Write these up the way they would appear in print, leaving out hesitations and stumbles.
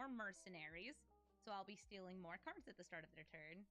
are mercenaries, so I'll be stealing more cards at the start of their turn.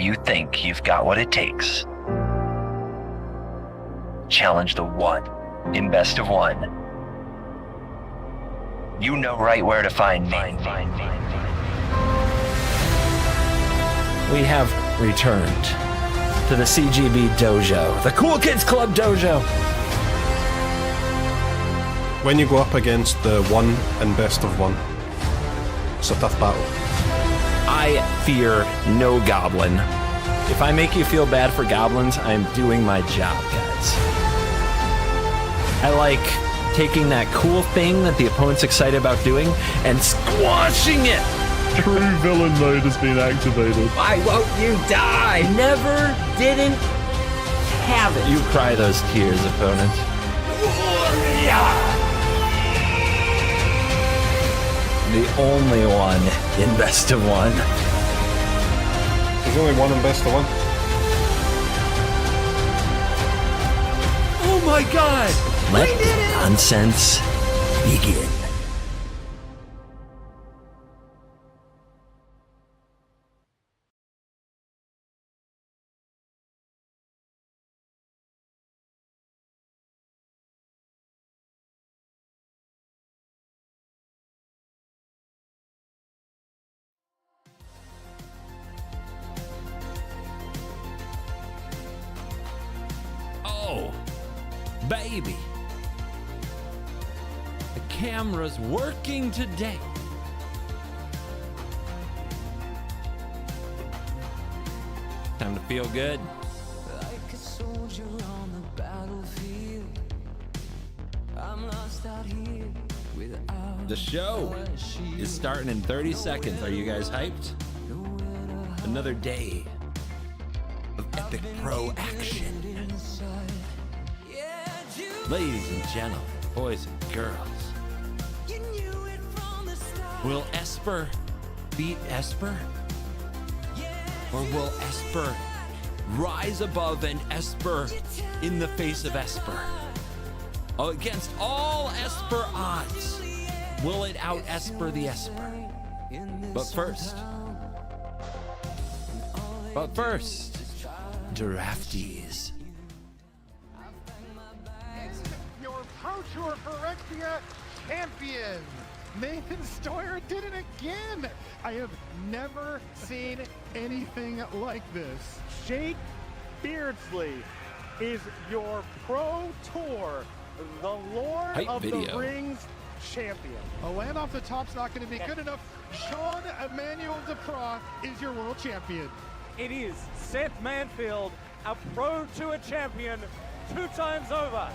you think you've got what it takes, challenge the one in Best of One. You know right where to find me. We have returned to the CGB Dojo, the Cool Kids Club Dojo. When you go up against the one in Best of One, it's a tough battle. I fear no goblin. If I make you feel bad for goblins, I'm doing my job, guys. I like taking that cool thing that the opponent's excited about doing and squashing it. True villain mode has been activated. Why won't you die? Never didn't have it. You cry those tears, opponent. The only one in Best of One. There's only one in Best of One. Oh my god! Let the nonsense begin. Oh, baby. The camera's working today. Time to feel good. Like a soldier on the battlefield, I'm lost out here without The show is starting in 30 seconds. Are you guys hyped? Another day of epic pro action. Ladies and gentlemen, boys and girls, will Esper beat Esper? Or will Esper rise above and Esper in the face of Esper? Against all Esper odds, will it out Esper the Esper? But first, draftees. Your Pro Tour Phyrexia champion, Nathan Stoyer, did it again. I have never seen anything like this. Jake Beardsley is your Pro Tour, the Lord Hype of video. the Rings champion. A land off the top's not going to be good enough. Sean Emmanuel Duprat is your world champion. It is Seth Manfield, a Pro Tour champion 2 times over.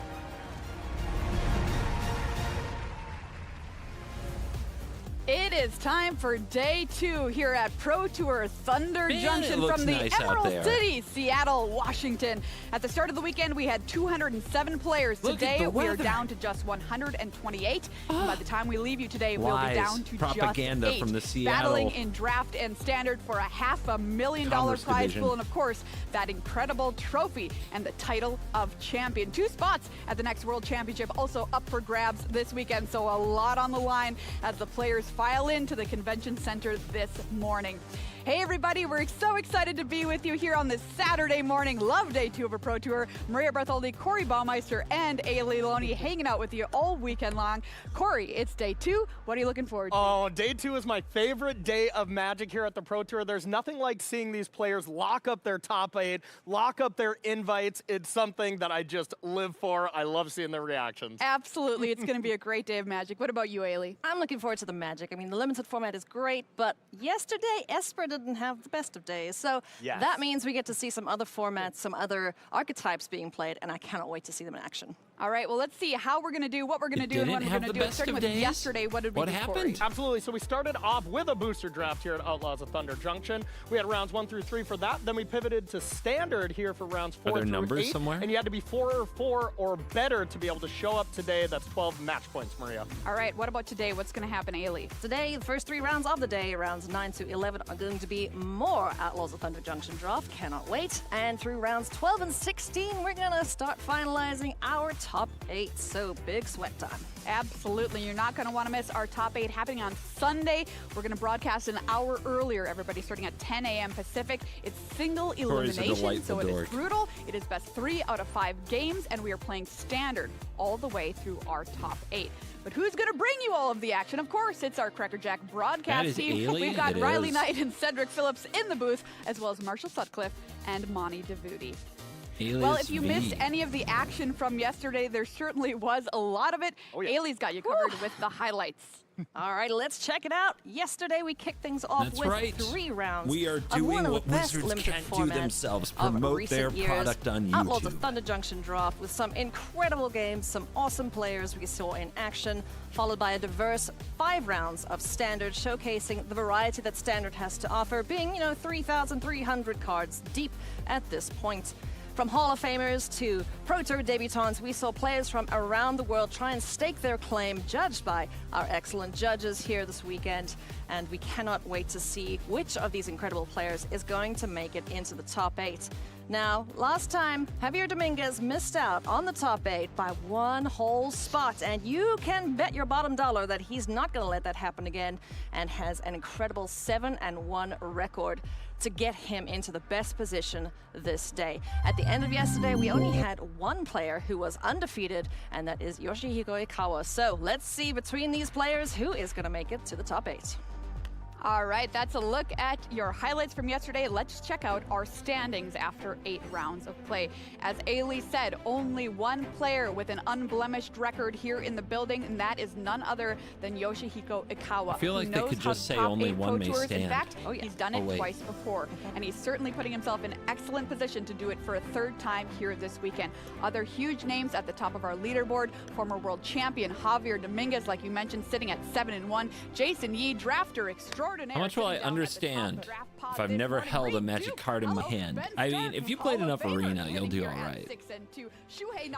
It is time for day 2 here at Pro Tour Thunder Man, Junction it looks from the nice out Emerald there. City, Seattle, Washington. At the start of the weekend, we had 207 players. Look at Today, the we are weather. down to just 128. And by the time we leave you today, we'll be Lies. down to Propaganda just 8. from the Seattle Battling in draft and standard for a $500,000 Commerce prize division. pool. And of course, that incredible trophy and the title of champion. 2 spots at the next World Championship also up for grabs this weekend. So a lot on the line as the players file into the Convention Center this morning. Hey everybody, we're so excited to be with you here on this Saturday morning. Love day 2 of a Pro Tour. Maria Bartholdi, Corey Baumeister, and Ailey Loney hanging out with you all weekend long. Corey, it's day 2. What are you looking forward to? Oh, day 2 is my favorite day of Magic here at the Pro Tour. There's nothing like seeing these players lock up their top 8, lock up their invites. It's something that I just live for. I love seeing their reactions. Absolutely, it's going to be a great day of Magic. What about you, Ailey? I'm looking forward to the Magic. I mean, the limited format is great, but yesterday, Esper didn't have the best of days. So Yes. that means we get to see some other formats, some other archetypes being played, and I cannot wait to see them in action. All right, well, let's see how we're going to do, what we're going to do, and didn't when we're have going to the do it. best Starting of with days? yesterday, what did we What do, happened? Corey? Absolutely. So we started off with a booster draft here at Outlaws of Thunder Junction. We had rounds 1 through 3 for that. Then we pivoted to standard here for rounds 4 there through numbers 8. somewhere? And you had to be 4 or better to be able to show up today. That's 12 match points, Maria. All right, what about today? What's going to happen, Ailey? Today, the first 3 rounds of the day, rounds 9 to 11, are going to be more Outlaws of Thunder Junction draft. Cannot wait. And through rounds 12 and 16, we're going to start finalizing our top 8. So big sweat time. Absolutely. You're not going to want to miss our top 8 happening on Sunday. We're going to broadcast an hour earlier, everybody, starting at 10 a.m. Pacific. It's single elimination, so it is brutal. It is best 3 out of 5 games, and we are playing standard all the way through our top 8. But who's going to bring you all of the action? Of course, it's our Crackerjack broadcast team. We've got Riley Knight and Cedric Phillips in the booth, as well as Marshall Sutcliffe and Monty DeVuti. Well, if you missed any of the action from yesterday, there certainly was a lot of it. Ailey's got you covered with the highlights. All right, let's check it out. Yesterday, we kicked things off with 3 rounds. We are doing what Wizards can't do themselves, promote their product on YouTube. Outlaws of Thunder Junction draft with some incredible games, some awesome players we saw in action, followed by a diverse 5 rounds of Standard, showcasing the variety that Standard has to offer, being, 3,300 cards deep at this point. From Hall of Famers to Pro Tour debutants, we saw players from around the world try and stake their claim, judged by our excellent judges here this weekend. And we cannot wait to see which of these incredible players is going to make it into the top 8. Now, last time, Javier Dominguez missed out on the top 8 by 1 whole spot, and you can bet your bottom dollar that he's not going to let that happen again, and has an incredible 7-1 record to get him into the best position this day. At the end of yesterday, we only had 1 player who was undefeated, and that is Yoshihiko Ikawa. So let's see between these players who is going to make it to the top 8. All right, that's a look at your highlights from yesterday. Let's check out our standings after 8 rounds of play. As Ailey said, only 1 player with an unblemished record here in the building, and that is none other than Yoshihiko Ikawa. I feel like they could just say only 1 may stand. In fact, he's done it twice before, and he's certainly putting himself in excellent position to do it for a 3rd time here this weekend. Other huge names at the top of our leaderboard: former world champion Javier Dominguez, like you mentioned, sitting at 7-1. Jason Yee, drafter extraordinaire. How much will I understand if I've never held a magic card in my hand? I mean, if you played enough Arena, you'll do all right.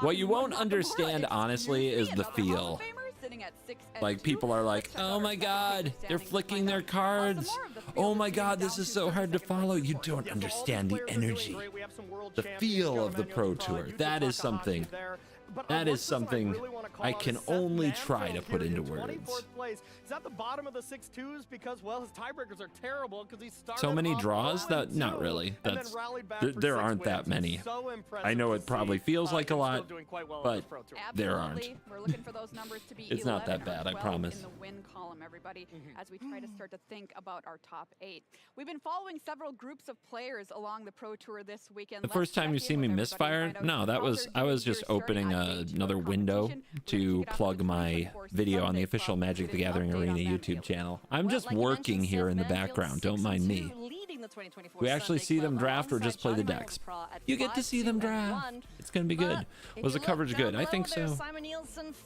What you won't understand, honestly, is the feel. Like, people are like, oh my god, they're flicking their cards. Oh my god, this is so hard to follow. You don't understand the energy, the feel of the Pro Tour. That is something I can only try to put into words. He's at the bottom of the 6-2s because, well, his tiebreakers are terrible because he started so many draws? That not really. That's there aren't that many. I know it probably feels like a lot, but there aren't. We're looking for those numbers to be It's not that bad, I promise. In the win column, everybody, as we try to start to think about our top 8. We've been following several groups of players along the Pro Tour this weekend. The first time you see me misfire? No, I was just opening another window to plug my video on the official Magic the Gathering Arena YouTube channel. I'm just working here in the background, don't mind me. We actually see them draft or just play the decks. You get to see them draft. It's going to be good. Was the coverage good? I think so.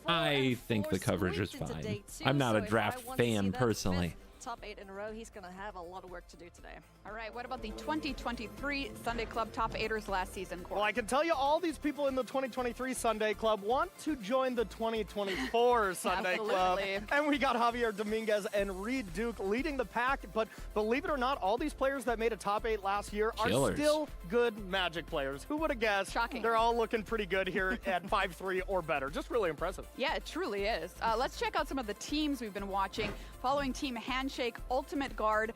I think the coverage is fine. I'm not a draft fan personally. Top 8 in a row. He's going to have a lot of work to do today. All right, what about the 2023 Sunday Club top 8ers last season, Corey? Well, I can tell you all these people in the 2023 Sunday Club want to join the 2024 Sunday Club. And we got Javier Dominguez and Reed Duke leading the pack. But believe it or not, all these players that made a top 8 last year are still good Magic players. Who would have guessed? Shocking. They're all looking pretty good here at 5-3 or better. Just really impressive. Yeah, it truly is. Let's check out some of the teams we've been watching. Following Team Handshake, Ultimate Guard.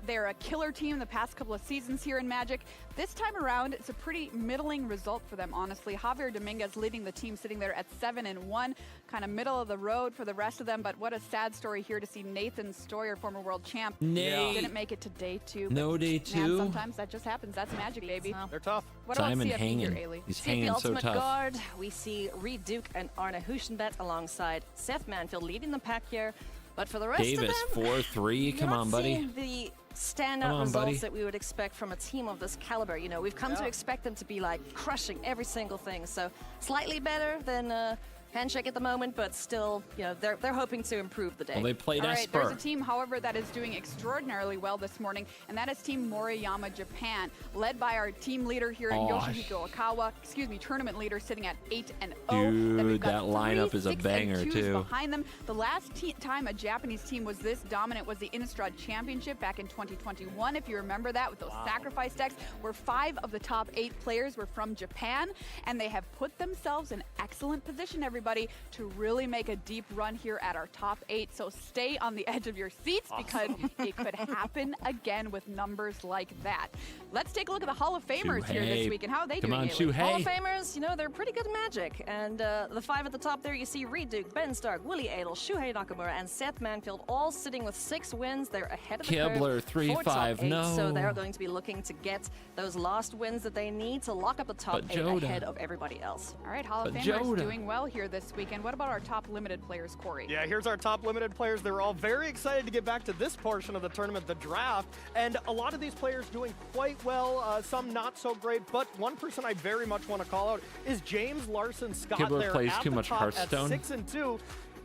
They're a killer team the past couple of seasons here in Magic. This time around, it's a pretty middling result for them, honestly. Javier Dominguez leading the team, sitting there at 7-1, kind of middle of the road for the rest of them. But what a sad story here to see Nathan Stoyer, former world champ, didn't make it to day 2. No day 2. Man, sometimes that just happens. That's Magic, baby. They're tough. What Simon about CFP hanging. here, Ailey? He's hanging so tough. Guard, we see Reed Duke and Arne Huschenbett alongside Seth Manfield leading the pack here. But for the rest Davis, of them, 4-3. Come on, buddy. Seeing the standout results that we would expect from a team of this caliber. We've come to expect them to be like crushing every single thing. So slightly better than handshake at the moment, but still, you know, they're hoping to improve the day. Well, they played All right, Esper. there's a team, however, that is doing extraordinarily well this morning, and that is Team Moriyama Japan, led by our team leader here, Yoshihiko Okawa. Tournament leader sitting at 8-0. Then we've Dude, got that lineup 3, is a 6, banger, and 2s too. behind them. The last time a Japanese team was this dominant was the Innistrad Championship back in 2021, if you remember that, with those sacrifice decks, where 5 of the top 8 players were from Japan, and they have put themselves in excellent position, everybody, to really make a deep run here at our top 8. So stay on the edge of your seats because it could happen again with numbers like that. Let's take a look at the Hall of Famers here this week, and how are they Come doing? on, Haley? Shuhei. Hall of Famers, you know, they're pretty good at Magic. And the 5 at the top there, you see Reed Duke, Ben Stark, Willie Adel, Shuhei Nakamura, and Seth Manfield all sitting with 6 wins. They're ahead of the Kibler, curve 3, for top 5, 8, no. So they're going to be looking to get those last wins that they need to lock up the top 8 ahead of everybody else. All right, Hall of Famers doing well here this weekend. What about our top limited players, Corey? Yeah, here's our top limited players. They're all very excited to get back to this portion of the tournament, the draft. And a lot of these players doing quite well, some not so great. But one person I very much want to call out is James Larson Scott. Kibler there plays at too the much top Hearthstone. At 6-2.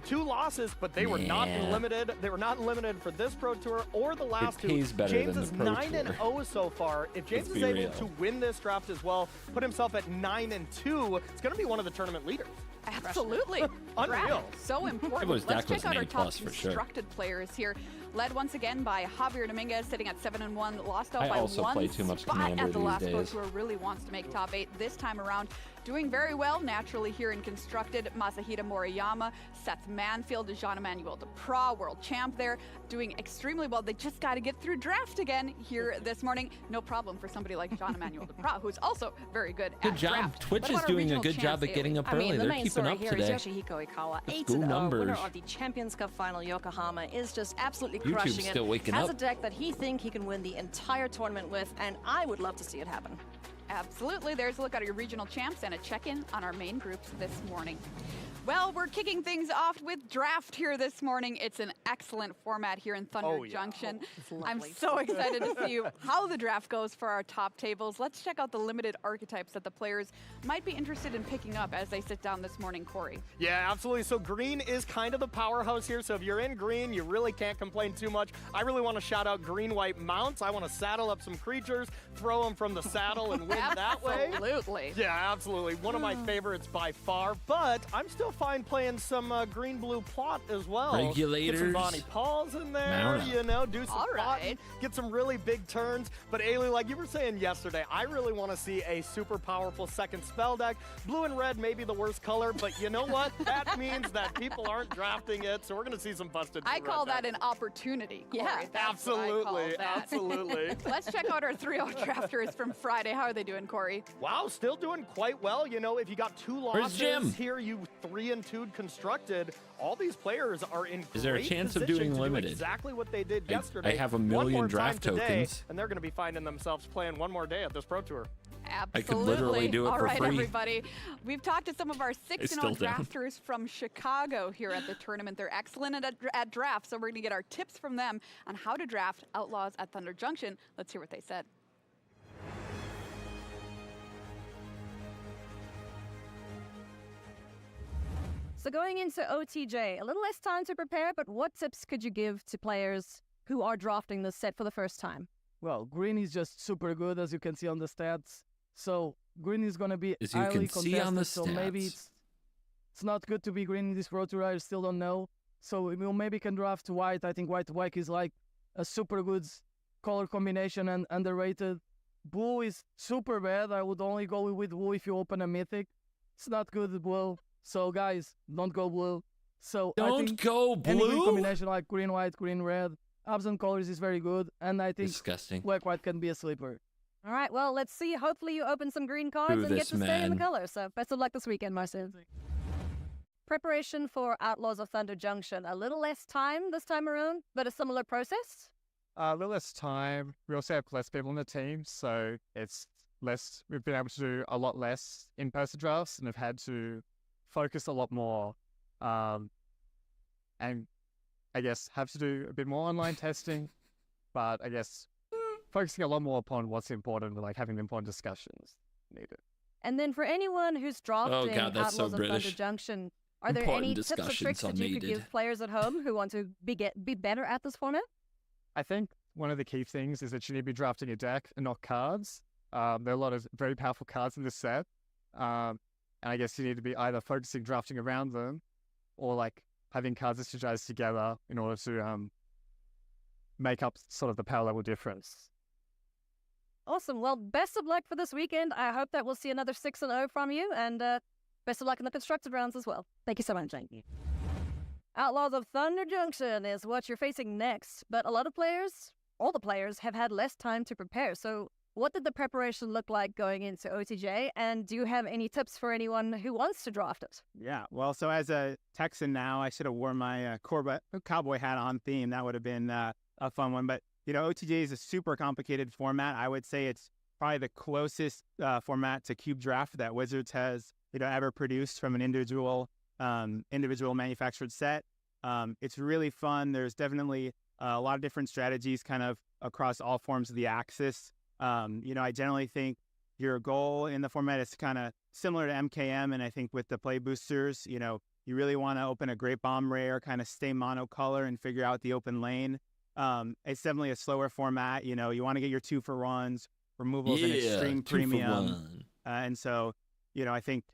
2 losses, but they were not in limited. They were not limited for this Pro Tour or the last two. pays better James than is the Pro 9-0 so far. If James is able to win this draft as well, put himself at 9-2, it's going to be one of the tournament leaders. Absolutely. Unreal. Draft, so important. Kibler's Let's deck was check out an our top A+ for sure. constructed players here. Led once again by Javier Dominguez, sitting at 7-1. Lost out I by also 1 play too much spot Commander at the these last Pro days. Tour. Really wants to make top 8 this time around. Doing very well naturally here in constructed. Masahiro Moriyama, Seth Manfield, Jean-Emmanuel Duprat, world champ there, doing extremely well. They just got to get through draft again here this morning. No problem for somebody like Jean-Emmanuel Duprat, who's also very good Good at job. draft. Twitch What is about our doing a regional good job champs, at getting up I early. mean, the They're main keeping story up here today. is Yoshihiko Ikawa, Let's 8-0, go winner numbers. of the Champions Cup final. Yokohama is just absolutely YouTube's crushing it. still waking Has up. a deck that he thinks he can win the entire tournament with, and I would love to see it happen. Absolutely. There's a look at our regional champs and a check-in on our main groups this morning. Well, we're kicking things off with draft here this morning. It's an excellent format here in Thunder Junction. I'm so excited to see how the draft goes for our top tables. Let's check out the limited archetypes that the players might be interested in picking up as they sit down this morning, Corey. Yeah, absolutely. So green is kind of the powerhouse here. So if you're in green, you really can't complain too much. I really want to shout out green-white mounts. I want to saddle up some creatures, throw them from the saddle, and win that way. Absolutely. Yeah, absolutely. One of my favorites by far. But I'm still fine playing some green-blue plot as well. Regulators. Get some Bonnie Pauls in there, Mount up. you know, do some All plotting, right. get some really big turns. But Ailey, like you were saying yesterday, I really want to see a super powerful second spell deck. Blue and red may be the worst color, but you know what? That means that people aren't drafting it, so we're going to see some busted I red call that decks. an opportunity, Corey. Yeah, That's what I call Absolutely, that. absolutely. Let's check out our 3-0 drafters from Friday. How are they doing, Corey? Wow, still doing quite well. You know, if you got 2 Where's Jim? losses here, you 3-2'd constructed. All these players are in Is there a great chance of position doing to do limited? exactly what they did I yesterday. have a One million more draft time today, tokens. and they're going to be finding themselves playing one more day at this Pro Tour. Absolutely. I could literally do it All for right, free. everybody. We've talked to some of our 6-0 still don't. drafters from Chicago here at the tournament. They're excellent at draft, so we're going to get our tips from them on how to draft Outlaws at Thunder Junction. Let's hear what they said. So going into OTJ, a little less time to prepare, but what tips could you give to players who are drafting this set for the first time? Well, green is just super good, as you can see on the stats. So green is going to be As you highly can see on the contested, so maybe stats. it's not good to be green in this Pro Tour. I still don't know. So we maybe can draft white. I think white is like a super good color combination and underrated. Blue is super bad. I would only go with blue if you open a mythic. It's not good with blue. So guys, don't go blue. So I Don't think go any green blue? combination like green, white, green, red, absent colors is very good. And I think Disgusting. black, white can be a sleeper. All right, well, let's see. Hopefully you open some green cards Screw and get this to stay in the man. color. So best of luck this weekend, Marcel. Preparation for Outlaws of Thunder Junction. A little less time this time around, but a similar process? A little less time. We also have less people in the team, so it's less. We've been able to do a lot less in-person drafts and have had to focus a lot more, and I guess have to do a bit more online testing, but I guess focusing a lot more upon what's important, like having important discussions needed. And then for anyone who's drafting God, that's so Outlaws of Thunder British. Junction, Are there Important any tips or discussions tricks are that you could needed. give players at home who want to be better at this format? I think one of the key things is that you need to be drafting a deck and not cards. There are a lot of very powerful cards in this set. And I guess you need to be either focusing drafting around them or like having cards strategized together in order to make up sort of the power level difference. Awesome. Well, best of luck for this weekend. I hope that we'll see another 6-0 from you, and best of luck in the constructed rounds as well. Thank you so much. Thank you. Outlaws of Thunder Junction is what you're facing next, but a lot of players, all the players, have had less time to prepare. So what did the preparation look like going into OTJ, and do you have any tips for anyone who wants to draft it? Yeah, well, so as a Texan now, I should have worn my cowboy hat on theme. That would have been a fun one. But, you know, OTJ is a super complicated format. I would say it's probably the closest format to Cube Draft that Wizards has, ever produced from an individual manufactured set. It's really fun. There's definitely a lot of different strategies kind of across all forms of the axis. I generally think your goal in the format is kind of similar to MKM, and I think with the play boosters, you really want to open a Great Bomb Rare, kind of stay monocolor and figure out the open lane. It's definitely a slower format. You want to get your 2-for-1s, removals, and extreme premium. And so, I think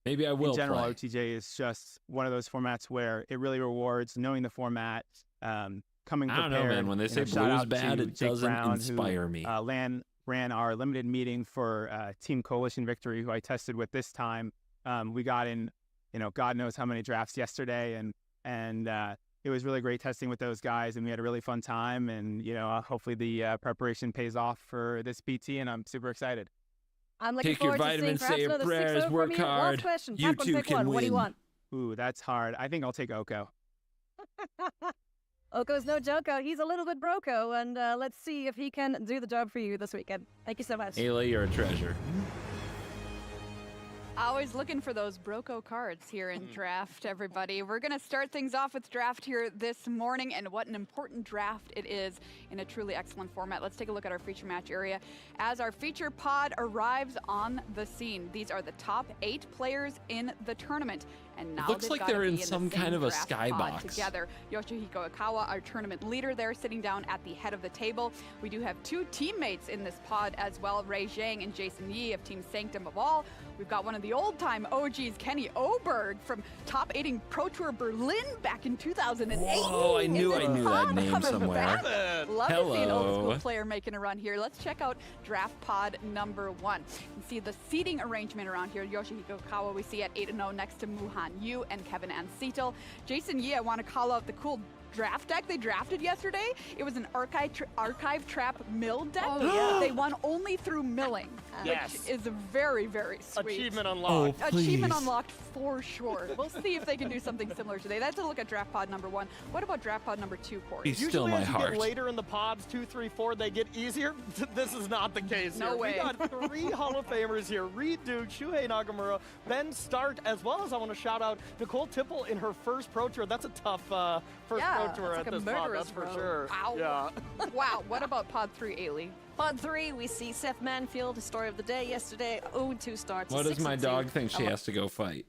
maybe I will. In general, play. OTJ is just one of those formats where it really rewards knowing the format. Coming prepared. I don't know, man. When they say blue's bad, it doesn't inspire me. Ran our limited meeting for Team Coalition Victory, who I tested with this time. We got in, God knows how many drafts yesterday, and it was really great testing with those guys, and we had a really fun time. And hopefully the preparation pays off for this PT, and I'm super excited. I'm looking Take your forward to vitamins, seeing say your perhaps another prayers, 6-0 work from you. hard. Last question. You Pick too one, pick can one. What do you win. want? Ooh, that's hard. I think I'll take Oko. Oko's no Joko. He's a little bit broco, and let's see if he can do the job for you this weekend. Thank you so much. Ayla, you're a treasure. Always looking for those broco cards here in draft, everybody. We're going to start things off with draft here this morning, and what an important draft it is in a truly excellent format. Let's take a look at our feature match area as our feature pod arrives on the scene. These are the top 8 players in the tournament. And now It looks like they're in some kind of a skybox together. Yoshihiko Akawa, our tournament leader there, sitting down at the head of the table. We do have 2 teammates in this pod as well, Ray Zhang and Jason Yi of Team Sanctum of All. We've got one of the old-time OGs, Kenny Oberg, from top 8ing Pro Tour Berlin back in 2008. Whoa, I knew that name somewhere. Love to see an old school player making a run here. Let's check out draft pod number 1. You can see the seating arrangement around here. Yoshihiko Akawa we see at 8-0 next to Muhan Yu and Kevin Ancetal. Jason Yi, I want to call out the cool draft deck they drafted yesterday. It was an archive trap mill deck. Oh, yeah. They won only through milling, Yes. which is very, very sweet. Achievement unlocked. Achievement unlocked for sure. We'll see if they can do something similar today. That's a look at draft pod number 1. What about draft pod number 2, Corey? He's Usually still my as you heart. get later in the pods, 2, 3, 4, they get easier. This is not the case No here. way. We got 3 Hall of Famers here. Reed Duke, Shuhei Nagamura, Ben Stark, as well as I want to shout out Nicole Tipple in her first Pro Tour. That's a tough first Pro Tour that's at like a this pod, murderous that's for row. sure. Wow. Yeah. Wow. What about pod 3, Ailey? Pod 3, we see Seth Manfield, the story of the day yesterday, 0-2 starts. What does my 6-2. dog think she has to go fight?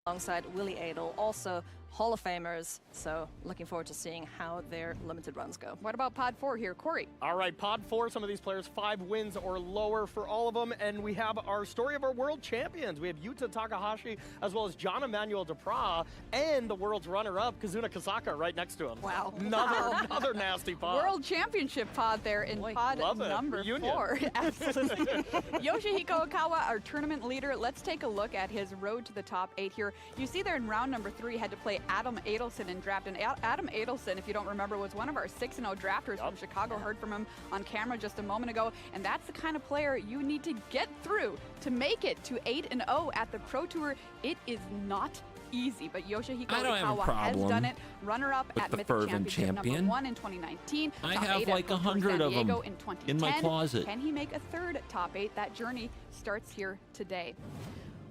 Alongside Willie Adel, also Hall of Famers, so looking forward to seeing how their limited runs go. What about pod 4 here, Corey? All right, pod 4, some of these players, 5 wins or lower for all of them, and we have our story of our world champions. We have Yuta Takahashi, as well as John Emmanuel Duprat, and the world's runner-up, Kazuna Kasaka, right next to him. Wow. Another nasty pod. World Championship pod there in pod Love it. number Reunion. 4. Absolutely. Yoshihiko Akawa, our tournament leader. Let's take a look at his road to the top 8 here. You see there in round number 3, had to play Adam Adelson in draft. And Adam Adelson, if you don't remember, was one of our 6-0 drafters from Chicago. Heard from him on camera just a moment ago. And that's the kind of player you need to get through to make it to 8-0 at the Pro Tour. It is not easy, but Yoshihiko Akawa has done it. Runner-up at the Mythic fervent Championship champion. number 1 in 2019. I top have 8 like at Pro Tour 100 San of them Diego in 2010. in my closet. Can he make a third top 8? That journey starts here today.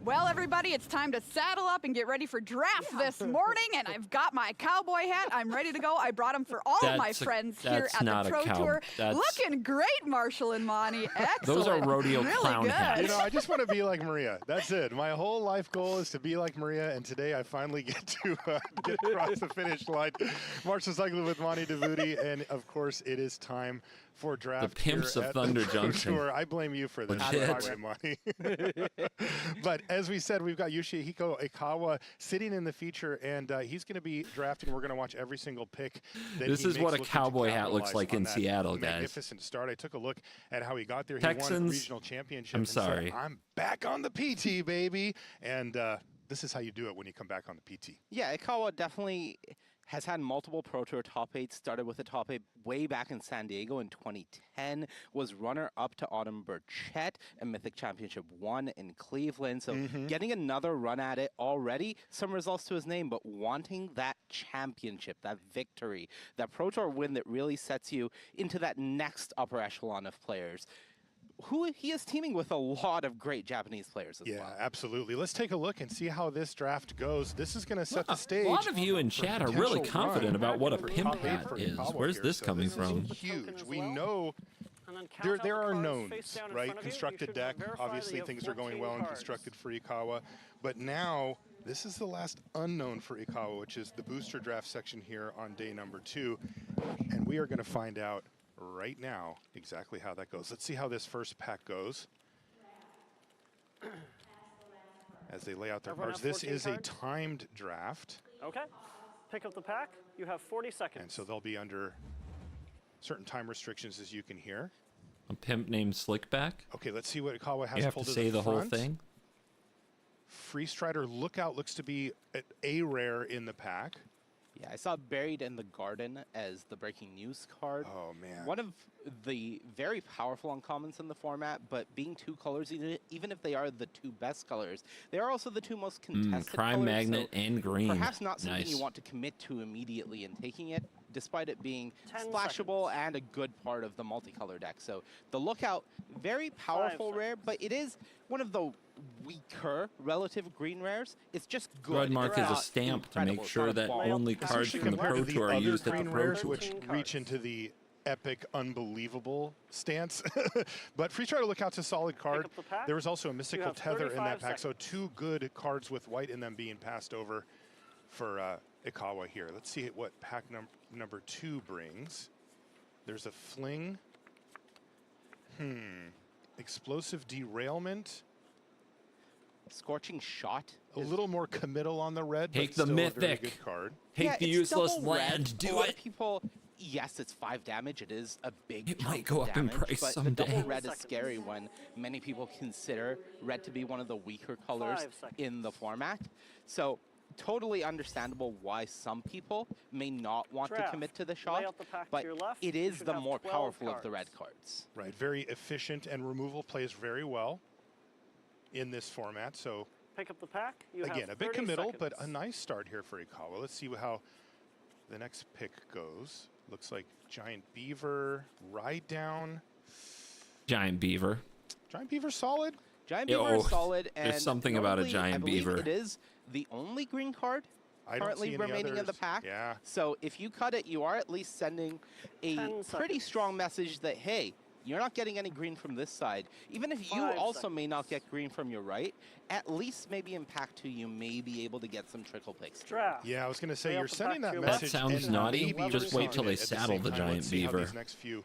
Well, everybody, it's time to saddle up and get ready for draft this morning. And I've got my cowboy hat. I'm ready to go. I brought them for all of my friends here at the Pro Tour. Looking great, Marshall and Monty. Excellent. Those are rodeo really clown good. hats. You know, I just want to be like Maria. That's it. My whole life goal is to be like Maria, and today I finally get to get across the finish line. Marshall cycling with Monty DeVuti, and of course, it is time for draft. The pimps here of at Thunder the Pro Junction. Tour. I blame you for this. Legit. Monty. But as we said, we've got Yoshihiko Ikawa sitting in the feature, and he's going to be drafting. We're going to watch every single pick. That This he is makes, what a looking to cowboy hat looks capitalize like on in that Seattle, guys. Magnificent start. I took a look at how he got there. He won Texans, regional championship. I'm and said, sorry. I'm back on the PT, baby. And this is how you do it when you come back on the PT. Yeah, Ikawa definitely has had multiple Pro Tour top 8, started with a top 8 way back in San Diego in 2010, was runner-up to Autumn Burchett and Mythic Championship 1 in Cleveland. So getting another run at it already, some results to his name, but wanting that championship, that victory, that Pro Tour win that really sets you into that next upper echelon of players. Who he is teaming with a lot of great Japanese players as well. Yeah, absolutely. Let's take a look and see how this draft goes. This is going to set the stage. A lot of you in chat are really confident about what a pimp hat is. Where's this coming from? Huge. We know there are knowns, right? Constructed deck. Obviously, things are going well in constructed for Ikawa. But now, this is the last unknown for Ikawa, which is the booster draft section here on day number 2. And we are going to find out right now exactly how that goes. Let's see how this first pack goes. As they lay out their cards. This is a timed draft. Okay. Pick up the pack. You have 40 seconds. And so they'll be under certain time restrictions, as you can hear. A pimp named Slickback? Okay, let's see what Ikawa has You have pulled to to say the whole front. thing? Free Strider Lookout looks to be a rare in the pack. Yeah, I saw Buried in the Garden as the breaking news card. Oh, man. One of the very powerful uncommons in the format, but being 2 colors, even if they are the 2 best colors, they are also the 2 most contested Crime colors. Magnet so and green. Perhaps not something Nice. you want to commit to immediately in taking it, despite it being 10 splashable and a good part of the multicolor deck. So the Lookout, very powerful rare, but it is one of the weaker relative green rares. It's just good. Red mark It's is a not stamp to incredible. make sure It's that not a only quality. cards from the Pro Tour are other used at the green Pro rares, Tour. which reach into the epic, unbelievable stance. But Free Strider Lookout's a solid card. up the pack. There was also a Mystical have Tether in that 35 pack, so 2 good cards with white in them being passed over for Ikawa here. Let's see what pack number 2 brings. There's a Fling. Explosive Derailment. Scorching Shot. A little more committal on the red, Take but the still Mythic. a very good card. Take the it's useless double land. red. A Do lot it. of people, yes, it's 5 damage. It is a big It chunk might go of up in damage, price but someday. the double red is scary when many people consider red to be one of the weaker colors 5 seconds. in the format. So totally understandable why some people may not want to Draft. commit to the Lay shot, out the pack to but your left. it You is should the have more 12 powerful of the cards. red cards. Right, very efficient, and removal plays very well in this format. So Pick up the pack. You again, have a bit 30 committal, seconds. but a nice start here for Ikawa. Let's see how the next pick goes. Looks like Giant Beaver, Ride Down. Giant Beaver. Giant Beaver solid. Giant Yeah, Beaver is oh, solid, and there's something about a normally, giant I believe beaver. It is the only green card I don't currently see any remaining in the others. pack. Yeah. So if you cut it, you are at least sending a 10 pretty seconds. strong message that, hey, you're not getting any green from this side. Even if you 5 also may not seconds. get green from your right, at least maybe in pack 2 you may be able to get some trickle picks. Draft. Yeah, I was going to say, Lay you're out the sending pack that to your That message. sounds and naughty. maybe Just wait till receiving they it at the saddle same the time. Giant Let's see how Beaver. these next few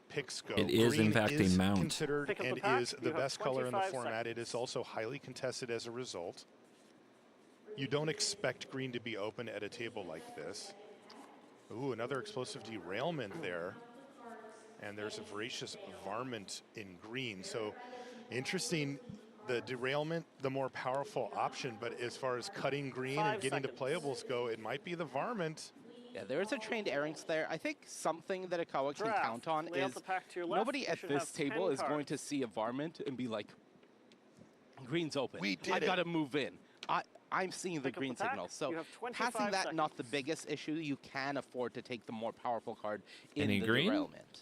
picks go. It is, in Green fact, a is mount. considered Pick up and the pack. is You the have best color in the 25 format. It is also highly contested as a result. You don't expect green to be open at a table like this. Ooh, another explosive derailment there. And there's a voracious varmint in green. So interesting, the derailment, the more powerful option, but as far as cutting green 5 and getting seconds. to playables go, it might be the varmint. Yeah, there is a trained Airings there. I think something that Ikawa can Draft. count on Lay out is the pack to your left. nobody You at should this have 10 table is going cards. to see a varmint and be like, green's open. We did I it." gotta move in. I'm seeing the Pick up green the pack. signal. So You have 25 passing that, not the seconds. biggest issue. You can afford to take the more powerful card in Any the green? derailment.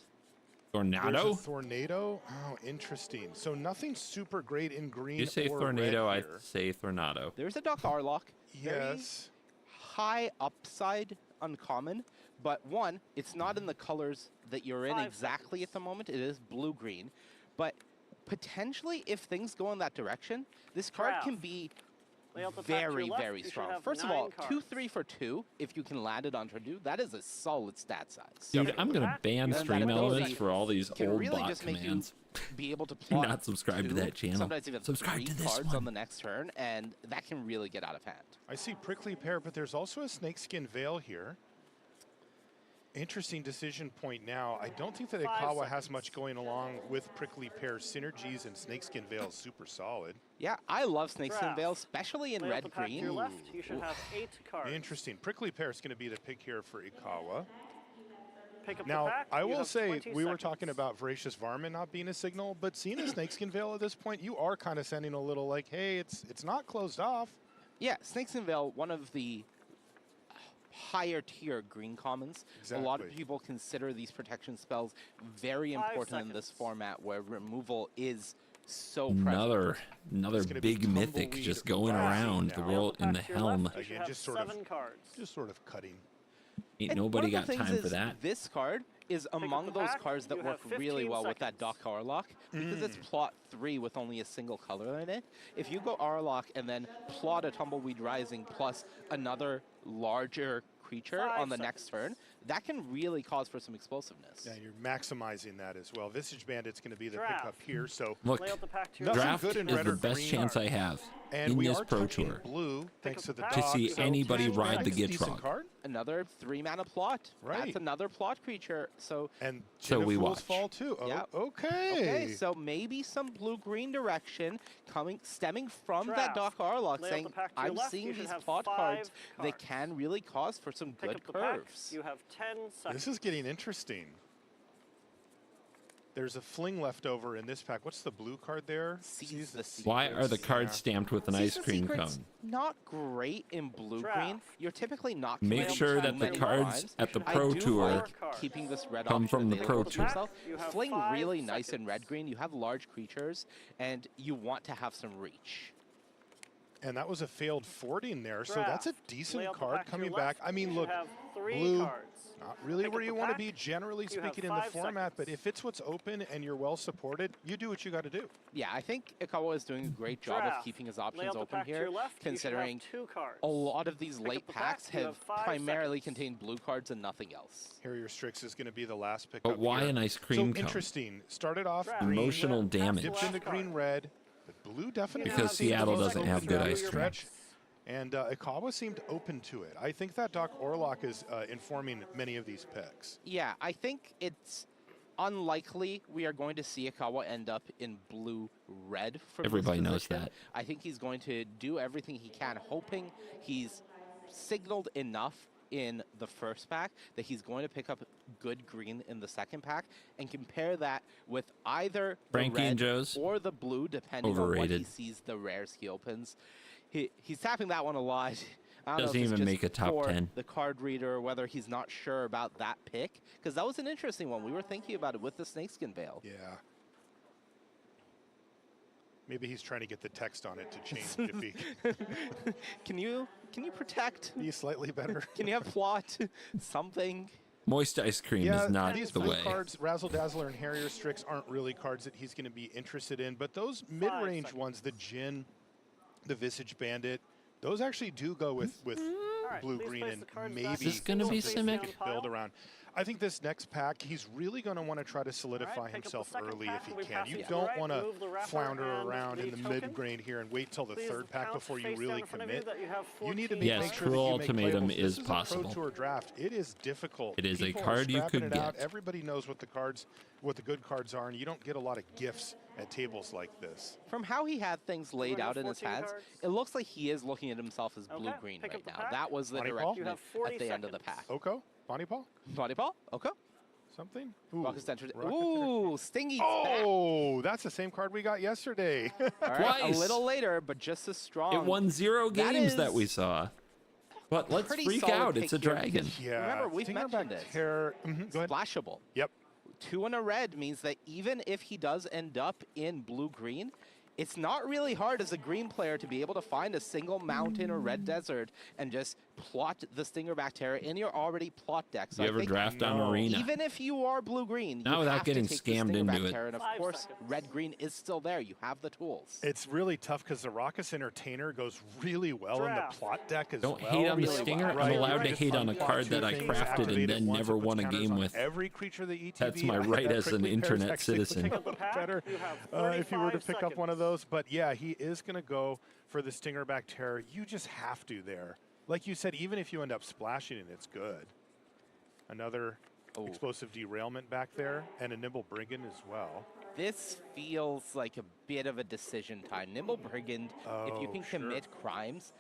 Tornado? There's a Tornado? Oh, interesting. So nothing super great in green You say or tornado, I red here. say tornado. There's a Doc Arlock. Yes. High upside uncommon, but one, it's not in the colors that you're in exactly at the moment. It is blue-green. But potentially, if things go in that direction, this card can be very, very strong. First of all, 2-3 for 2. If you can land it on turn 2, that is a solid stat size. Dude, I'm gonna ban stream elements for all these can old really bot just make commands. you be able to Do plot not subscribe to 2, that channel. Sometimes even Subscribe 3 to this cards one. on the next turn, and that can really get out of hand. I see Prickly Pear, but there's also a Snakeskin Veil here. Interesting decision point now. I don't think that Ikawa has much going along with Prickly Pear. Synergies and Snakeskin Veil is super solid. Yeah, I love Snakeskin Veil, especially in Lay out the pack to red-green. your left. You should have 8 cards. Interesting. Prickly Pear is going to be the pick here for Ikawa. Pick up Now, the pack. I You will have say, 20 we were seconds. talking about Voracious Varmint not being a signal, but seeing a Snakeskin Veil at this point, you are kind of sending a little like, hey, it's not closed off. Yeah, Snakeskin Veil, one of the higher tier green commons. A lot of Exactly. people consider these protection spells very 5 important in this seconds. format where removal is so present. Another gonna be big mythic Tumbleweed just going Rising around the now. world in the Back to your helm. left, you should Again, have just sort 7 cards. Just sort of cutting. Ain't And nobody one of got the time things for is that. This card is among up the those pack. cards that You work have really 15 well with that seconds. Doc Arlock because it's plot 3 with only a single color in it. If you go Arlock and then plot a Tumbleweed Rising plus another larger creature 5 on the next turn, that can really cause for some explosiveness. Yeah, you're maximizing that as well. Visage Bandit's going to be the Draft. pickup here, so Look, Lay out the pack to your Nothing draft good in is red the or best green. chance I have and in we this are Pro touching Tour blue thanks to the To to dog. see so anybody Visage ride the Bandit's a decent Gitrog. card. Another 3-mana plot. Right. That's another plot creature. So And So Gin of we Fools watch. fall too. Oh, Yeah. okay. Okay, so maybe some blue-green direction stemming from that Draft. Doc Arlock Lay out saying, the pack to your I'm left. seeing You should these have plot 5 cards. They cards. can really cause for some Pick good up the pack. curves. You have 10 seconds. This is getting interesting. There's a fling left over in this pack. What's the blue card there? Seize the Why are the Secrets. cards stamped with an ice Season cream Secrets, cone? not great in blue-green. Draft. You're typically not Make committing sure too that the many cards lines. at the I Pro do Tour like keeping this red come option from the available Pro to Tour. yourself. You have Fling 5 really nice in seconds. red-green. You have large creatures, and you want to have some reach. And that was a failed fording there, so Draft. that's a Lay decent out the card pack to coming your back. left. I mean, You look, should have 3 blue, cards. not really Pick where up you the want to pack. be, generally You have speaking, in the 5 format, but seconds. if it's what's open and you're well supported, you do what you got to do. Yeah, I think Ikawa is doing a great job of Draft. keeping his Lay options out the open pack to here, your left. considering You should have 2 cards. a lot of these Pick late up the packs pack. You have have 5 primarily seconds. contained blue cards and nothing else. Harrier Strix is going to be the last pick. But why an ice cream So cone? interesting. Started off Draft. green, Emotional damage. dipped into green red, but blue definitely Because seemed Seattle most doesn't open have good throughout ice the cream. stretch. And Ikawa seemed open to it. I think that Doc Orlock is informing many of these picks. Yeah, I think it's unlikely we are going to see Ikawa end up in blue-red for Everybody this knows position. that. I think he's going to do everything he can, hoping he's signaled enough in the first pack that he's going to pick up good green in the second pack and compare that with either Frankie the red and Joe's or the blue, depending on what he overrated. sees the rares he opens. He's tapping that one a lot. I don't know Doesn't if it's even just make a top for 10. the card reader, or whether he's not sure about that pick, because that was an interesting one. We were thinking about it with the Snakeskin Veil. Yeah. Maybe he's trying to get the text on it to change. If he Can you protect? be slightly better. Can you have plot? Something? Moist ice cream Yeah, is not these the blue way. cards, Razzle Dazzler and Harrier Strix, aren't really cards that he's going to be interested in. But those mid-range ones, the Djinn, the Visage Bandit, those actually do go with right, blue, please green, place and the cards maybe back Is this gonna be something Simic? he could build around. I think this next pack, he's really going to want to try to solidify pick up the himself second early pack if and he we can. pass You it to the don't right, want to move the wrapper flounder and around the in the token. mid-grade here and wait till the Please third pack count before you face down really in front of you commit. that you have You need to 14 Yes, make sure Cruel that you make Ultimatum playables. is This possible. Is a Pro Tour draft. It is difficult. It is a People are card you scrapping could it out. get. Everybody knows what the good cards are, and you don't get a lot of gifts at tables like this. From how he had things laid have out in his 14 hands, cards. it looks like he is looking at himself as Okay, blue-green pick right up the now. pack. That was the Bonnie Paul? direction You have 40 at the end of the seconds. pack. Oko? Bonnie Paul? Bonnie Paul? Okay. Something? Rocket Center. Rocket Ooh, Stingy's back. Oh, that's the same card we got yesterday. All right, Twice. a little later, but just as strong. It won 0 games that is we saw. But let's pretty freak solid out. pick It's a here dragon. because Yeah. Remember, we've Stinger mentioned back it. Terror. Go ahead. Splashable. Yep. 2 and a red means that even if he does end up in blue-green, it's not really hard as a green player to be able to find a single mountain or red desert and just plot the Stinger Bacteria in your already plot deck. So You I ever think draft on Arena? even if you are blue-green, Not you without have getting to take the scammed Stinger into it. Bacteria, and of course, red-green is still there. You have the tools. It's really tough because the Raucous Entertainer goes really well in the plot deck as Don't well. hate on the Really Stinger. well. I'm Right, allowed right. to hate on a Unplot card two that I things, crafted and activate it then once, never it puts won a counters game on with. every creature the ETB. That's my I think right that as an prickly pear's internet actually citizen. a little better if you were to pick up one of those. But yeah, he is going to go for the Stinger Bacteria. You just have to there. Like you said, even if you end up splashing it, it's good. Another explosive derailment back there, and a Nimble Brigand as well. This feels like a bit of a decision time. Nimble Brigand, if you can commit crimes,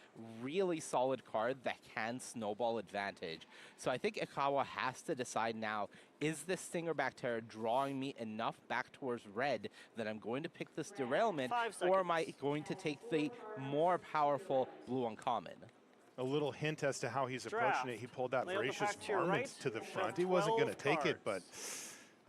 really solid card that can snowball advantage. So I think Ikawa has to decide now, is this Stinger Bacteria drawing me enough back towards red that I'm going to pick this derailment, or am I going to take the more powerful blue uncommon? A little hint as to how he's Draft. approaching it. He pulled that Lay out the Voracious pack to your Varmint right. to the You should front. have He wasn't going to 12 take it, but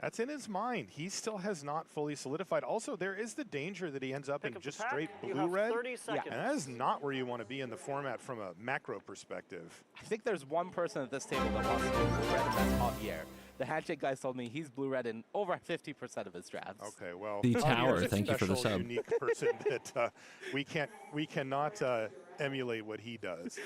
that's in his mind. He still has not fully solidified. Also, there is the danger that he ends up in up the just pack. straight You have blue-red. 30 seconds. And that is not where you want to be in the format from a macro perspective. I think there's one person at this table that wants to go blue-red, and that's Javier. The handshake guys told me he's blue-red in over 50% of his drafts. Okay, well, The Javier's Tower, a thank you for the special, sub. unique person that we cannot emulate what he does.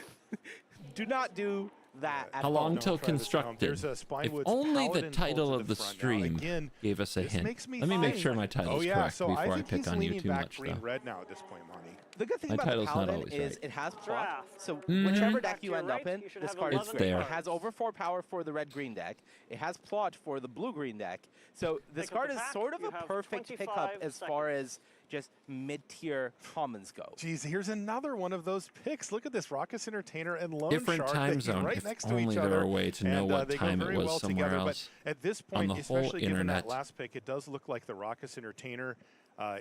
Do not do that at How all. long till try this at home. constructed? There's a If Spinewoods only the Paladin title pulled to of the front. Now, stream again, gave us a this hint. makes me Let me make think- sure my title's oh, yeah, correct so before I think pick he's on you leaning too back much, green though. red now at this point, Monty. The good thing My about the title's not Paladin always is right. it has plot. Draft. So Mhm. whichever Back deck to you your end up right, in, you should this have card is 11 great. there. It has over 4 power for the red-green deck. It has plot for the blue-green deck. So this Pick up card the is pack. sort of You a have perfect pickup 25 as far as just mid-tier commons go. Geez, here's another one of those picks. Look at this Raucous Entertainer and Lone Different Shark time that he's zone. right If next to only each there other. were a way to know and, what they go time it very was well somewhere together, else But at this on point, the whole especially given internet. that last pick, it does look like the Raucous Entertainer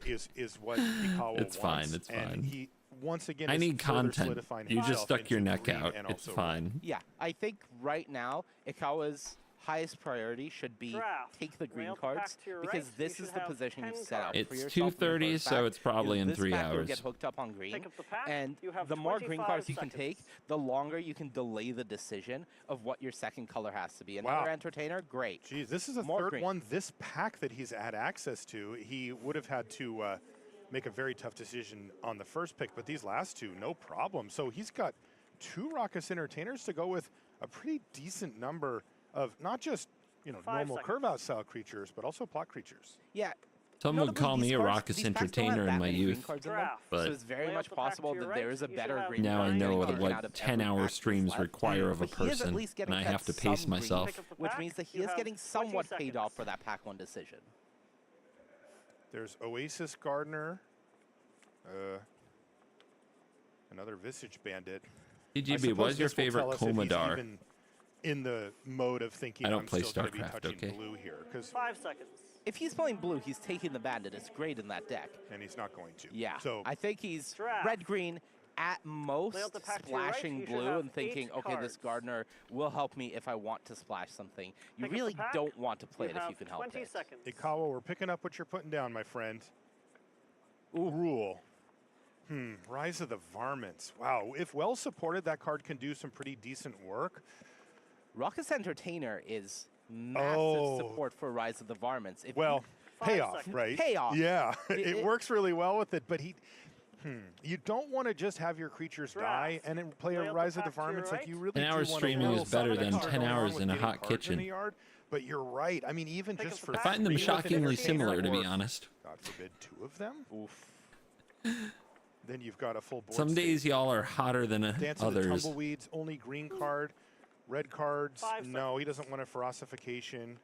is what Ikawa It's wants. fine, it's and fine. He once again I is need further content. solidifying You just himself stuck your into neck green out. and It's also red. fine. Yeah, I think right now Ikawa's highest priority should be Draft. take the green Lay out the pack cards to your because right. this You is should the have position 10 you've set out It's for yourself. in the 2:30, first so pack, it's probably is in this 3 pack will hours. get hooked up on green, Pick up the pack. and You have the more green 25 cards you can seconds. take, the longer you can delay the decision of what your second color has to be. Wow. Another entertainer, great. Geez, this is a More third green. one. This pack that he's had access to, he would have had to make a very tough decision on the first pick, but these last two, no problem. So he's got 2 Raucous Entertainers to go with a pretty decent number of not just 5 normal seconds. curve-out style creatures, but also plot creatures. Yeah. Some would Notably, call these me a cards- raucous these packs don't have entertainer that in my many green youth, cards in them, Draft. but so it's very Lay out much the pack possible to your that there right. is a You should better have green now I card know getting what taken out of 10-hour every streams pack left. require of a But he is at person, least getting and I fed have to some pace green, myself. Pick up the which pack. means that he You is have getting 20 somewhat paid seconds. off for that pack 1 decision. There's Oasis Gardener, another Visage Bandit. I TGB, suppose what is your this will favorite tell us if he's Komodar? even in the mode of thinking I don't I'm play still gonna be StarCraft, touching okay? blue here, because 5 seconds. If he's playing blue, he's taking the bandit. It's great in that deck. and he's not going to. Yeah. So I think he's Draft. red-green at most, Lay out the pack to your right. splashing You should blue have and thinking, 8 okay, this cards. gardener will help me if I want to splash something. You Pick up the really pack. don't want to play it if have you can help 20 it. seconds. Ikawa, we're picking up what you're putting down, my friend. Ooh, rule. Rise of the Varmints. Wow, if well supported, that card can do some pretty decent work. Raucous Entertainer is massive support for Rise of the Varmints. If Well, Five payoff, seconds. right? Payoff. Yeah, It- it it- works really well with it, but you don't want to just have your creatures die Draft. and then play Lay a out the Rise of the pack to your Varmints. Like right. you really An do hour wanna streaming know is better something than extra 10 going on hours with in a getting hot cards in kitchen. the yard. But you're right. I mean, even Pick just up for the I pack. find them three with an shockingly entertainer similar, to be or, honest. God forbid, 2 of them. Oof. Then you've got a full board. Some days state. y'all are hotter than Dance of the others. Tumbleweeds, only green card. Red cards, 5 no, he doesn't want a Ferocification.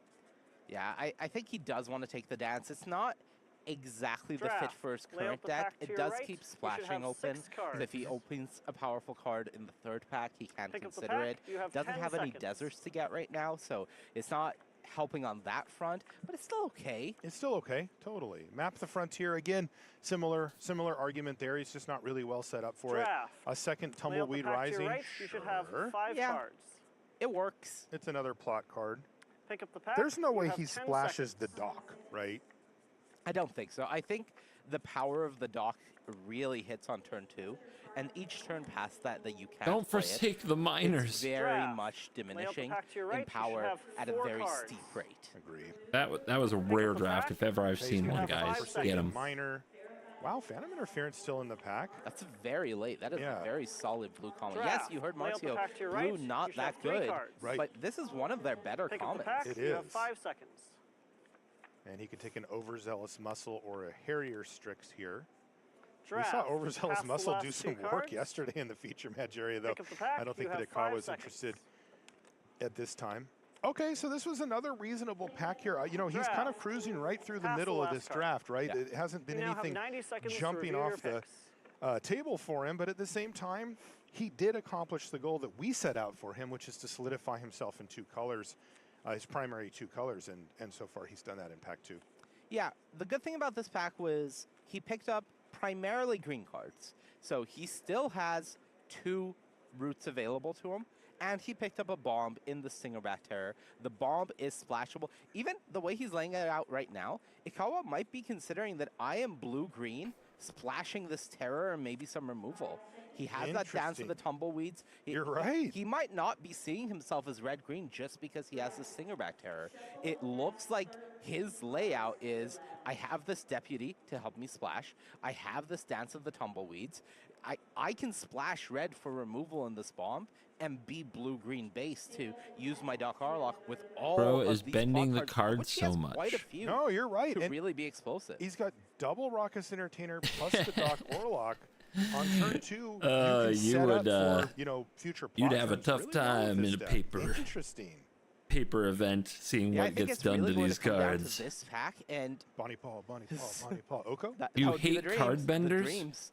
Yeah, I think he does want to take the dance. It's not exactly the fit Draft. for his Lay out current the deck. pack to It your does right. keep You should splashing have open. 6 So if he cards. opens a powerful card in the 3rd pack, he can Pick up the consider pack. it. You have Doesn't 10 have any seconds. deserts to get right now, so it's not helping on that front, but it's still okay. It's still okay, totally. Map the Frontier, again, similar argument there. He's just not really well set up for Draft. it. A second Lay out the Tumbleweed pack to your Rising, right. You should have sure. 5 Yeah. cards. It works. It's another plot card. Pick up the pack. There's no You way have he 10 splashes seconds. the dock, right? I don't think so. I think the power of the dock really hits on turn 2, and each turn past that you can't Don't play forsake it, the miners. It's very Draft. much Lay out the diminishing pack to your in right. You should power have at a 4 very cards. steep rate. Agreed. That was a rare draft if ever I've Okay, seen he's one, gonna have guys. 5 seconds. Get him. Minor. Wow, Phantom Interference still in the pack. That's very late. That is Yeah. a very solid blue common. Draft. Yes, you heard Lay out the Marcio. pack to your Blue right. not You should have that 3 good, cards. Right. but this is one of their better Pick up commons. the pack. It You have is. 5 seconds. And he could take an Overzealous Muscle or a Harrier Strix here. Draft. We saw Overzealous Pass the Muscle last do 2 some work cards. yesterday in the feature match area, though. Pick up the pack. I don't think You that have Ikawa 5 was seconds. interested at this time. Okay, so this was another reasonable pack here. You know, he's kind of Draft. cruising right through the Pass the middle of last this card. draft, right? Yeah. It hasn't been You now have anything 90 seconds to jumping review your off the picks. table for him, but at the same time, he did accomplish the goal that we set out for him, which is to solidify himself in 2 colors, his primary 2 colors, and so far he's done that in pack 2. Yeah, the good thing about this pack was he picked up primarily green cards. So he still has 2 routes available to him, and he picked up a bomb in the Stingerback Terror. The bomb is splashable. Even the way he's laying it out right now, Ikawa might be considering that I am blue-green, splashing this Terror and maybe some removal. He has that Dance of the Tumbleweeds. You're right. He might not be seeing himself as red-green just because he has the Stingerback Terror. It looks like his layout is, I have this Deputy to help me splash. I have this Dance of the Tumbleweeds. I can splash red for removal in this bomb and be blue-green base to use my Doc Arlock with all Bro of is these bending block the cards, cards which he so has much. Quite a few No, you're right. to And really be explosive. he's got double Raucous Entertainer plus the Doc Orlock on turn 2. You can set would, up for, you know, future you'd have a plot tough turns really well with time this in a deck. paper Interesting. event, seeing Yeah, I what think gets it's done really to going these come down cards. to this pack and Bonnie Paul, Oko? You that would be hate the dreams, card the benders? dreams.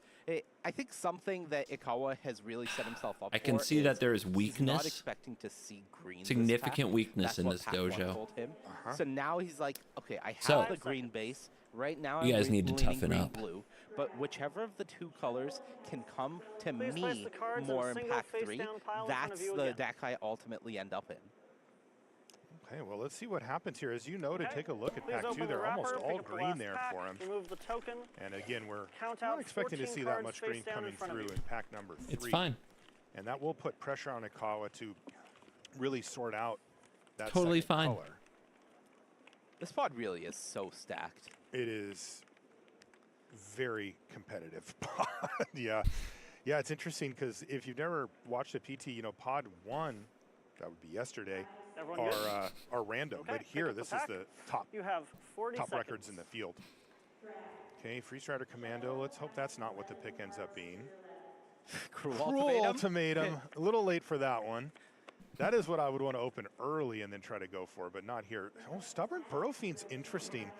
I think something that Ikawa has really set himself up I can for see that is there is he's not weakness. expecting to see green. Significant this pack. weakness That's in what this pack one dojo. told him. Uh-huh. So now he's like, okay, I have So- the green base. Right now, You I'm guys need to leaning toughen green up. blue, but whichever of the 2 colors can come to Please place me the cards in a more in single pack face 3, down pile in front of that's you the again. deck I ultimately end up in. Okay, well, let's see what happens here. As you noted, Okay. take a look at Please pack 2. open the They're almost wrapper, all pick up the green last there pack, for him. remove the token. And again, we're Count not out expecting to 14 see that cards much face green down in coming front of through you. in pack number 3. It's fine. And that will put pressure on Ikawa to really sort out that Totally second fine. color. This pod really is so stacked. It is very competitive pod. Yeah, it's interesting because if you've never watched a PT, you know, pod 1, that would be yesterday, Everyone good? are random. Okay, But pick here, up the this is pack. the top You have 40 seconds. records in the field. Okay, Freeze Rider Commando. Let's hope that's not what the pick ends up being. Cruel Ultimatum. A little late for that one. That is what I would want to open early and then try to go for, but not here. Oh, Stubborn Burrow Fiend's interesting.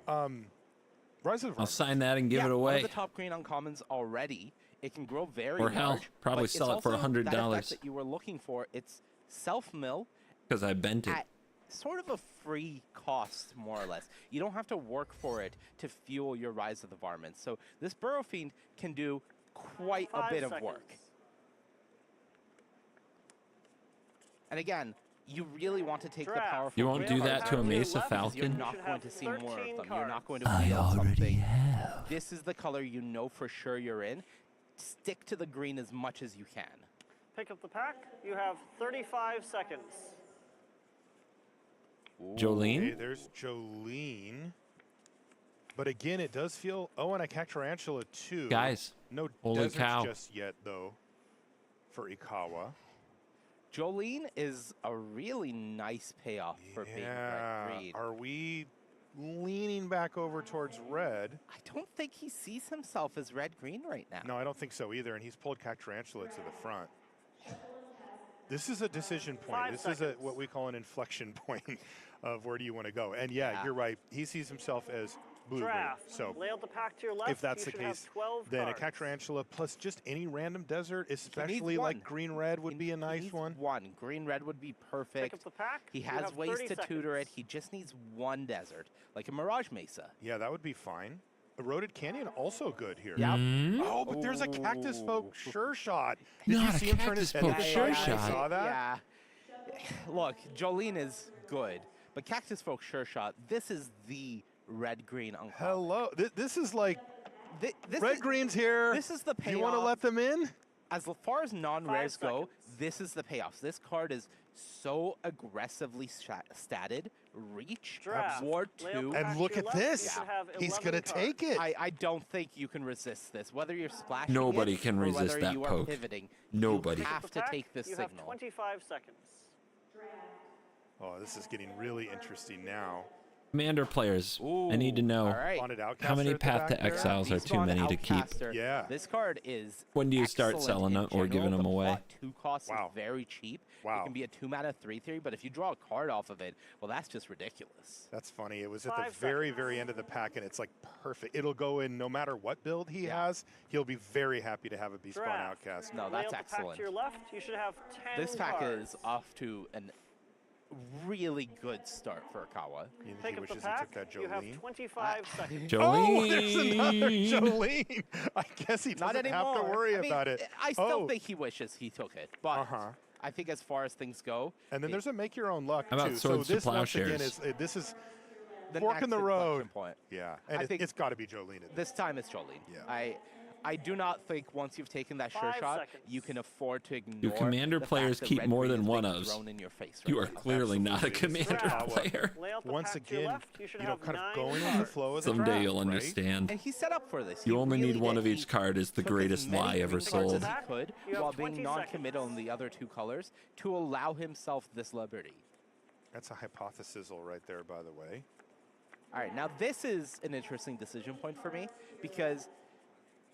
Rise of the I'll sign that and give it One away. of the top green uncommons already. It can grow very Or hell, large. probably but sell it's it for also $100. That effect that you were looking for. It's self-mill Because I bent it. at sort of a free cost, more or less. You don't have to work for it to fuel your Rise of the Varmints. So this Burrow Fiend can do quite a 5 bit of seconds. work. And again, you really want to take the Draft. powerful. You won't do cards that to a out. Mesa You're Falcon? not You should going have to see more of 13 them. You're not going to I wield already something. have. This is the color you know for sure you're in. Stick to the green as much as you can. Pick up the pack. You have 35 seconds. Jolene? Okay, there's Jolene. But again, it does feel. Oh, and a Cactarantula too. Guys, no holy deserts cow. just yet though. For Ikawa. Jolene is a really nice payoff for being red green. Are we leaning back over towards red? I don't think he sees himself as red green right now. No, I don't think so either. And he's pulled Cactarantula to the front. This is a decision point. 5 This seconds. is what we call an inflection point of where do you want to go. And yeah, you're right. He sees himself as blue-green. Draft. So Lay out the pack to your left. if that's you the should case, have 12 then a cards. Cactarantula plus just any random desert, needs especially one. like green-red, would be a nice needs one. One. Green-red would be perfect. Pick up the pack. He You has have ways 30 to tutor it. seconds. He just needs one desert, like a Mirage Mesa. Yeah, that would be fine. Eroded Canyon also good here. Yep. Oh, but there's a Cactus Folk Sure Shot. Did Not you a see him turn his Cactus head Folk to the Sure side when Shot. I saw that? Yeah. Look, Jolene is good, But Cactus Folk Sure Shot, this is the red-green uncommon. Hello. This is like This red is- green's here. This is the Do payoff. you want to let them in? As far as non-rares go, this is the payoffs. This card is so aggressively statted. Reach, Ward 2. And look at this. He's going to take it. I don't think you can resist this. Whether you're splashing Nobody it can or resist whether that you are poke. pivoting, Nobody. you have to take this you signal. have 25 seconds. Oh, this is getting really interesting now. Commander players, I need to know Wanted how many Outcaster at the Path back to there? Exiles are too Beastbond many to keep. Outcaster. Yeah. This card is When do you start excellent selling in them or giving general. them The away? plot 2 cost Wow. is very cheap. Wow. It can be a 2-mana 3/3, but if you draw a card off of it, well, that's just ridiculous. That's funny. It was at the very end of the pack, and it's like perfect. It'll go in no matter what build he has. He'll be very happy to have a Beastbone Outcast. No, Lay that's out the pack excellent. to your left, you should have 10 This pack cards. is off to an really good start for Akawa. Pick up the pack. You have 25 seconds. Oh, there's another Jolene. I guess he Not doesn't anymore. have to worry I mean, about it. I still Oh. think he wishes he took it, but I think as far as things go, And then there's a make your own luck How about too. Swords So to this once again Plowshares? is this is the fork in the next road. inflection point. Yeah, and I think it's got to be Jolene. This time it's Jolene. Yeah. I do not think once you've taken that sure 5 shot, seconds. you can afford to ignore. Do Commander the fact players that keep red more green than is one being ofs? thrown in your face You right are now. clearly not a Absolutely. Commander Strap. player. Lay out the Once pack to your again, left, you should you know, have kind of 9 going with the cards. flow of the Someday draft, you'll right? understand. And he's set up for this. You He only really need one did. of He each card is the took as greatest many lie ever green cards sold. as he could, You have while being 20 non-committal seconds. in the other 2 colors to allow himself this liberty. That's a hypothesis right there, by the way. All right, now this is an interesting decision point for me because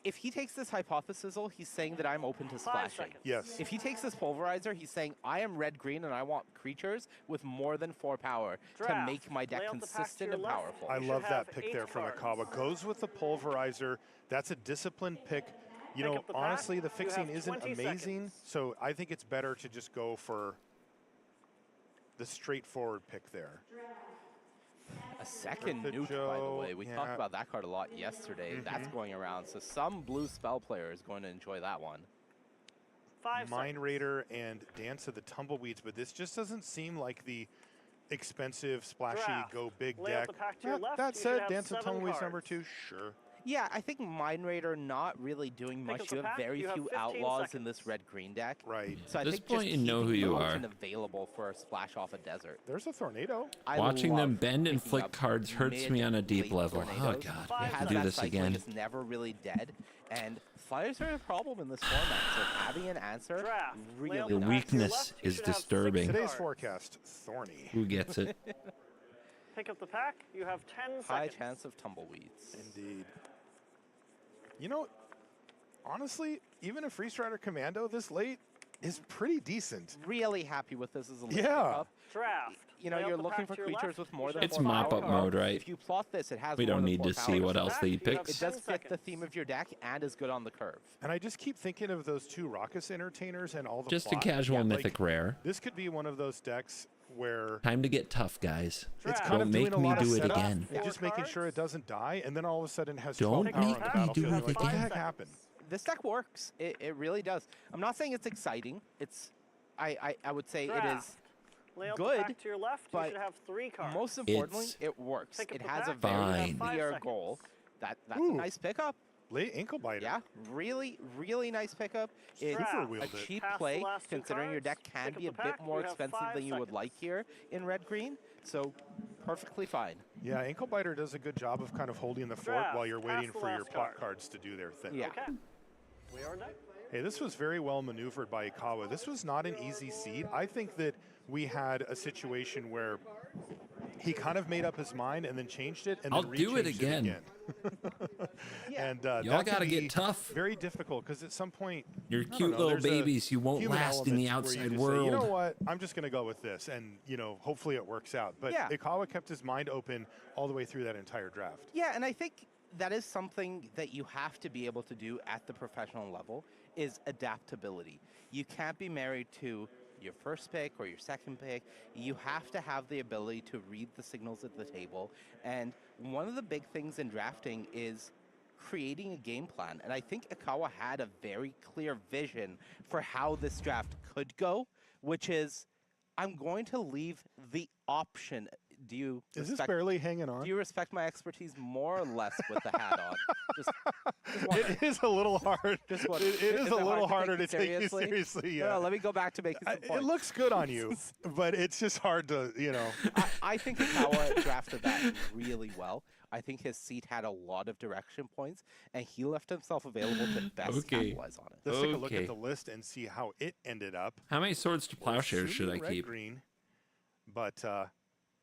if he takes this hypothesis, he's saying that I'm open to 5 splashing. seconds. Yes. If he takes this pulverizer, he's saying I am red-green and I want creatures with more than 4 power to Draft. make my deck Lay out the pack to consistent your and left. powerful. I You love should that have pick 8 there from cards. Akawa. Goes with the pulverizer. That's a disciplined pick. You Pick know, up the pack. honestly, the You fixing have isn't 20 amazing, seconds. so I think it's better to just go for the straightforward pick there. A second Perfect nuke, by the Joe, way. We yeah. talked about that card a lot yesterday. That's going around, so some blue spell player is going to enjoy that one. 5 Mind seconds. Raider and Dance of the Tumbleweeds, but this just doesn't seem like the expensive, splashy, Draft. go big Lay out deck. the pack to your left, That you should said, have Dance of 7 Tumbleweeds cards. number 2, sure. Yeah, I think Mind Raider not really doing Pick much. up the You have pack. very You have few 15 outlaws in seconds. this red-green deck. Right. So I At this think just point, you know who keeping you the are. option available for a splash off a desert. There's a Tornado. I Watching them love bend and picking flick up cards hurts me on a deep mid-late level. Oh tornadoes. god, Five we have to Has do that this cycling again. is never really dead, and flyers are a problem in this format. So having an answer Draft. Lay out really The the nice. pack to your weakness left, you is should have 6 disturbing. Today's cards. forecast, thorny. Who gets it? Pick up the pack. You have 10 High seconds. chance of tumbleweeds. Indeed. You know, honestly, even a Free Strider Commando this late is pretty decent. Really happy with this as a list Yeah. pickup. Draft. You know, Lay out you're the looking pack for to your creatures left, with more you than should It's have 4 mop-up power. mode, right? If you plot this, it has We more don't than need 4 to see power. what else he You have picks. It does 10 fit the theme of your deck and is good on the curve. And I just keep thinking of those 2 Raucous Entertainers and all the Just a plot. casual Yeah, mythic like, rare. This could be one of those decks where Time to get tough, guys. it's Draft. kind Don't of make doing a me lot of do it setup again. and just making sure it doesn't die, and then all of a sudden it has Don't 12 power on make the me battlefield. do You're it like, what the again. heck happened? This deck works. It really does. I'm not saying it's exciting. It's I would say it is Draft. Lay out the good, pack to your left, you but should have 3 cards. most importantly, It's it works. Pick up It the has a pack. very Fine. clear 5 goal. That's a Ooh. nice pickup. Late Ankle Biter. Yeah, really, really nice pickup. It's Super a wheeled it. cheap Pass the play, last 2 considering your cards, deck can pick up be a the bit pack, more you have expensive 5 than you would seconds. like here in red-green. So, perfectly fine. Yeah, Ankle Biter does a good job of kind of holding the fort Draft. while you're Pass waiting the for your last plot card. cards to do their thing. Yeah. Okay. We are done. Hey, this was very well maneuvered by Ikawa. This was not an easy seed. I think that we had a situation where he kind of made up his mind and then changed it and I'll then do it re-changed again. And Y'all that gotta can get be tough. Very difficult because at some point You're I don't cute know, little there's a babies. You won't human last in the element where you outside just say, you know world. what? I'm just going to go with this, and hopefully it works out. But Yeah. Ikawa kept his mind open all the way through that entire draft. Yeah, and I think that is something that you have to be able to do at the professional level is adaptability. You can't be married to your first pick or your second pick. You have to have the ability to read the signals at the table. And one of the big things in drafting is creating a game plan. And I think Ikawa had a very clear vision for how this draft could go, which is I'm going to leave the option. Do you Is this respect, barely hanging on? do you respect my expertise more or less with the hat on? Just wondering. It is a little hard. Just what, It is a little harder to take take you seriously. No, Yeah. let me go back to making some It points. looks good on you, but it's just hard to, I think Ikawa drafted that really well. I think his seat had a lot of direction points, and he left himself available to best capitalize on it. Let's take a look at the list and see how it ended up. How many swords to plowshares should I Red, keep? Green, but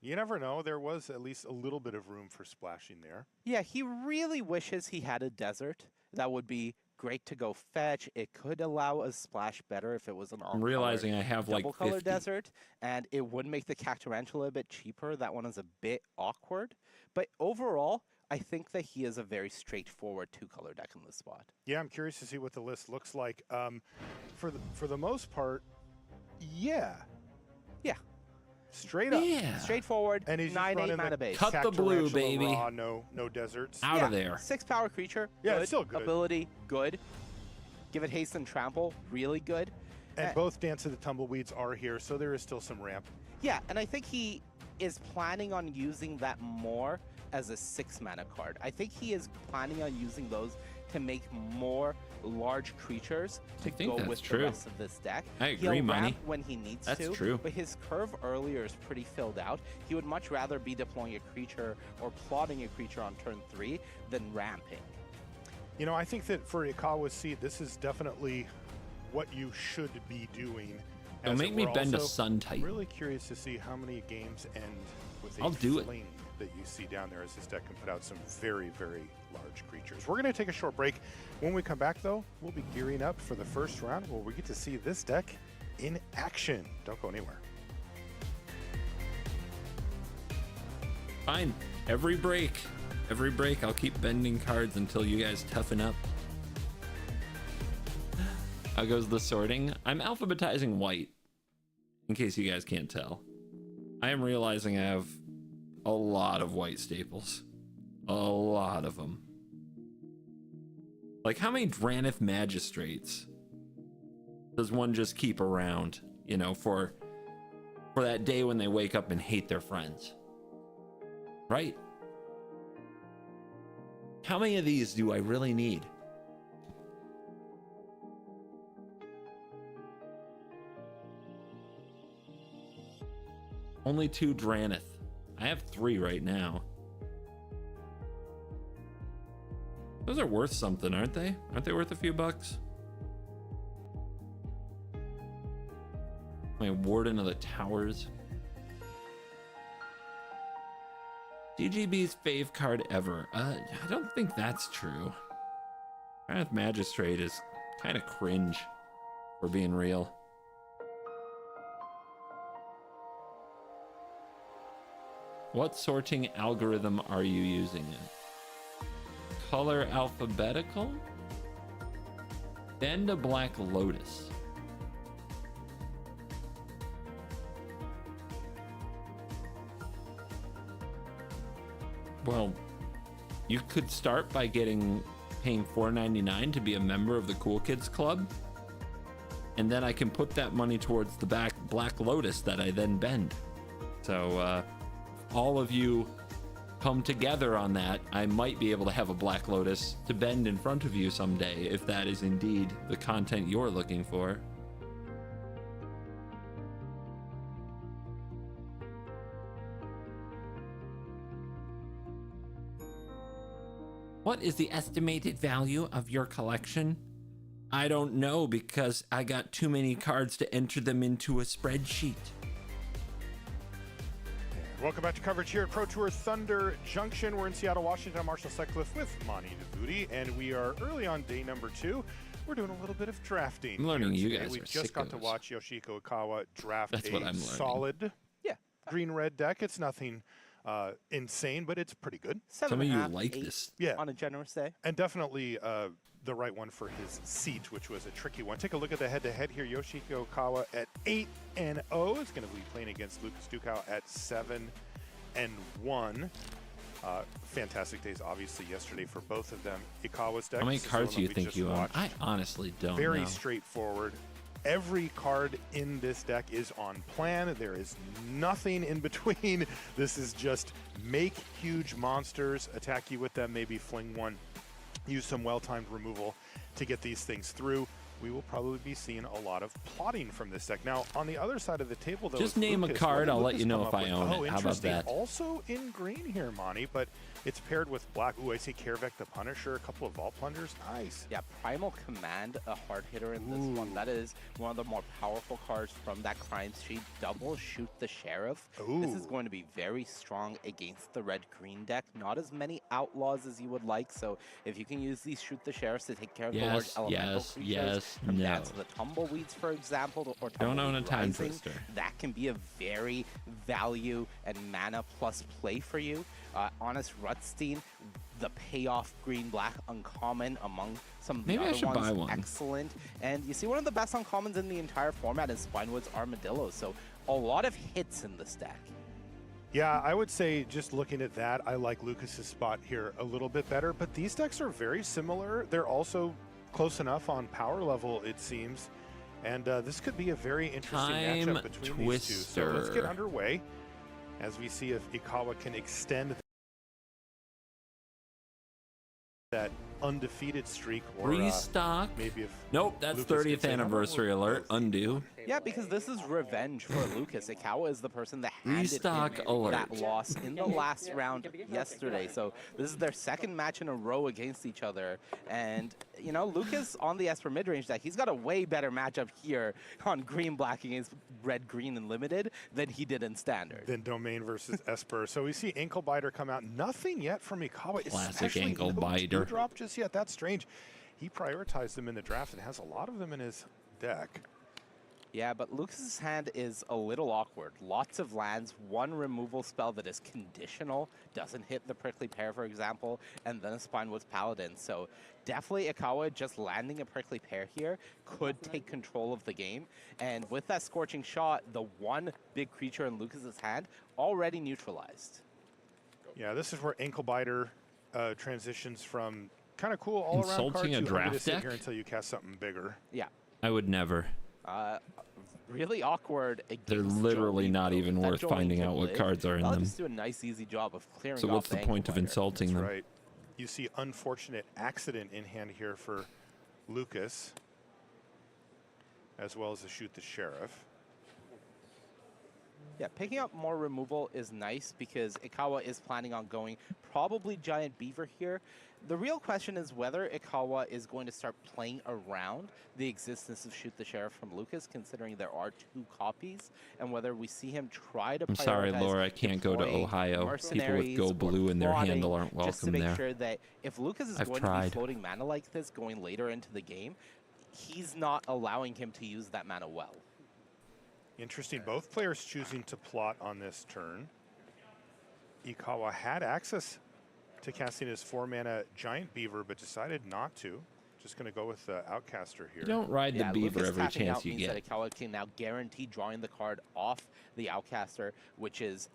you never know. There was at least a little bit of room for splashing there. Yeah, he really wishes he had a desert. That would be great to go fetch. It could allow a splash better if it was an I'm realizing I have like double color 50. desert, and it would make the Cactarantula a bit cheaper. That one is a bit awkward, but overall, I think that he is a very straightforward 2-color deck in this spot. Yeah, I'm curious to see what the list looks like. For the most part, yeah. Straight up. Yeah. Straightforward, And he's just 9/8 running mana the base. Cut the blue, Cactarantula baby. Raw, no deserts. Out of there. 6 power creature. Yeah, good. it's still good. Ability, good. Give it haste and trample, really good. And both Dance of the Tumbleweeds are here, so there is still some ramp. Yeah, and I think he is planning on using that more as a 6-mana card. I think he is planning on using those to make more large creatures to think go that's with true. the rest of this deck. I agree, He'll Money. ramp when he needs That's to. true. But his curve earlier is pretty filled out. He would much rather be deploying a creature or plotting a creature on turn 3 than ramping. I think that for Ikawa's seed, this is definitely what you should be doing. Don't as make it me were. bend a Also, sun titan. Really curious to see how many games end with a I'll do it. flame that you see down there, as this deck can put out some very, very large creatures. We're going to take a short break. When we come back, though, we'll be gearing up for the first round where we get to see this deck in action. Don't go anywhere. Fine. Every break, I'll keep bending cards until you guys toughen up. How goes the sorting? I'm alphabetizing white, in case you guys can't tell. I am realizing I have a lot of white staples. A lot of them. Like, how many Dranith Magistrates does one just keep around, for that day when they wake up and hate their friends? Right? How many of these do I really need? Only 2 Dranith. I have 3 right now. Those are worth something, aren't they? Aren't they worth a few bucks? My Warden of the Towers. DGB's fave card ever. I don't think that's true. Dranith Magistrate is kind of cringe, for being real. What sorting algorithm are you using? Color alphabetical? Bend a Black Lotus. Well, you could start by paying $4.99 to be a member of the Cool Kids Club, and then I can put that money towards the Black Lotus that I then bend. So all of you come together on that, I might be able to have a Black Lotus to bend in front of you someday, if that is indeed the content you're looking for. What is the estimated value of your collection? I don't know, because I got too many cards to enter them into a spreadsheet. Welcome back to coverage here at Pro Tour Thunder Junction. We're in Seattle, Washington. I'm Marshall Sutcliffe with Monty DeVuti, and we are early on day number 2. We're doing a little bit of drafting. I'm learning here you today. guys We are just got to sickos. watch Yoshiko Ikawa draft That's what a I'm learning. solid green-red deck. It's nothing insane, but it's pretty good. Some of you like this. Yeah. On a generous day. And definitely the right one for his seat, which was a tricky one. Take a look at the head-to-head here. Yoshiko Ikawa at 8-0 is going to be playing against Lucas Dukow at 7-1. Fantastic days, obviously, yesterday for both of them. Ikawa's deck. How many this is the cards one do you that we think just you own? watched. I honestly don't Very know. straightforward. Every card in this deck is on plan. There is nothing in between. This is just make huge monsters, attack you with them, maybe fling one, use some well-timed removal to get these things through. We will probably be seeing a lot of plotting from this deck. Now, on the other side of the table, though, Just is name a Lucas. card, What I'll did let you Lucas know come if up I with? own it. How about Interesting. that? Also in green here, Monty, but it's paired with black. Ooh, I see Karavek the Punisher, a couple of Vault Plungers. Nice. Yeah, Primal Command, a hard hitter in this one. That is one of the more powerful cards from that crime street. Double Shoot the Sheriff. This is going to be very strong against the red-green deck. Not as many outlaws as you would like, so if you can use these Shoot the Sheriffs to take care of the large elemental creatures, from Dance of the Tumbleweeds, for example, or Don't own a Time Rising, Twister. that can be a very value and mana plus play for you. Honest Rutstein, the payoff green-black uncommon among some of the Maybe I other should ones, buy one. excellent. And you see one of the best uncommons in the entire format is Spinewood's Armadillo, so a lot of hits in this deck. Yeah, I would say just looking at that, I like Lucas's spot here a little bit better, but these decks are very similar. They're also close enough on power level, it seems. And this could be a very interesting matchup between these two. So let's get underway as we see if Ikawa can extend that undefeated streak, or Restock. maybe if Nope, that's Lucas 30th gets a number, anniversary alert. Undo. Yeah, because this is revenge for Lucas. Ikawa is the person that handed Restock him alert. that loss in the last round yesterday. So this is their second match in a row against each other. And, you know, Lucas on the Esper mid-range deck, he's got a way better matchup here on green-black against red-green and limited than he did in standard. Then Domain versus Esper. So we see Ankle Biter come out. Nothing yet from Ikawa. Classic especially Ankle no Biter. Drop just yet. That's strange. He prioritized them in the draft and has a lot of them in his deck. Yeah, but Lucas's hand is a little awkward. Lots of lands, one removal spell that is conditional, doesn't hit the Prickly Pear, for example, and then a Spinewood's Paladin. So definitely Ikawa just landing a Prickly Pear here could take control of the game. And with that Scorching Shot, the one big creature in Lucas's hand already neutralized. Yeah, this is where Ankle Biter transitions from kind of cool all around Insulting cards a to I'm gonna draft sit deck? here until you cast something bigger. Yeah. I would never. Really awkward. They're literally not even worth finding out what cards are in I'll them. just do a nice, easy job of clearing So off what's the Ankle point of Biter. insulting them? Right. You see Unfortunate Accident in hand here for Lucas, as well as the Shoot the Sheriff. Yeah, picking up more removal is nice because Ikawa is planning on going probably Giant Beaver here. The real question is whether Ikawa is going to start playing around the existence of Shoot the Sheriff from Lucas, considering there are 2 copies, and whether we see him try to I'm sorry, prioritize Laura, I can't go to deploying Ohio. People with mercenaries Go or Blue in their plotting handle aren't just to welcome make there. sure that if Lucas is I've going to be tried. floating mana like this going later into the game, he's not allowing him to use that mana well. Interesting. Both players choosing to plot on this turn. Ikawa had access to casting his 4-mana Giant Beaver, but decided not to. Just going to go with the Outcaster here. You don't ride the Beaver Lucas every tapping chance out you means get. that Ikawa can now guarantee drawing the card off the Outcaster, which is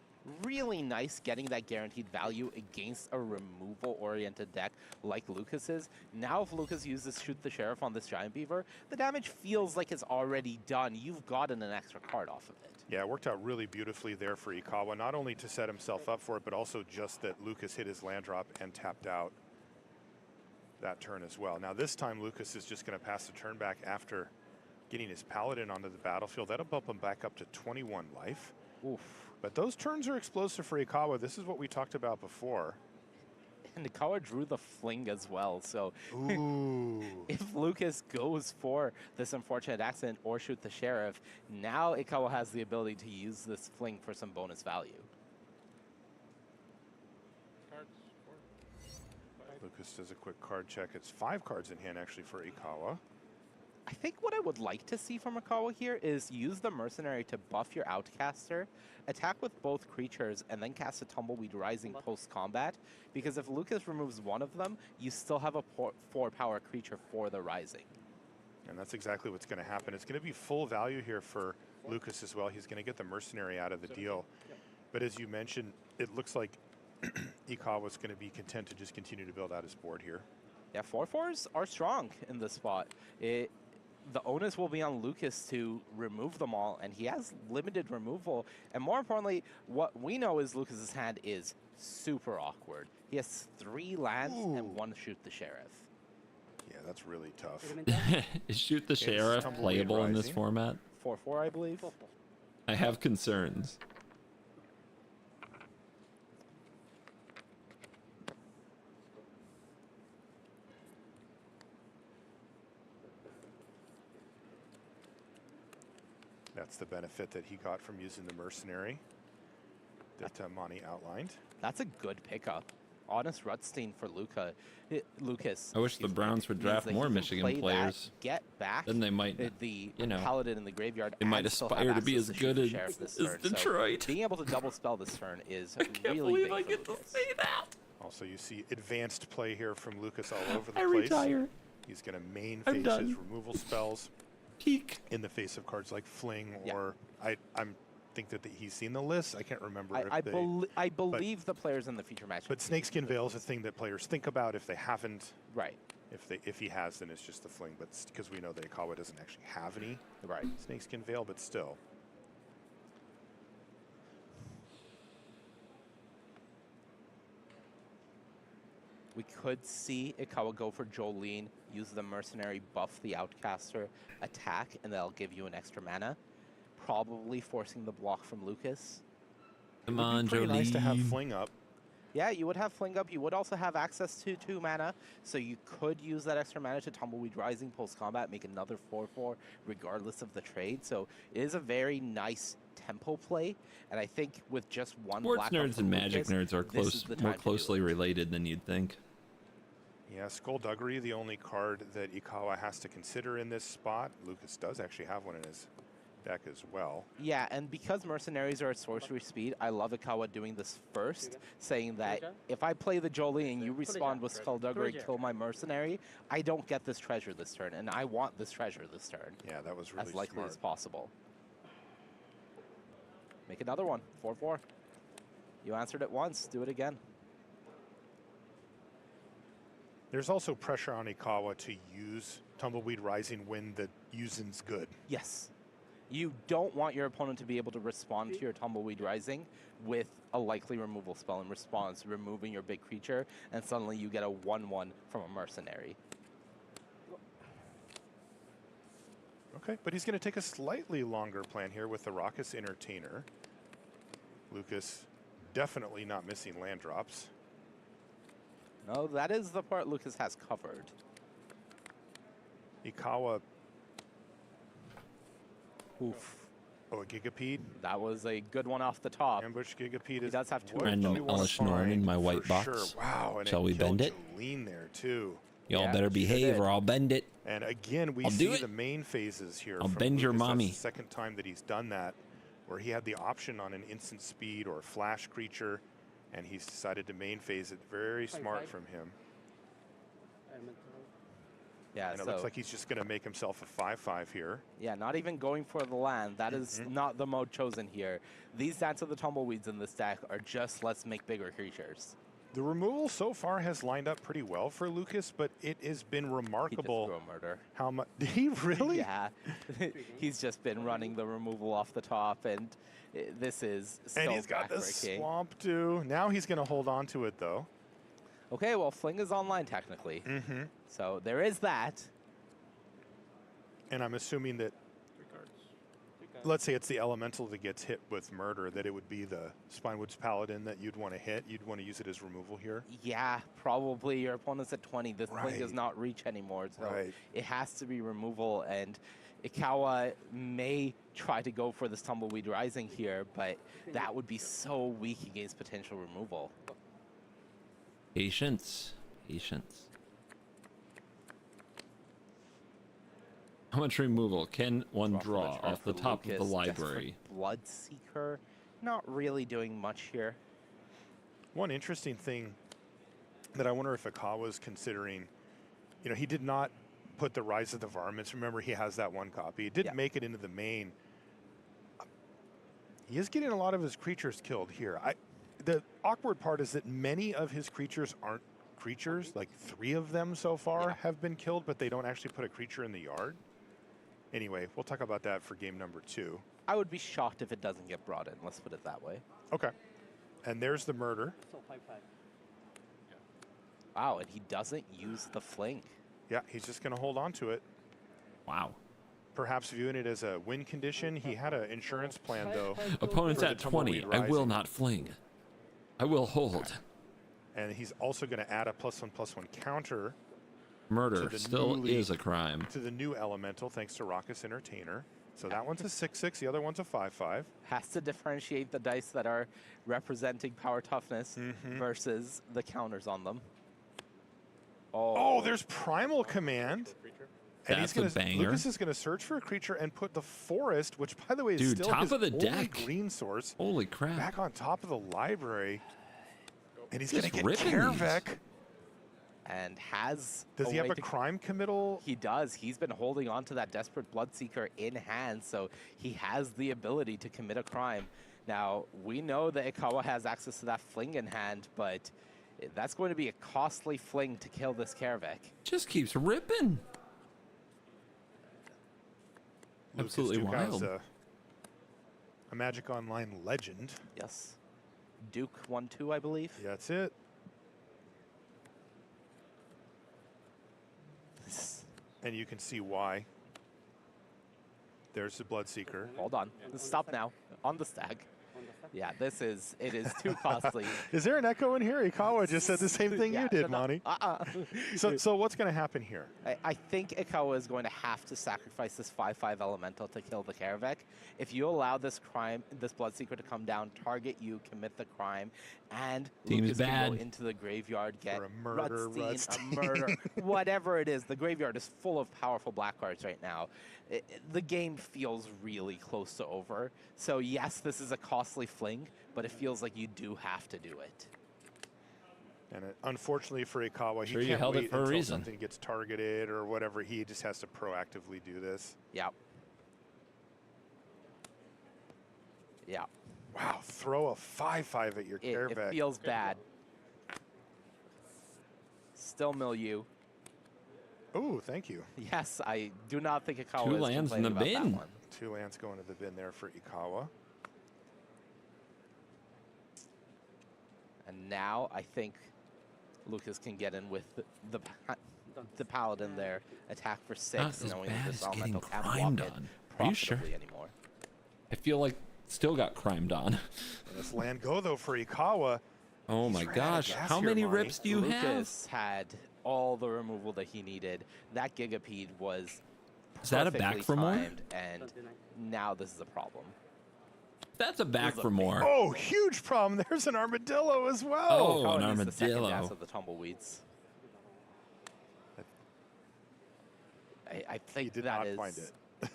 really nice, getting that guaranteed value against a removal-oriented deck like Lucas's. Now if Lucas uses Shoot the Sheriff on this Giant Beaver, the damage feels like it's already done. You've gotten an extra card off of it. Yeah, it worked out really beautifully there for Ikawa, not only to set himself up for it, but also just that Lucas hit his land drop and tapped out that turn as well. Now this time Lucas is just going to pass the turn back after getting his Paladin onto the battlefield. That'll bump him back up to 21 life. Oof. But those turns are explosive for Ikawa. This is what we talked about before. And Ikawa drew the Fling as well, so Ooh. if Lucas goes for this Unfortunate Accident or Shoot the Sheriff, now Ikawa has the ability to use this Fling for some bonus value. Lucas does a quick card check. It's 5 cards in hand actually for Ikawa. I think what I would like to see from Ikawa here is use the Mercenary to buff your Outcaster, attack with both creatures, and then cast a Tumbleweed Rising post-combat, because if Lucas removes one of them, you still have a 4-power creature for the Rising. And that's exactly what's going to happen. It's going to be full value here for Lucas as well. He's going to get the Mercenary out of the deal. But as you mentioned, it looks like Ikawa's going to be content to just continue to build out his board here. Yeah, 4/4s are strong in this spot. the onus will be on Lucas to remove them all, and he has limited removal. And more importantly, what we know is Lucas's hand is super awkward. He has 3 lands and 1 shoot the sheriff. Yeah, that's really tough. Is Shoot the It's Sheriff Tumbleweed playable in this Rising. format? 4/4, I believe. I have concerns. That's the benefit that he got from using the Mercenary that Monty outlined. That's a good pickup. Honest Rutstein for Lucas. I wish the Browns would draft more Michigan players. Get back. Then they might, the you know, Paladin in the graveyard. they might and still have aspire to be access as Shoot good the as Sheriff this turn. So Detroit. being able to double spell this turn is I can't really believe big I for get to Lucas. say that. Also, you see advanced play here from Lucas all over the I place. retire. He's going to main I'm phase done. his removal spells Peak. in the face of cards like Fling, or I'm think that he's seen the list. I can't remember. I believe the players in the feature match. But Snakeskin Veil is a thing that players think about if they haven't. Right. If he has, then it's just the Fling. But because we know that Ikawa doesn't actually have any Snakeskin Veil, but still. We could see Ikawa go for Jolene, use the Mercenary, buff the Outcaster, attack, and that'll give you an extra mana. Probably forcing the block from Lucas. Come on, Pretty nice to have Jolene. Fling up. Yeah, you would have Fling up. You would also have access to 2 mana, so you could use that extra mana to Tumbleweed Rising post-combat, make another 4/4 regardless of the trade. So it is a very nice tempo play, and I think with just one Sports black nerds and Magic nerds are more closely related than you'd think. Yeah, Skullduggery, the only card that Ikawa has to consider in this spot. Lucas does actually have one in his deck as well. Yeah, and because Mercenaries are at sorcery speed, I love Ikawa doing this first, saying that if I play the Jolie and you respond with Skullduggery, kill my Mercenary, I don't get this treasure this turn, and I want this treasure this turn. Yeah, that was really as likely smart. as possible. Make another one, 4/4. You answered it once, do it again. There's also pressure on Ikawa to use Tumbleweed Rising when the using's good. Yes. You don't want your opponent to be able to respond to your Tumbleweed Rising with a likely removal spell in response, removing your big creature, and suddenly you get a 1/1 from a Mercenary. Okay, but he's going to take a slightly longer plan here with the Raucous Entertainer. Lucas definitely not missing land drops. No, that is the part Lucas has covered. Ikawa. Oof. Oh, a Gigapede? That was a good one off the top. Ambush Gigapede He is does have 2 Random of those. Elish Norn in my white for box. Sure. Wow, and Shall we killed bend it? Jolene there too. Y'all Yeah, better sure behave did. or I'll bend it. And again, we I'll do see it. the main phases here. I'll from bend your Lucas. That's mommy. the second time that he's done that, where he had the option on an instant speed or flash creature, and he's decided to main phase it. Very smart from him. Yeah, And it so looks like he's just going to make himself a 5/5 here. yeah, not even going for the land. That is not the mode chosen here. These Dance of the Tumbleweeds in this deck are just let's make bigger creatures. The removal so far has lined up pretty well for Lucas, but it has been remarkable. He just threw a murder. How much? Did he really? Yeah. He's just been running the removal off the top, and this is so And he's got the backbreaking. swamp too. Now he's going to hold on to it though. Okay, well, Fling is online technically. So there is that. And I'm assuming that, let's say it's the elemental that gets hit with murder, that it would be the Spinewoods Paladin that you'd want to hit. You'd want to use it as removal here. Yeah, probably your opponent's at 20. This Fling does Right. not reach anymore, so Right. it has to be removal. And Ikawa may try to go for this Tumbleweed Rising here, but that would be so weak against potential removal. Patience. Patience. How much removal can one draw Return off the for top of the Lucas, library? Desperate Bloodseeker, not really doing much here. One interesting thing that I wonder if Ikawa's considering, you know, he did not put the Rise of the Varmints. Remember, he has that one copy. It didn't make it into the main. He is getting a lot of his creatures killed here. The awkward part is that many of his creatures aren't creatures. Like 3 of them so far have been killed, but they don't actually put a creature in the yard. Anyway, we'll talk about that for game number 2. I would be shocked if it doesn't get brought in. Let's put it that way. Okay. And there's the murder. Wow, and he doesn't use the fling. Yeah, he's just going to hold on to it. Wow. Perhaps viewing it as a win condition. He had an insurance plan, though. Opponent's for the at 20. Tumbleweed I will Rising. not fling. I will hold. And he's also going to add a +1/+1 counter. Murder to the still newly- is a crime. To the new elemental, thanks to Raucous Entertainer. So that one's a 6/6, the other one's a 5/5. Has to differentiate the dice that are representing power toughness versus the counters on them. Oh, there's Primal Command. And That's he's a banger. Lucas is going to search for a creature and put the forest, which, by the way, is Dude, still top his of the only deck. green source, Holy crap. back on top of the library. And he's going to Just get ripping Karavek. And has. Does he have way a to- crime committal? He does. He's been holding on to that Desperate Bloodseeker in hand, so he has the ability to commit a crime. Now, we know that Ikawa has access to that fling in hand, but that's going to be a costly fling to kill this Karavek. Just keeps ripping. Lucas Absolutely Dukas, wild. a Magic Online legend. Yes. Duke 1-2, I believe. Yeah, that's it. And you can see why. There's the Bloodseeker. Hold on. Stop now. On the stack. Yeah, it is too costly. Is there an echo in here? Ikawa just said the same thing you did, Monty. So what's going to happen here? I think Ikawa is going to have to sacrifice this 5/5 elemental to kill the Karavek. If you allow this Bloodseeker to come down, target you, commit the crime, and Team's Lucas can bad. go into the graveyard, get For a murder, Rutstein, a murder, whatever it is. The graveyard is full of powerful black cards right now. The game feels really close to over. So yes, this is a costly fling, but it feels like you do have to do it. And unfortunately for Ikawa, he Sure you can't held it wait for a until reason. something gets targeted or whatever. He just has to proactively do this. Yeah. Yeah. Wow, throw a 5/5 at your It Karavek. feels bad. Still milieu. Oh, thank you. Yes, I do not think Ikawa Two is lands in the complaining about bin. that one. 2 lands going to the bin there for Ikawa. And now I think Lucas can get in with the Paladin there. Attack for 6, Not as knowing bad that as this elemental getting can't crimed block it on. Are you sure? profitably anymore. I feel like still got crimed on. And this land go, though, for Ikawa. Oh my He's ran out of gosh. gas How here, many Monty. rips do you have? Lucas had all the removal that he needed. That Gigapede was Is that a back perfectly for more? timed, and now this is a problem. That's a back for more. Oh, huge problem. There's an armadillo as well. Oh, Ikawa an needs the second armadillo. gas of the tumbleweeds. I think did that not find is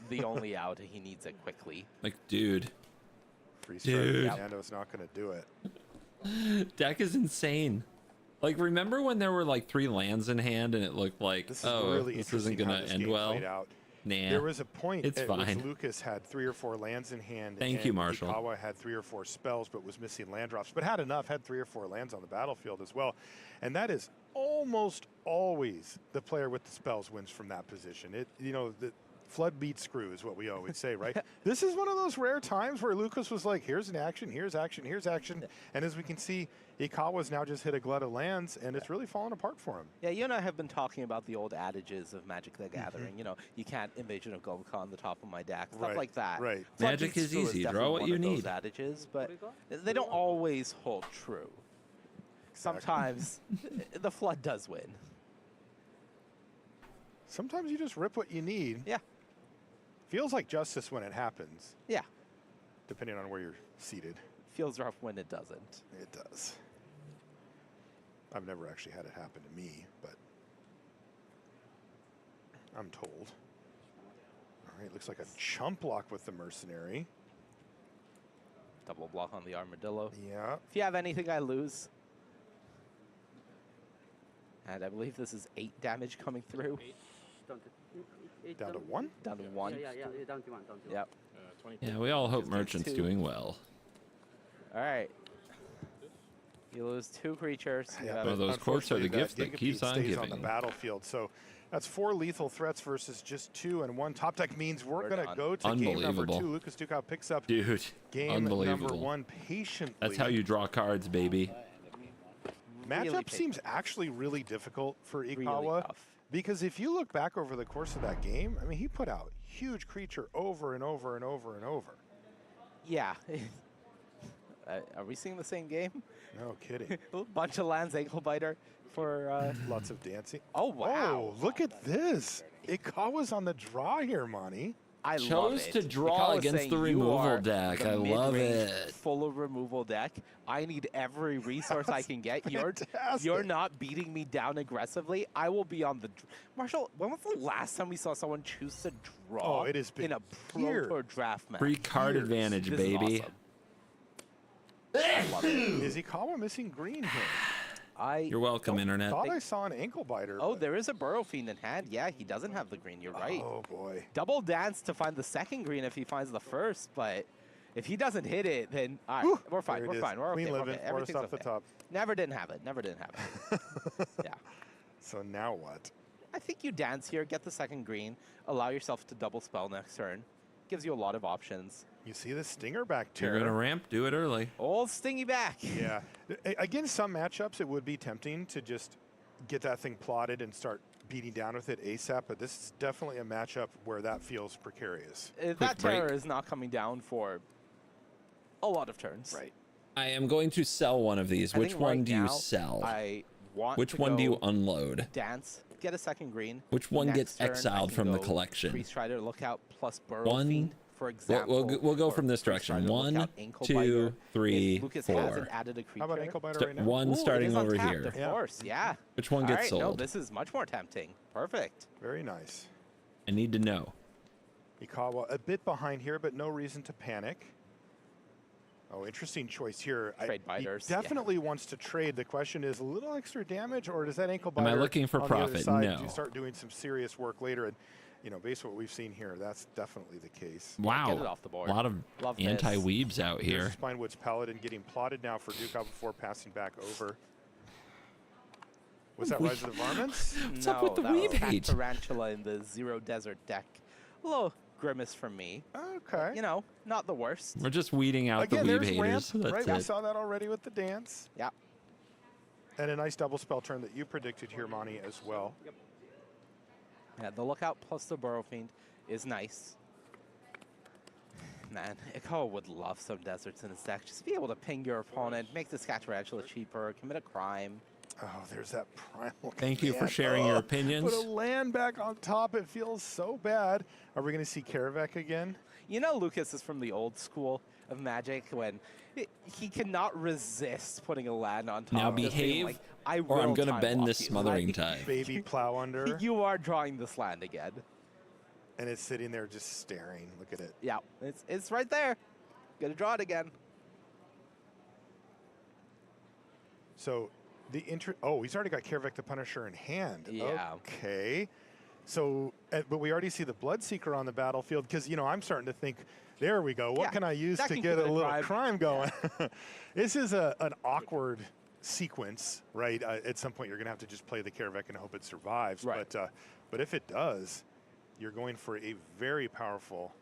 the only out. He needs it quickly. Like, dude. Freeze Dude. Nando's not going to do it. Deck is insane. Like, remember when there were like 3 lands in hand and it looked like, This is oh, really this interesting isn't how going this to end game well? played out. Nah. There was a point It's at which fine. Lucas had 3 or 4 lands in hand. Thank and you, Marshall. Ikawa had 3 or 4 spells, but was missing land drops. But had enough, had 3 or 4 lands on the battlefield as well. And that is almost always the player with the spells wins from that position. The flood beats screw is what we always say, right? This is one of those rare times where Lucas was like, here's an action, here's action, here's action. And as we can see, Ikawa's now just hit a glut of lands, and it's really fallen apart for him. Yeah, you and I have been talking about the old adages of Magic the Gathering. You know, you can't Invasion of Golgotha on the top of my deck, stuff Right, like that. right. Magic Floodbeat is Screw easy. Draw definitely what one you of those need. adages, but they don't always hold true. Sometimes the flood does win. Sometimes you just rip what you need. Yeah. Feels like justice when it happens. Yeah. Depending on where you're seated. Feels rough when it doesn't. It does. I've never actually had it happen to me, but I'm told. All right, looks like a chump block with the mercenary. Double block on the armadillo. Yeah. If you have anything, I lose. And I believe this is 8 damage coming through. Down to 1? Down to 1. Yeah, down to 1. Yep. Yeah, we all hope Just Merchant's two. doing well. All right. You lose 2 creatures. You have Well, those quotes are the Unfortunately, gifts that keeps on stays on the giving. battlefield. So that's 4 lethal threats versus just 2, and 1 top deck means we're going to done. go to game number 2. Unbelievable. Lucas Dukow picks up Dude, game unbelievable. number 1 patiently. That's how you draw cards, baby. Matchup seems actually really difficult for Ikawa because if you look back over the course of that game, I mean, he put out huge creature over and over and over and over. Yeah. Are we seeing the same game? No kidding. A bunch of lands, ankle biter for lots of dancing. Oh wow! Oh, look at this. Ikawa's on the draw here, Monty. I Chose love it. to draw Ikawa's against saying, the "You removal are deck. the I love mid-range it." Full of removal deck. I need every resource I can get. You're not beating me down aggressively. I will be on the. Marshall, when was the last time we saw someone choose to draw? Oh, it has been in a Pro Tour draft match. Free card advantage, This is baby. awesome. I love it. Is Ikawa missing green here? You're welcome, Internet. Thought I saw an ankle biter. Oh, there is a Burrow Fiend in hand. Yeah, he doesn't have the green. You're right. Oh, boy. Double dance to find the second green if he finds the first, but if he doesn't hit it, then all right, we're fine. There it We're is. fine. We're okay. Queen We're living, okay. force Everything's off the okay. top. Never didn't have it. Never didn't have it. Yeah. So now what? I think you dance here, get the second green, allow yourself to double spell next turn. Gives you a lot of options. You see the stinger back You're terror. going to ramp, do it early. Old stingy back. Yeah. Against some matchups, it would be tempting to just get that thing plotted and start beating down with it ASAP, but this is definitely a matchup where that feels precarious. That terror is not coming down for a lot of turns. Right. I am going to sell one of these. I Which think one right do you now, sell? I want Which to one do you go unload? Dance, get a second green. Which one Next gets turn, I exiled can from the go collection? Priest Rider Lookout plus Burrow One. Fiend, for example. We'll go or from this Priest direction. Rider 1, Lookout, Ankle 2, Biter. 3, If Lucas 4. hasn't added a creature. How about ankle biter right now? One Ooh, starting it is over untapped, here. Of course, yeah. Which one All gets right, No, sold? this is much more tempting. Perfect. Very nice. I need to know. Ikawa a bit behind here, but no reason to panic. Oh, interesting choice here. Trade biters, He definitely wants to trade. The question is a little extra damage, or does that ankle Am biter I looking for on the other profit? side No. to start doing some serious work later? And you know, based on what we've seen here, that's definitely the case. Wow. Get it off the board. A lot of Love this. anti-weebs out Here's here. Spinewood's Paladin getting plotted now for Dukow before passing back over. Was that Rise of the Varmints? What's up with the that was weeb hate? Tarantula in the Zero Desert deck. A little grimace from me. Okay. You know, not the worst. We're just weeding out Again, the weeb there's haters. ramp, That's right? We it. saw that already with the dance. Yeah. And a nice double spell turn that you predicted here, Monty, as well. Yeah, the Lookout plus the Burrow Fiend is nice. Man, Ikawa would love some deserts in his deck. Just be able to ping your opponent, make the Tarantula cheaper, commit a crime. Oh, there's that primal. Thank you for command. sharing your Oh, opinions. Put a land back on top. It feels so bad. Are we going to see Karavek again? You know, Lucas is from the old school of Magic when he cannot resist putting a land on top. Now just being behave, like, I or I'm will going to time bend block this you. smothering Like, tide. Baby plow under. You are drawing this land again. And it's sitting there just staring. Look at it. Yeah, it's right there. Gonna draw it again. So the oh, he's already got Karavek the Punisher in hand. Yeah. Okay. So, but we already see the Bloodseeker on the battlefield because, you know, I'm starting to think, there we go. What Yeah, can I use that to can get a commit a little crime. crime going? This is an awkward sequence, right? At some point, you're going to have to just play the Karavek and hope it survives. Right. But if it does, you're going for a very powerful.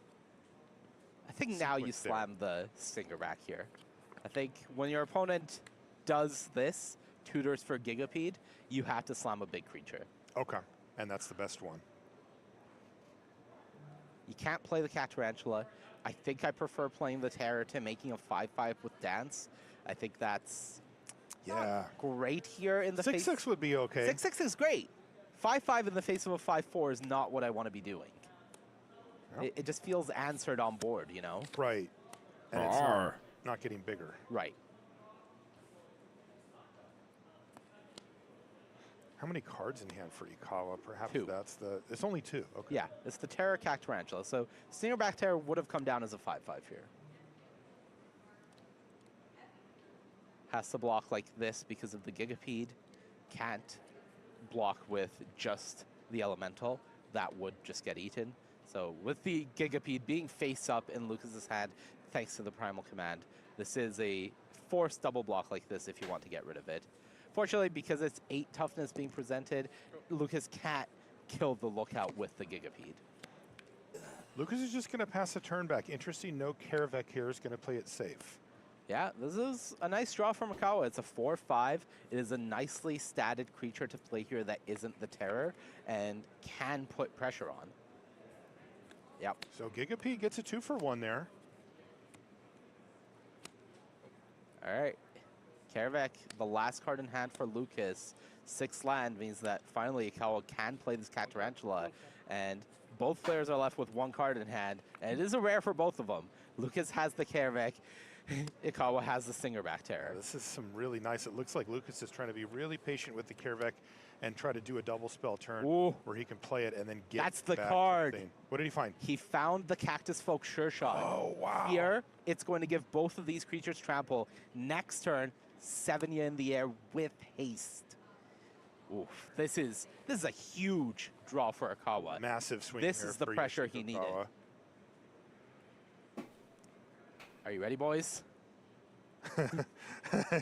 I think now you sequence there. slam the Stinger back here. I think when your opponent does this, tutors for Gigapede, you have to slam a big creature. Okay. And that's the best one. You can't play the Tarantula. I think I prefer playing the Terror to making a 5/5 with Dance. I think that's not great here in the face. 6/6 would be okay. 6/6 is great. 5/5 in the face of a 5/4 is not what I want to be doing. Yep. It just feels answered on board, you know? Right. And it's not getting bigger. Right. How many cards in hand for Ikawa? Perhaps 2. that's the. It's only 2. Okay. Yeah, it's the Terror Tarantula. So Stingerback Terror would have come down as a 5/5 here. Has to block like this because of the Gigapede. Can't block with just the Elemental. That would just get eaten. So with the Gigapede being face up in Lucas's hand, thanks to the Primal Command, this is a force double block like this if you want to get rid of it. Fortunately, because it's 8 toughness being presented, Lucas can't kill the lookout with the Gigapede. Lucas is just going to pass a turn back. Interesting, no Karavek here is going to play it safe. Yeah, this is a nice draw from Makawa. It's a 4-5. It is a nicely statted creature to play here that isn't the Terror and can put pressure on. Yep. So Gigapede gets a 2-for-1 there. All right. Karavek, the last card in hand for Lucas. 6 land means that finally Ikawa can play this Cat Tarantula, and both players are left with 1 card in hand, and it is a rare for both of them. Lucas has the Karavek, Ikawa has the Singerback Terror. This is some really nice. It looks like Lucas is trying to be really patient with the Karavek and try to do a double spell turn where he can play it and then get That's the back card. To the thing. What did he find? He found the Cactus Folk Sure Shot. Oh, wow. Here, it's going to give both of these creatures trample. Next turn, 7 in the air with haste. Oof, this is a huge draw for Ikawa. Massive swing. This here is the for pressure Yoshiko he needed. Kawa. Are you ready, boys?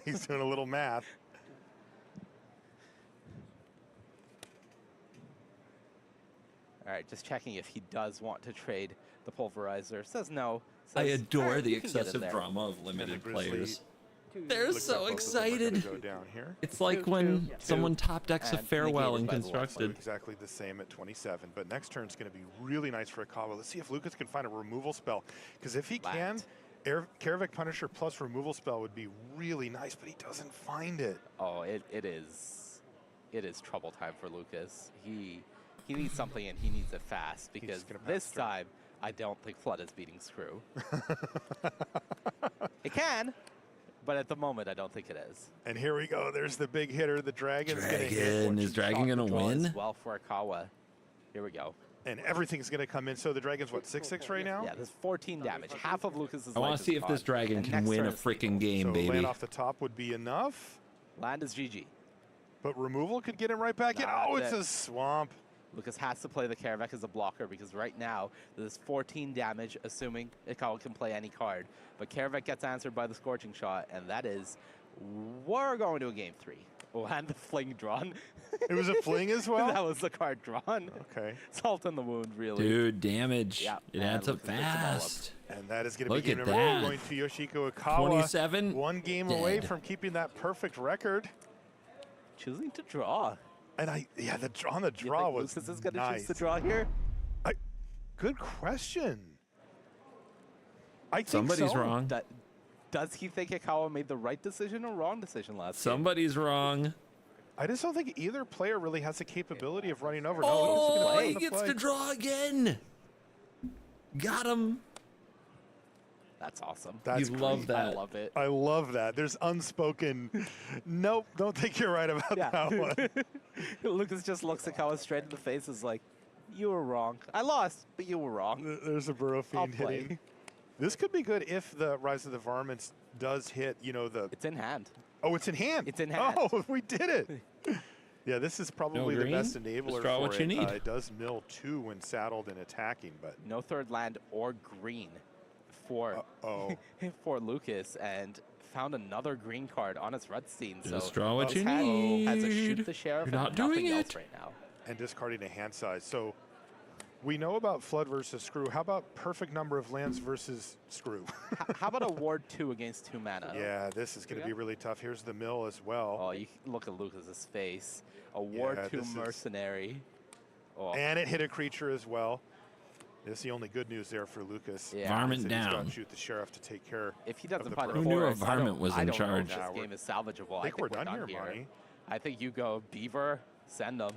He's doing a little math. All right, just checking if he does want to trade the Pulverizer. Says no. I Says, adore "All right, the you can get in excessive there." drama of limited Grizzly players. They're looks so like both of them are gonna excited. go down here. It's like when someone top decks a and farewell in negated by the left constructed. Exactly the same at 27, but next turn's going to be really nice for Ikawa. Let's see if Lucas can find a removal spell, because if he can, Karavek Punisher plus removal spell would be really nice, but he doesn't find it. Oh, it is trouble time for Lucas. He needs something and he needs it fast, because this time I don't think Flood is beating Screw. It can, but at the moment I don't think it is. And here we go. There's the big hitter. The Dragon's going to hit. Dragon, is Dragon gonna win? Well for Ikawa. Here we go. And everything's going to come in. So the Dragon's what, 6/6 right now? Yeah, there's 14 damage. Half of Lucas's I want to see if this dragon can win a freaking game, So baby. land off the top would be enough. Land is GG. But removal could get him right back in. Nah, Oh, it's that- a swamp. Lucas has to play the Karavek as a blocker, because right now there's 14 damage, assuming Ikawa can play any card. But Karavek gets answered by the Scorching Shot, and that is, we're going to a game 3. Oh, and the fling drawn. It was a fling as well? That was the card drawn. Okay. Salt in the wound, really. Dude, damage. Yeah, It and adds up Lucas gets it all up. fast. And that is going to Look be game at number that. 2 going to Yoshiko Ikawa. 27 1 game away dead. from keeping that perfect record. Choosing to draw. And the draw on the You draw think was Lucas is going to nice. choose to draw here? Good question. I think Somebody's so. wrong. Does he think Ikawa made the right decision or wrong decision last game? Somebody's wrong. I just don't think either player really has the capability of running over. Oh, Lucas is he gonna gets play. to draw again. Got him. That's awesome. That's You love great. that. I love it. I love that. There's unspoken. Nope, don't think you're right about that one. Lucas just looks Ikawa straight in the face, is like, you were wrong. I lost, but you were wrong. There's a Burrow I'll Fiend play. hitting. This could be good if the Rise of the Varmints does hit, the... It's in hand. Oh, it's in hand. It's in hand. Oh, we did it. Yeah, this is probably the green? best enabler Just draw for what it. you need. It does mill 2 when saddled and attacking, but... No third land or green for for Lucas, and found another green card on his red scene. Just so draw what this you has a need. shoot the sheriff You're not and nothing doing else it. right now. And discarding a hand size. So we know about Flood versus Screw. How about perfect number of lands versus Screw? How about a ward 2 against 2 mana? Yeah, this is going to be really tough. Here's the mill as well. Oh, you look at Lucas's face. A ward 2 this is- mercenary. Oh. And it hit a creature as well. This is the only good news there for Lucas. Yeah. Varmint He's got down. to shoot the sheriff to take care. If he doesn't of the find a Burrow. Who knew a forest, I varmint don't- was I in don't know charge? if Nah, this game is salvageable. I think we're done here, Monty. I think you go Beaver, send them.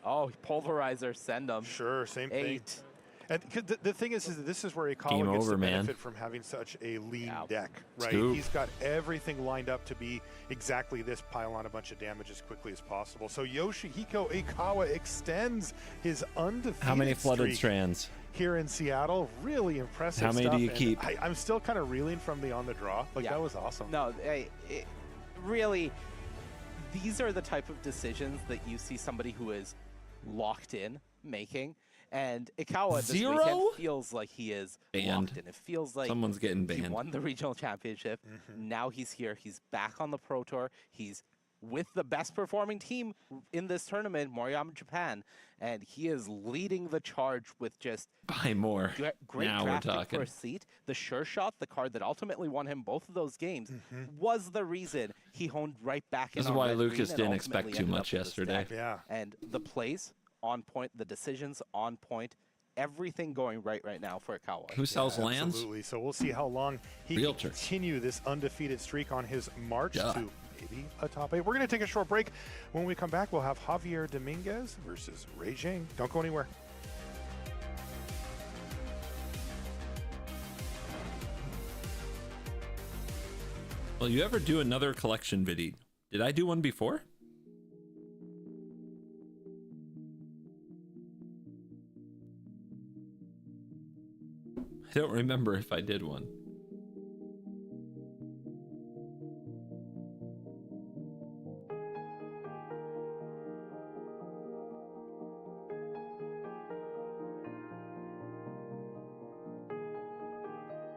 Oh, Pulverizer, send them. Sure, same 8. thing. And the thing is that this is where Ikawa Game gets over, to man. benefit from having such a lean deck, right? Scoop. He's got everything lined up to be exactly this, pile on a bunch of damage as quickly as possible. So Yoshihiko Ikawa extends his undefeated How many flooded streak strands? here in Seattle. Really impressive How many stuff. do you And keep? I'm still kind of reeling from the on the draw. Like, that was awesome. No, really, these are the type of decisions that you see somebody who is locked in making. And Ikawa this Zero? weekend feels like he is Banned. locked in. It feels like Someone's getting he banned. won the regional championship. Now he's here. He's back on the Pro Tour. He's with the best performing team in this tournament, Moriyama Japan, and he is leading the charge with just Buy more. great Now we're drafting talking. for a seat. The Sure Shot, the card that ultimately won him both of those games, was the reason he honed right back in. This is on why red Lucas green and didn't expect ultimately too ended up much with this yesterday. deck. And the plays on point, the decisions on point, everything going right now for Ikawa. Who sells lands? Absolutely. So we'll see how long he Realtor. can continue this undefeated streak on his march Yeah. to maybe a top 8. We're going to take a short break. When we come back, we'll have Javier Dominguez versus Ray Zhang. Don't go anywhere. Will you ever do another collection video? Did I do one before? I don't remember if I did one.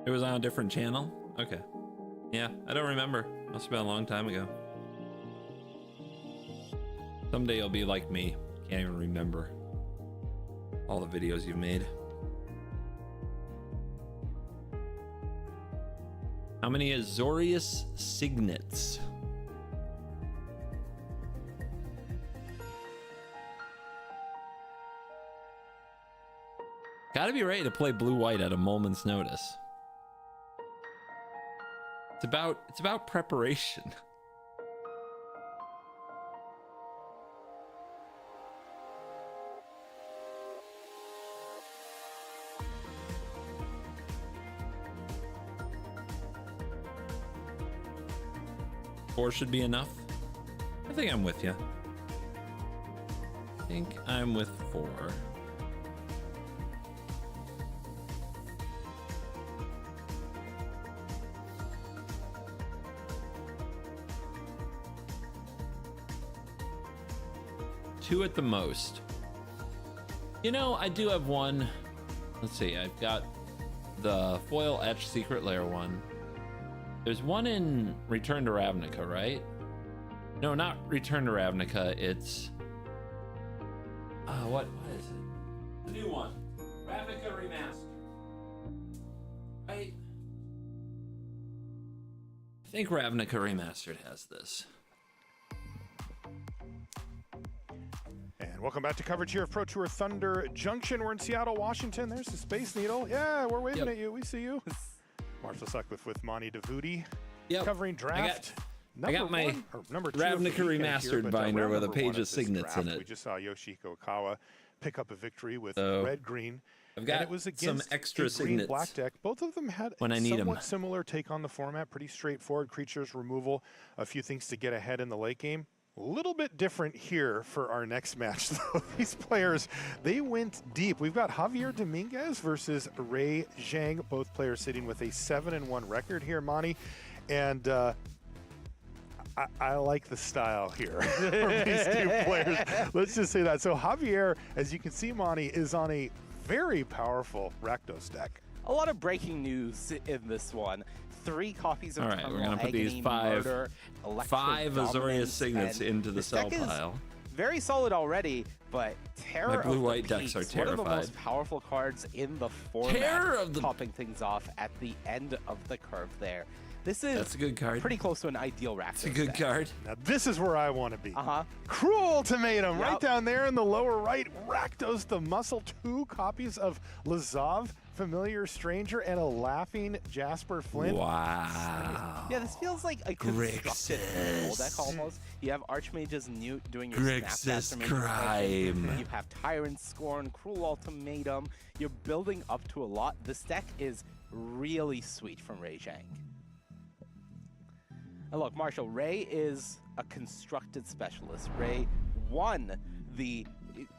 It was on a different channel? Okay. Yeah, I don't remember. Must have been a long time ago. Someday you'll be like me. Can't even remember all the videos you've made. How many Azorius Signets? Gotta be ready to play blue-white at a moment's notice. It's about preparation. Four should be enough. I think I'm with you. I think I'm with 4. Two at the most. You know, I do have one. Let's see, I've got the foil etch secret lair one. There's one in Return to Ravnica, right? No, not Return to Ravnica. It's what is it? The new one, Ravnica Remastered. Right? I think Ravnica Remastered has this. And welcome back to coverage here of Pro Tour Thunder Junction. We're in Seattle, Washington. There's the Space Needle. Yeah, we're waving at you. We see you. Marshall Sutcliffe with Monty DeVuti. Covering draft. I got my number 2 Ravnica Remastered binder with a page of signets signets in it. We just saw Yoshiko Okawa pick up a victory with red-green. I've got and it was against some extra a signets green-black deck. Both of them had when I a need somewhat 'em. similar take on the format. Pretty straightforward. Creatures removal, a few things to get ahead in the late game. A little bit different here for our next match, though. These players, they went deep. We've got Javier Dominguez versus Ray Zhang, both players sitting with a 7-1 record here, Monty. And I like the style here from these two players. Let's just say that. So Javier, as you can see, Monty, is on a very powerful Rakdos deck. A lot of breaking news in this one. 3 copies of All right, we're Terminal gonna put Agony, these 5 Murder, Azorius Dominance, Signets and into the this sell deck is pile. very solid already, but Terror My blue-white of the decks are Peaks, one of the terrified. most powerful cards in the format, Terror of the- topping things off at the end of the curve there. This is That's a good card. pretty close to an ideal Rakdos. It's a good card. Now this is where I want to be. Uh-huh. Cruel Ultimatum, right Yep. down there in the lower right. Rakdos the Muscle, 2 copies of Lazov, Familiar Stranger, and a Laughing Jasper Flint. Wow. Yeah, this feels like a constructed control deck almost. You have Archmage's Newt doing your Grixis Snapcaster manipulation. Crime. You have Tyrant Scorn, Cruel Ultimatum. You're building up to a lot. This deck is really sweet from Ray Zhang. And look, Marshall, Ray is a constructed specialist. Ray won the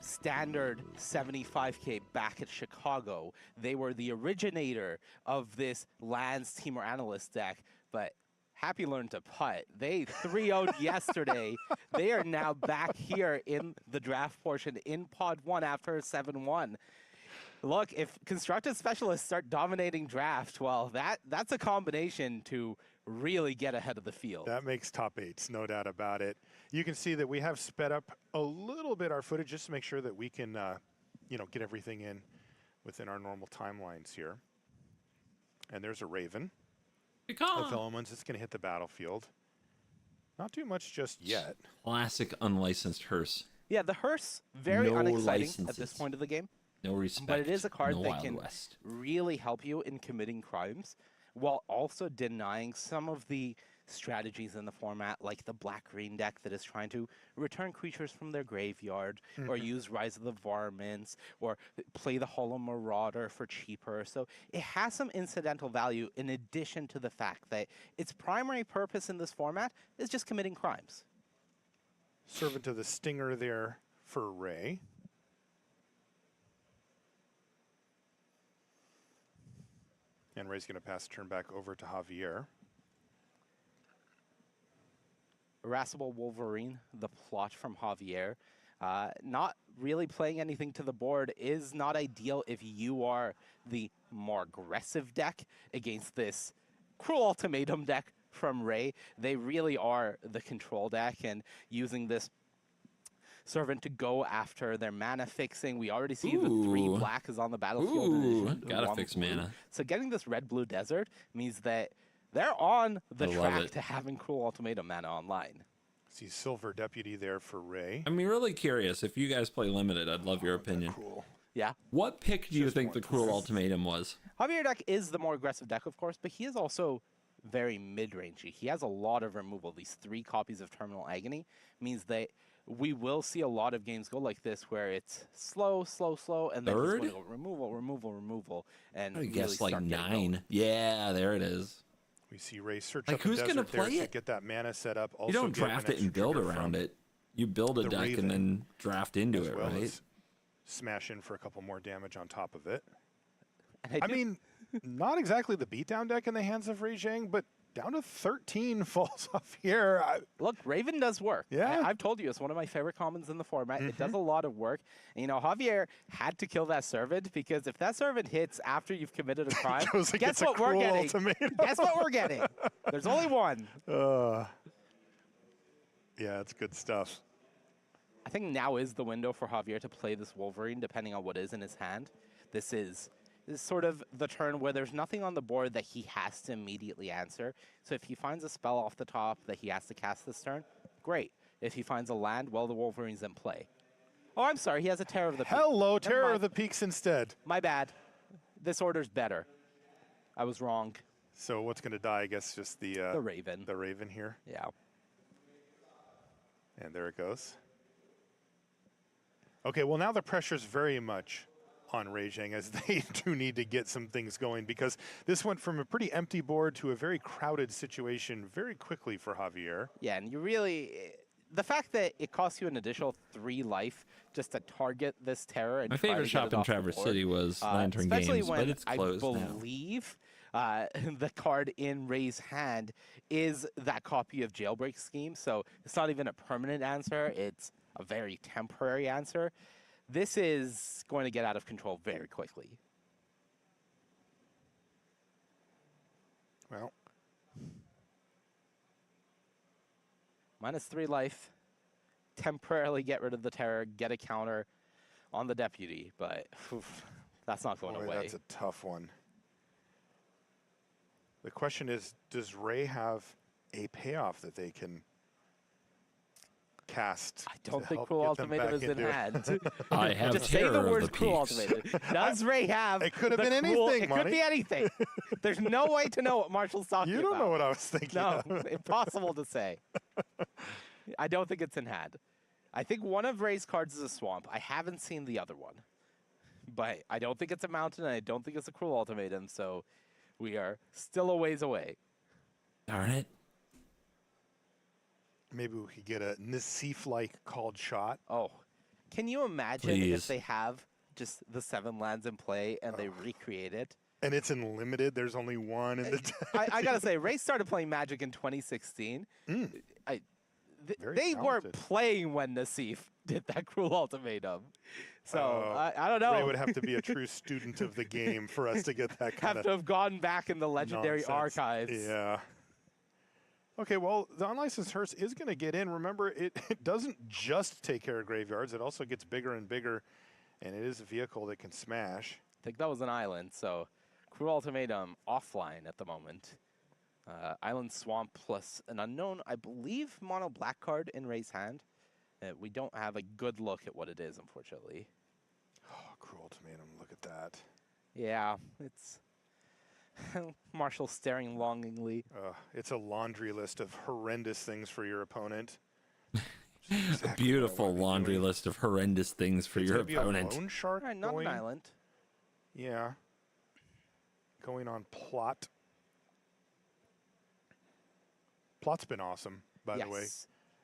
standard 75K back at Chicago. They were the originator of this Lands Team or Analyst deck, but Happy learned to putt. They 3-0'd yesterday. They are now back here in the draft portion in Pod 1 after a 7-1. Look, if constructed specialists start dominating draft, well, that's a combination to really get ahead of the field. That makes top 8s, no doubt about it. You can see that we have sped up a little bit our footage just to make sure that we can, get everything in within our normal timelines here. And there's a Raven with elements. It's going to hit the battlefield. Not too much just yet. Classic unlicensed hearse. Yeah, the hearse, very No unexciting licenses. at this point of the game. No respect. But it is a card no that Wild can West. really help you in committing crimes while also denying some of the strategies in the format, like the black-green deck that is trying to return creatures from their graveyard, or use Rise of the Varmints, or play the Hollow Marauder for cheaper. So it has some incidental value in addition to the fact that its primary purpose in this format is just committing crimes. Servant of the Stinger there for Ray. And Ray's going to pass the turn back over to Javier. Irascible Wolverine, the plot from Javier. Not really playing anything to the board is not ideal if you are the more aggressive deck against this Cruel Ultimatum deck from Ray. They really are the control deck, and using this Servant to go after their mana fixing. We already see the 3 black is on the battlefield. Ooh, gotta fix blue. mana. So getting this red-blue desert means that they're on the track to having Cruel Ultimatum mana online. See Silver Deputy there for Ray. I'm really curious. If you guys play Limited, I'd love your opinion. Cool. Yeah. What pick do you think the Cruel Ultimatum was? Javier deck is the more aggressive deck, of course, but he is also very mid-rangey. He has a lot of removal. These 3 copies of Terminal Agony means that we will see a lot of games go like this, where it's slow, slow, slow, and then he's going to go removal, removal, removal, and I guess really like start getting 9. going. Yeah, there it is. We see Ray search Like, up the who's gonna desert there play to it? get that mana set up. Also You don't give an draft it and extra build trigger around from it. You build a the deck Raven, and then draft into as it, well right? as smash in for a couple more damage on top of it. And I mean, not exactly the beatdown deck in the hands of Ray Zhang, but down to 13 falls off here. Look, Raven does work. Yeah. I've told you, it's one of my favorite commons in the format. It does a lot of work. And, Javier had to kill that Servant, because if that Servant hits after you've committed a crime, guess what we're getting? Guess what we're getting? There's only one. Yeah, it's good stuff. I think now is the window for Javier to play this Wolverine, depending on what is in his hand. This is sort of the turn where there's nothing on the board that he has to immediately answer. So if he finds a spell off the top that he has to cast this turn, great. If he finds a land, well, the Wolverine's in play. Oh, I'm sorry, he has a Terror of the Peaks. Hello, Terror of the Peaks instead. My bad. This order's better. I was wrong. So what's going to die? I guess just the Raven. The Raven here. Yeah. And there it goes. Okay, well, now the pressure's very much on Ray Zhang, as they do need to get some things going, because this went from a pretty empty board to a very crowded situation very quickly for Javier. Yeah, and you really... The fact that it costs you an additional 3 life just to target this Terror and My try favorite to get shop it in off the Traverse board, City was Lantern especially Games, when but it's closed I now. believe the card in Ray's hand is that copy of Jailbreak Scheme, so it's not even a permanent answer, it's a very temporary answer. This is going to get out of control very quickly. Well. -3 life. Temporarily get rid of the Terror, get a counter on the Deputy, but that's not going away. That's a tough one. The question is, does Ray have a payoff that they can cast? I don't think Cruel Ultimatum is in hand. I have Just say Terror the of words the Cruel Peaks. Ultimatum. Does Ray have? It could have the been cruel- anything, It could Monty. be anything. There's no way to know what Marshall's talking You about. don't know what I was thinking No, of. impossible to say. I don't think it's in hand. I think one of Ray's cards is a swamp. I haven't seen the other one. But I don't think it's a mountain, and I don't think it's a Cruel Ultimatum, so we are still a ways away. Darn it. Maybe we could get a Nassif-like called shot. Oh, can you imagine Please. if they have just the 7 lands in play and they recreate it? And it's in limited. There's only one in the deck. I gotta say, Ray started playing Magic in 2016. Very they were talented. playing when Nassif did that cruel ultimatum. So I don't know. Ray would have to be a true student of the game for us to get that kind have of to have gone back in the legendary nonsense. archives. Yeah. Okay, well, the unlicensed hearse is going to get in. Remember, it doesn't just take care of graveyards. It also gets bigger and bigger, and it is a vehicle that can smash. I think that was an island, so cruel ultimatum offline at the moment. Island Swamp plus an unknown, I believe, mono black card in Ray's hand. We don't have a good look at what it is, unfortunately. Oh, cruel ultimatum, look at that. Yeah, it's Marshall staring longingly. It's a laundry list of horrendous things for your opponent. A beautiful laundry list of horrendous things for your opponent. A loan shark All right, not going, an island. Yeah. Going on plot. Plot's been awesome, by the way.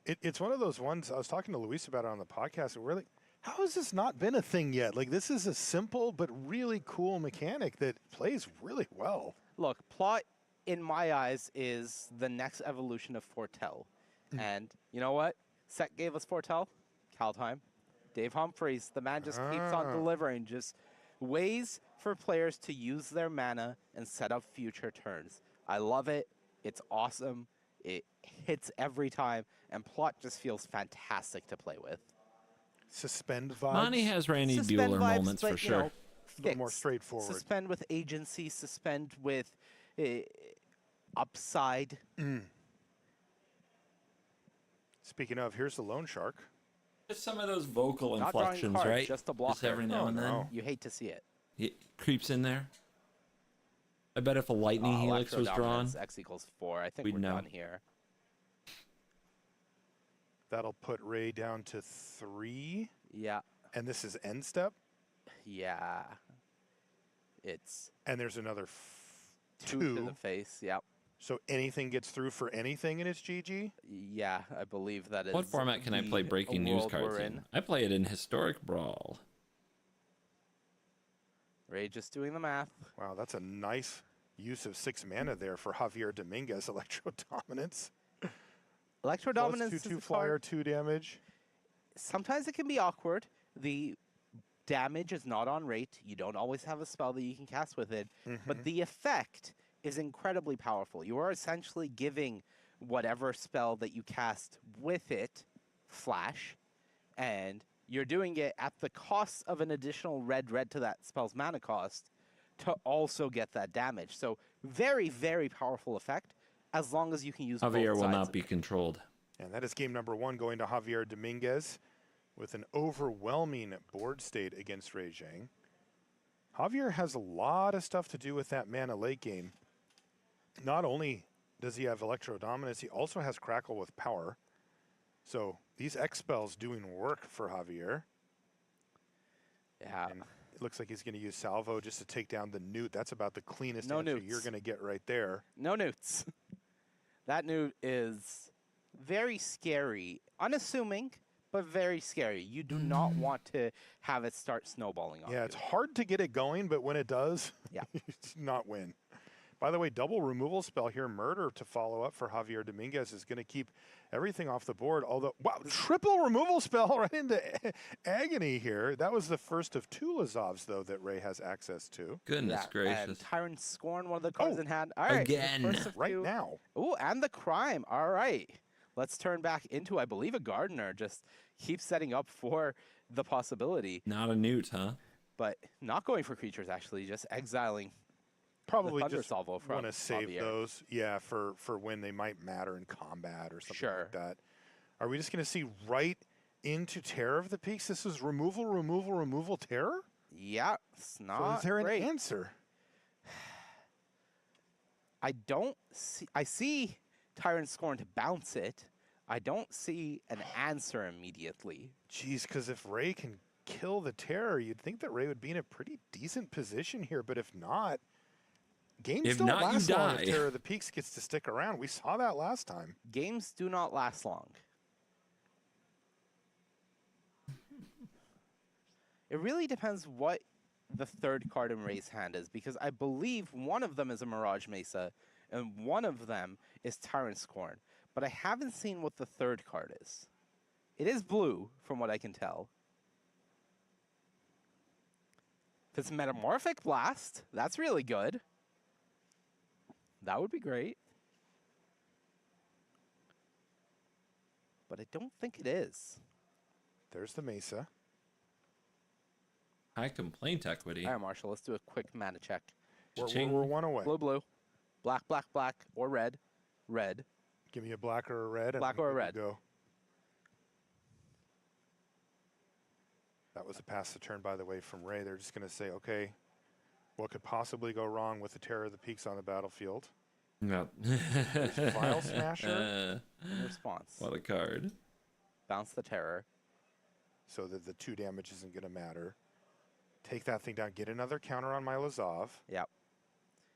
It's one of those ones, I was talking to Luis about it on the podcast, and we're like, how has this not been a thing yet? Like, this is a simple but really cool mechanic that plays really well. Look, plot, in my eyes, is the next evolution of Foretell. And you know what? Set gave us Foretell, Kaldheim, Dave Humphreys. The man just keeps on delivering, just ways for players to use their mana and set up future turns. I love it. It's awesome. It hits every time, and plot just feels fantastic to play with. Suspend vibes. Monty has Randy Suspend Bueller vibes, moments but, for you sure. know, A little more straightforward. Suspend with agency, suspend with upside. Speaking of, here's the loan shark. Just some of those vocal Not drawing inflections, cards, right? just a blocker. every now and then. You hate to see it. It creeps in there. I bet if a lightning helix was drawn, X equals 4. I think we'd we're know. done here. That'll put Ray down to 3. Yeah. And this is end step. Yeah. It's And there's another 2 to the face. Yep. So anything gets through for anything and it's GG? Yeah, I believe that is. what format can I play breaking news world cards we're in? I play it in Historic Brawl. Ray just doing the math. Wow, that's a nice use of 6 mana there for Javier Dominguez. Electro Dominance. Electro Dominance is 2/2 a flyer, card. 2 damage. Sometimes it can be awkward. The damage is not on rate. You don't always have a spell that you can cast with it. But the effect is incredibly powerful. You are essentially giving whatever spell that you cast with it flash, and you're doing it at the cost of an additional red to that spell's mana cost to also get that damage. So very, very powerful effect as long as you can use both Javier will sides not of be it. controlled. And that is game number 1 going to Javier Dominguez with an overwhelming board state against Ray Zhang. Javier has a lot of stuff to do with that mana late game. Not only does he have Electro Dominance, he also has Crackle with power. So these X spells doing work for Javier. Yeah. And it looks like he's going to use Salvo just to take down the Newt. That's about the cleanest No answer newts. you're going to get right there. No newts. That newt is very scary, unassuming, but very scary. You do not want to have it start snowballing on Yeah, you. it's hard to get it going, but when it does, it's not win. By the way, double removal spell here, Murder to follow up for Javier Dominguez is going to keep everything off the board. Although, wow, triple removal spell right into agony here. That was the first of 2 Lazovs, though, that Ray has access to. Goodness And gracious. Tyrant Scorn, one of the cards in hand. All right. Again. the first of Right 2. now. Ooh, and the crime. All right. Let's turn back into, I believe, a Gardener. Just keep setting up for the possibility. Not a newt, huh? But not going for creatures, actually. Just exiling Probably the Thunder just Salvo from want to save Javier. those, yeah, for when they might matter in combat or something Sure. like that. Are we just going to see right into Terror of the Peaks? This is removal, Terror? Yeah, it's not So is there an great. answer? I don't see. I see Tyrant Scorn to bounce it. I don't see an answer immediately. Jeez, because if Ray can kill the Terror, you'd think that Ray would be in a pretty decent position here, but if not, games If don't not, you last long if die. Terror of the Peaks gets to stick around. We saw that last time. Games do not last long. It really depends what the third card in Ray's hand is, because I believe one of them is a Mirage Mesa, and one of them is Tyrant Scorn. but I haven't seen what the third card is. It is blue, from what I can tell. If it's Metamorphic Blast, that's really good. That would be great. But I don't think it is. There's the Mesa. High complaint equity. All right, Marshall, let's do a quick mana check. We're one away. Blue, blue. Black, black, black, or red. Red. Give me a black or a red. Black or a red. Go. That was a pass the turn, by the way, from Ray. They're just going to say, okay, what could possibly go wrong with the Terror of the Peaks on the battlefield? No. There's File Smasher. In response. What a card. Bounce the Terror. So that the 2 damage isn't going to matter. Take that thing down. Get another counter on my Lazov. Yep.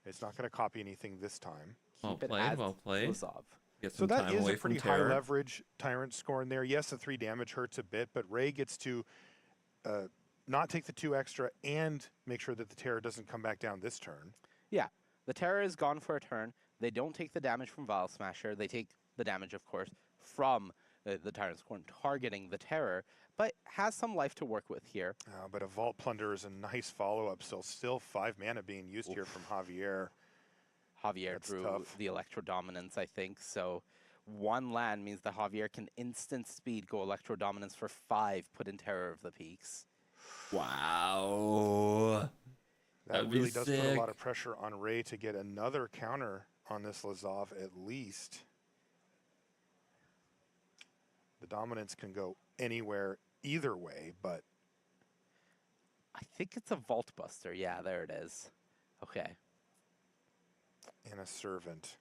It's not going to copy anything this time. Well played, well played. Lazov. Get So some that time is away a pretty from high terror. leverage Tyrant score in there. Yes, the 3 damage hurts a bit, but Ray gets to not take the 2 extra and make sure that the Terror doesn't come back down this turn. Yeah. The Terror is gone for a turn. They don't take the damage from Vial Smasher. They take the damage, of course, from the Tyrant Scorn targeting the Terror, but has some life to work with here. But a Vault Plunder is a nice follow-up, so still 5 mana being used here from Javier. Javier That's drew tough. the Electro Dominance, I think, so 1 land means that Javier can instant speed go Electro Dominance for 5, put in Terror of the Peaks. Wow. That That'd be really does put a sick. lot of pressure on Ray to get another counter on this Lazov at least. The dominance can go anywhere either way, but I think it's a Vault Buster. Yeah, there it is. Okay. and a Servant.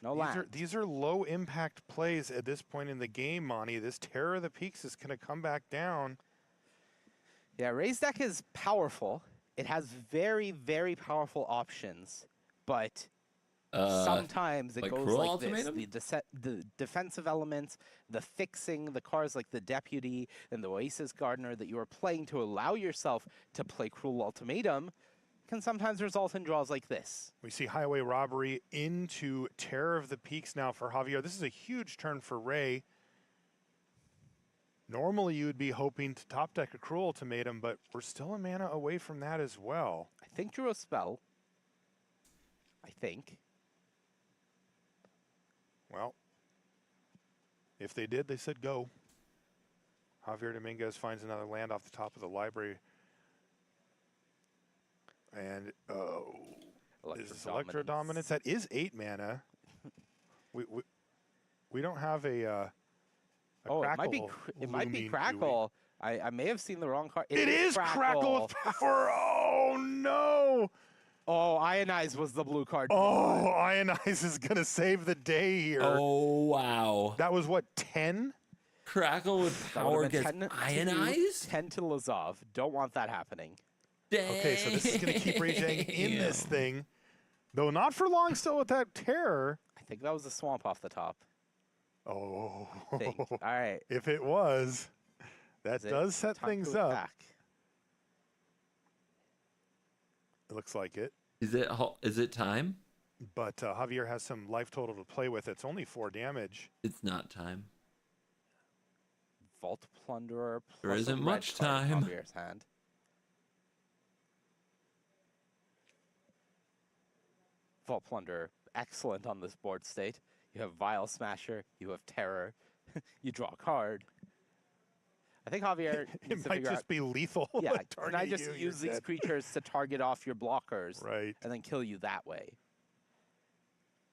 No these land. these are low impact plays at this point in the game, Monty. This Terror of the Peaks is going to come back down. Yeah, Ray's deck is powerful. It has very, very powerful options, but sometimes it like goes Cruel like Ultimatum? this. The defensive elements, the fixing, the cards like the Deputy and the Oasis Gardener that you are playing to allow yourself to play Cruel Ultimatum can sometimes result in draws like this. We see Highway Robbery into Terror of the Peaks now for Javier. This is a huge turn for Ray. Normally you would be hoping to top deck a Cruel Ultimatum, but we're still a mana away from that as well. I think drew a spell. I think. Well, if they did, they said go. Javier Dominguez finds another land off the top of the library. And, is this Electro Dominance? That is 8 mana. we don't have a Oh, it might be Crackle it might be looming, do we? Crackle. I may have seen the wrong card. It is Crackle of Power. Oh, no. Oh, Ionize was the blue card. Oh, Ionize is going to save the day here. Oh, wow. That was what, 10? Crackle with That power would've been gets 10 to ionized? 10 to Lazov. Don't want that happening. Okay, so this is going to keep Raging in this thing. Though not for long still with that Terror. I think that was a swamp off the top. Oh. I think. All right. If it was, that Is it does set time to things up. attack? It looks like it. Is it time? But Javier has some life total to play with. It's only 4 damage. It's not time. Vault Plunderer. There plus a isn't red much card in time. Javier's hand. Vault Plunderer, excellent on this board state. You have Vial Smasher, you have Terror, you draw a card. I think Javier It needs to might figure just out, be lethal. yeah, like, can I target just you, use you're these dead. creatures to target off your blockers Right. and then kill you that way?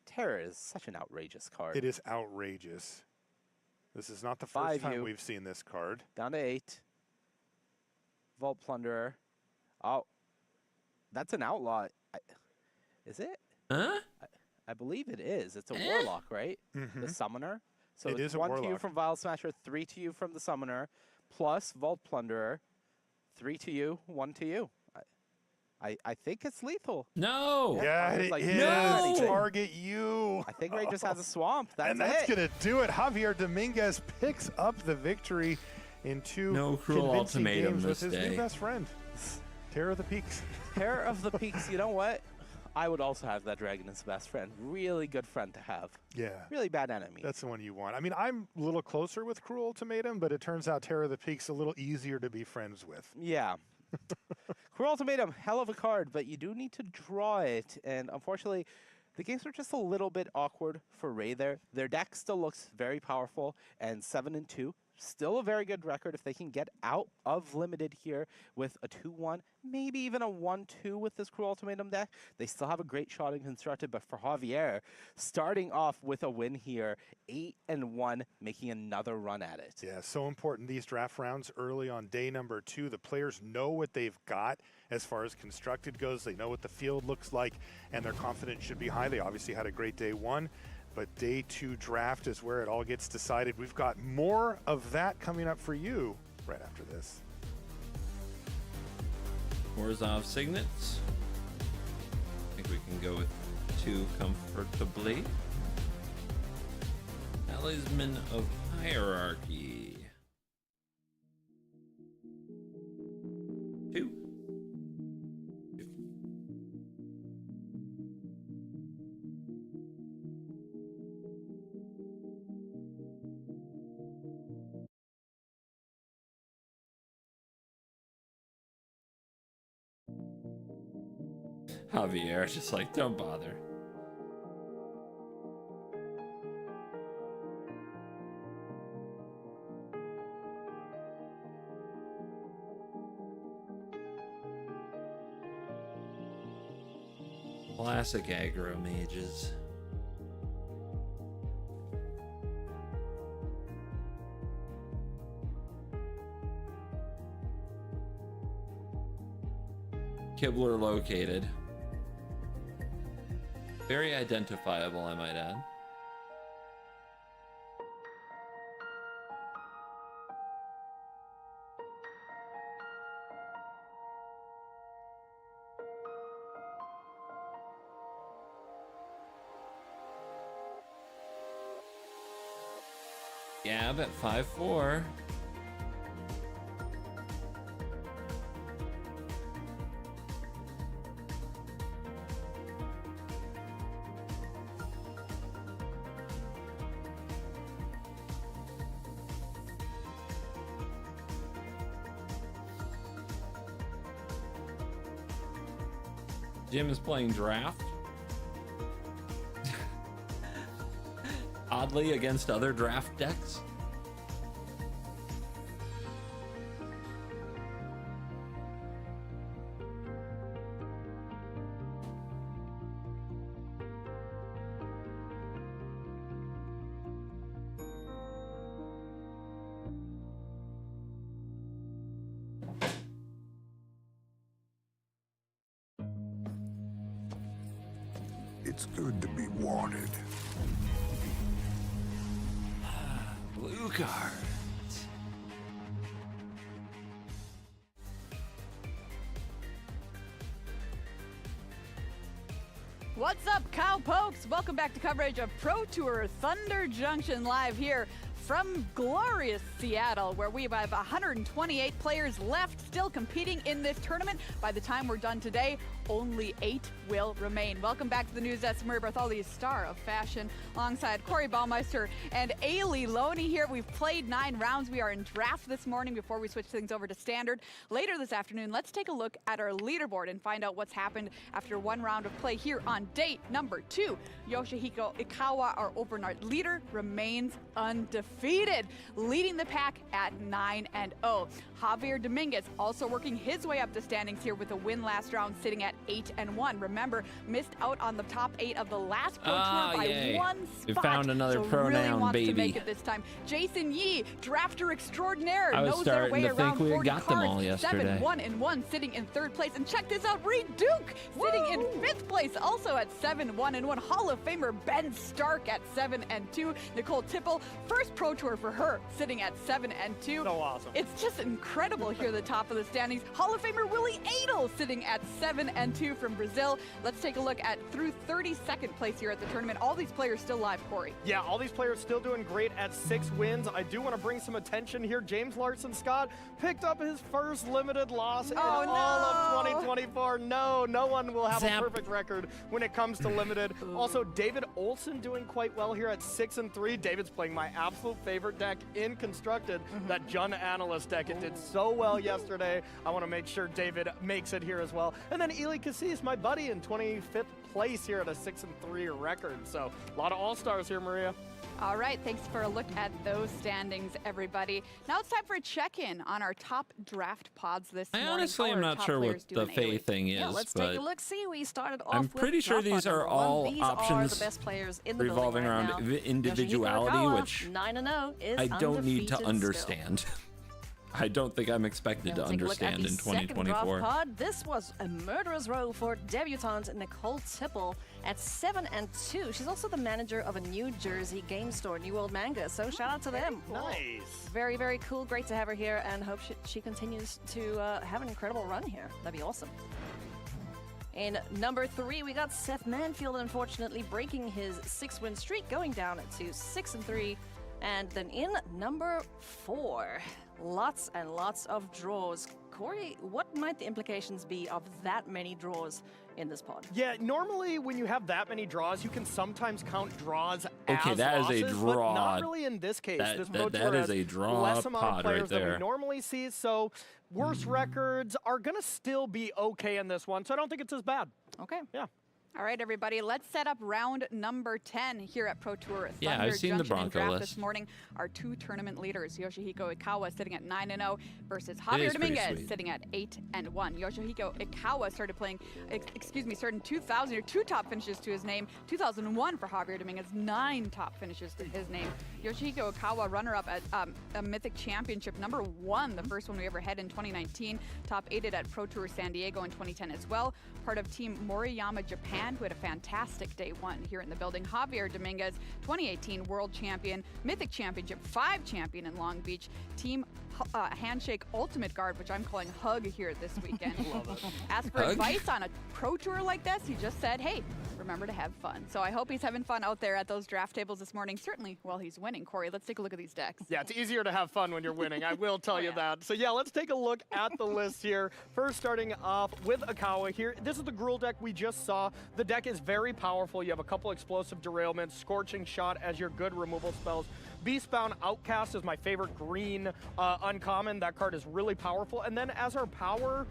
Terror is such an outrageous card. It is outrageous. This is not the first 5 time you. we've seen this card. Down to 8. Vault Plunderer. Oh, that's an outlaw. Is it? Huh? I believe it is. It's a warlock, right? The summoner. So It it's is a 1 to you warlock. from Vial Smasher, 3 to you from the summoner, plus Vault Plunderer, 3 to you, 1 to you. I think it's lethal. No. Yeah, Javier it like, is. no. Target you. I think Ray just has a swamp. That's and that's it. going to do it. Javier Dominguez picks up the victory in 2 No Cruel convincing Ultimatum games with this his new day. best friend, Terror of the Peaks. Terror of the Peaks. You know what? I would also have that dragon as best friend. Really good friend to have. Yeah. Really bad enemy. That's the one you want. I mean, I'm a little closer with Cruel Ultimatum, but it turns out Terror of the Peak's a little easier to be friends with. Yeah. Cruel Ultimatum, hell of a card, but you do need to draw it. And unfortunately, the games are just a little bit awkward for Ray there. Their deck still looks very powerful, and 7-2. Still a very good record if they can get out of limited here with a 2-1, maybe even a 1-2 with this Cruel Ultimatum deck. They still have a great shot in Constructed, but for Javier, starting off with a win here, 8-1, making another run at it. Yeah, so important these draft rounds early on day number 2. The players know what they've got as far as Constructed goes. They know what the field looks like, and their confidence should be high. They obviously had a great day 1. But day 2 draft is where it all gets decided. We've got more of that coming up for you right after this. Orzhov Signets. I think we can go with 2 comfortably. Talisman of Hierarchy. 2. Javier, just like, don't bother. Classic aggro mages. Kibler located. Very identifiable, I might add. Gab at 5-4. Jim is playing draft. Oddly against other draft decks. It's good to be wanted. Blue card. What's up, cowpokes? Welcome back to coverage of Pro Tour Thunder Junction live here from glorious Seattle, where we have 128 players left still competing in this tournament. By the time we're done today, only 8 will remain. Welcome back to the news desk. Maria Bartholdi's star of fashion, alongside Corey Baumeister and Ailey Loney here. We've played 9 rounds. We are in draft this morning before we switch things over to standard. Later this afternoon, let's take a look at our leaderboard and find out what's happened after 1 round of play here on date number 2. Yoshihiko Ikawa, our overnight leader, remains undefeated, leading the pack at 9-0. Javier Dominguez also working his way up the standings here with a win last round, sitting at 8-1. Remember, missed out on the top 8 of the last Pro Tour by yay. 1 We spot. found another so pronoun, really wants baby. to make it this time. Jason Yee, drafter extraordinaire, I was knows their starting way to around think we had 40 got them cards. all yesterday. 7-1-1, sitting in 3rd place. And check this out, Reed Duke sitting in 5th place, also at 7-1-1. Hall of Famer Ben Stark at 7-2. Nicole Tipple, first Pro Pro Tour for her, sitting at 7-2. So awesome. It's just incredible here at the top of the standings. Hall of Famer Willie Adel sitting at 7-2 from Brazil. Let's take a look at through 32nd place here at the tournament. All these players still live, Corey. Yeah, all these players still doing great at 6 wins. I do want to bring some attention here. James Larson Scott picked up his first limited loss in all of 2024. No one will have a perfect record when it comes to limited. Also, David Olson doing quite well here at 6-3. David's playing my absolute favorite deck in Constructed, that Jun Analyst deck. It did so well yesterday. I want to make sure David makes it here as well. And then Eli Cassis, my buddy, in 25th place here at a 6-3 record. So a lot of all-stars here, Maria. All right, thanks for a look at those standings, everybody. Now it's time for a check-in on our top draft pods this morning. Honestly am not sure what the Faye thing is, Yeah, let's but take a look. See, we started off I'm with pretty sure draft pod these are number all one. These options are the best players in the revolving building right around now. individuality, Yoshihiko which Kagawa, 9-0 is I don't need to undefeated understand. I don't think I'm expected to We'll take a look at understand the in second 2024. draft pod. This was a murderer's row for debutante Nicole Tipple at 7-2. She's also the manager of a New Jersey game store, New World Manga. So shout out to them. Nice. Very, very cool. Great to have her here, and hope she continues to have an incredible run here. That'd be awesome. In number 3, we got Seth Manfield, unfortunately breaking his 6-win streak, going down to 6-3. And then in number 4, lots and lots of draws. Corey, what might the implications be of that many draws in this pod? Yeah, normally when you have that many draws, you can sometimes count draws Okay, as that is losses, a but draw. not really in this case. This Pro that Tour is has a draw less amount of pod players right than we there. normally see, so worse records are going to still be okay in this one, so I don't think it's as bad. Okay. Yeah. All right, everybody, let's set up round number 10 here at Pro Tour. Yeah, Thunder I've seen the Junction and Bronco draft list. this morning. Our 2 tournament leaders, Yoshihiko Ikawa sitting at 9-0 versus It Javier is pretty Dominguez sweet. sitting at 8-1. Yoshihiko Ikawa started playing, started 2000, or 2 top finishes to his name. 2001 for Javier Dominguez, 9 top finishes to his name. Yoshihiko Ikawa, runner-up at a Mythic Championship, number 1, the first one we ever had in 2019. Top 8'd at Pro Tour San Diego in 2010 as well. Part of Team Moriyama Japan, who had a fantastic day 1 here in the building. Javier Dominguez, 2018 World Champion, Mythic Championship 5 champion in Long Beach. Team Handshake Ultimate Guard, which I'm calling Hug here this weekend. Asked for Hug? advice on a Pro Tour like this, he just said, hey, remember to have fun. So I hope he's having fun out there at those draft tables this morning, certainly while he's winning. Corey, let's take a look at these decks. Yeah, it's easier to have fun when you're winning. I will tell you that. So yeah, let's take a look at the list here. First, starting off with Ikawa here. This is the Gruul deck we just saw. The deck is very powerful. You have a couple explosive derailments, Scorching Shot as your good removal spells. Beastbound Outcast is my favorite green uncommon. That card is really powerful. And then as our power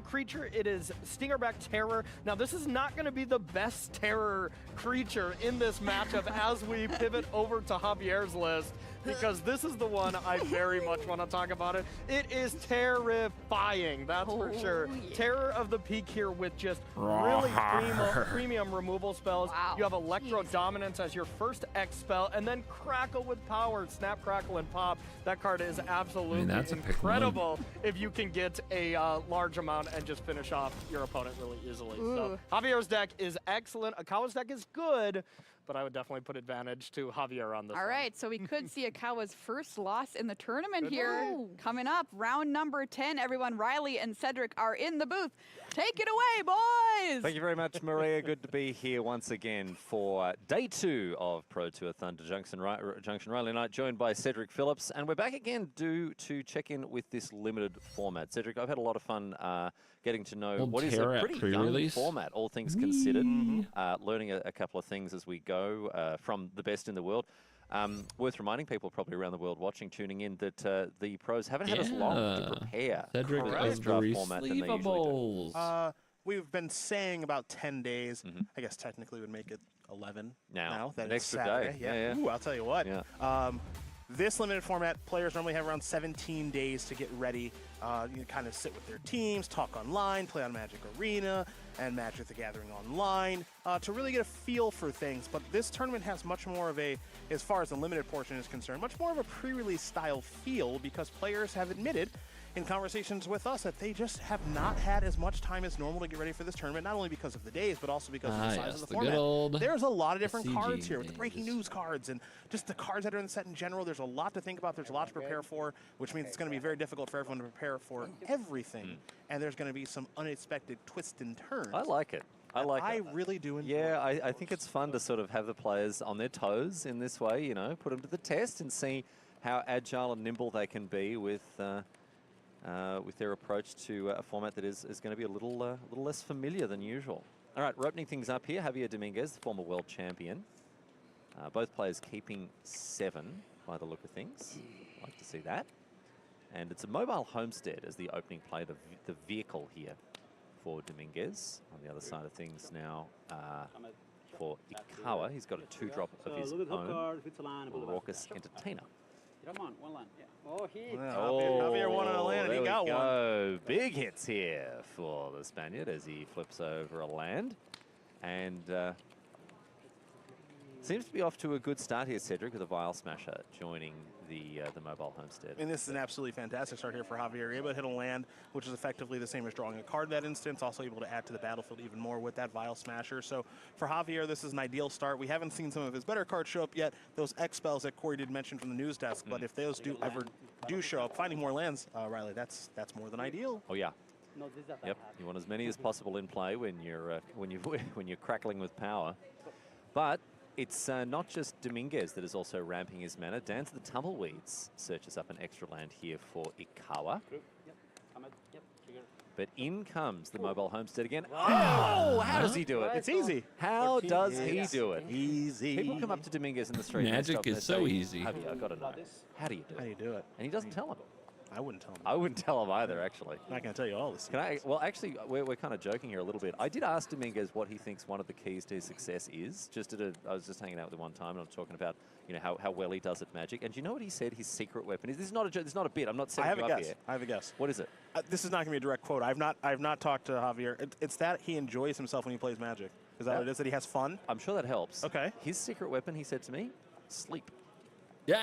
creature, it is Stingerback Terror. Now, this is not going to be the best terror creature in this matchup as we pivot over to Javier's list, because this is the one I very much want to talk about it. It is terrifying, that's for sure. yeah. Terror of the Peak here with just really premium removal spells. Wow. You have Electro Dominance as your first X spell, and then Crackle with Power, Snap, Crackle, and Pop. That card is absolutely that's a pick one. incredible if you can get a large amount and just finish off your opponent really easily. So Ooh. Javier's deck is excellent. Akawa's deck is good, but I would definitely put advantage to Javier on this All one. right, so we could see Akawa's first loss in the tournament Good here. move. Coming up, round number 10. Everyone, Riley and Cedric are in the booth. Take it away, boys! Thank you very much, Maria. Good to be here once again for day 2 of Pro Tour Thunder Junction Rally Night, joined by Cedric Phillips. And we're back again to check in with this limited format. Cedric, I've had a lot of fun getting to know Old what is a Terra pretty young pre-release. format, all things considered. Learning a couple of things as we go from the best in the world. Worth reminding people probably around the world watching, tuning in, that the pros haven't had as long to prepare Cedric for of this draft the format than they usually do. receivables. We've been saying about 10 days. I guess technically would make it 11 Now, that an it's extra Saturday. day. Yeah, yeah. Ooh, I'll tell you what. Yeah. This limited format, players normally have around 17 days to get ready kind of sit with their teams, talk online, play on Magic Arena, and Magic the Gathering online to really get a feel for things. But this tournament has much more of a, as far as the limited portion is concerned, much more of a pre-release style feel because players have admitted in conversations with us that they just have not had as much time as normal to get ready for this tournament, not only because of the days, but also because of the size of the format. There's a lot of different cards here with the breaking news cards and just the cards that are in the set in general. There's a lot to think about. There's a lot to prepare for, which means it's going to be very difficult for everyone to prepare for everything. And there's going to be some unexpected twists and turns. I like it. I really do enjoy it. I think it's fun to sort of have the players on their toes in this way, you know, put them to the test and see how agile and nimble they can be with their approach to a format that is going to be a little less familiar than usual. All right, we're opening things up here. Javier Dominguez, the former world champion. Both players keeping 7 by the look of things. Like to see that. And it's a mobile homestead as the opening play, the vehicle here for Dominguez. On the other side of things now for Ikawa. He's got a 2-drop of his own, Raucous Entertainer. Come on, one line. Yeah. Oh, hit. Javier won on a land and he got one. Big hits here for the Spaniard as he flips over a land. And seems to be off to a good start here, Cedric, with a Vial Smasher joining the mobile homestead. And this is an absolutely fantastic start here for Javier. Able to hit a land, which is effectively the same as drawing a card that instance. Also able to add to the battlefield even more with that Vial Smasher. So for Javier, this is an ideal start. We haven't seen some of his better cards show up yet. Those X spells that Corey did mention from the news desk. But if those do show up, finding more lands, Riley, that's more than ideal. Oh yeah. Yep. You want as many as possible in play when you're when you're crackling with power. But it's not just Dominguez that is also ramping his mana. Dance of the Tumbleweeds searches up an extra land here for Ikawa. But in comes the mobile homestead again. Oh, how does he do it? It's easy. How does he do it? Easy. People come up to Dominguez in the street. Magic is so easy. Javier, I've got to know. How do you do it? How do you do it? And he doesn't tell him. I wouldn't tell him. I wouldn't tell him either, actually. I'm not going to tell you all this. Well, actually, we're kind of joking here a little bit. I did ask Dominguez what he thinks one of the keys to his success is. I was just hanging out with him one time, and I was talking about how well he does at Magic. And do you know what he said his secret weapon is? This is not a bit. I'm not setting you up here. I have a guess. What is it? This is not going to be a direct quote. I've not talked to Javier. It's that he enjoys himself when he plays Magic. Is that what it is? That he has fun? I'm sure that helps. Okay. His secret weapon, he said to me, sleep. Yeah,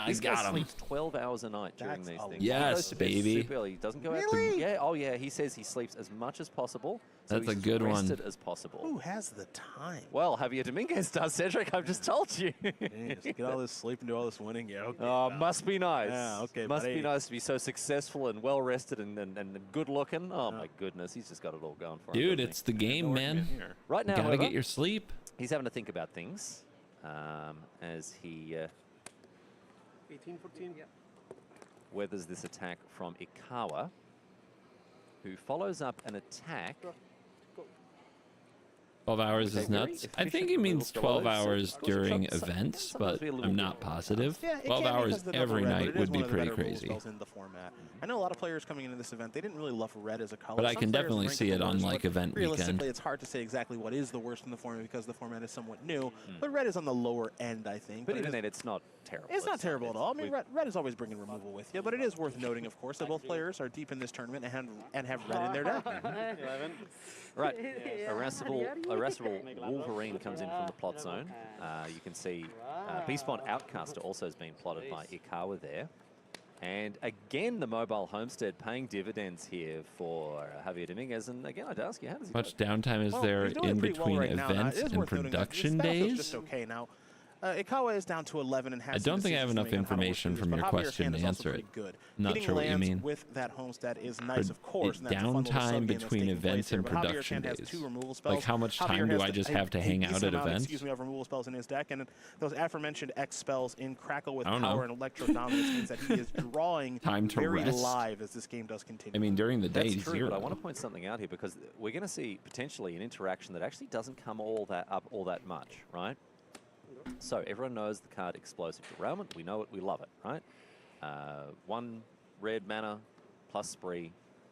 This guy got him. sleeps 12 hours a night during these things. Yes, he goes to bed baby. super early. He doesn't go out Really? to... Yeah, oh yeah, he says he sleeps as much as possible. So That's a he's good one. rested as possible. Who has the time? Well, Javier Dominguez does, Cedric. I've just told you. Just get all this sleep and do all this winning. Yeah, okay. Oh, must be nice. Yeah, okay, Must be buddy. nice to be so successful and well rested and good looking. Oh my goodness, he's just got it all going for him. Dude, doesn't it's the game, man. Right now, you gotta however, get your sleep. He's having to think about things as he 18-14. Yeah. weathers this attack from Ikawa, who follows up an attack. 12 hours Okay, is very nuts. I think he efficient means little 12 fellows. hours Sometimes during some- events, sometimes but be a little I'm bit not positive. Yeah, it 12 can hours because the double every red, but night it is would one be of the pretty better rule crazy. spells in the format. I know a lot of players coming into this event, they didn't really love red as a color. But I Some can players definitely rank it see the it on worst, like but event realistically, weekend. it's hard to say exactly what is the worst in the format because the format is somewhat new. But red is on the lower end, I think. But it even is- then, it's not terrible. It's not terrible at all. I mean, we- red is always bringing removal with you, but it is worth noting, of course, that both players are deep in this tournament and have red in their deck. 11. Right, irascible Wolverine comes in from the plot zone. You can see Beastbond Outcaster also has been plotted by Ikawa there. And again, the mobile homestead paying dividends here for Javier Dominguez. And again, I'd ask you, how does he Much do it? downtime is there he's doing in pretty well between right now. Now, events it is and worth noting that production this battlefield's days? just okay now. Ikawa is down to 11 and has I some don't think I have decisions enough to make on how to work information through from this, your but Javier's question hand to is also answer pretty it. good. Not Getting sure what you lands mean. with that homestead is nice, of course. and that's a fun little Downtime sub-game that's between taking place events here, and but Javier's production hand has days. 2 removal spells. Like how much Javier time do has I just have to a hang out decent at amount, events? Excuse me, of removal spells in his deck, and those aforementioned X spells in Crackle with I don't Power know. and Electro Dominance means that he is drawing Time to very rest. live as this game does continue. I mean, during the day, That's true, zero. but I want to point something out here because we're going to see potentially an interaction that actually doesn't come all that much, right? So everyone knows the card Explosive Derailment. We know it, we love it, right? 1 red mana plus spree.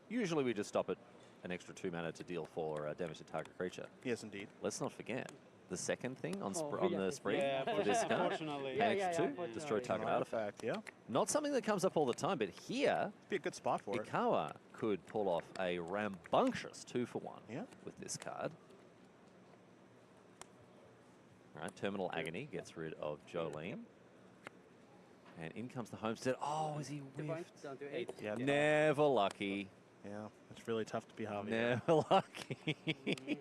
Usually we just stop at an extra 2 mana to deal 4 damage to target creature. Yes, indeed. Let's not forget, the second thing on, Oh, on yeah. the spree Yeah, for this card. unfortunately. Panic Yeah, 2, unfortunately. destroy target An artifact. Yeah. Not something that comes up all the time, but here, be a good spot for it. Ikawa could pull off a rambunctious 2-for-1 Yeah. with this card. All right, Terminal Agony gets rid of Jolene. And in comes the Homestead. Oh, is he 2 whiffed? points, down to 8. Yeah. Never lucky. Yeah, it's really tough to be Javier. Never lucky.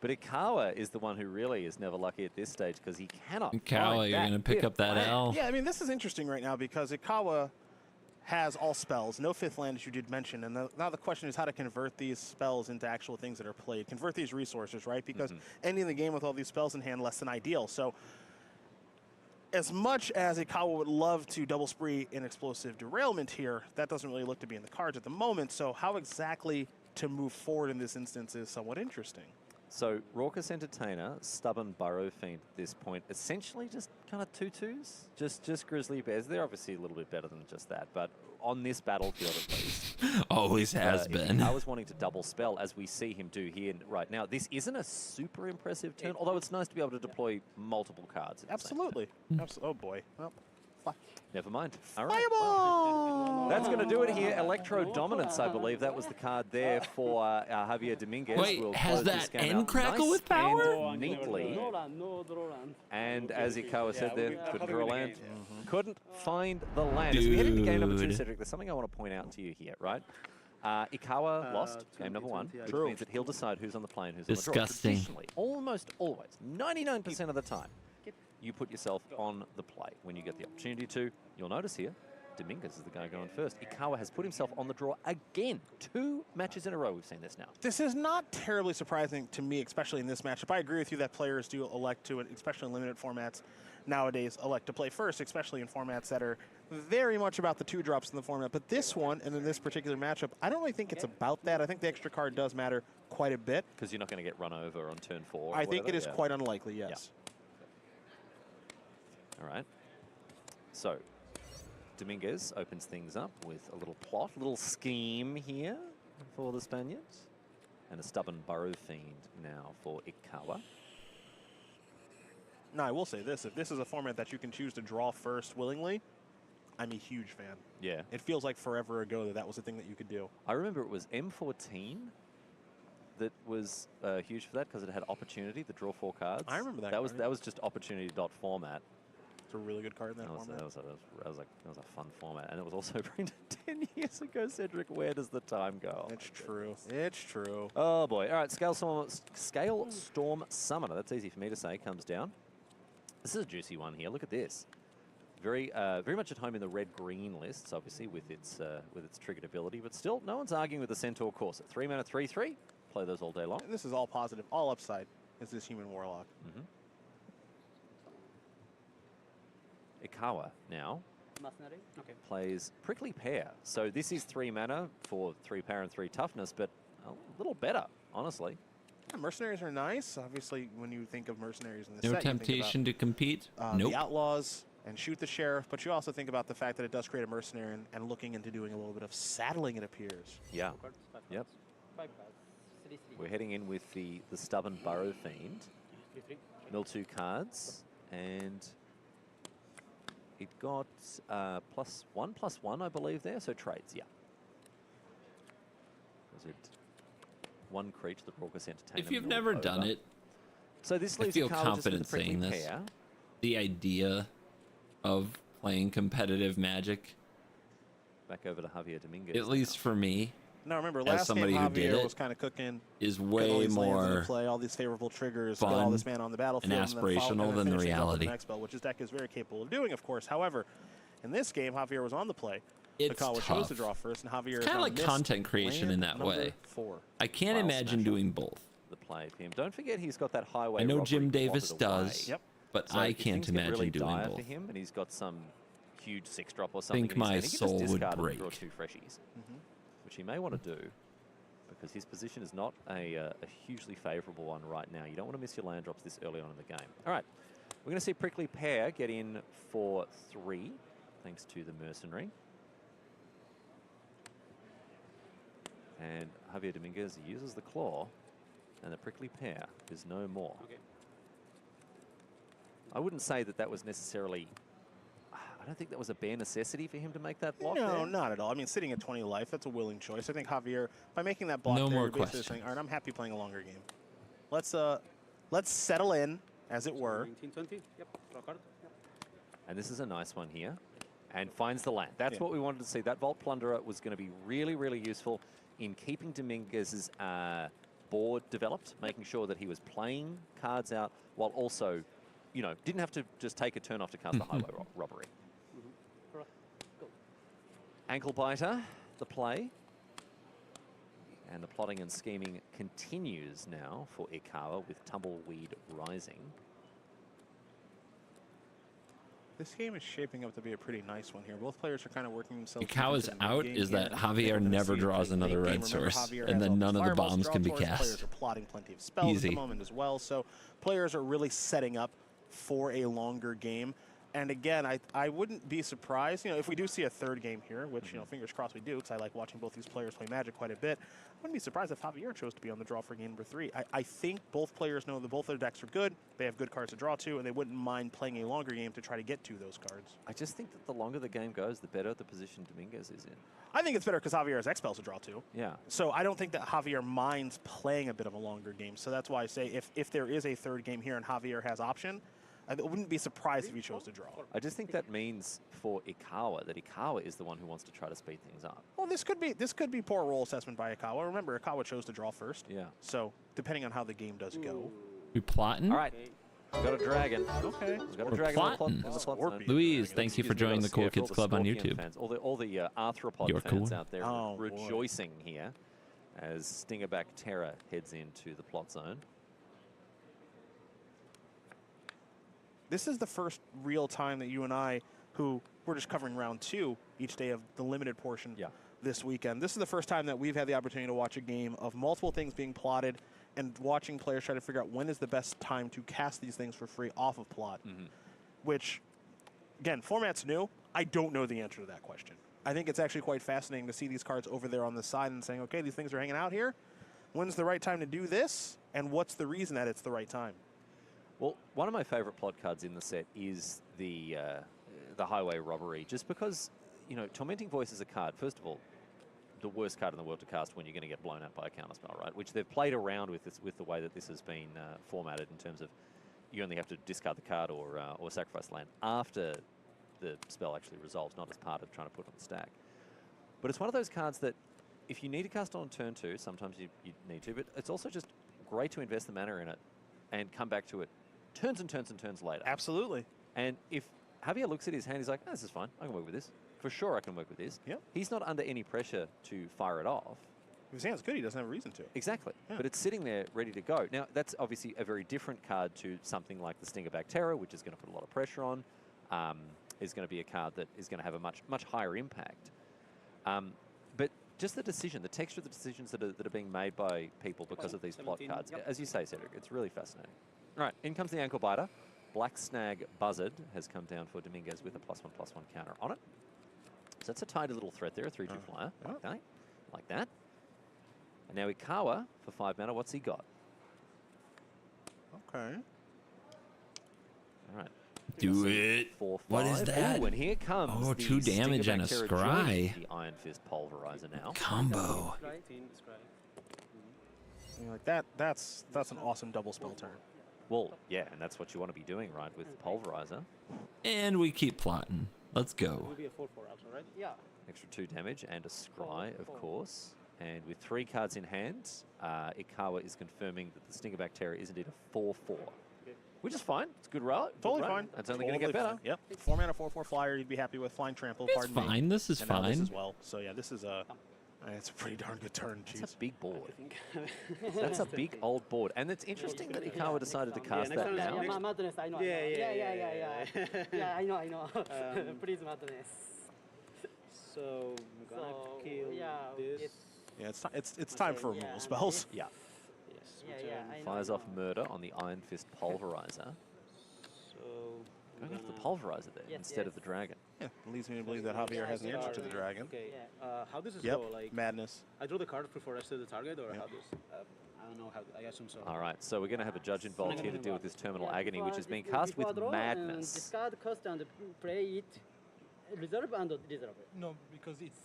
But Ikawa is the one who really is never lucky at this stage because he cannot. Ikawa, you're going to pick up that L. Yeah, I mean, this is interesting right now because Ikawa has all spells, no 5th land, as you did mention. And now the question is how to convert these spells into actual things that are played. Convert these resources, right? Because ending the game with all these spells in hand, less than ideal. So as much as Ikawa would love to double spree an explosive derailment here, that doesn't really look to be in the cards at the moment. So how exactly to move forward in this instance is somewhat interesting. So Raucous Entertainer, Stubborn Burrow Fiend at this point, essentially just kind of 2/2s, just Grizzly Bears. They're obviously a little bit better than just that, but on this battlefield at least. Always has been. I was wanting to double spell as we see him do here right now. This isn't a super impressive turn, although it's nice to be able to deploy multiple cards. Absolutely. Oh boy. Well, never mind. All right. Fireball! That's going to do it here. Electro Dominance, I believe. That was the card there for Javier Dominguez. Wait, we'll has close that this game end out crackle nice with power? and neatly. And as Ikawa said there, couldn't draw land. Couldn't find the land. As we head into game number 2, Dude. Cedric, there's something I want to point out to you here, right? Ikawa lost game number 1, which means that he'll decide who's on the play and who's on the draw. Disgusting. Traditionally, almost always, 99% of the time, you put yourself on the play when you get the opportunity to. You'll notice here, Dominguez is the guy going first. Ikawa has put himself on the draw again. 2 matches in a row we've seen this now. This is not terribly surprising to me, especially in this matchup. I agree with you that players do elect to, especially in limited formats nowadays, elect to play first, especially in formats that are very much about the 2 drops in the format. But this one, and in this particular matchup, I don't really think it's about that. I think the extra card does matter quite a bit. Because you're not going to get run over on turn 4. I think it is quite unlikely, yes. All right. So, Dominguez opens things up with a little plot, a little scheme here for the Spaniards. And a Stubborn Burrow Fiend now for Ikawa. Now, I will say this. If this is a format that you can choose to draw first willingly, I'm a huge fan. Yeah. It feels like forever ago that that was a thing that you could do. I remember it was M14 that was huge for that because it had opportunity, the draw 4 cards. I remember that That card. was just opportunity dot format. It's a really good card in that format. That was a fun format. And it was also printed 10 years ago, Cedric. Where does the time go? It's true. It's true. Oh, boy. All right, Scale Storm Summoner. That's easy for me to say. Comes down. This is a juicy one here. Look at this. Very much at home in the red-green lists, obviously, with its triggered ability. But still, no one's arguing with the Centaur course. At 3 mana, 3/3. Play those all day long. And this is all positive. All upside is this human warlock. Ikawa now Okay. plays Prickly Pear. So this is 3 mana for 3 power and 3 toughness, but a little better, honestly. Yeah, mercenaries are nice. Obviously, when you think of mercenaries in this No set, temptation to compete? you think about, Nope. the outlaws and shoot the sheriff, but you also think about the fact that it does create a mercenary and looking into doing a little bit of saddling, it appears. Yeah. Yep. We're heading in with the Stubborn Burrow Fiend. Mill 2 cards, and it got +1/+1, I believe, there. So trades, yeah. Was it 1 creature, the Raucous Entertainer? If you've never done it, so this I leaves feel Ikawa just with confident the Prickly saying this. Pear. The idea of playing competitive Magic, Back over to Javier Dominguez. at least for me, Now remember, as last somebody game who did Javier it, was kind of cooking. is Getting all way these lands into more play, all these favorable triggers, get all fun this mana on the battlefield, and then follow- aspirational and than the finishing up with reality. The next spell, which his deck is very capable of doing, of course. However, in this game, Javier was on the play. It's Ikawa chose tough. to draw first, and Javier It's kind of like missed content creation in land that way. number 4. I can't File imagine smasher. doing both. The play for him. Don't forget he's got that highway. I know robbery Jim Davis plotted away. does, but So I if can't things get imagine really doing dire both. for him, and he's got some huge 6-drop or something. Think in his my hand, he can just soul would discard it and draw break. 2 freshies, which he may want to do because his position is not a hugely favourable one right now. You don't want to miss your land drops this early on in the game. All right, we're going to see Prickly Pear get in for 3, thanks to the Mercenary. And Javier Dominguez uses the Claw, and the Prickly Pear is no more. I wouldn't say that that was necessarily. I don't think that was a bare necessity for him to make that block. No, there. not at all. I mean, sitting at 20 life, that's a willing choice. I think Javier, by making that block No there, more you're basically saying, all right, I'm happy playing a longer game. Let's settle in, as it were. 1920. Yep. Draw card. Yep. And this is a nice one here. And finds the land. That's what we wanted to see. That Vault Plunderer was going to be really, really useful in keeping Dominguez's board developed, making sure that he was playing cards out while also, you know, didn't have to just take a turn off to cast the highway robbery. Ankle biter, the play. And the plotting and scheming continues now for Ikawa with Tumbleweed Rising. This game is shaping up to be a pretty nice one here. Both players are kind of working themselves. Ikawa's out is that Javier never draws another red source, and then none of the bombs can be cast. Players are plotting plenty of spells at the moment as well, so players are really setting up for a longer game. And again, I wouldn't be surprised, you know, if we do see a third game here, which, you know, fingers crossed we do, because I like watching both these players play Magic quite a bit. I wouldn't be surprised if Javier chose to be on the draw for game number 3. I think both players know that both their decks are good, they have good cards to draw to, and they wouldn't mind playing a longer game to try to get to those cards. I just think that the longer the game goes, the better the position Dominguez is in. I think it's better because Javier has X-Spells to draw to. Yeah. So I don't think that Javier minds playing a bit of a longer game. So that's why I say if there is a third game here and Javier has option, I wouldn't be surprised if he chose to draw. I just think that means for Ikawa that Ikawa is the one who wants to try to speed things up. Well, this could be poor role assessment by Ikawa. Remember, Ikawa chose to draw first. Yeah. So depending on how the game does go. We plotting? All right. We've got a dragon. Okay. We've got a We're dragon plotting. in the plot zone. Louise, thanks you for Excuse me, joining the got a Cool scare for all Kids the Club on Scorpion YouTube. Fans. All the arthropod You're fans cool. out there rejoicing here as Stingerback Terror heads into the plot zone. This is the first real time that you and I, who we're just covering round 2 each day of the limited portion this weekend. This is the first time that we've had the opportunity to watch a game of multiple things being plotted and watching players try to figure out when is the best time to cast these things for free off of plot. Which, again, format's new. I don't know the answer to that question. I think it's actually quite fascinating to see these cards over there on the side and saying, okay, these things are hanging out here. When's the right time to do this? And what's the reason that it's the right time? Well, one of my favorite plot cards in the set is the highway robbery, just because, you know, Tormenting Voice is a card, first of all, the worst card in the world to cast when you're going to get blown out by a counterspell, right? Which they've played around with this, with the way that this has been formatted in terms of you only have to discard the card or sacrifice land after the spell actually resolves, not as part of trying to put it on the stack. But it's one of those cards that if you need to cast it on turn 2, sometimes you need to, but it's also just great to invest the mana in it and come back to it turns and turns and turns later. Absolutely. And if Javier looks at his hand, he's like, oh, this is fine. I can work with this. For sure I can work with this. Yep. He's not under any pressure to fire it off. If his hand's good, he doesn't have a reason to. Exactly. Yeah. But it's sitting there ready to go. Now, that's obviously a very different card to something like the Stingerback Terror, which is going to put a lot of pressure on. Is going to be a card that is going to have a much higher impact. But just the decision, the texture of the decisions that are being made by people because of these plot cards, as you say, Cedric, it's really fascinating. All right, in comes the Ankle Biter. Black Snag Buzzard has come down for Dominguez with a +1/+1 counter on it. So that's a tidy little threat there, a 3/2 flyer. Okay, like that. And now Ikawa for 5 mana. What's he got? Okay. All right. Do it. 4/5. What is that? Ooh, and here comes Oh, the 2 damage and a Stingerback Terror scry. joining the Iron Fist Pulverizer now. Combo. Like that's an awesome double spell turn. Well, yeah, and that's what you want to be doing, right, with Pulverizer. And we keep plotting. Let's go. Will be a 4/4 also, right? Yeah. Extra 2 damage and a scry, of course. And with 3 cards in hand, Ikawa is confirming that the Stingerback Terror is indeed a 4/4. Which is fine. It's a good roll. Totally fine. It's only going to get better. Fine. Yep. 4 mana 4/4 flyer. You'd be happy with Flying Trample. It's pardon me. fine. This is and now fine. This as well. So yeah, this is it's a pretty darn good turn. Jeez. That's a big board. That's a big old board. And it's interesting that Ikawa decided to cast that now. Yeah, Madness, I know. Yeah. Yeah, I know. Please, Madness. So, I'm gonna kill this. Yeah, it's time for removal spells. Yeah. Yes. Fires off Murder on the Iron Fist Pulverizer. So, going after the Pulverizer there instead of the Dragon. Yeah, it leads me to believe that Javier has an answer to the Dragon. Okay. How does this Yep. go? Like Madness. I draw the card before I set the target, or how does? I don't know how. I assume so. All right, so we're going to have a judge involved here to deal with this terminal agony, which is being cast with madness. Discard cost and play it. Reserve and reserve. No, because it's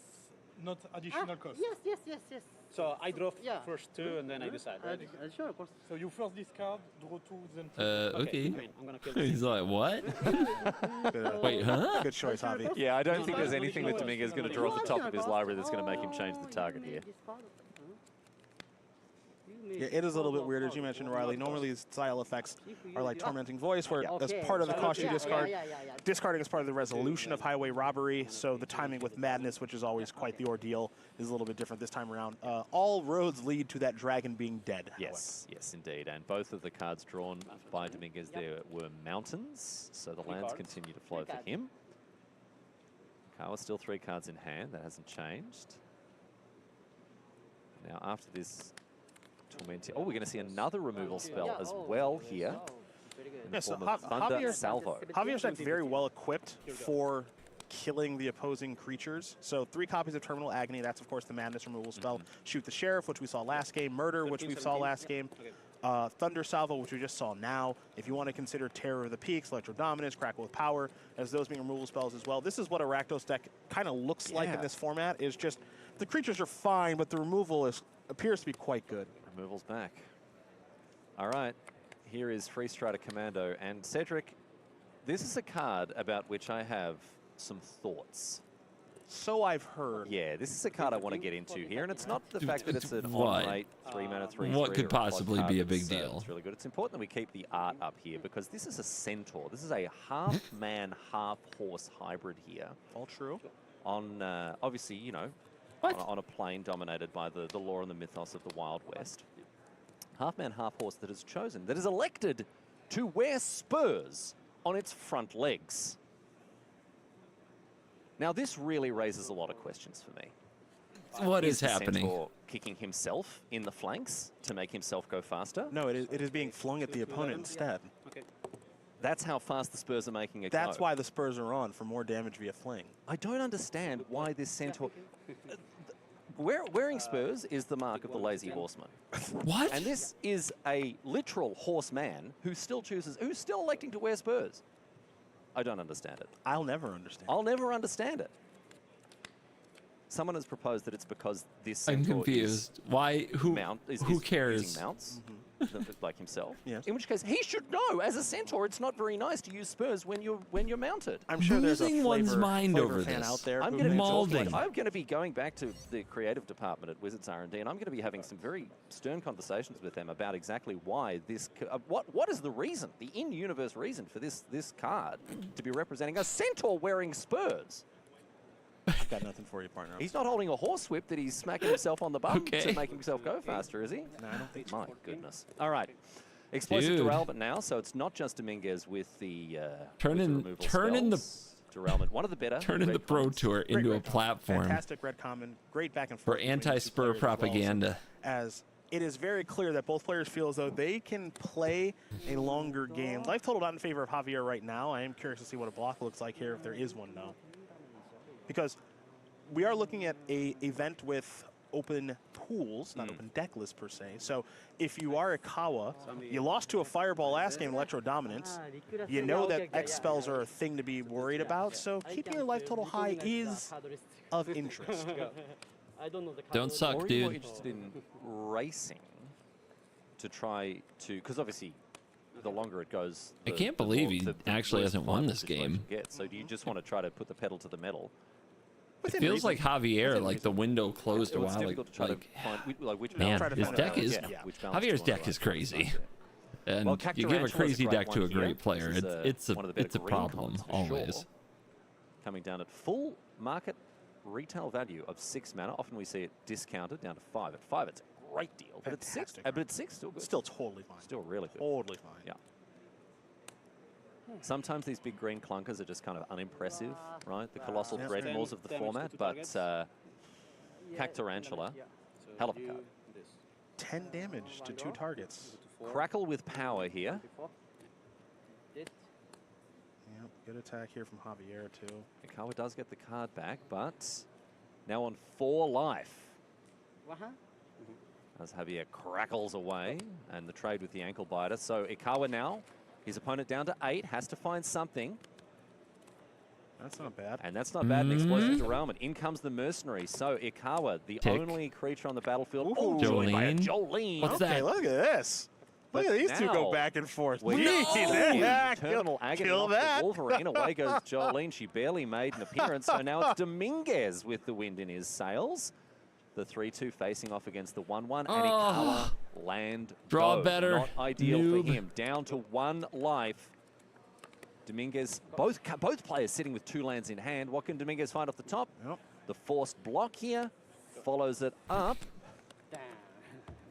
not additional cost. Yes. So I draw first two and then I decide. Right? Sure, of course. So you first discard, draw two, then two. Okay. I'm gonna kill this. He's like, what? Wait, huh? Good choice, Javi. Yeah, I don't think there's anything that Dominguez is going to draw off the top of his library that's going to make him change the target here. Yeah, it is a little bit weird, as you mentioned, Riley. Normally, these style effects are like Tormenting Voice, where as part of the cost you discard, discarding is part of the resolution of Highway Robbery, so the timing with Madness, which is always quite the ordeal, is a little bit different this time around. All roads lead to that dragon being dead. Yes, yes, indeed. And both of the cards drawn by Dominguez there were mountains, so the lands continue to flow for him. Kawa still 3 cards in hand. That hasn't changed. Now, after this Tormenting. Oh, we're going to see another removal spell as well here. Yeah, so Thunder Salvo. Javier's deck very well equipped for killing the opposing creatures. So 3 copies of Terminal Agony, that's of course the Madness removal spell. Shoot the Sheriff, which we saw last game. Murder, which we saw last game. Thunder Salvo, which we just saw now. If you want to consider Terror of the Peaks, Electro Dominance, Crackle with Power, as those being removal spells as well. This is what a Rakdos deck kind of looks like in this format, is just the creatures are fine, but the removal appears to be quite good. Removal's back. All right, here is Free Strider Commando. And Cedric, this is a card about which I have some thoughts. So I've heard. Yeah, this is a card I want to get into here, and it's not the fact that it's an on-rate 3-mana 3/3. What could possibly be a big deal? It's really good. It's important that we keep the art up here because this is a centaur. This is a half-man, half-horse hybrid here. All true. On obviously, you know, on a plane dominated by the lore and the mythos of the Wild West. Half-man, half-horse that is chosen, that is elected to wear spurs on its front legs. Now, this really raises a lot of questions for me. What is happening? Centaur kicking himself in the flanks to make himself go faster? No, it is being flung at the opponent instead. That's how fast the spurs are making it That's go. why the spurs are on, for more damage via fling. I don't understand why this centaur... Wearing spurs is the mark of the lazy horseman. What? And this is a literal horseman who's still electing to wear spurs. I don't understand it. I'll never understand. I'll never understand it. Someone has proposed that it's because this I'm centaur confused. Why? Who is cares? using mounts, like himself. Yes. In which case, he should know. As a centaur, it's not very nice to use spurs when you're mounted. I'm sure there's a Losing one's mind flavor over fan this. out there. I'm who going to may I'm going to be going back to the creative department at Wizards R&D, and I'm going to be having some very stern conversations with them about exactly why this. What is the reason, the in-universe reason for this card to be representing a centaur wearing spurs? I've got nothing for you, partner. He's not holding a horsewhip that he's smacking himself on the bum to make himself go faster, is he? No, I don't think so. My goodness. All right. Explosive Dude. derailment now, so it's not just Dominguez with the Turning the derailment. One of the better. Turning the Pro Tour into a platform Fantastic red common, great back and for forth. between the two anti-spur players as well. propaganda. As it is very clear that both players feel as though they can play a longer game. Life total not in favor of Javier right now. I am curious to see what a block looks like here, if there is one, though. Because we are looking at a event with open pools, not open deck list per se. So if you are a Kawa, you lost to a Fireball last game, Electro Dominance. You know that X spells are a thing to be worried about, so keeping your life total high is of interest. Don't suck, Or are you dude. more interested in racing to try to, because obviously the longer it goes, I the- can't the believe more- he the actually worse hasn't won final this situation game. you get. So do you just want to try to put the pedal to the metal? It feels like Javier, like the window closed a Well, it's while. difficult to try Like, to find which man, balance his to deck find. is Yeah, which balance Javier's to find deck is right. crazy. And Well, you give a Cactarantula's crazy great deck to a one here. great player. This is, It's one of the better a green problem comps for always. sure. Coming down at full market retail value of 6 mana. Often we see it discounted down to 5. At 5, it's a great deal. But at 6, still good. Still totally fine. Still really good. Totally fine. Yeah. Sometimes these big green clunkers are just kind of unimpressive, right? The colossal Yeah. dreadmaws of the format, but Cactarantula, hell of a card. 10 damage to 2 targets. Crackle with power here. Yep, good attack here from Javier, too. Ikawa does get the card back, but now on 4 life. as Javier crackles away, and the trade with the ankle biter. So Ikawa now, his opponent down to 8, has to find something. That's not bad. And that's not bad. An explosive derailment. In comes the mercenary. So Ikawa, the Tick. only creature on the battlefield. Ooh. Joined by a Jolene. Jolene. What's Okay, that? look at this. Look at these two go back and forth. Yeah, Terminal agony kill off the that. Wolverine. Away goes Jolene. She barely made an appearance. So now it's Dominguez with the wind in his sails. The 3-2 facing off against the 1-1. And Ikawa land Draw bow. better. Not ideal Noob. for him. Down to 1 life. Dominguez, both players sitting with 2 lands in hand. What can Dominguez find off the top? The forced block here. Follows it up.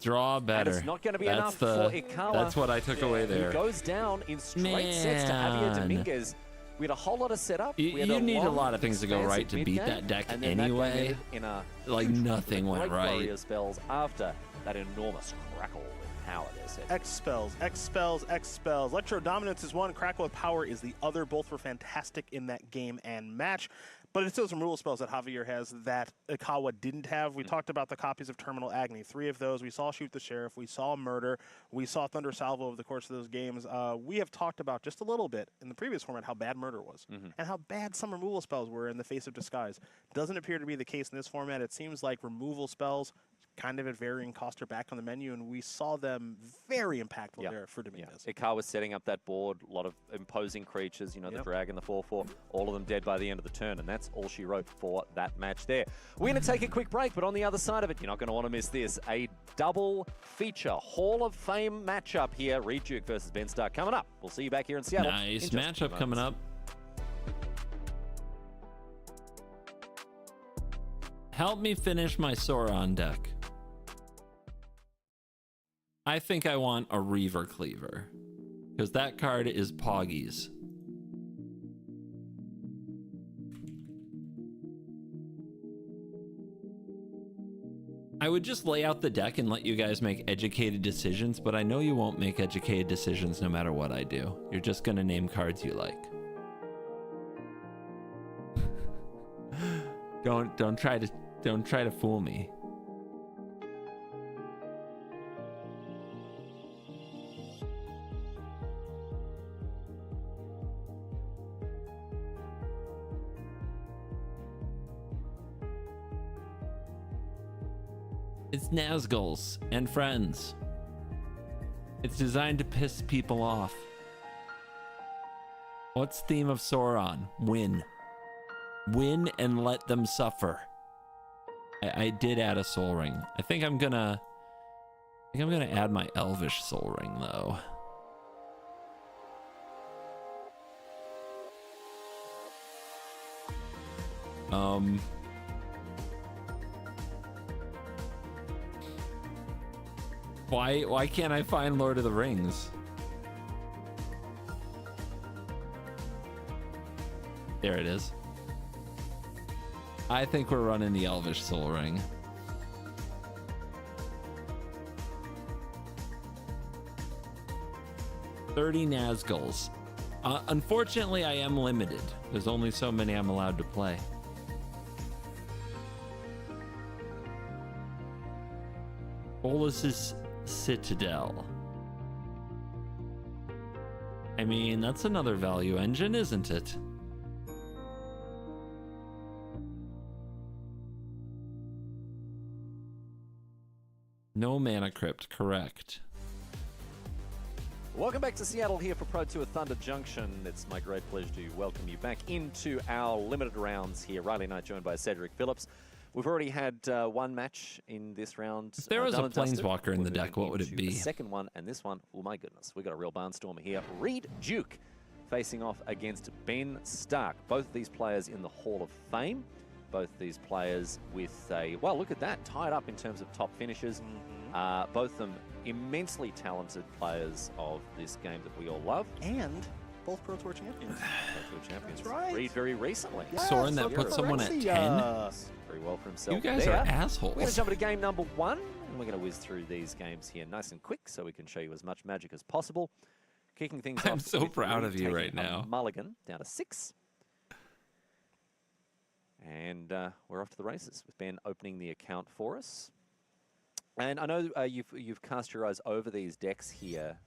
Draw better. And it's not going to be That's enough for Ikawa. That's what I took away there. He goes down in straight sets to Javier Man. Dominguez. We had a whole lot of setup. You, We had you need a long, lot of things to go right to expansive beat mid-game, that deck and then that game anyway. ended in a Like huge nothing went great right. warrior spells after that enormous crackle with power there, Seth. X spells, X spells, X spells. Electro Dominance is one, Crackle with Power is the other. Both were fantastic in that game and match. But it's still some rule spells that Javier has that Ikawa didn't have. We talked about the copies of Terminal Agony. 3 of those. We saw Shoot the Sheriff. We saw Murder. We saw Thunder Salvo over the course of those games. We have talked about just a little bit in the previous format how bad Murder was and how bad some removal spells were in the face of Disguise. Doesn't appear to be the case in this format. It seems like removal spells kind of at varying cost are back on the menu, and we saw them very impactful there for Dominguez. Ikawa was setting up that board, a lot of imposing creatures, you know, the dragon, the 4-4, all of them dead by the end of the turn, and that's all she wrote for that match there. We're going to take a quick break, but on the other side of it, you're not going to want to miss this. A double feature Hall of Fame matchup here. Reed Duke versus Ben Stark coming up. We'll see you back here in Seattle. Nice in just a few matchup coming moments. up. Help me finish my Sauron deck. I think I want a Reaver Cleaver, because that card is Poggies. I would just lay out the deck and let you guys make educated decisions, but I know you won't make educated decisions no matter what I do. You're just gonna name cards you like. Don't try to fool me. It's Nazguls and friends. It's designed to piss people off. What's theme of Sauron? Win. Win and let them suffer. I did add a Soul Ring. I think I'm gonna add my Elvish Soul Ring though. Why can't I find Lord of the Rings? There it is. I think we're running the Elvish Soul Ring. $30 Nazguls. Unfortunately, I am limited. There's only so many I'm allowed to play. Bolus's Citadel. I mean, that's another value engine, isn't it? No Mana Crypt, correct. Welcome back to Seattle here for Pro Tour Thunder Junction. It's my great pleasure to welcome you back into our limited rounds here. Riley and I joined by Cedric Phillips. We've already had one match in this round. If there was a done and dusted. Planeswalker in the We're deck, what would it moving be? into the second one, and this one, oh my goodness, we've got a real barnstormer here. Reed Duke facing off against Ben Stark. Both these players in the Hall of Fame. Both these players with a, well, look at that, tied up in terms of top finishes. Both of them immensely talented players of this game that we all love. And both Pro Tour champions. Pro Tour champions. That's right. Reed very recently. Yes, Soren that put someone at 10? Very well for himself. You guys there. are assholes. We're going to jump into game number 1, and we're going to whiz through these games here nice and quick so we can show you as much magic as possible. Kicking things off. I'm so with proud Reed of you taking right a now. Mulligan down to 6. And we're off to the races with Ben opening the account for us. And I know you've cast your eyes over these decks here,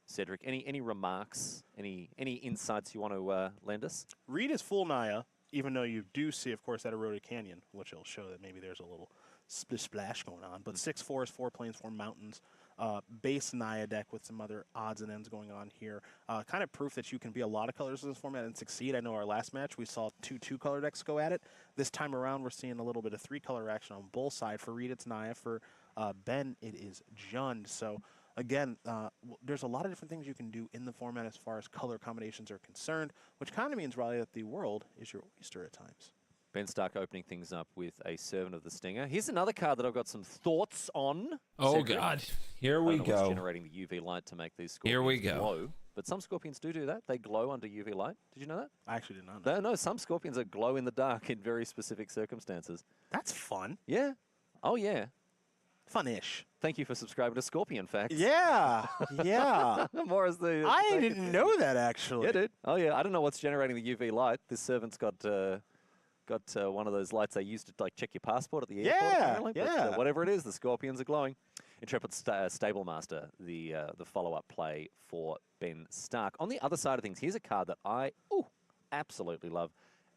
Cedric. Any remarks? Any insights you want to lend us? Reed is full Naya, even though you do see, of course, that eroded canyon, which will show that maybe there's a little splash going on. But 6 4s, 4 plains, 4 mountains. Base Naya deck with some other odds and ends going on here. Kind of proof that you can be a lot of colors in this format and succeed. I know our last match we saw 2 2-color decks go at it. This time around we're seeing a little bit of 3-color action on both sides. For Reed it's Naya, for Ben it is Jund. So again, there's a lot of different things you can do in the format as far as color combinations are concerned, which kind of means, Riley, that the world is your oyster at times. Ben Stark opening things up with a Servant of the Stinger. Here's another card that I've got some thoughts on. Oh, Cedric. God. Here we I don't know what's go. generating the UV light to make these scorpions Here we go. glow. But some scorpions do that. They glow under UV light. Did you know that? I actually did not know. No, some scorpions are glow in the dark in very specific circumstances. That's fun. Yeah. Oh, yeah. Fun-ish. Thank you for subscribing to Scorpion Facts. Yeah. Yeah. More as the... I didn't know that, actually. Yeah, dude. Oh, yeah. I don't know what's generating the UV light. This servant's got one of those lights they use to like check your passport at the airport. Yeah, Apparently. But, yeah. whatever it is, the scorpions are glowing. Intrepid Stable Master, the follow-up play for Ben Stark. On the other side of things, here's a card that I absolutely love: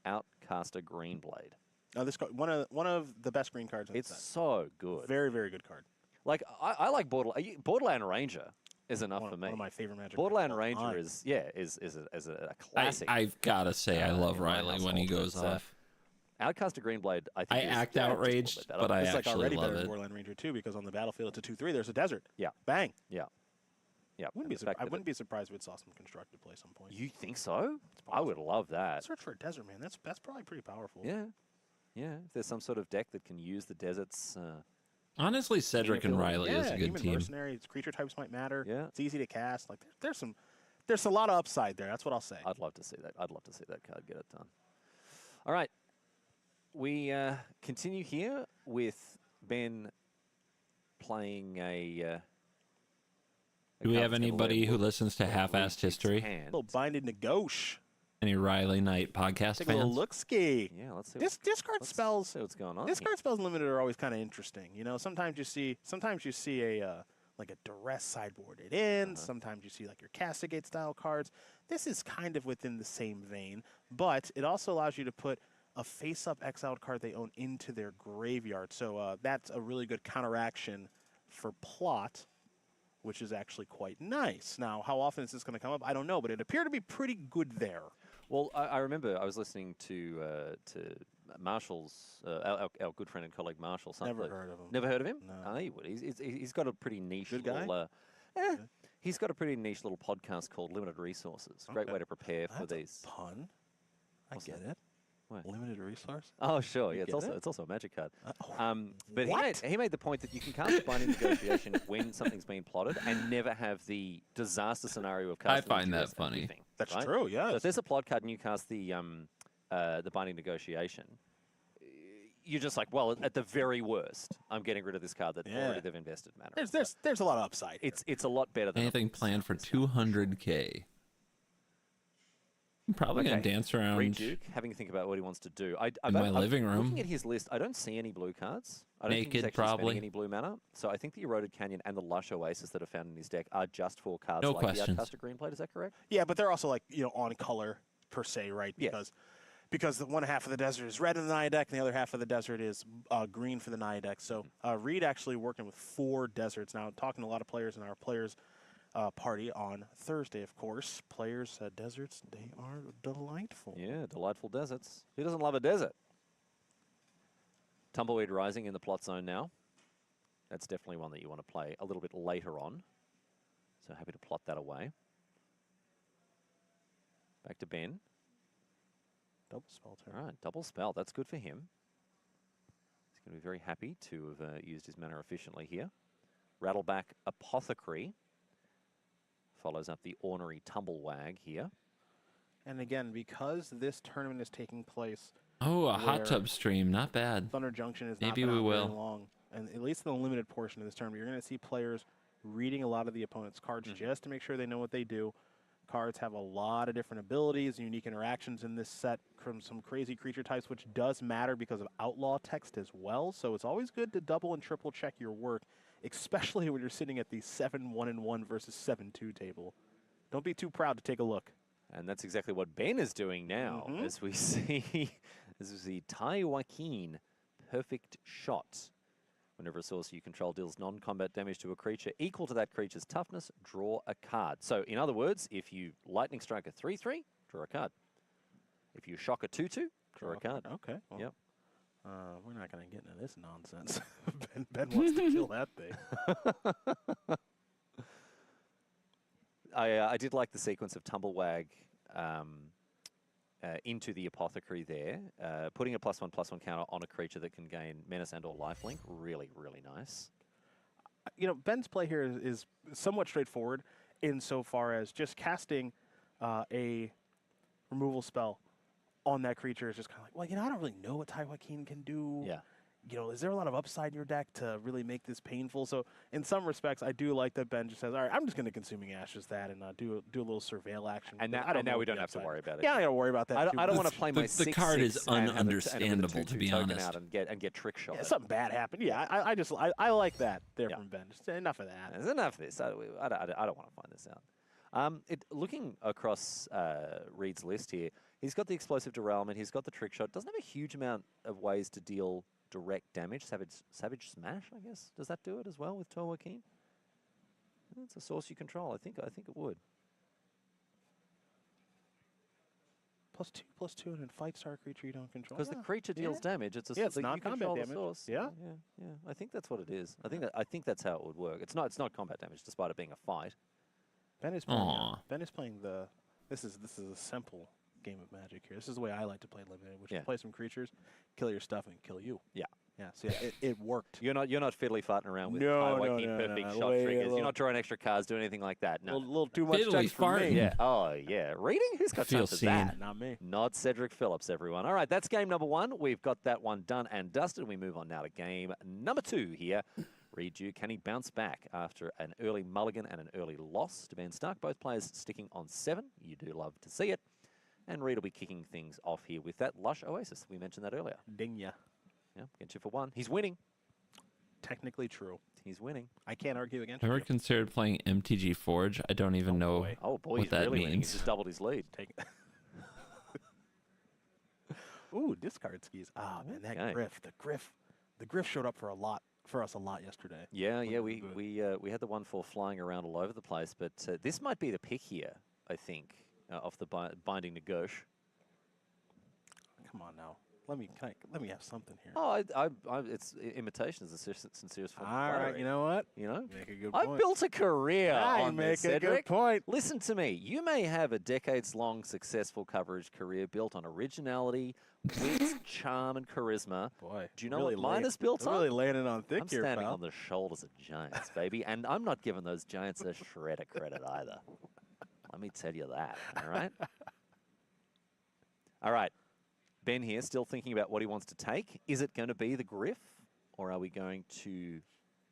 Outcaster Greenblade. Oh, this card, one of the best green cards. It's so good. Very, very good card. Like I like Borderland Ranger. Is enough for me. One of my favorite Magic. Borderland Ranger is a classic. I've got to say, I love Riley when he goes off. Outcaster Greenblade, I think. I act outraged, but I it's like actually already love better than it. Borderland Ranger 2 because on the battlefield it's a 2/3. There's a desert. Yeah. Bang. Yeah. Yeah. I wouldn't be surprised if it saw some constructed play some point. You think so? I would love that. Search for a desert, man. That's probably pretty powerful. Yeah. Yeah. If there's some sort of deck that can use the deserts. Honestly, Cedric and Riley is a good human team. Mercenaries, creature types might matter. Yeah. It's easy to cast. Like there's a lot of upside there. That's what I'll say. I'd love to see that. I'd love to see that card get it done. All right. We continue here with Ben playing a Do we have anybody who listens to Half-Assed History? A little Binding to Gauche. Any Riley Knight podcast Take a little fans? look-ski. Yeah, let's see. Discard spells. See what's going on. Discard spells limited are always kind of interesting. You know, sometimes you see a like a duress sideboarded in. Sometimes you see like your Castigate style cards. This is kind of within the same vein, but it also allows you to put a face-up exiled card they own into their graveyard. So that's a really good counteraction for plot, which is actually quite nice. Now, how often is this going to come up? I don't know, but it appeared to be pretty good there. Well, I remember I was listening to Marshall's, our good friend and colleague Marshall. Never heard of him. Never heard of him? No. Oh, you would. He's got a pretty niche Good guy? little... He's got a pretty niche little podcast called Limited Resources. Great Okay. way to prepare for That's these. a pun. What's I get that? it. What? Limited resource. Oh, sure. Yeah, You get it? it's also a magic card. Oh, But what? he made the point that you can cast a binding negotiation when something's been plotted and never have the disaster scenario of casting. find that duress and funny. whiffing, That's right? true, yes. So if there's a plot card and you cast the binding negotiation, you're just like, well, at the very worst, I'm getting rid of this card that already they've invested mana. There's a lot of upside. It's a lot better than Anything planned for 200K? I'm probably going to dance around Reed Duke, having to think about what he wants to do. in my living room. Looking at his list, I don't see any blue cards. I don't think he's Naked, actually probably. spending any blue mana. So I think the Eroded Canyon and the Lush Oasis that are found in his deck are just for cards No like questions. the Outcaster Greenblade. Is that correct? Yeah, but they're also like, on color per se, right? Yes. Because the one half of the desert is red in the Naya deck and the other half of the desert is green for the Naya deck. So Reed actually working with 4 deserts. Now, talking to a lot of players in our players party on Thursday, of course. Players, deserts, they are delightful. Yeah, delightful deserts. Who doesn't love a desert? Tumbleweed Rising in the plot zone now. That's definitely one that you want to play a little bit later on. So happy to plot that away. Back to Ben. Double spell turn. All right, double spell. That's good for him. He's going to be very happy to have used his mana efficiently here. Rattleback Apothecary follows up the ornery Tumblewag here. And again, because this tournament is taking place... Oh, a hot where tub stream. Not bad. Thunder Junction is Maybe not we been out very will. long. And at least in the limited portion of this tournament, you're going to see players reading a lot of the opponent's cards just to make sure they know what they do. cards have a lot of different abilities and unique interactions in this set from some crazy creature types, which does matter because of outlaw text as well. So it's always good to double and triple check your work, especially when you're sitting at the 7-1-1 versus 7-2 table. Don't be too proud to take a look. And that's exactly what Ben is doing now, as we see Tai Joaquin, perfect shot. Whenever a source you control deals non-combat damage to a creature equal to that creature's toughness, draw a card. So, in other words, if you lightning strike a 3/3, draw a card. If you shock a 2/2, draw a card. Okay. Well, yep. We're not going to get into this nonsense. Ben wants to kill that thing. I did like the sequence of Tumblewag into the Apothecary there, putting a +1/+1 counter on a creature that can gain menace and or lifelink. Really, really nice. You know, Ben's play here is somewhat straightforward insofar as just casting a removal spell on that creature is just kind of like, well, you know, I don't really know what Tai Joaquin can do. Yeah. You know, is there a lot of upside in your deck to really make this painful? So in some respects, I do like that Ben just says, all right, I'm just going to Consuming Ashes that and do a little surveil action. And now we don't have to worry about it. Yeah, I don't worry about that. I don't want to play my the card is ununderstandable, to be honest. And get trick shot. Yeah, something bad happened. Yeah, I like that there from Ben. Just enough of that. There's enough of this. I don't want to find this out. Looking across Reed's list here, he's got the Explosive Derailment, he's got the Trick Shot. Doesn't have a huge amount of ways to deal direct damage. Savage Smash, I guess. Does that do it as well with Tai Joaquin? It's a source you control. I think it would. +2/+2 and then fight star creature you don't control. Because the creature deals damage. It's a it's non-combat damage. Source. Yeah. I think that's what it is. I think that's how it would work. It's not combat damage, despite it being a fight. Ben is playing. Ben is playing the. This is a simple game of Magic here. This is the way I like to play Limited, which is play some creatures, kill your stuff, and kill you. Yeah. Yeah. So it worked. You're not fiddly farting around with No, Tai Joaquin perfect shot triggers. You're not drawing extra cards, doing anything like that. No. A little too much text for me. Yeah. Oh yeah. Reading? Who's got time for that? Not me. Not Cedric Phillips, everyone. All right, that's game number 1. We've got that one done and dusted. We move on now to game number 2 here. Reed Duke, can he bounce back after an early mulligan and an early loss to Ben Stark? Both players sticking on 7. You do love to see it. And Reed will be kicking things off here with that Lush Oasis. We mentioned that earlier. Ding ya. Yeah, get you for 1. He's winning. Technically true. He's winning. I can't argue against Ever you. considered playing MTG Forge? I don't even know Oh boy, what he's that really winning. means. He's just doubled his lead. Ooh, discard skis. Ah, man, that Griff. The Griff showed up for us a lot yesterday. Yeah, we had the 1/4 flying around all over the place, but this might be the pick here, I think, off the Binding to Gersh. Come on now. Let me have something here. Oh, it's imitation is the sincerest form of All right, flattery. you know what? You know, make a good I've point. built a career on make this, a Cedric. good point. Listen to me. You may have a decades-long successful coverage career built on originality, wit, charm, and charisma. Boy, do you know really what mine is built on? Really laying it on thick I'm here, standing pal. on the shoulders of giants, baby, and I'm not giving those giants a shred of credit either. Let me tell you that. All right. All right. Ben here, still thinking about what he wants to take. Is it going to be the Griff, or are we going to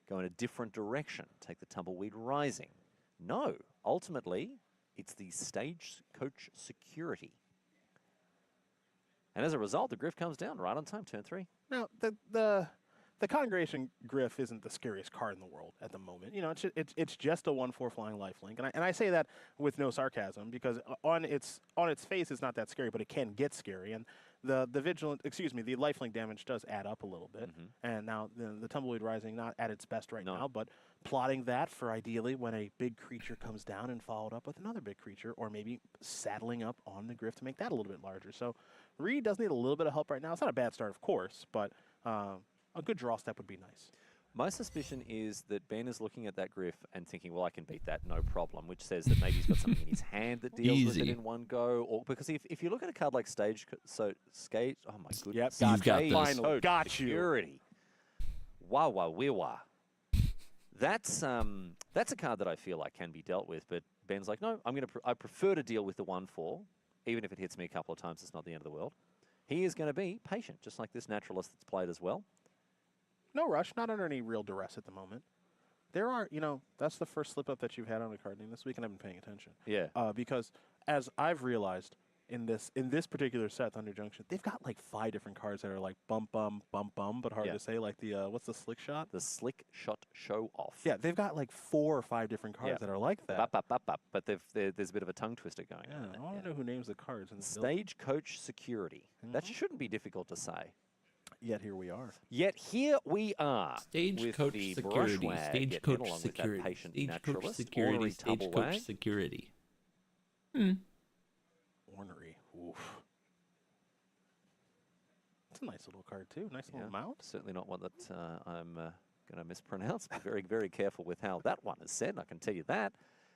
go in a different direction, take the Tumbleweed Rising? No. Ultimately, it's the Stagecoach Security. And as a result, the Griff comes down right on time, turn 3. Now, the Congregation Griff isn't the scariest card in the world at the moment. You know, it's just a 1/4 flying lifelink, and I say that with no sarcasm because on its face it's not that scary, but it can get scary. And the lifelink damage does add up a little bit. And now the Tumbleweed Rising not at its best right now, but plotting that for ideally when a big creature comes down and followed up with another big creature, or maybe saddling up on the Griff to make that a little bit larger. So Reed does need a little bit of help right now. It's not a bad start, of course, but a good draw step would be nice. My suspicion is that Ben is looking at that Griff and thinking, well, I can beat that, no problem, which says that maybe he's got something in his hand that deals with it in one go. Or because if you look at a card like oh my goodness. Yep, Finally, got you. Security. Wah. That's a card that I feel like can be dealt with, but Ben's like, no, I prefer to deal with the 1/4, even if it hits me a couple of times, it's not the end of the world. He is going to be patient, just like this Naturalist that's played as well. No rush, not under any real duress at the moment. there are, that's the first slip up that you've had on a card name this week, and I've been paying attention. Yeah. Because as I've realized in this particular set, Thunder Junction, they've got like 5 different cards that are like bum bum bum bum, but hard to say. Like the what's the slick shot? The slick shot show off. Yeah, they've got like 4 or 5 different cards that are like that. But there's a bit of a tongue twister going on. I want to know who names the cards. In the Stagecoach Security. That shouldn't be difficult to say. Yet here we are. Yet here we are. Stagecoach with the Security. brushwag, Stagecoach along Security. With that patient Stagecoach naturalist, Security. ornery Stagecoach tumblewag. Security. Ornery. Oof. It's a nice little card too. Nice little mount. Certainly not one that I'm going to mispronounce. Be very, very careful with how that one is said. I can tell you that.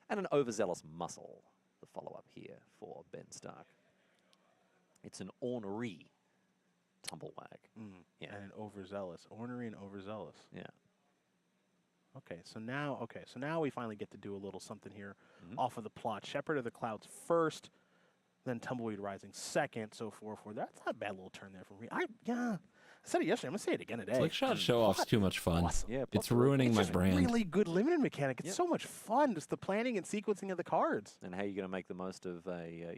And an overzealous muscle. The follow-up here for Ben Stark. It's an ornery tumblewag. Yeah. And an overzealous. Ornery and overzealous. Yeah. Okay, so now we finally get to do a little something here off of the plot. Shepherd of the Clouds first, then Tumbleweed Rising second, so 4-4. That's not a bad little turn there for me. I said it yesterday. I'm gonna say it again today. Slick shot show off's too much fun. Awesome. Yeah, it's ruining my just brand. Really good limited mechanic. It's so much fun. Just the planning and sequencing of the cards. And how you're going to make the most of a,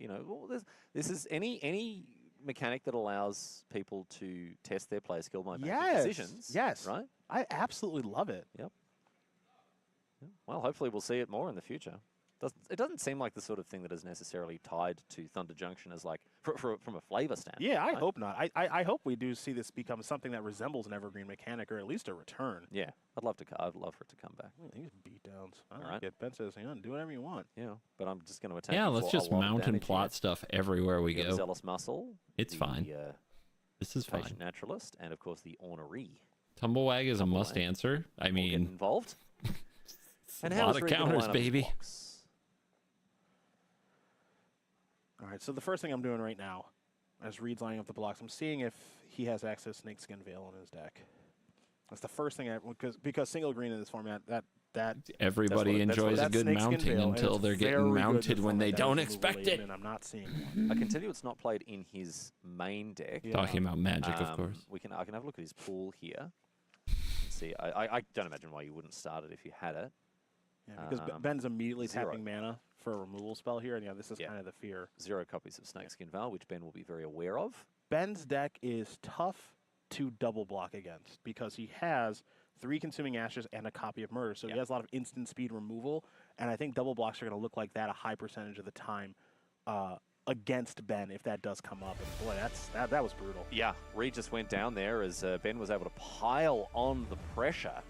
this is any mechanic that allows people to test their play skill by making decisions. Yes. Right? I absolutely love it. Yep. Yeah. Well, hopefully we'll see it more in the future. It doesn't seem like the sort of thing that is necessarily tied to Thunder Junction as like from a flavor standpoint. Yeah, I hope not. I hope we do see this become something that resembles an evergreen mechanic, or at least a return. Yeah, I'd love for it to come back. These beatdowns. I All like right. it. Ben says, do whatever you want. Yeah, but I'm just going to attack. Yeah, you let's for a just lot of mount and damage plot here. stuff everywhere we The go. Zealous Muscle. It's fine. This is Patient fine. Naturalist, and of course the Ornery. Tumblewag is a must answer. I mean, involved. And a how lot does of Reed gonna counters, line up his baby. blocks? All right, so the first thing I'm doing right now, as Reed's lining up the blocks, I'm seeing if he has access to Snakeskin Veil in his deck. That's the first thing because single green in this format, that everybody enjoys a good mounting until they're getting mounted when they don't expect it. And I'm not seeing one. I can tell you it's not played in his main deck. Talking about Magic, of course. I can have a look at his pool here. See, I don't imagine why you wouldn't start it if you had it. Yeah, because Ben's immediately 0. tapping mana for a removal spell here, and this is kind of the fear. 0 copies of Snakeskin Veil, which Ben will be very aware of. Ben's deck is tough to double block against because he has 3 Consuming Ashes and a copy of Murder, so he has a lot of instant speed removal, and I think double blocks are going to look like that a high percentage of the time against Ben if that does come up. And boy, that was brutal. Yeah, Reed just went down there as Ben was able to pile on the pressure.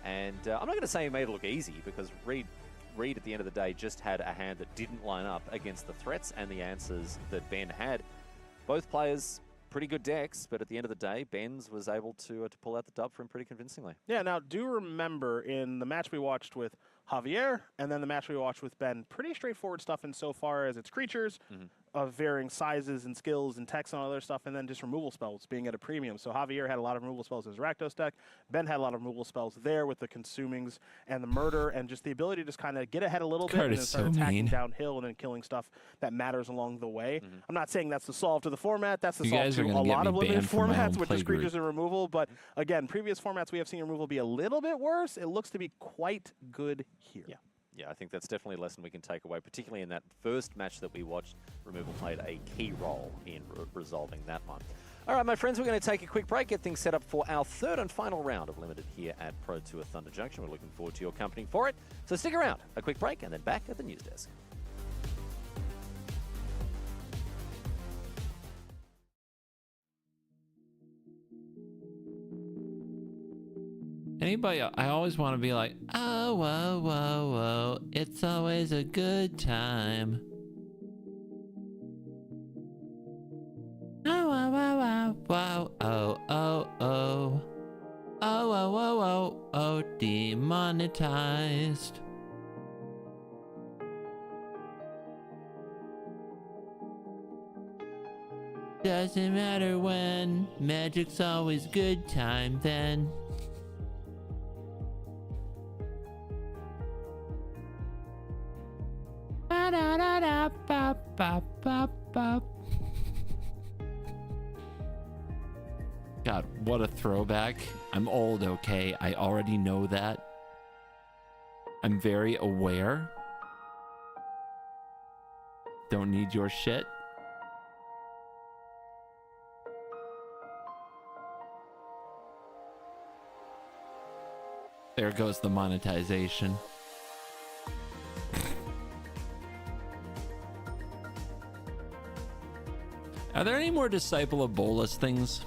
And I'm not going to say he made it look easy because Reed at the end of the day just had a hand that didn't line up against the threats and the answers that Ben had. Both players pretty good decks, but at the end of the day, Ben's was able to pull out the dub for him pretty convincingly. Yeah, now do remember in the match we watched with Javier and then the match we watched with Ben, pretty straightforward stuff insofar as it's creatures of varying sizes and skills and text and all other stuff, and then just removal spells being at a premium. So Javier had a lot of removal spells in his Rakdos deck. Ben had a lot of removal spells there with the Consumings and the Murder, and just the ability to just kind of get ahead a little bit and then start attacking downhill and then killing stuff that matters along the way. I'm not saying that's the solve to the format. That's the solve to a lot of limited formats with just creatures and removal. But again, previous formats we have seen removal be a little bit worse. It looks to be quite good here. Yeah, I think that's definitely a lesson we can take away, particularly in that first match that we watched. Removal played a key role in resolving that one. All right, my friends, we're going to take a quick break, get things set up for our third and final round of Limited here at Pro Tour Thunder Junction. We're looking forward to your company for it. So stick around, a quick break, and then back at the news desk. Anybody, I always want to be like, oh, whoa, whoa, whoa, it's always a good time. Oh, wow, wow, wow, wow, oh, oh, oh. Oh, oh, oh, oh, oh, demonetized. Doesn't matter when, magic's always good time then. God, what a throwback. I'm old, okay? I already know that. I'm very aware. Don't need your shit. There goes the monetization. Are there any more Disciple of Bolas things?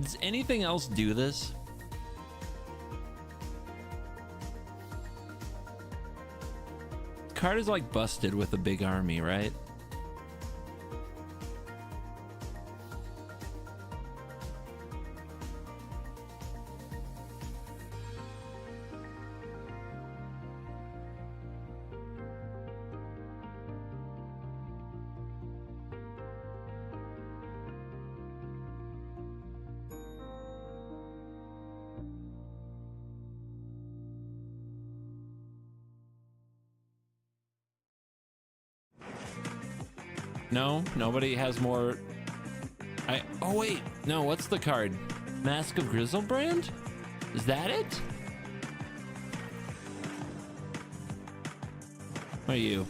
Does anything else do this? Card is like busted with a big army, right? No, nobody has more. Oh wait, no. What's the card? Mask of Grizzlebrand? Is that it? What are you?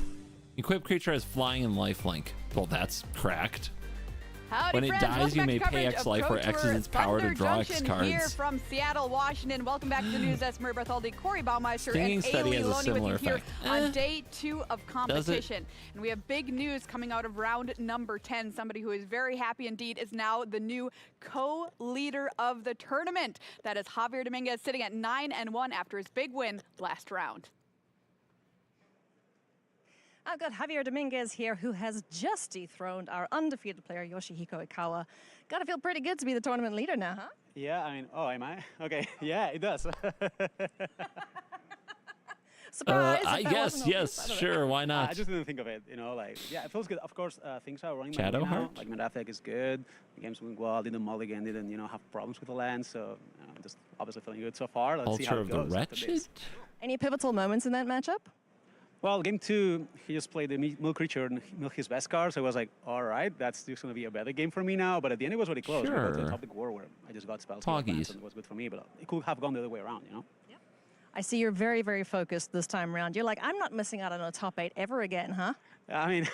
Equipped creature has flying and lifelink. Well, that's cracked. Howdy, when it friends. dies, Welcome you back may to pay coverage X of life Pro or X Tour is its power to Thunder draw X Junction cards. Here from Seattle, Washington. Welcome back to the news. That's Maria Bartholdi, Corey Baumeister, Stinging and Study Ailey has a Loney with similar you here effect. on day 2 of competition. And we have big news coming out of round number 10. Somebody who is very happy indeed is now the new co-leader of the tournament. That is Javier Dominguez, sitting at 9-1 after his big win last round. I've got Javier Dominguez here, who has just dethroned our undefeated player, Yoshihiko Ikawa. Gotta feel pretty good to be the tournament leader now, huh? Yeah, I mean, oh, am I? Okay, yeah, it does. Surprise! I guess, yes, sure, why not? I just didn't think of it, you know, like, yeah, it feels good. Of course, things are running my way now. Shadowheart? Like, my draft deck is good. The game's going well. Didn't mulligan, didn't, you know, have problems with the land. So, I'm just obviously feeling good so far. Let's see how Ultra it of goes the after this. Wretched? Any pivotal moments in that matchup? Well, game 2, he just played the Mill Creature and milled his best card, so I was like, all right, that's just going to be a better game for me now. But at the end, it was really close. We got to the Sure. Topic War where I just got spells. Foggies. And it was good for me, but it could have gone the other way around, you know? I see you're very, very focused this time around. You're like, I'm not missing out on a top 8 ever again, huh? I mean,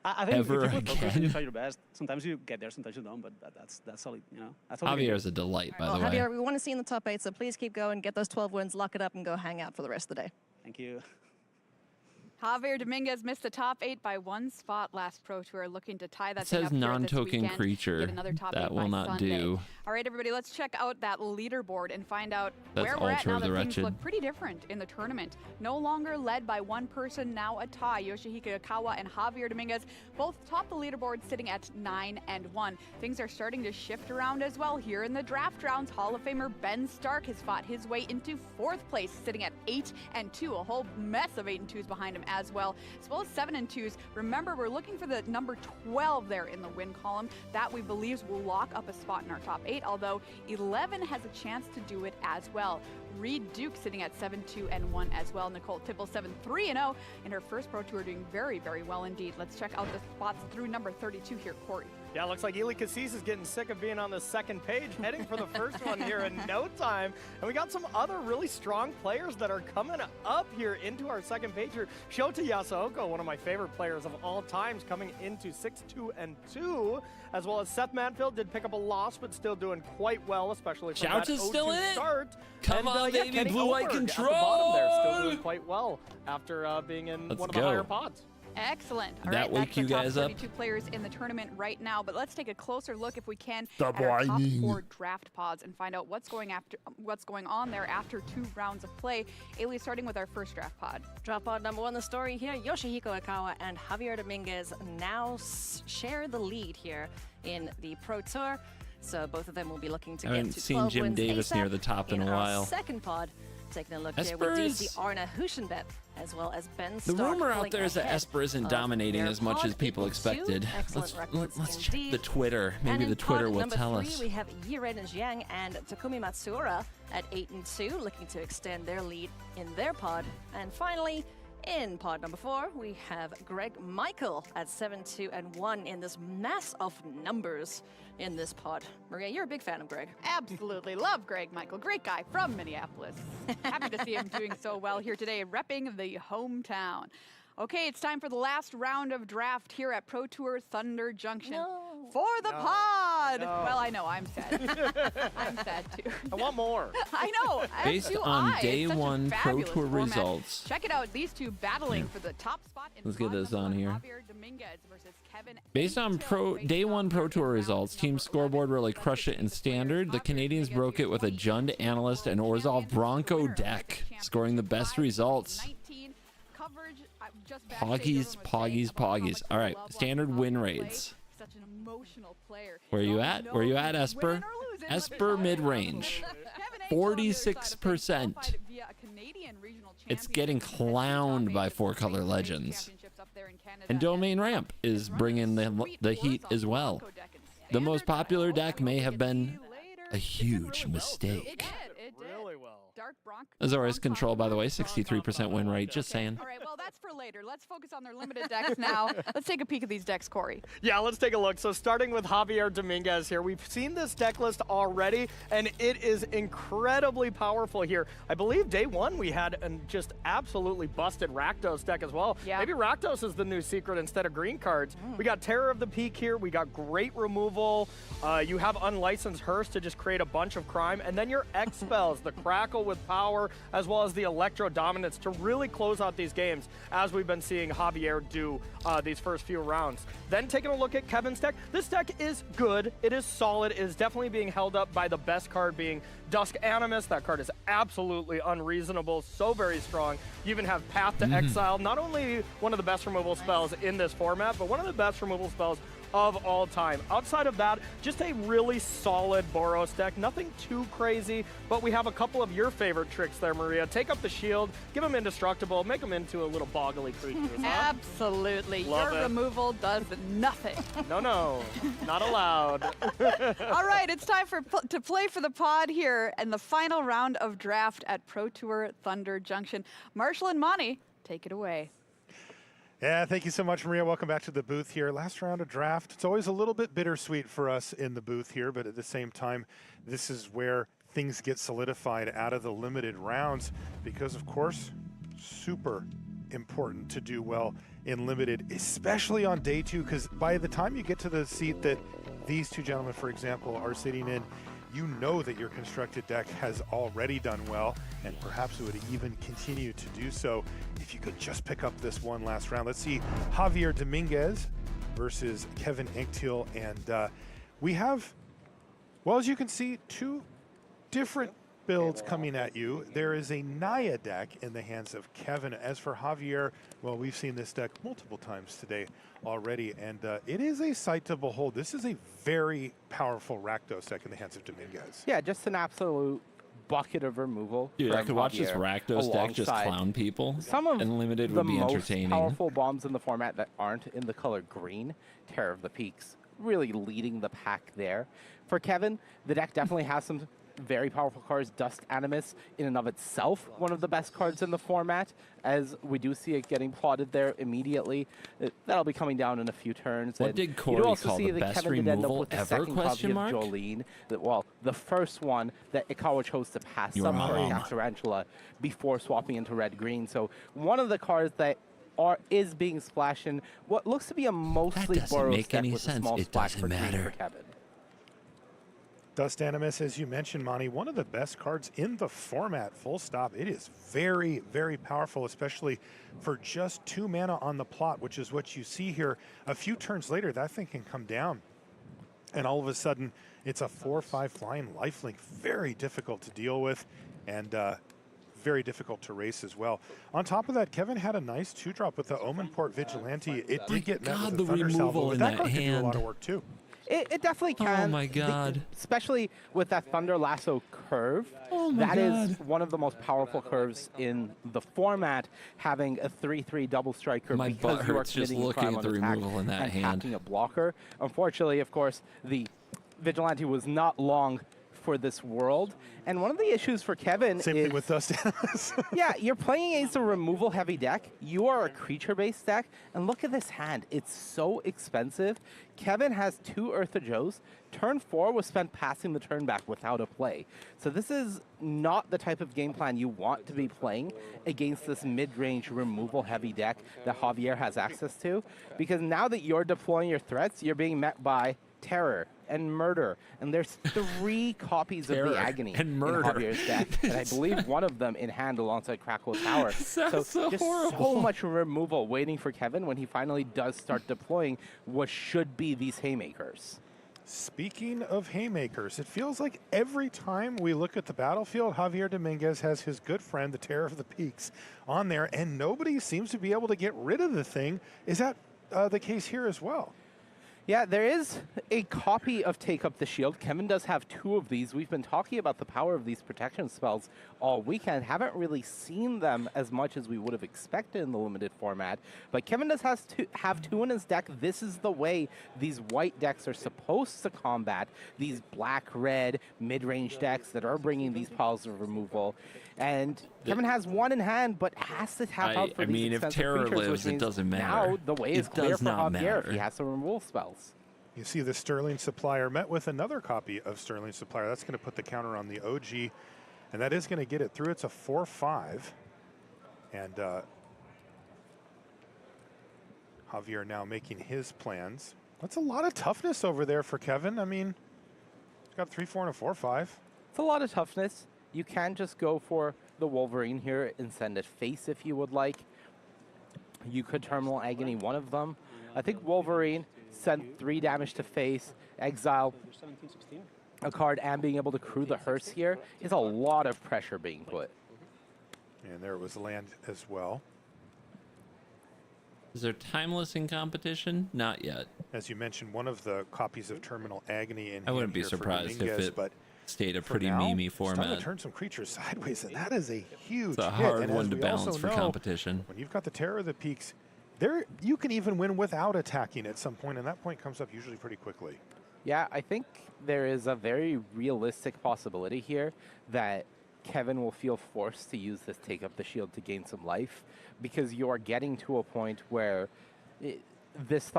I think Ever if you put focus and you again? try your best, sometimes you get there, sometimes you don't, but that's all, you know? That's all we can Javier do. is a delight, by Well, the way. Javier, we want to see you in the top 8, so please keep going, get those 12 wins, lock it up, and go hang out for the rest of the day. Thank you. Javier Dominguez missed the top 8 by 1 spot last Pro Tour, looking to tie that It thing says up here this non-token weekend, creature. get another top That 8 will by not Sunday. do. All right, everybody, let's check out that leaderboard and find out That's where we're at Ultra now of the that things Wretched. look pretty different in the tournament. No longer led by one person, now a tie. Yoshihiko Ikawa and Javier Dominguez both top the leaderboard, sitting at 9-1. Things are starting to shift around as well. Here in the draft rounds, Hall of Famer Ben Stark has fought his way into 4th place, sitting at 8-2. A whole mess of 8-2s behind him as well as 7-2s. Remember, we're looking for the number 12 there in the win column. That we believe will lock up a spot in our top 8, although 11 has a chance to do it as well. Reed Duke sitting at 7-2-1 as well. Nicole Tipple 7-3-0 in her first Pro Tour, doing very, very well indeed. Let's check out the spots through number 32 here, Corey. Yeah, looks like Eli Cassis is getting sick of being on the second page, heading for the first one here in no time. And we got some other really strong players that are coming up here into our second page here. Shota Yasuoka, one of my favorite players of all times, coming into 6-2-2, as well as Seth Manfield did pick up a loss, but still doing quite well, especially from Shout that is still 0-2 in it. start. Come And, on, yeah, baby, Kenny blue-white Oberg at the bottom there, still control. doing quite well after being in Let's one of the go. higher pods. Excellent. All That right, wake that's the you top guys up. 32 players in the tournament right now, but let's take a closer look, if we can, Stop at our top whining. 4 draft pods and find out what's going on there after 2 rounds of play. Ailey, starting with our first draft pod. Draft pod number 1, the story here, Yoshihiko Ikawa and Javier Dominguez now share the lead here in the Pro Tour. So both of them will be looking to I get haven't to seen 12 Jim wins Davis ASAP. near the top in a our while. second pod, taking a look here, Esper we do see is- Arna Huschenbett as well as Ben The Stark rumor out pulling there is that ahead Esper isn't of dominating their as much pod, as people 8-2. expected. Excellent records Let's check indeed. the Twitter. Maybe And in the Twitter pod will number tell 3, us. we have Yiren Jiang and Takumi Matsuura at 8-2, looking to extend their lead in their pod. And finally, In pod number 4, we have Greg Michael at 7-2-1 in this mass of numbers in this pod. Maria, you're a big fan of Greg. Absolutely. Love Greg Michael. Great guy from Minneapolis. Happy to see him doing so well here today, repping the hometown. Okay, it's time for the last round of draft here at Pro Tour Thunder Junction. For the pod! No. Well, I know, I'm sad. I'm sad too. I want more. I know. as Based do on I. day It's such a one Pro fabulous Tour format. results. Check it out. These two battling for the top spot in Let's get this on here. Javier Dominguez versus Kevin. Based on day one Pro Tour results, Team Scoreboard really crushed it in Standard. The Canadians broke it with a Jund Analyst and Orzhov Bronco deck, scoring the best results. Poggies. All right, Standard win rates. Such an emotional player. Where you at? Where you at, Esper? Esper mid-range, 46%. It's getting clowned by Four Color Legends. And Domain Ramp is bringing the heat as well. The most popular deck may have been a huge mistake. Really well. Azorius Control, by the way, 63% win rate, just saying. All right, well, that's for later. Let's focus on their limited decks now. Let's take a peek at these decks, Corey. Yeah, let's take a look. So starting with Javier Dominguez here, we've seen this deck list already, and it is incredibly powerful here. I believe day one we had a just absolutely busted Rakdos deck as well. Yeah. Maybe Rakdos is the new secret instead of green cards. We got Terror of the Peak here. We got great removal. You have Unlicensed Hearse to just create a bunch of crime, and then your X spells, the Crackle with power, as well as the Electro Dominance to really close out these games, as we've been seeing Javier do these first few rounds. Then taking a look at Kevin's deck, this deck is good. It is solid. It is definitely being held up by the best card being Dusk Animus. That card is absolutely unreasonable, so very strong. You even have Path to Exile, not only one of the best removal spells in this format, but one of the best removal spells of all time. Outside of that, just a really solid Boros deck. Nothing too crazy, but we have a couple of your favorite tricks there, Maria. Take up the shield, give them indestructible, make them into a little boggly creatures. Huh? Absolutely. Love Your it. removal does nothing. No, not allowed. All right, it's time to play for the pod here and the final round of draft at Pro Tour Thunder Junction. Marshall and Monty, take it away. Yeah, thank you so much, Maria. Welcome back to the booth here. Last round of draft. It's always a little bit bittersweet for us in the booth here, but at the same time, this is where things get solidified out of the limited rounds because, of course, super important to do well in limited, especially on day two, because by the time you get to the seat that these two gentlemen, for example, are sitting in, you know that your constructed deck has already done well, and perhaps it would even continue to do so if you could just pick up this one last round. Let's see Javier Dominguez versus Kevin Enktiel, and we have, well, as you can see, two different builds coming at you. There is a Naya deck in the hands of Kevin. As for Javier, well, we've seen this deck multiple times today already, and it is a sight to behold. This is a very powerful Rakdos deck in the hands of Dominguez. Yeah, just an absolute bucket of removal. Dude, I from could watch this Javier Rakdos deck just alongside clown people. Some of and limited the would be most entertaining. powerful bombs in the format that aren't in the color green. Terror of the Peaks really leading the pack there. For Kevin, the deck definitely has some very powerful cards. Dust Animus in and of itself, one of the best cards in the format, as we do see it getting plotted there immediately. That'll be coming down in a few turns. What And did you Corey do also call see the that best Kevin did end up removal with the ever, second copy question of mark? Jolene. Well, the first one that Ikawa chose to pass Your up for mom. Attack Tarantula before swapping into red-green. So one of the cards that is being splashed in what looks to be a mostly doesn't Boros make deck any with a sense. small It splash doesn't for green matter. for Kevin. Dust Animus, as you mentioned, Monty, one of the best cards in the format, full stop. It is very, very powerful, especially for just 2 mana on the plot, which is what you see here. A few turns later, that thing can come down, and all of a sudden, it's a 4/5 flying lifelink. Very difficult to deal with, and very difficult to race as well. On top of that, Kevin had a nice 2-drop with the Omen Port Vigilante. It did get met God, with the a Thunder Salvo, removal but in that that card can do a lot hand. of work too. It definitely can. Oh my God. Especially with that Thunder Lasso curve. Oh my That is God. one of the most powerful curves in the format, having a 3/3 double striker My because butt you are hurts just committing a looking crime at on the attack removal in that and hand. hacking a blocker. Unfortunately, of course, the Vigilante was not long for this world. And one of the issues for Kevin Same is... thing with Dust Animals. Yeah, you're playing against a removal-heavy deck. You are a creature-based deck. And look at this hand. It's so expensive. Kevin has 2 Eartha Joes. Turn 4 was spent passing the turn back without a play. So this is not the type of game plan you want to be playing against this mid-range removal-heavy deck that Javier has access to. Because now that you're deploying your threats, you're being met by Terror and Murder, and there's 3 copies of Terror the Agony and in Murder. Javier's deck, and I believe one of them in hand alongside Crackle Tower. Sounds so just horrible. so much removal waiting for Kevin when he finally does start deploying what should be these haymakers. Speaking of haymakers, it feels like every time we look at the battlefield, Javier Dominguez has his good friend, the Terror of the Peaks, on there, and nobody seems to be able to get rid of the thing. Is that the case here as well? Yeah, there is a copy of Take Up the Shield. Kevin does have 2 of these. We've been talking about the power of these protection spells all weekend. Haven't really seen them as much as we would have expected in the limited format. But Kevin does have 2 in his deck. This is the way these white decks are supposed to combat these black-red mid-range decks that are bringing these piles of removal. And Kevin has 1 in hand, but has to tap out for these expensive if Terror creatures, lives, which it means doesn't matter. now the way is It clear does for not Javier if matter. he has some removal spells. You see the Sterling Supplier met with another copy of Sterling Supplier. That's going to put the counter on the OG, and that is going to get it through. It's a 4-5. And Javier now making his plans. That's a lot of toughness over there for Kevin. I mean, he's got 3-4 and a 4-5. It's a lot of toughness. You can just go for the Wolverine here and send it face if you would like. You could Terminal Agony one of them. I think Wolverine sent 3 damage to face, exile a card, and being able to crew the hearse here is a lot of pressure being put. And there was land as well. Is there Timeless in competition? Not yet. As you mentioned, one of the copies of Terminal Agony in I wouldn't hand be here for surprised if Dominguez, it but stayed a for pretty now, memey it's time format. to turn some creatures sideways, and that is a huge It's a hit. hard And one as to we balance also for know, competition. When you've got the Terror of the Peaks, there you can even win without attacking at some point, and that point comes up usually pretty quickly. Yeah, I think there is a very realistic possibility here that Kevin will feel forced to use this Take Up the Shield to gain some life, because you are getting to a point where this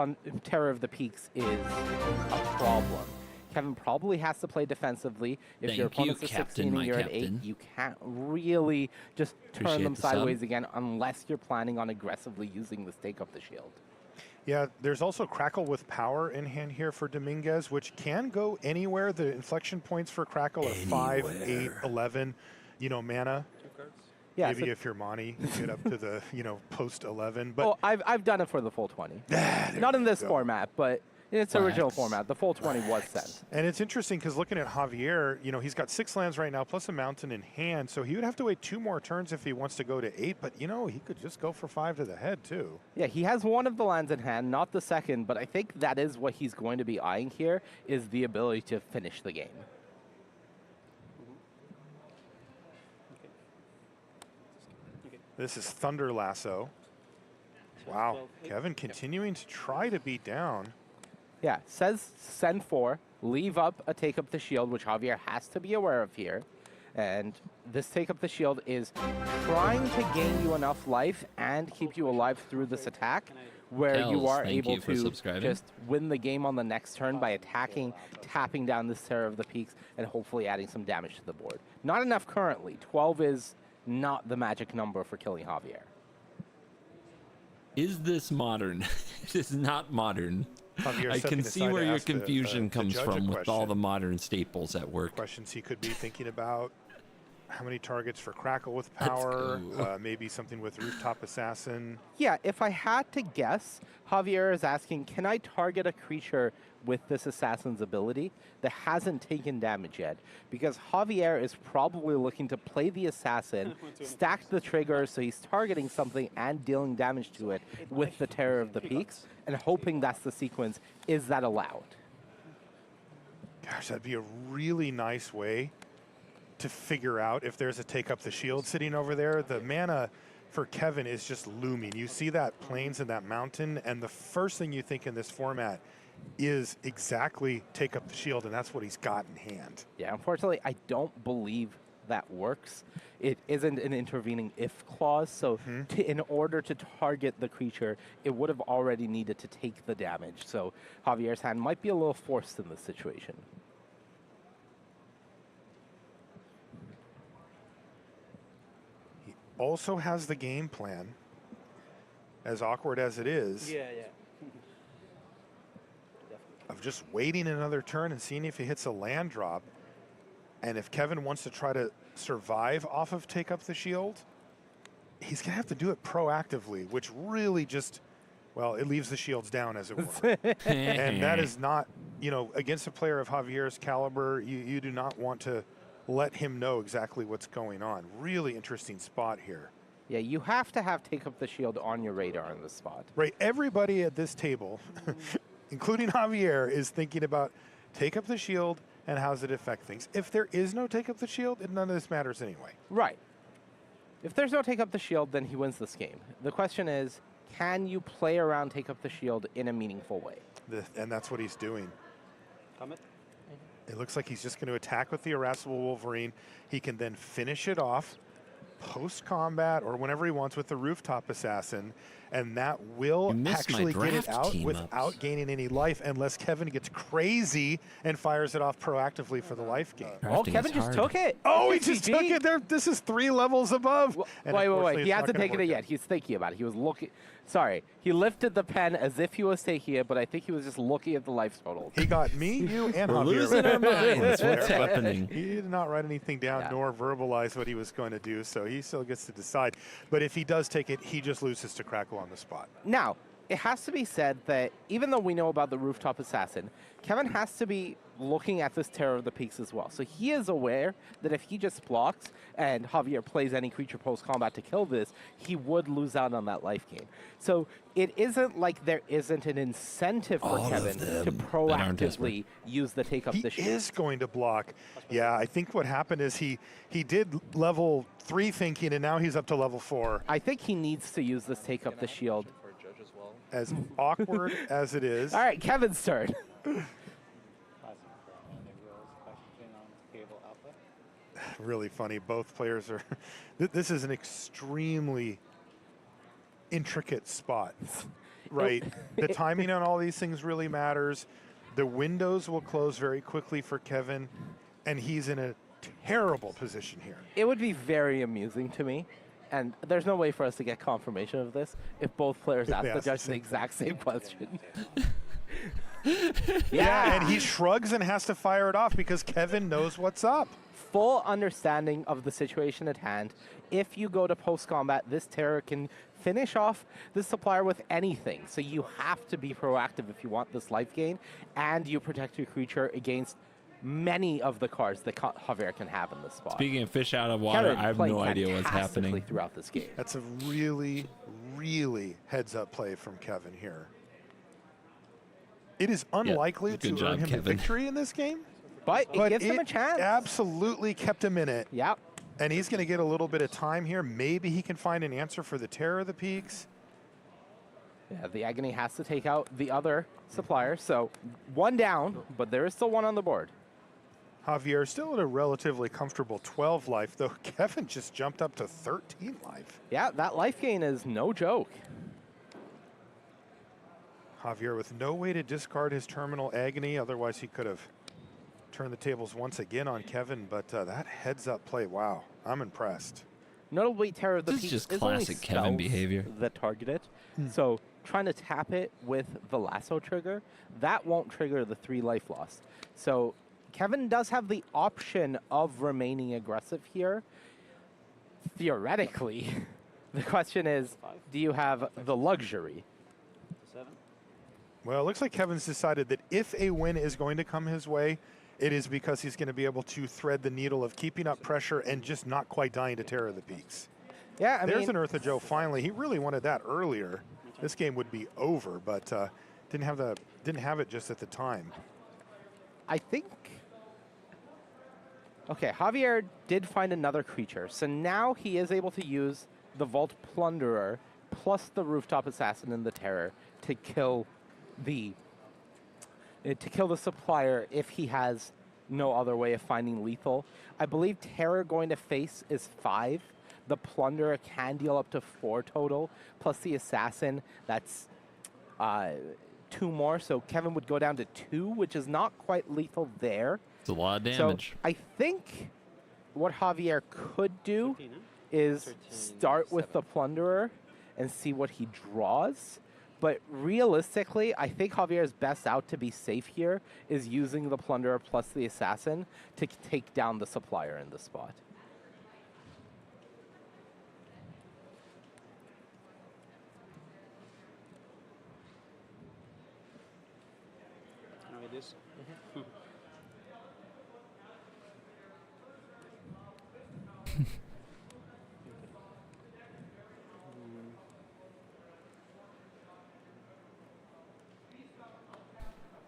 Terror of the Peaks is a problem. Kevin probably has to play defensively. If your opponent's a 16 and you're at 8, you can't really just turn them sideways again unless you're planning on aggressively using this Take Up the Shield. Yeah, there's also Crackle with Power in hand here for Dominguez, which can go anywhere. The inflection points for Crackle are 5, 8, 11. You know, mana. Yeah, maybe so if you're Monty, you get up to the post 11. But I've done it for the full 20. Not in this format, but in its original format, the full 20 was sent. And it's interesting because looking at Javier, he's got 6 lands right now plus a mountain in hand, so he would have to wait 2 more turns if he wants to go to 8. But he could just go for 5 to the head too. Yeah, he has one of the lands in hand, not the second, but I think that is what he's going to be eyeing here, is the ability to finish the game. This is Thunder Lasso. Wow, Kevin continuing to try to beat down. Yeah, says send 4, leave up a Take Up the Shield, which Javier has to be aware of here. And this Take Up the Shield is trying to gain you enough life and keep you alive through this attack, where you are able to just win the game on the next turn by attacking, tapping down this Terror of the Peaks, and hopefully adding some damage to the board. Not enough currently. 12 is not the magic number for killing Javier. Is this modern? It is not modern. Javier I can stepping see aside where to your ask the confusion comes judge a from with all question. the modern staples at work. Questions he could be thinking about. How many targets for Crackle with Power? Maybe something with Rooftop Assassin. Yeah, if I had to guess, Javier is asking, can I target a creature with this Assassin's ability that hasn't taken damage yet? Because Javier is probably looking to play the Assassin, stack the trigger so he's targeting something and dealing damage to it with the Terror of the Peaks, and hoping that's the sequence. Is that allowed? Gosh, that'd be a really nice way to figure out if there's a Take Up the Shield sitting over there. The mana for Kevin is just looming. You see that plains and that mountain, and the first thing you think in this format is exactly take up the shield, and that's what he's got in hand. Yeah, unfortunately, I don't believe that works. It isn't an intervening if clause, so in order to target the creature, it would have already needed to take the damage. So Javier's hand might be a little forced in this situation. He also has the game plan, as awkward as it is, of just waiting another turn and seeing if he hits a land drop. And if Kevin wants to try to survive off of take up the shield, he's going to have to do it proactively, which really just, well, it leaves the shields down, as it were. And that is not, you know, against a player of Javier's caliber, you do not want to let him know exactly what's going on. Really interesting spot here. Yeah, you have to have take up the shield on your radar in this spot. Right, everybody at this table, including Javier, is thinking about take up the shield and how does it affect things. If there is no take up the shield, none of this matters anyway. Right. If there's no take up the shield, then he wins this game. The question is, can you play around take up the shield in a meaningful way? And that's what he's doing. It looks like he's just going to attack with the irascible Wolverine. He can then finish it off post-combat or whenever he wants with the rooftop assassin, and that will actually get it out without gaining any life unless Kevin gets crazy and fires it off proactively for the life gain. Oh, Kevin just took it. Oh, he just took it. There, this is 3 levels above. Wait. He hasn't taken it yet. He's thinking about it. He was looking. Sorry. He lifted the pen as if he was taking it, but I think he was just looking at the life total. He got me, you, and We're Javier. losing our minds. What's He happening? did not write anything down nor verbalize what he was going to do, so he still gets to decide. But if he does take it, he just loses to Crackle on the spot. Now, it has to be said that even though we know about the rooftop assassin, Kevin has to be looking at this Terror of the Peaks as well. So he is aware that if he just blocks and Javier plays any creature post-combat to kill this, he would lose out on that life gain. So it isn't like there isn't an incentive for Kevin to proactively use the take up the shield. He is going to block. Yeah, I think what happened is he did level 3 thinking, and now he's up to level 4. I think he needs to use this take up the shield. As awkward as it is. All right, Kevin's turn. Really funny. Both players are. This is an extremely intricate spot, right? The timing on all these things really matters. The windows will close very quickly for Kevin, and he's in a terrible position here. It would be very amusing to me, and there's no way for us to get confirmation of this, if both players ask the judge the exact same question. Yeah, and he shrugs and has to fire it off because Kevin knows what's up. Full understanding of the situation at hand. If you go to post-combat, this Terror can finish off this supplier with anything. So you have to be proactive if you want this life gain, and you protect your creature against many of the cards that Javier can have in this spot. Speaking of fish out of water, I have no idea what's happening throughout this game. That's a really, really heads-up play from Kevin here. It is unlikely to earn him the victory in this game, but it gives him a chance. Absolutely kept him in it. Yep. And he's going to get a little bit of time here. Maybe he can find an answer for the Terror of the Peaks. Yeah, the Agony has to take out the other supplier. So 1 down, but there is still 1 on the board. Javier still at a relatively comfortable 12 life, though Kevin just jumped up to 13 life. Yeah, that life gain is no joke. Javier with no way to discard his terminal Agony, otherwise he could have turned the tables once again on Kevin, but that heads-up play, wow, I'm impressed. Notably, Terror of the This Peaks is just is only classic Kevin spells behavior. that target it. So trying to tap it with the lasso trigger, that won't trigger the 3 life loss. So Kevin does have the option of remaining aggressive here. Theoretically, the question is, do you have the luxury? Well, it looks like Kevin's decided that if a win is going to come his way, it is because he's going to be able to thread the needle of keeping up pressure and just not quite dying to Terror of the Peaks. Yeah, There's an Eartha Joe finally. He really wanted that earlier. This game would be over, but didn't have it just at the time. I think. Okay, Javier did find another creature, so now he is able to use the Vault Plunderer plus the Rooftop Assassin and the Terror to kill the supplier if he has no other way of finding lethal. I believe Terror going to face is 5. The Plunderer can deal up to 4 total, plus the Assassin, that's 2 more. So Kevin would go down to 2, which is not quite lethal there. It's a lot of damage. So I think what Javier could do is start with the Plunderer and see what he draws. But realistically, I think Javier's best out to be safe here is using the Plunderer plus the Assassin to take down the supplier in the spot. Like this.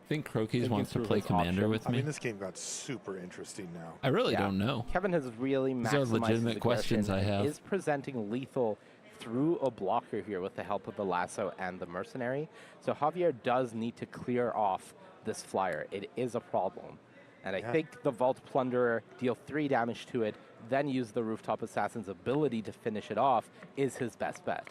I think Crokies wants to play Commander with me. I mean, this game got super interesting now. I really don't know. Kevin has really These are maximized legitimate his questions aggression I and have. is presenting lethal through a blocker here with the help of the Lasso and the Mercenary. So Javier does need to clear off this flyer. It is a problem. And I think the Vault Plunderer deal 3 damage to it, then use the Rooftop Assassin's ability to finish it off is his best bet.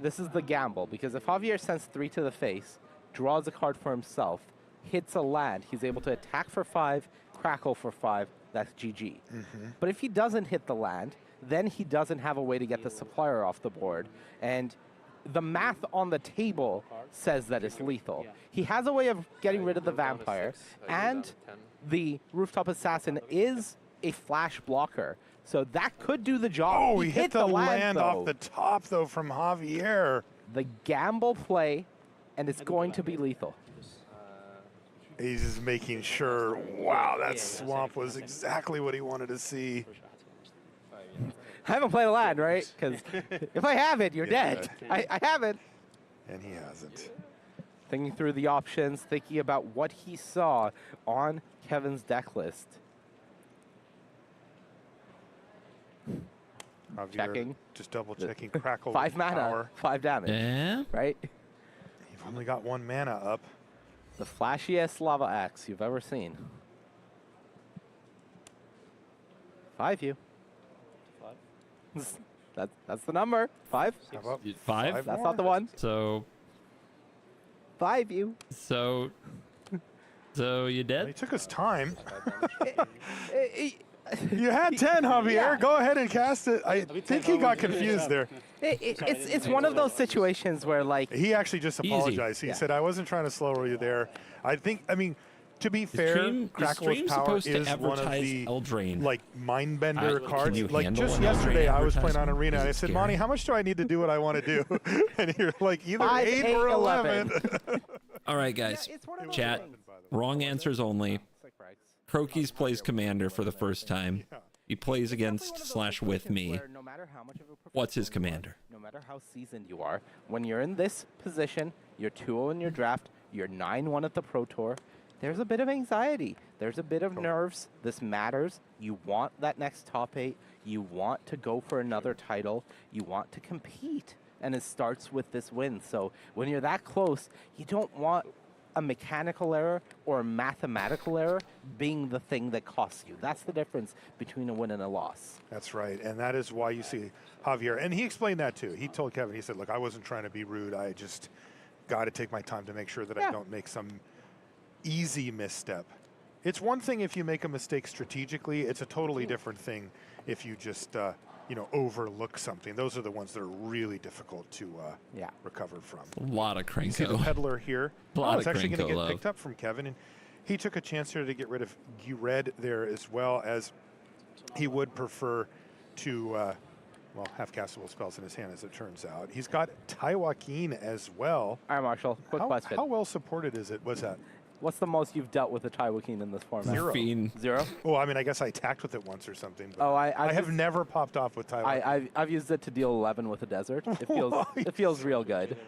This is the gamble, because if Javier sends 3 to the face, draws a card for himself, hits a land, he's able to attack for 5, crackle for 5, that's GG. But if he doesn't hit the land, then he doesn't have a way to get the supplier off the board. And the math on the table says that it's lethal. He has a way of getting rid of the vampire, and the Rooftop Assassin is a flash blocker. So that could do the job. Oh, he hit the land though. off the top, though, from Javier. The gamble play, and it's going to be lethal. He's just making sure, wow, that swamp was exactly what he wanted to see. I haven't played a land, right? Because if I have it, you're dead. I haven't. And he hasn't. Thinking through the options, thinking about what he saw on Kevin's deck list. Javier Checking. Just double checking. Crackle 5 with mana, power. 5 damage. Yeah. Right? You've only got 1 mana up. The flashiest lava axe you've ever seen. 5 you. 5. That's the number. 5. 5? That's not the one. So 5 you. So you dead? He took his time. You had 10, Javier. Go ahead and cast it. I think he got confused there. It's one of those situations where, like... He actually just apologized. He said, I wasn't trying to slow roll you there. I mean, to be fair, Crackle with Power is one of the like mind-bender cards. Like just yesterday, I was playing on Arena, and I said, Monty, how much do I need to do what I want to do? And you're like, either 8 or 11. All right, guys. Chat. Wrong answers only. Crokies plays Commander for the first time. He plays against / with me. What's his Commander? No matter how seasoned you are, when you're in this position, you're 2-0 in your draft, you're 9-1 at the Pro Tour, there's a bit of anxiety. There's a bit of nerves. This matters. You want that next top 8. You want to go for another title. You want to compete. And it starts with this win. So when you're that close, you don't want a mechanical error or a mathematical error being the thing that costs you. That's the difference between a win and a loss. That's right, and that is why you see Javier, and he explained that too. He told Kevin, he said, look, I wasn't trying to be rude. I just got to take my time to make sure that I don't make some easy misstep. It's one thing if you make a mistake strategically. It's a totally different thing if you just overlook something. Those are the ones that are really difficult to recover from. A lot of You see the Krenko. Peddler here. A lot It's of actually going to Krenko get love. picked up from Kevin, and he took a chance here to get rid of Gured there, as well as he would prefer to have castable spells in his hand, as it turns out. He's got Taiwakin as well. All right, Marshall, quick question. How well supported is it? What's that? What's the most you've dealt with a Taiwakin in this format? 0. Zero? Well, I mean, I guess I attacked with it once or something. But Oh, I have never popped off with Taiwakin. I've used it to deal 11 with a desert. It feels real good.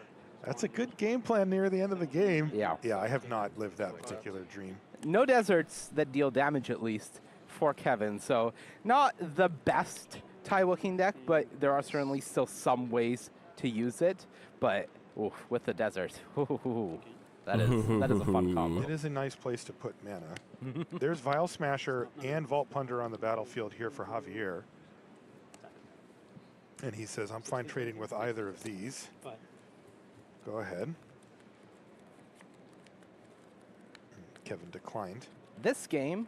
That's a good game plan near the end of the game. Yeah. Yeah, I have not lived that particular dream. No deserts that deal damage, at least, for Kevin. So not the best Taiwoking deck, but there are certainly still some ways to use it. But oof, with the desert, that is a fun combo. It is a nice place to put mana. There's Vial Smasher and Vault Plunder on the battlefield here for Javier. And he says, I'm fine trading with either of these. Go ahead. Kevin declined. This game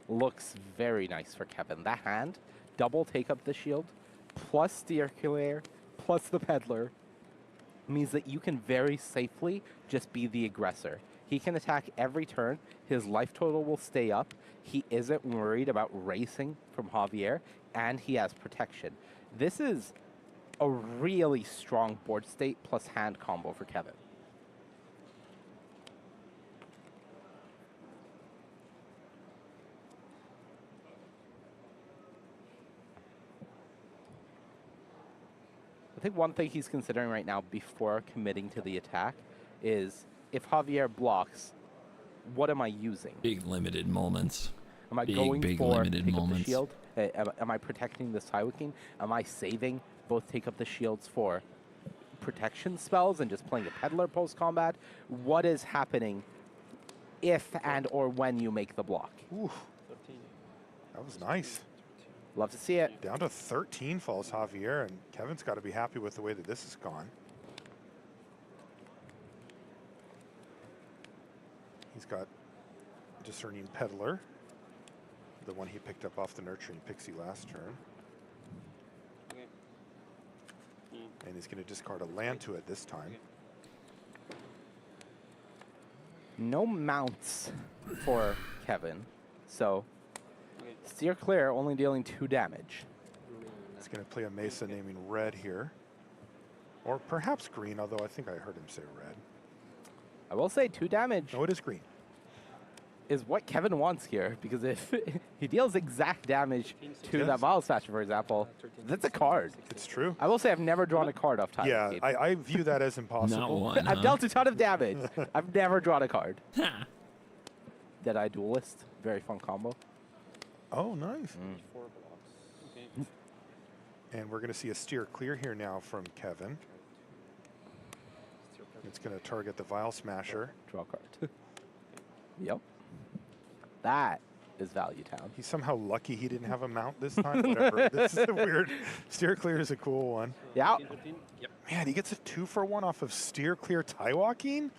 looks very nice for Kevin. That hand, double take up the shield, plus Steer Clear, plus the Peddler, means that you can very safely just be the aggressor. He can attack every turn. His life total will stay up. He isn't worried about racing from Javier, and he has protection. This is a really strong board state plus hand combo for Kevin. I think one thing he's considering right now before committing to the attack is if Javier blocks, what am I using? Big limited moments. Am I going for take up the shield? Am I protecting the Taiwoking? Am I saving both take up the shields for protection spells and just playing a Peddler post-combat? What is happening if and or when you make the block? Ooh, that was nice. Love to see it. Down to 13 falls Javier, and Kevin's got to be happy with the way that this has gone. He's got Discerning Peddler, the one he picked up off the Nurturing Pixie last turn. And he's going to discard a land to it this time. No mounts for Kevin, so Steer Clear only dealing 2 damage. He's going to play a Mesa naming red here. Or perhaps green, although I think I heard him say red. I will say 2 damage. No, it is green. Is what Kevin wants here, because if he deals exact damage to that Vial Smasher, for example, that's a card. It's true. I will say I've never drawn a card off time. Yeah, I view that as impossible. Not one, I've dealt a ton of damage. I've never drawn a card. Deadeye Duelist, very fun combo. Oh, nice. And we're going to see a Steer Clear here now from Kevin. It's going to target the Vial Smasher. Draw a card. Yep. That is Value Town. He's somehow lucky he didn't have a mount this time. Whatever. This is a weird. Steer Clear is a cool one. Yeah. Man, he gets a 2-for-1 off of Steer Clear Taiwoking.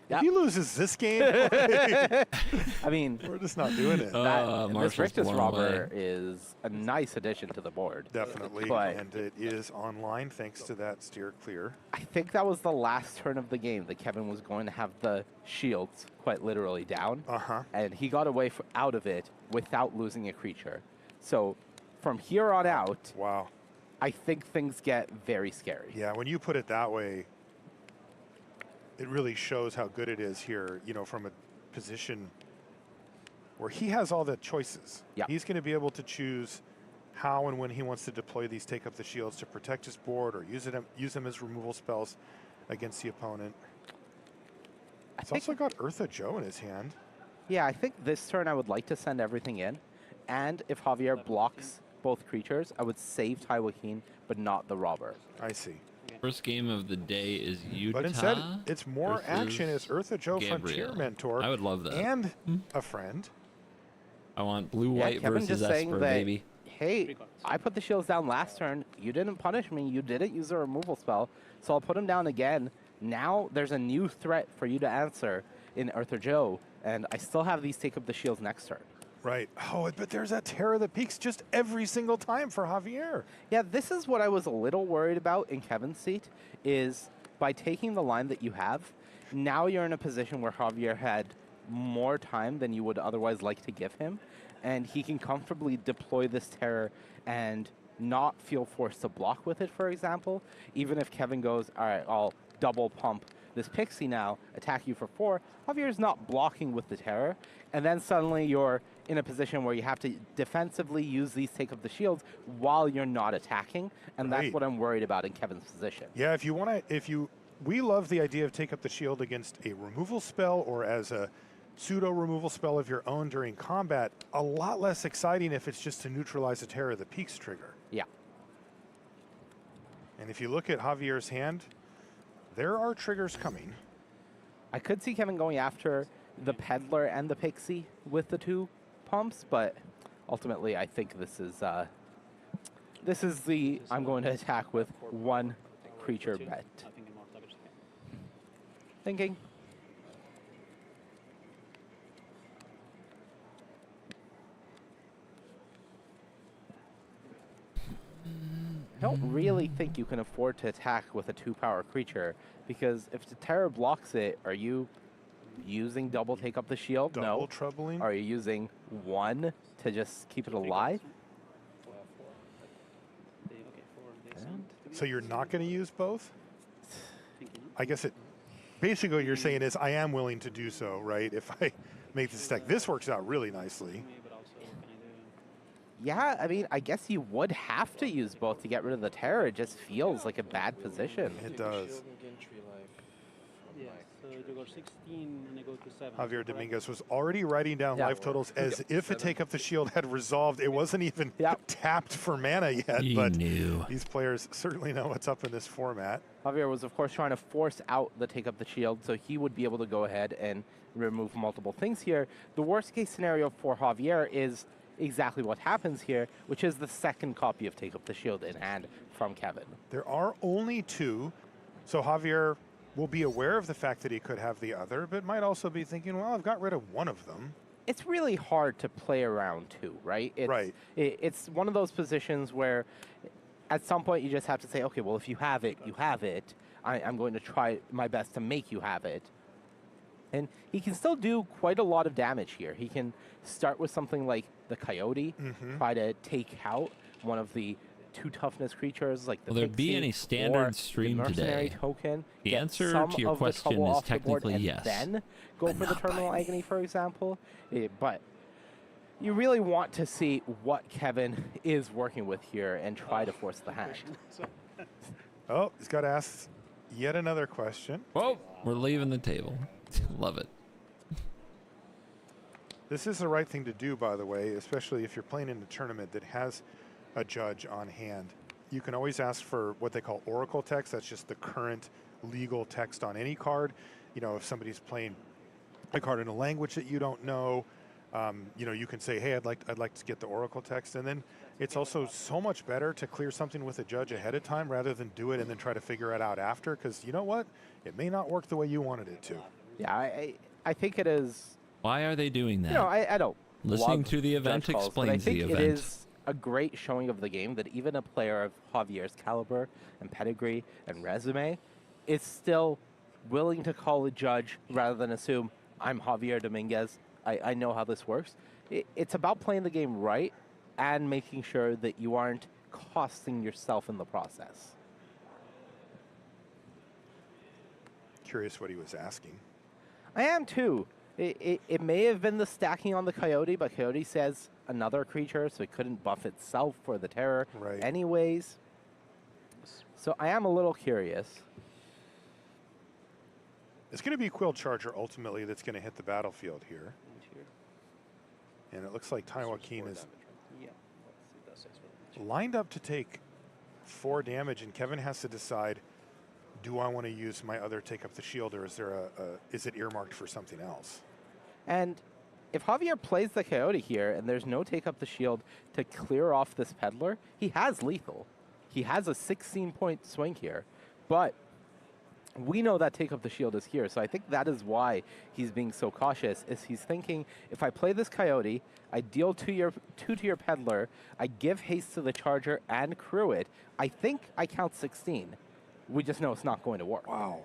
Yep. If he loses this game, I mean, we're just not doing it. This Rictus Robber is a nice addition to the board. Definitely, But and it is online thanks to that Steer Clear. I think that was the last turn of the game that Kevin was going to have the shields quite literally down. And he got away out of it without losing a creature. So from here on out, wow, I think things get very scary. Yeah, when you put it that way, it really shows how good it is here, you know, from a position where he has all the choices. Yeah. He's going to be able to choose how and when he wants to deploy these take up the shields to protect his board or use them as removal spells against the opponent. He's also got Eartha Joe in his hand. Yeah, I think this turn I would like to send everything in. And if Javier blocks both creatures, I would save Taiwoking, but not the Robber. I see. First game of the day is Utah. But instead, it's more action as Eartha Joe Gabriel. Frontier Mentor. I would love that. And a friend. I want blue-white Kevin versus just saying Esper, that, baby. hey, I put the shields down last turn. You didn't punish me. You didn't use a removal spell. So I'll put them down again. Now there's a new threat for you to answer in Eartha Joe. And I still have these take up the shields next turn. Right. Oh, but there's that Terror that peaks just every single time for Javier. Yeah, this is what I was a little worried about in Kevin's seat, is by taking the line that you have, now you're in a position where Javier had more time than you would otherwise like to give him, and he can comfortably deploy this Terror and not feel forced to block with it, for example. Even if Kevin goes, all right, I'll double pump this Pixie now, attack you for 4, Javier's not blocking with the Terror, and then suddenly you're in a position where you have to defensively use these take up the shields while you're not attacking, and that's what I'm worried about in Kevin's position. Yeah, if you we love the idea of take up the shield against a removal spell or as a pseudo removal spell of your own during combat. A lot less exciting if it's just to neutralize a Terror of the Peaks trigger. Yeah. And if you look at Javier's hand, there are triggers coming. I could see Kevin going after the Peddler and the Pixie with the 2 pumps, but ultimately I think this is the I'm going to attack with 1 creature bet. Thinking. I don't really think you can afford to attack with a 2-power creature, because if the Terror blocks it, are you using double take up the shield? Double troubling? Are you using 1 to just keep it alive? So you're not going to use both? I guess it basically what you're saying is I am willing to do so, right? If I make this deck. This works out really nicely. Yeah, I mean, I guess you would have to use both to get rid of the Terror. It just feels like a bad position. It does. Yeah, so you go 16 and I go to 7. Javier Dominguez was already writing down life totals as if a take up the shield had resolved. It wasn't even tapped for mana yet, He but knew. these players certainly know what's up in this format. Javier was, of course, trying to force out the take up the shield so he would be able to go ahead and remove multiple things here. The worst case scenario for Javier is exactly what happens here, which is the second copy of Take Up the Shield in hand from Kevin. There are only 2, so Javier will be aware of the fact that he could have the other, but might also be thinking, well, I've got rid of one of them. It's really hard to play around 2, right? It's one of those positions where at some point you just have to say, okay, well, if you have it, you have it. I'm going to try my best to make you have it. And he can still do quite a lot of damage here. He can start with something like the Coyote, try to take out one of the 2 toughness creatures like the Will there be Pixie any standard or the stream Mercenary today? token. The Get answer some to your of the question trouble is off the board technically and yes. Then go for the Terminal Agony, for example. But you really want to see what Kevin is working with here and try to force the hand. Oh, he's got to ask yet another question. Whoa, we're leaving the table. Love it. This is the right thing to do, by the way, especially if you're playing in a tournament that has a judge on hand. You can always ask for what they call oracle text. That's just the current legal text on any card. You know, if somebody's playing a card in a language that you don't know, you know, you can say, hey, I'd like to get the oracle text. And then it's also so much better to clear something with a judge ahead of time rather than do it and then try to figure it out after, because you know what? It may not work the way you wanted it to. Yeah, I think it is. Why are they doing that? You know, I don't. Listening love to the event judge calls, but explains the I think event. it is a great showing of the game that even a player of Javier's caliber and pedigree and resume is still willing to call a judge rather than assume I'm Javier Dominguez. I know how this works. It's about playing the game right and making sure that you aren't costing yourself in the process. Curious what he was asking. I am too. It may have been the stacking on the Coyote, but Coyote says another creature, so it couldn't buff itself for the Terror anyways. So I am a little curious. It's going to be Quill Charger ultimately that's going to hit the battlefield here. And it looks like Ty Joaquin is lined up to take 4 damage, and Kevin has to decide, do I want to use my other Take Up the Shield, or is there is it earmarked for something else? And if Javier plays the Coyote here and there's no Take Up the Shield to clear off this Peddler, he has lethal. He has a 16-point swing here, but we know that Take Up the Shield is here, so I think that is why he's being so cautious, is he's thinking, if I play this Coyote, I deal 2 to your Peddler, I give haste to the Charger and crew it, I think I count 16. We just know it's not going to work. Wow.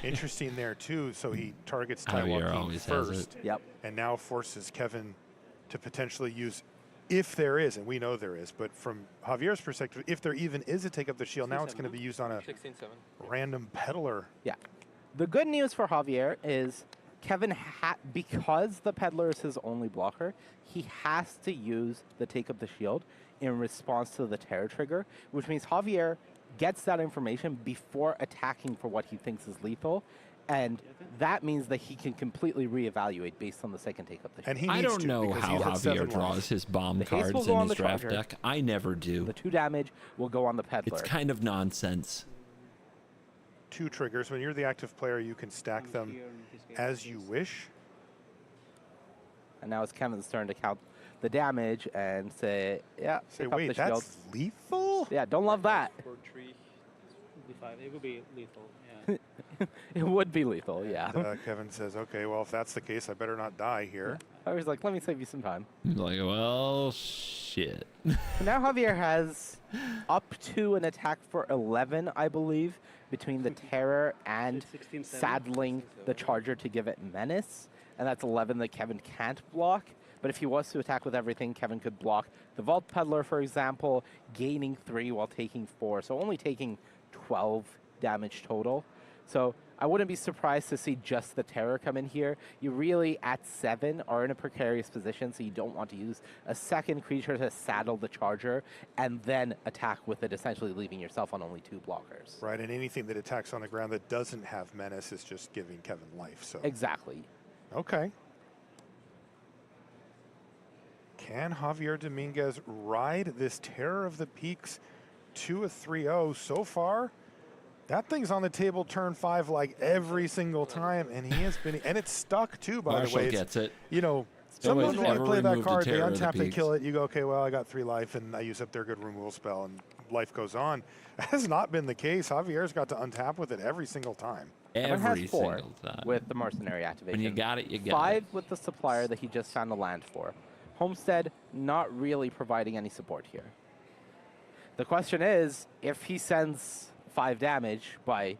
Interesting there, too. So he targets Ty Joaquin first. Yep. And now forces Kevin to potentially use, if there is, and we know there is, but from Javier's perspective, if there even is a Take Up the Shield, now it's going to be used on a random Peddler. Yeah. The good news for Javier is Kevin, because the Peddler is his only blocker, he has to use the Take Up the Shield in response to the Terror trigger, which means Javier gets that information before attacking for what he thinks is lethal. And that means that he can completely reevaluate based on the second take of the shot. And he I needs don't to, know because how he's at 7 Javier draws life. his bomb The haste will cards go in on his the draft charger. deck. I never do. The 2 damage will go on the peddler. It's kind of nonsense. 2 triggers. When you're the active player, you can stack them as you wish. And now it's Kevin's turn to count the damage and say, yeah, Say, pick up wait, the that's shields. lethal? Yeah, don't love that. For 3, 5. It would be lethal. Yeah. It would be lethal, yeah. Kevin says, okay, well, if that's the case, I better not die here. I was like, let me save you some time. Like, well, shit. So now Javier has up to an attack for 11, I believe, between the Terror and 16, 7. saddling the Charger to give it Menace. And that's 11 that Kevin can't block. But if he was to attack with everything, Kevin could block the Vault Peddler, for example, gaining 3 while taking 4. So only taking 12 damage total. So I wouldn't be surprised to see just the Terror come in here. You really, at 7, are in a precarious position, so you don't want to use a second creature to saddle the Charger and then attack with it, essentially leaving yourself on only 2 blockers. Right, and anything that attacks on the ground that doesn't have Menace is just giving Kevin life. So Exactly. Okay. Can Javier Dominguez ride this Terror of the Peaks to a 3-0 so far? That thing's on the table turn 5 like every single time, and he has been, and it's stuck too, by Marshall the way. gets it. You know, Nobody's someone when ever you play that removed a card, they Terror of the untap, they Peaks. kill it, you go, okay, well, I got 3 life, and I use up their good removal spell, and life goes on. That has not been the case. Javier's got to untap with it every single time. Kevin has Every 4 single time. with the Mercenary activation. When you got it, you got 5 it. with the Supplier that he just found a land for. Homestead not really providing any support here. The question is, if he sends 5 damage by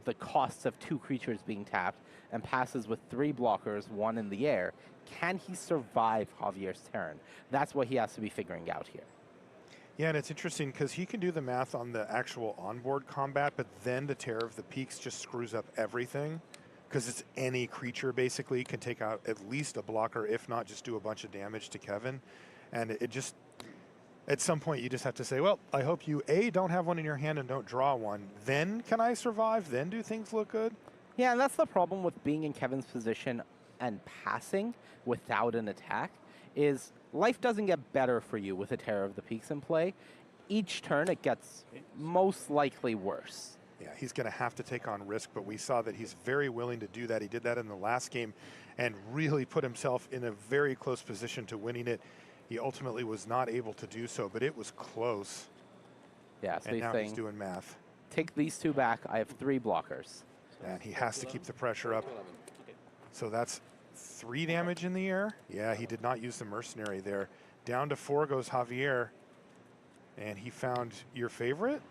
the cost of 2 creatures being tapped and passes with 3 blockers, 1 in the air, can he survive Javier's turn? That's what he has to be figuring out here. Yeah, and it's interesting because he can do the math on the actual onboard combat, but then the Terror of the Peaks just screws up everything because it's any creature basically can take out at least a blocker, if not just do a bunch of damage to Kevin. And it just, at some point you just have to say, well, I hope you A, don't have one in your hand and don't draw one. Then can I survive? Then do things look good? Yeah, and that's the problem with being in Kevin's position and passing without an attack is life doesn't get better for you with a Terror of the Peaks in play. Each turn it gets most likely worse. Yeah, he's going to have to take on risk, but we saw that he's very willing to do that. He did that in the last game and really put himself in a very close position to winning it. He ultimately was not able to do so, but it was close. Yeah, so and he's now saying, he's doing math. take these 2 back. I have 3 blockers. And he has to keep the pressure up. So that's 3 damage in the air. Yeah, he did not use the Mercenary there. Down to 4 goes Javier. And he found your favorite?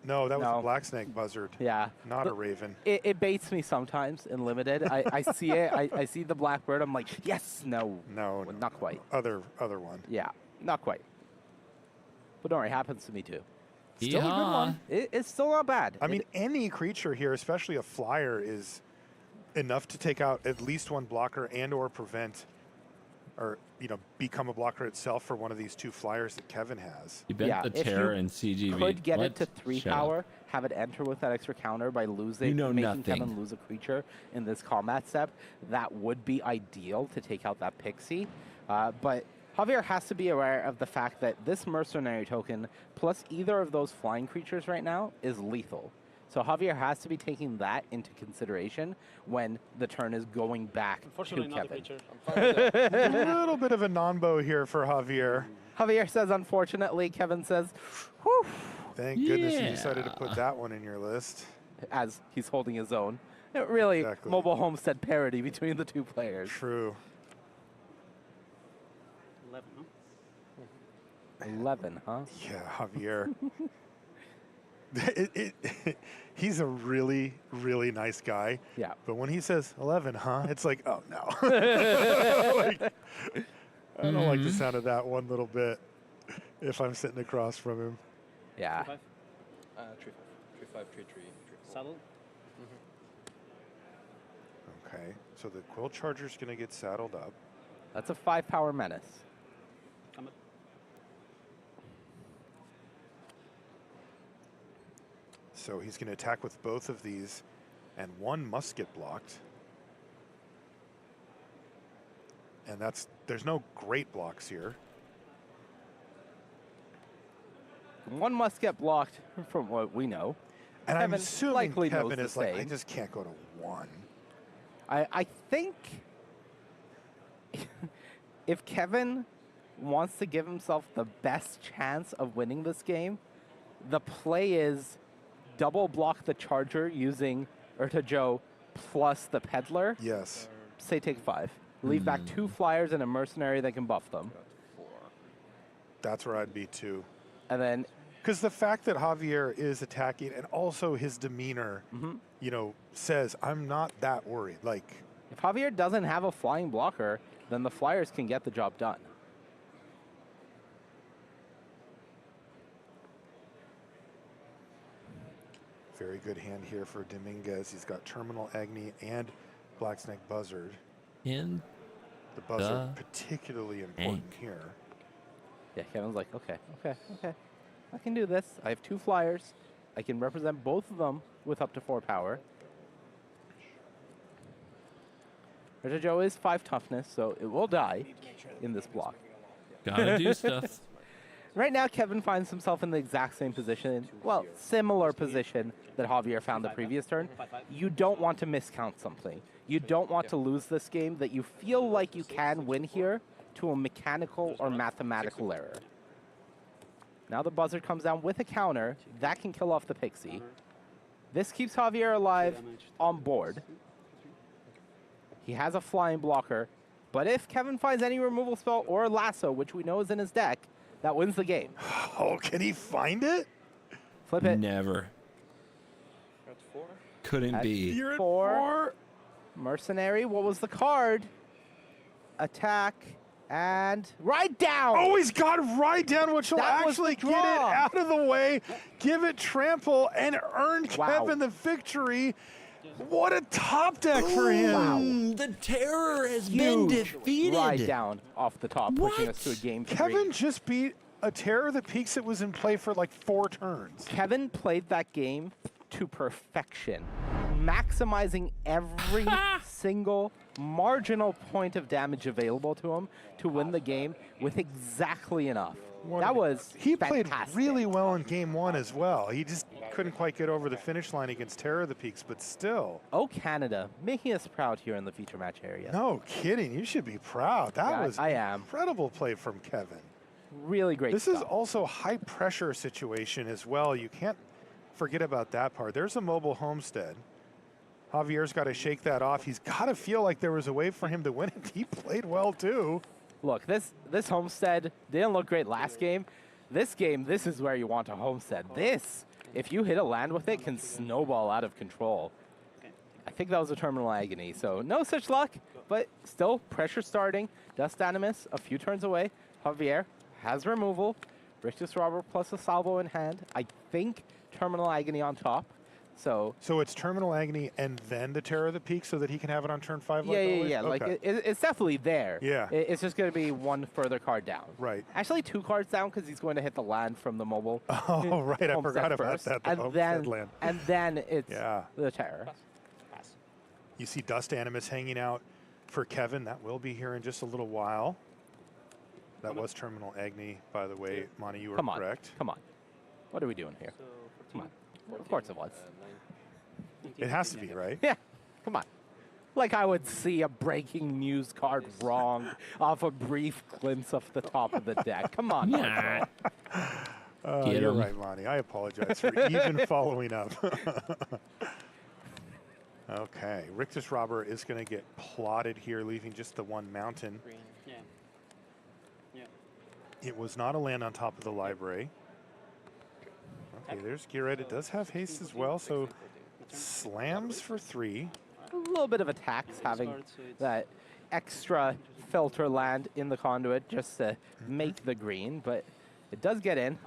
No, that was No. a Black Snake Buzzard. Yeah. Not a Raven. It baits me sometimes in Limited. I see it. I see the Blackbird. I'm like, yes, no. No, Not quite. Other one. Yeah, not quite. But don't worry, it happens to me too. Still a good one. It's still not bad. I mean, any creature here, especially a flyer, is enough to take out at least 1 blocker and or prevent or, you know, become a blocker itself for one of these 2 flyers that Kevin has. You bet the Terror and CGV. Could get What? it to 3 Shut up. power, have it enter with that extra counter by losing, You know making nothing. Kevin lose a creature in this combat step. That would be ideal to take out that Pixie. But Javier has to be aware of the fact that this Mercenary token plus either of those flying creatures right now is lethal. So Javier has to be taking that into consideration when the turn is going back to Unfortunately, not the Kevin. creature. I'm fine with that. A little bit of a non-bow here for Javier. Javier says, unfortunately. Kevin says, whew. Thank goodness you decided to put that one in your list. As he's holding his own. It really, mobile homestead parity between the 2 players. True. 11, huh? 11, huh? Yeah, Javier. He's a really, really nice guy. Yeah. But when he says 11, huh? It's like, oh no. Like, I don't like the sound of that one little bit if I'm sitting across from him. Yeah. 3-5? 3-5, 3-3. Saddle? Okay, so the Quill Charger's going to get saddled up. That's a 5 power menace. So he's going to attack with both of these, and one must get blocked. And there's no great blocks here. One must get blocked from what we know. And I'm Kevin assuming likely Kevin knows the is like, I same. just can't go to one. I think if Kevin wants to give himself the best chance of winning this game, the play is double block the Charger using Urtajo plus the Peddler. Yes. Say take 5. Leave back 2 flyers and a mercenary that can buff them. That's where I'd be too. And then, because the fact that Javier is attacking and also his demeanor, you know, says I'm not that worried. Like, if Javier doesn't have a flying blocker, then the flyers can get the job done. very good hand here for Dominguez. He's got Terminal Agni and Black Snake Buzzard. And the Buzzard particularly important here. Yeah, Kevin's like, okay, I can do this. I have 2 flyers. I can represent both of them with up to 4 power. Joe is 5 toughness, so it will die in this block. Gotta do stuff. Right now, Kevin finds himself in the exact same position, well, similar position that Javier found the previous turn. You don't want to miscount something. You don't want to lose this game that you feel like you can win here to a mechanical or mathematical error. Now the Buzzard comes down with a counter. That can kill off the Pixie. This keeps Javier alive on board. He has a flying blocker, but if Kevin finds any removal spell or lasso, which we know is in his deck, that wins the game. Oh, can he find it? Flip it. Never. Couldn't be. You're at 4. Mercenary, what was the card? Attack and ride down. Oh, he's got ride down, which will That was actually the get it draw. out of the way, give it trample, and earn Kevin the victory. What a top deck for him. Wow. The terror has been defeated. Ride down off the top, pushing us to a game 3. Kevin just beat a Terror of the Peaks that was in play for like 4 turns. Kevin played that game to perfection, maximizing every single marginal point of damage available to him to win the game with exactly enough. That was He fantastic. played really well in game 1 as well. He just couldn't quite get over the finish line against Terror of the Peaks, but still. Oh, Canada, making us proud here in the feature match area. No kidding. You should be proud. That Yeah, was I am. incredible play from Kevin. Really great This stuff. is also high pressure situation as well. You can't forget about that part. There's a mobile homestead. Javier's got to shake that off. He's got to feel like there was a way for him to win it. He played well too. Look, this homestead didn't look great last game. This game, this is where you want a homestead. This, if you hit a land with it, can snowball out of control. I think that was a Terminal Agony, so no such luck, but still pressure starting. Dust Animus a few turns away. Javier has removal. Rictus Robber plus a salvo in hand. I think Terminal Agony on top. So it's Terminal Agony and then the Terror of the Peak so that he can have it on turn 5? Like always? Yeah. Like Okay. it's definitely there. Yeah. It's just going to be 1 further card down. Right. Actually, 2 cards down because he's going to hit the land from the mobile. Oh, right. I homestead forgot about first, that. The and homestead then, land. And then it's Yeah. the Terror. You see Dust Animus hanging out for Kevin. That will be here in just a little while. That was Terminal Agony, by the way. Monty, you were Come on. correct. Come on. What are we doing here? Come on. Of course it was. It has to be, right? Yeah. Come on. Like I would see a breaking news card wrong off a brief glimpse of the top of the deck. Come on. Yeah. Get You're 'em. right, Monty. I apologize for even following up. Okay. Rictus Robber is going to get plotted here, leaving just the 1 mountain. It was not a land on top of the library. Okay, there's Gearhead. It does have haste as well, so slams for 3. A little bit of a tax having that extra filter land in the conduit just to make the green, but it does get in.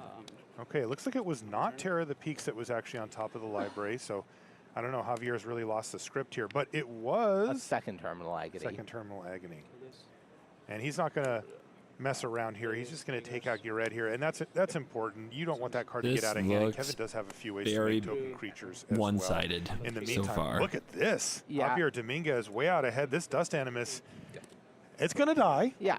Okay, it looks like it was not Terror of the Peaks that was actually on top of the library, so I don't know. Javier's really lost the script here, but it was a second Terminal Agony. Second Terminal Agony. And he's not going to mess around here. He's just going to take out Garrett here, and that's important. You don't want that card to This get out of hand. And looks Kevin does have a few ways to very make token creatures as one-sided well. In the so meantime, far. look at this. Yeah. Javier Dominguez way out ahead. This Dust Animus, it's going to die. Yeah.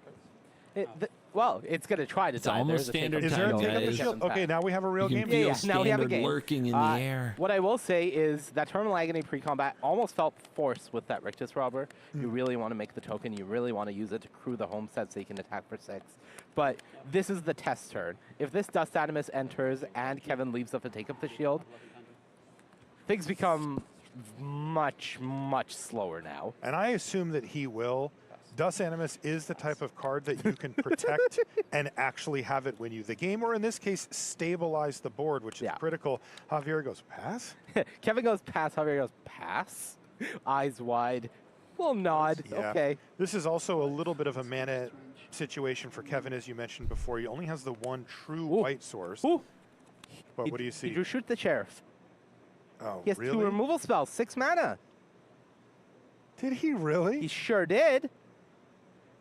Well, it's going to try to It's die. almost standard Is there a time, take up the guys. shield? Okay, now we have a real You can game. feel now we have a standard game. lurking in the air. What I will say is that Terminal Agony pre-combat almost felt forced with that Rictus Robber. You really want to make the token. You really want to use it to crew the homestead so you can attack for 6. But this is the test turn. If this Dust Animus enters and Kevin leaves up to take up the shield, things become much, much slower now. And I assume that he will. Dust Animus is the type of card that you can protect and actually have it win you the game, or in this case, stabilize the board, which is critical. Javier goes, pass? Kevin goes pass, Javier goes pass. Eyes wide, little nod, Yeah. okay. This is also a little bit of a mana situation for Kevin, as you mentioned before. He only has the one true white source. But what do you see? He drew Shoot the Sheriff. Oh, He has really? 2 removal spells, 6 mana. Did he really? He sure did.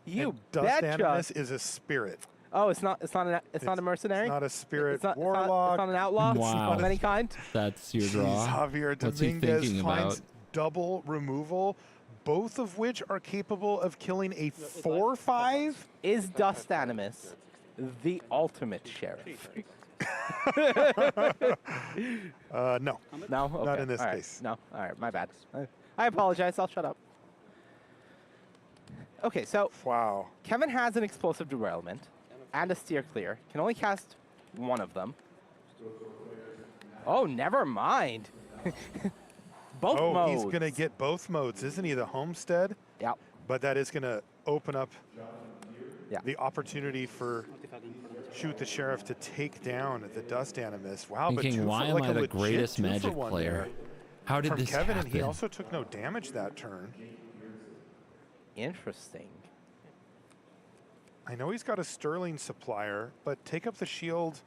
You And Dust betcha. Animus is a spirit. Oh, it's not a mercenary. It's not a spirit It's not, warlock. It's not an outlaw. Wow. Of any kind. That's your Jeez, draw. Javier What's he Dominguez thinking finds about? double removal, both of which are capable of killing a 4/5. Is Dust Animus the ultimate sheriff? No. No. Not Okay. in this All right. case. No. All right. My bad. I apologize. I'll shut up. Okay, so wow. Kevin has an explosive derailment and a steer clear. Can only cast one of them. Oh, never mind. Both modes. He's going to get both modes, isn't he? The homestead. Yeah. But that is going to open up the opportunity for Shoot the Sheriff to take down the Dust Animus. Wow, but Thinking, two why for, am like I a the legit greatest 2 for Magic 1 player? there How did from this Kevin, happen? and he also took no damage that turn. Interesting. I know he's got a Sterling supplier, but take up the shield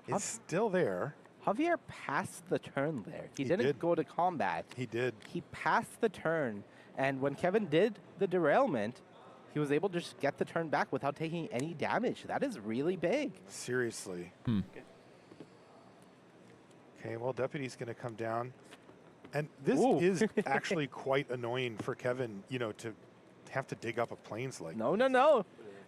is still there. Javier passed the turn there. He He didn't did. go to combat. He did. He passed the turn, and when Kevin did the derailment, he was able to just get the turn back without taking any damage. That is really big. Seriously. Okay, well, Deputy's going to come down. And this is actually quite annoying for Kevin, you know, to have to dig up a plains like No.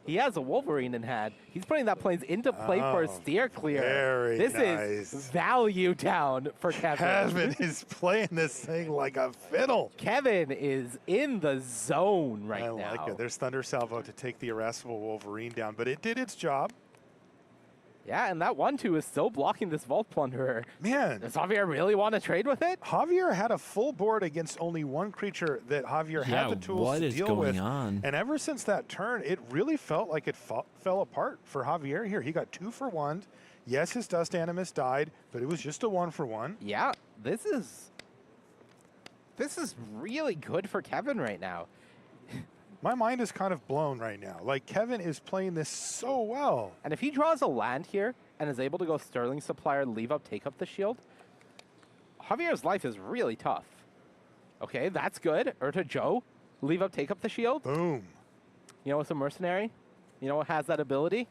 He has a Wolverine in hand. He's putting that plains into play for a Oh, steer clear. very this nice. is value down for Kevin. Kevin is playing this thing like a fiddle. Kevin is in the zone right I now. like it. There's Thunder Salvo to take the irascible Wolverine down, but it did its job. Yeah, and that 1/2 is still blocking this Vault Plunderer. Man. Does Javier really want to trade with it? Javier had a full board against only one creature that Javier Yeah, had the tools what to is deal going with. on? And ever since that turn, it really felt like it fell apart for Javier here. He got 2 for 1. Yes, his Dust Animus died, but it was just a 1 for 1. Yeah, this is really good for Kevin right now. My mind is kind of blown right now. Like, Kevin is playing this so well. And if he draws a land here and is able to go Sterling Supplier, leave up, take up the shield, Javier's life is really tough. Okay, that's good. Urta Joe, leave up, take up the shield. Boom. You know what's a mercenary? You know what has that ability?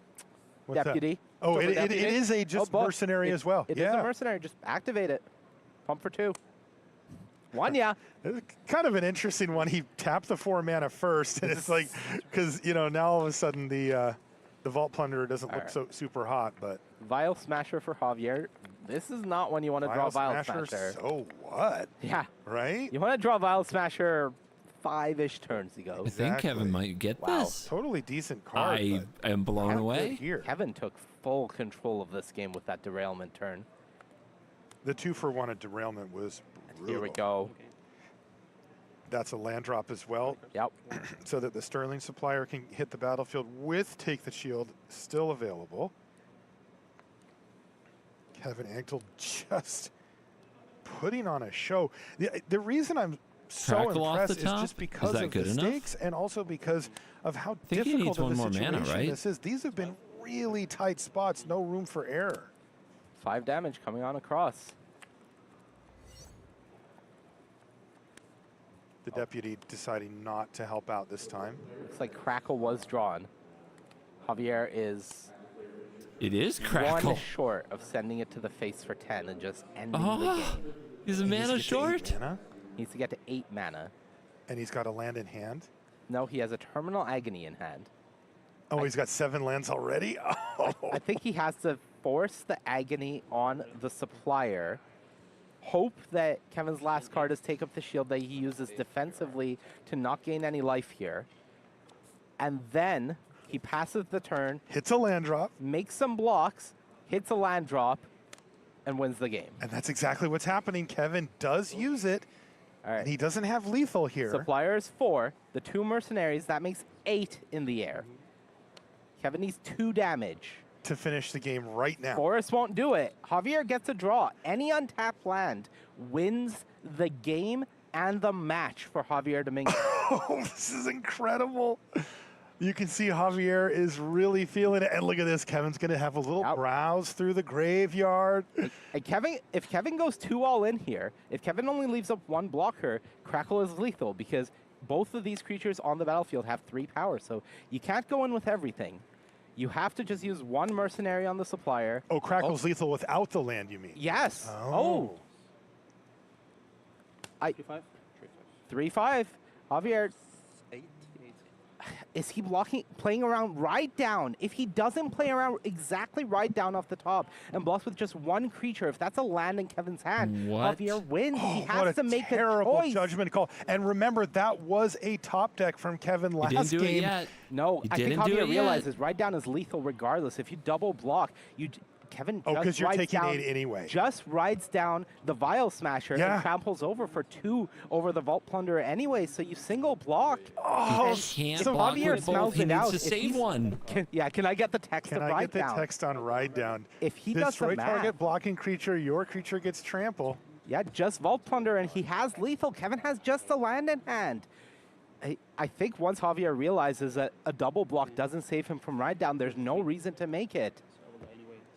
What's that? Deputy. Oh, Silver it Deputy. is a just both. mercenary as well. It is Yeah. a mercenary. Just activate it. Pump for 2. 1, yeah. Kind of an interesting one. He tapped the 4 mana first, and it's like, because, you know, now all of a sudden the Vault Plunderer doesn't look so super hot, but. Vial Smasher for Javier. This is not when you want to draw Vial Smasher. So what? Yeah. Right? You want to draw Vial Smasher 5-ish turns ago. I think Kevin might get this. Totally decent card. I am blown away. Kevin took full control of this game with that derailment turn. The 2 for 1 at derailment was brutal. Here we go. That's a land drop as well. Yep. So that the Sterling Supplier can hit the battlefield with Take the Shield still available. Kevin Anktel just putting on a show. The reason I'm so Crackle off impressed the is top? just Is because that of good the enough? stakes and also because of how think he needs difficult of one a more situation mana, right? this is. These have been really tight spots, no room for error. 5 damage coming on across. The Deputy deciding not to help out this time. Looks like Crackle was drawn. Javier is It is one Crackle. short of sending it to the face for 10 and just ending Oh, the game. he's a He needs mana to get to 8 short? mana, He needs to get to 8 mana. and he's got a land in hand. No, he has a Terminal Agony in hand. Oh, he's got 7 lands already? Oh. I think he has to force the Agony on the supplier, hope that Kevin's last card is Take Up the Shield that he uses defensively to not gain any life here. And then he passes the turn. Hits a land drop. Makes some blocks, hits a land drop, and wins the game. And that's exactly what's happening. Kevin does use it. All right. And he doesn't have lethal here. Supplier is 4. The 2 mercenaries, that makes 8 in the air. Kevin needs 2 damage. To finish the game right now. Forrest won't do it. Javier gets a draw. Any untapped land wins the game and the match for Javier Dominguez. Oh, this is incredible. You can see Javier is really feeling it. And look at this. Kevin's going to have a little browse through the graveyard. And Kevin, if Kevin goes 2 all in here, if Kevin only leaves up 1 blocker, Crackle is lethal because both of these creatures on the battlefield have 3 power. So you can't go in with everything. You have to just use 1 mercenary on the supplier. Oh, Crackle's lethal without the land, you mean? Yes. Oh. 3-5. Javier. Is he playing around Ride Down? If he doesn't play around exactly Ride Down off the top and blocks with just 1 creature, if that's a land in Kevin's hand, Javier wins. He has to make a terrible choice. judgment call. And remember, that was a top deck from Kevin last game. No, He I think didn't do Javier it yet. realizes Ride Down is lethal regardless. If you double block, Kevin Oh, just 'cause you're rides taking down, 8 anyway. Just rides down the Vial Smasher Yeah. and tramples over for 2 over the Vault Plunderer anyway, so you single block. Oh, He can't so block Javier with both. smells He it needs out. to If save he's- one. Can I get the text Can of I Ride get the Down? text on Ride Down? If he does Destroy the math, target blocking creature, your creature gets trample. yeah, just Vault Plunder, and he has lethal. Kevin has just a land in hand. I think once Javier realizes that a double block doesn't save him from Ride Down, there's no reason to make it.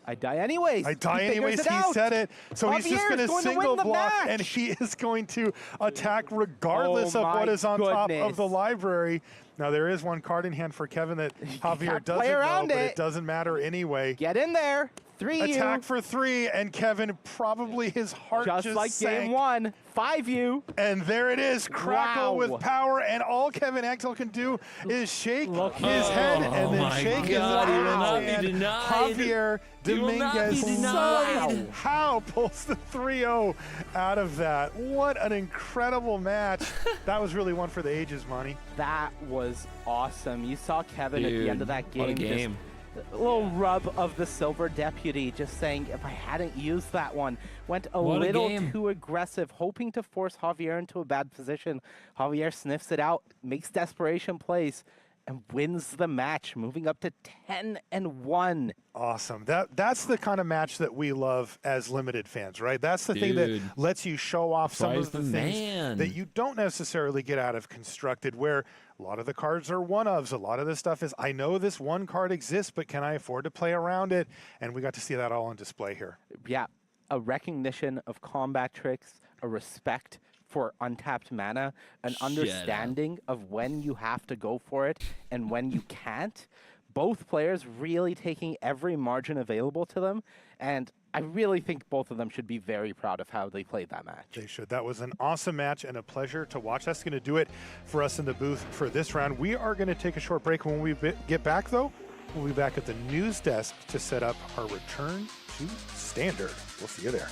I die anyways. I die He figures anyways, it he out. said it. So he's just Javier's going to going single win the block, match. and he is going to attack regardless Oh of what my is on top of goodness. the library. Now, there is 1 card in hand for Kevin that Javier can't doesn't play know, around but it. it doesn't matter anyway. Get in there. 3 Attack for 3, and Kevin, probably his heart Just just like sank. game 1. 5 you. And there it is, Crackle Wow. with power, and all Kevin Axel can do is shake his head and then my shake his God, he will arms, not be and denied. Javier He will not be Dominguez denied. somehow pulls the 3-0 out of that. What an incredible match. That was really one for the ages, Monty. That was awesome. You saw Kevin at the end of that what a game. game. Just a little rub of the Silver Deputy, just saying, if I hadn't used that one, went a What a little game. too aggressive, hoping to force Javier into a bad position. Javier sniffs it out, makes desperation plays, and wins the match, moving up to 10-1. Awesome. That's the kind of match that we love as limited fans, right? That's the thing that Dude. lets you show off some Prize of the the things man. that you don't necessarily get out of Constructed, where a lot of the cards are one-ofs. A lot of the stuff is, I know this one card exists, but can I afford to play around it? And we got to see that all on display here. Yeah, a recognition of combat tricks, a respect for untapped mana, an understanding of when you have to go for it and when you can't. Both players really taking every margin available to them, and I really think both of them should be very proud of how they played that match. They should. That was an awesome match and a pleasure to watch. That's going to do it for us in the booth for this round. We are going to take a short break. When we get back, though, we'll be back at the news desk to set up our return to Standard. We'll see you there.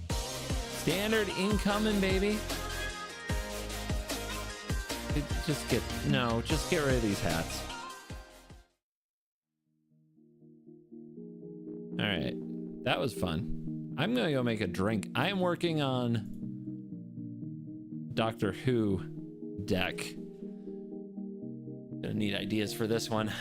Standard incoming, baby. Just get rid of these hats. All right, that was fun. I'm gonna go make a drink. I am working on Doctor Who deck. Gonna need ideas for this one.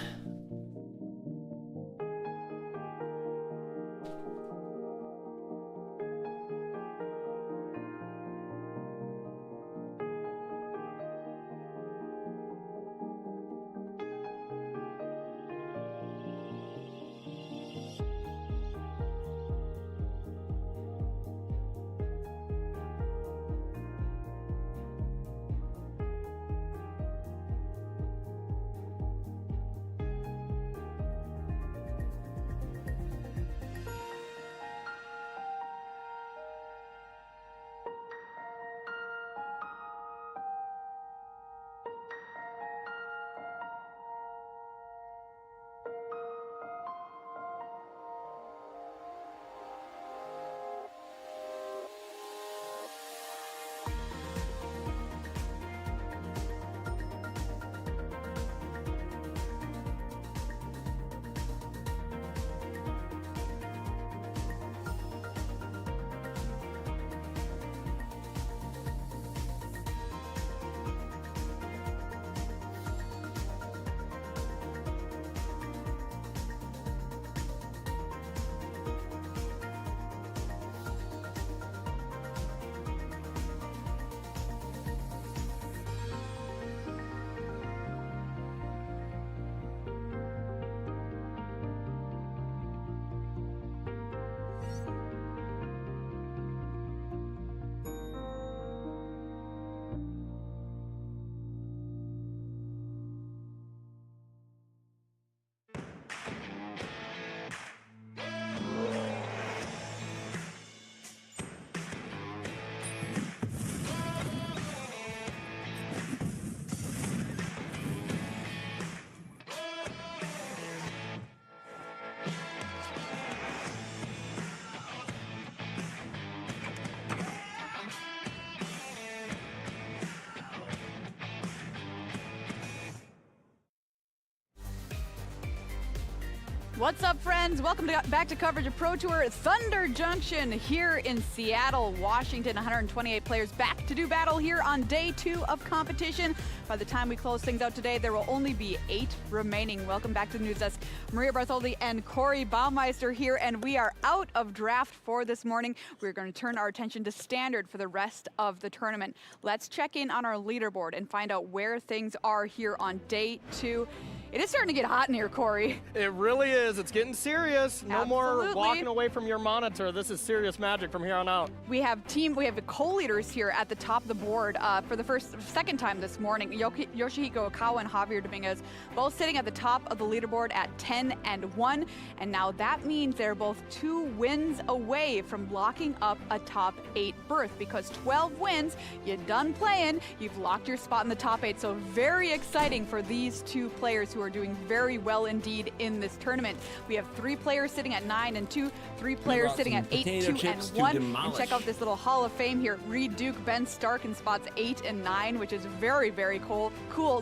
What's up, friends? Welcome back to coverage of Pro Tour Thunder Junction here in Seattle, Washington. 128 players back to do battle here on day 2 of competition. By the time we close things out today, there will only be 8 remaining. Welcome back to the news desk. Maria Bartholdi and Corey Baumeister here, and we are out of draft for this morning. We're going to turn our attention to standard for the rest of the tournament. Let's check in on our leaderboard and find out where things are here on day 2. It is starting to get hot in here, Corey. It really is. It's getting serious. No Absolutely. more walking away from your monitor. This is serious magic from here on out. We have the co-leaders here at the top of the board for the second time this morning. Yoshihiko Okawa and Javier Dominguez both sitting at the top of the leaderboard at 10-1. And now that means they're both 2 wins away from locking up a top 8 berth, because 12 wins, you're done playing, you've locked your spot in the top 8. So very exciting for these 2 players who are doing very well indeed in this tournament. We have 3 players sitting at 9-2, 3 players sitting at 8-2-1. And check out this little Hall of Fame here. Reed Duke, Ben Stark in spots 8 and 9, which is very, very cool.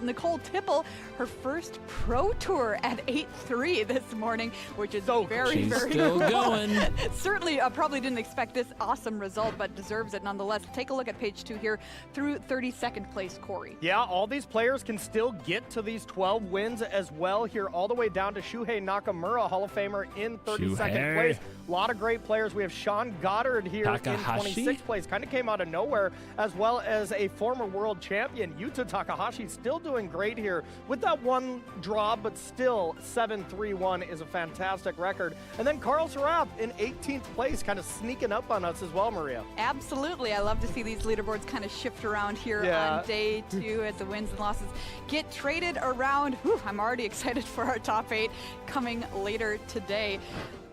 Nicole Tipple, her first Pro Tour at 8-3 this morning, which is very, very still cool. going. Certainly probably didn't expect this awesome result, but deserves it nonetheless. Take a look at page 2 here through 32nd place, Corey. Yeah, all these players can still get to these 12 wins as well here, all the way down to Shuhei Nakamura, Hall of Famer in 32nd place. A lot of great players. We have Sean Goddard here Takahashi. in 26th place. Kind of came out of nowhere, as well as a former world champion, Yuta Takahashi, still doing great here with that one draw, but still 7-3-1 is a fantastic record. And then Carl Sarab in 18th place, kind of sneaking up on us as well, Maria. Absolutely. I love to see these leaderboards kind of shift around here on day 2 as the wins and losses get traded around. Whew, I'm already excited for our top 8 coming later today.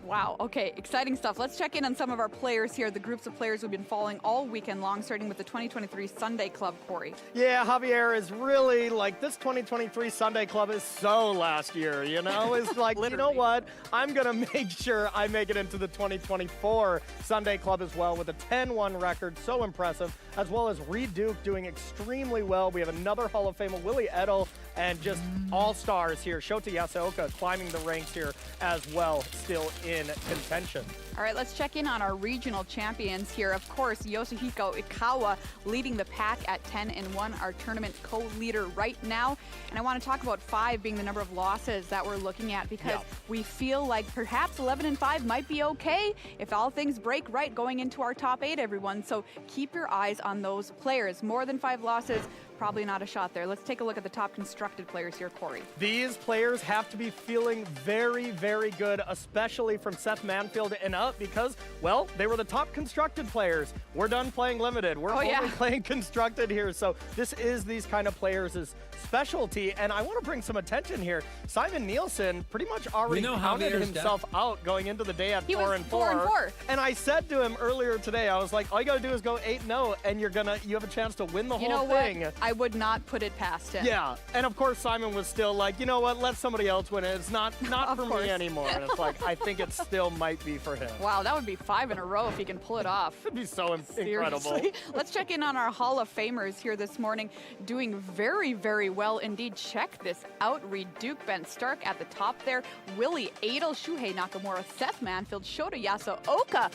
Wow, okay, exciting stuff. Let's check in on some of our players here, the groups of players we've been following all weekend long, starting with the 2023 Sunday Club, Corey. Yeah, Javier is really like, this 2023 Sunday Club is so last year, you know? It's like, you know what? I'm going to make sure I make it into the 2024 Sunday Club as well with a 10-1 record. So impressive, as well as Reed Duke doing extremely well. We have another Hall of Famer, Willie Edel, and just all-stars here. Shota Yasaoka climbing the ranks here as well, still in contention. All right, let's check in on our regional champions here. Of course, Yoshihiko Ikawa leading the pack at 10-1, our tournament co-leader right now. And I want to talk about 5 being the number of losses that we're looking at, because we feel like perhaps 11-5 might be okay if all things break right going into our top 8, everyone. So keep your eyes on those players. More than 5 losses, probably not a shot there. Let's take a look at the top constructed players here, Corey. These players have to be feeling very, very good, especially from Seth Manfield and up, because, well, they were the top constructed players. We're done playing limited. We're only playing constructed here. So this is these kind of players' specialty. And I want to bring some attention here. Simon Nielsen pretty much already counted himself out going into the day at 4-4. And I said to him earlier today, I was like, all you got to do is go 8-0, and you have a chance to win the whole thing. What? I would not put it past him. Yeah, and of course Simon was still like, you know what, let somebody else win it. It's not for me anymore. And it's like, I think it still might be for him. Wow, that would be 5 in a row if he can pull it off. It'd be so incredible. Let's check in on our Hall of Famers here this morning, doing very, very well indeed. Check this out. Reed Duke, Ben Stark at the top there. Willie Adel, Shuhei Nakamura, Seth Manfield, Shota Yasaoka.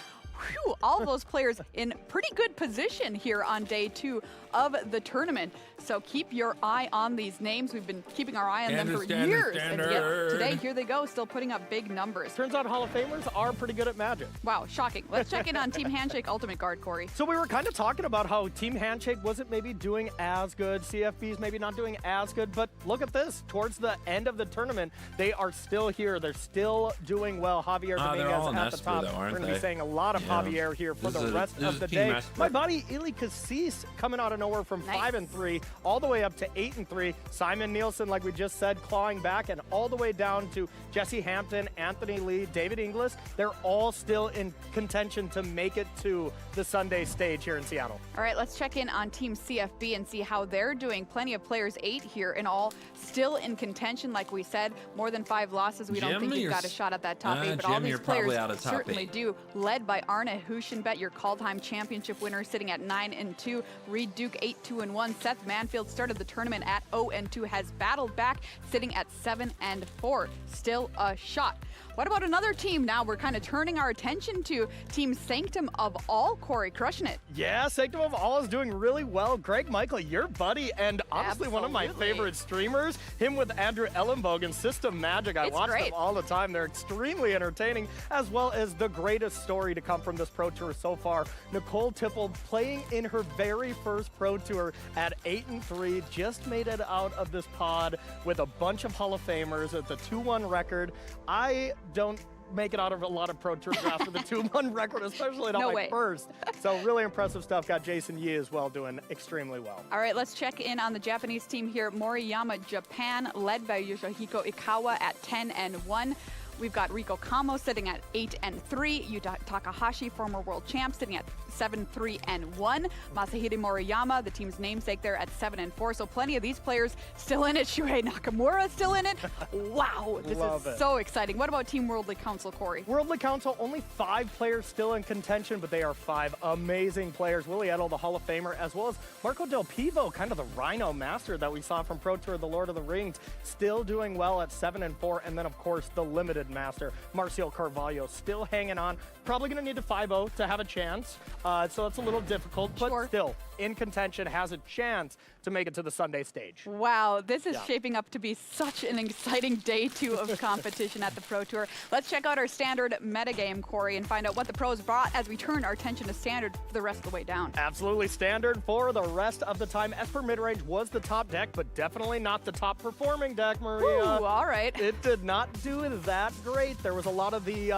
Whew, all those players in pretty good position here on day 2 of the tournament. So keep your eye on these names. We've been keeping our eye on them for years. And yet today, here they go, still putting up big numbers. Turns out Hall of Famers are pretty good at Magic. Wow, shocking. Let's check in on Team Handshake Ultimate Guard, Corey. So we were kind of talking about how Team Handshake wasn't maybe doing as good. CFB's maybe not doing as good. But look at this. Towards the end of the tournament, they are still here. They're still doing well. Javier Dominguez at the top. We're going to be saying a lot of Javier here for the rest of the day. My buddy Ili Cassis coming out of nowhere from 5-3 all the way up to 8-3. Simon Nielsen, like we just said, clawing back, and all the way down to Jesse Hampton, Anthony Lee, David Inglis. They're all still in contention to make it to the Sunday stage here in Seattle. All right, let's check in on Team CFB and see how they're doing. Plenty of players, 8 here in all, still in contention. Like we said, more than 5 losses. We don't think you've got a shot at that top 8, but all these players certainly do. Led by Arne Huschenbett, your Kaldheim championship winner, sitting at 9-2. Reed Duke 8-2-1. Seth Manfield started the tournament at 0-2, has battled back, sitting at 7-4. Still a shot. What about another team now? We're kind of turning our attention to Team Sanctum of All. Corey, crushing it. Yeah, Sanctum of All is doing really well. Greg Michael, your buddy, and honestly one of my favorite streamers. Him with Andrew Ellenbogen, System Magic. I watch them all the time. They're extremely entertaining, as well as the greatest story to come from this Pro Tour so far. Nicole Tipple playing in her very first Pro Tour at 8-3, just made it out of this pod with a bunch of Hall of Famers. It's a 2-1 record. I don't make it out of a lot of Pro Tour drafts with a 2-1 record, especially not my first. So really impressive stuff. Got Jason Yi as well doing extremely well. All right, let's check in on the Japanese team here. Moriyama, Japan, led by Yoshihiko Ikawa at 10-1. We've got Riko Kamo sitting at 8-3. Yuta Takahashi, former world champ, sitting at 7-3-1. Masahiro Moriyama, the team's namesake, there at 7-4. So plenty of these players still in it. Shuhei Nakamura still in it. Wow, this is so exciting. What about Team Worldly Council, Corey? Worldly Council, only 5 players still in contention, but they are 5 amazing players. Willie Edel, the Hall of Famer, as well as Marco Del Pivo, kind of the Rhino Master that we saw from Pro Tour The Lord of the Rings, still doing well at 7-4. And then, of course, the Limited Master, Marcial Carvalho, still hanging on. Probably going to need a 5-0 to have a chance. So it's a little difficult, but still in contention, has a chance to make it to the Sunday stage. Wow, this is shaping up to be such an exciting day 2 of competition at the Pro Tour. Let's check out our standard metagame, Corey, and find out what the pros brought as we turn our attention to standard for the rest of the way down. Absolutely standard for the rest of the time. Esper Midrange was the top deck, but definitely not the top performing deck, Maria. Ooh, all right. It did not do that great. There was a lot of the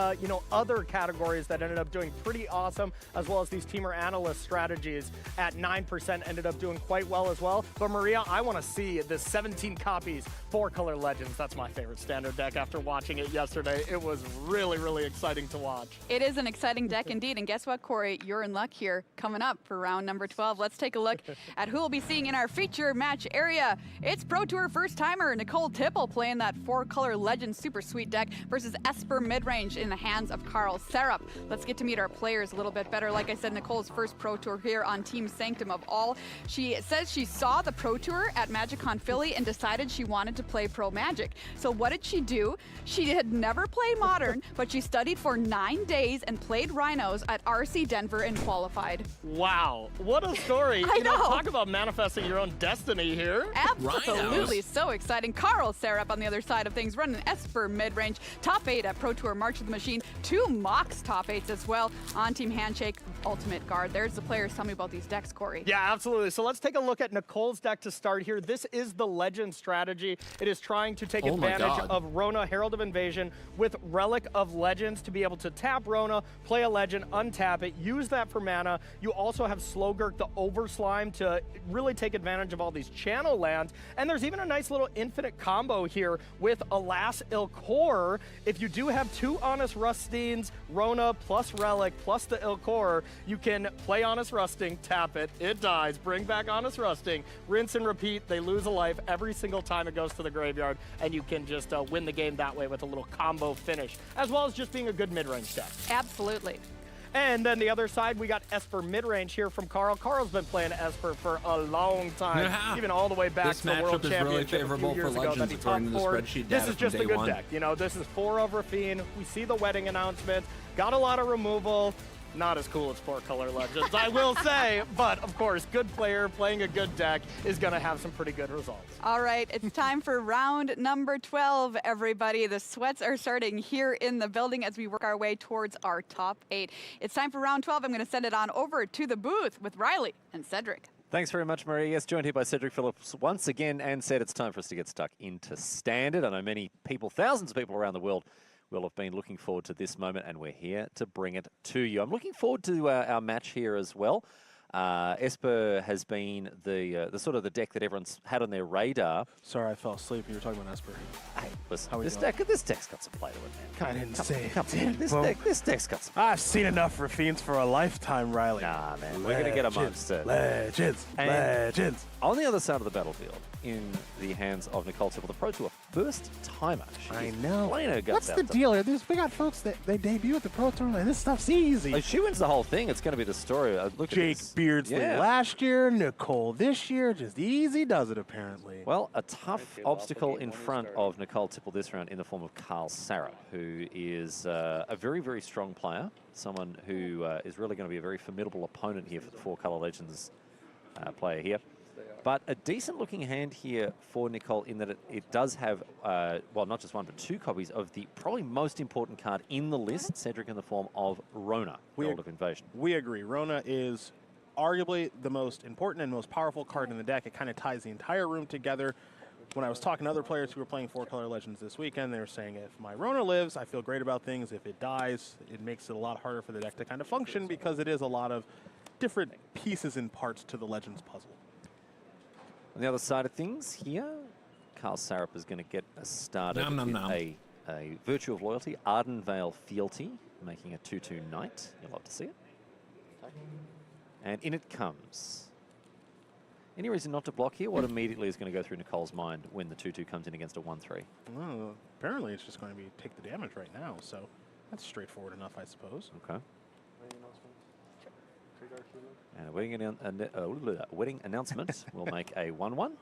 other categories that ended up doing pretty awesome, as well as these teamer analyst strategies at 9% ended up doing quite well as well. But Maria, I want to see the 17 copies, 4-color Legends. That's my favorite standard deck after watching it yesterday. It was really, really exciting to watch. It is an exciting deck indeed. And guess what, Corey? You're in luck here coming up for round number 12. Let's take a look at who we'll be seeing in our feature match area. It's Pro Tour first-timer Nicole Tipple playing that 4-color Legend Super Sweet deck versus Esper Midrange in the hands of Carl Serup. Let's get to meet our players a little bit better. Like I said, Nicole's first Pro Tour here on Team Sanctum of All. She says she saw the Pro Tour at MagicCon Philly and decided she wanted to play Pro Magic. So what did she do? She had never played Modern, but she studied for 9 days and played Rhinos at RC Denver and qualified. Wow, what a story. I know. Talk about manifesting your own destiny here. Absolutely, so exciting. Carl Serup on the other side of things, running Esper Midrange, top 8 at Pro Tour March of the Machine, 2 Mox top 8s as well on Team Handshake, Ultimate Guard. There's the players. Tell me about these decks, Corey. Yeah, absolutely. So let's take a look at Nicole's deck to start here. This is the Legend strategy. It is trying to take advantage of Rona, Herald of Invasion, with Relic of Legends to be able to tap Rona, play a Legend, untap it, use that for mana. You also have Slogurk, the Overslime, to really take advantage of all these channel lands. And there's even a nice little infinite combo here with Alas Ilkor. If you do have 2 Honest Rustines, Rona plus Relic plus the Ilkor, you can play Honest Rusting, tap it, it dies, bring back Honest Rusting, rinse and repeat. They lose a life every single time it goes to the graveyard, and you can just win the game that way with a little combo finish, as well as just being a good mid-range deck. Absolutely. And then the other side, we got Esper Midrange here from Carl. Carl's been playing Esper for a long time, even all the way back to the World Championship a few years ago that he top scored. This is just a good deck. You know, this is 4 of Rafine. We see the wedding announcement. Got a lot of removal. Not as cool as 4-color Legends, I will say, but of course, good player playing a good deck is going to have some pretty good results. All right, it's time for round number 12, everybody. The sweats are starting here in the building as we work our way towards our top 8. It's time for round 12. I'm going to send it on over to the booth with Riley and Cedric. Thanks very much, Maria. Yes, joined here by Cedric Phillips once again, and said it's time for us to get stuck into Standard. I know many people, thousands of people around the world, will have been looking forward to this moment, and we're here to bring it to you. I'm looking forward to our match here as well. Esper has been the sort of the deck that everyone's had on their radar. Sorry, I fell asleep. You were talking about Esper. Hey, listen, this deck's got some play to it, man. I didn't say it. This deck's got some. I've seen enough Rafines for a lifetime, Riley. Nah, man. We're going to get amongst it. Legends. On the other side of the battlefield, in the hands of Nicole Tipple, the Pro Tour first timer. I know. What's What's the deal here? We got folks that they debut at the Pro Tour, and this stuff's easy. She wins the whole thing. It's going to be the story. Look Jake at this. Beardsley Yeah. last year, Nicole this year, just easy does it apparently. Well, a tough obstacle in front of Nicole Tipple this round in the form of Carl Sarah, who is a very, very strong player, someone who is really going to be a very formidable opponent here for the Four Color Legends player here. But a decent-looking hand here for Nicole in that it does have, well, not just one, but 2 copies of the probably most important card in the list, Cedric, in the form of Rona, Herald of Invasion. We agree. Rona is arguably the most important and most powerful card in the deck. It kind of ties the entire room together. When I was talking to other players who were playing Four Color Legends this weekend, they were saying, if my Rona lives, I feel great about things. If it dies, it makes it a lot harder for the deck to kind of function because it is a lot of different pieces and parts to the Legends puzzle. On the other side of things here, Carl Sarup is going to get us started with a Virtue of Loyalty, Ardenvale Fealty, making a 2/2 Knight. You'll love to see it. And in it comes. Any reason not to block here? What immediately is going to go through Nicole's mind when the 2/2 comes in against a 1/3? Well, apparently it's just going to be take the damage right now, so that's straightforward enough, I suppose. Okay. And a wedding announcement will make a 1/1.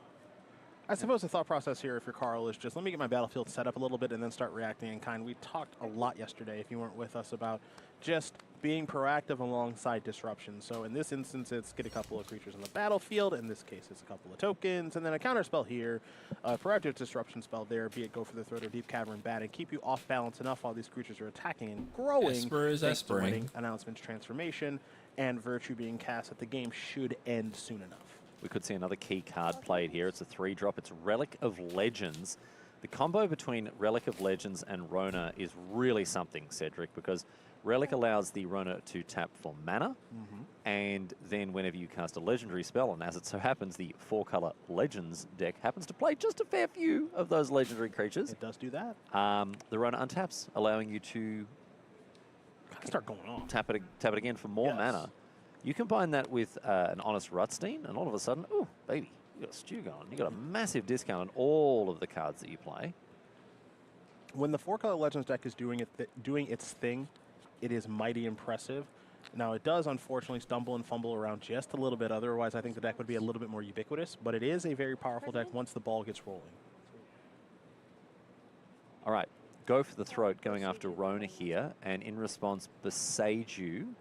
I suppose the thought process here, if you're Carl, is just let me get my battlefield set up a little bit and then start reacting in kind. We talked a lot yesterday, if you weren't with us, about just being proactive alongside disruption. So in this instance, it's get a couple of creatures on the battlefield. In this case, it's a couple of tokens, and then a counter spell here, a proactive disruption spell there, be it go for the throat or deep cavern bat, and keep you off balance enough while these creatures are attacking and growing. Esper is thanks to espering. wedding announcements, transformation, and virtue being cast that the game should end soon enough. We could see another key card played here. It's a 3-drop. It's Relic of Legends. The combo between Relic of Legends and Rona is really something, Cedric, because Relic allows the Rona to tap for mana, and then whenever you cast a legendary spell, and as it so happens, the 4-color Legends deck happens to play just a fair few of those legendary creatures. It does do that. The Rona untaps, allowing you to start going on. Tap it again for more mana. You combine that with an Honest Rutstein, and all of a sudden, ooh, baby, you got a stew going. You got a massive discount on all of the cards that you play. When the 4-color Legends deck is doing its thing, it is mighty impressive. Now, it does, unfortunately, stumble and fumble around just a little bit. Otherwise, I think the deck would be a little bit more ubiquitous. But it is a very powerful deck once the ball gets rolling. All right, go for the throat, going after Rona here. And in response, besage you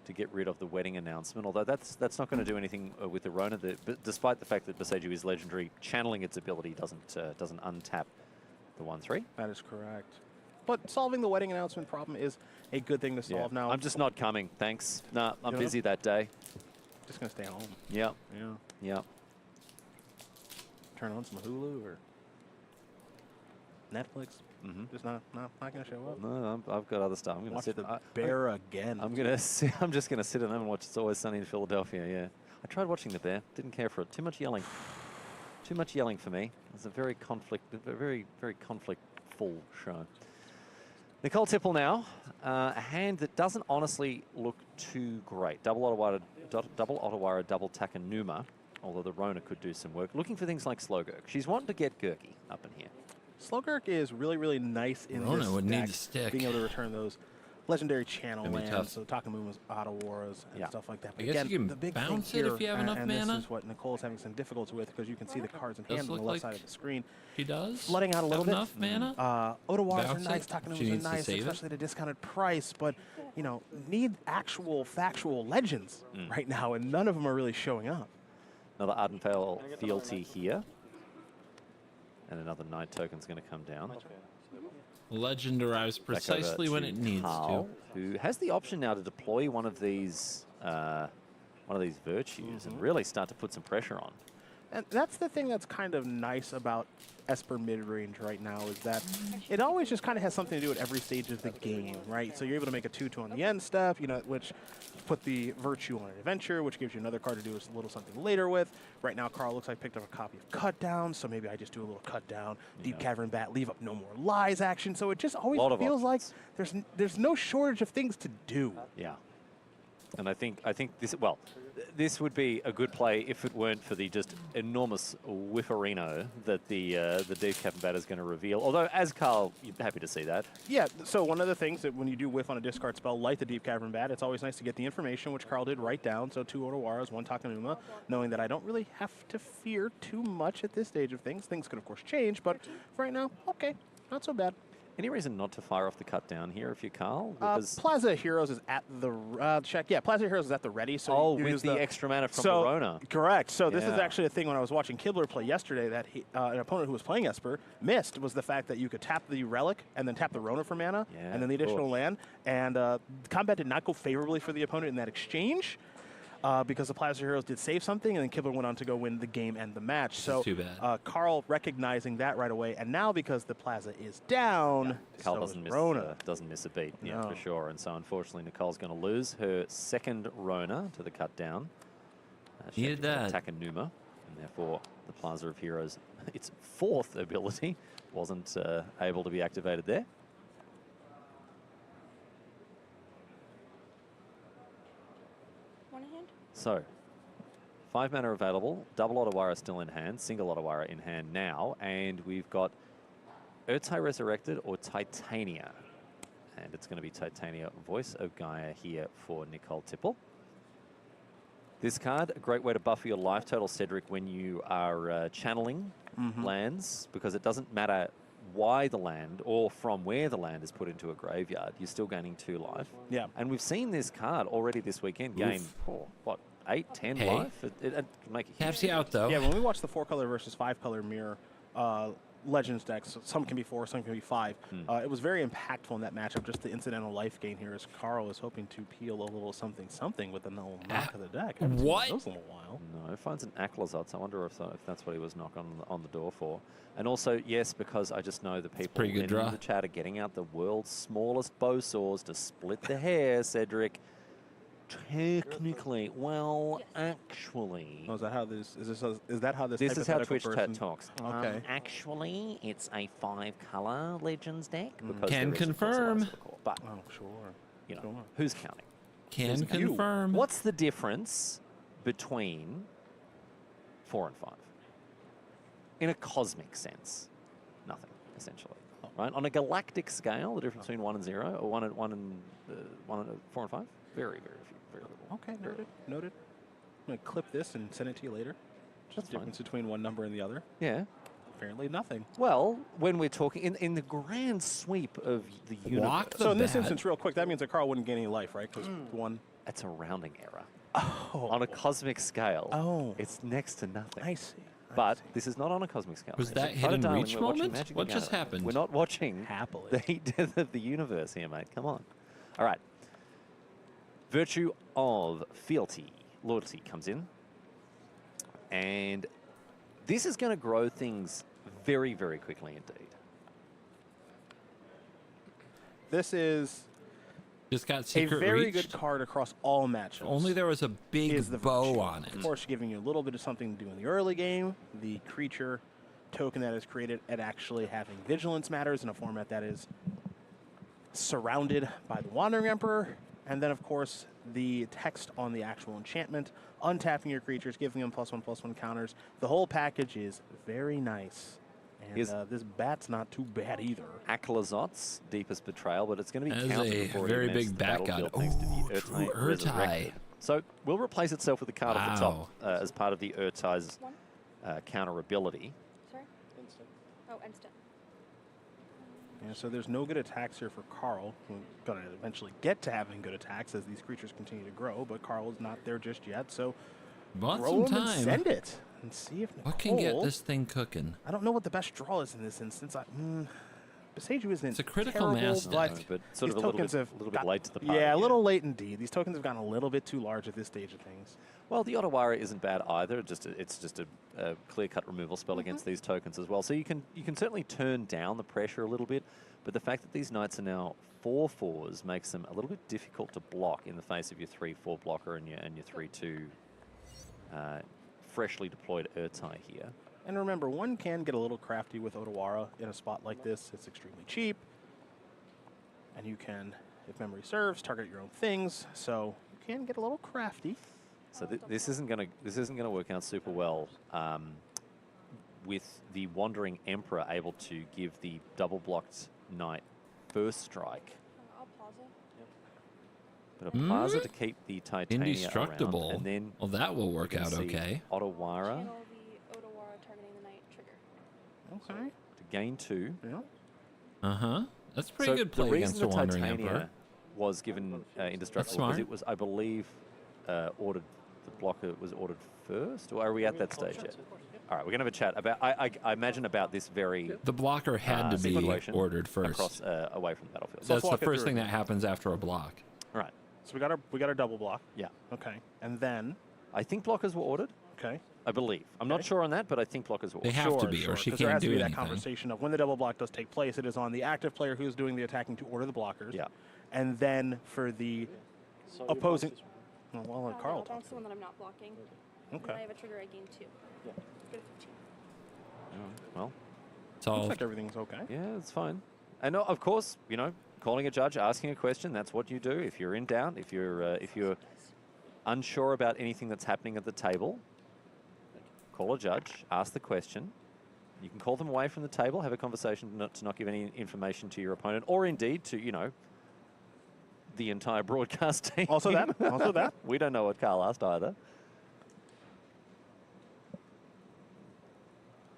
to get rid of the wedding announcement. Although that's not going to do anything with the Rona. Despite the fact that besage you is legendary, channeling its ability doesn't untap the 1/3. That is correct. But solving the wedding announcement problem is a good thing to solve now. I'm just not coming, thanks. Nah, I'm busy that day. Just going to stay home. Yep. Yeah. Yep. Turn on some Hulu or Netflix. Just not going to show up. No, I've got other stuff. I'm going to Watch sit. The Bear again. I'm just going to sit at home and watch It's Always Sunny in Philadelphia. Yeah. I tried watching The Bear. Didn't care for it. Too much yelling. Too much yelling for me. It's a very very conflict-full show. Nicole Tipple now, a hand that doesn't honestly look too great. Double Ottawara, double Takanuma, although the Rona could do some work. Looking for things like Slowgurk. She's wanting to get Gurky up in here. Slowgurk is really, really nice in Rona this would deck, need to stick. being able to return those legendary channel Gonna be lands, tough. so Takamuma's, Ottawaras, and stuff like that. But I guess again, you can the big bounce thing it here, if you have enough and mana. this is what Nicole's having some difficulty with, because you can see the cards in Does hand on look the left like side of the screen. She does? Flooding out a little Have bit. enough mana? Ottawaras are Bounce nice, it? She Takanumas are needs to nice, save it? especially at a discounted price, but, you know, need actual, factual legends right now, and none of them are really showing up. Another Ardenvale Fealty here. And another Knight token's going to come down. Legend arrives precisely when it needs Carl, to. who has the option now to deploy one of these virtues and really start to put some pressure on. And that's the thing that's kind of nice about Esper mid-range right now, is that it always just kind of has something to do at every stage of the game, right? So you're able to make a 2/2 on the end step, you know, which put the virtue on an adventure, which gives you another card to do a little something later with. Right now, Carl looks like picked up a copy of Cut Down, so maybe I just do a little Cut Down, Deep Cavern Bat, leave up No More Lies action. So it just always feels like there's no shortage of things to do. Yeah. And I think this, well, this would be a good play if it weren't for the just enormous whifferino that the Deep Cavern Bat is going to reveal. Although, as Carl, you're happy to see that. Yeah, so one of the things that when you do whiff on a discard spell like the Deep Cavern Bat, it's always nice to get the information, which Carl did write down. So 2 Otawaras, 1 Takanuma, knowing that I don't really have to fear too much at this stage of things. Things could, of course, change, but for right now, okay, not so bad. Any reason not to fire off the cut down here if you're Carl? Because Plaza Heroes is at the check. Yeah, Plaza Heroes is at the ready. So you with use the extra mana from the Rona. Correct. So this is Yeah. actually a thing when I was watching Kibler play yesterday that an opponent who was playing Esper missed was the fact that you could tap the Relic and then tap the Rona for mana and then the additional land. And combat did not go favorably for the opponent in that exchange. Because the Plaza Heroes did save something, and then Kibler went on to go win the game and the match. So too bad. Carl recognizing that right away, and now because the Plaza is down, Carl so doesn't is miss, Rona. doesn't miss a beat, yeah, No. for sure. And so, unfortunately, Nicole's going to lose her second Rona to the cut down. She Needed had to that. attack a Numa, and therefore the Plaza of Heroes, its 4th ability, wasn't able to be activated there. So, 5 mana available, double Otawara still in hand, single Otawara in hand now, and we've got Urtai Resurrected or Titania. And it's going to be Titania, Voice of Gaia here for Nicole Tipple. This card, a great way to buffer your life total, Cedric, when you are channeling lands, because it doesn't matter why the land or from where the land is put into a graveyard, you're still gaining 2 life. Yeah. And we've seen this card already this weekend gain, what, 8, 10 Hey. life? It can make a huge Caps you out, though. Yeah, when we watch the 4-color versus 5-color mirror Legends decks, some can be 4, some can be 5. It was very impactful in that matchup, just the incidental life gain here, as Carl is hoping to peel a little something with the knock of the deck. I haven't seen What? those in a while. No, finds an Aklazot. I wonder if that's what he was knocking on the door for. And also, yes, because I just know the people pretty good in draw. the chat are getting out the world's smallest bow saws to split the hair, Cedric. Technically, well, actually. Oh, is that how this is that how this This is how hypothetical Twitch person- chat talks. Okay. Actually, it's a 5-color Legends deck. Because Can there is, of course, a confirm. Lies of the Core. But, Oh, sure. you know, Sure. who's counting? Can Who's counting? confirm. What's the difference between 4 and 5? In a cosmic sense, nothing, essentially. Right? On a galactic scale, the difference between 1 and 0, or 1 and 4 and 5, very, very few, very little. Okay, noted. I'm going to clip this and send it to you later. Just the difference between one number and the other. Yeah. Apparently nothing. Well, when we're talking in the grand sweep of the universe. So in this instance, real quick, that means that Carl wouldn't gain any life, right? Because one. It's a rounding error. On a cosmic scale, it's next to nothing. I see. But this is not on a cosmic scale. Was It's that a hidden Darwin, reach we're watching moment? Magic the What just Gathering. happened? We're not watching Happily the heat death of the universe here, mate. Come on. All right. Virtue of Fealty. Loyalty comes in. And this is going to grow things very, very quickly indeed. This is Just got a secret very reach. good card across all matchups. Only there was a big is the bow virtue. on it. Of course, giving you a little bit of something to do in the early game. The creature token that is created at actually having vigilance matters in a format that is surrounded by the Wandering Emperor. And then, of course, the text on the actual enchantment, untapping your creatures, giving them +1/+1 counters. The whole package is very nice. And this bat's not too bad either. Aklazot's Deepest Betrayal, but it's going to be That is countered a before it very even enters big the bat god. battlefield next to the True Urtai Urtai. Resurrected. So will replace itself with the card at the Wow. top as part of the Urtai's counter ability. Sorry? Oh, instant. Yeah, so there's no good attacks here for Carl. We're going to eventually get to having good attacks as these creatures continue to grow, but Carl is not there just yet. So Want grow some them and time. send it and see if What can get Nicole- this thing cooking? I don't know what the best draw is in this instance. Beseiju isn't It's a critical terrible, mass but, deck. but sort these of a little tokens bit- have little bit got- late to the party, Yeah, a yeah. little late indeed. These tokens have gotten a little bit too large at this stage of things. Well, the Otawara isn't bad either. It's just a clear-cut removal spell against these tokens as well. So you can certainly turn down the pressure a little bit, but the fact that these knights are now 4/4s makes them a little bit difficult to block in the face of your 3/4 blocker and your 3/2 freshly deployed Urtai here. And remember, one can get a little crafty with Otawara in a spot like this. It's extremely cheap. And you can, if memory serves, target your own things. So you can get a little crafty. So this isn't gonna work out super well with the Wandering Emperor able to give the double blocked knight first strike. I'll pause it. But a plaza to keep the Titania Indestructible. around, and then Well, that will work you can out see okay. Otawara Channel the Otawara targeting the knight trigger. Okay. to gain 2. Yeah. Uh-huh. That's pretty good play the against reason the Wandering Titania Emperor. was given indestructible smart. because it was, I believe, ordered. The blocker was ordered first, or are we at that stage yet? All right, we're gonna have a chat about. I imagine about this very. The blocker had to be situation ordered first. across away from the battlefield. That's the first thing that happens after a block. All right. So we got our double block. Yeah. Okay. And then I think blockers were ordered. Okay. I believe. I'm not sure on that, but I think blockers were ordered. They have to be, or she 'cause there can't has to do be that anything. conversation of when the double block does take place, it is on the active player who's doing the attacking to order the blockers. Yeah. And then for the opposing. Oh, well, let Carl I'll talk. bounce the one that I'm not blocking. Okay. And I have a trigger, I gain 2. Yeah. Good 15. Well, Looks like everything's okay. Yeah, it's fine. And of course, you know, calling a judge, asking a question, that's what you do. If you're in doubt, if you're unsure about anything that's happening at the table, call a judge, ask the question. You can call them away from the table, have a conversation to not give any information to your opponent, or indeed to, you know, the entire broadcast team. Also that. We don't know what Carl asked either.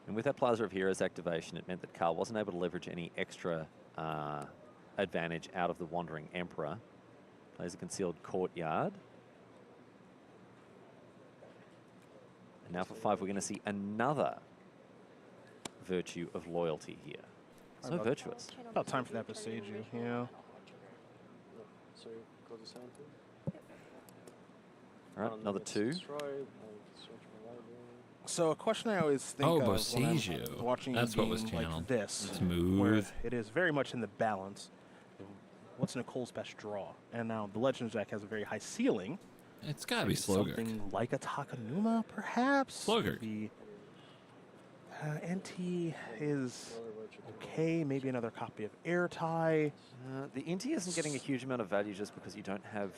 And with that Plaza of Heroes activation, it meant that Carl wasn't able to leverage any extra advantage out of the Wandering Emperor. Plays a concealed courtyard. And now for 5, we're going to see another virtue of loyalty here. So virtuous. About time for that Besiju, yeah. So go to 17. All right, another 2. So a question I always think Oh, of when Bosiju. I'm watching That's a what was game like channeled. this, Smooth. where it is very much in the balance. What's Nicole's best draw? And now the Legends deck has a very high ceiling. It's got to be Slogurk. Something like a Takanuma, perhaps. Slogurk. The NT is okay. Maybe another copy of Airtie. The Inti isn't getting a huge amount of value just because you don't have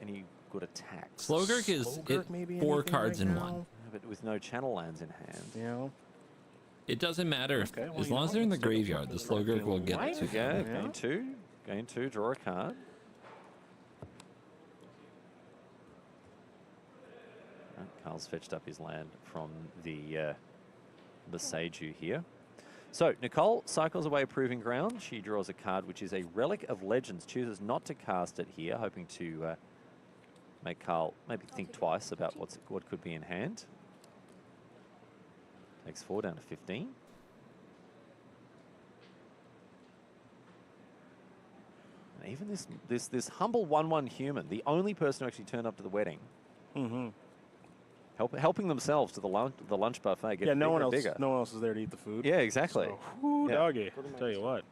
any good attacks. Slogurk is maybe 4 anything cards right in now? one. But with no channel lands in hand. Yeah. It doesn't matter. Okay, well, As you long know as they're in the what? graveyard, the Slogurk will get it to Yeah, you. gain 2, draw a card. Right, Carl's fetched up his land from the Seiju here. So Nicole cycles away Proving Ground. She draws a card which is a Relic of Legends. Chooses not to cast it here, hoping to make Carl maybe think twice about what could be in hand. Takes 4 down to 15. And even this humble 1/1 human, the only person who actually turned up to the wedding, helping themselves to the lunch buffet. Get Yeah, no one bigger. else is there to eat the food. Yeah, exactly. So, whoo, Yeah. doggy. Tell you what,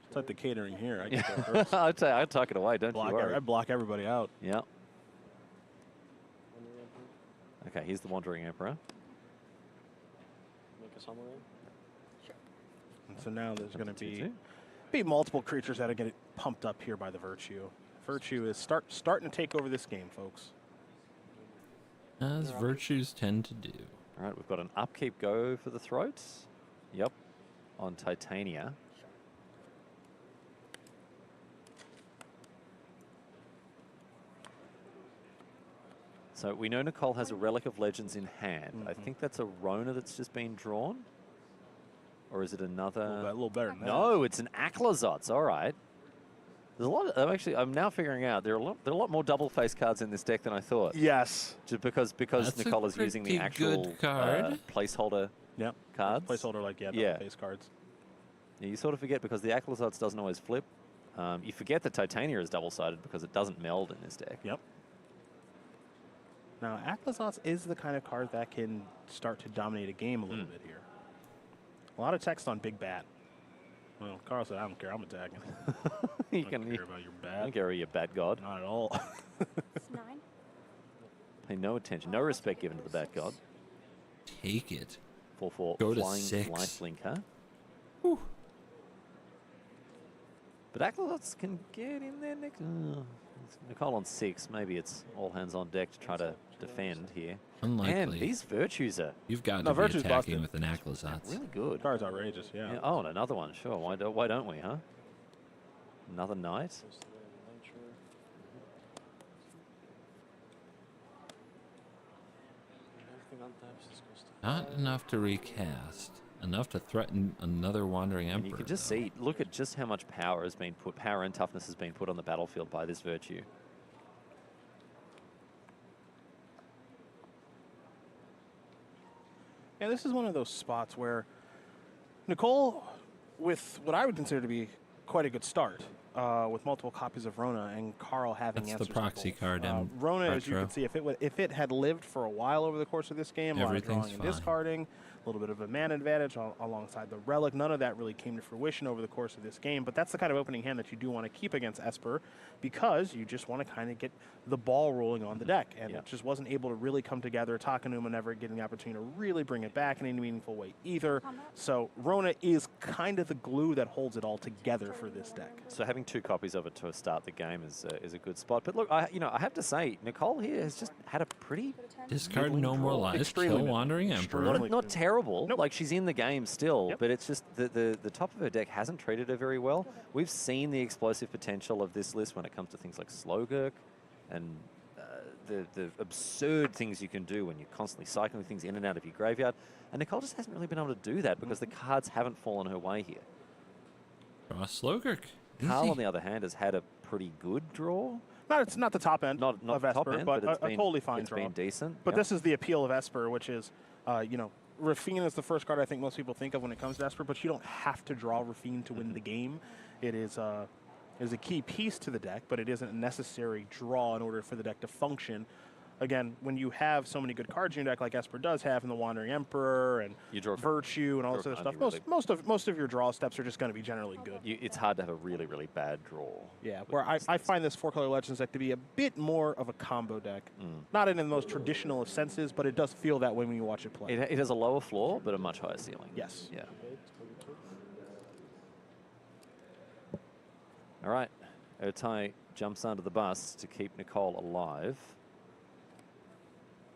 it's like the catering here. I get there first. I'd tuck it away. Don't you worry. I block everybody out. Yeah. Okay, here's the Wandering Emperor. Make a summary. And so now there's going to be multiple creatures that are getting pumped up here by the Virtue. Virtue is starting to take over this game, folks. As virtues tend to do. All right, we've got an upkeep go for the throats. Yep, on Titania. So we know Nicole has a Relic of Legends in hand. I think that's a Rona that's just been drawn. Or is it another? A little better than that. No, it's an Aklazotz. All right. There's a lot of, I'm now figuring out there are a lot more double face cards in this deck than I thought. Yes. Just because That's a Nicole is using the pretty actual good card. placeholder cards. Placeholder like double face cards. Yeah, you sort of forget because the Aklazotz doesn't always flip. You forget that Titania is double-sided because it doesn't meld in this deck. Yep. Now, Aklazotz is the kind of card that can start to dominate a game a little bit here. A lot of text on Big Bat. Well, Carl said, I don't care, I'm attacking. You I don't care about your bat. I don't care about your bat god. Not at all. It's 9. Pay no attention, no respect given to the bat god. Take it. 4/4 Go to flying 6. lifelinker. Whew. But Aklazotz can get in there next. Nicole on 6. Maybe it's all hands on deck to try to defend here. Unlikely. And these virtues are... You've got No, to be Virtue's attacking busted. with an Aclazotz. Really good. Card's outrageous, yeah. Oh, and another one. Sure. Why don't we, huh? Another knight. Not enough to recast. Enough to threaten another Wandering And Emperor. you can just see, look at just how much power has been put, power and toughness has been put on the battlefield by this virtue. Yeah, this is one of those spots where Nicole, with what I would consider to be quite a good start, with multiple copies of Rona and Carl having That's answers the to proxy both. card in Rona, as you retro. can see, if it had lived for a while over the course of this game, a lot of Everything's drawing and fine. discarding, a little bit of a mana advantage alongside the Relic, none of that really came to fruition over the course of this game, but that's the kind of opening hand that you do want to keep against Esper because you just want to kind of get the ball rolling on the deck, and it just wasn't able to really come together. Takanuma never getting the opportunity to really bring it back in any meaningful way either, so Rona is kind of the glue that holds it all together for this deck. So having 2 copies of it to start the game is a good spot. But look, I have to say, Nicole here has just had a pretty Discard middling no more draw. lives, kill Wandering Emperor. Not terrible. Like, she's in the game still, but it's just the top of her deck hasn't treated her very well. We've seen the explosive potential of this list when it comes to things like Slogurk and the absurd things you can do when you're constantly cycling things in and out of your graveyard. And Nicole just hasn't really been able to do that because the cards haven't fallen her way here. Draw Slogurk. Carl, Easy. on the other hand, has had a pretty good draw. It's not the top end not of top Esper, end, but it's a been, totally fine it's draw. been decent. But yeah. this is the appeal of Esper, which is, Rafine is the first card I think most people think of when it comes to Esper, but you don't have to draw Rafine to win the game. It is a key piece to the deck, but it isn't a necessary draw in order for the deck to function. Again, when you have so many good cards in your deck like Esper does have, and the Wandering Emperor and Virtue and all this other stuff, most of your draw steps are just going to be generally good. It's hard to have a really, really bad draw. Yeah, where I find this 4-color Legends deck to be a bit more of a combo deck. Not in the most traditional of senses, but it does feel that way when you watch it play. It has a lower floor, but a much higher ceiling. Yes. Yeah. All right. Ertai jumps under the bus to keep Nicole alive.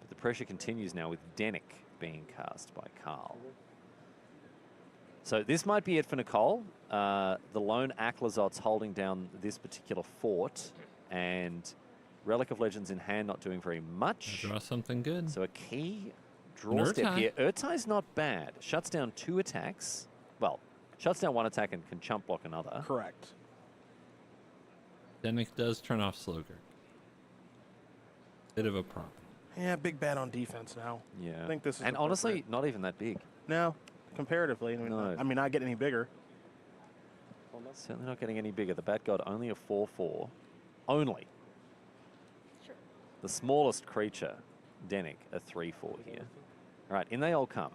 But the pressure continues now with Denick being cast by Carl. So this might be it for Nicole. The lone Aclazotz holding down this particular fort, and Relic of Legends in hand not doing very much. Draw something good. So a key draw step here. Ertai's not bad. Shuts down 2 attacks. Well, shuts down 1 attack and can chump block another. Correct. Denick does turn off Slogurk. Bit of a problem. Yeah, big bet on defense now. Yeah. I think this is and honestly, not even that big. No, comparatively. I mean, not getting any bigger. Certainly not getting any bigger. The Bat God only a 4/4. Only. Sure. The smallest creature, Denick, a 3/4 here. All right, in they all come.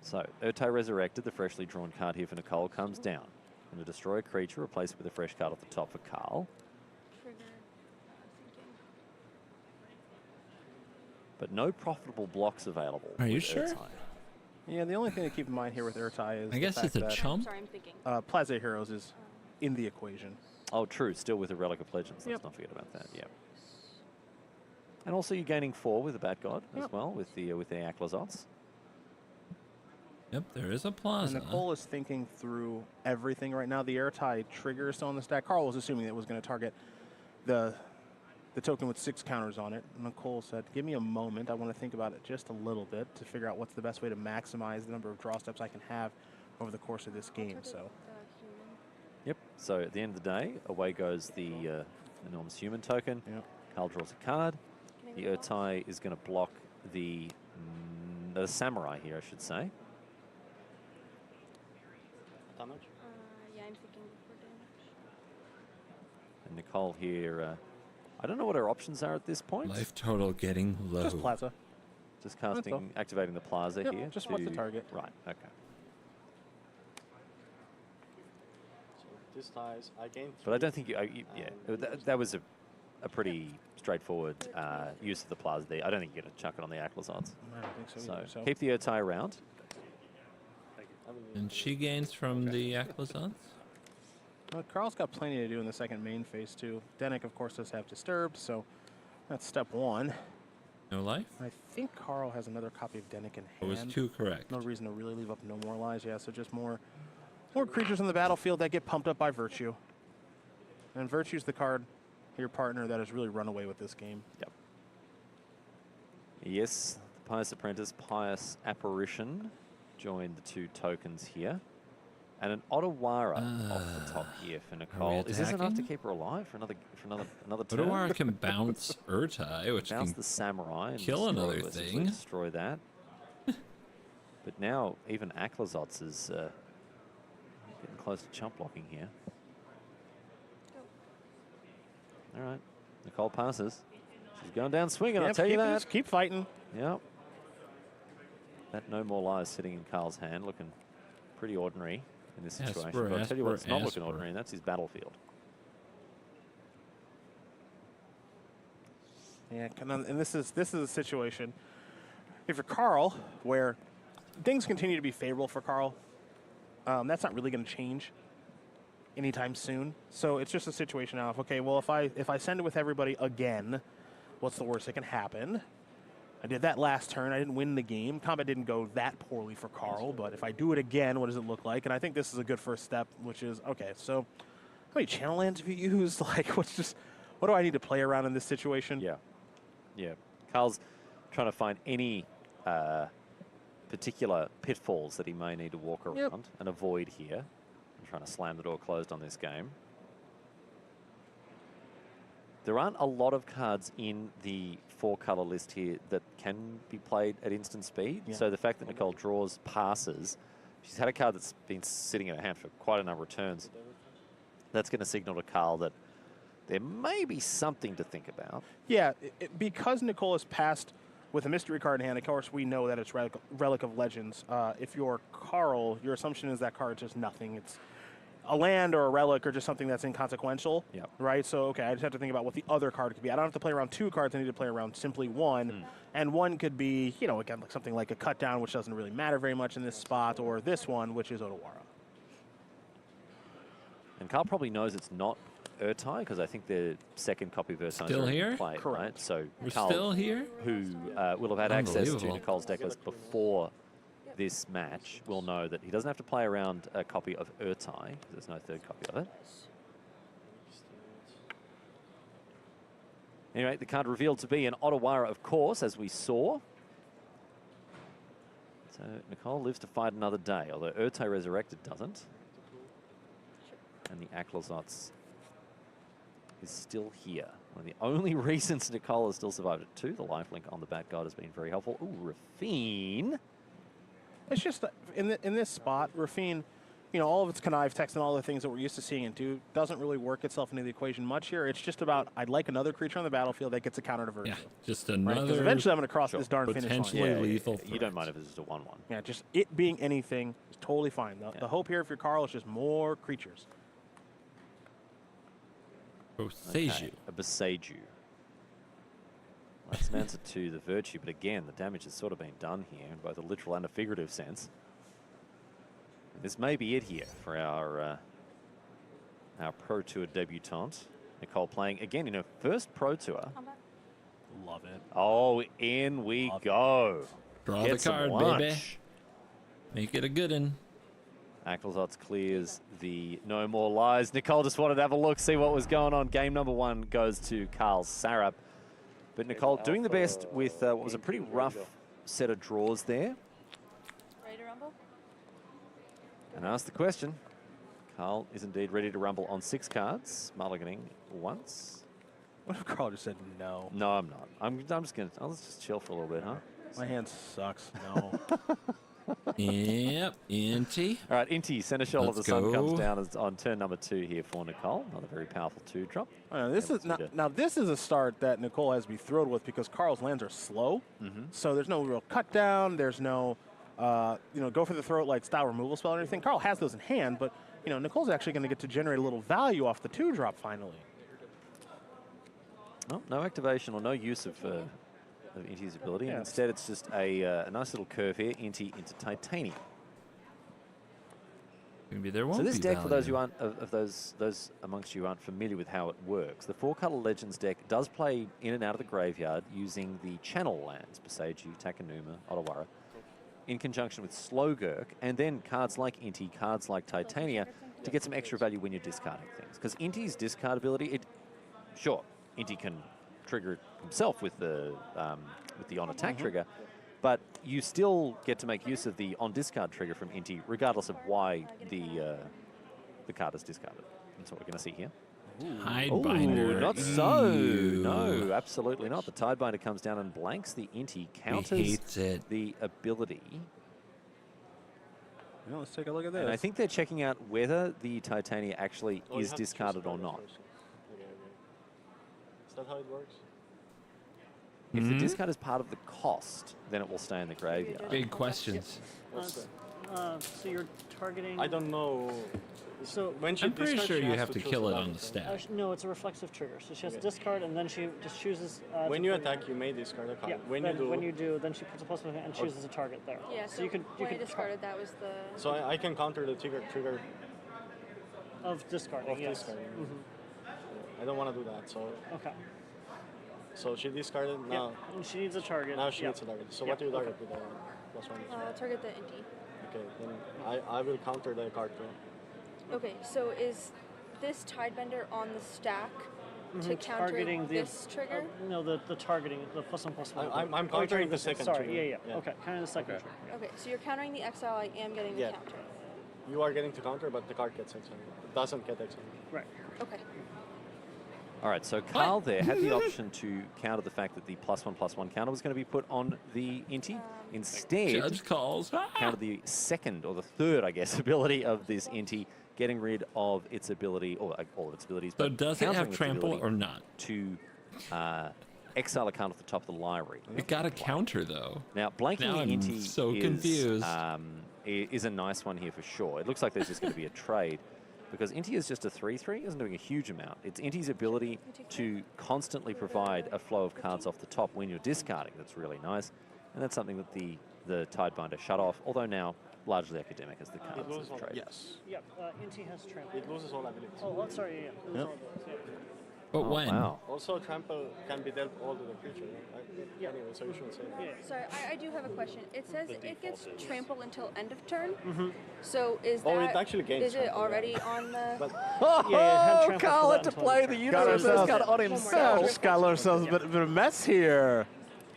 So, Ertai Resurrected, the freshly drawn card here for Nicole, comes down. Going to destroy a creature, replace it with a fresh card off the top for Carl. Trigger. But no profitable blocks available. Are you with sure? Ertai. Yeah, the only thing to keep in mind here with Ertai is I guess it's a chump. Sorry, I'm thinking. Plaza Heroes is in the equation. Oh, true. Still with a Relic of Legends. Let's not forget about that. Yeah. And also you're gaining 4 with the Bat God as well with the Aclazotz. Yep, there is a Plaza. And Nicole is thinking through everything right now. The Ertai trigger is still on the stack. Carl was assuming it was going to target the token with 6 counters on it. Nicole said, give me a moment. I want to think about it just a little bit to figure out what's the best way to maximize the number of draw steps I can have over the course of this game. So. Yep. So at the end of the day, away goes the enormous human token. Yep. Carl draws a card. The Ertai is going to block the samurai here, I should say. Damage? Yeah, I'm thinking for damage. And Nicole here, I don't know what her options are at this point. Life total getting low. Just Plaza. Just casting, activating the Plaza Yep, here. just what's the target. Right, okay. So this ties. I gain 3. But I don't think that was a pretty straightforward use of the Plaza there. I don't think you're going to chuck it on the Aclazotz. I don't think so either, so. Keep the Ertai around. And she gains from the Aclazotz. Well, Carl's got plenty to do in the second main phase, too. Denik, of course, does have Disturbed, so that's step one. No life? I think Carl has another copy of Denik in hand. It was 2 correct. No reason to really leave up no more lives. Yeah, so just more creatures on the battlefield that get pumped up by Virtue. And Virtue's the card, your partner, that has really run away with this game. Yep. Yes, the Pious Apprentice, Pious Apparition joined the 2 tokens here. And an Otawara off the top here for Nicole. Is this enough to keep her alive for another turn? Otawara can bounce Urtai, which bounce can the Samurai and kill another thing. Destroy that. But now even Aklazotz is getting close to chump blocking here. All right, Nicole passes. She's going down swinging, I'll tell you that. Keep fighting. Yep. That No More Lies sitting in Carl's hand, looking pretty ordinary in this situation. But I'll tell you what, it's not looking ordinary, and that's his battlefield. Yeah, and this is a situation, if you're Carl, where things continue to be favorable for Carl, that's not really going to change anytime soon. So it's just a situation now of, okay, well, if I send it with everybody again, what's the worst that can happen? I did that last turn. I didn't win the game. Combat didn't go that poorly for Carl, but if I do it again, what does it look like? And I think this is a good first step, which is, okay, so how many channel lands have you used? Like, what do I need to play around in this situation? Yeah. Yeah. Carl's trying to find any particular pitfalls that he may need to walk around and avoid here. I'm trying to slam the door closed on this game. There aren't a lot of cards in the 4-color list here that can be played at instant speed. Yeah. So the fact that Nicole draws passes, she's had a card that's been sitting in her hand for quite a number of turns. That's going to signal to Carl that there may be something to think about. Yeah, because Nicole has passed with a mystery card in hand, of course we know that it's Relic of Legends. If you're Carl, your assumption is that card's just nothing. It's a land or a relic or just something that's inconsequential, right? So, okay, I just have to think about what the other card could be. I don't have to play around 2 cards. I need to play around simply 1. And 1 could be, you know, again, like something like a cut down, which doesn't really matter very much in this spot, or this one, which is Otawara. And Carl probably knows it's not Urtai, because I think the second copy of Urtai Still is here? played, Correct. right? So We're Carl, still here? who will have had access to Unbelievable. Nicole's deck list before this match, will know that he doesn't have to play around a copy of Urtai, because there's no third copy of it. Anyway, the card revealed to be an Otawara, of course, as we saw. So Nicole lives to fight another day, although Urtai Resurrected doesn't. And the Aklazotz is still here. One of the only reasons Nicole has still survived it too. The lifelink on the Bat God has been very helpful. Ooh, Rafine. It's just that in this spot, Rafine, you know, all of its connive text and all the things that we're used to seeing it do doesn't really work itself into the equation much here. It's just about, I'd like another creature on the battlefield that gets a counter to Virtue. Yeah, just Right? another. 'Cause eventually I'm going to cross this darn finish line. potentially lethal. You don't mind if it's just a 1/1. Yeah, just it being anything is totally fine. The hope here, if you're Carl, is just more creatures. Boseiju. A Boseiju. That's an answer to the Virtue, but again, the damage has sort of been done here in both a literal and a figurative sense. And this may be it here for our Pro Tour debutante. Nicole playing again in her first Pro Tour. Love it. Oh, in we go. Draw Get the some card, lunch. baby. Make it a good one. Aklazotz clears the No More Lies. Nicole just wanted to have a look, see what was going on. Game number 1 goes to Carl Sarap. But Nicole doing the best with what was a pretty rough set of draws there. Ready to rumble? And ask the question. Carl is indeed ready to rumble on 6 cards. Mulliganing once. What if Carl just said no? No, I'm not. I'm just going to, let's just chill for a little bit, huh? My hand sucks. No. Yep, Inti. All right, Inti, Center Shell of the Let's Sun go. comes down on turn number 2 here for Nicole. Another very powerful 2-drop. This is now this is a start that Nicole has to be thrilled with because Carl's lands are slow. So there's no real cut down. There's no, go for the throat like style removal spell or anything. Carl has those in hand, but Nicole's actually going to get to generate a little value off the 2-drop finally. Oh, no activation or no use of Inti's ability. Yeah. Instead, it's just a nice little curve here, Inti into Titanium. Maybe there won't So this be deck, for those value. who aren't of those amongst you who aren't familiar with how it works, the 4-color Legends deck does play in and out of the graveyard using the channel lands, Boseiju, Takenuma, Otawara, in conjunction with Slowgurk, and then cards like Inti, cards like Titania, to get some extra value when you're discarding things. Because Inti's discard ability, sure, Inti can trigger it himself with the on-attack trigger, but you still get to make use of the on-discard trigger from Inti, regardless of why the card is discarded. That's what we're going to see here. Hidebinder. Not so. Ew. No, absolutely not. The Tidebinder comes down and blanks the Inti, counters hates it. the ability. Well, let's take a look at this. And I think they're checking out whether the Titania actually Oh, you is have to discarded or choose not. first. Okay. Is that how it works? If the discard is part of the cost, then it will stay in the graveyard. Big questions. What's that? So you're targeting. I don't know. So when she I'm pretty discards, sure she you has have to choose kill a it target, on the right? stack. No, it's a reflexive trigger. So she has to Okay. discard, and then she just chooses. When to you put- attack, you may discard a card. Yeah. When then, you do, then she puts a plus one and chooses a target there. Yeah, So you could when I tar- discarded, that was the... so I can counter the trigger of discarding. of yes. discarding. Mhm. I don't want to do that. So Okay. so she discarded now. Yeah. And she needs a target. Now she yeah. needs a target. So Yeah, what do you target okay. with the +1? target the Inti. Okay, then I will counter the card too. Okay, so is this Tidebender on the stack to Mhm, counter targeting this trigger? No, the targeting, the +1/+1. I'm Oh, you're countering the targeting second Sorry, trigger. yeah. Yeah. Okay, kind of the second Okay. trigger. Yeah. Okay, so you're countering the exile, I am getting the Yeah. counter. You are getting to counter, but the card gets exiled. It doesn't get exiled. Right. Okay. All right, so Carl there had the option to counter the fact that the +1/+1 counter was going to be put on the Inti. Instead, Judge calls. counter the second or the third, I guess, ability of this Inti, getting rid of its ability, or all of its abilities. So but does it have countering its trample ability or not? To exile a card off the top of the library. It got a counter though. Now, blanking Now the I'm Inti so is, confused. Is a nice one here for sure. It looks like there's just going to be a trade because Inti is just a 3/3, isn't doing a huge amount. It's Inti's ability to constantly provide a flow of cards off the top when you're discarding that's really nice, and that's something that the Tidebinder shut off, although now largely academic as the cards loses as all- trade. Yes. Yeah, Inti has trample. It loses all abilities. Oh, sorry, yeah. It loses Yep. all those, yeah. But Oh, when? wow. Also, trample can be dealt all to the creature. Right? Yeah. Anyway, so you shouldn't say that. Sorry, I do have a question. It says The it gets default is- trample until end of turn. Mhm. So is Oh, that... it actually gains Is it trample, yeah. already on the... But Yeah, it had trample Carl for had that to until play end the of turn. universe ourselves- card on One more himself. Just got ourselves a bit of a mess here.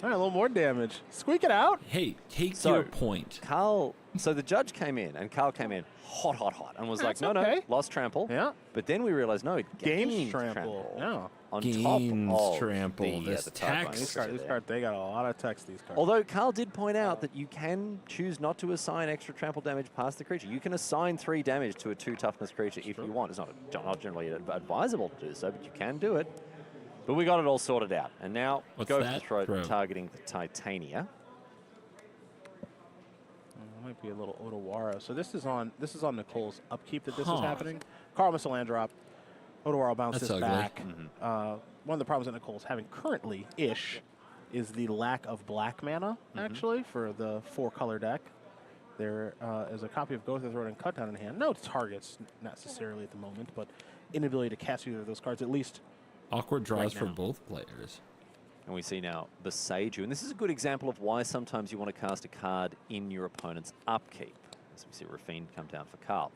All right, a little more damage. Squeak it out. Hey, take So, your point. Carl, so the judge came in, and Carl came in hot, and was That's like, no, okay. no, lost trample. Yeah. But then we realized, no, it Games gained trample. Yeah. on Gains top of trample. the This Tidebinder tax- These creature cards, there. they got a lot of text, these cards. Although Carl did point out that you can choose not to assign extra trample damage past the creature. You can assign 3 damage to a 2 toughness creature if you want. It's not generally advisable to do so, but you can do it. But we got it all sorted out. And now What's go for that? the throat, Throat. targeting the Titania. Might be a little Otawara. So this is on Nicole's upkeep that this is Huh. happening. Carl missile land drop. Otawara bounce That's this ugly. back. One of the problems that Nicole's having currently-ish is the lack of black mana, actually, for the 4-color deck. There is a copy of Go Through the Throat and Cut Down in hand. No targets necessarily at the moment, but inability to cast either of those cards, at least Awkward draws Right for now. both players. And we see now Boseiju. And this is a good example of why sometimes you want to cast a card in your opponent's upkeep. As we see Rafine come down for Carl.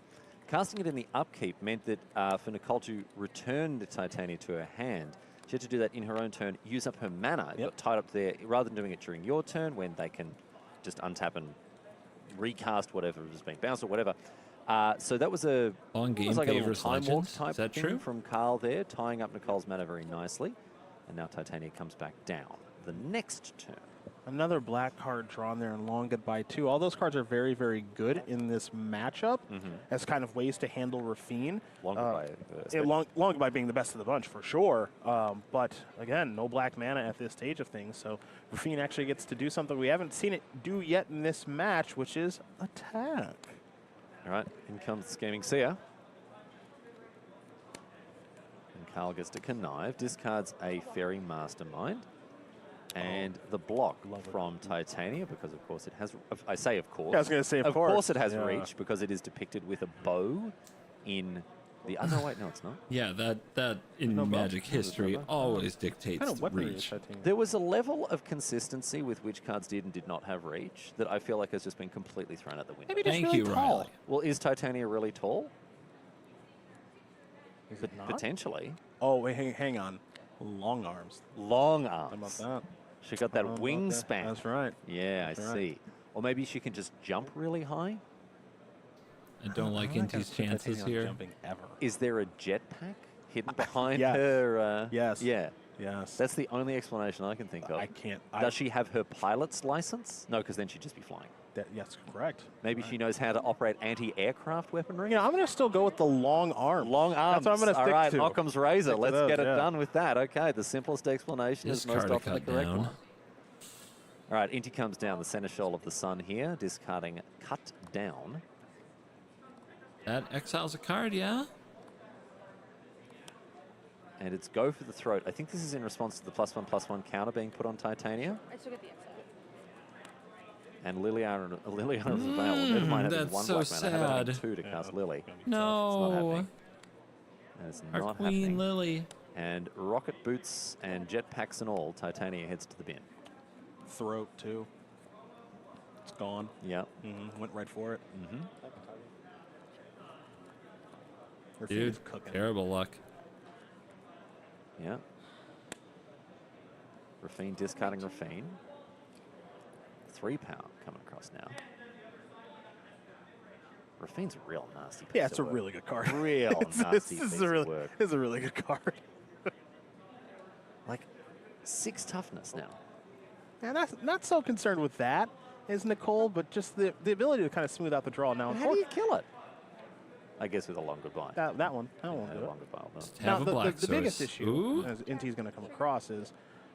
Casting it in the upkeep meant that for Nicole to return the Titania to her hand, she had to do that in her own turn, use up her mana. It got tied up there, rather than doing it during your turn when they can just untap and recast whatever was being bounced or whatever. So that was a Long game almost like a little favors time walk legends. type Is that thing true? from Carl there, tying up Nicole's mana very nicely. And now Titania comes back down the next turn. another black card drawn there and Long Goodbye too. All those cards are very, very good in this matchup as kind of ways to handle Rafine. Long Goodbye. Long Goodbye being the best of the bunch for sure. But again, no black mana at this stage of things. So Rafine actually gets to do something we haven't seen it do yet in this match, which is attack. All right, in comes the Scheming Seer. And Carl gets to connive, discards a Fairy Mastermind. And the block from Titania, because of course it has, I say of course. Yeah, I was going to say of course it has Yeah. reach, because it is depicted with a bow in the, oh no, wait, no it's not. Yeah, that in No, Magic well, history no, always dictates Kind of the weaponry is reach. Titania? There was a level of consistency with which cards did and did not have reach that I feel like has just been completely thrown out the window. Maybe just Thank really you, tall. Riley. Well, is Titania really tall? Is it not? Potentially. Oh, wait, hang on. Long arms. Long How about arms. that? She got that How about wingspan. That's right. Yeah, That's I right. see. Or maybe she can just jump really high. I don't like Inti's chances here. Jumping ever. Is there a jetpack hidden behind Yes. her? Yes. Yeah. Yes. That's the only explanation I can think of. I can't. Does she have her pilot's license? No, because then she'd just be flying. Yes, correct. Maybe she knows how to operate anti-aircraft weaponry. You know, I'm going to still go with the long arms. Long arms. That's what I'm going to All stick right, to. Occam's razor. Stick to Let's those, get it yeah. done with that. Okay, the simplest explanation is most Discard a often the cut correct down. one. All right, Inti comes down the center shoal of the sun here, discarding cut down. That exiles a card, yeah? And it's go for the throat. I think this is in response to the +1/+1 counter being put on Titania. I still get the exile. And Liliana is available. Never mind having that's one so black mana. How about having sad. two to cast Lily? It's not No. happening. It's Our not Queen happening. Lily. And rocket boots and jetpacks and all, Titania heads to the bin. Throat, too. It's gone. Yeah. Went right for it. Her Dude, feet's cooking. terrible luck. Yeah. Rafine discarding Rafine. 3 power coming across now. Rafine's a real nasty piece Yeah, it's of a work. really good card. Real nasty This piece is of a really, work. this is a really good card. Like 6 toughness now. And that's not so concerned with that as Nicole, but just the ability to kind of smooth out the draw. Now, How do you kill it? I guess with a long goodbye. that one. That one. A long goodbye. No. Now, Have a the black biggest source. issue, Ooh. as Inti's going to come across, is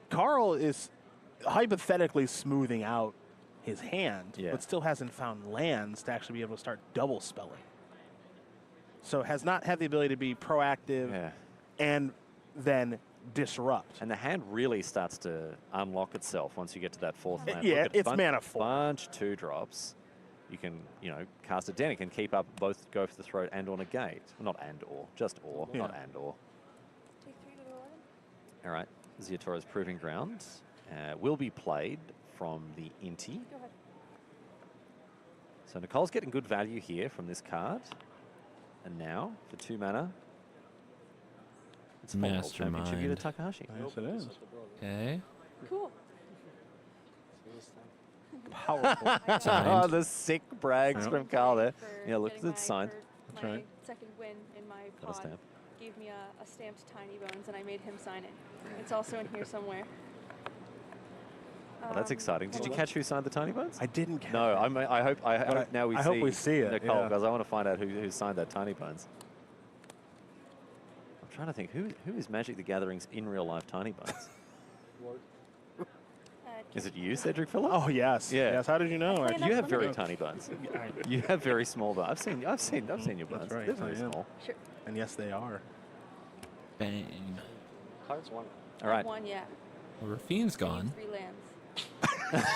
Carl is hypothetically smoothing out his hand, but still hasn't found lands to actually be able to start double spelling. So has not had the ability to be proactive and then disrupt. And the hand really starts to unlock itself once you get to that 4th land. Yeah, Look at it's mana 4. Bunch 2-drops. You can, cast a den. It can keep up both go for the throat and or negate. Not and or, just or, not and or. Take 3 to the 11. All right, Ziatora's Proving Ground will be played from the Inti. Go ahead. So Nicole's getting good value here from this card. And now, for 2 mana, it's a World Championship Yuta Takahashi. Yes, it is. Okay. Cool. Powerful. Oh, the sick brags from Carl there. Yeah, look, Getting it's signed. my second win in my Got a pod stamp. gave me a stamped Tiny Bones, and I made him sign it. It's also in here somewhere. Oh, that's exciting. Did you catch who signed the Tiny Bones? I didn't catch No, I hope now we I see hope we see it, Nicole, yeah. because I want to find out who signed that Tiny Bones. I'm trying to think, who is Magic the Gathering's in real life Tiny Bones? Is it you, Cedric Phillips? Oh yes, Yeah. yes. How did you know? You have very tiny bones. You have very small bones. I've seen your bones. That's right. They're very I am. small. Sure. And yes, they are. Bang. Cards 1. All right. One, yeah. Well, Rafine's gone. 3 lands.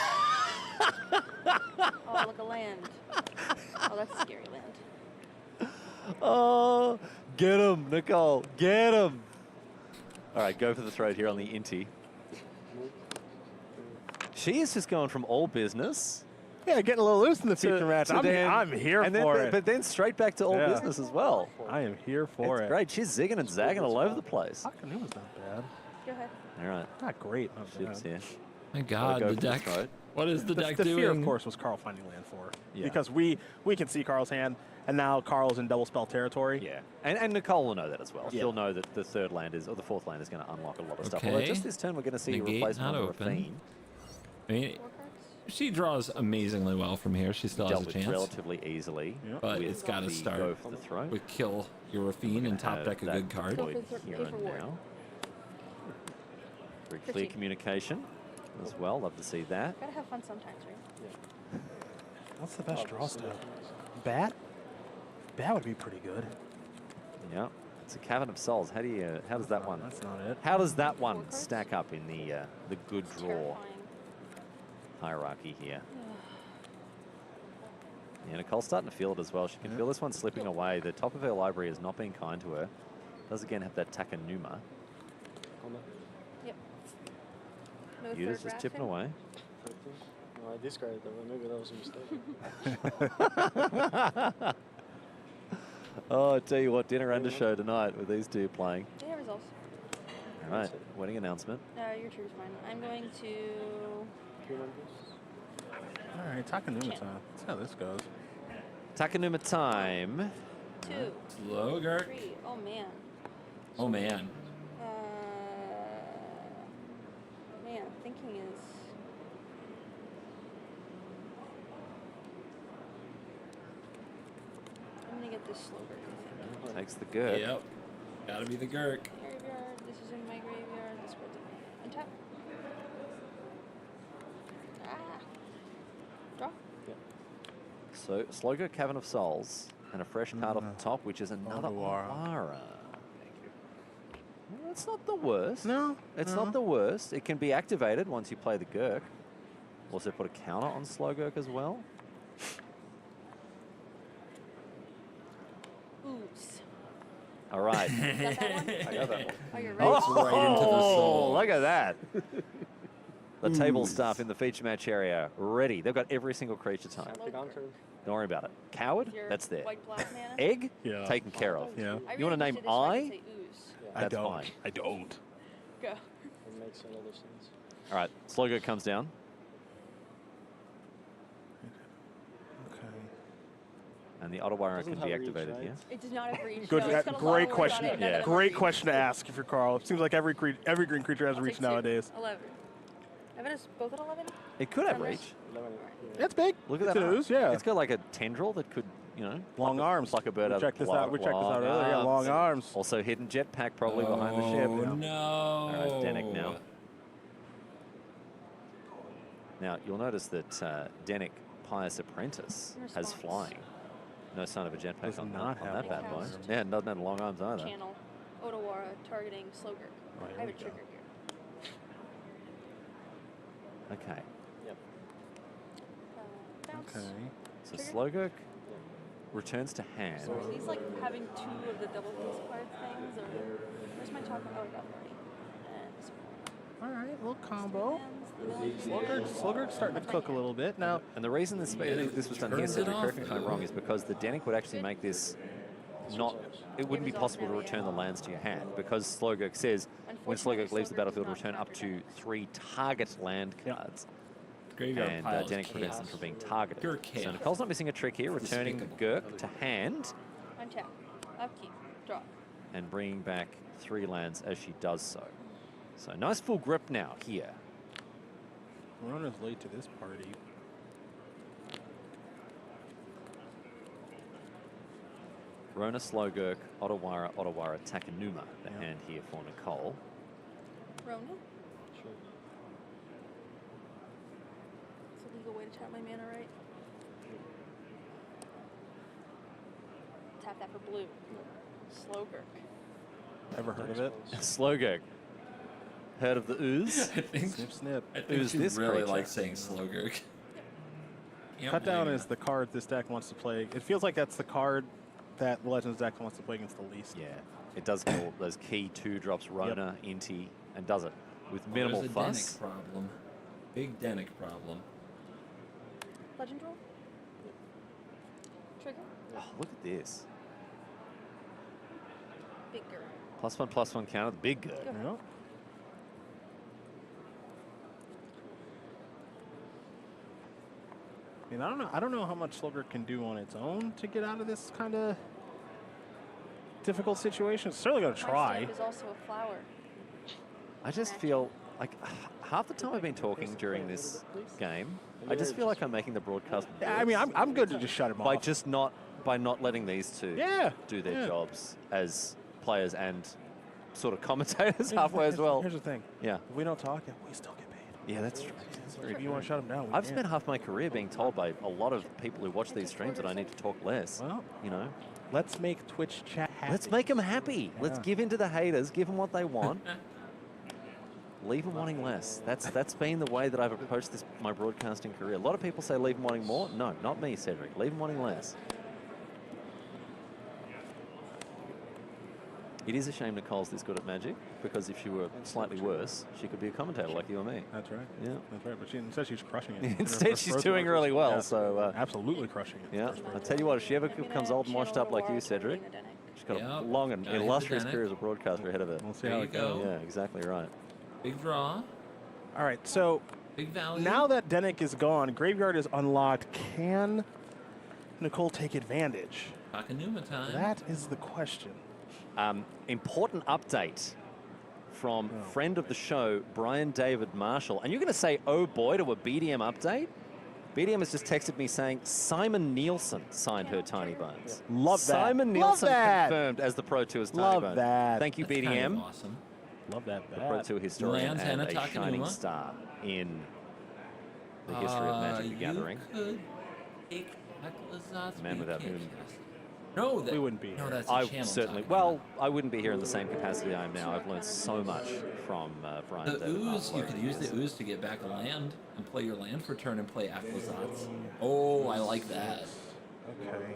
Oh, look, a land. Oh, that's a scary land. Oh, get him, Nicole. Get him. All right, go for the throat here on the Inti. She is just going from all business. Yeah, getting a little loose in the feature match. I'm here for it. But then straight back to all business as well. I am here for It's it. great. She's zigging and zagging all over the place. Fucking, it was not bad. Go ahead. All right. Not great. Not Ships bad. here. My God, Go the for deck. throat. What is the deck the doing? fear, of course, was Carl finding land 4. Yeah. Because we can see Carl's hand, and now Carl's in double spell territory. Yeah, and Nicole will know that as well. Yeah. She'll know that the 3rd land is, or the 4th land is going to unlock a lot of stuff. Although Okay. just this turn, we're going to see a Negate replacement not on open. Rafine. I mean, she draws amazingly well from here. She still has Dealt a with chance. relatively easily. But with it's got to the start go for the throat. with kill your Rafine and top deck a That good card. deployed here Pay for and ward. now. Very clear 15. communication as well. Love to see that. Gotta have fun sometimes, right? What's the best draw style? Bat? Bat would be pretty good. Yeah. It's a Cavern of Souls. How does that one? That's not it. How does that one stack up in the good draw hierarchy here? Yeah, Nicole's starting to feel it as well. She can feel this one slipping away. The top of her library is not being kind to her. Does again have that Takanuma. Yep. No Yuda's third just chipping drafting? away. No, I discarded them. Maybe that was a mistake. Oh, I tell you what, dinner and a show tonight with these two playing. Yeah, results. All right, wedding announcement. Your turn is fine. I'm going to. 3 numbers. All right, Takanuma time. Let's see how this goes. Takanuma time. 2. Slogurk. 3. Oh, man. Oh, man. Man, thinking is. I'm going to get this Slogurk, I think. Takes the Gurk. Yep. Gotta be the Gurk. Graveyard. This is in my graveyard. This goes in. Untap. Draw. So Slogurk, Cavern of Souls, and a fresh card off the top, which is another Otawara. Well, that's not the worst. No. It's not the worst. It can be activated once you play the Gurk. Also put a counter on Slogurk as well. Oops. All right. You got that one? I got that one. Oh, you're Oh, right. Right into the soul. look at that. The table staff in the feature match area ready. They've got every single creature type. Don't worry about it. Coward, Your that's there. white-black mana? Egg, Yeah. taken care of. Yeah. I You want to really name wish it is so I I? could say ooze. That's don't. fine. I don't. Go. It makes another sense. All right, Slogurk comes down. Okay. And the Otawara Doesn't can be have reach, activated right? here. It does not have reach. Good. No, it's got a lot Great of words question. on it, none of them are Great reach. question to ask if you're Carl. It seems like every green creature has I'll reach take 2. nowadays. 11. Evan is both at 11? It could have Numbers? reach. 11. It's big. Look at It's that. an arm. ooze, yeah. It's got like a tendril that could, Long pluck arms. Pluck a bird We out of checked this long- out. We checked this out long earlier. Yeah, long arms. Also hidden jetpack probably behind the ship. Oh, no. All right, Denick now. Now, you'll notice that Denick, Pious Apprentice, has Response. flying. No sign of a jetpack Does on not that have bad boy. long arms. Yeah, doesn't have long arms either. Channel. Otawara targeting Slogurk. Right, I have here a we go. trigger here. Okay. Bounce. Okay. So Trigger. Slogurk returns to hand. So are these like having 2 of the double face card things? Or where's my chocolate? Oh, I got it already. And this one. All right, little combo. Hands, the villains. Slugger's starting to cook a little bit now. And the reason this was done here, Turns it Cedric, off. correct me if I'm wrong, is because the Denick would actually make this not. It wouldn't be possible to return the lands to your hand because Slogurk says when Slogurk leaves the battlefield, return up to 3 target land cards. Graveyard And pile is Denick prevents them chaos. from being targeted. Pure So chaos. Nicole's not missing a trick here, returning Despicable. Gurk to hand Untap. Upkeep. Draw. and bringing back 3 lands as she does so. So nice full grip now here. Rona's late to this party. Rona, Slogurk, Otawara, Takanuma, the hand here for Nicole. Rona? Sure. It's a legal way to tap my mana, right? Tap that for blue. Slogurk. Ever heard of it? Slogurk. Heard of the ooze? I think, Snip, snip. I think Ooze she this really creature. likes saying Slogurk. Can't Cut down blame is the card this deck wants to play. It feels like that's the card that the Legends deck wants to play against the least. Yeah, it does kill those key 2-drops, Rona, Inti, and does it with minimal There's a fuss. Denick problem. Big Denick problem. Legend roll? Trigger? Oh, look at this. Bigger. +1/+1 counter, the big Gurk. Go ahead. Yep. I mean, I don't know how much Slugger can do on its own to get out of this kind of difficult situation. It's certainly going to My try. stamp is also a flower. I just feel like half the time I've been talking during this game, I just feel like I'm making the broadcast Yeah, I mean, I'm good to just shut him by off. just not letting these two do their jobs as players and sort of commentators halfway as well. Here's the thing. Yeah. If we don't talk, we still get paid. Yeah, that's true. If you want to shut him down, we I've can. spent half my career being told by a lot of people who watch these streams that I need to talk less. Well, you know, Let's make Twitch chat happy. Let's make them happy. Let's Yeah. give in to the haters. Give them what they want. Leave them wanting less. That's been the way that I've approached my broadcasting career. A lot of people say leave them wanting more. No, not me, Cedric. Leave them wanting less. It is a shame Nicole's this good at Magic, because if she were slightly worse, she could be a commentator like you or me. That's right. Yeah. That's right. But instead she's crushing it. Instead, she's doing really well. Yeah. So absolutely crushing it. Yeah. I'll tell you what, if she ever becomes old and washed up like you, Cedric, she's got a long and illustrious career as a broadcaster ahead of her. We'll see how it goes. Yeah, exactly right. Big draw. All right, so big value. Now that Denik is gone, Graveyard is unlocked. Can Nicole take advantage? Takanuma time. That is the question. Important update from friend of the show, Brian David Marshall. And you're going to say, oh boy, to a BDM update? BDM has just texted me saying Simon Nielsen signed her Tiny Bones. Love that. Simon Nielsen confirmed as the Pro Tour's Tiny Love Bones. that. Thank you, That's BDM. kind of awesome. Love that. The Pro Tour historian Lands and Hannah a shining Takanuma. star in the history of Magic the Gathering. Could take Aklazat's Man without whom No, that, we wouldn't be. No, that's a I channel certainly. Well, I wouldn't be here in the same capacity I am now. I've learned so much from Brian. The David ooze, Marshall you over could the use the years. ooze to get back a land and play your land for turn and play Aklazats. Oh, I like that. Okay.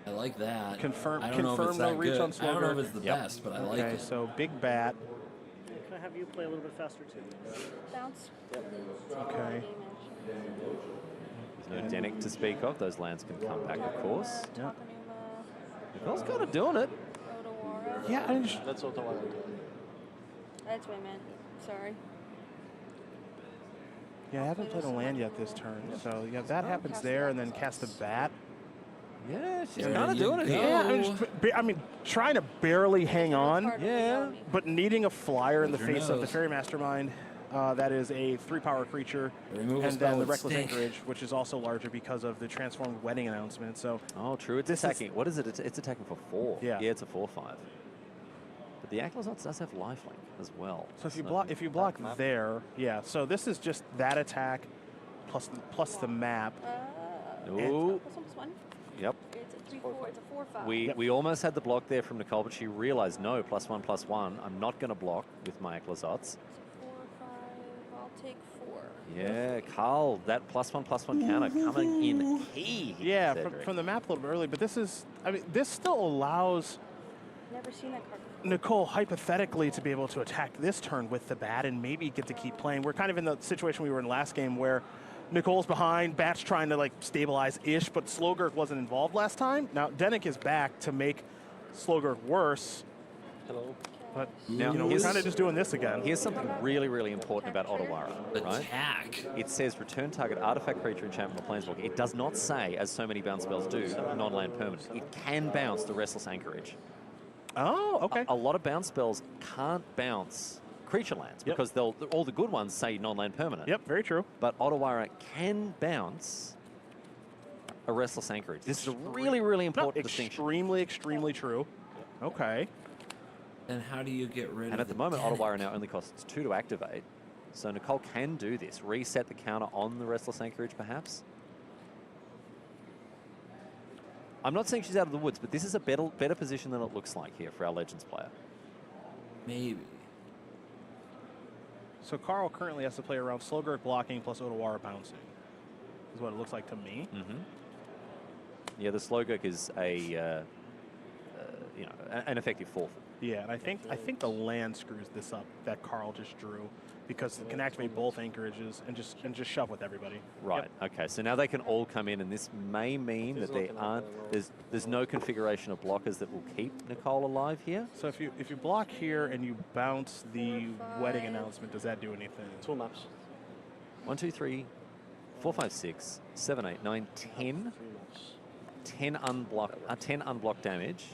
I like that. Confirm. I don't know if it's no that reach good. on I don't know if Slugger. it's the best, but I like Okay, it. so big bat. Can I have you play a little bit faster too? Bounce. Okay. There's no Denik to speak of. Those lands can come back, of course. Yeah. Nicole's kind of doing it. Yeah, I just, That's what I want to do. That's what I meant. Sorry. yeah, I haven't played a land yet this turn. So yeah, that happens there, and then cast the bat. Yeah, she's There kind of you doing it go. here. Yeah, I mean, trying to barely hang on. Yeah. But needing a flyer in the Use your face of the nose. Fairy Mastermind. That is a 3-power creature. Removal And spell then the would Reckless stink. Anchorage, which is also larger because of the transformed wedding announcement. So Oh, true. It's This is- attacking. What is it? It's attacking for 4. Yeah. Yeah, it's a 4/5. But the Aklazats does have lifelink as well. So if you block there, yeah. So this is just that attack plus the map. Ooh. +1/+1. Yep. It's a 3/4. It's a 4/5. We almost had the block there from Nicole, but she realized, no, +1/+1. I'm not going to block with my Aklazats. 4/5. I'll take 4. Yeah, Carl, that +1/+1 counter coming in key. Yeah, Cedric. from the map a little bit early, but this is, I mean, this still allows Never seen that card before. Nicole hypothetically to be able to attack this turn with the bat and maybe get to keep playing. We're kind of in the situation we were in last game where Nicole's behind, Bat's trying to like stabilize-ish, but Slogurk wasn't involved last time. Now Denik is back to make Slogurk worse. Hello. But Now, you know, we're here's- kind of just doing this again. Here's something really, really important about Otawara, right? Attack. It says return target artifact, creature, enchantment, or planeswalker. It does not say, as so many bounce spells do, non-land permanent. It can bounce the Restless Anchorage. Oh, okay. A lot of bounce spells can't bounce creature lands because all the good ones say non-land permanent. Yep, very true. But Otawara can bounce a Restless Anchorage. This is a really, really important distinction. Extremely true. Okay. And how do you get rid of And at the moment, Denik? Otawara now only costs 2 to activate. So Nicole can do this. Reset the counter on the Restless Anchorage, perhaps. I'm not saying she's out of the woods, but this is a better position than it looks like here for our Legends player. Maybe. So Carl currently has to play around Slogurk blocking plus Otawara bouncing. Is what it looks like to me. Mm-hmm. Yeah, the Slogurk is a an effective 4. Yeah, and I think the land screws this up that Carl just drew because it can activate both anchorages and just shove with everybody. Right. Okay. So now they can all come in, and this may mean that there aren't. There's no configuration of blockers that will keep Nicole alive here. So if you block here and you bounce the wedding announcement, does that do anything? 2 maps. 1, 2, 3, 4, 5, 6, 7, 8, 9, 10. 3 maps. 10 unblocked damage.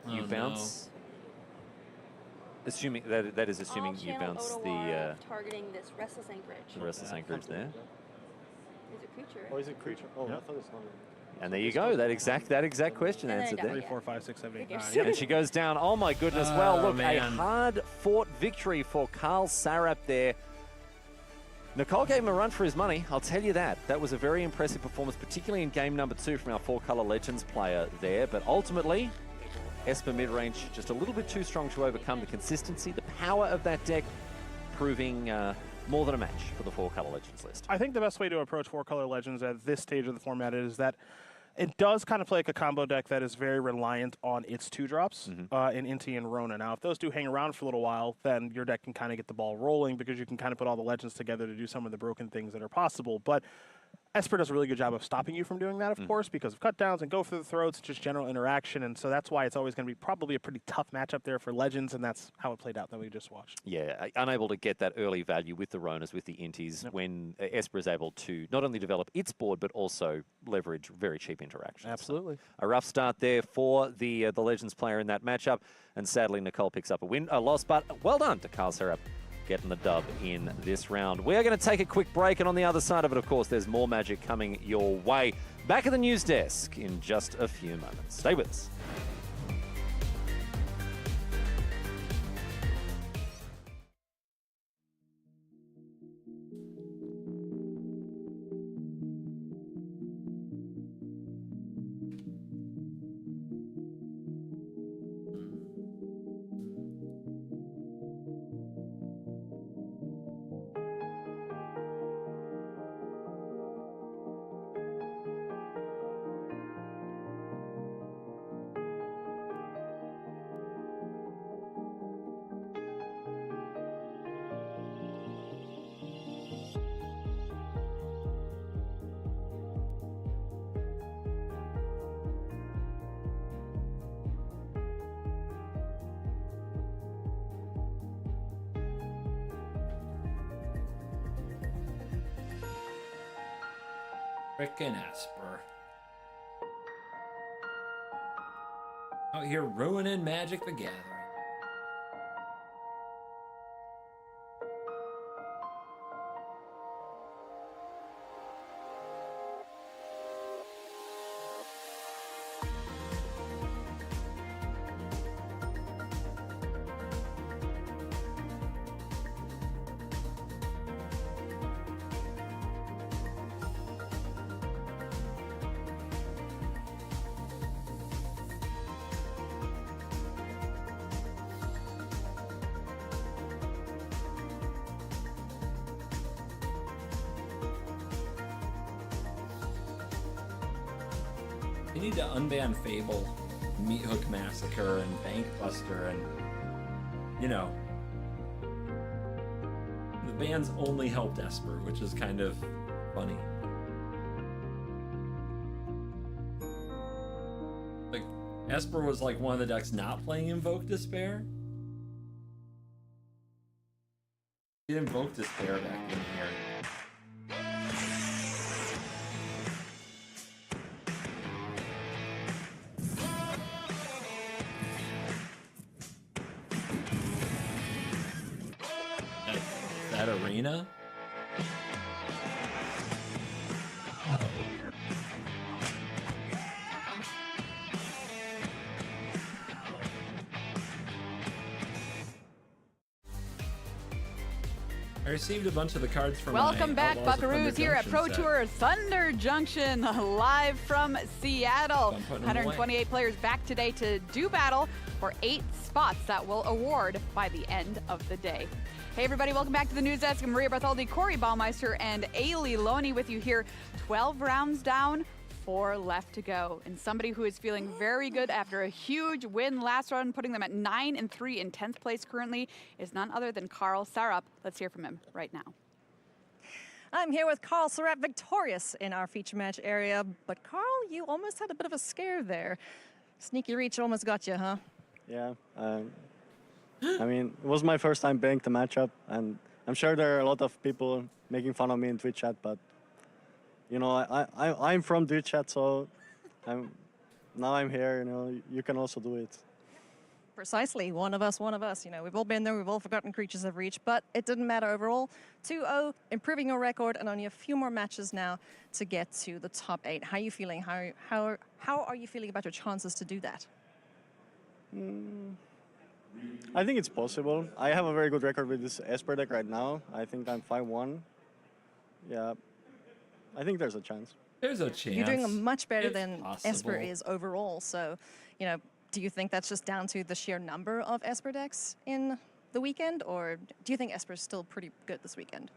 You Oh, bounce. Assuming that is assuming All you channel bounce Otawara targeting this Restless Anchorage. the Restless Anchorage there. Is it creature? Oh, is it creature? Oh, Yep. I thought it's not. And there you go. That exact question And then answered I got there. it. 4, 5, 6, 7, 8, 9. Figures. Yep. And she goes down. Oh my goodness. Well, Oh, look, man. a hard-fought victory for Carl Sarap there. Nicole gave him a run for his money, I'll tell you that. That was a very impressive performance, particularly in game number 2 from our 4-color Legends player there. But ultimately, Esper mid-range just a little bit too strong to overcome the consistency, the power of that deck, proving more than a match for the 4-color Legends list. I think the best way to approach 4-color Legends at this stage of the format is that it does kind of play like a combo deck that is very reliant on its 2-drops in Inti and Rona. Now, if those do hang around for a little while, then your deck can kind of get the ball rolling because you can kind of put all the Legends together to do some of the broken things that are possible. But Esper does a really good job of stopping you from doing that, of course, because of cutdowns and go for the throats, just general interaction. And so that's why it's always going to be probably a pretty tough matchup there for Legends, and that's how it played out that we just watched. Yeah, unable to get that early value with the Ronas, with the Intis, when Esper is able to not only develop its board, but also leverage very cheap interactions. Absolutely. So a rough start there for the Legends player in that matchup, and sadly Nicole picks up a loss, but well done to Carl Serap, getting the dub in this round. We're going to take a quick break, and on the other side of it, of course, there's more Magic coming your way. Back at the news desk in just a few moments. Stay with us. Frickin' Esper. Out here ruining Magic the Gathering. They need to unban Fable, Meat Hook Massacre, and Bank Buster, and, you know, the bans only helped Esper, which is kind of funny. Like, Esper was like one of the decks not playing Invoke Despair. He Invoke Despair back in here. That arena? I received a bunch of the cards from Welcome back, Outlaws of Thunder Buckaroos, here at Junction Pro set. Tour Thunder Junction, live from Seattle. So I'm putting them away. 128 players back today to do battle for 8 spots that will award by the end of the day. Hey everybody, welcome back to the News Desk. I'm Maria Bartholdi, Corey Baumeister, and Ailey Loney with you here. 12 rounds down, 4 left to go. And somebody who is feeling very good after a huge win last round, putting them at 9-3 in 10th place currently, is none other than Carl Sarup. Let's hear from him right now. I'm here with Carl Sarup, victorious in our feature match area. But Carl, you almost had a bit of a scare there. Sneaky reach almost got you, huh? Yeah. I mean, it was my first time playing the matchup, and I'm sure there are a lot of people making fun of me in Twitch chat, but you know, I'm from Twitch chat, so now I'm here. You know, you can also do it. Precisely, one of us. You know, we've all been there, we've all forgotten creatures of reach, but it didn't matter overall. 2-0, improving your record, and only a few more matches now to get to the top 8. How are you feeling? How are you feeling about your chances to do that? I think it's possible. I have a very good record with this Esper deck right now. I think I'm 5-1. Yeah, I think there's a chance. There's a chance. You're doing much better It's than possible. Esper is overall. So, do you think that's just down to the sheer number of Esper decks in the weekend, or do you think Esper is still pretty good this weekend?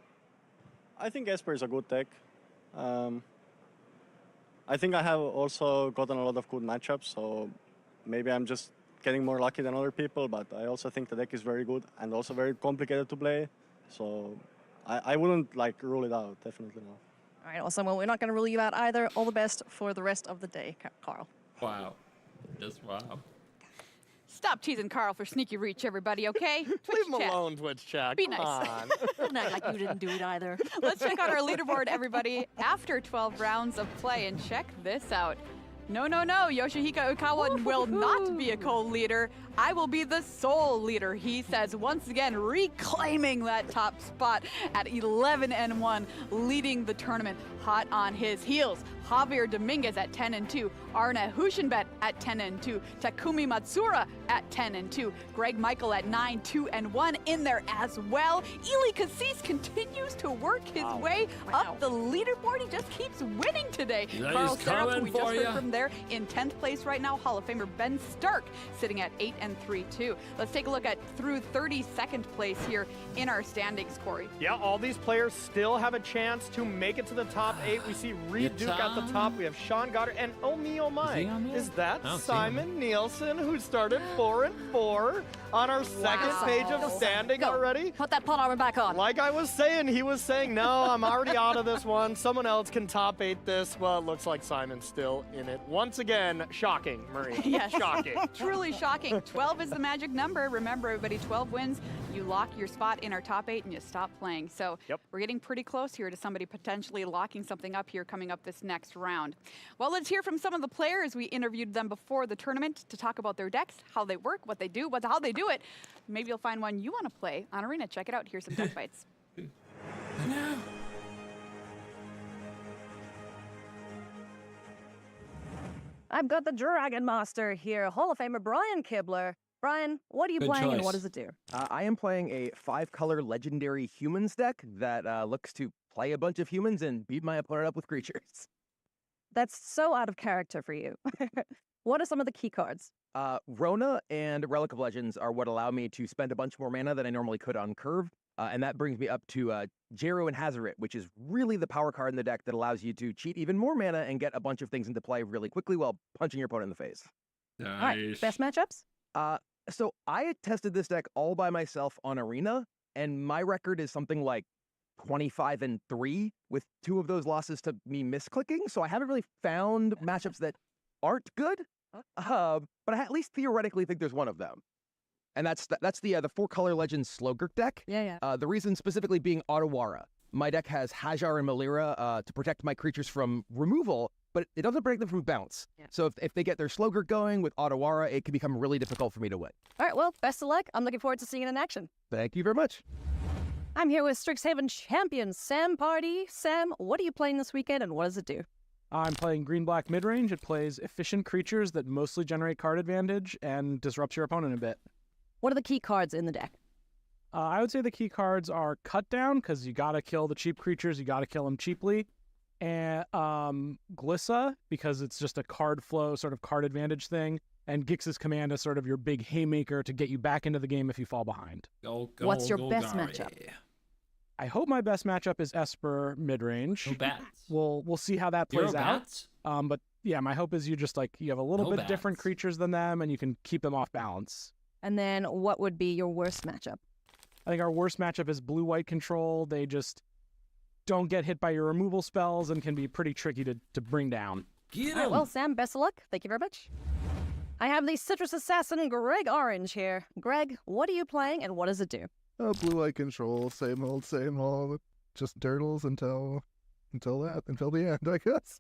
I think Esper is a good deck. I think I have also gotten a lot of good matchups, so maybe I'm just getting more lucky than other people, but I also think the deck is very good and also very complicated to play. So I wouldn't rule it out, definitely not. All right, awesome. Well, we're not going to rule you out either. All the best for the rest of the day, Carl. Wow. Just wow. Stop teasing Carl for sneaky reach, everybody, okay? Leave him alone, Twitch chat. Be Come nice. on. Don't act like you didn't do it either. Let's check out our leaderboard, everybody, after 12 rounds of play, and check this out. No, Yoshihiko Ukawa will not be a co-leader. I will be the sole leader, he says, once again reclaiming that top spot at 11-1, leading the tournament hot on his heels. Javier Dominguez at 10-2, Arne Huschenbett at 10-2, Takumi Matsura at 10-2, Greg Michael at 9-2-1 in there as well. Eli Cassis continues to work his way up the leaderboard. He just keeps winning today. He's Carl Serra, coming who we just for heard ya. from there, in 10th place right now. Hall of Famer Ben Stark sitting at 8-3-2. Let's take a look at through 32nd place here in our standings, Corey. Yeah, all these players still have a chance to make it to the top 8. We see Reed Duke at the top. We have Sean Goddard and oh me, oh my. Is that I don't see Simon Nielsen, who started 4-4 on our second page of standing already? Put that pot armor back on. Like I was saying, he was saying, no, I'm already out of this one. Someone else can top 8 this. Well, it looks like Simon's still in it. Once again, shocking, Maria. Yes. Shocking. Truly shocking. 12 is the magic number. Remember, everybody, 12 wins. You lock your spot in our top 8 and you stop playing. So we're getting pretty close here to somebody potentially locking something up here coming up this next round. Well, let's hear from some of the players. We interviewed them before the tournament to talk about their decks, how they work, what they do, how they do it. Maybe you'll find one you want to play on Arena. Check it out. Here's some deck bites. I've got the Dragon Master here, Hall of Famer Brian Kibler. Brian, what are you playing and what does it do? I am playing a 5-color legendary humans deck that looks to play a bunch of humans and beat my opponent up with creatures. That's so out of character for you. What are some of the key cards? Rona and Relic of Legends are what allow me to spend a bunch more mana than I normally could on curve. And that brings me up to Jero and Hazoret, which is really the power card in the deck that allows you to cheat even more mana and get a bunch of things into play really quickly while punching your opponent in the face. Nice. All right, best matchups? So I tested this deck all by myself on Arena, and my record is something like 25-3, with 2 of those losses to me misclicking. So I haven't really found matchups that aren't good, but I at least theoretically think there's one of them. And that's the 4-color Legends Slogurk deck. Yeah. The reason specifically being Otawara. My deck has Hajar and Malira to protect my creatures from removal, but it doesn't protect them from bounce. Yeah. So if they get their Slogurk going with Otawara, it can become really difficult for me to win. All right, well, best of luck. I'm looking forward to seeing it in action. Thank you very much. I'm here with Strixhaven champion Sam Party. Sam, what are you playing this weekend and what does it do? I'm playing green-black mid-range. It plays efficient creatures that mostly generate card advantage and disrupts your opponent a bit. What are the key cards in the deck? I would say the key cards are Cut Down, because you got to kill the cheap creatures. You got to kill them cheaply. And Glissa, because it's just a card flow, sort of card advantage thing. And Gix's Command is sort of your big haymaker to get you back into the game if you fall behind. What's your best matchup? I hope my best matchup is Esper mid-range. No bats. We'll see how that plays Zero out. bats? But yeah, my hope is you just you have a little No bit different bats. creatures than them, and you can keep them off balance. And then what would be your worst matchup? I think our worst matchup is blue-white control. They just don't get hit by your removal spells and can be pretty tricky to bring down. All right, well, Sam, best of luck. Thank you very much. I have the Citrus Assassin Greg Orange here. Greg, what are you playing and what does it do? Blue-white control, same old. Just turtles until the end, I guess.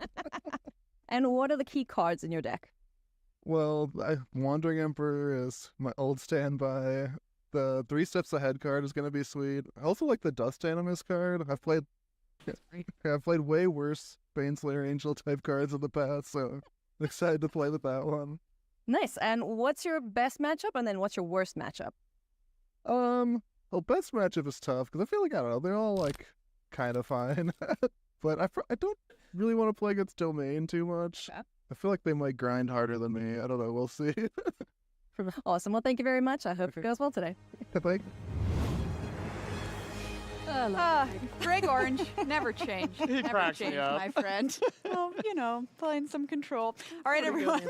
And what are the key cards in your deck? Well, Wandering Emperor is my old standby. The 3 Steps Ahead card is going to be sweet. I also like the Dust Animus card. I've played way worse Baneslayer Angel type cards in the past, so I'm excited to play with that one. Nice. And what's your best matchup and then what's your worst matchup? Well, best matchup is tough because I feel like, I don't know, they're all kind of fine. But I don't really want to play against Domain too much. Okay. I feel like they might grind harder than me. I don't know. We'll see. Awesome. Well, thank you very much. I hope it goes well today. Bye. Greg Orange, never change. He Never cracks me change, up. my friend. Well, you know, playing some control. All right, everyone.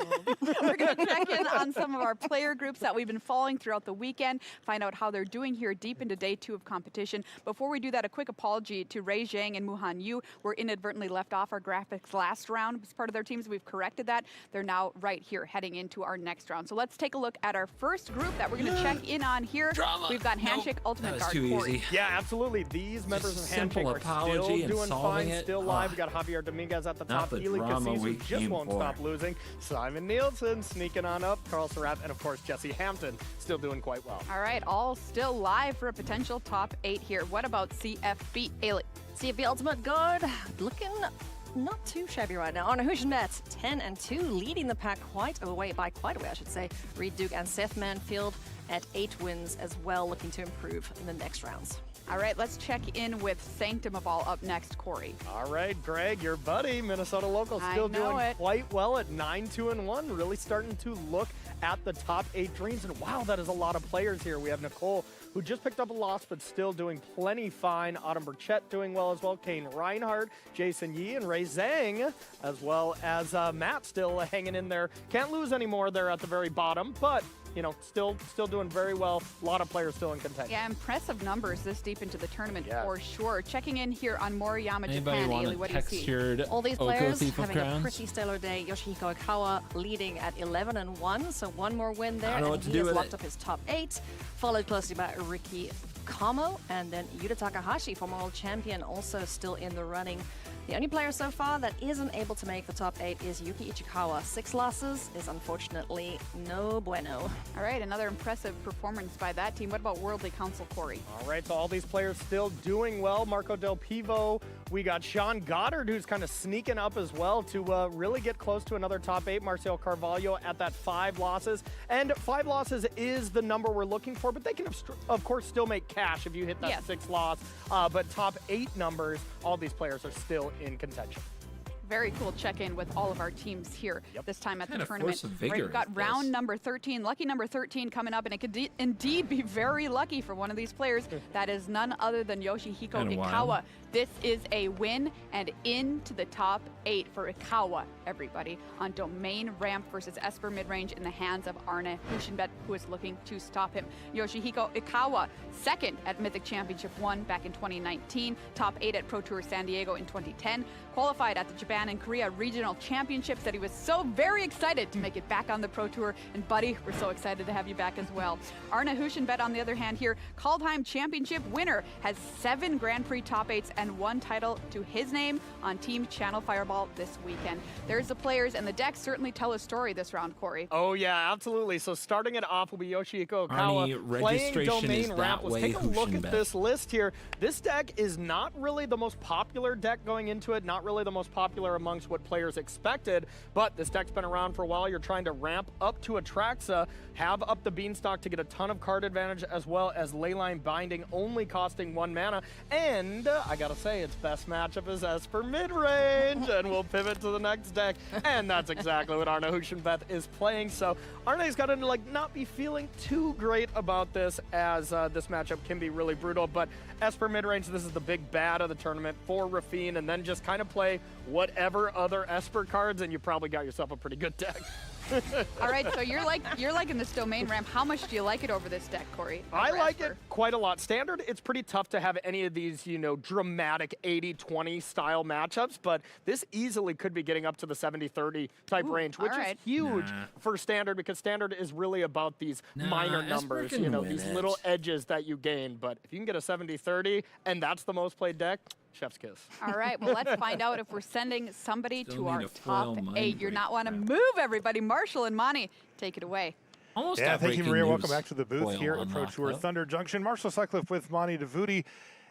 We're going to check in on some of our player groups that we've been following throughout the weekend, find out how they're doing here deep into day 2 of competition. Before we do that, a quick apology to Ray Zhang and Muhan Yu. We're inadvertently left off our graphics last round as part of their teams. We've corrected that. They're now right here heading into our next round. So let's take a look at our first group that we're going to check in on here. Drama. We've got Handshake Ultimate Guard too Corey. easy. Yeah, absolutely. These members of simple Handshake are apology still and doing solving fine, it. still live. We got Javier Dominguez at the Not top. the Healy drama Cassis, we who just came won't for. stop losing. Simon Nielsen sneaking on up. Carl Surratt, and of course Jesse Hampton still doing quite well. All right, all still live for a potential top 8 here. What about CFB? Ailey. CFB Ultimate Guard looking not too shabby right now. Arne Huschenbeth, 10-2, leading the pack quite a way, I should say. Reed Duke and Seth Manfield at 8 wins as well, looking to improve in the next rounds. All right, let's check in with Sanctum of All up next, Corey. All right, Greg, your buddy, Minnesota local, still doing quite well at 9-2-1, really starting to look at the top 8 dreams. And wow, that is a lot of players here. We have Nicole, who just picked up a loss, but still doing plenty fine. Autumn Burchett doing well as well. Kane Reinhardt, Jason Yee, and Ray Zhang, as well as Matt still hanging in there. Can't lose anymore there at the very bottom, but you know, still doing very well. A lot of players still in contention. Yeah, impressive numbers this deep into the tournament Yes. for sure. Checking in here on Moriyama, Anybody Japan. want Ailey, a what do you see? textured All these Oko players Thief of having a Crowns? pretty stellar day. Yoshihiko Ikawa leading at 11-1, so one more win there, I don't know and what to he do has with locked it. up his top 8, followed closely by Riki Kamo, and then Yuta Takahashi, former world champion, also still in the running. The only player so far that isn't able to make the top 8 is Yuki Ichikawa. 6 losses is unfortunately no bueno. All right, another impressive performance by that team. What about Worldly Council, Corey? All right, so all these players still doing well. Marco Del Pivo. We got Sean Goddard, who's kind of sneaking up as well to really get close to another top 8. Marcel Carvalho at that 5 losses. And 5 losses is the number we're looking for, but they can, of course, still make cash if you hit that Yes. 6 loss. But top 8 numbers, all these players are still in contention. Very cool check-in with all of our teams here this time at the Kinda tournament. force of vigor We've got is round this. number 13, lucky number 13 coming up, and it could indeed be very lucky for one of these players. That is none other than Yoshihiko Kinda Ikawa. wild. This is a win and into the top 8 for Ikawa, everybody, on Domain Ramp versus Esper Midrange in the hands of Arne Huschenbeth, who is looking to stop him. Yoshihiko Ikawa, second at Mythic Championship 1 back in 2019, top 8 at Pro Tour San Diego in 2010, qualified at the Japan and Korea Regional Championships that he was so very excited to make it back on the Pro Tour. And buddy, we're so excited to have you back as well. Arne Huschenbeth, on the other hand here, Kaldheim Championship winner, has 7 Grand Prix top 8s and 1 title to his name on Team Channel Fireball this weekend. There's the players, and the decks certainly tell a story this round, Corey. Oh yeah, absolutely. So starting it off will be Yoshihiko Arnie, Ikawa playing registration Domain is that Ramp. Let's way, take a look at Huschenbeth. this list here. This deck is not really the most popular deck going into it, not really the most popular amongst what players expected, but this deck's been around for a while. You're trying to ramp up to Atraxa, have up the Beanstalk to get a ton of card advantage, as well as Leyline Binding only costing 1 mana. And I gotta say, its best matchup is Esper Midrange, and we'll pivot to the next deck. And that's exactly what Arne Huschenbeth is playing. So Arne's got to not be feeling too great about this, as this matchup can be really brutal. But Esper Midrange, this is the big bad of the tournament for Rafine, and then just kind of play whatever other Esper cards, and you probably got yourself a pretty good deck. All right, so you're liking this Domain Ramp. How much do you like it over this deck, Corey? I Over like Esper? it quite a lot. Standard, it's pretty tough to have any of these, dramatic 80-20 style matchups, but this easily could be getting up to the 70-30 type Ooh, range, which all right. is huge Nah. for Standard, because Standard is really about these minor Esper numbers, can win these it. little edges that you gain. But if you can get a 70-30, and that's the most played deck, chef's kiss. All right, well, let's find out if we're sending somebody Still to need our a foil top mind 8. You're break not want to crap. move, everybody. Marshall and Monty, take it away. Almost Yeah, got thank you, breaking Maria. news. Welcome back to the booth Foil here at Pro unlocked, Tour though. Thunder Junction. Marshall Sutcliffe with Monty DeVuti.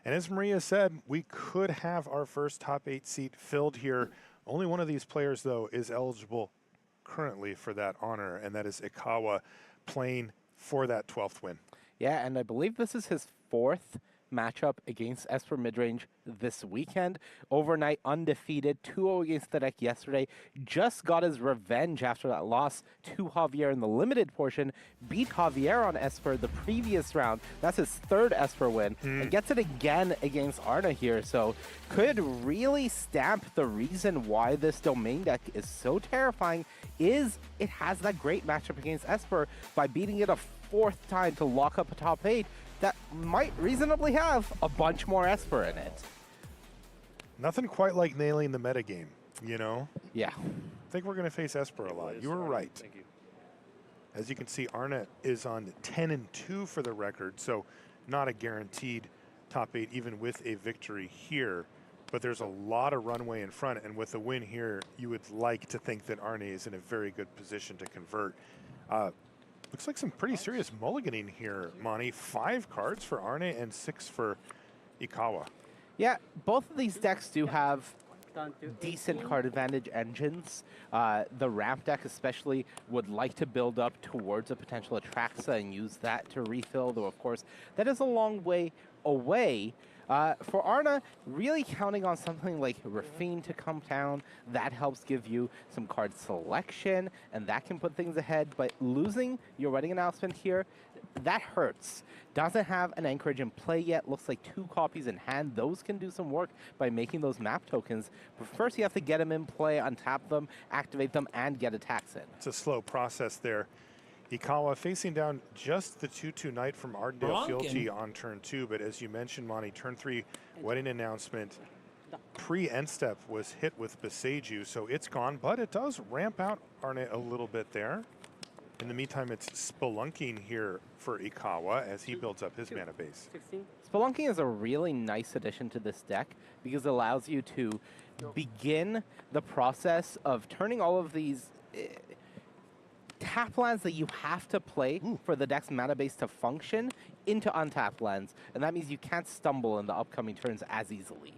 And as Maria said, we could have our first top 8 seat filled here. Only one of these players, though, is eligible currently for that honor, and that is Ikawa playing for that 12th win. Yeah, and I believe this is his 4th matchup against Esper midrange this weekend. Overnight undefeated, 2-0 against the deck yesterday. Just got his revenge after that loss to Javier in the limited portion. Beat Javier on Esper the previous round. That's his third Esper win. And gets it again against Arna here. So could really stamp the reason why this domain deck is so terrifying is it has that great matchup against Esper by beating it a fourth time to lock up a top 8 that might reasonably have a bunch more Esper in it. Nothing quite like nailing the metagame, you know? Yeah. I think we're going to face Esper a lot. You were right. Thank you. As you can see, Arna is on 10-2 for the record, so not a guaranteed top 8 even with a victory here. But there's a lot of runway in front, and with a win here, you would like to think that Arne is in a very good position to convert. Looks like some pretty serious mulliganing here, Monty. 5 cards for Arne and 6 for Ikawa. Yeah, both of these decks do have decent card advantage engines. The ramp deck especially would like to build up towards a potential Atraxa and use that to refill, though of course that is a long way away. For Arna, really counting on something like Rafine to come down, that helps give you some card selection, and that can put things ahead, but losing your wedding announcement here, that hurts. Doesn't have an Anchorage in play yet, looks like 2 copies in hand. Those can do some work by making those map tokens, but first you have to get them in play, untap them, activate them, and get attacks in. It's a slow process there. Ikawa facing down just the 2/2 Knight from Ardendale Fealty on turn 2, but as you mentioned, Monty, turn 3 wedding announcement pre-end step was hit with Beseiju, so it's gone, but it does ramp out Arne a little bit there. In the meantime, it's spelunking here for Ikawa as he builds up his mana base. Spelunking is a really nice addition to this deck because it allows you to begin the process of turning all of these tap lands that you have to play for the deck's mana base to function into untapped lands, and that means you can't stumble in the upcoming turns as easily.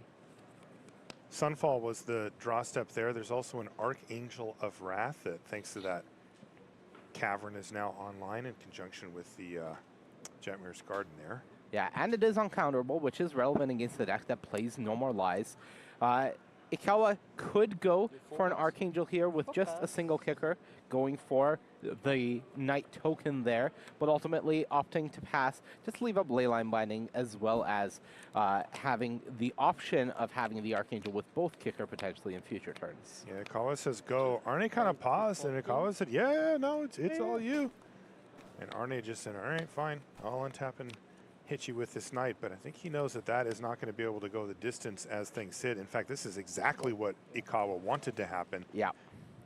Sunfall was the draw step there. There's also an Archangel of Wrath that, thanks to that cavern, is now online in conjunction with the Jetmir's Garden there. Yeah, and it is uncounterable, which is relevant against the deck that plays No More Lies. Ikawa could go for an Archangel here with just a single kicker, going for the Knight token there, but ultimately opting to pass, just leave up Leyline Binding, as well as having the option of having the Archangel with both kicker potentially in future turns. Yeah, Ikawa says go. Arne kind of paused, and Ikawa said, yeah, no, it's all you. And Arne just said, all right, fine, I'll untap and hit you with this Knight, but I think he knows that that is not going to be able to go the distance as things sit. In fact, this is exactly what Ikawa wanted to happen. Yeah.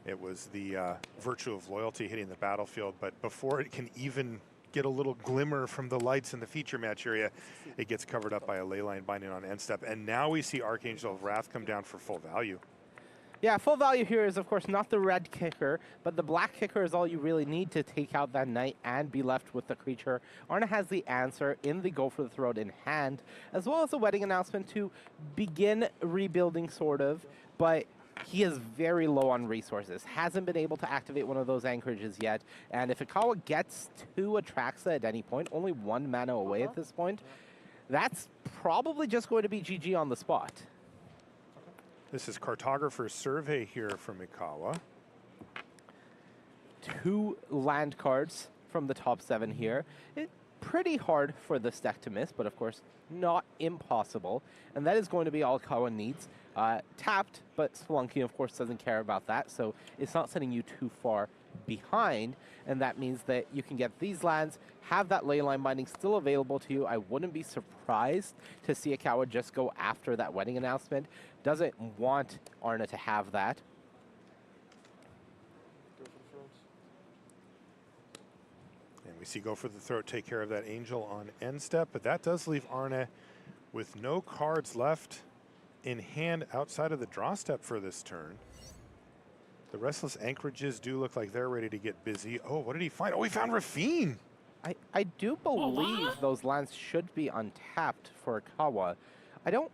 It was the virtue of loyalty hitting the battlefield, but before it can even get a little glimmer from the lights in the feature match area, it gets covered up by a Leyline Binding on end step, and now we see Archangel of Wrath come down for full value. Yeah, full value here is, of course, not the red kicker, but the black kicker is all you really need to take out that Knight and be left with the creature. Arna has the answer in the Go for the Throat in hand, as well as a wedding announcement to begin rebuilding, sort of, but he is very low on resources. Hasn't been able to activate one of those anchorages yet, and if Ikawa gets 2 Atraxa at any point, only 1 mana away at this point, that's probably just going to be GG on the spot. This is Cartographer's Survey here from Ikawa. 2 land cards from the top 7 here. It's pretty hard for this deck to miss, but of course not impossible. And that is going to be all Ikawa needs. Tapped, but Spelunky of course doesn't care about that, so it's not sending you too far behind, and that means that you can get these lands, have that Leyline Binding still available to you. I wouldn't be surprised to see Ikawa just go after that wedding announcement. Doesn't want Arna to have that. And we see Go for the Throat take care of that Angel on end step, but that does leave Arna with no cards left in hand outside of the draw step for this turn. The Restless Anchorages do look like they're ready to get busy. Oh, what did he find? Oh, he found Rafine! I do believe those lands should be untapped for Ikawa. I don't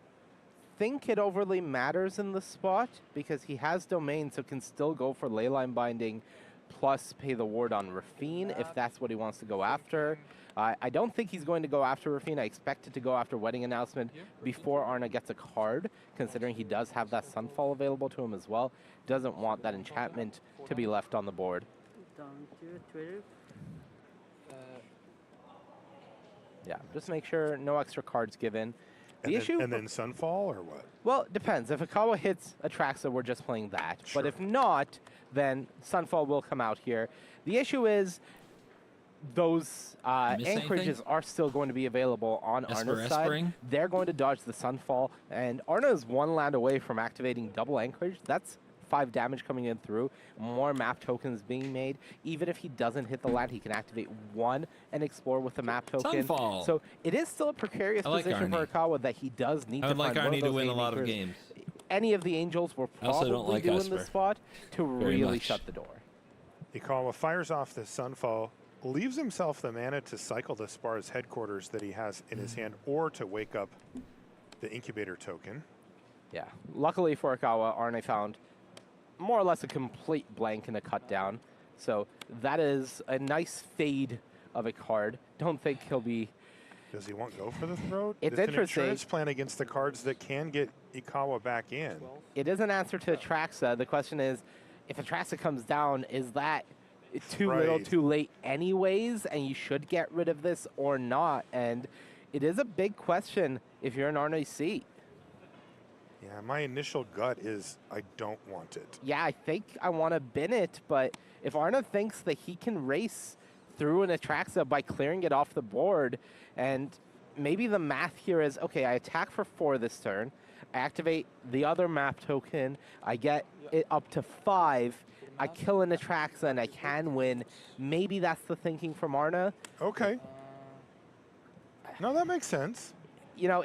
think it overly matters in the spot because he has domain, so can still go for Leyline Binding plus pay the ward on Rafine if that's what he wants to go after. I don't think he's going to go after Rafine. I expect it to go after Wedding Announcement before Arna gets a card, considering he does have that Sunfall available to him as well. Doesn't want that enchantment to be left on the board. Yeah, just make sure no extra cards given. And then Sunfall or what? Well, it depends. If Ikawa hits Atraxa, we're just playing that. Sure. But if not, then Sunfall will come out here. The issue is those anchorages are still going to be available on Arna's side. They're going to dodge the Sunfall, and Arna is one land away from activating double anchorage. That's 5 damage coming in through, more map tokens being made. Even if he doesn't hit the land, he can activate 1 and explore with the map token. Sunfall. So it is still a precarious position for Ikawa that he does need to find one of those Arnie to win a lot of games. Any of the Angels will probably do in this spot to really shut the door. Ikawa fires off the Sunfall, leaves himself the mana to cycle the Spar's headquarters that he has in his hand, or to wake up the incubator token. Yeah, luckily for Ikawa, Arne found more or less a complete blank and a cut down. So that is a nice fade of a card. Don't think he'll be... Does he want to go for the throat? It's interesting. interesting. An insurance plan against the cards that can get Ikawa back in. It is an answer to Atraxa. The question is, if Atraxa comes down, is that too little too late anyways, and you should get rid of this or not? And it is a big question if you're in Arne's seat. Yeah, my initial gut is I don't want it. Yeah, I think I want to bin it, but if Arna thinks that he can race through an Atraxa by clearing it off the board, and maybe the math here is, okay, I attack for 4 this turn, I activate the other map token, I get it up to 5, I kill an Atraxa and I can win. Maybe that's the thinking from Arna. Okay. No, that makes sense. You know,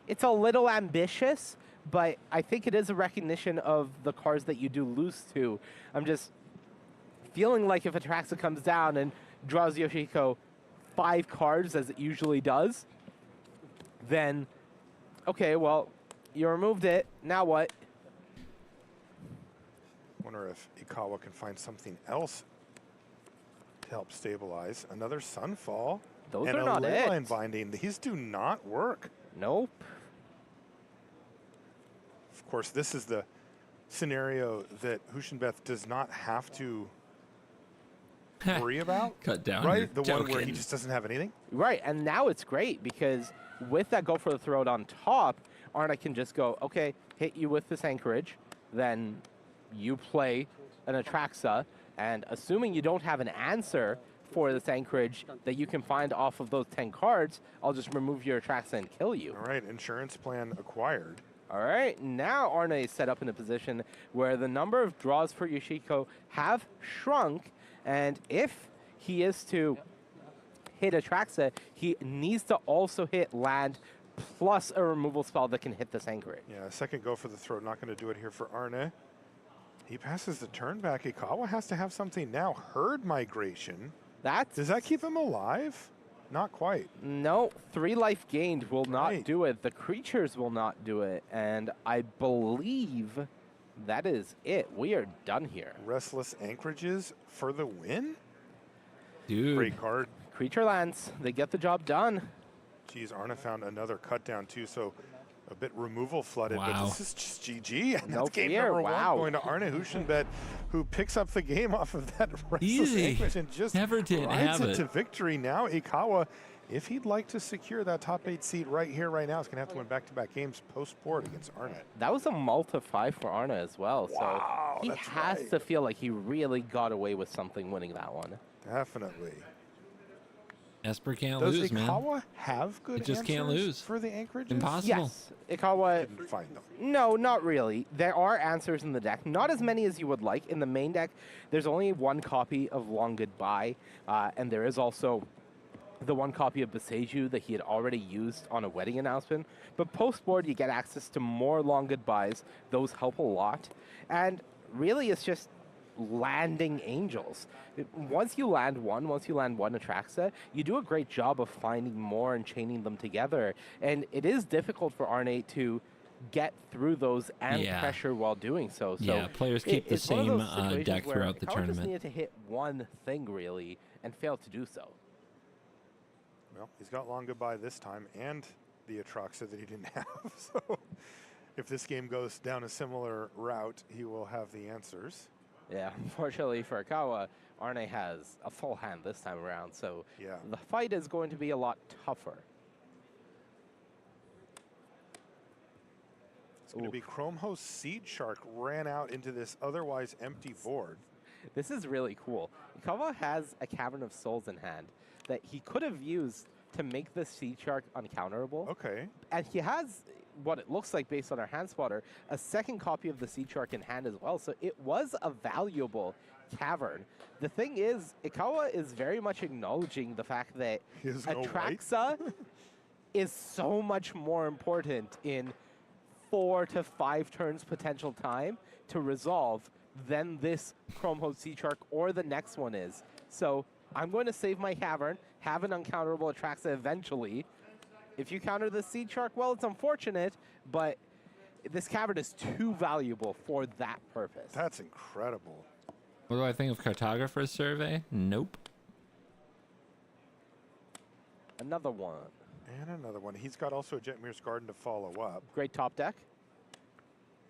it's a little ambitious, but I think it is a recognition of the cards that you do lose to. I'm just feeling like if Atraxa comes down and draws Yoshihiko 5 cards, as it usually does, then, okay, well, you removed it. Now what? Wonder if Ikawa can find something else to help stabilize. Another Sunfall. Those and are a not it. Leyline Binding. These do not work. Nope. Of course, this is the scenario that Hushinbeth does not have to worry about. Cut down. Right? The one where he just doesn't have anything. Right, and now it's great because with that go for the throat on top, Arna can just go, okay, hit you with this anchorage, then you play an Atraxa, and assuming you don't have an answer for this anchorage that you can find off of those 10 cards, I'll just remove your Atraxa and kill you. All right, insurance plan acquired. All right, now Arna is set up in a position where the number of draws for Yoshihiko have shrunk, and if he is to hit Atraxa, he needs to also hit land plus a removal spell that can hit this anchorage. Yeah, second go for the throat, not going to do it here for Arne. He passes the turn back. Ikawa has to have something now. Herd migration. Does that keep him alive? Not quite. No, 3 life gained will not do it. The creatures will not do it. And I believe that is it. We are done here. Restless Anchorages for the win? Dude. Great card. Creature lands. They get the job done. Geez, Arna found another cut down too, so a bit removal flooded, but Wow. this is just GG. And No that's game fear. number Wow. 1 going to Arne Hushinbeth, who picks up the game off of that Restless Easy. Anchorage and just Never did rides have it it. to victory. Now Ikawa, if he'd like to secure that top 8 seed right here, right now, is going to have to win back-to-back games post-board against Arne. That was a multi 5 for Arna as well. Wow, so he that's has right. to feel like he really got away with something winning that one. Definitely. Esper can't Does lose, man. Ikawa have good It just can't answers lose. for the anchorages? Impossible. Yes, Ikawa. Didn't find them. No, not really. There are answers in the deck. Not as many as you would like. In the main deck, there's only 1 copy of Long Goodbye, and there is also the 1 copy of Beseju that he had already used on a wedding announcement. But post-board, you get access to more Long Goodbyes. Those help a lot. And really, it's just landing angels. Once you land one Atraxa, you do a great job of finding more and chaining them together. And it is difficult for Arne to get through those and Yeah. pressure while doing so. So Yeah, players keep the it's one of same those situations deck where throughout the Ikawa just tournament. needed to hit one thing really and failed to do so. Well, he's got long goodbye this time and the Atraxa that he didn't have. So if this game goes down a similar route, he will have the answers. Yeah, unfortunately for Ikawa, Arne has a full hand this time around, so yeah, the fight is going to be a lot tougher. It's going to be Chrome Host Seed Shark ran out into this otherwise empty board. This is really cool. Ikawa has a Cavern of Souls in hand that he could have used to make the Seed Shark uncounterable. Okay. And he has what it looks like based on our hand spotter, a second copy of the Seed Shark in hand as well. So it was a valuable Cavern. The thing is, Ikawa is very much acknowledging the fact that Atraxa is so much more important in 4 to 5 turns potential time to resolve than this Chrome Host Seed Shark or the next one is. So I'm going to save my Cavern, have an uncounterable Atraxa eventually. If you counter the Seed Shark, well, it's unfortunate, but this Cavern is too valuable for that purpose. That's incredible. What do I think of Cartographer's Survey? Nope. Another one. And another one. He's got also a Jetmir's Garden to follow up. Great top deck.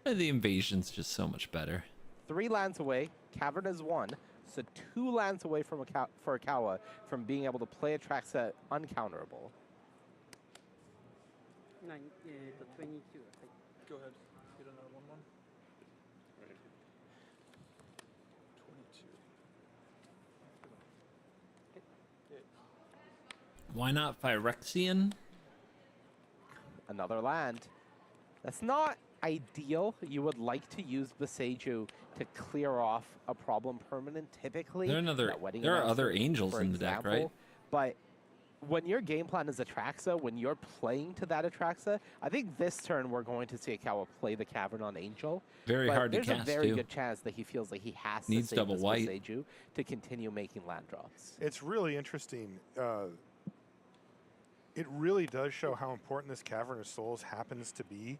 The Invasion's just so much better. 3 lands away. Cavern is 1. So 2 lands away from for Ikawa from being able to play Atraxa uncounterable. 22. Go ahead. Get another 1/1. Right. 22. Why not Phyrexian? Another land. That's not ideal. You would like to use Boseiju to clear off a problem permanent typically. There are other angels for in the deck, right? example. But when your game plan is Atraxa, when you're playing to that Atraxa, I think this turn we're going to see Ikawa play the Cavern on Angel. Very But hard to there's cast, a very too. good chance that he feels like he has Needs to save double this white. Boseiju to continue making land drops. It's really interesting. It really does show how important this Cavern of Souls happens to be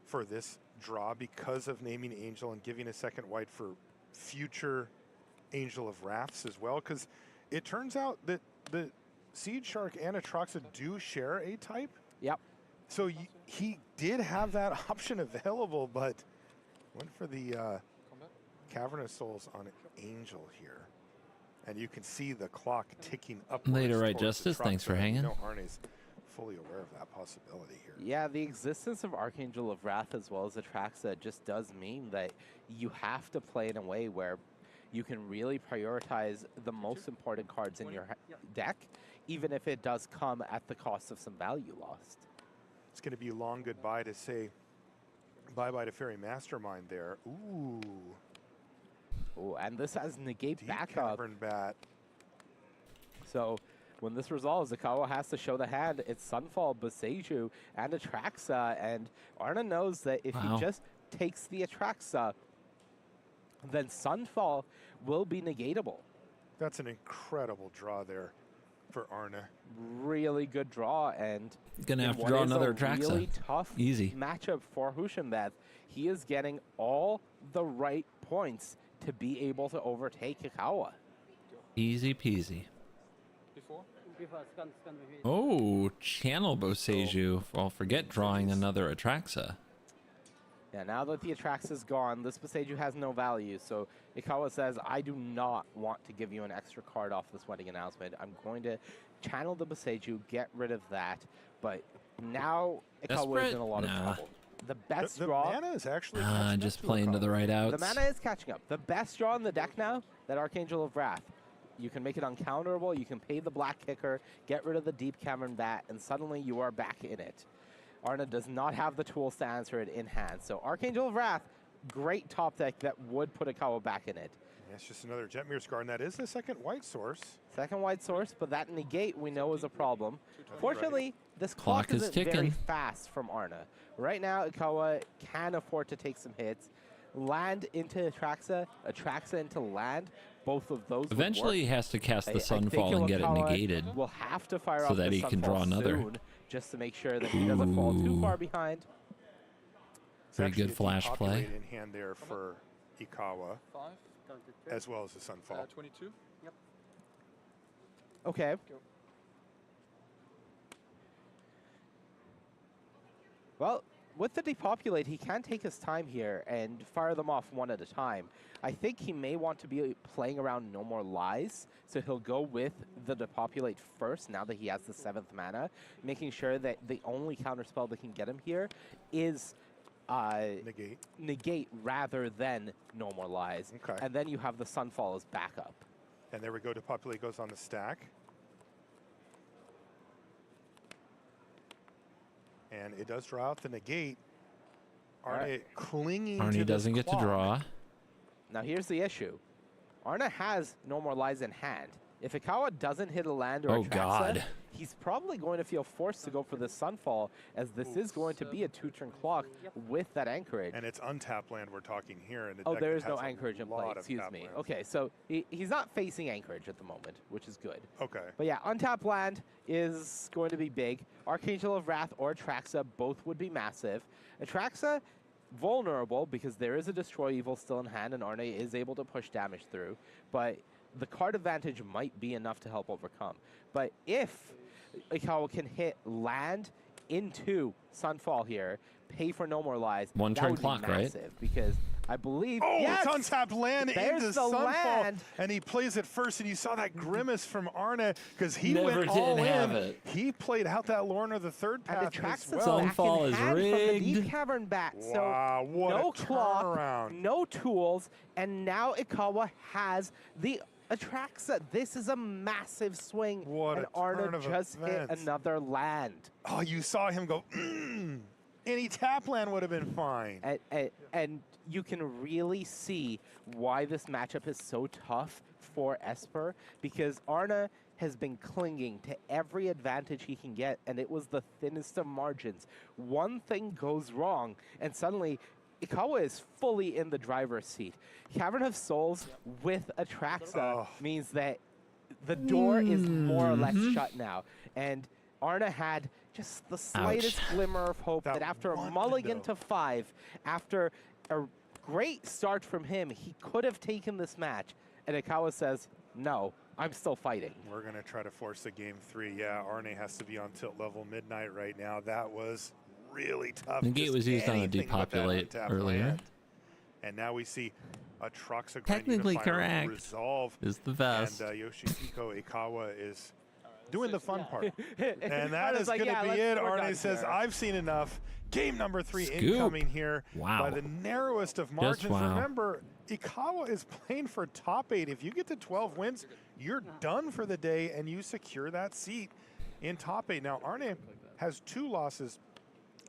for this draw because of naming Angel and giving a second white for future Angel of Wraths as well. Because it turns out that the Seed Shark and Atraxa do share a type. Yep. So he did have that option available, but went for the Cavern of Souls on Angel here. And you can see the clock ticking up. Later, right, Justice. Thanks for hanging. Arne's fully aware of that possibility here. Yeah, the existence of Archangel of Wrath as well as Atraxa just does mean that you have to play in a way where you can really prioritize the most important cards in your deck, even if it does come at the cost of some value lost. It's going to be long goodbye to say bye-bye to Fairy Mastermind there. Ooh. Oh, and this has negate Deep backup. Cavern Bat. So when this resolves, Ikawa has to show the hand. It's Sunfall, Boseiju, and Atraxa, and Arna knows that if Wow. he just takes the Atraxa, then Sunfall will be negatable. That's an incredible draw there for Arna. Really good draw, and Gonna in have to what draw is another a Atraxa. really tough Easy. matchup for Hushambeth. He is getting all the right points to be able to overtake Ikawa. Easy peasy. Before? Oh, channel Boseiju. Well, forget drawing another Atraxa. Yeah, now that the Atraxa is gone, this Boseiju has no value. So Ikawa says, I do not want to give you an extra card off this wedding announcement. I'm going to channel the Boseiju, get rid of that. But now Ikawa is Desperate? in a lot of Nah. trouble. The best The draw. mana is actually catching up Just to playing to the right outs. The mana is catching up. The best draw in the deck now, that Archangel of Wrath. You can make it uncounterable. You can pay the black kicker, get rid of the deep cavern bat, and suddenly you are back in it. Arna does not have the tools to answer it in hand. So Archangel of Wrath, great top deck that would put Ikawa back in it. That's just another Jetmir's Garden. That is the second white source. Second white source, but that negate we know is a problem. That's Fortunately, this Clock clock is isn't very ticking. fast from Arna. Right now, Ikawa can afford to take some hits. Land into Atraxa, Atraxa into land. Both of those would Eventually, he work. has to cast I the think Sunfall and get it Ikawa negated. will have to fire so off that the he can Sunfall draw another. soon, just to make sure that he doesn't fall too Ooh. far behind. Pretty good flash play. In hand there for Ikawa, as well as the Sunfall. 22. Yep. Okay. Well, with the depopulate, he can take his time here and fire them off one at a time. I think he may want to be playing around No More Lies, so he'll go with the depopulate first now that he has the 7th mana, making sure that the only counterspell that can get him here is negate rather than No More Lies. Okay. And then you have the Sunfall as backup. And there we go, depopulate goes on the stack. And it does draw out the negate. Arne clinging to Arnie doesn't get to draw. Now here's the issue. Arna has No More Lies in hand. If Ikawa doesn't hit a land or a Traxa, God. he's probably going to feel forced to go for the Sunfall, as this is going to be a 2-turn clock with that anchorage. And it's untapped land we're talking here. And Oh, there is no anchorage in play, excuse me. Okay, so he's not facing anchorage at the moment, which is good. Okay. But yeah, untapped land is going to be big. Archangel of Wrath or Atraxa both would be massive. Atraxa, vulnerable because there is a Destroy Evil still in hand and Arne is able to push damage through, but the card advantage might be enough to help overcome. But if Ikawa can hit land into Sunfall here, pay for No More Lies, One that turn would clock, be right? massive because I believe It's untapped land There's into the Sunfall, land. and he plays it first, and you saw that grimace from Arne because he Never went all didn't have in. it. He played out that Lorna the third And path Atraxa as well. Sunfall is from the Deep rigged. Cavern back. Wow, So what no a clock, turnaround. no tools, and now Ikawa has the Atraxa. This is a massive swing. What and a turn Arna of just hit events. another land. Oh, you saw him go, Any tap land would have been fine. And you can really see why this matchup is so tough for Esper, because Arna has been clinging to every advantage he can get, and it was the thinnest of margins. One thing goes wrong, and suddenly Ikawa is fully in the driver's seat. Cavern of Souls with Atraxa means that the door is more or less shut now. And Arna had just the slightest glimmer of hope that after a mulligan to 5, after a great start from him, he could have taken this match. And Ikawa says, no, I'm still fighting. We're going to try to force a game 3. Yeah, Arne has to be on tilt level midnight right now. That was really tough. The gate Just was used on a anything but that depopulate untapped earlier. land. And now we see Atraxa Grand Technically Unifier correct. resolve. Is the best. And Yoshihiko Ikawa is doing the fun part. And that Arna's is like, going to yeah, be it. we're Arne done says, here. I've seen enough. Game number 3 Scoop. incoming here Wow. by the narrowest of margins. wow. Remember, Ikawa is playing for top 8. If you get to 12 wins, you're done for the day, and you secure that seat in top 8. Now, Arne has 2 losses,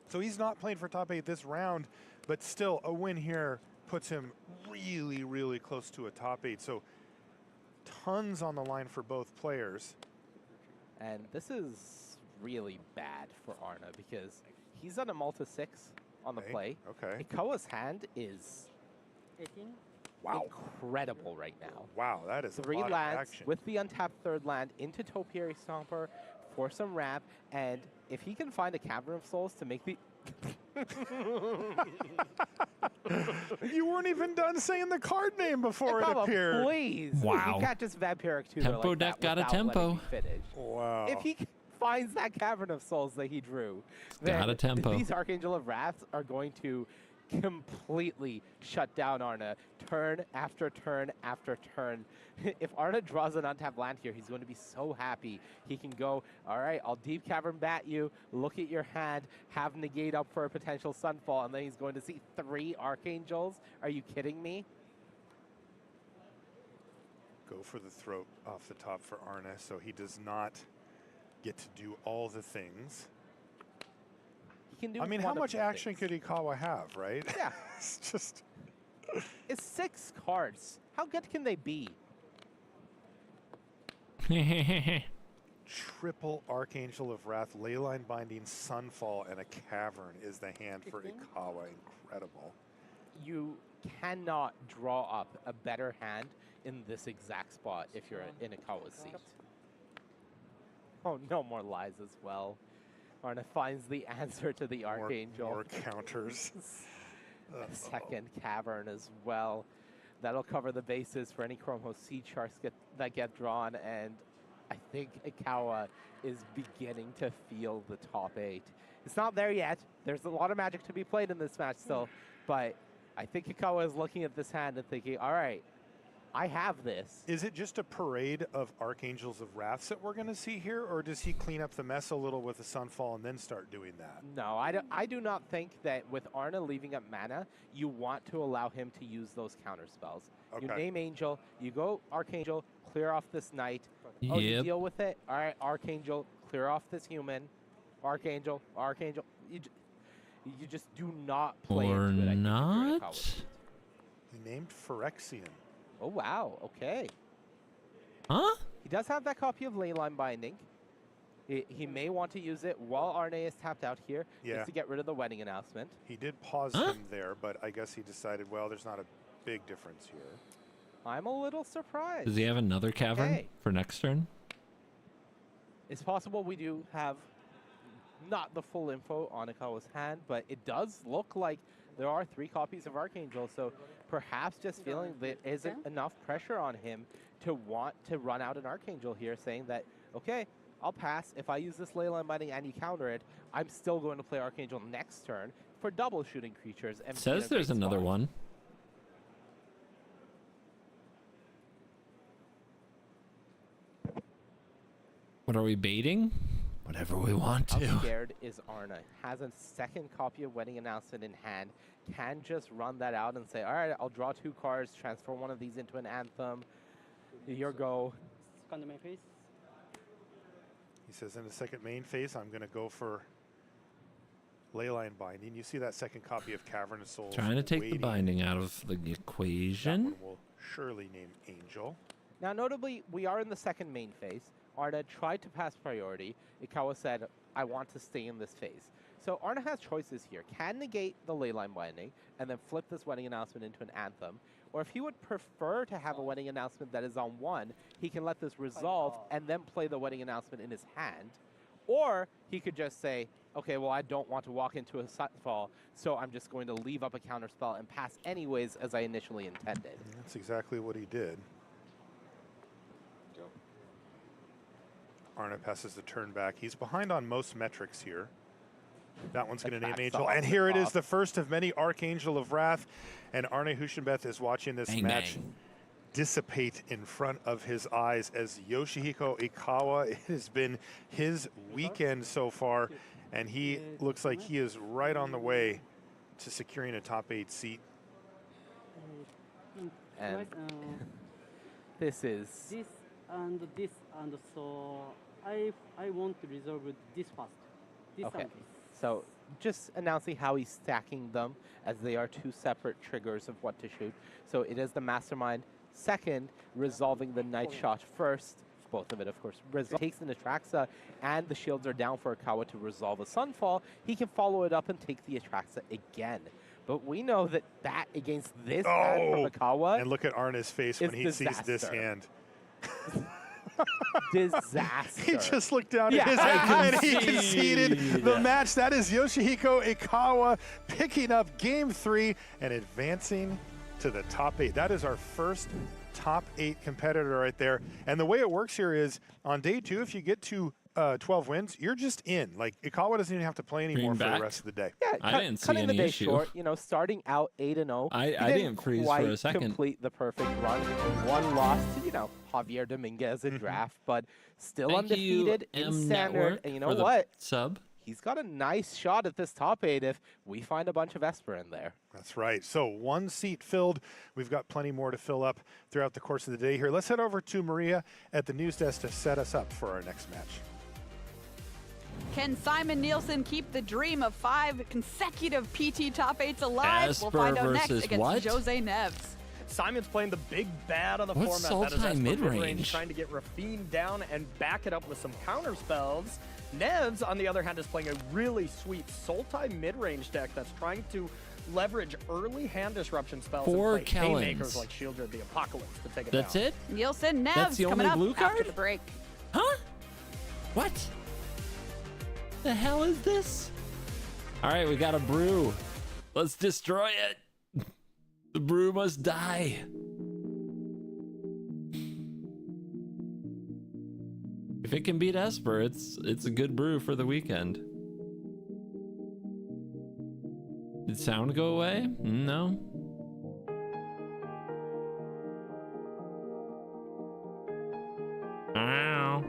so he's not playing for top 8 this round, but still a win here puts him really, really close to a top 8. So tons on the line for both players. And this is really bad for Arna because he's on a Malta 6 on the play. Okay. Ikawa's hand is 18. incredible right now. Wow, that is 3 a lot lands of action. with the untapped 3rd land into Topiary Stomper for some wrap, and if he can find a Cavern of Souls to make the... You weren't even done saying the card name before it Ikawa, appeared. please. Wow. You can't just Vampiric Tutor Tempo like deck that got a without letting tempo. me finish. Wow. If he finds that Cavern of Souls that he drew, got a tempo. these Archangel of Wrath are going to completely shut down Arna turn after turn after turn. If Arna draws an untapped land here, he's going to be so happy. He can go, all right, I'll Deep Cavern Bat you, look at your hand, have negate up for a potential Sunfall, and then he's going to see 3 Archangels. Are you kidding me? Go for the throat off the top for Arne, so he does not get to do all the things. He can do I mean, how one of much the action things. could Ikawa have, right? Yeah. It's just... It's 6 cards. How good can they be? Triple Archangel of Wrath, Leyline Binding, Sunfall, and a Cavern is the hand for Ikawa. Incredible. You cannot draw up a better hand in this exact spot if you're in Ikawa's seat. Oh, no more lies as well. Arna finds the answer to the Archangel. More counters. A second cavern as well. That'll cover the bases for any Chromos C charts that get drawn, and I think Ikawa is beginning to feel the top 8. It's not there yet. There's a lot of Magic to be played in this match still, but I think Ikawa is looking at this hand and thinking, all right, I have this. Is it just a parade of Archangels of Wraths that we're going to see here, or does he clean up the mess a little with the Sunfall and then start doing that? No, I do not think that with Arna leaving up mana, you want to allow him to use those counter spells. Okay. You name Angel, you go Archangel, clear off this Knight. Oh, you Yep. deal with it? All right, Archangel, clear off this human. Archangel. You just do not play Or into it. I think, if you're not? Ikawa. He named Phyrexian. Oh, wow. Okay. Huh? He does have that copy of Leyline Binding. He may want to use it while Arne is tapped out here, Yeah. just to get rid of the wedding announcement. He did pause him there, but I guess he decided, well, there's not a big difference here. I'm a little surprised. Does he have another cavern Okay. for next turn? It's possible we do have not the full info on Ikawa's hand, but it does look like there are 3 copies of Archangel, so perhaps just feeling there isn't enough pressure on him to want to run out an Archangel here, saying that, okay, I'll pass. If I use this Leyline Binding and you counter it, I'm still going to play Archangel next turn for double shooting creatures. And It be in says a there's great another spot. one. What are we baiting? Whatever we want to. How scared is Arna? Has a second copy of Wedding Announcement in hand. Can just run that out and say, all right, I'll draw 2 cards, transform one of these into an Anthem. Your go. Second main phase. He says in the second main phase, I'm going to go for Leyline Binding. You see that second copy of Cavern of Souls. Trying to take the waiting. binding out of the That equation. one will surely name Angel. Now, notably, we are in the second main phase. Arna tried to pass priority. Ikawa said, I want to stay in this phase. So Arna has choices here. Can negate the Leyline Binding and then flip this Wedding Announcement into an Anthem. Or if he would prefer to have a Wedding Announcement that is on 1, he can let this resolve and then play the Wedding Announcement in his hand. Or he could just say, okay, well, I don't want to walk into a Sunfall, so I'm just going to leave up a counterspell and pass anyways as I initially intended. That's exactly what he did. Arna passes the turn back. He's behind on most metrics here. That one's going to name Angel. And here it is, the first of many Archangel of Wrath. And Arne Huschenbeth is watching this match dissipate in front of his eyes as Yoshihiko Ikawa. It has been his weekend so far, and he looks like he is right on the way to securing a top 8 seat. And this is... This and this, and so I want to resolve this fast. This Okay, and this. so just announcing how he's stacking them, as they are 2 separate triggers of what to shoot. So it is the Mastermind second, resolving the Night Shot first. Both of it, of course. Takes the Atraxa, and the shields are down for Ikawa to resolve a Sunfall. He can follow it up and take the Atraxa again. But we know that against this hand from Ikawa... And look at Arna's face when he sees this disaster. hand. Disaster. He just looked down at his hand and he conceded the match. That is Yoshihiko Ikawa picking up game 3 and advancing to the top 8. That is our first top 8 competitor right there. And the way it works here is on day 2, if you get to 12 wins, you're just in. Like, Ikawa doesn't even have to play anymore for the rest of the day. Yeah, I didn't see cutting any the day issue. short, starting out 8-0. I didn't freeze for a second. Complete the perfect run. 1 loss to, Javier Dominguez in draft, but still Thank you, undefeated in M standard. Network, And you know for the what? sub. He's got a nice shot at this top 8 if we find a bunch of Esper in there. That's right. So 1 seat filled. We've got plenty more to fill up throughout the course of the day here. Let's head over to Maria at the news desk to set us up for our next match. Can Simon Nielsen keep the dream of 5 consecutive PT top 8s alive? Esper We'll find out next versus against what? Jose Neves. Simon's playing the big bad of the What's format. That is Sultai Esper mid-range? trying to get Rafine down and back it up with some counter spells. Nevs, on the other hand, is playing a really sweet Sultai mid-range deck that's trying to leverage early hand disruption spells 4 and play haymakers Kellens. like Shieldred the Apocalypse to take it That's down. it? Nielsen Neves That's the coming only up blue after card? the break. Huh? What? The hell is this? All right, we got a brew. Let's destroy it. The brew must die. If it can beat Esper, it's a good brew for the weekend. Did sound go away? No. Ow.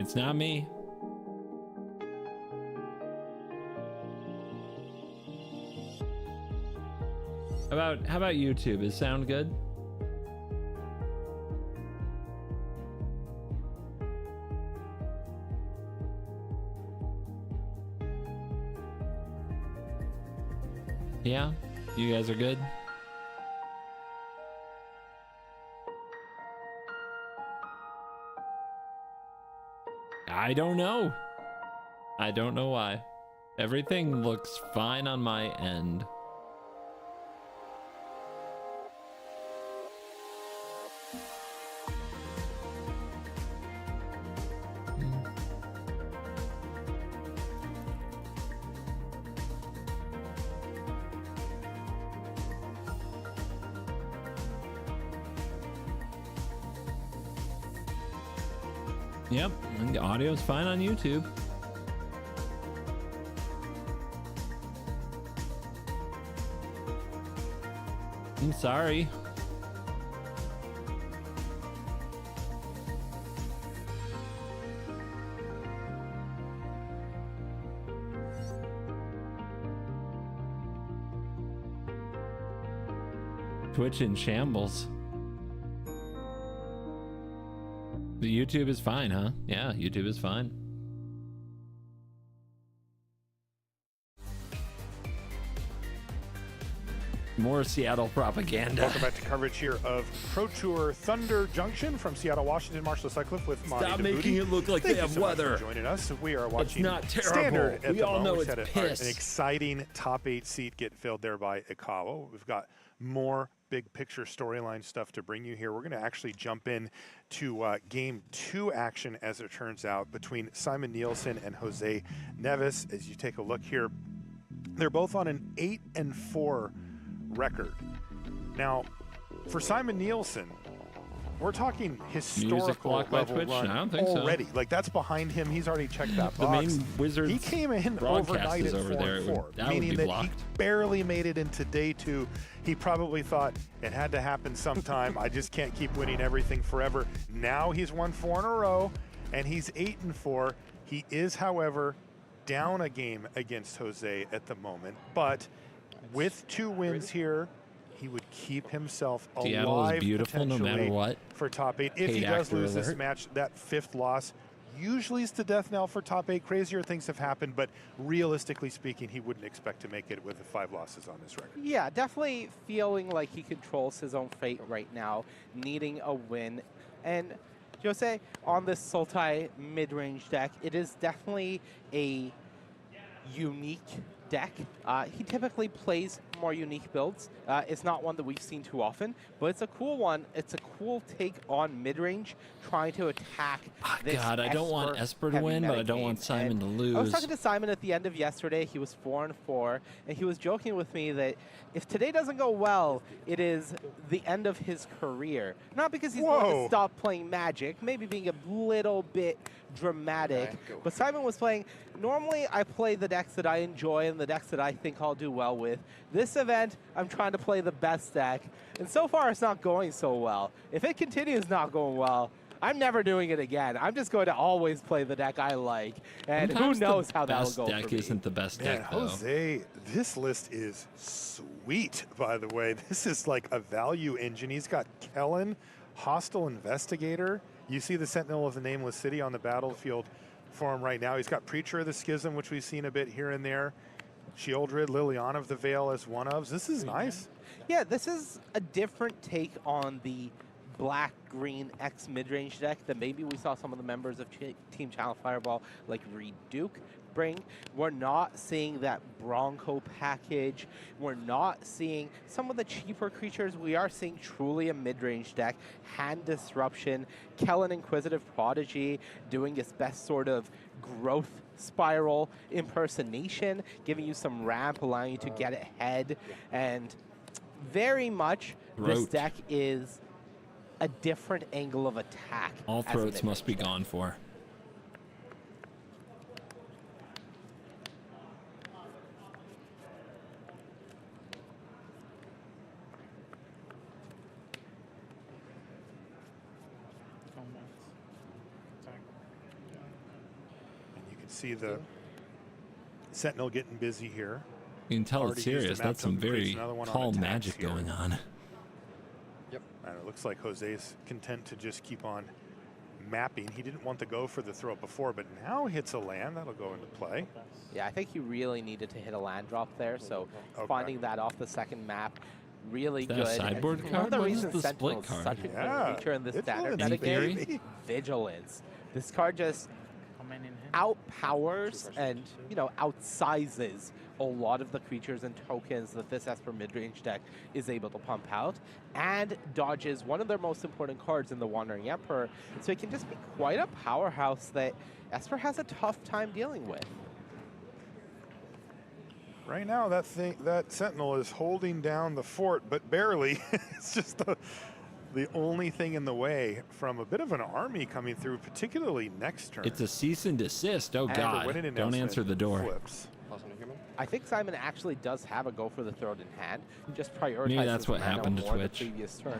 It's not me. How about YouTube? Is sound good? Yeah? You guys are good? I don't know. I don't know why. Everything looks fine on my end. Yep, and the audio's fine on YouTube. I'm sorry. Twitch in shambles. The YouTube is fine, huh? Yeah, YouTube is fine. More Seattle propaganda. Welcome back to coverage here of Pro Tour Thunder Junction from Seattle, Washington. Marshall Sutcliffe with Monty Stop DeBooty. making it look like Thank they you have so much weather. for joining us. We are watching It's not terrible. Standard at We the all moment. know We've it's had piss. an exciting top 8 seat get filled there by Ikawa. We've got more big picture storyline stuff to bring you here. We're going to actually jump in to game 2 action, as it turns out, between Simon Nielsen and Jose Neves. As you take a look here, they're both on an 8-4 record. Now, for Simon Nielsen, we're talking historical level Twitch? run I don't think already. so. Like, that's behind him. He's already checked that The box. main Wizards He came in broadcast overnight is at over there. 4-4, That would meaning be that blocked. he barely made it into day 2. He probably thought it had to happen sometime. I just can't keep winning everything forever. Now he's won 4 in a row, and he's 8-4. He is, however, down a game against Jose at the moment, but with 2 wins here, he would keep himself Seattle is alive beautiful no matter potentially what. for top 8. If Paid he does actor lose this alert. match, that 5th loss usually is the death knell for top 8. Crazier things have happened, but realistically speaking, he wouldn't expect to make it with the 5 losses on his record. Yeah, definitely feeling like he controls his own fate right now, needing a win. And Jose, on this Sultai mid-range deck, it is definitely a unique deck. He typically plays more unique builds. It's not one that we've seen too often, but it's a cool one. It's a cool take on mid-range, trying to attack this God, I don't want Esper to heavy win, but I meta don't game. want Simon And to lose. I was talking to Simon at the end of yesterday. He was 4-4, and he was joking with me that if today doesn't go well, it is the end of his career. Not because he's going to stop playing Magic, maybe being a little bit dramatic, but Simon was playing, normally I play the decks that I enjoy and the decks that I think I'll do well with. This event, I'm trying to play the best deck, and so far it's not going so well. If it continues not going well, I'm never doing it again. I'm just going to always play the deck I like, and Sometimes who knows the how that will best go deck for me. isn't the best Man, deck, though. Jose, this list is sweet, by the way. This is like a value engine. He's got Kellen, Hostile Investigator. You see the Sentinel of the Nameless City on the battlefield for him right now. He's got Preacher of the Schism, which we've seen a bit here and there. Sheoldred, Liliana of the Veil as one of. This is nice. Yeah, this is a different take on the black-green X mid-range deck that maybe we saw some of the members of Team Channel Fireball like Reed Duke bring. We're not seeing that Bronco package. We're not seeing some of the cheaper creatures. We are seeing truly a mid-range deck. Hand Disruption, Kellen Inquisitive Prodigy doing its best sort of growth spiral impersonation, giving you some ramp, allowing you to get ahead. And very much this deck is a different angle of attack. All throats must be gone for. And you can see the Sentinel getting busy here. You can tell Already it's used serious. the map That's some token, creates very another one on calm attacks magic here. going on. Yep. And it looks like Jose's content to just keep on mapping. He didn't want to go for the throw before, but now hits a land. That'll go into play. Yeah, I think he really needed to hit a land drop there, so finding that off the second map, really Is that good. a sideboard And card? One of the What is reasons the Sentinel split is card? such a Yeah, good feature in this it's standard living, metagame, baby. Vigilance. This card just outpowers and, you know, outsizes a lot of the creatures and tokens that this Esper mid-range deck is able to pump out, and dodges one of their most important cards in the Wandering Emperor, so it can just be quite a powerhouse that Esper has a tough time dealing with. Right now, that Sentinel is holding down the fort, but barely. It's just the only thing in the way from a bit of an army coming through, particularly next turn. It's a cease and desist. Oh, And God. the winning Don't announcement answer the door. Flips. I think Simon actually does have a go for the throat in hand, just prioritizes Maybe that's what mana happened to more Twitch. the previous turn,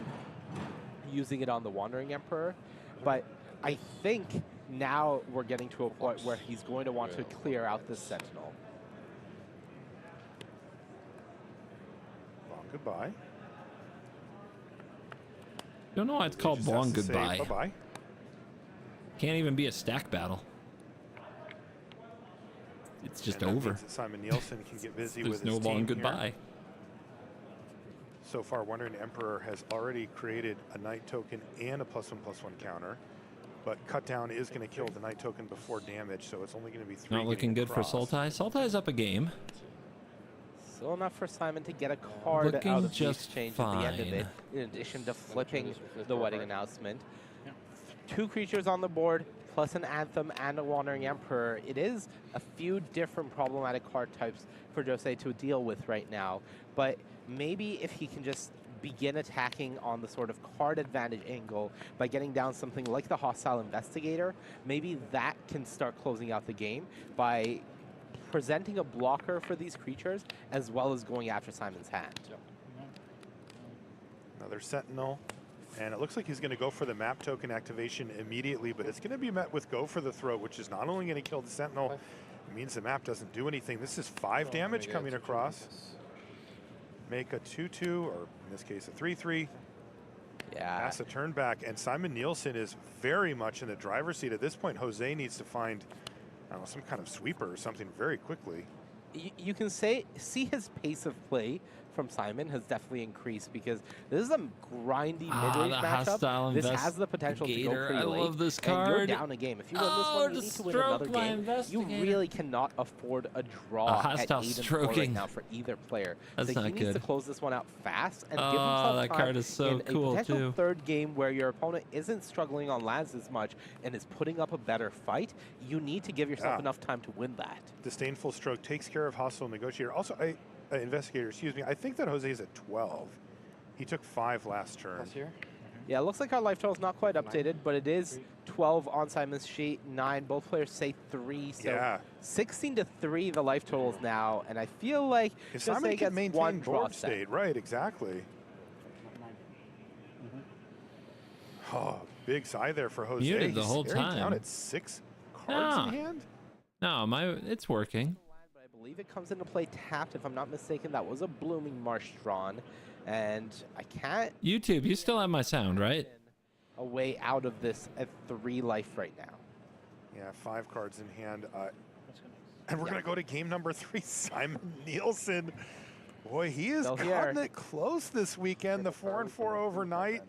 using it on the Wandering Emperor. But I think now we're getting to a point where he's going to want to clear out this Sentinel. Long goodbye. Don't know why it's called Just has long to say goodbye. Bye-bye. Can't even be a stack battle. It's just And that over. means that Simon Nielsen can get busy There's with no his long team goodbye. Here. So far, Wandering Emperor has already created a Knight token and a +1/+1 counter, but Cut Down is going to kill the Knight token before damage, so it's only going to be 3. Not looking getting good for across. Sultai. Sultai's up a game. Still enough for Simon to get a card Looking out of the just exchange at the end of it, fine. in addition to flipping the wedding announcement. 2 creatures on the board, plus an Anthem and a Wandering Emperor. It is a few different problematic card types for Jose to deal with right now, but maybe if he can just begin attacking on the sort of card advantage angle by getting down something like the Hostile Investigator, maybe that can start closing out the game by presenting a blocker for these creatures as well as going after Simon's hand. Another Sentinel. And it looks like he's going to go for the map token activation immediately, but it's going to be met with go for the throat, which is not only going to kill the Sentinel, it means the map doesn't do anything. This is 5 damage coming across. Make a 2/2, or in this case a 3/3. Yeah. Pass a turn back, and Simon Nielsen is very much in the driver's seat. At this point, Jose needs to find, I don't know, some kind of sweeper or something very quickly. You can see his pace of play from Simon has definitely increased because this is a grindy mid-range the matchup. Hostile This has the potential to go Investigator. pretty I late. love this And you're card. down a game. If you win this Oh, one, you to need to win stroke another my game. You investigator. really cannot afford a draw A at hostile 8 and 4 stroking. right now for either player. That's so he not needs to good. close this one out fast and give Oh, himself that time card is so in cool, a potential too. third game where your opponent isn't struggling on lands as much and is putting up a better fight. You need to give yourself Yeah. enough time to win that. Disdainful Stroke takes care of Hostile Negotiator. Also, Investigator, excuse me, I think that Jose is at 12. He took 5 last turn. Yeah, it looks like our life total is not quite updated, but it is 12 on Simon's sheet, 9. Both players say 3, so Yeah. 16 to 3 the life totals now, and I feel like If Jose Simon gets can maintain one draw board set. state, right, exactly. Oh, big side there for Jose. Muted the He's whole staring time. down at 6 cards Ah. in hand. No, it's working. I believe it comes into play tapped, if I'm not mistaken. That was a Blooming Marsh drawn, and I can't YouTube, you still have my sound, right? a way out of this at 3 life right now. Yeah, 5 cards in hand. And we're going to go to game number 3. Simon Nielsen. Boy, he is Still cutting here. it close this weekend. The 4-4 overnight.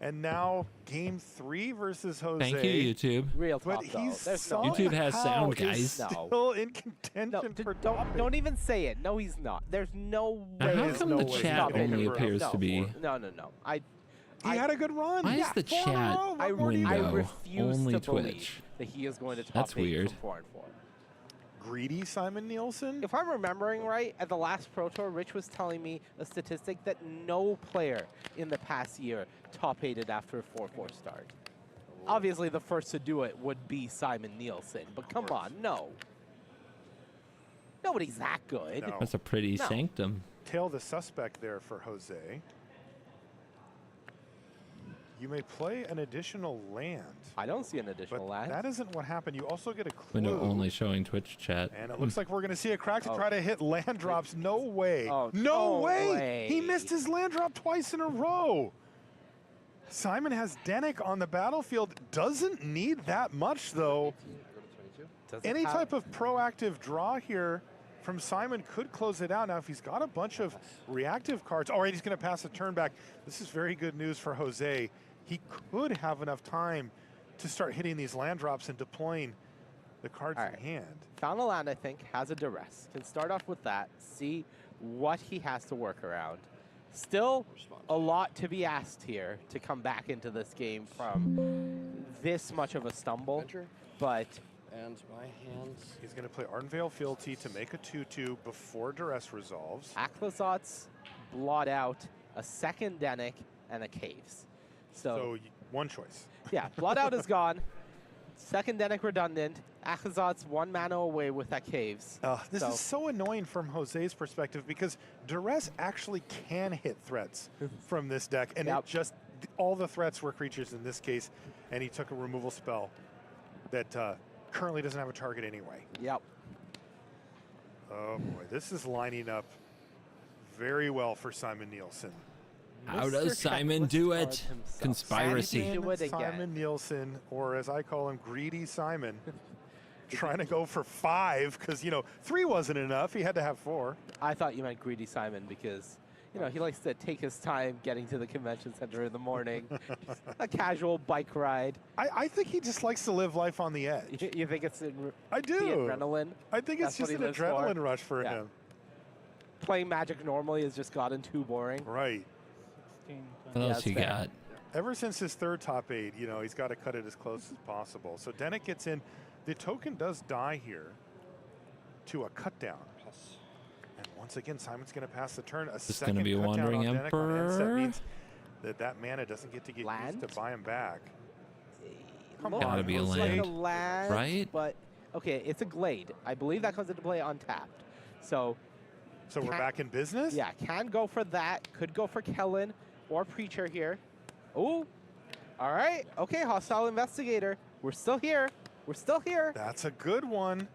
And now game 3 versus Jose. Thank you, YouTube. Real But talk, though. he's There's no YouTube has way. sound, is guys. still in contention for top Don't even say it. No, he's not. There's no Now, way. how come the chat only appears to be? No. He had a good run. Why is the chat I window refuse only to Twitch? believe that he is going to top That's 8 weird. from 4 and 4. Greedy Simon Nielsen? If I'm remembering right, at the last Pro Tour, Rich was telling me a statistic that no player in the past year top 8'd after a 4-4 start. Obviously, the first to do it would be Simon Nielsen, but come on, no. Nobody's that good. No. That's a pretty No. sanctum. Tail the suspect there for Jose. You may play an additional land. I don't see an additional But land. that isn't what happened. You also get a clue. Window only showing Twitch chat. And it looks like we're going to see a crack to Oh. try to hit land drops. No way. Oh, no no way. way. He missed his land drop twice in a row. Simon has Denik on the battlefield. Doesn't need that much, though. Any type of proactive draw here from Simon could close it out. Now, if he's got a bunch of reactive cards, all right, he's going to pass a turn back. This is very good news for Jose. He could have enough time to start hitting these land drops and deploying the cards in hand. Found a land, I think, has a duress. Can start off with that, see what he has to work around. Still a lot to be asked here to come back into this game from this much of a stumble, but... And my hands. He's going to play Ardenvale Fealty to make a 2-2 before duress resolves. Aclazotz, blot out, a second Denik, and a Caves. So one choice. Yeah, blot out is gone. Second Denik redundant. Aclazotz 1 mana away with that Caves. This is so annoying from Jose's perspective because duress actually can hit threats from this deck, and it just all the threats were creatures in this case, and he took a removal spell that currently doesn't have a target anyway. Yep. Oh boy, this is lining up very well for Simon Nielsen. How does Simon do it? Conspiracy. Simon Nielsen, or as I call him, Greedy Simon, trying to go for 5 because, 3 wasn't enough. He had to have 4. I thought you meant Greedy Simon because, he likes to take his time getting to the convention center in the morning. Just a casual bike ride. I think he just likes to live life on the edge. You think it's I do. the adrenaline? I think it's That's just what an he lives adrenaline rush for Yeah. him. Playing Magic normally has just gotten too boring. Right. What else you got? Ever since his third top 8, he's got to cut it as close as possible. So Denik gets in. The token does die here to a cut down. And once again, Simon's going to pass the turn. Just going to be a Wandering Emperor. That means that mana doesn't get to get used to buy him back. Come on, Gotta be a Jose. land. Like a land, Right? But, okay, it's a Glade. I believe that comes into play untapped. So we're back in business? Yeah, can go for that. Could go for Kellen or Preacher here. Ooh. All right. Okay, Hostile Investigator. We're still here. We're still here. That's a good one.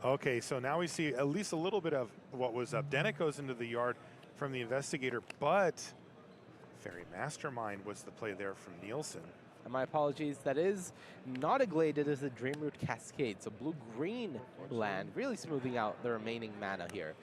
Okay, so now we see at least a little bit of what was up. Denik goes into the yard from the Investigator, but Fairy Mastermind was the play there from Nielsen. And my apologies, that is not a Glade, it is a Dreamroot Cascade. So blue-green land, really smoothing out the remaining mana here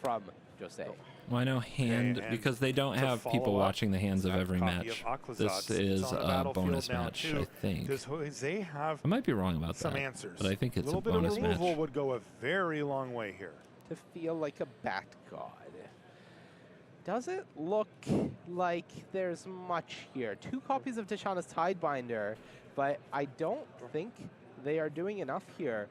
from Jose. Well, I know hand, because they don't have people watching the hands of every match. This is a bonus match, I think. Does Jose have I might be wrong about some that, answers? but I think it's a little bit bonus of match. removal would go a very long way here. To feel like a Bat God. Doesn't look like there's much here. 2 copies of Tishana's Tidebinder, but I don't think they are doing enough here.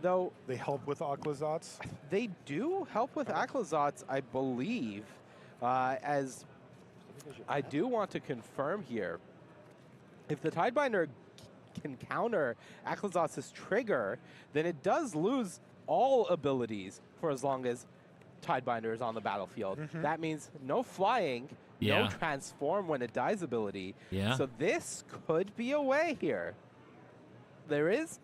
Though they help with Aclazotz? They do help with Aclazotz, I believe. As I do want to confirm here, if the Tidebinder can counter Aclazotz's trigger, then it does lose all abilities for as long as Tidebinder is on the battlefield. That means no flying, no Yeah. transform when it dies ability. Yeah. So this could be a way here. There is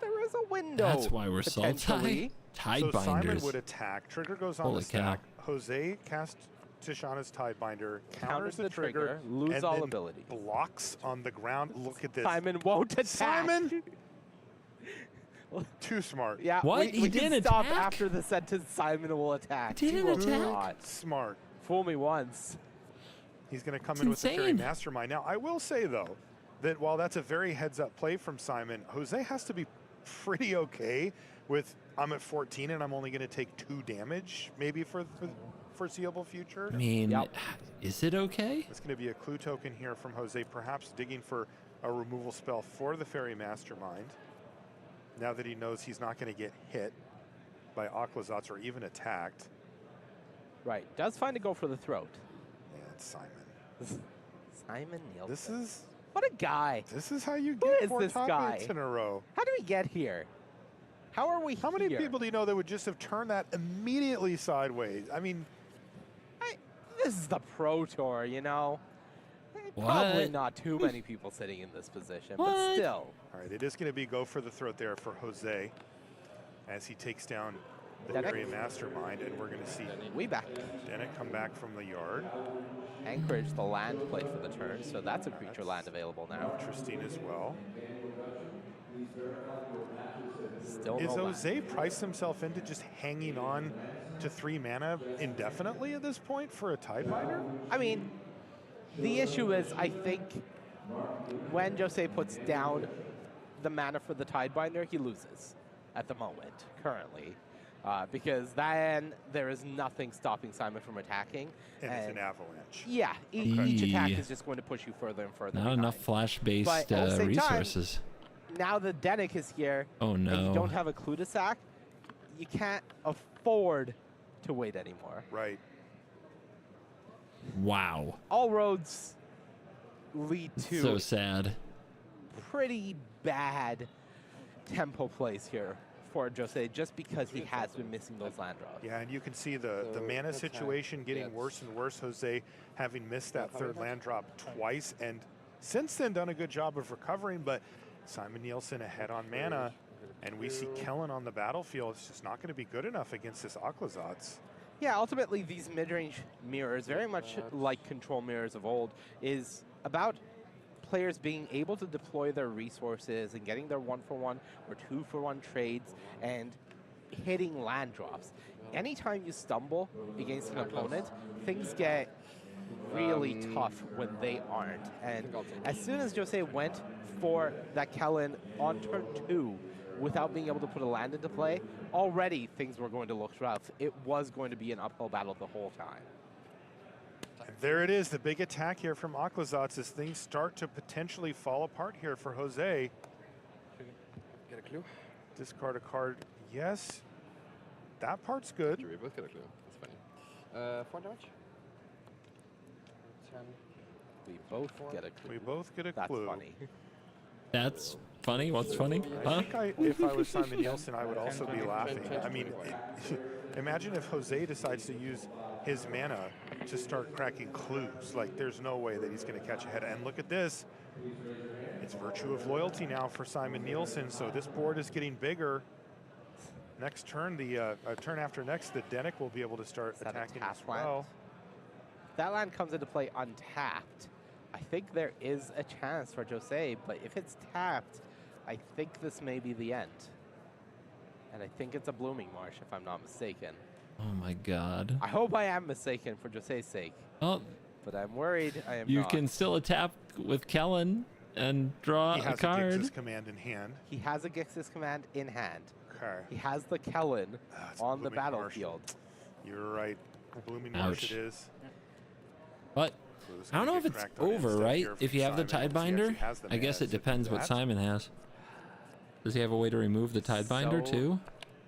a window. That's why we're so potentially. tight. So Simon Tidebinders. would attack. Trigger goes on Holy the stack. Jose casts Tishana's Tidebinder, counters the trigger, lose and all then ability. blocks on the ground. Look at this. Simon won't attack. Simon! Too smart. Yeah, What? We He can didn't stop attack? after the sentence Simon will attack. He didn't will attack? not. Smart. Fool me once. He's going to come It's in with the Fairy insane. Mastermind. Now, I will say, though, that while that's a very heads-up play from Simon, Jose has to be pretty okay with, I'm at 14 and I'm only going to take 2 damage, maybe for the foreseeable future. I mean, is it okay? It's going to be a clue token here from Jose, perhaps digging for a removal spell for the Fairy Mastermind. Now that he knows he's not going to get hit by Aquazats or even attacked. Right. Does find to go for the throat. Yeah, it's Simon. Simon Nielsen. This is... What a guy. This is how you Who get is 4 this top guy? 8s in a row. How do we get here? How are we How many people do you know that would just have turned that immediately sideways? I mean... This is the Pro Tour, you know? Probably not too many people sitting in this position, but still. All right, it is going to be go for the throat there for Jose as he takes down the Denick. Fairy Mastermind, and we're going to see We back. Denick come back from the yard. Anchorage, the land play for the turn, so that's a creature land available now. Interesting as well. Still Is no Jose priced himself into just hanging on to 3 mana indefinitely at this point for a Tidebinder? I mean, the issue is, I think, when Jose puts down the mana for the Tidebinder, he loses at the moment, currently. Because then there is nothing stopping Simon from attacking. And it's an avalanche. Yeah, each attack is just going to push you further and further. Not behind. enough flash-based But at the same resources. Time, now that Denick is here, Oh, and no. you don't have a clue to sack, you can't afford to wait anymore. Right. Wow. All roads lead to So sad. pretty bad tempo plays here for Jose, just because he has been missing those land draws. Yeah, and you can see the mana situation getting worse and worse. Jose having missed that 3rd land drop twice, and since then done a good job of recovering, but Simon Nielsen ahead on mana, and we see Kellen on the battlefield. It's just not going to be good enough against this Aquazats. Yeah, ultimately these mid-range mirrors, very much like control mirrors of old, is about players being able to deploy their resources and getting their 1-for-1 or 2-for-1 trades and hitting land drops. Anytime you stumble against an opponent, things get really tough when they aren't. And as soon as Jose went for that Kellen on turn 2 without being able to put a land into play, already things were going to look rough. It was going to be an uphill battle the whole time. And there it is, the big attack here from Aquazats as things start to potentially fall apart here for Jose. Get a clue? Discard a card, yes. That part's good. We both get a clue. That's funny. 4 damage? 10. We both get a clue. We both get a That's clue. funny. That's funny. What's funny? I Huh? think if I was Simon Nielsen, I would also be laughing. I mean, imagine if Jose decides to use his mana to start cracking clues. Like, there's no way that he's going to catch ahead. And look at this. It's Virtue of Loyalty now for Simon Nielsen, so this board is getting bigger. Next turn, the turn after next, the Denick will be able to start attacking as well. That land comes into play untapped. I think there is a chance for Jose, but if it's tapped, I think this may be the end. And I think it's a Blooming Marsh, if I'm not mistaken. Oh my God. I hope I am mistaken for Jose's sake. Oh, but I'm worried I am you not. can still attack with Kellen and draw He a has card. a Gix's command in hand. He has a Gix's command in hand. Okay. He has the Kellen on the Blooming Marsh. battlefield. You're right. Blooming Marsh Ouch. it is. But I don't know if it's over, right? If you have the Tidebinder, I guess it depends what Simon has. Does he have a way to remove the Tidebinder So too?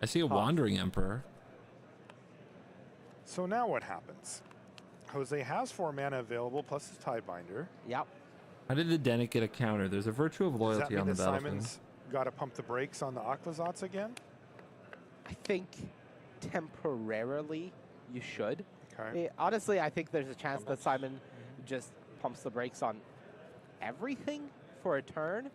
I see a Wandering Emperor. So now what happens? Jose has 4 mana available plus his Tidebinder. Yep. How did the Denick get a counter? There's a Virtue of Does Loyalty that mean on the that battlefield. Simon's got to pump the brakes on the Aquazats again? I think temporarily you should. Okay. Honestly, I think there's a chance that Simon just pumps the brakes on everything for a turn.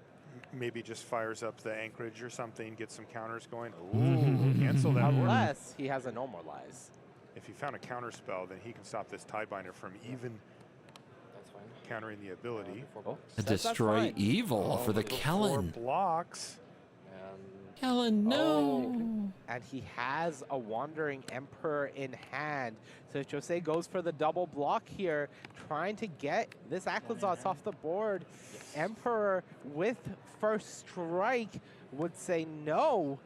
Maybe just fires up the Anchorage or something, gets some counters going. Ooh, cancel that one. Unless he has a Normalize. If he found a counter spell, then he can stop this Tidebinder from even countering the ability. A Destroy Evil for the Kellen. 4 blocks. Helen, no. Oh, and he has a Wandering Emperor in hand. So if Jose goes for the double block here, trying to get this Aclazotz off the board, Emperor with first strike would say no.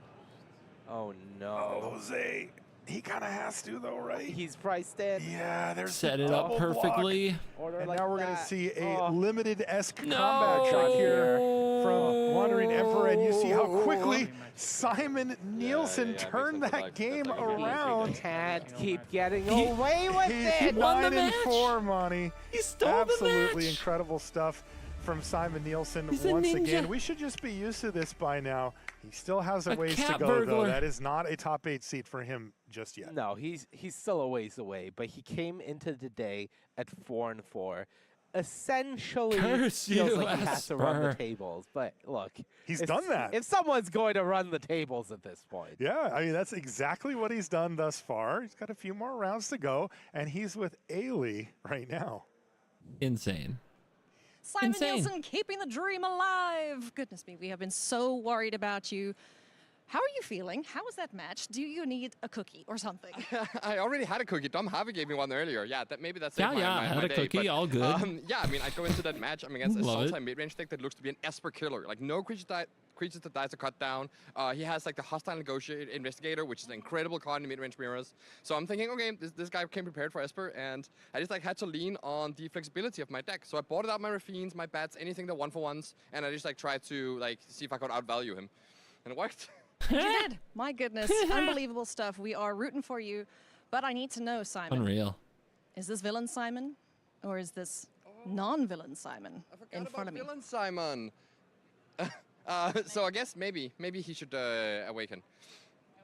Oh, no. Oh, Jose. He kind of has to, though, right? He's priced in. Yeah, there's Set the it up double perfectly. block. And like now we're going to that. see a limited-esque No. combat shot here from Wandering Emperor. And you see how quickly Simon Nielsen turned that game around. Can't keep getting away with He it. won the 9 and match. 4, Monty. He stole Absolutely the match. incredible stuff from Simon Nielsen He's a once ninja. again. We should just be used to this by now. He still has a ways to cat go, though. burglar. That is not a top 8 seat for him just yet. No, he's still a ways away, but he came into the day at 4-4. Essentially, Curse feels you, like he has to run the Esper. tables. But look, He's if- done that. If someone's going to run the tables at this point, Yeah, I mean, that's exactly what he's done thus far. He's got a few more rounds to go, and he's with Ailey right now. Insane. Simon Insane. Nielsen keeping the dream alive. Goodness me, we have been so worried about you. How are you feeling? How was that match? Do you need a cookie or something? I already had a cookie. Dom Harvey gave me one earlier. Yeah, maybe that's Yeah, my, yeah, my, I had my a day. cookie, But, all good. Yeah, I mean, I go into that match against a Love it. Sultai mid-range deck that looks to be an Esper killer. Like, no creatures that dies are cut down. He has, like, the Hostile Investigator, which is an incredible card in mid-range mirrors. So I'm thinking, okay, this guy came prepared for Esper, and I just, like, had to lean on the flexibility of my deck. So I bought out my Raffines, my bats, anything that 1-for-1s, and I just, like, tried to, like, see if I could outvalue him. And it worked. You did. My goodness. Unbelievable stuff. We are rooting for you. But I need to know, Simon. Unreal. Is this villain Simon? Or is this non-villain Simon in front of me? Villain Simon. So I guess maybe he should awaken.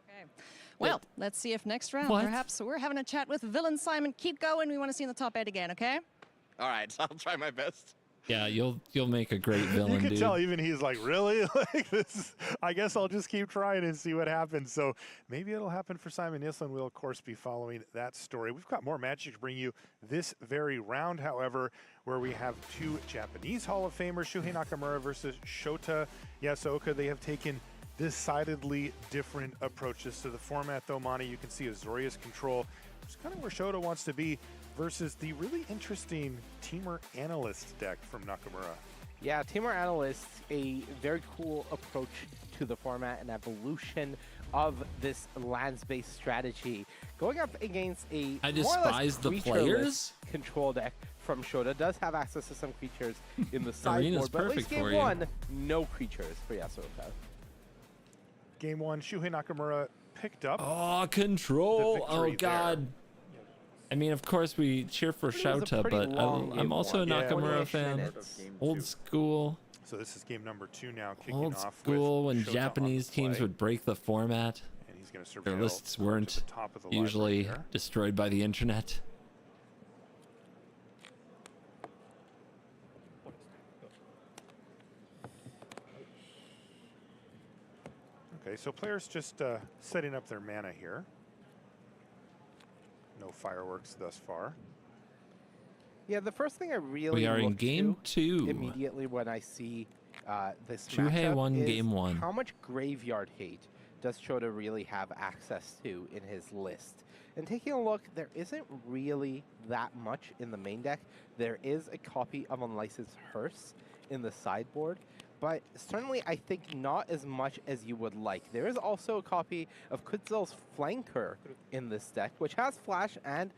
Okay. Well, let's see if next round, What? perhaps we're having a chat with villain Simon. Keep going. We want to see in the top 8 again, okay? All right, I'll try my best. Yeah, you'll make a great villain, You can dude. tell even he's like, really? Like this? I guess I'll just keep trying and see what happens. So maybe it'll happen for Simon Nielsen. We'll, of course, be following that story. We've got more Magic to bring you this very round, however, where we have two Japanese Hall of Famers, Shuhei Nakamura versus Shota Yasuoka. They have taken decidedly different approaches to the format, though, Monty. You can see Azorius control, which is kind of where Shota wants to be, versus the really interesting Teamer Analyst deck from Nakamura. yeah, Teamer Analyst, a very cool approach to the format and evolution of this lands-based strategy. Going up against a I more or less despise the creatureless players. control deck from Shota. Does have access to some creatures in the Arena's sideboard, but at least perfect game for you. 1, no creatures for Yasuoka. Game 1, Shuhei Nakamura picked up. Oh, control. The Oh, victory God. I mean, of course, we cheer for It was a Shota, pretty but long I'm game also a one. Yeah, Nakamura 28 fan. minutes. Old school. So this is game number 2 now, kicking Old off school with when Shota on Japanese the teams play. would break the format. And he's going to Their surveil lists to weren't the top of the library usually here. destroyed by the internet. Okay, so players just setting up their mana here. No fireworks thus far. Yeah, the first thing I really We are in look game to 2. immediately when I see this Shuhei matchup won is game 1. how much graveyard hate does Shota really have access to in his list? And taking a look, there isn't really that much in the main deck. There is a copy of Unlicensed Hearse in the sideboard, but certainly I think not as much as you would like. There is also a copy of Kutzel's Flanker in this deck, which has Flash and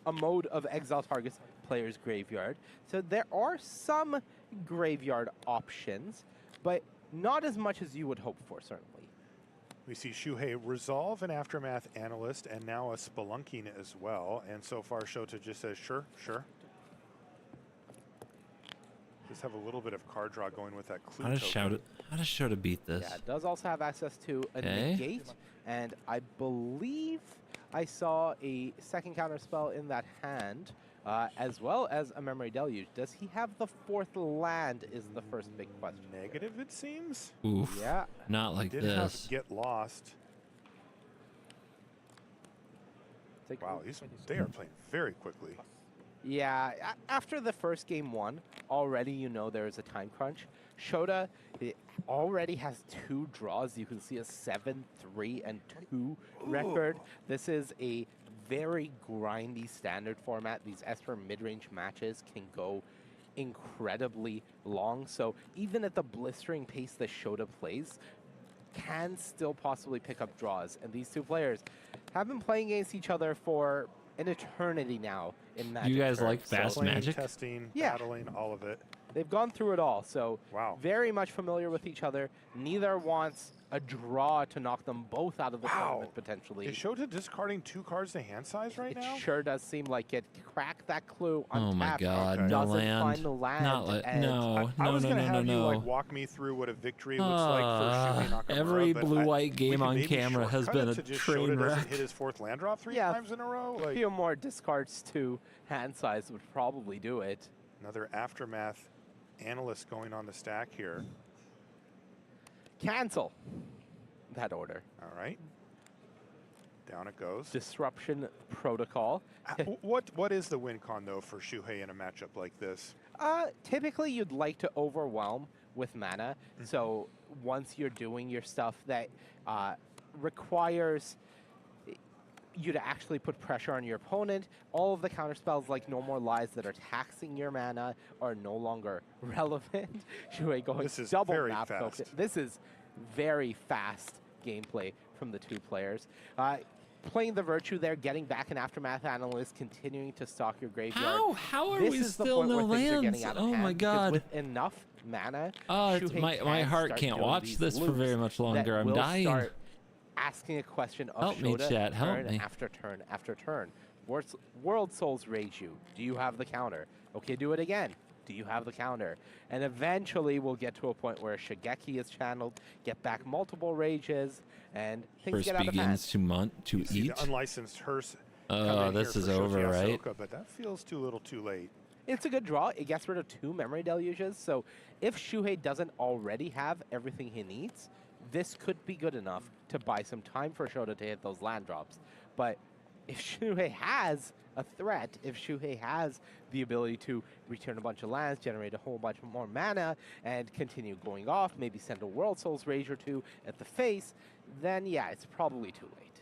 a mode of exile targets player's graveyard. So there are some graveyard options, but not as much as you would hope for, certainly. We see Shuhei Resolve and Aftermath Analyst, and now a Spelunking as well. And so far, Shota just says, sure, sure. Just have a little bit of card draw going with that clue How does token. Shota beat this? Yeah, it does also have access to a Okay. negate, and I believe I saw a second counter spell in that hand, as well as a Memory Deluge. Does he have the fourth land is the first big question. Negative, it seems. Oof. Yeah. Not like Did this. have Get Lost. Wow, they are playing very quickly. Yeah, after the first game one, already you know there is a time crunch. Shota already has 2 draws. You can see a 7-3-2 record. This is a very grindy standard format. These Esper mid-range matches can go incredibly long. So even at the blistering pace that Shota plays, can still possibly pick up draws. And these two players have been playing against each other for an eternity now in Magic. You guys terms. like fast So- Magic? Testing, Yeah. battling, all of it. They've gone through it all, so wow. very much familiar with each other. Neither wants a draw to knock them both out of the tournament, potentially. Is Shota discarding 2 cards to hand size right It now? sure does seem like it. Crack that clue, Oh my untap, God, no doesn't land. find the land. Not and no, I no, was no, gonna no, have no, you no. like walk me through what a victory looks like for Shuhei Nakamura. Every but blue-white we game could on maybe camera has shortcut been it a to just train Shota doesn't wreck. hit his 4th land drop 3 Yeah, times in a row. a Like, few more discards to hand size would probably do it. another aftermath analyst going on the stack here. Cancel that order. All right. Down it goes. Disruption protocol. What is the win con though for Shuhei in a matchup like this? Typically, you'd like to overwhelm with mana. So once you're doing your stuff that requires you to actually put pressure on your opponent, all of the counter spells like No More Lies that are taxing your mana are no longer relevant. Shuhei going This is double very map fast. focus. This is very fast gameplay from the two players. Playing the Virtue there, getting back an Aftermath Analyst, continuing to stock your graveyard. How are This we is the still point no where things are lands? getting out of Oh hand, my because God. with enough mana, Oh, Shuhei my can heart start can't doing watch these this for loops very much longer. that I'm will dying. Start asking a question of Help me, Shota chat, help turn me. after turn after turn. World Souls rage you. Do you have the counter? Okay, do it again. Do you have the counter? And eventually we'll get to a point where Shigeki is channeled, get back multiple rages, and things First get out of hand. begins to See eat. the unlicensed hearse. Oh, this is over, right? But that feels too little, too late. It's a good draw. It gets rid of 2 memory deluges. So if Shuhei doesn't already have everything he needs, this could be good enough to buy some time for Shota to hit those land drops. But if Shuhei has a threat, if Shuhei has the ability to return a bunch of lands, generate a whole bunch more mana, and continue going off, maybe send a World Souls Rage or 2 at the face, then yeah, it's probably too late.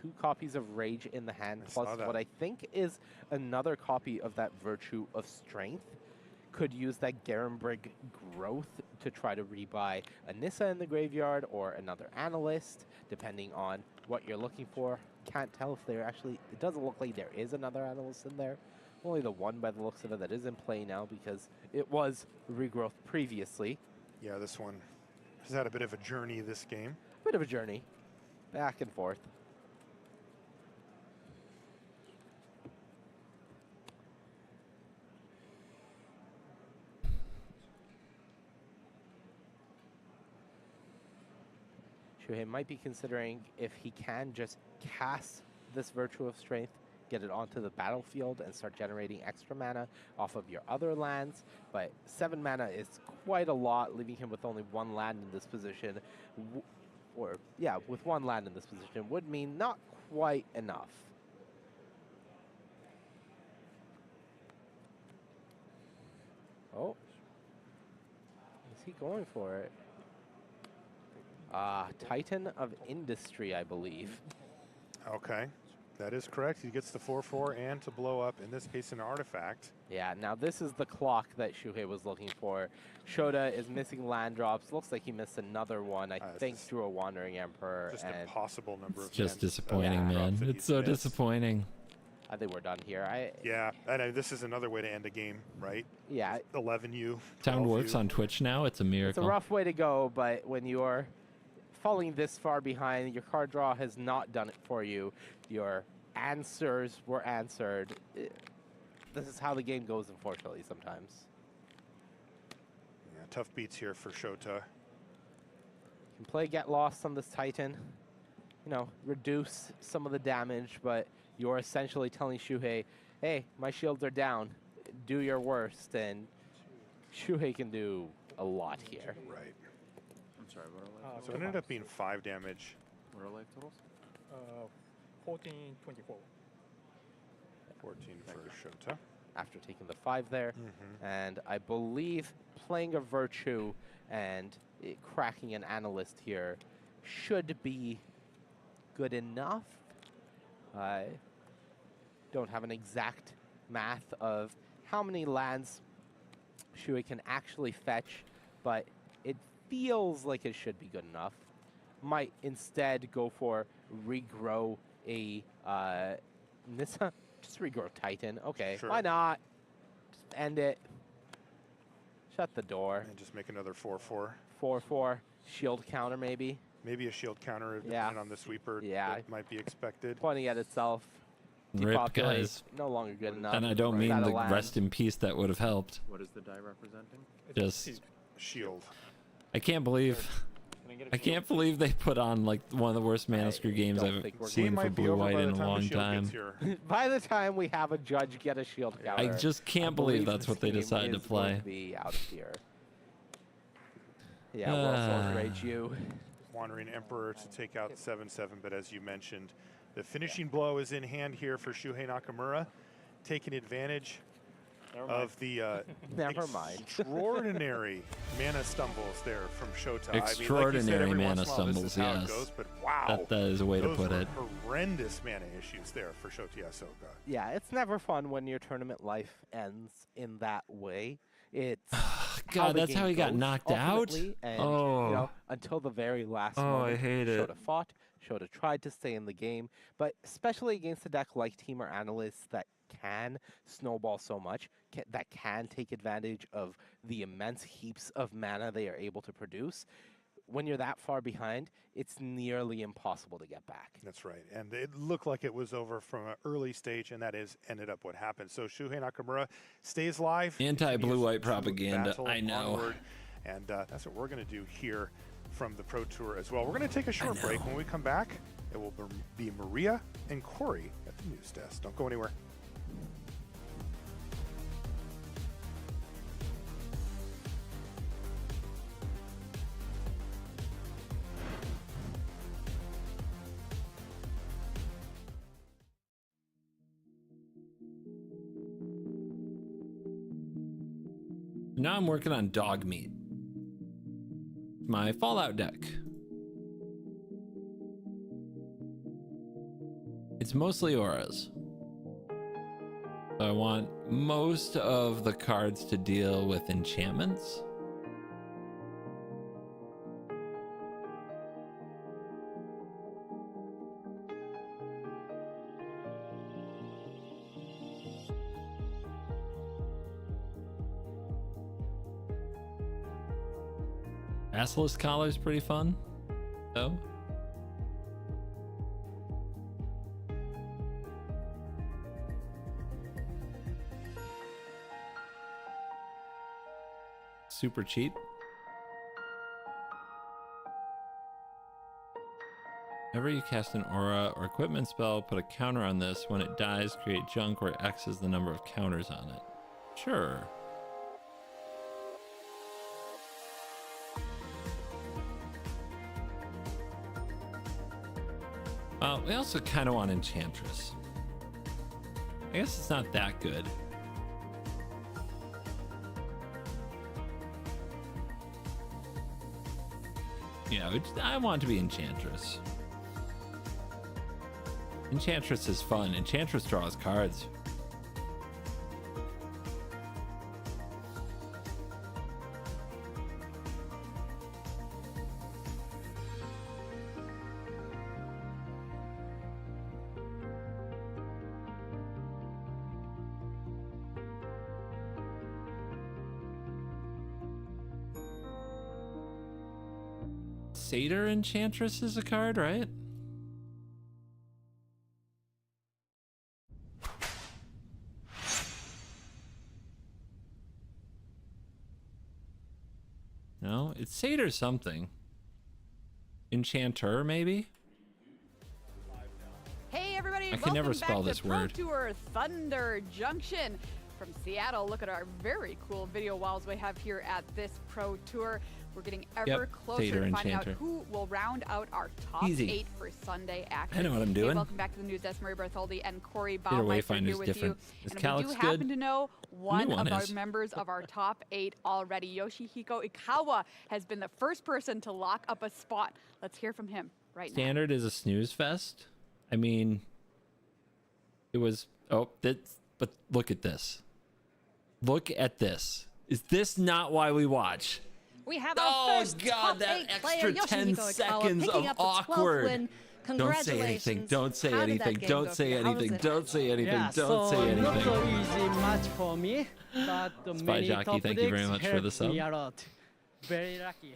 Two copies of Rage in the hand, plus saw that. what I think is another copy of that Virtue of Strength. Could use that Garenbrig growth to try to rebuy a Nissa in the graveyard or another Analyst, depending on what you're looking for. Can't tell if there actually, it doesn't look like there is another Analyst in there. Only the one by the looks of it that is in play now because it was regrowth previously. Yeah, this one has had a bit of a journey this game. Bit of a journey, back and forth. Shuhei might be considering if he can just cast this Virtue of Strength, get it onto the battlefield, and start generating extra mana off of your other lands. But 7 mana is quite a lot, leaving him with only 1 land in this position. With 1 land in this position would mean not quite enough. Oh. Is he going for it? Titan of Industry, I believe. Okay, that is correct. He gets the 4/4 and to blow up, in this case, an artifact. Yeah, now this is the clock that Shuhei was looking for. Shota is missing land drops. Looks like he missed another one, I think, through a Wandering Emperor. Just and a possible number of It's just lands, disappointing, drops man. that It's he's so missed. disappointing. I think we're done here. Yeah, and this is another way to end a game, right? Yeah. 11U. Sound 12U. works on Twitch now. It's a It's a miracle. rough way to go, but when you're falling this far behind, your card draw has not done it for you. Your answers were answered. This is how the game goes, unfortunately, sometimes. Yeah, tough beats here for Shota. You can play Get Lost on this Titan. You know, reduce some of the damage, but you're essentially telling Shuhei, hey, my shields are down. Do your worst, and Shuhei can do a lot here. Right. sorry, what are life So it ended up being 5 damage. What are life totals? 14, 24. 14 for Shota. After taking the 5 there. And I believe playing a Virtue and cracking an Analyst here should be good enough. I don't have an exact math of how many lands Shui can actually fetch, but it feels like it should be good enough. Might instead go for regrow a Nissa. Just regrow Titan. Okay, Sure. why not? Just end it. Shut the door. And just make another 4/4. 4/4. Shield counter maybe. Maybe a shield counter depending on the sweeper. That might be expected. Pointing at itself. Rip, Depopulate, guys. no longer good enough. And I don't mean Battle the land. rest in peace that would have helped. What is the die representing? Just shield. I can't believe they put on like one of the worst mana screw games don't I've think we're seen going for blue white in a long time. By the time we have a judge get a shield counter, I just can't believe that's this what they game decided to is going play. to be out of here. Yeah, well, Rage you. Wandering Emperor to take out 7/7, but as you mentioned, the finishing blow is in hand here for Shuhei Nakamura, taking advantage of the extraordinary mana stumbles there from Shota. Extraordinary I mean, like you mana said, every once in a while this stumbles, is how it yes. goes, but wow, That is a way to those put were it. horrendous mana issues there for Shota Yasuoka. Yeah, it's never fun when your tournament life ends in that way. It's God, the that's how game he got goes knocked out? ultimately, and, Oh. you know, until the very last Oh, moment, I hate it. Shota fought. Shota tried to stay in the game, but especially against a deck like Team or Analysts that can snowball so much, that can take advantage of the immense heaps of mana they are able to produce. When you're that far behind, it's nearly impossible to get back. That's right, and it looked like it was over from an early stage, and that is ended up what happened. So Shuhei Nakamura stays live. Anti-blue-white continues to propaganda, battle I know. onward, and that's what we're going to do here from the Pro Tour as well. We're going to take a short break. When we come back, it will be Maria and Corey at the news desk. Don't go anywhere. Now I'm working on dog meat. My Fallout deck. It's mostly auras. So I want most of the cards to deal with enchantments. Basilisk Collar is pretty fun, though. Super cheap. Whenever you cast an aura or equipment spell, put a counter on this. When it dies, create junk where X is the number of counters on it. Sure. We also kind of want Enchantress. I guess it's not that good. Yeah, I want to be Enchantress. Enchantress is fun. Enchantress draws cards. Satyr Enchantress is a card, right? No, it's Satyr something. Enchanter, maybe? Hey everybody, I can never welcome spell back this to Pro word. Tour Thunder Junction. From Seattle, look at our very cool video walls we have here at this Pro Tour. We're getting ever closer Tater to and finding out Chanter. who will round out our top Easy. 8 for Sunday action. I know what I'm Hey, doing. welcome back to the news desk. Marie Bartholdi and Corey Their Baumeister wayfinder's here with different. you. Is And Calyx we do happen good? to know one one of our is. members of our top 8 already. Yoshihiko Ikawa has been the first person to lock up a spot. Let's hear from him right now. Standard is a snooze fest. I mean, it was. Oh, that's. But look at this. Look at this. Is this not why we watch? We have our first top that 8 extra player, 10 Yoshihiko Ikawa, seconds picking of up the 12th awkward. win. Don't say anything. Don't say How did that anything. game Don't go for say you? How was anything. it? Don't say anything. Yeah, Don't say so not anything. so easy match for me, but the Spy many Jockey, top thank you very decks much for the helped sub. me a lot. Very lucky.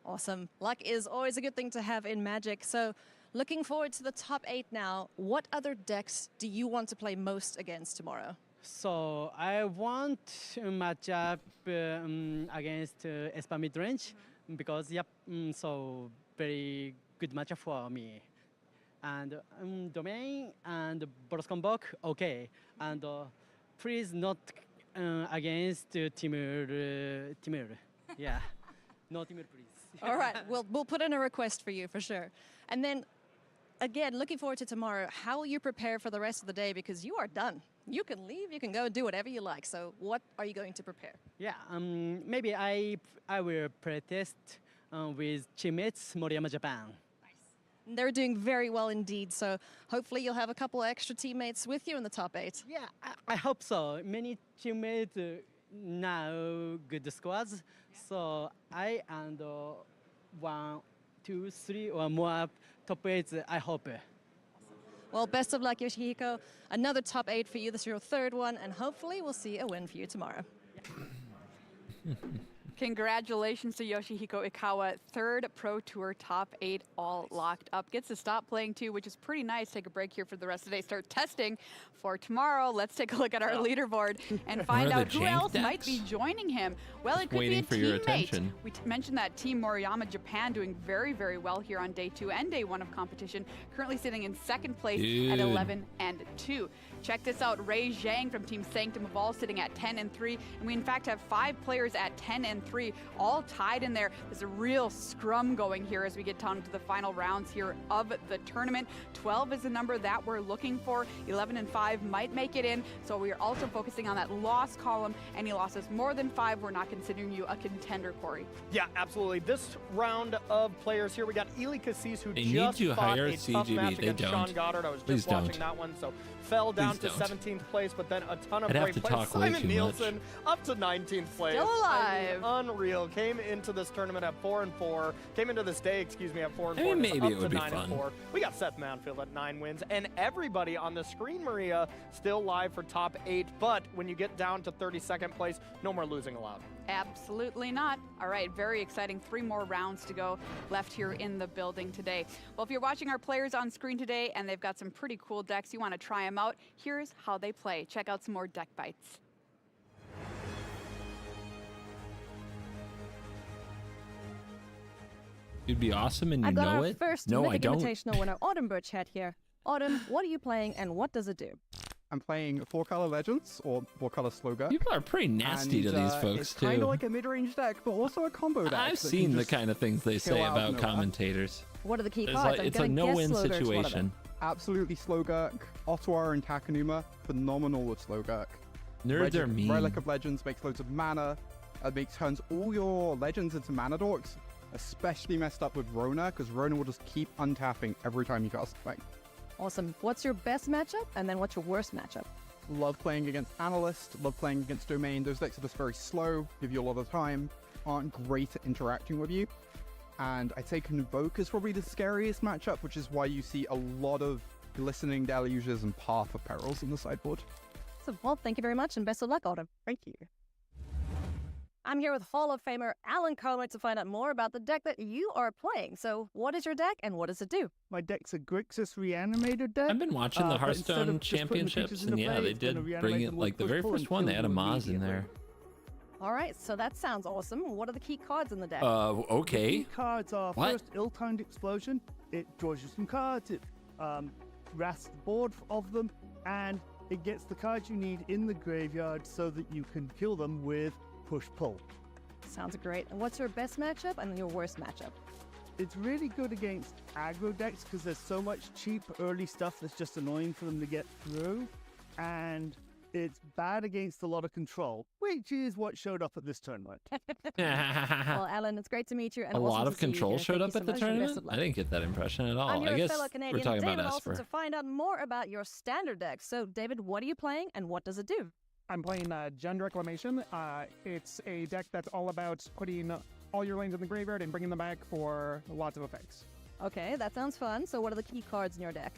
Awesome. Luck is always a good thing to have in Magic. So looking forward to the top 8 now. What other decks do you want to play most against tomorrow? So I want to match up against Espa midrange because so very good matchup for me. And domain and Boroscombok, okay. And please not against Timur. Timur, yeah. No Timur, please. All right, we'll put in a request for you for sure. And then, again, looking forward to tomorrow. How will you prepare for the rest of the day? Because you are done. You can leave, you can go do whatever you like. So what are you going to prepare? Yeah, maybe I will play test with teammates Moriyama Japan. They're doing very well indeed. So hopefully you'll have a couple extra teammates with you in the top 8. Yeah, I hope so. Many teammates now good squads. So I and 1, 2, 3 or more top 8. I hope. Well, best of luck, Yoshihiko. Another top 8 for you. This is your 3rd one, and hopefully we'll see a win for you tomorrow. Congratulations to Yoshihiko Ikawa, 3rd Pro Tour top 8 all locked up. Gets to stop playing too, which is pretty nice. Take a break here for the rest of the day. Start testing for tomorrow. Let's take a look at our leaderboard and find out who else might be joining him. Well, it could be a Waiting for your teammate. attention. We mentioned that Team Moriyama Japan doing very, very well here on day 2 and day 1 of competition. Currently sitting in 2nd place at Dude. 11-2. Check this out. Ray Zhang from Team Sanctum of All sitting at 10-3. And we in fact have 5 players at 10-3, all tied in there. There's a real scrum going here as we get down to the final rounds here of the tournament. 12 is the number that we're looking for. 11 and 5 might make it in. So we are also focusing on that loss column. Any losses more than 5, we're not considering you a contender, Corey. Yeah, absolutely. This round of players here, we got Eli Cassis, who They just need to fought hire a tough CGB. match They against don't. Sean Goddard. I was Please just watching don't. that one, so fell down Please to don't. 17th place, but then a ton of I'd have great to plays. talk way Simon too Nielsen up to 19th place. Still alive. I mean, unreal. Came into this tournament at 4-4. Came into this day, excuse me, at 4-4. I mean, That's maybe up it would to be 9-4. fun. We got Seth Manfield at 9 wins, and everybody on the screen, Maria, still live for top 8. But when you get down to 32nd place, no more losing allowed. Absolutely not. All right, very exciting. 3 more rounds to go left here in the building today. Well, if you're watching our players on screen today and they've got some pretty cool decks, you want to try them out, here's how they play. Check out some more deck bites. You'd be awesome and you I've got know our it? first No, I Mythic don't. Invitational winner, Autumn Birchhead here. Autumn, what are you playing and what does it do? I'm playing 4-color Legends, or 4-color Slogger. People are pretty nasty to these folks, it's kind too. of like a mid-range deck, but also a combo deck. I've that can seen the just kind of things they kill say out about nowhere. commentators. What are the key It's cards? like- it's a I'm gonna guess no-win Slogurk's one of them. situation. Absolutely Slogurk, Ottawa and Takanuma, phenomenal with Slogurk. Nerds are mean. Relic of Legends makes loads of mana, turns all your legends into mana dorks, especially messed up with Rona, because Rona will just keep untapping every time you cast something. Awesome. What's your best matchup and then what's your worst matchup? Love playing against Analyst, love playing against Domain. Those decks are just very slow, give you a lot of time, aren't great at interacting with you. And I'd say Convoke is probably the scariest matchup, which is why you see a lot of Glistening Deluges and Path of Perils in the sideboard. So, well, thank you very much and best of luck, Autumn. Thank you. I'm here with Hall of Famer Alan Comer to find out more about the deck that you are playing. So, what is your deck and what does it do? My deck's a Grixis reanimated deck. I've been watching the but instead Hearthstone of just putting the championships, creatures and into yeah, play, they it's gonna did reanimate bring it, them like with the very push-pull first one, they had a and kill them Maz in there. immediately. All right, so that sounds awesome. What are the key cards in the deck? Okay. The key cards are What? first Ill-Timed Explosion. It draws you some cards. It rasps the board of them, and it gets the cards you need in the graveyard so that you can kill them with push-pull. Sounds great. And what's your best matchup and your worst matchup? It's really good against aggro decks because there's so much cheap early stuff that's just annoying for them to get through. And it's bad against a lot of control, which is what showed up at this tournament. Well, Alan, it's great to meet you. And A awesome lot to of see you control here. showed Thank up you at so the much, and best tournament? of luck. I didn't get that impression at all. I'm your I guess fellow we're Canadian talking David about Olsen Esper. to find out more about your standard deck. So, David, what are you playing and what does it do? I'm playing Jund Reclamation. It's a deck that's all about putting all your lanes in the graveyard and bringing them back for lots of effects. Okay, that sounds fun. So, what are the key cards in your deck?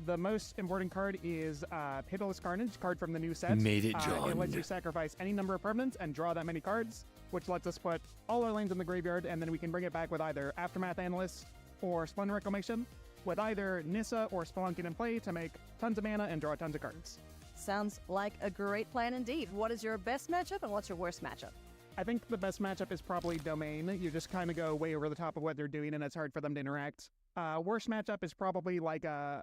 The most important card is Pitiless Carnage, card from the new set. Made it, It John. lets you sacrifice any number of permanents and draw that many cards, which lets us put all our lanes in the graveyard, and then we can bring it back with either Aftermath Analyst or Splendor Reclamation, with either Nissa or Spelunking in play to make tons of mana and draw tons of cards. Sounds like a great plan indeed. What is your best matchup and what's your worst matchup? I think the best matchup is probably Domain. You just kind of go way over the top of what they're doing, and it's hard for them to interact. Worst matchup is probably like a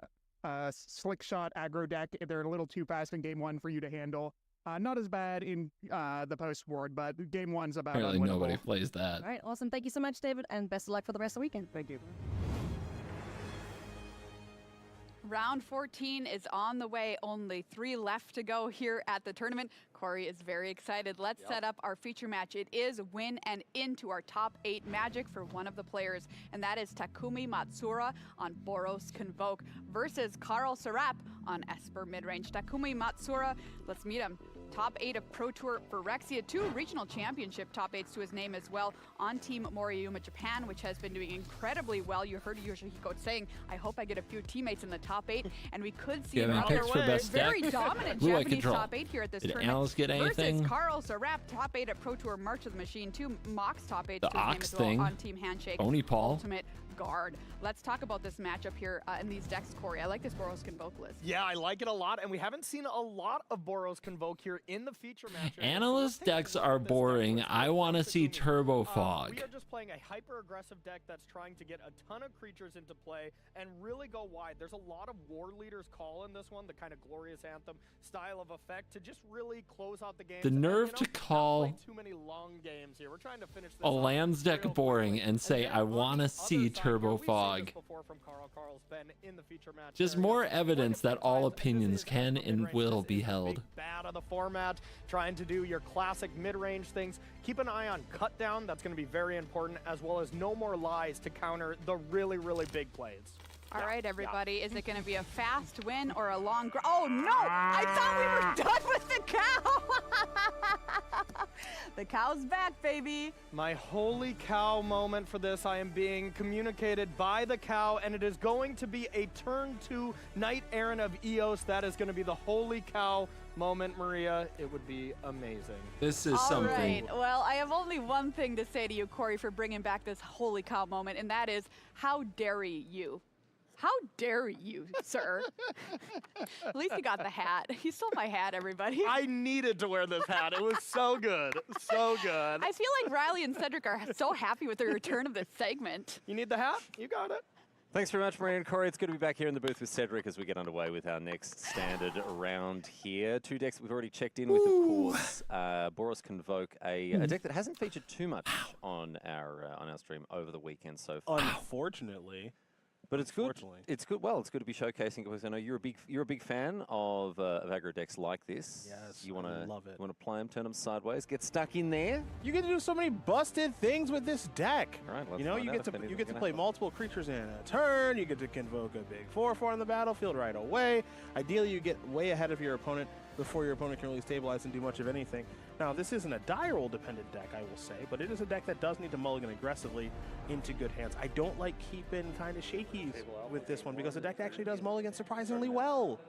Slick Shot aggro deck. They're a little too fast in game one for you to handle. Not as bad in the post-board, but game one's about Apparently unwinnable. nobody plays that. All right, awesome. Thank you so much, David, and best of luck for the rest of the weekend. Thank you. Round 14 is on the way. Only 3 left to go here at the tournament. Corey is very excited. Let's set up our feature match. It is win and into our top 8 Magic for one of the players, and that is Takumi Matsura on Boros Convoke versus Carl Serap on Esper Midrange. Takumi Matsura, let's meet him. Top 8 of Pro Tour Phyrexia, 2 regional championship top 8s to his name as well on Team Moriyama Japan, which has been doing incredibly well. You heard Yoshihiko saying, I hope I get a few teammates in the top 8, and we could see Do you have any another picks for best very deck? dominant Blue Eye Japanese Control. top 8 here at this Did tournament. Alice get anything? Versus Carl Serap, top 8 at Pro Tour March of the Machine, 2 Mox top 8s The to his name Ox as well thing. on Team Handshake. Oni Paul. Ultimate Guard. Let's talk about this matchup here in these decks, Corey. I like this Boros Convoke list. Yeah, I like it a lot, and we haven't seen a lot of Boros Convoke here in the feature match. Analyst decks are boring. I want to see Turbo Fog. We are just playing a hyper-aggressive deck that's trying to get a ton of creatures into play and really go wide. There's a lot of War Leader's Call in this one, the kind of Glorious Anthem style of effect to just really close out the game. The nerve to call too many long games here. We're trying to finish this a lands deck boring and say, I want to see Turbo Fog. Carl's been in the feature match. Just more evidence that all opinions can and will be held. Bad of the format, trying to do your classic mid-range things. Keep an eye on cut down. That's going to be very important, as well as no more lies to counter the really, really big plays. All right, everybody. Is it going to be a fast win or a long... Oh, no! I thought we were done with the cow! The cow's back, baby. My holy cow moment for this. I am being communicated by the cow, and it is going to be a turn 2 Knight Errant of Eos. That is going to be the holy cow moment, Maria. It would be amazing. This is All something. right. Well, I have only one thing to say to you, Corey, for bringing back this holy cow moment, and that is, how dare you? How dare you, sir? At least you got the hat. You stole my hat, everybody. I needed to wear this hat. It was so good. So good. I feel like Riley and Cedric are so happy with the return of this segment. You need the hat? You got it. Thanks very much, Maria and Corey. It's good to be back here in the booth with Cedric as we get underway with our next standard round here. 2 decks we've already checked in with, of course. Boros Convoke, a deck that hasn't featured too much on our stream over the weekend so far. Unfortunately. But it's good. It's good. Well, it's good to be showcasing because I know you're a big fan of aggro decks like this. Yes, you want to love it. You want to play them, turn them sideways, get stuck in there. You get to do so many busted things with this deck. All right, let's you know, find you out get if to anything's gonna play happen. multiple creatures in a turn. You get to convoke a big 4/4 on the battlefield right away. Ideally, you get way ahead of your opponent before your opponent can really stabilize and do much of anything. Now, this isn't a die roll dependent deck, I will say, but it is a deck that does need to mulligan aggressively into good hands. I don't like keeping kind of shakies with this one because the deck actually does mulligan surprisingly well.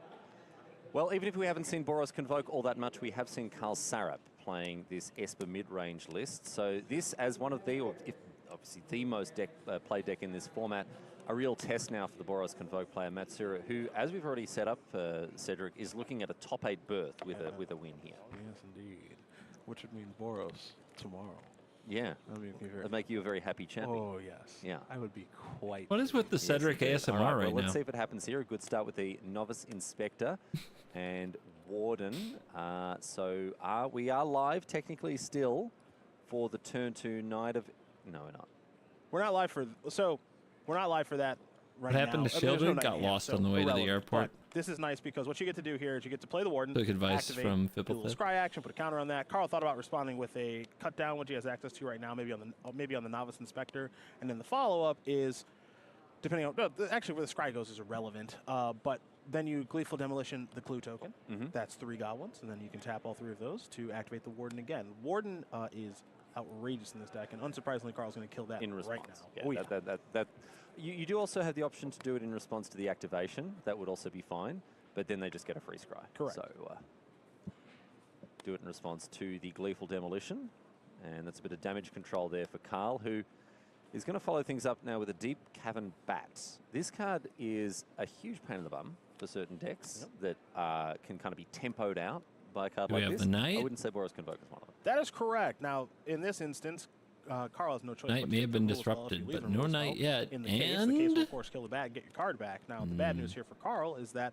Well, even if we haven't seen Boros Convoke all that much, we have seen Carl Sarap playing this Esper mid-range list. So this, as one of the, or if obviously the most played deck in this format, a real test now for the Boros Convoke player Matsura, who, as we've already set up, Cedric, is looking at a top 8 berth with a win here. Yes, indeed. Which would mean Boros tomorrow. Yeah, that'd make you a very happy champion. Oh, yes. Yeah. I would be quite... What is with the Cedric ASMR All right, right well, now? let's see if it happens here. A good start with the Novice Inspector and Warden. We are live technically still for the turn 2 Knight of... No, we're not. We're not live for... So, we're not live for that right now. What happened to I mean, there's no Shielded? Knight Got in hand, lost so on the way to the irrelevant. airport. But this is nice because what you get to do here is you get to play the Warden, Took advice activate, from do a little Fipplethip. scry action, put a counter on that. Carl thought about responding with a cut down, which he has access to right now, maybe on the Novice Inspector. And then the follow-up is, depending on... No, actually, where the scry goes is irrelevant. But then you Gleeful Demolition the Clue token. That's 3 Goblins, and then you can tap all 3 of those to activate the Warden again. Warden is outrageous in this deck, and unsurprisingly, Carl's going to kill that In response. right now. Yeah, you do also have the option to do it in response to the activation. That would also be fine, but then they just get a free scry. Correct. So do it in response to the Gleeful Demolition, and that's a bit of damage control there for Carl, who is going to follow things up now with a Deep Cavern Bat. This card is a huge pain in the bum for certain decks that can kind of be tempoed out by a card Do like we have this. the Knight? I wouldn't say Boros Convoke is one of them. That is correct. Now, in this instance, Carl has no choice. Knight but may to have take been the removal spell if disrupted, you leave but a no removal Knight spell. yet. In the case, the case will, And of course, kill the bat and get your card back. Now, the bad news here for Carl is that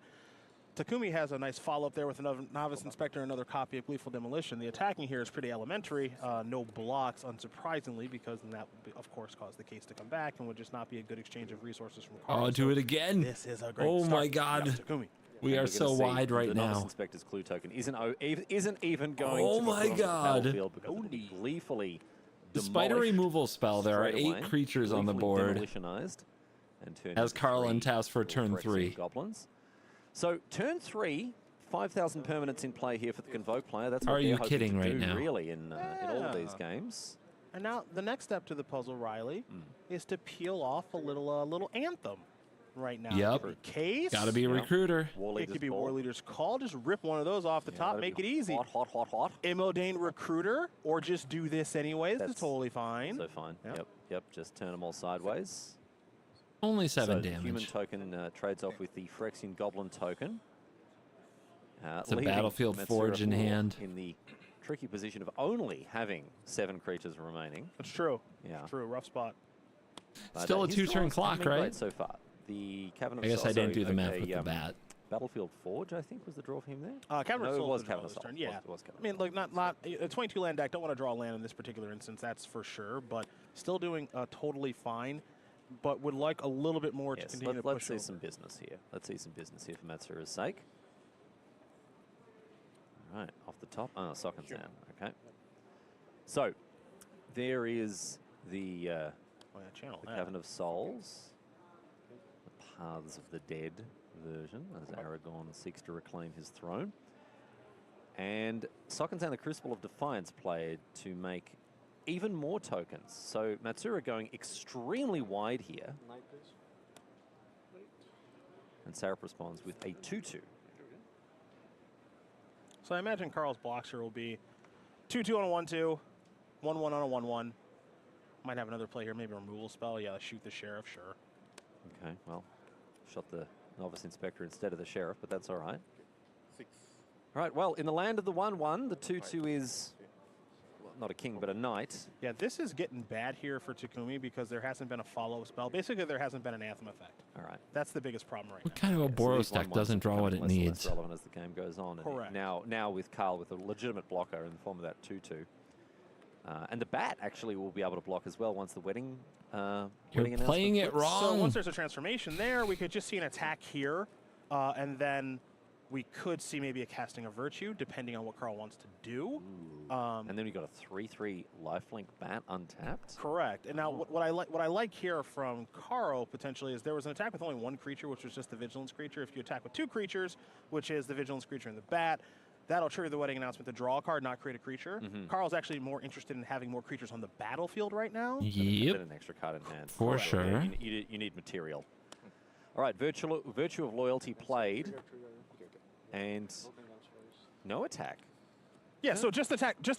Takumi has a nice follow-up there with another Novice Inspector and another copy of Gleeful Demolition. The attacking here is pretty elementary. No blocks, unsurprisingly, because then that would, of course, cause the case to come back and would just not be a good exchange of resources from Carl. oh, do it again. This is a great Oh start. my God. Yeah, Takumi. We are so wide right the Novice now. Inspector's Clue token isn't even going Oh to be my put onto the God. battlefield because it'll be gleefully Despite a demolished removal spell, there are straight 8 away, creatures on the gleefully board. demolitionized and turned As into Carl 3 untaps for turn Phyrexian 3. Goblins. So turn 3, 5,000 permanents in play here for the Convoke player. That's what Are they're you hoping kidding to right do, now? really, in all of these games. And now the next step to the puzzle, Riley, is to peel off a little anthem right now. Yep. It could be Case. Gotta be a recruiter. It could be War Leader's Call. Just rip one of those off the top. Make it easy. Hot. Immodane Recruiter, or just do this anyways. That's totally fine. So fine. Yep. Just turn them all sideways. Only 7 so the damage. human token trades off with the Phyrexian Goblin token. It's a leaving Battlefield Matsura Forge in Four hand. in the tricky position of only having 7 creatures remaining. That's true. Yeah. True. Rough spot. But, Still a his 2-turn draws haven't clock, been great right? so far. The Cavern of I guess I Souls- didn't sorry, do the math okay, with the bat. Battlefield Forge, I think, was the draw for him there. Cavern no, of it Souls was is Cavern draw of this Souls. turn. It Yeah. was Cavern I mean, look, not a 22 land deck. Don't want to draw land in this particular instance. That's for sure. But still doing totally fine. But would like a little bit more to Yes, continue to let's push see over. some business here. Let's see some business here for Matsura's sake. All right, off the top. Oh, Sokken's down. Okay. So, there is the Cavern of Souls, the Paths of the Dead version, as Aragorn seeks to reclaim his throne. And Sokken's and the Crucible of Defiance played to make even more tokens. So Matsura going extremely wide here. And Sarap responds with a 2-2. So I imagine Carl's blocks here will be 2-2 on a 1-2, 1-1 on a 1-1. Might have another play here, maybe a removal spell. Yeah, shoot the sheriff, sure. Okay, well, shot the Novice Inspector instead of the Sheriff, but that's all right. 6. All right, well, in the land of the 1-1, the 2-2 is, well, not a king, but a knight. Yeah, this is getting bad here for Takumi because there hasn't been a follow spell. Basically, there hasn't been an Anthem effect. All right. That's the biggest problem right What now. kind of a So Boros these deck 1-1s doesn't draw what it becoming less and needs? less relevant as the game goes on. And Correct. Now with Carl with a legitimate blocker in the form of that 2-2. And the bat actually will be able to block as well once the wedding. You're wedding playing announcement it flips. wrong. So once there's a transformation there, we could just see an attack here, and then we could see maybe a casting of virtue, depending on what Carl wants to do. And then we got a 3-3 lifelink bat untapped. Correct. And now what I like here from Carl potentially is there was an attack with only 1 creature, which was just the vigilance creature. If you attack with 2 creatures, which is the vigilance creature and the bat, that'll trigger the wedding announcement to draw a card, not create a creature. Carl's actually more interested in having more creatures on the battlefield right now. Yep. An extra card in hand. For sure. You need material. All right, Virtue of Loyalty played. And no attack. Yeah, so just the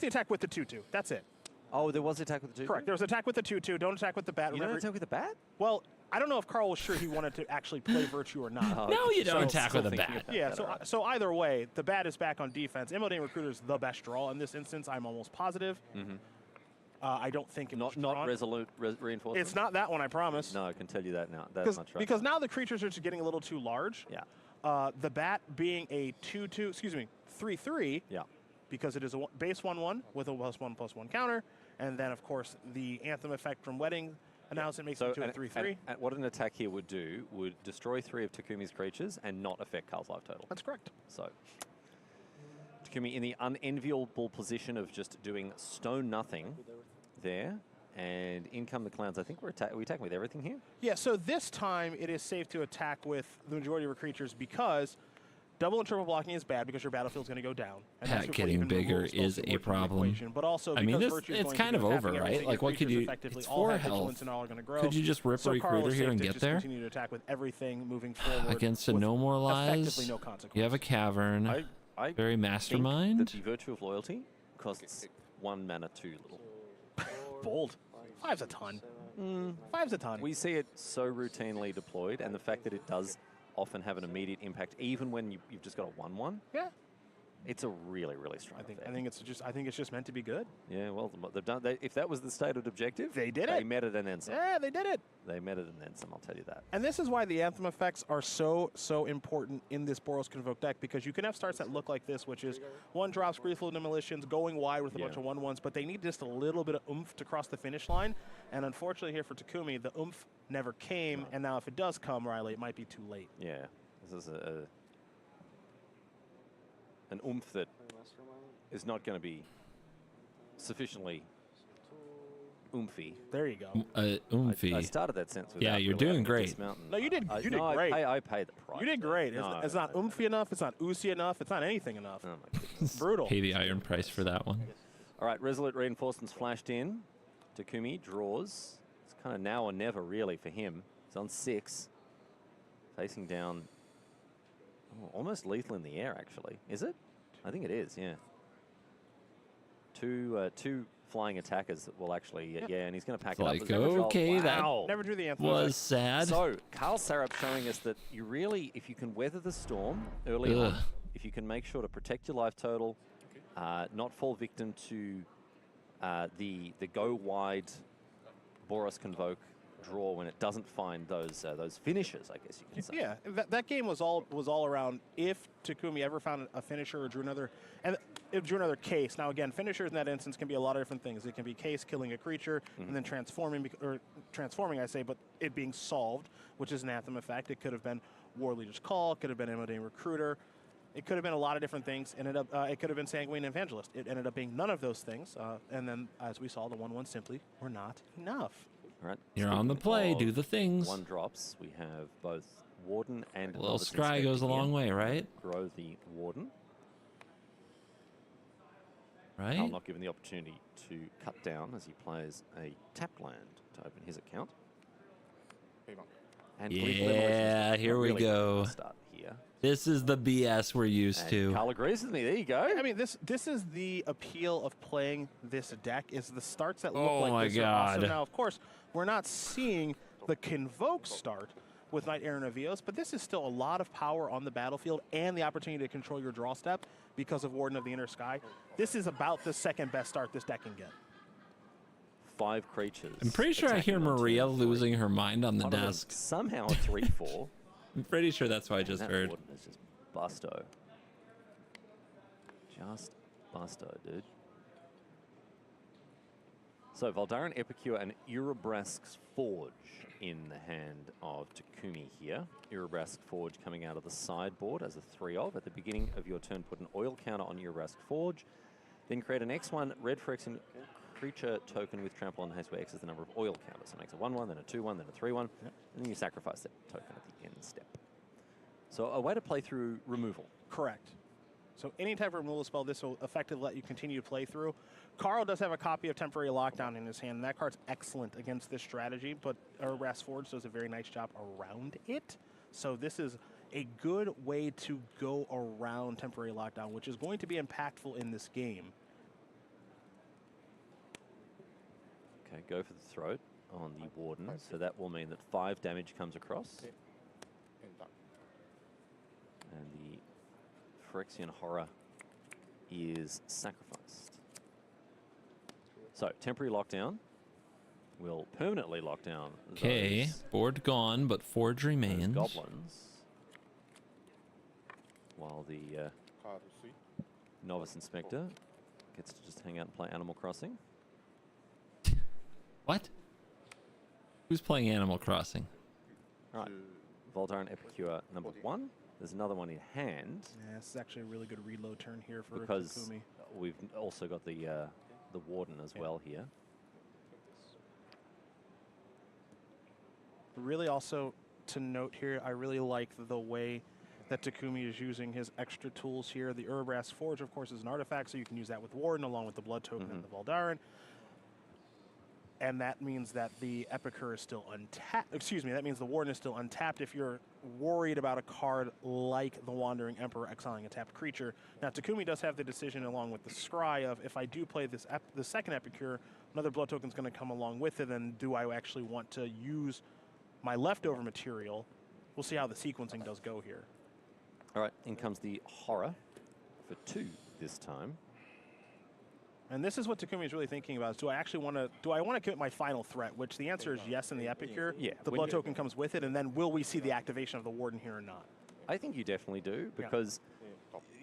attack with the 2/2. That's it. Oh, there was attack with the 2/2? Correct. There was attack with the 2/2. Don't attack with the bat. You don't attack with the bat? Well, I don't know if Carl was sure he wanted to actually play Virtue or not. No, you don't attack with a thinking bat. about Yeah, that, so either way, the bat is back on defense. Immodane Recruiter is the best draw in this instance. I'm almost positive. I don't think it was Not drawn. resolute reinforcement? It's not that one, I promise. No, I can tell you that now. That's much right. Because now the creatures are just getting a little too large. Yeah. The bat being a 3/3. Yeah. Because it is a base 1/1 with a +1/+1 counter, And then, of course, the Anthem effect from Wedding announcement makes it to a 3-3. And what an attack here would do would destroy 3 of Takumi's creatures and not affect Carl's life total. That's correct. So Takumi in the unenviable position of just doing stone nothing there. And in come the clowns. I think we're attacking with everything here. Yeah, so this time it is safe to attack with the majority of your creatures because double and triple blocking is bad because your battlefield's going to go down. And Pat getting bigger is a problem. But also I mean, because Virtue is it's going kind to of go over, tapping right? everything, Like, your what could creatures you? effectively It's all 4 have vigilance health. and all are going to grow. Could you just rip So a Carl recruiter is here safe and to get just there? continue to attack with everything moving forward. Against with Anomoralize, effectively no consequence. you have a cavern. I very mastermind. Think that the Virtue of Loyalty costs 1 mana too little. Bold. 5's a ton. 5's a ton. We see it so routinely deployed, and the fact that it does often have an immediate impact, even when you've just got a 1/1. Yeah. It's a really, really strong effect. I think it's just meant to be good. Yeah, well, they've done. If that was the stated objective, they did They it. met it and then some. Yeah, they did it. They met it and then some. I'll tell you that. And this is why the Anthem effects are so important in this Boros Convoke deck, because you can have starts that look like this, which is 1 drops, Breathful Demolitions, going wide with a bunch of 1/1s, but they need just a little bit of oomph to cross the finish line. And unfortunately here for Takumi, the oomph never came, and now if it does come, Riley, it might be too late. Yeah, this is an oomph that is not going to be sufficiently oomphy. There you go. Oomphy. I started that sentence. Yeah, without you're really doing having to great. dismount. No, you did. You did no, great. I paid the price. You did great. No, It's not oomphy enough. It's not oozy enough. It's not anything enough. Oh my goodness. Brutal. Pay the iron price for that one. All right, Resolute Reinforcements flashed in. Takumi draws. It's kind of now or never, really, for him. He's on 6. Facing down. Almost lethal in the air, actually. Is it? I think it is, yeah. Two flying attackers that will actually, and he's going to pack Like, it up. okay, that Never drew the Anthem was effect. sad. So, Carl Sarup showing us that you really, if you can weather the storm early on, if you can make sure to protect your life total, not fall victim to the go wide Boros Convoke draw when it doesn't find those finishers, I guess you can say. Yeah, that game was all around if Takumi ever found a finisher or drew another, and it drew another case. Now again, finishers in that instance can be a lot of different things. It can be case killing a creature and then transforming, I say, but it being solved, which is an Anthem effect. It could have been War Leader's Call. It could have been Emodane Recruiter. It could have been a lot of different things. It could have been Sanguine Evangelist. It ended up being none of those things. And then, as we saw, the 1/1 simply were not enough. All right. You're on the play. Do the things. 1 drops. We have both Warden and A little Novice scry Inspector goes a long here. way, right? Grow the Warden. Right. I'm not given the opportunity to cut down as he plays a tapped land to open his account. And Yeah, here we go. Start here. This is the BS we're used to. Carl agrees with me. There you go. I mean, this is the appeal of playing this deck, is the starts that look Oh like my this are awesome. God. Now, of course, we're not seeing the Convoke start with Knight Errant of Eos, but this is still a lot of power on the battlefield and the opportunity to control your draw step because of Warden of the Inner Sky. This is about the second best start this deck can get. 5 creatures. I'm pretty sure I hear attacking on Maria turn 3. losing her mind on the One of them desk. somehow a 3/4. I'm pretty sure that's what I just that heard. Warden is just busto. Just busto, dude. So Voldaren Epicure and Urabrask's Forge in the hand of Takumi here. Urabrask Forge coming out of the sideboard as a 3-of. At the beginning of your turn, put an oil counter on Urabrask Forge. Then create an X1 red Phyrexian creature token with trample on haste where X is the number of oil counters. So it makes a 1/1, then a 2/1, then a 3/1, and then you sacrifice that token at the end step. So a way to play through removal. Correct. So any type of removal spell, this will effectively let you continue to play through. Carl does have a copy of Temporary Lockdown in his hand, and that card's excellent against this strategy, but Urabrask Forge does a very nice job around it. So this is a good way to go around Temporary Lockdown, which is going to be impactful in this game. Okay, go for the throat on the Warden. So that will mean that 5 damage comes across. And the Phyrexian Horror is sacrificed. So, temporary lockdown will permanently lock down Okay, board gone, but Forge remains. goblins. While the Novice Inspector gets to just hang out and play Animal Crossing. What? Who's playing Animal Crossing? Right. Voldaren Epicure number 1. There's another one in hand. Yeah, this is actually a really good reload turn here for because Takumi. we've also got the Warden as well here. Really also to note here, I really like the way that Takumi is using his extra tools here. The Urabrass Forge, of course, is an artifact, so you can use that with Warden along with the Blood Token and the Voldaren. And that means that the Epicure is still untapped. Excuse me, that means the Warden is still untapped if you're worried about a card like the Wandering Emperor exiling a tapped creature. Now, Takumi does have the decision along with the Scry of if I do play this the second Epicure, another Blood Token is going to come along with it, and do I actually want to use my leftover material? We'll see how the sequencing does go here. All right, in comes the Horror for 2 this time. And this is what Takumi is really thinking about: is do I actually want to commit my final threat? Which the answer is yes in the Epicure. Yeah, the Blood Token comes with it, and then will we see the activation of the Warden here or not? I think you definitely do, because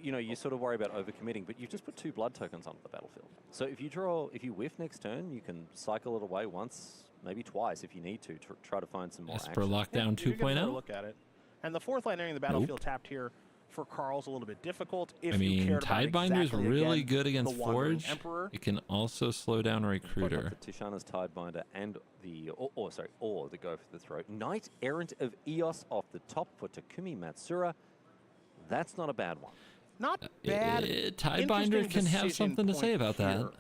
you know, you sort of worry about overcommitting, but you've just put 2 Blood Tokens onto the battlefield. So if you whiff next turn, you can cycle it away once, maybe twice if you need to try to find some more Esper action. Lockdown You can get a 2.0? look at it. And the 4th line entering the battlefield tapped here for Carl's a little bit difficult. If I you mean, cared about Tidebinder's exactly, really again, good against the Wandering Forge. Emperor. It can also slow down Recruiter. The Tishana's Tidebinder and the, or the Go for the Throat. Knight Errant of Eos off the top for Takumi Matsura. That's not a bad one. Not bad. Tidebinder can have decision something to say point about that. here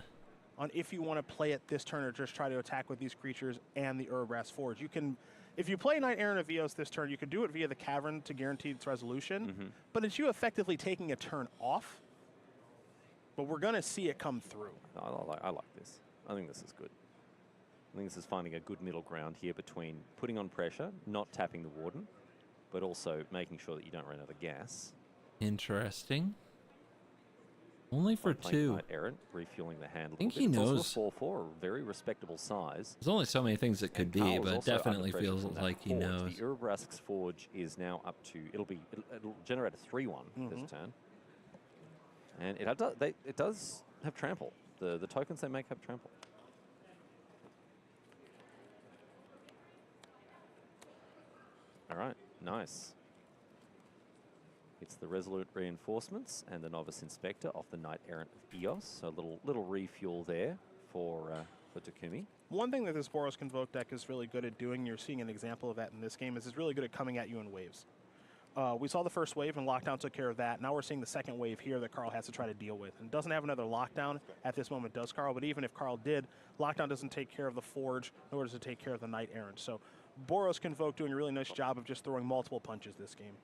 on if you want to play it this turn or just try to attack with these creatures and the Urabrass Forge. You can, if you play Knight Errant of Eos this turn, you can do it via the Cavern to guarantee its resolution, but it's you effectively taking a turn off. But we're going to see it come through. No, I like this. I think this is good. I think this is finding a good middle ground here between putting on pressure, not tapping the Warden, but also making sure that you don't run out of gas. Interesting. Only for Playing 2. Knight Errant, refueling the hand. I think he It's knows. also a 4/4, a very respectable size. There's only so many things it could be, Carl is but it also under definitely pressure feels from that like he Forge. knows. The Urabrask's Forge is now up to, it'll generate a 3/1 this turn. And it does have trample. The tokens they make have trample. All right, nice. It's the Resolute Reinforcements and the Novice Inspector off the Knight Errant of Eos. So a little refuel there for Takumi. One thing that this Boros Convoke deck is really good at doing, you're seeing an example of that in this game, is it's really good at coming at you in waves. We saw the first wave and Lockdown took care of that. Now we're seeing the second wave here that Carl has to try to deal with. And doesn't have another Lockdown at this moment, does Carl? But even if Carl did, Lockdown doesn't take care of the Forge, nor does it take care of the Knight Errant. So Boros Convoke doing a really nice job of just throwing multiple punches this game.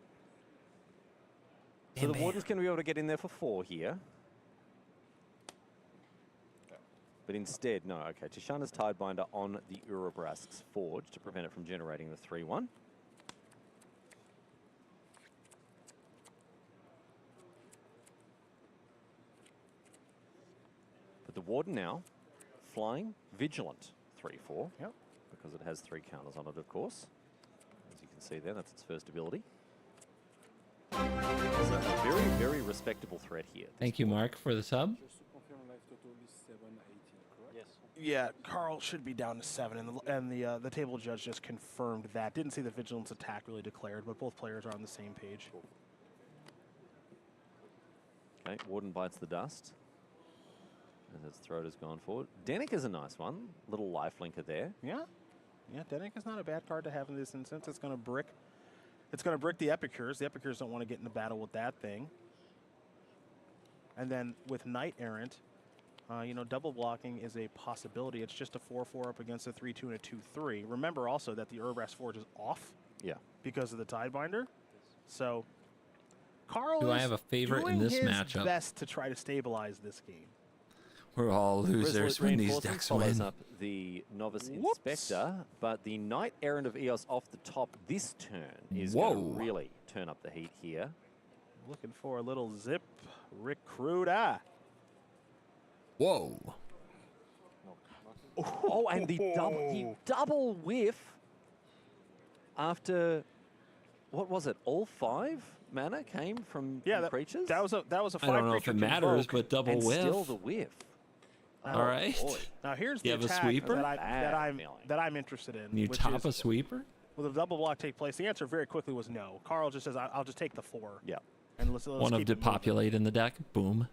So the Warden's going to be able to get in there for 4 here. But instead, no, okay, Tishana's Tidebinder on the Urabrask's Forge to prevent it from generating the 3/1. But the Warden now, flying, vigilant, 3/4. Yep. Because it has 3 counters on it, of course. As you can see there, that's its first ability. So a very, very respectable threat here. Thank you, Mark, for the sub. Yeah, Carl should be down to 7, and the table judge just confirmed that. Didn't see the Vigilance attack really declared, but both players are on the same page. Okay, Warden bites the dust. As its throat has gone forward. Denick is a nice one. Little lifelinker there. Yeah. Yeah, Denick is not a bad card to have in this instance. It's going to brick. It's going to brick the Epicures. The Epicures don't want to get into battle with that thing. And then with Knight Errant, you know, double blocking is a possibility. It's just a 4/4 up against a 3/2 and a 2/3. Remember also that the Urabrass Forge is off. Yeah. Because of the Tidebinder. So Carl Do I is have a favorite doing in this his matchup? best to try to stabilize this game. We're all losers Resolute when these Reinforcement decks follows win. up the Novice Inspector, but the Knight Errant of Eos off the top this turn is going to really turn up the heat here. Looking for a little zip recruiter. Whoa. Oh, and the double whiff after, what was it, all 5 mana came from creatures? That was a 5 I don't know if creature it matters, convoke. but double and whiff. still the whiff. All right. Now here's You the have a attack sweeper? that I'm interested in. Can you which top is, a sweeper? Will the double block take place? The answer very quickly was no. Carl just says, "I'll just take the 4." Yeah. And let's One of keep it moving. depopulate in the deck. Boom.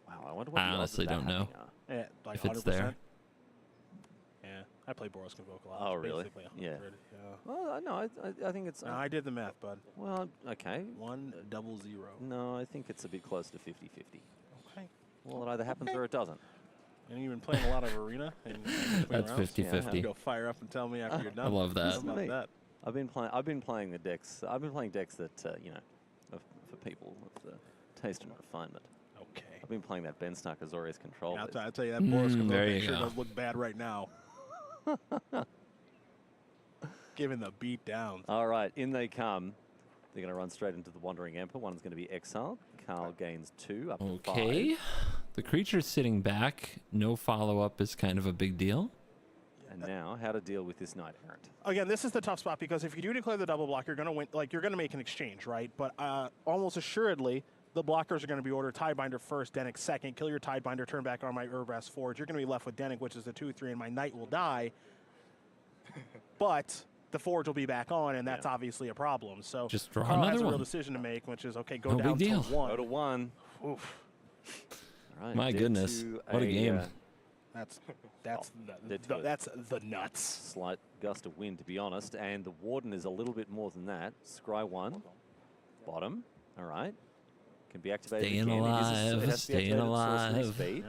Wow, I wonder what I the odds of honestly that don't know happening are. Yeah, like if it's 100%. there. Yeah, I play Boros Convoke a lot. Oh, It's really? basically Yeah. 100, yeah. Well, no, I think it's. No, I did the math, bud. Well, okay. 100. No, I think it's a bit close to 50-50. Okay. Well, it either happens or it doesn't. And you've been playing a lot of Arena. And That's 50-50. You go fire up and tell me after you're done. I love that. How about that? I've been playing the decks. I've been playing decks that for people with taste and refinement. Okay. I've been playing that Ben Stark Azorius control. I'll tell you that Boros Convoke there you sure go. does look bad right now. Giving the beat down. All right, in they come. They're going to run straight into the Wandering Emperor. One's going to be exiled. Carl gains 2 up to 5. Okay. The creature's sitting back. No follow-up is kind of a big deal. And now, how to deal with this Knight Errant. Again, this is the tough spot because if you do declare the double block, you're going to win. Like you're going to make an exchange, right? But almost assuredly, the blockers are going to be ordered Tidebinder first, Dennick second. Kill your Tidebinder, turn back on my Urbrass Forge. You're going to be left with Dennick, which is the 2/3, and my Knight will die. But the Forge will be back on, and that's obviously a problem. So just draw Carl another has a real one. decision to make, which is okay, go No down big to deal. 1. Go to 1. Oof. All right, My dead goodness, to what a game. That's dead to that's the nuts. Slight gust of wind, to be honest. And the Warden is a little bit more than that. Scry 1. Bottom. All right. Can be activated Staying again. alive, It is, it has to be staying activated at source alive. speed.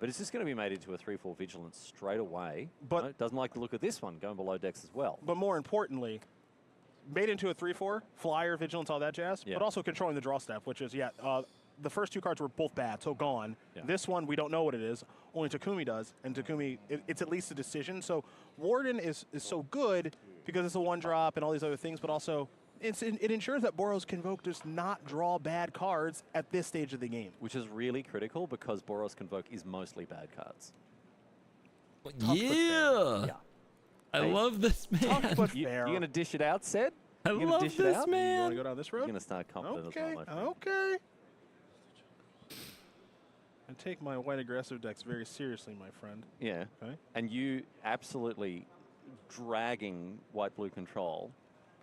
But it's just going to be made into a 3/4 Vigilance straight away. But No, doesn't like the look of this one, going below decks as well. But more importantly, made into a 3/4, flyer, vigilance, all that jazz, Yeah. but also controlling the draw step, which is, the first 2 cards were both bad, so gone. Yeah. This one, we don't know what it is. Only Takumi does, and Takumi, it's at least a decision. So Warden is so good because it's a 1-drop and all these other things, but also it ensures that Boros Convoke does not draw bad cards at this stage of the game. Which is really critical because Boros Convoke is mostly bad cards. Yeah. I Hey, love this man. Tough but You fair. going to dish it out, Sed? I You gonna love dish it this out? You want man. to go down this You're road? going to start confident Okay, as well, my friend. okay. I take my white aggressive decks very seriously, my friend. Yeah. Okay. And you absolutely dragging white-blue control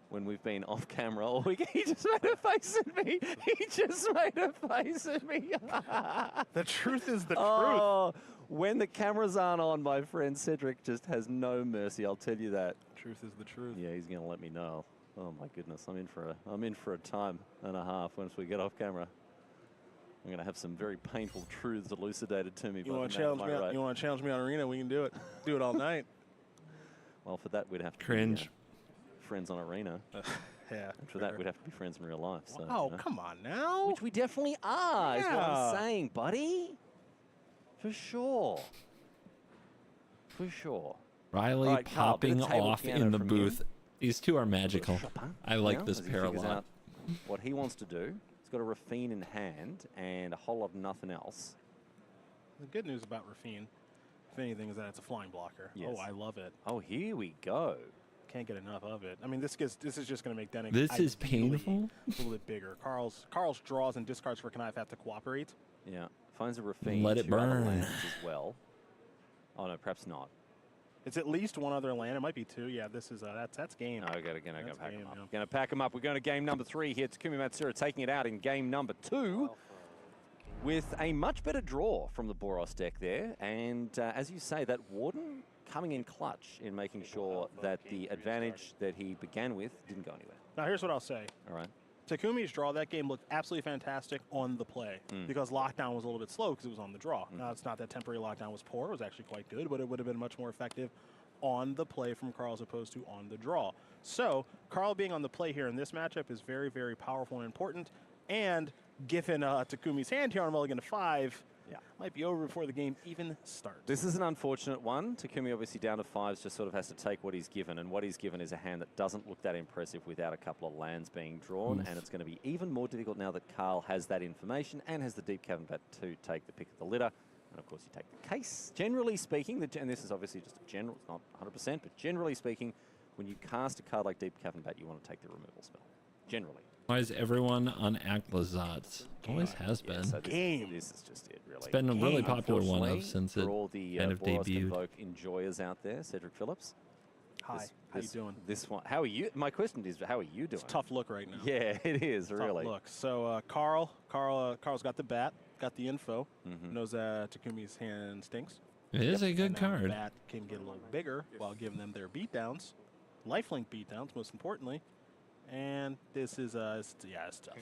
when we've been off camera all week. He just made a face at me. He just made a face at me. The truth is the Oh, when the cameras aren't on, my friend Cedric just has no mercy. I'll tell you that. truth. Truth is the truth. Yeah, he's going to let me know. Oh my goodness, I'm in for a time and a half once we get off camera. I'm going to have some very painful truths elucidated to me. You by want the to man on challenge my me? right. You want to challenge me on Arena? We can do it. Do it all night. Well, for that we'd have to Cringe. be, friends on Arena. Yeah. And for that we'd have to be friends in real life. So, Oh, you know. come on now. Which we definitely are, is what Yeah. I'm saying, buddy. For sure. For sure. Riley All right, Carl, bit of popping table off piano in the from you. booth. These two are magical. I like Now, this as he pair a figures lot. out what he wants to do. He's got a Rafine in hand and a whole lot of nothing else. The good news about Rafine, if anything, is that it's a flying blocker. Yes. Oh, I love it. Oh, here we go. Can't get enough of it. I mean, this is just going to make Dennick This is ideally painful. a little bit bigger. Carl's draws and discards for Knife have to cooperate. Yeah. Finds a Rafine. Let it 2 other burn. lands as well. Oh, no, perhaps not. It's at least 1 other land. It might be 2. Yeah, this is that's game. No, going to pack game, him up. yeah. Going to pack him up. We're going to game number 3 here. Takumi Matsura taking it out in game number 2 with a much better draw from the Boros deck there. And as you say, that Warden coming in clutch in making sure that the advantage that he began with didn't go anywhere. Now, here's what I'll say. All right. Takumi's draw, that game looked absolutely fantastic on the play because lockdown was a little bit slow because it was on the draw. Now, it's not that temporary lockdown was poor. It was actually quite good, but it would have been much more effective on the play from Carl as opposed to on the draw. So, Carl being on the play here in this matchup is very, very powerful and important. And given Takumi's hand here on Mulligan to 5, might be over before the game even starts. This is an unfortunate one. Takumi obviously down to 5s, just sort of has to take what he's given. And what he's given is a hand that doesn't look that impressive without a couple of lands being drawn. And it's going to be even more difficult now that Carl has that information and has the deep cavern bat to take the pick of the litter. And of course, you take the case. Generally speaking, and this is obviously just a general, it's not 100%, but generally speaking, when you cast a card like Deep Cavern Bat, you want to take the removal spell. Generally. Why is everyone on Aklazats? Always has been. So this is just it, really. It's been a really popular one Unfortunately, since for it all the kind of Boros debuted. Convoke enjoyers out there, Cedric Phillips. Hi, how you doing? This one, how are you? My question is, how are you doing? It's a tough look right now. Yeah, it is, Tough really. look. So Carl's got the bat, got the info, knows that Takumi's hand stinks. It is a good And now the card. bat can get a little bigger while giving them their beatdowns, lifelink beatdowns, most importantly. And this is it's tough.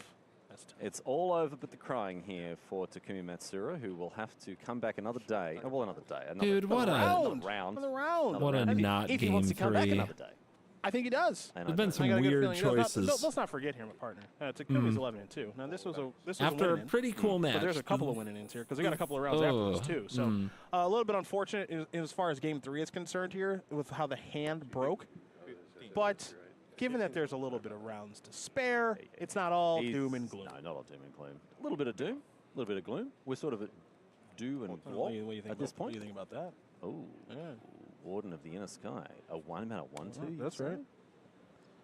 That's tough. It's all over but the crying here for Takumi Matsura, who will have to come back another day. Oh, well, another day. Dude, what a round. Another round. What a not if he game wants to come back 3. another day. I think he does. And There's been some I got a good weird feeling he does. choices. Let's not forget here, my partner. Takumi's 11-2. Now this was a After a win-in. pretty cool match. But there's a couple of winning ins here because we got a couple of rounds afterwards too. So a little bit unfortunate as far as game 3 is concerned here with how the hand broke. But given that there's a little bit of rounds to spare, it's not all doom and gloom. No, not all doom and gloom. A little bit of doom, a little bit of gloom. We're sort of at doom and What gloom do you think at this What point. do you think about that? Oh, Warden of the Inner Sky. A 1-mana 1/2. That's right.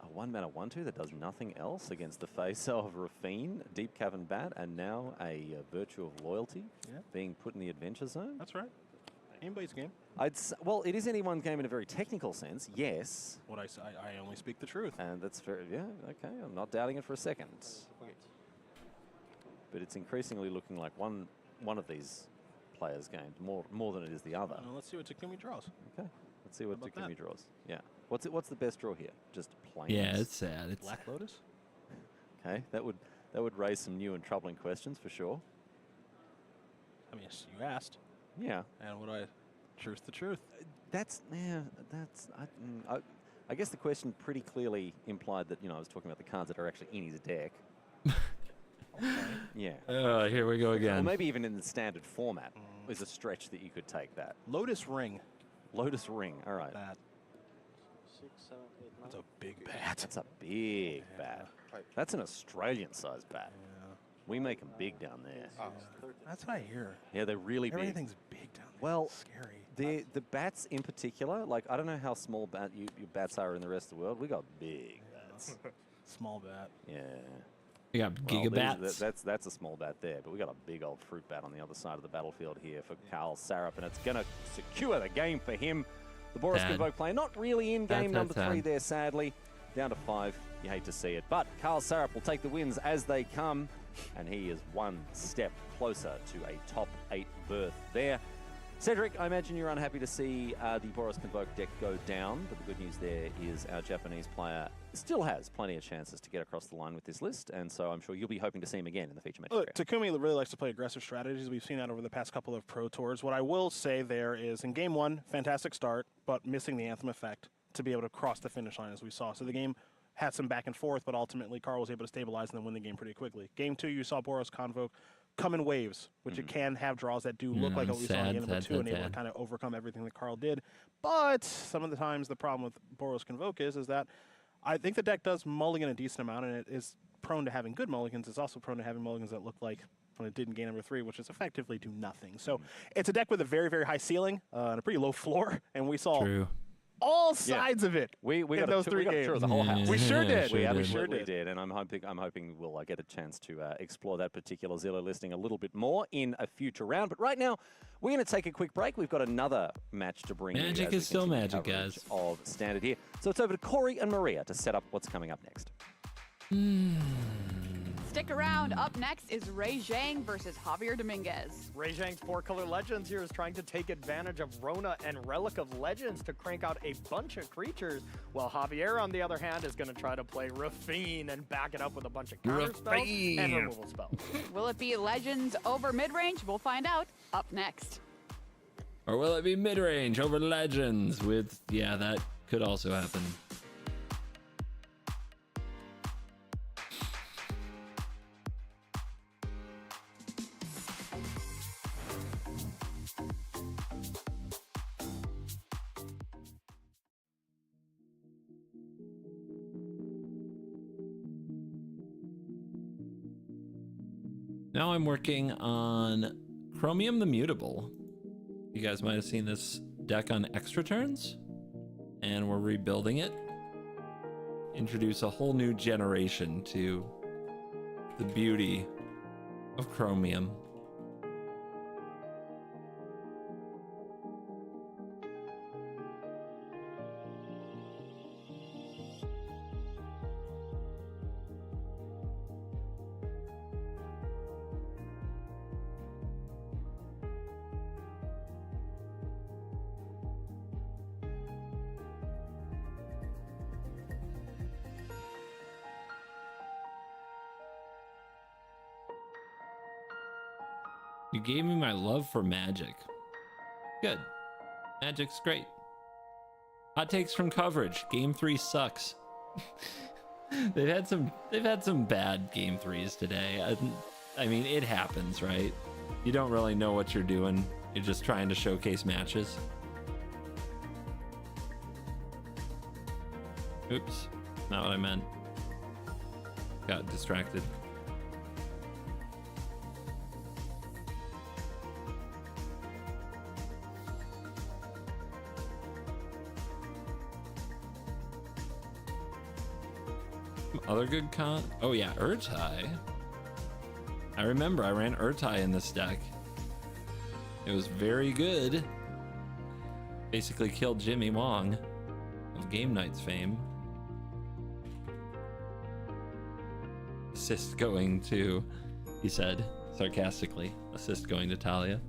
A 1-mana 1/2 that does nothing else against the face of Rafine, Deep Cavern Bat, and now a Virtue of Loyalty being put in the Adventure Zone. That's right. Anybody's game. Well, it is anyone's game in a very technical sense, yes. What I only speak the truth. And that's very, okay, I'm not doubting it for a second. But it's increasingly looking like one of these players' games, more than it is the other. Well, let's see what Takumi draws. Okay, let's see what How about Takumi that? draws. Yeah. What's the best draw here? Just plain. Yeah, it's sad. It's Black Lotus? Okay, that would raise some new and troubling questions for sure. I mean, you asked. Yeah. And truth the truth. I guess the question pretty clearly implied that, I was talking about the cards that are actually in his deck. Yeah. Here we go Or again. maybe even in the standard format is a stretch that you could take that. Lotus Ring. Lotus Ring, all right. That. That's a big bat. That's a big bat. That's an Australian-sized bat. We make them big down there. That's what I hear. Yeah, they're really big. Everything's big down there. Well, scary. The bats in particular, like I don't know how small your bats are in the rest of the world. We got big bats. Small bat. Yeah. We got Well, gigabats. that's a small bat there, but we got a big old fruit bat on the other side of the battlefield here for Carl Sarup, and it's going to secure the game for him. The Boros Sad. Convoke player not really in game Sad, number sad, 3 sad. there, sadly. Down to 5. You hate to see it. But Carl Sarup will take the wins as they come, and he is one step closer to a top 8 berth there. Cedric, I imagine you're unhappy to see the Boros Convoke deck go down, but the good news there is our Japanese player still has plenty of chances to get across the line with this list, and so I'm sure you'll be hoping to see him again in the feature match. Look, Takumi really likes to play aggressive strategies. We've seen that over the past couple of Pro Tours. What I will say there is, in Game 1, fantastic start, but missing the Anthem effect to be able to cross the finish line as we saw. So the game had some back and forth, but ultimately Carl was able to stabilize and then win the game pretty quickly. Game 2, you saw Boros Convoke come in waves, which it can have draws that do look like what we saw in game number 2 and able to kind of overcome everything that Carl did. But some of the times the problem with Boros Convoke is that I think the deck does mulligan a decent amount, and it is prone to having good mulligans. It's also prone to having mulligans that look like when it did in game number 3, which is effectively do nothing. So it's a deck with a very, very high ceiling and a pretty low floor, and we saw all sides of it We in got those we 3 got a games. tour of the whole house. We sure did. We We absolutely sure did. and I'm hoping we'll get a chance to explore that particular Zillow listing a little bit more in a future round. But right now, we're going to take a quick break. We've got another match to bring you. Magic as we is still continue magic, coverage guys. Of Standard here. So it's over to Corey and Maria to set up what's coming up next. Stick around. Up next is Ray Zhang versus Javier Dominguez. Ray Zhang's 4-color Legends here is trying to take advantage of Rona and Relic of Legends to crank out a bunch of creatures, while Javier, on the other hand, is going to try to play Rafine and back it up with a bunch of counter spells and removal spells. Will it be Legends over mid-range? We'll find out up next. Or will it be mid-range over Legends with, yeah, that could also happen. Now I'm working on Chromium the Mutable. You guys might have seen this deck on Extra Turns, and we're rebuilding it. Introduce a whole new generation to the beauty of chromium. You gave me my love for Magic. Good. Magic's great. Hot takes from coverage. Game 3 sucks. they've had some bad game 3s today. I mean, it happens, right? You don't really know what you're doing. You're just trying to showcase matches. Oops, not what I meant. Got distracted. Other good con? Oh yeah, Urtai. I remember I ran Urtai in this deck. It was very good. Basically killed Jimmy Wong of Game Nights fame. Assist going to, he said sarcastically, assist going to Talia.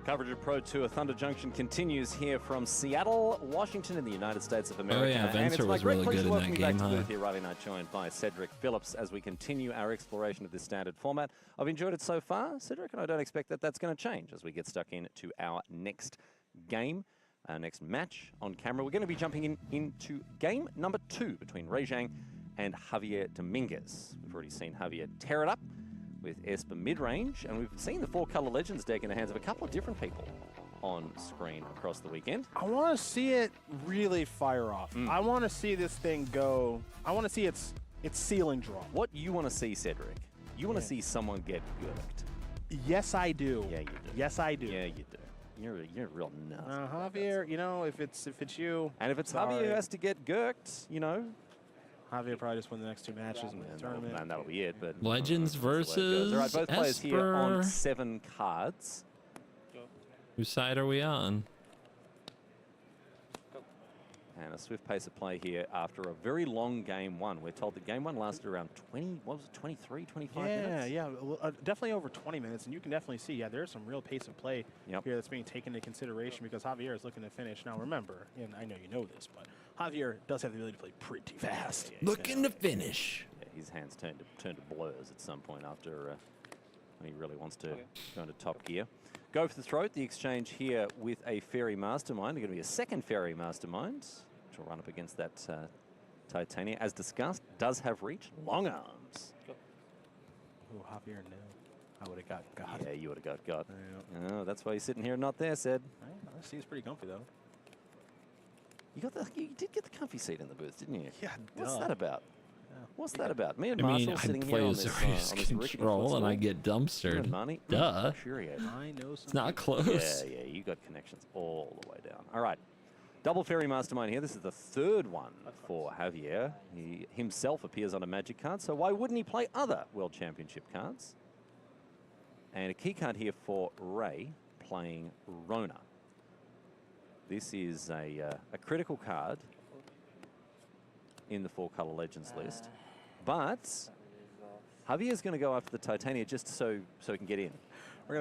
Coverage of Pro Tour Thunder Junction continues here from Seattle, Washington, in the United States of America. Oh yeah, Venser was really good in that game, huh? Here Riley Knight, joined by Cedric Phillips as we continue our exploration of this standard format. I've enjoyed it so far, Cedric, and I don't expect that that's going to change as we get stuck into our next game, our next match on camera. We're going to be jumping into game number 2 between Ray Zhang and Javier Dominguez. We've already seen Javier tear it up with Esper mid-range, and we've seen the 4-color Legends deck in the hands of a couple of different people on screen across the weekend. I want to see it really fire off. I want to see this thing go. I want to see its ceiling draw. What you want to see, Cedric? You want to see someone get gurked. Yes, I do. Yeah, you do. Yes, I do. Yeah, you do. You're a real nut. Javier, you know, if it's you, and if it's Javier who has to get gurked, you know, Javier probably just win the next 2 matches in the tournament. And that'll be it. But Legends versus all right, both players here Esper. on 7 cards. Whose side are we on? And a swift pace of play here after a very long game 1. We're told that game 1 lasted around 20, what was it, 23, 25 minutes? Yeah, definitely over 20 minutes. And you can definitely see, there's some real pace of play here that's being taken into consideration because Javier is looking to finish. Now, remember, and I know you know this, but Javier does have the ability to play pretty fast. Looking to finish. Yeah, his hands turn to blurs at some point after when he really wants to go into top gear. Go for the throat. The exchange here with a Fairy Mastermind. They're going to be a second Fairy Mastermind, which will run up against that Titania. As discussed, does have reach, long arms. Oh, Javier, no. I would have got. Yeah, you would have got. Yeah. Oh, that's why you're sitting here and not there, Sid. I see, it's pretty comfy though. You did get the comfy seat in the booth, didn't you? Yeah. What's that about? What's that about? Me and I Marshall mean, I sitting play here on as this, a on this control and I get dumpstered. Money. Duh. Infuriating. I know it's not close. Yeah, you got connections all the way down. All right. Double Fairy Mastermind here. This is the 3rd one for Javier. He himself appears on a Magic card, so why wouldn't he play other World Championship cards? And a key card here for Ray, playing Rona. This is a critical card in the 4-color Legends list, but Javier's going to go after the Titania just so he can get in.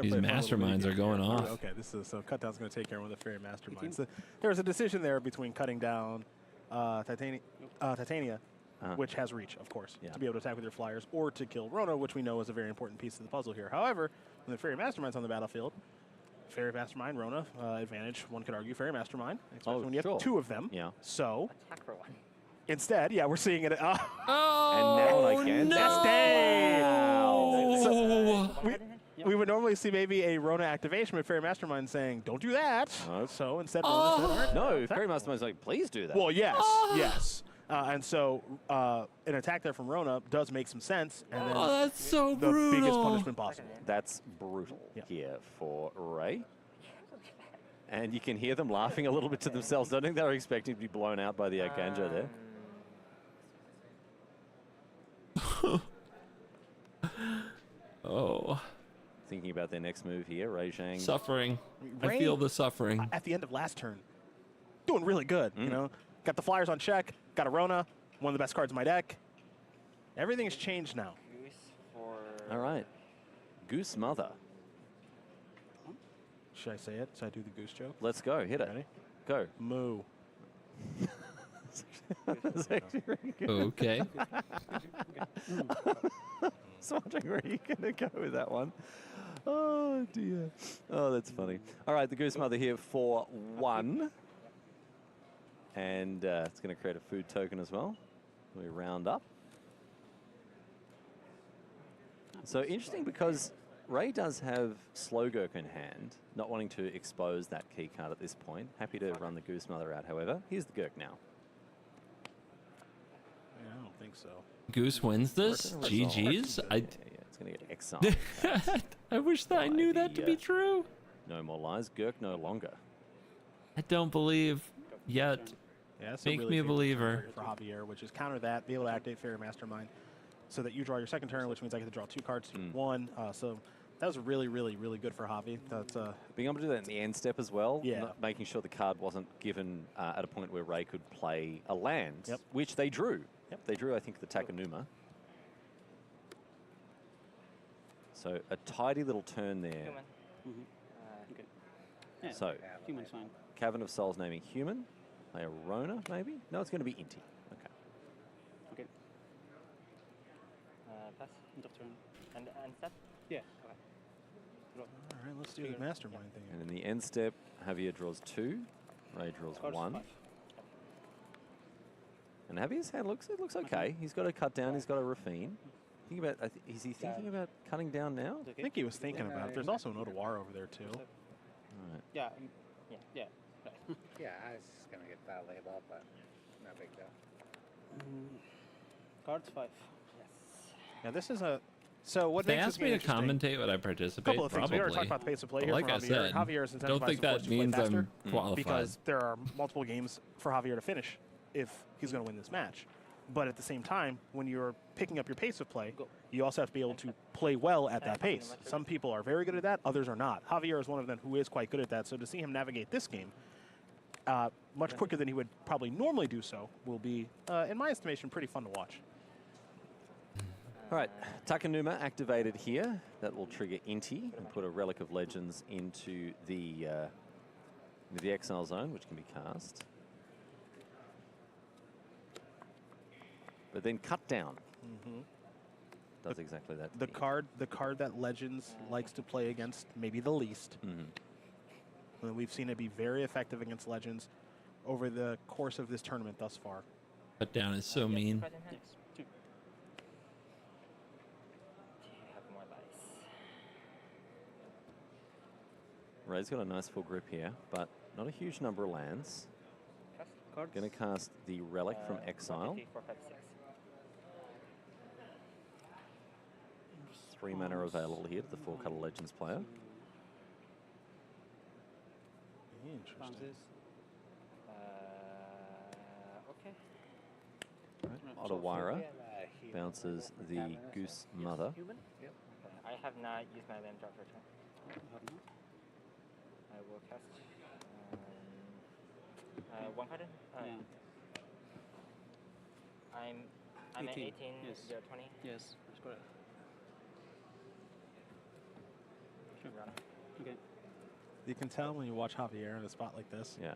These masterminds are going off. Okay, this is so Cutdown's going to take care of one of the Fairy Masterminds. So there's a decision there between cutting down Titania, which has reach, of course, to be able to attack with your flyers, or to kill Rona, which we know is a very important piece of the puzzle here. However, when the Fairy Mastermind's on the battlefield, Fairy Mastermind, Rona, advantage, one could argue Fairy Mastermind, especially when you have 2 of them. Yeah. So, instead, we're seeing it. And now I can. Next day! Wow. So we would normally see maybe a Rona activation, but Fairy Mastermind saying, don't do that. So instead, Rona said, all right. No, Fairy Mastermind's like, please do that. Well, yes, yes. And so an attack there from Rona does make some sense. And then that's so the brutal. biggest punishment possible. That's brutal here for Ray. And you can hear them laughing a little bit to themselves. I don't think they were expecting to be blown out by the Arcanjo there. Oh. Thinking about their next move here, Ray Zhang. Suffering. I Ray, feel the suffering. At the end of last turn, doing really good. Mm. You know, got the Flyers on check, got a Rona, one of the best cards in my deck. Everything's changed now. All right. Goose Mother. Should I say it? Should I do the goose joke? Let's go. Hit it. Ready? Go. Moo. That's actually really good. Okay. So wondering where you're going to go with that one. Oh, dear. Oh, that's funny. All right, the Goose Mother here for 1. And it's going to create a food token as well. We round up. So interesting because Ray does have Slowgurk in hand, not wanting to expose that key card at this point. Happy to run the Goose Mother out, however. Here's the Gurk now. Yeah, I don't think so. Goose wins this? GG's? Yeah, it's going to get exiled. I wish that I knew that to be true. No more lies. Gurk no longer. I don't believe yet. Yeah, that's Make a really me a favorite believer. for Javier, which is counter that, be able to activate Fairy Mastermind so that you draw your second turn, which means I get to draw 2 cards to 1. So that was really, really, really good for Javi. That's, being able to do that in the end step as well, Yeah. making sure the card wasn't given at a point where Ray could play a land, which they drew. They drew, I think, the Takanuma. So a tidy little turn there. Yeah, So human's fine. Cavern of Souls naming human. Play a Rona, maybe? No, it's going to be Inti. Okay. Okay. Pass. End of turn. And step? Yeah. Okay. all right, let's do the Mastermind thing. And in the end step, Javier draws 2. Ray draws Cards 1. 5. And Javier's hand looks okay. He's got a cut down. He's got a Rafine. Think about. Is he thinking about cutting down now? I think he was thinking about it. There's also an Otawara over there, too. Right. Yeah. Yeah. Yeah, I was just going to get that label, but no big deal. Cards 5. Yes. Now, this is a... So what They makes asked this me to interesting- commentate when I participate. Couple of things. Probably. We already talked about the pace of play But here like from I Javier. said, Javier is don't think incentivized, of course, that to play means faster I'm qualified. because there are multiple games for Javier to finish if he's going to win this match. But at the same time, when you're picking up your pace of play, you also have to be able to play well at that pace. Some people are very good at that, others are not. Javier is one of them who is quite good at that. So to see him navigate this game much quicker than he would probably normally do so will be, in my estimation, pretty fun to watch. All right, Takanuma activated here. That will trigger Inti and put a Relic of Legends into the exile zone, which can be cast. But then cut down. Does exactly that. The card that Legends likes to play against maybe the least. And we've seen it be very effective against Legends over the course of this tournament thus far. Cut down is so mean. Ray's got a nice full grip here, but not a huge number of lands. Going to cast the Relic from Exile. 3 mana available here to the 4-color Legends player. Interesting. Okay. Right. Otawara bounces the Goose Mother. I have not used my land draw for turn. I will cast 1 card. I'm at 18. Yes. You're at 20. Yes, that's correct. Sure. Okay. You can tell when you watch Javier in a spot like this. Yeah.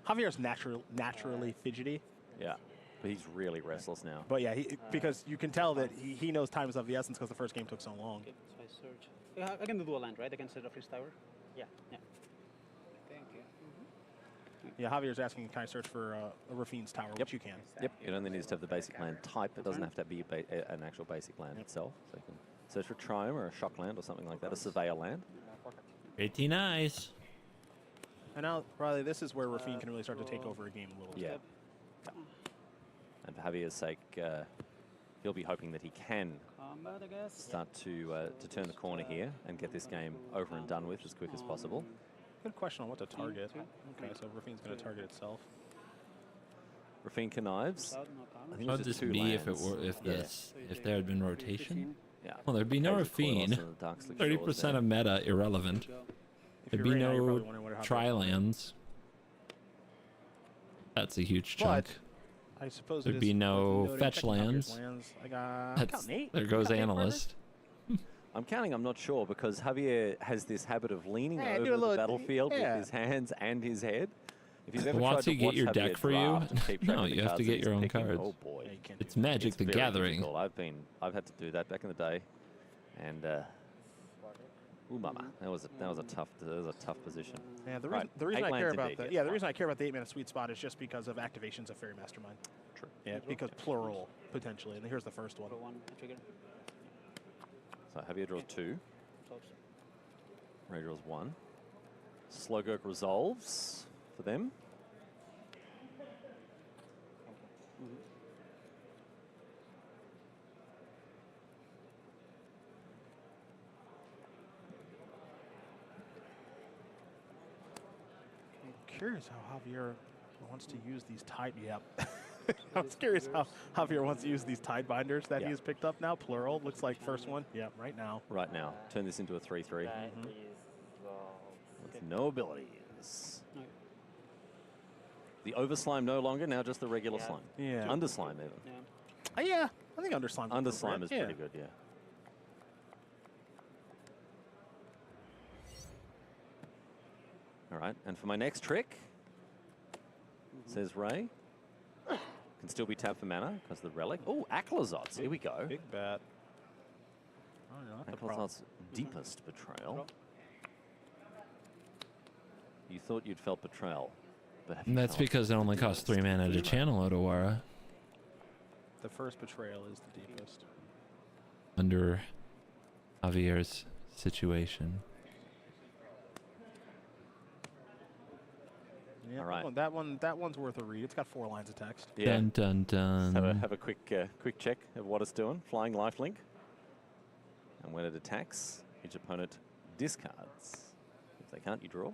Javier's naturally fidgety. Yeah. But he's really restless now. But yeah, because you can tell that he knows time is of the essence because the first game took so long. Okay, so I search. I can do a land, right? I can set off his tower? Yeah. Yeah. Thank you. Yeah, Javier's asking, can I search for a Rafine's tower, which you can. Yep. It only needs to have the basic land type. It doesn't have to be an actual basic land itself. So you can search for Triome or a shock land or something like that, a surveyor land. Pretty nice. And now, Riley, this is where Rafine can really start to take over a game a little bit. Yeah. And for Javier's sake, he'll be hoping that he can Combat, I guess. start to turn the corner here and get this game over and done with as quick as possible. Good question on what to target. Okay, so Rafine's going to target itself. Rafine connives. I think How it would was just this 2 be if it lands. were if there had been rotation? Yeah. Well, there'd be no Occasional Rafine. Coilos and the Darkslick 30% Shores of meta irrelevant. There'd be you're right now, you're no probably wondering what happened. tri-lands. That's a huge chunk. I suppose There'd it be is no worth noting, fetch checking Javier's lands. I got That's, there goes analyst. I'm counting, I'm not sure, because Javier has this habit of leaning Yeah, do over a the little- battlefield yeah. with his hands and his head. If you've ever Wants tried to to watch get your Javier deck for you? draft and keep track No, of the you have to cards get that your he's own picking, cards. Oh boy, It's Magic It's the very Gathering. difficult. I've had to do that back in the day, and ooh, mama, that was a tough position. Yeah, the Right, reason 8 I care lands about indeed, the yes. the reason I care about the 8-mana sweet spot is just because of activations of Fairy Mastermind. True. Yeah, because plural potentially, and here's the first one. So Javier draws 2. Ray draws 1. Slowgurk resolves for them. I'm curious how Javier wants to use these tide. Yep. I was curious how Javier wants to use these tide binders that he has picked up now. Plural looks like first one. Yep, right now. Right now, turn this into a 3/3. That is With no abilities. The over slime no longer, now just the regular slime. Yeah. Under slime even. Yeah, I think under slime. Under slime is pretty good, yeah. All right, and for my next trick, says Ray, can still be tapped for mana because the relic. Oh, Aklizots, here we go. Big bet. Oh, no, that's a problem. Aklazot's deepest betrayal. You thought you'd felt betrayal, but have you And that's felt because it only costs 3 mana to channel Otawara The first betrayal is the deepest. under Javier's situation. Yeah, All right. that one's worth a read. It's got 4 lines of text. Yeah. Dun dun dun. Have a quick check of what it's doing. Flying lifelink. And when it attacks, each opponent discards. If they can't, you draw.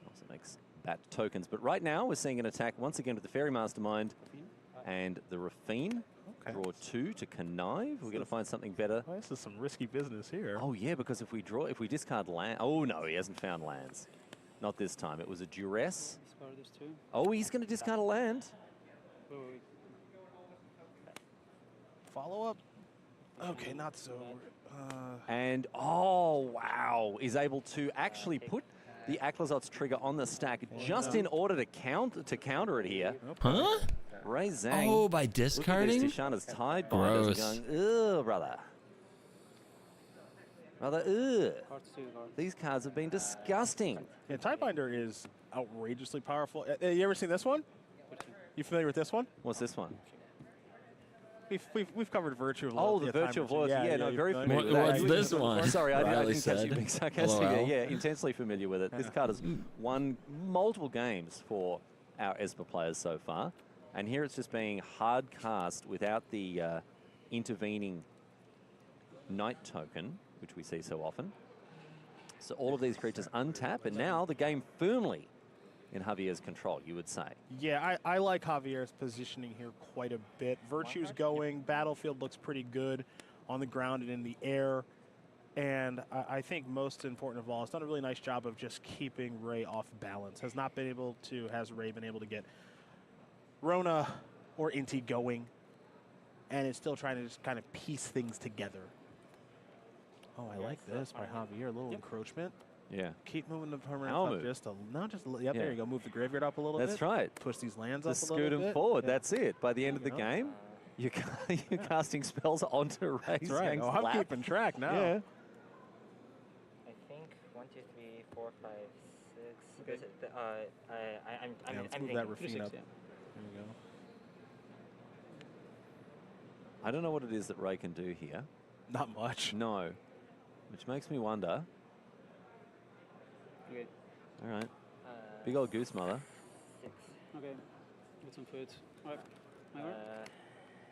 Also makes bat tokens. But right now, we're seeing an attack once again with the Fairy Mastermind and the Rafine. Okay. Draw 2 to connive. We're going to find something better. Well, this is some risky business here. Oh yeah, because if we discard land. Oh no, he hasn't found lands. Not this time. It was a duress. Oh, he's going to discard a land. Follow up. Okay, not so. And oh wow, is able to actually put the Aklazot's trigger on the stack just in order to counter it here. Huh? Ray Zhang. Oh, by discarding? Looking at this Tishana's Tide Binders and Gross. going, ugh, brother. Brother, ugh. These cards have been disgusting. Yeah, Tidebinder is outrageously powerful. You ever seen this one? You familiar with this one? What's this one? We've covered Virtue of Oh, Loyalty. the a time Virtue or of two. Loyalty. Yeah, no, you're very familiar familiar with with that. that. What's this one? Sorry, I Riley didn't catch you said. being sarcastic. LOL. Yeah, intensely familiar with it. This card has won multiple games for our Esper players so far. And here it's just being hard cast without the intervening Knight token, which we see so often. So all of these creatures untap, and now the game firmly in Javier's control, you would say. Yeah, I like Javier's positioning here quite a bit. Virtue's going. Battlefield looks pretty good on the ground and in the air. And I think most important of all, it's done a really nice job of just keeping Ray off balance. Has Ray been able to get Rona or Inti going, and it's still trying to just kind of piece things together. Oh, I like this by Javier. A little encroachment. Yeah. Keep moving the permanent Power up move. Yep, there you go. Move the graveyard up a little bit. That's right. Push these lands Just up a little scoot bit. them forward. Yeah. That's it. By the end of the game, you're casting spells onto Ray That's right. Zhang's Oh, I'm lap. keeping track now. Yeah. I think 1, 2, 3, 4, 5, 6. Okay. I'm Let's move thinking that Rafine up. yeah. There you go. I don't know what it is that Ray can do here. Not much. No. Which makes me wonder. Okay. All right. Big old goose mother. 6. Okay. Get some food. Alright.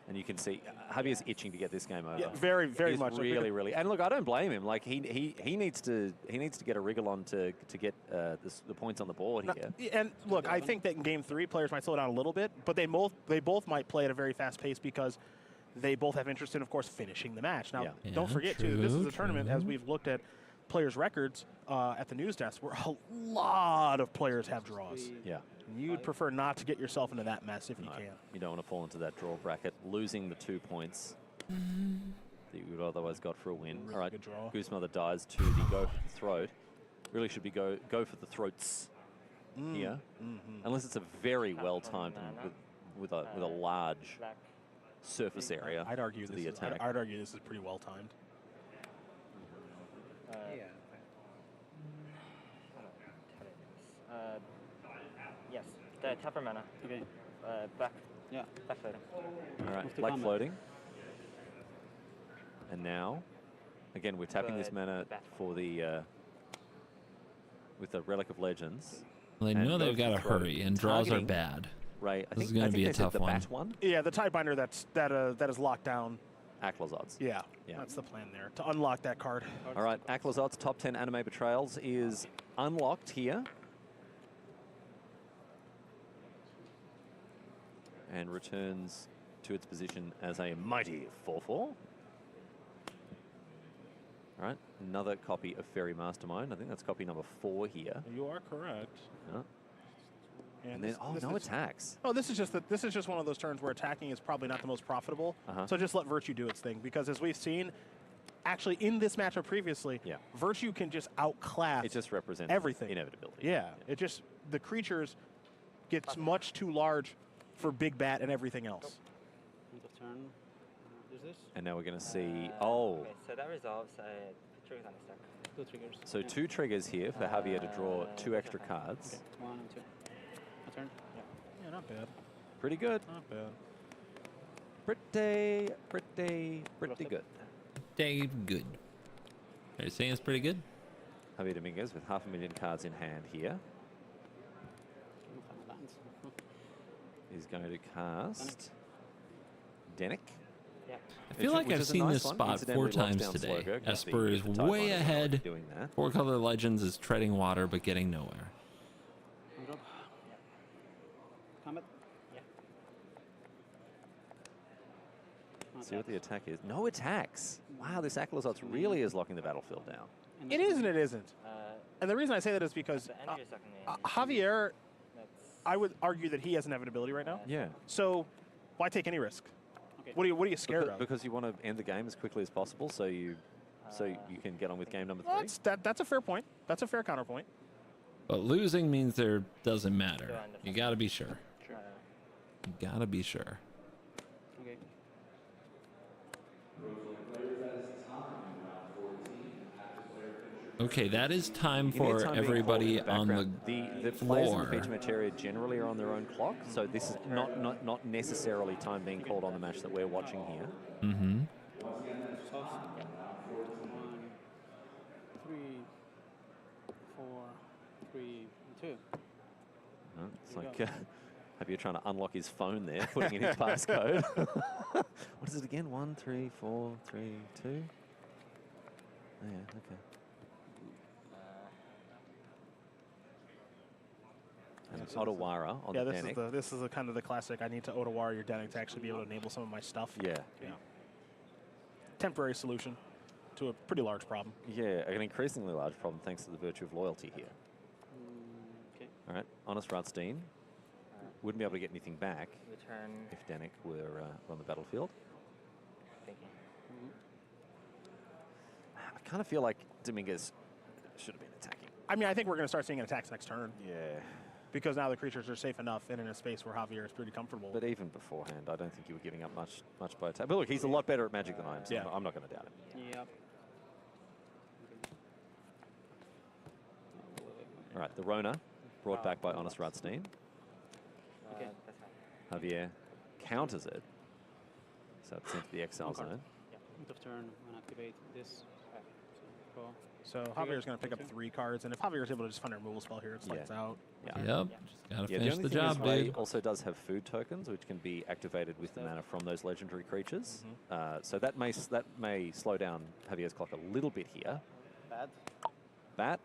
And you can see Javier's itching to get this game over. Yeah, very, very He's much. Really, really. And look, I don't blame him. Like he needs to get a wriggle on to get the points on the board here. And look, I think that in Game 3, players might slow down a little bit, but they both might play at a very fast pace because they both have interest in, of course, finishing the match. Now, don't forget, too, this is a tournament, as we've looked at players' records at the news desk, where a lot of players have draws. Yeah. And you'd prefer not to get yourself into that mess if you can. You don't want to fall into that draw bracket, losing the 2 points that you would otherwise got for a win. Really All right, good draw. Goose Mother dies to the go for the throat. Really should be go for the throats here, unless it's a very well timed and with a large surface area. I'd argue to this the is, attack. I'd argue this is pretty well timed. Yes, the tougher mana. Okay. Back. Yeah. Back floating. All right, black floating. And now, again, we're tapping this mana for the with the Relic of Legends. Well, they And know go they've for got the to throat. hurry, and draws are Targeting, bad. Right. This is going to be a tough the one. bat one. Yeah, the tie binder that is locked down. Aclazotz. Yeah, Yeah. that's the plan there, to unlock that card. All right, Aclazotz top 10 anime betrayals is unlocked here. And returns to its position as a mighty 4-4. All right, another copy of Fairy Mastermind. I think that's copy number 4 here. You are correct. Yeah. And then, this no is- attacks. Oh, this is just one of those turns where attacking is probably not the most profitable. So just let Virtue do its thing, because as we've seen, actually in this matchup previously, Virtue can just outclass. It just represents everything. Inevitability. Yeah, it just the creatures gets much too large for Big Bat and everything else. End of turn. There's this. And now we're going to see, oh, Okay, so that resolves triggers on the stack. 2 triggers. so 2 triggers here for Javier to draw 2 extra cards. Okay. 1 and 2. My turn. Yeah, not bad. Pretty good. Not bad. Pretty good. Dave, good. Are you saying it's pretty good? Javier Dominguez with 500,000 cards in hand here. He's going to cast Denick. I feel like I've seen this spot 4 times today. Esper is way ahead. 4-color Legends is treading water but getting nowhere. Drop. Combat. See what the attack is. No attacks. Wow, this Aclazotz really is locking the battlefield down. It is and it isn't. And the reason I say that is because Javier, I would argue that he has inevitability right now. Yeah. So why take any risk? What are you scared of? Because you want to end the game as quickly as possible, so you can get on with game number 3. That's a fair point. That's a fair counterpoint. But losing means there doesn't matter. You got to be sure. You got to be sure. Okay. Okay, that is time You need for time being everybody called in on background. the players in floor. the feature match area generally are on their own clock, so this is not necessarily time being called on the match that we're watching here. Mm-hmm. 1, 3, 4, 3, 2. It's like Javier trying to unlock his phone there, putting in his passcode. What is it again? 1, 3, 4, 3, 2. Oh, yeah, okay. And Otawara on the Denick. This is the kind of the classic. I need to Otawara your Denick to actually be able to enable some of my stuff. Yeah. Temporary solution to a pretty large problem. Yeah, an increasingly large problem thanks to the virtue of loyalty here. Okay. All right, Honest Radstein wouldn't be able to get anything back Return. if Denick were on the battlefield. Thinking. I kind of feel like Dominguez should have been attacking. I mean, I think we're going to start seeing attacks next turn. Yeah. Because now the creatures are safe enough and in a space where Javier is pretty comfortable. But even beforehand, I don't think you were giving up much by attack. But look, he's a lot better at Magic than I am, so I'm not going to doubt it. Yep. All right, the Rona brought back by Honest Radstein. Okay. Javier counters it, so it's into the exile zone. End of turn, I'm going to activate this. So, So Javier's going to pick up 3 cards, and if Javier's able to just find a removal spell here, it's lights out. Yep. Just gotta Yeah, finish the the only thing job, is Ray dude. also does have food tokens, which can be activated with the mana from those legendary creatures. So that may slow down Javier's clock a little bit here. Bat.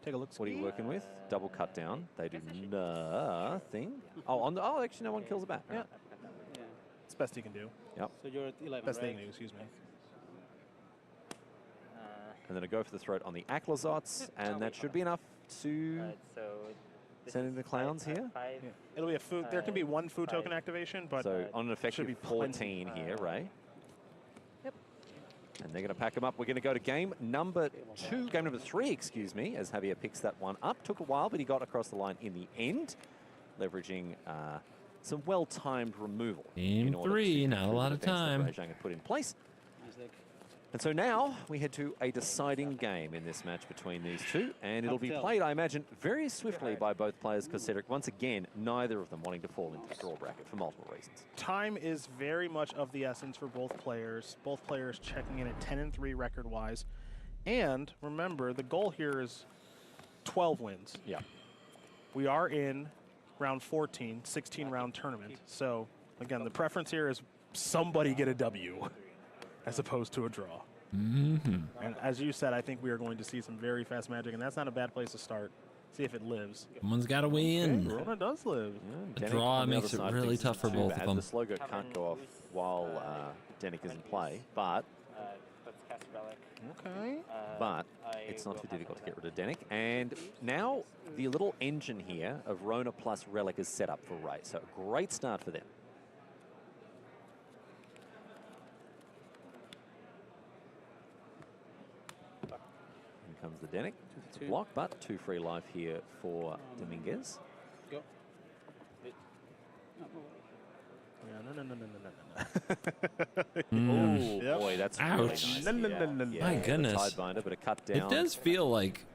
Take a look. What are you working with? Double cut down. They do nothing. Oh, actually, no one kills a bat. Yeah. It's best he can do. Yep. So you're at 11, Best right? thing to do, excuse me. And then a go for the throat on the Acklazots, and that should be enough to send in the clowns here. Yeah. It'll be a food. There can be 1 food token activation, but So on an should effective be 14 here, Ray. And they're going to pack them up. We're going to go to game number 3, excuse me, as Javier picks that one up. Took a while, but he got across the line in the end, leveraging some well-timed removal. Game 3, not a lot of time. Zhang had put in place. And so now we head to a deciding game in this match between these two, and it'll be played, I imagine, very swiftly by both players, because Cedric, once again, neither of them wanting to fall into the draw bracket for multiple reasons. time is very much of the essence for both players. Both players checking in at 10-3 record-wise. And remember, the goal here is 12 wins. Yeah. We are in round 14, 16-round tournament. So, again, the preference here is somebody get a W as opposed to a draw. And as you said, I think we are going to see some very fast Magic, and that's not a bad place to start. See if it lives. Someone's got to win. Rona does live. The draw makes it really tough for both of them. The Slowgo can't go off while Denick is in play, but okay. But it's not too difficult to get rid of Denick. And now the little engine here of Rona plus Relic is set up for Ray. So a great start for them. In comes the Denick. Block, but 2 free life here for Dominguez. Go. Oh, boy, that's really Ouch. nice. My goodness. Tidebinder, but a cut down. It does feel like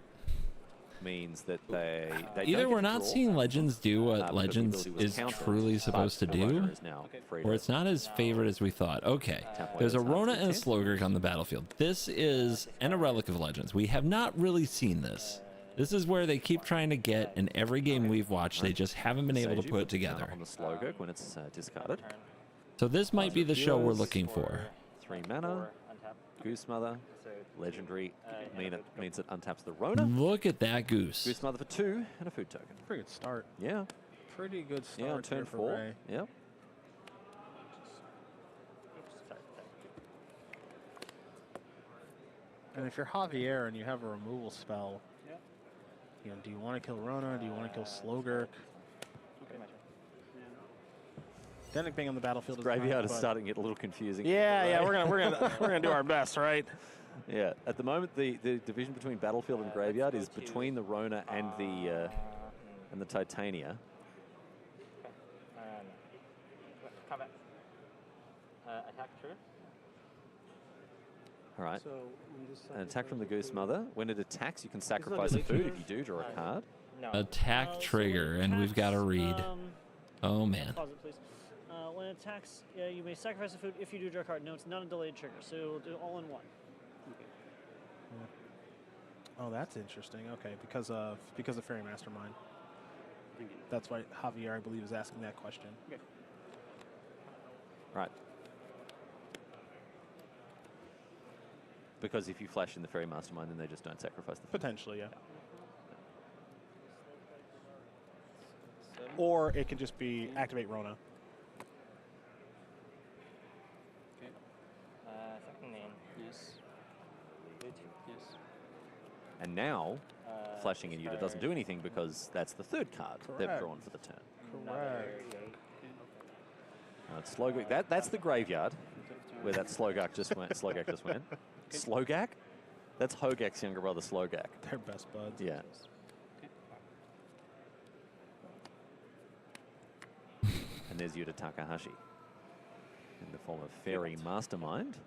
Means that they either don't we're get a not draw, seeing Legends do what because Legends the ability was is countered, truly but supposed to the do, Roger is now free or to it's not as favored as we thought. Okay, there's a Rona and a Slogurk on the battlefield. This is and a Relic of Legends. We have not really seen this. This is where they keep trying to get in every game we've watched. They just haven't been able to Seiji put it puts together. on the Slowgo when it's discarded. So this might be the show we're looking for. 3 mana, Goose Mother, legendary means it untaps the Rona. Look at that goose. Goose Mother for 2 and a food token. Pretty good start. Yeah. Pretty good start. Yeah, on turn here for 4. Ray. Yep. And if you're Javier and you have a removal spell, you know, do you want to kill Rona? Do you want to kill Slogurk? Denick being on the battlefield is Graveyard nice, is but- starting to get a little confusing. Yeah, we're gonna do our best, right? Yeah. At the moment, the division between battlefield and graveyard is between the Rona and the Titania. Combat. Attack trigger. All right. So when this An attack from the Goose Mother. When it attacks, you can sacrifice a food. If you do, draw a card. Attack trigger, and we've got to read. Oh man. Pause it, please. When it attacks, you may sacrifice a food if you do draw a card. No, it's not a delayed trigger, so it'll do all in one. Oh, that's interesting. Okay, because of Fairy Mastermind. That's why Javier, I believe, is asking that question. Okay. Right. Because if you flash in the Fairy Mastermind, then they just don't sacrifice the food. Potentially, yeah. Or it can just be activate Rona. Okay. Second name. Yes. Yes. And now, flashing in Yuta doesn't do anything because that's the 3rd card they've Correct. drawn for the turn. Correct. It's Slogak. That's the graveyard where that Slogak just went. Slogak just went. Slogak? That's Hogak's younger brother, Slogak. They're best buds. Yeah. And there's Yuta Takahashi in the form of Fairy Mastermind.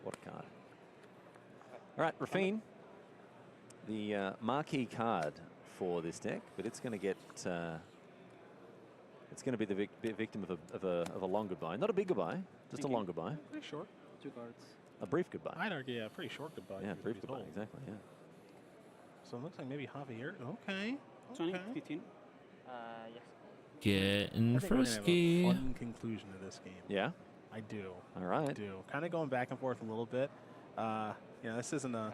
What a card. All right, Rafine, the marquee card for this deck, but it's going to get, it's going to be the victim of a long goodbye. Not a big goodbye, just a long goodbye. Pretty short. 2 cards. A brief goodbye. I'd argue, yeah, pretty short goodbye. Yeah, truth brief be goodbye, told. exactly, yeah. So it looks like maybe Javier. Okay. 20, okay. 15. Yes. Getting I think we're gonna have frisky. a fun conclusion to this game. Yeah? I do. All right. I do. Kind of going back and forth a little bit. This isn't a.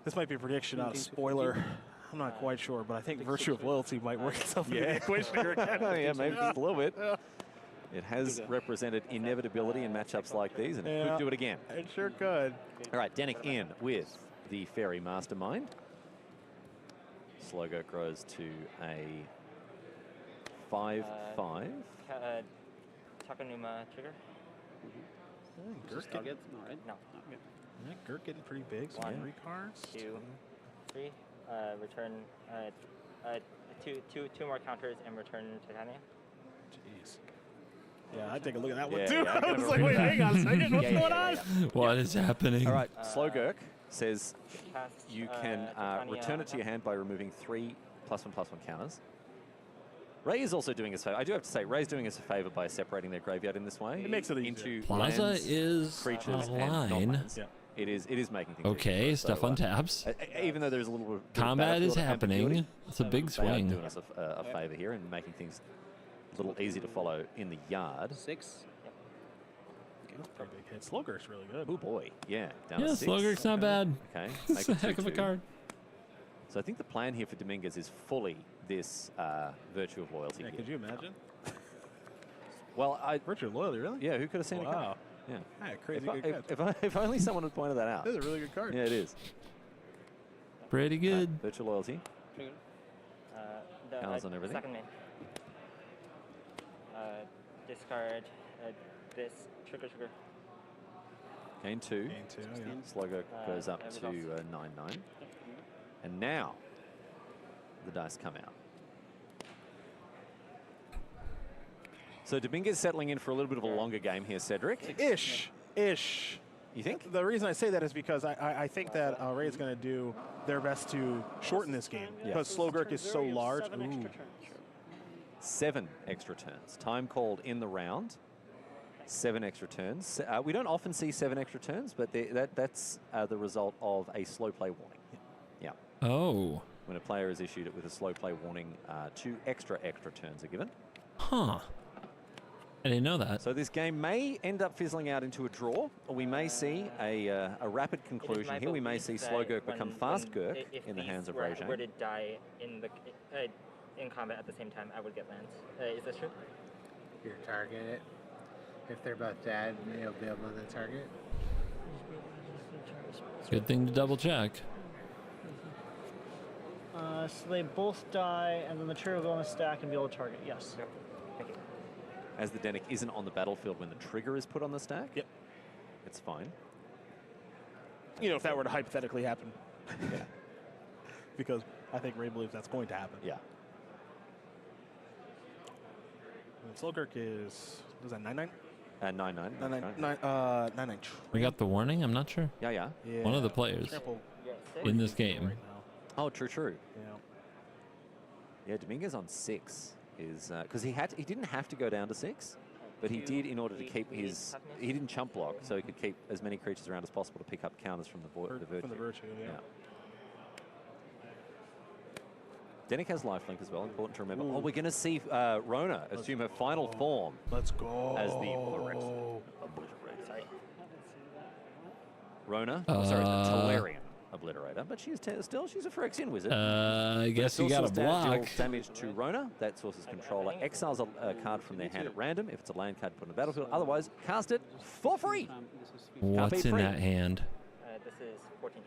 This might be a prediction, not a spoiler. I'm not quite sure, but I think virtue of loyalty might work itself into the equation here again. Yeah, maybe just a little bit. It has represented inevitability in matchups like these, and it could do it again. It sure could. All right, Danik in with the Fairy Mastermind. Slogo grows to a 5-5. Takanuma trigger. Gert Target? No, right? No. Yeah, Gert getting pretty big. So 3 cards. 2, 3. Return two more counters and return Titania. Jeez. Yeah, I'd take a look at that one Yeah, too. yeah, I was like, wait, hang on a second. What's going on? What is happening? All right, Slogurk says Cast, you can return it to your hand by removing 3 +1/+1 counters. Ray is also doing us a favor. I do have to say, Ray's doing us a favor by separating their graveyard in this way. It makes it easier. into Plaza lands, is creatures, a and line. non-lands. Yeah. It is making things Okay, easier. stuff So, on taps. Even though there's a little bit of Combat is battlefield happening. ambiguity, It's a big they are swing. doing us a favor here and making things a little easy to follow in the yard. 6. That's a pretty big hit. Slogurk's really good. Oh boy, yeah. Down Yeah, to 6. Slogurk's not bad. Okay, It's a heck of a card. So I think the plan here for Dominguez is fully this virtue of loyalty. Yeah, here. could you imagine? Well, virtue of loyalty, really? Yeah, who could have seen it coming? Wow. Yeah. Yeah, crazy If, good I, catch. if only someone had pointed that out. This is a really good card. Yeah, it is. Pretty good. Virtual loyalty. Trigger. Counters on everything. Second main. Discard this trigger. Gain 2. Gain 2, yeah. Slugger goes up to everything 9-9. And now the dice come out. So Dominguez settling in for a little bit of a longer game here, Cedric. Ish. You think? The reason I say that is because I think that Ray is going to do their best to shorten this game because Slogurk is so large. 7 extra turns. Time called in the round. 7 extra turns. We don't often see 7 extra turns, but that's the result of a slow play warning. Yeah. Oh. When a player is issued it with a slow play warning, 2 extra turns are given. Huh. I didn't know that. So this game may end up fizzling out into a draw, or we may see a rapid conclusion here. We may see Slow Gurk become Fast Gurk in the hands of Rajang. Were to die in the in combat at the same time, I would get lands. Is that true? Your target. If they're both dead, you'll be able to target. Good thing to double check. So they both die, and then the trigger will go on the stack and be able to target. Yes. Thank you. As the Denic isn't on the battlefield when the trigger is put on the stack. Yep. It's fine. You know, if that were to hypothetically happen. Yeah. Because I think Ray believes that's going to happen. Yeah. And Slogurk is, was that 9-9? 9-9. 9-9. We got the warning? I'm not sure. Yeah. One of the players Trample. in this game. Oh, true. Yeah. Yeah, Dominguez on 6 is because he didn't have to go down to 6, but he did in order to keep his. He didn't chump block, so he could keep as many creatures around as possible to pick up counters from the virtue. From the virtue, yeah. Denic has lifelink as well. Important to remember. Oh, we're going to see Rona assume her final form. Let's go. As the Obliterate. Sorry. Rona. Sorry, the Tolarian Obliterator, but she's she's a Phyrexian wizard. I guess you got to block. Deals damage to Rona. That source's controller exiles a card from their hand at random. If it's a land card, put on the battlefield. Otherwise, cast it for free. What's in that hand? This is 14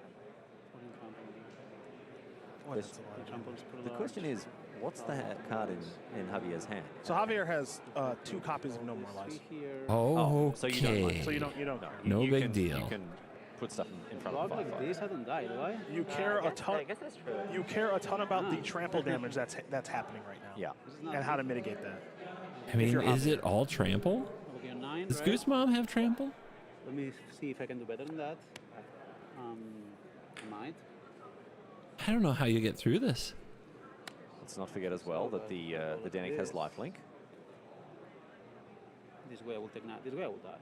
The question is, what's the card in Javier's hand? So Javier has 2 copies of No More Lies. Oh, so you don't okay. So you don't care. No big deal. You can put stuff in front of the Like this, I don't die, do I? You care a ton. I guess that's true. You care a ton about the trample damage that's happening right now. Yeah. And how to mitigate that. I mean, is it all trample? Okay, 9, Does right? Goose Mom have trample? Let me see if I can do better than that. I might. I don't know how you get through this. Let's not forget as well that the Denic has lifelink. This way I will take this way I will die.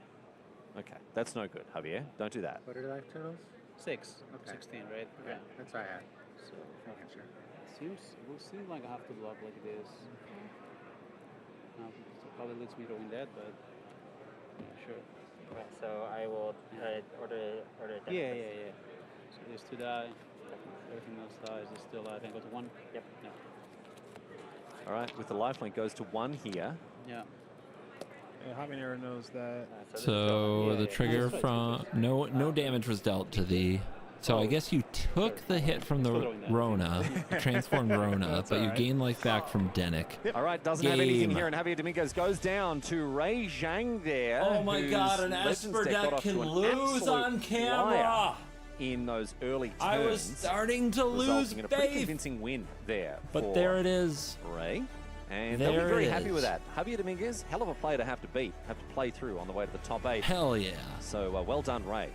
Okay, that's no good, Javier. Don't do that. What are life totals? 6. Okay. 16, right? Okay, that's what I had. So Making sure. it will seem like I have to block like this. So probably leads me to win that, but yeah, sure. Right, so I will order that. Yeah. So these 2 die. Everything else dies. Is still I can go to 1. Yep. Yeah. All right, with the lifelink goes to 1 here. Yeah. Yeah, Javier knows that. So the trigger from no damage was dealt to the. So I guess you took the hit from the Rona, transformed Rona, but you gain life back from Denick. All right, doesn't have anything here, and Javier Dominguez goes down to Ray Zhang there. Oh my God, an Esper deck can lose on camera. In those early turns, I was starting to lose resulting in a pretty faith. convincing win there. But for there it is. Ray. And There they'll be very it happy is. with that. Javier Dominguez, hell of a player to have to beat, have to play through on the way to the top 8. Hell yeah. So well done, Ray,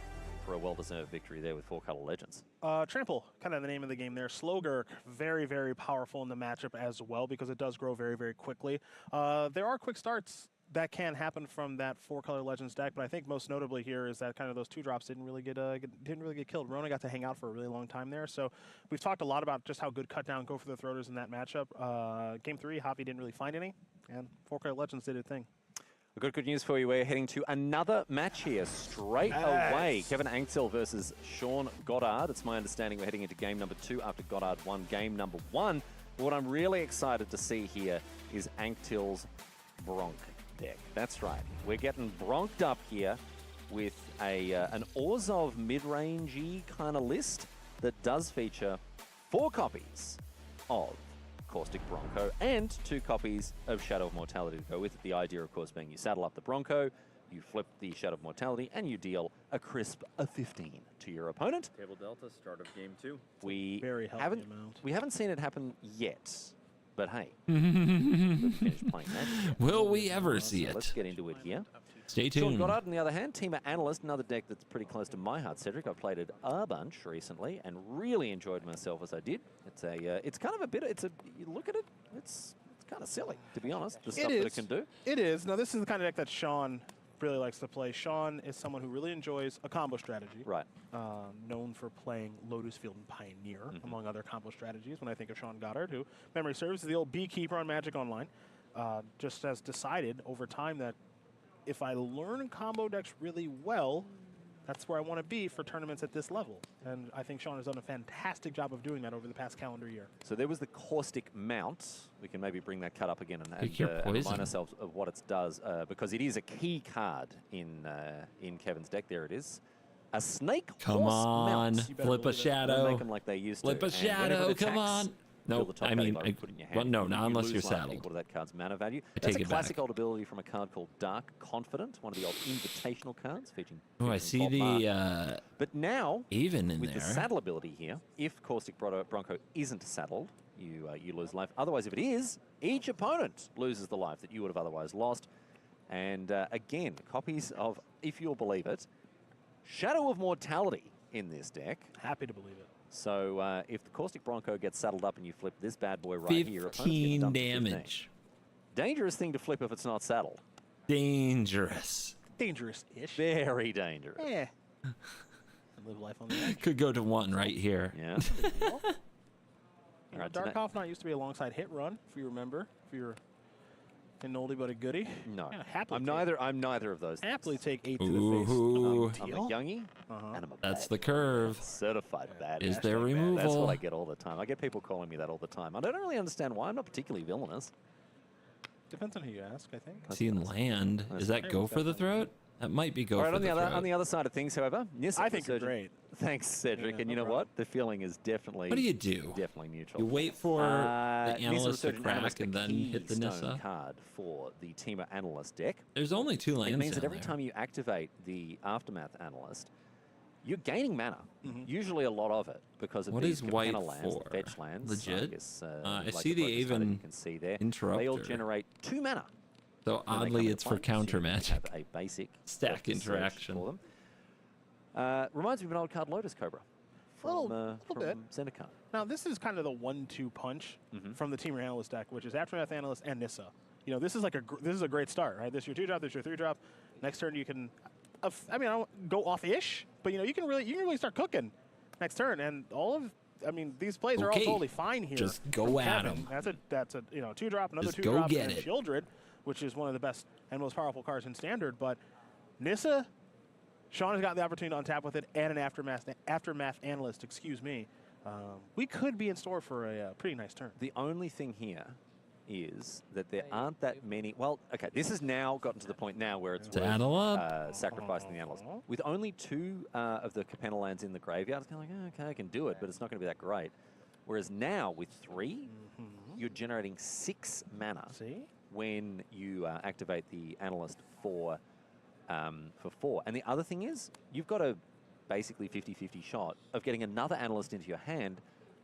for a well-deserved victory there with 4 Color Legends. Trample, kind of the name of the game there. Slowgurk, very, very powerful in the matchup as well because it does grow very, very quickly. There are quick starts that can happen from that 4 Color Legends deck, but I think most notably here is that kind of those 2 drops didn't really get killed. Rona got to hang out for a really long time there, so we've talked a lot about just how good cut down, go for the throwers in that matchup. Game 3, Javi didn't really find any, and 4 Color Legends did a thing. We've got good news for you. We're heading to another match here straight away. Kevin Anktil versus Sean Goddard. It's my understanding we're heading into game number 2 after Goddard won game number 1. But what I'm really excited to see here is Anktil's Bronk deck. That's right. We're getting bronked up here with an Orzhov mid-rangey kind of list that does feature 4 copies of Caustic Bronco and 2 copies of Shadow of Mortality to go with it. The idea, of course, being you saddle up the Bronco, you flip the Shadow of Mortality, and you deal a crisp 15 to your opponent. Table Delta, start of game 2. We Very healthy haven't amount. we haven't seen it happen yet, but hey, we've finished playing that. Will we ever see So it? let's get into it here. Stay Sean tuned. Goddard, on the other hand, Teamer Analyst, another deck that's pretty close to my heart, Cedric. I've played it a bunch recently and really enjoyed myself as I did. It's kind of a bit. You look at it, it's kind of silly, to be honest. The stuff that it can do. It is. Now, this is the kind of deck that Sean really likes to play. Sean is someone who really enjoys a combo strategy. Right. Known for playing Lotus Field and Pioneer, among other combo strategies. When I think of Sean Goddard, who, memory serves, is the old beekeeper on Magic Online, just has decided over time that if I learn combo decks really well, that's where I want to be for tournaments at this level. And I think Sean has done a fantastic job of doing that over the past calendar year. So there was the Caustic Mount. We can maybe bring that cut up again and Pick your remind poison. ourselves of what it does, because it is a key card in Kevin's deck. There it is. A snake Come horse on, mount. flip a shadow. Make them like they used Flip to. a And whenever shadow, it come attacks, on. fill No, the top I mean, value, put it in your well, hand. no, You not unless lose you're life saddled. equal to that card's mana value. I That's take a it back. classic old ability from a card called Dark Confident, one of the old invitational cards featuring. Oh, I see the But now, even in with there. the saddle ability here, if Caustic Bronco isn't saddled, you lose life. Otherwise, if it is, each opponent loses the life that you would have otherwise lost. And again, copies of, if you'll believe it, Shadow of Mortality in this deck. Happy to believe it. So if the Caustic Bronco gets saddled up and you flip this bad boy right here, your opponent's getting 15 done for 15. damage. Dangerous thing to flip if it's not saddled. Dangerous. Dangerous-ish. Very dangerous. Yeah. Live life on the edge. Could go to 1 right here. Yeah. You know, Alright, Dark tonight- Confidant used to be alongside Hit Run, if you remember. If you're an oldie but a goodie. No, Yeah, happily I'm neither of those. Happily take 8 to the face. Ooh. I'm a youngie, Uh-huh. and I'm a That's bad the curve. certified bad. Is there That's removal? what I get all the time. I get people calling me that all the time. I don't really understand why. I'm not particularly villainous. Depends on who you ask, I think. Seeing land. Is that go for the throat? That might be go All right, for on the the throat. on the other side of things, however, Nissa I think you're Resurgent- great. Thanks, Cedric. Yeah, and you no know problem. what? The feeling is definitely. What do you do? Definitely neutral. You wait for the Nissa analyst to Resurgent crack Analyst, and the then hit the keystone Nissa. card for the Teamer Analyst deck. There's only 2 lands It means that down every there. time you activate the Aftermath Analyst, you're gaining mana. Mm-hmm. Usually a lot of it because of What these is white Capenna lands, the for? fetch lands. Legit? I guess, I like see the the focus card that you Aven can see there. They all Interrupter. generate 2 mana. So when they come oddly, into it's for play, so counter you can magic. have a basic Stack focus search interaction. for them. Reminds me of an old card, Lotus Cobra. From, little bit. Zendikar. Now, this is kind of the 1-2 punch from the Teamer Analyst deck, which is Aftermath Analyst and Nissa. You know, this is like this is a great start, right? This is your 2-drop, this is your 3-drop. Next turn, you can I mean, I don't go off-ish, but you can really start cooking next turn. And these plays are all totally fine here. Just go from at Kevin. him. That's a 2-drop, another Just 2-drop, go get and then it. Shieldred, which is one of the best and most powerful cards in Standard. But Nissa, Sean has got the opportunity to untap with it, and an aftermath analyst. Excuse me. We could be in store for a pretty nice turn. The only thing here is that there aren't that many. Well, okay, this has now gotten to the point now where it's worth sacrificing the analyst. With only 2 of the Capenna lands in the graveyard, it's kind of like, okay, I can do it, but it's not going to be that great. Whereas now with 3, you're generating 6 mana when you activate the analyst for 4. And the other thing is, you've got a basically 50-50 shot of getting another analyst into your hand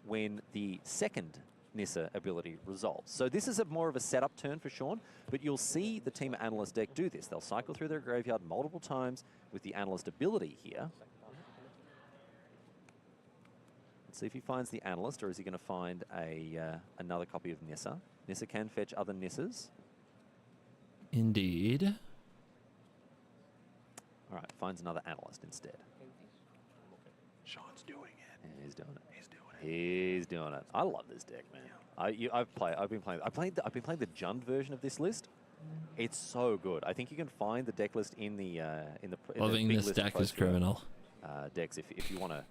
when the second Nissa ability resolves. So this is more of a setup turn for Sean, but you'll see the Team Analyst deck do this. They'll cycle through their graveyard multiple times with the Analyst ability here. Let's see if he finds the Analyst, or is he going to find another copy of Nissa. Nissa can fetch other Nissas. Indeed. All right, finds another Analyst instead. Sean's doing it. Yeah, he's doing it. He's doing it. I love this deck, man. I've been playing the Jund version of this list. It's so good. I think you can find the deck list in the Loving big this list of deck is Pro Tour, criminal. Decks if you want to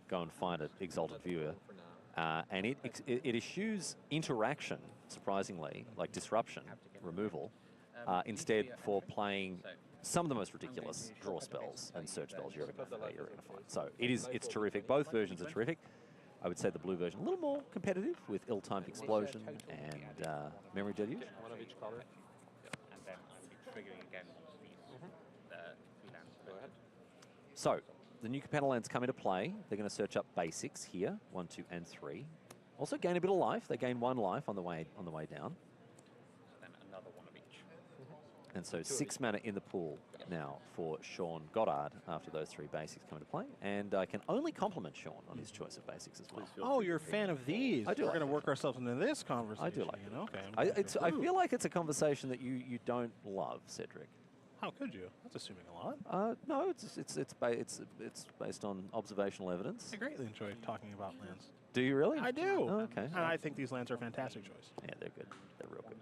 go and find an Exalted Viewer, and it eschews interaction, surprisingly, like disruption removal, instead for playing some of the most ridiculous draw spells and search spells you're ever going to find. So it's terrific. Both versions are terrific. I would say the blue version a little more competitive with ill-timed explosion and memory deluge. One of each color. And then I'll be triggering again the lands. Go ahead. So the new Capenna lands come into play. They're going to search up basics here, 1, 2, and 3. Also gain a bit of life. They gain 1 life on the way down. Then another one of each. And so 6 mana in the pool now for Sean Goddard after those 3 basics come into play. And I can only compliment Sean on his choice of basics as well. Oh, you're a fan of these. I do. We're going to work ourselves into this conversation. I do like it. Okay. I feel like it's a conversation that you don't love, Cedric. How could you? That's assuming a lot. No, it's based on observational evidence. I greatly enjoy talking about lands. Do you really? I do. Oh, okay. And I think these lands are a fantastic choice. Yeah, they're good. They're real good.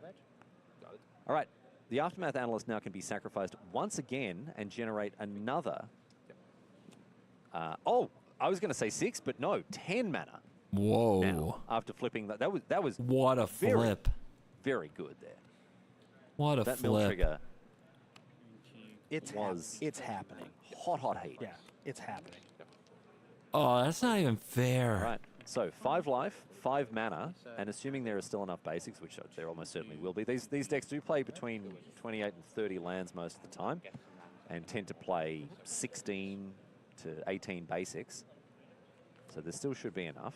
All right. The Aftermath Analyst now can be sacrificed once again and generate another. I was going to say 6, but no, 10 mana. Whoa! Now, after flipping that was what a flip. Very good there. What a that flip. Mill trigger. It's happening. Hot heat. Yeah, it's happening. Oh, that's not even fair. All right. So 5 life, 5 mana, and assuming there are still enough basics, which there almost certainly will be. These decks do play between 28 and 30 lands most of the time, and tend to play 16 to 18 basics. So there still should be enough.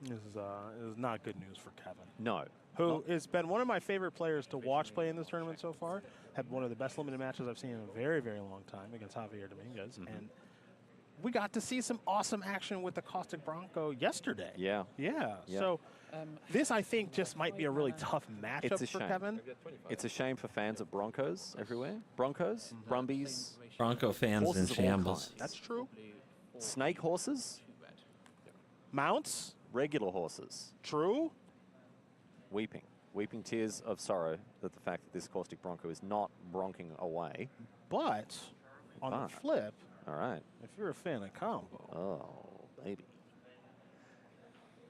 This is not good news for Kevin. No. Who has been one of my favorite players to watch play in this tournament so far. Had one of the best limited matches I've seen in a very, very long time against Javier Dominguez. And we got to see some awesome action with the Caustic Bronco yesterday. Yeah. Yeah. So this, I think, just might be a really tough matchup for Kevin. It's a shame for fans of Broncos everywhere. Broncos, Brumbies. Bronco fans in horses of all shambles. kinds. That's true. Snake horses. Mounts. Regular horses. True. Weeping tears of sorrow at the fact that this Caustic Bronco is not bronking away. But on the flip, all right, if you're a fan of combo. Oh, baby.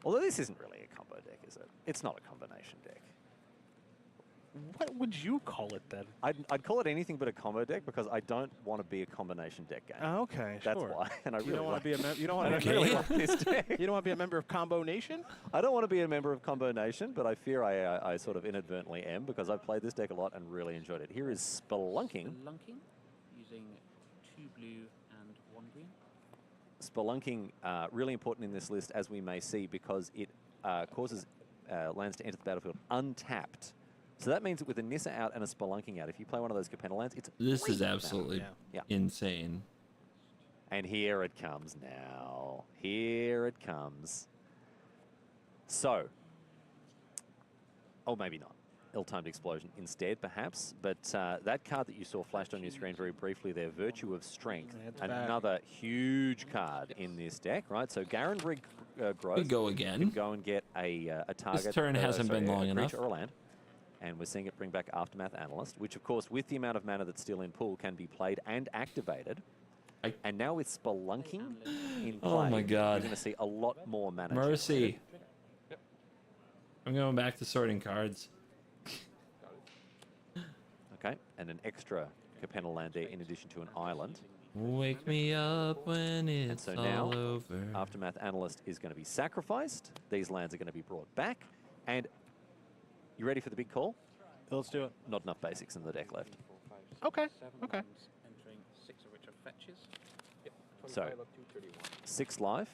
Although this isn't really a combo deck, is it? It's not a combination deck. What would you call it then? I'd call it anything but a combo deck because I don't want to be a combination deck game. Okay, That's sure. why. And I You really don't want like, to be a you don't want to really like this deck. You don't want to be a member of Combo Nation? I don't want to be a member of Combo Nation, but I fear I sort of inadvertently am because I've played this deck a lot and really enjoyed it. Here is Spelunking. Spelunking, using 2 blue and 1 green. Spelunking, really important in this list, as we may see, because it causes lands to enter the battlefield untapped. So that means that with a Nissa out and a Spelunking out, if you play one of those Capenna lands, it's This is great absolutely value. insane. And here it comes now. Here it comes. So, oh, maybe not. ill-timed explosion instead, perhaps. But that card that you saw flashed on your screen very briefly there, Virtue of Strength, another huge card in this deck, right? So Garen Growth We go again. can go and get a target. This turn hasn't been long enough. Creature or land. And we're seeing it bring back Aftermath Analyst, which, of course, with the amount of mana that's still in pool, can be played and activated. And now with Spelunking in play, Oh my God. we're going to see a lot more mana. Mercy. I'm going back to sorting cards. Okay, and an extra Capenna land there in addition to an island. Wake me up when it's so all now, over. Aftermath Analyst is going to be sacrificed. These lands are going to be brought back. And you ready for the big call? Let's do it. Not enough basics in the deck left. Okay, okay. Entering 6 of which are fetches. Yep. So, 6 life.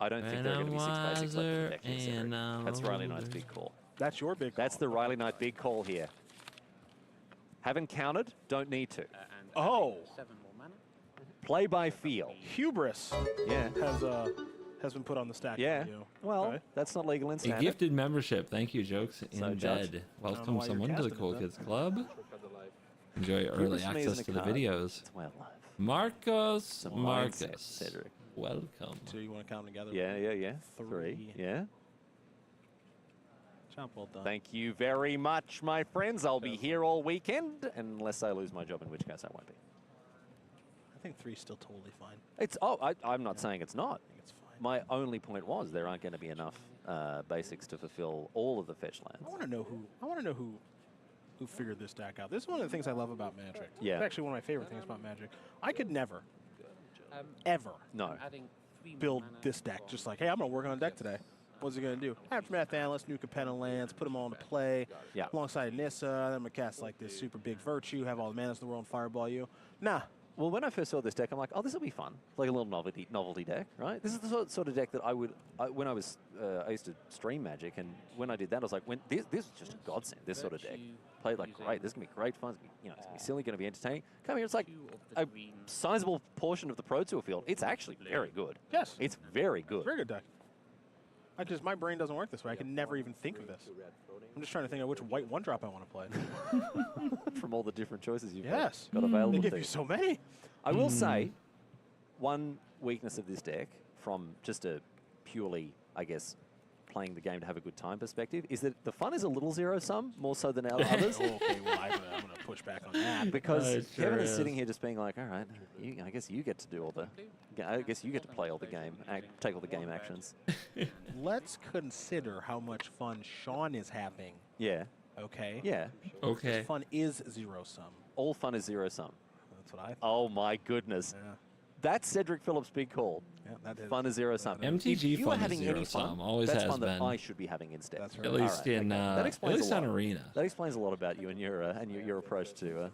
I don't think there are going to be 6 basics left in the deck here, Cedric. That's Riley Knight's big call. That's your big call. That's the Riley Knight big call here. Haven't counted, don't need to. Oh. 7 more mana. Play by feel. Hubris. Yeah. Has been put on the stack. Yeah. For you. Well, Okay. that's not legal in A standard. gifted membership. Thank you, Jokes in So, Judge, bed. I don't know Welcome why you're someone to the casting Cool it, Kids though. Club. Enjoy early Hubris for me access isn't to a the card. videos. It's way of life. Marcos, a mindset, Marcos. Cedric. Welcome. So you want to count them together? Yeah. 3. 3. Yeah. Job well done. Thank you very much, my friends. I'll be here all weekend, unless I lose my job, in which case I won't be. I think 3's still totally fine. It's I'm not saying it's not. It's fine. My only point was there aren't going to be enough basics to fulfill all of the fetch lands. I want to know who figured this deck out. This is one of the things I love about Magic. Yeah. It's actually one of my favorite things about Magic. I could never, ever No. build this deck. Just like, hey, I'm going to work on a deck today. What's it going to do? Aftermath Analyst, new Capenna lands, put them all into play. Yeah. Alongside Nissa, then I'm going to cast like this super big Virtue, have all the mana in the world, and fireball you. Nah. Well, when I first saw this deck, I'm like, oh, this will be fun. Like a little novelty deck, right? This is the sort of deck that I used to stream Magic, and when I did that, I was like, this is just a godsend, this sort of deck. Played like, great, this is going to be great fun. It's going to be silly, going to be entertaining. Come here, it's like a sizable portion of the Pro Tour field. It's actually very good. Yes. It's very good. Very good deck. Because my brain doesn't work this way. I can never even think of this. I'm just trying to think of which white 1-drop I want to play. From all the different choices you've Yes. got available. They to give you. you so many. I will say, one weakness of this deck, from just a purely, I guess, playing the game to have a good time perspective, is that the fun is a little zero-sum, more so than others. Okay, well, I'm going to push back on that. Because Kevin is sitting here just being like, all right, I guess you get to do all the, I guess you get to play all the game, take all the game actions. Let's consider how much fun Sean is having. Yeah. Okay? Yeah. Okay. His fun is zero-sum. All fun is zero-sum. That's what I thought. Oh, my goodness. Yeah. That's Cedric Phillips' big call. Yeah, that is. Fun is zero-sum. MTG If you are fun is having any zero-sum, fun, always that's has fun that been. I should be having instead. That's right. At least All right, in that at explains least a on lot. Arena. That explains a lot about you and your approach to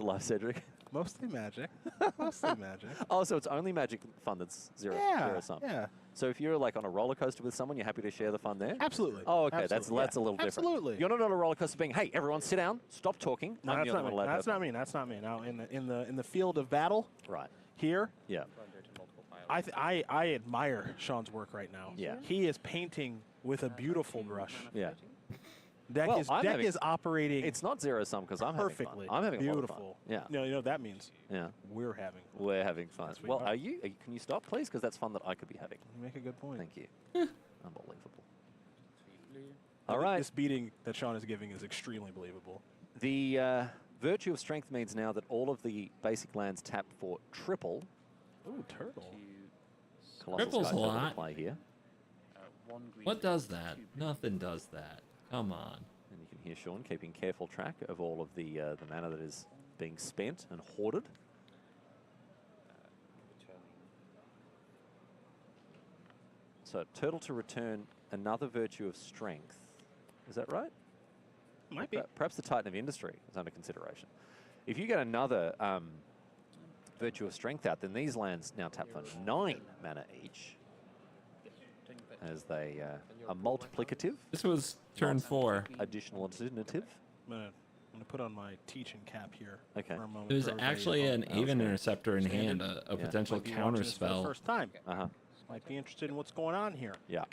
life, Cedric. Mostly Magic. Mostly Magic. Oh, so it's only Magic fun that's zero sum. Yeah. So if you're like on a roller coaster with someone, you're happy to share the fun there? Absolutely. Oh, okay. Absolutely. That's a little different. Absolutely. You're not on a roller coaster being, hey, everyone sit down, stop talking. No, I'm that's the only not me. one allowed to That's have not me. That's not me. Now, in the field of battle, Right. here, Yeah. I admire Sean's work right now. Yeah. He is painting with a beautiful brush. Yeah. Deck Well, is I'm deck having- is operating It's not zero sum because I'm perfectly. having fun. I'm having beautiful. a lot of fun. Yeah. You know what that means? Yeah. We're having fun. We're having fun. That's what Well, you are. are you? Can you stop, please? Because that's fun that I could be having. You make a good point. Thank you. Unbelievable. All right. This beating that Sean is giving is extremely believable. The Virtue of Strength means now that all of the basic lands tap for triple. Ooh, turtle. Colossal Triple's Sky a Turtle to lot. play here. What does that? Nothing does that. Come on. And you can hear Sean keeping careful track of all of the mana that is being spent and hoarded. So Turtle to return another Virtue of Strength. Is that right? Might be. Perhaps the Titan of Industry is under consideration. If you get another Virtue of Strength out, then these lands now tap for 9 mana each. As they are multiplicative. This was turn 4. Additional alternative. I'm gonna put on my teaching cap here. Okay. For a moment There's for everybody actually to an focus. Even Interceptor in Standard. hand, a potential Might be watching counter this for the spell. first time. Uh-huh. Might be interested in what's going on here. Yeah.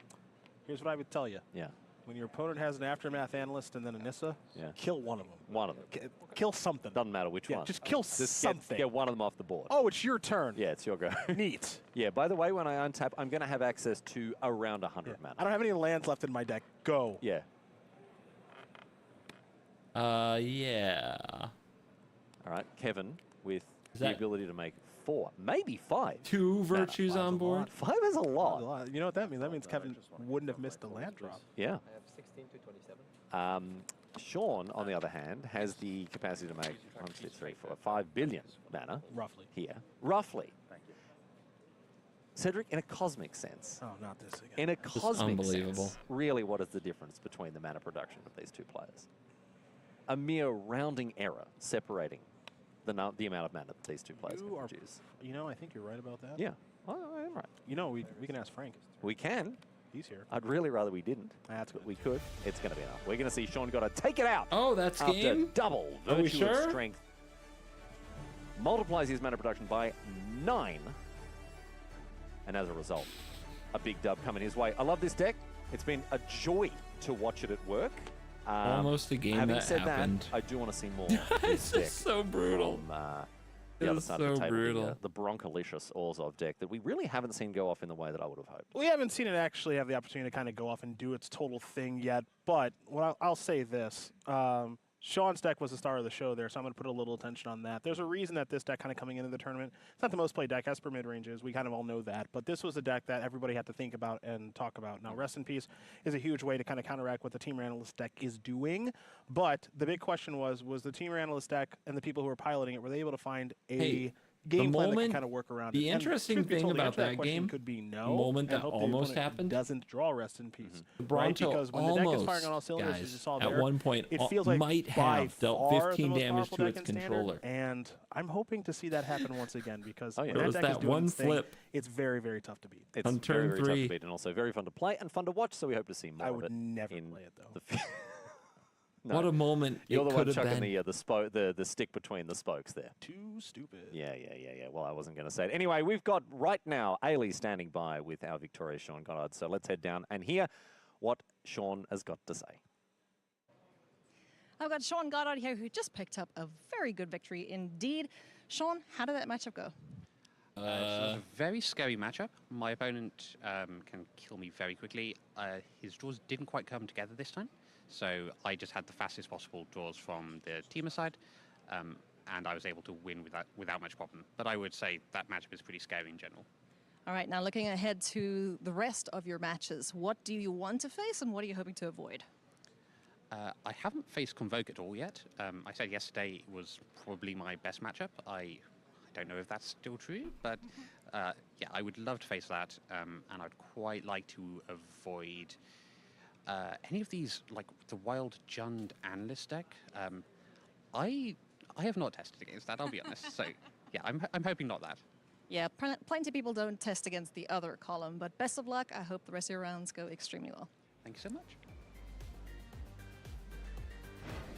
Here's what I would tell you. Yeah. When your opponent has an Aftermath Analyst and then a Nissa, kill one of them. One of them. Kill something. Doesn't matter which one. Just kill something. Get one of them off the board. Oh, it's your turn. Yeah, it's your go. Neat. Yeah, by the way, when I untap, I'm going to have access to around 100 mana. I don't have any lands left in my deck. Go. Yeah. Yeah. All right, Kevin with the that- ability to make 4, maybe 5. 2 virtues on board. 5 is a lot. You know what that means? That means Kevin wouldn't have missed a land drop. Yeah. I have 16 to 27. Sean, on the other hand, has the capacity to make 1, 2, 3, 4, 5 billion mana. Roughly. Here. Roughly. Thank you. Cedric, in a cosmic sense. Oh, not this again. In a This is cosmic unbelievable. sense, really, what is the difference between the mana production of these two players? A mere rounding error separating the amount of mana that these two players can produce. You know, I think you're right about that. Yeah, I am right. You know, we can ask Frank. We can. He's here. I'd really rather we didn't. That's but we could. It's going to be enough. We're going to see Sean Goddard take it out. Oh, that's after game? double Are we virtue of sure? strength. Multiplies his mana production by 9. And as a result, a big dub coming his way. I love this deck. It's been a joy to watch it at work. Almost a game having that said happened. that, I do want to see more. This is so brutal. From, It the other is side of the so table, brutal. the Broncolicious Orzhov deck that we really haven't seen go off in the way that I would have hoped. We haven't seen it actually have the opportunity to kind of go off and do its total thing yet, but I'll say this. Sean's deck was the star of the show there, so I'm going to put a little attention on that. There's a reason that this deck kind of coming into the tournament, it's not the most played deck, Esper mid-range is. We kind of all know that, but this was a deck that everybody had to think about and talk about. Now, Rest in Peace is a huge way to kind of counteract what the Team Analyst deck is doing, but the big question was the Team Analyst deck and the people who were piloting it, were they able to find a game plan that can kind of work around it? The And interesting truth be thing told, the about answer to that question game, could be the no. moment and that hope the almost opponent happened, doesn't draw Rest in Peace. the Right? Bronto Because when the deck is almost, firing on all cylinders, as guys, you saw at there, one point it feels like might by have dealt far 15 the most damage powerful to deck its in Standard, controller. and I'm hoping to see that happen once again because Oh, yeah. when It that was deck that is doing one its thing, flip. it's very, very tough to beat. It's On very, turn very tough 3. to beat and also very fun to play and fun to watch, so we hope to see more I of would it. never play it, though. No. What a moment You're it the one could have chucking been. the stick between the spokes there. Too stupid. Yeah. Well, I wasn't going to say it. Anyway, we've got right now Ailey standing by with our victorious Sean Goddard. So let's head down and hear what Sean has got to say. I've got Sean Goddard here who just picked up a very good victory indeed. Sean, how did that matchup go? It was a very scary matchup. My opponent can kill me very quickly. His draws didn't quite come together this time, so I just had the fastest possible draws from the teamer side, and I was able to win without much problem. But I would say that matchup is pretty scary in general. All right, now looking ahead to the rest of your matches, what do you want to face and what are you hoping to avoid? I haven't faced Convoke at all yet. I said yesterday it was probably my best matchup. I don't know if that's still true, but yeah, I would love to face that, and I'd quite like to avoid any of these, like the Wild Jund Analyst deck. I have not tested against that, I'll be honest. So yeah, I'm hoping not that. Yeah, plenty of people don't test against the other column, but best of luck. I hope the rest of your rounds go extremely well. Thank you so much.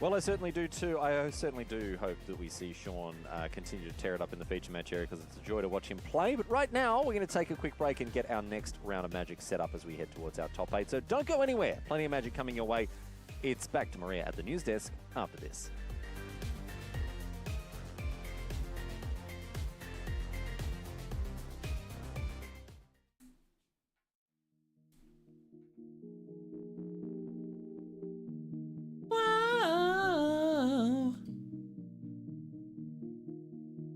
Well, I certainly do too. I certainly do hope that we see Sean continue to tear it up in the feature match area because it's a joy to watch him play. But right now, we're going to take a quick break and get our next round of Magic set up as we head towards our top 8. So don't go anywhere. Plenty of Magic coming your way. It's back to Maria at the news desk after this. Wow.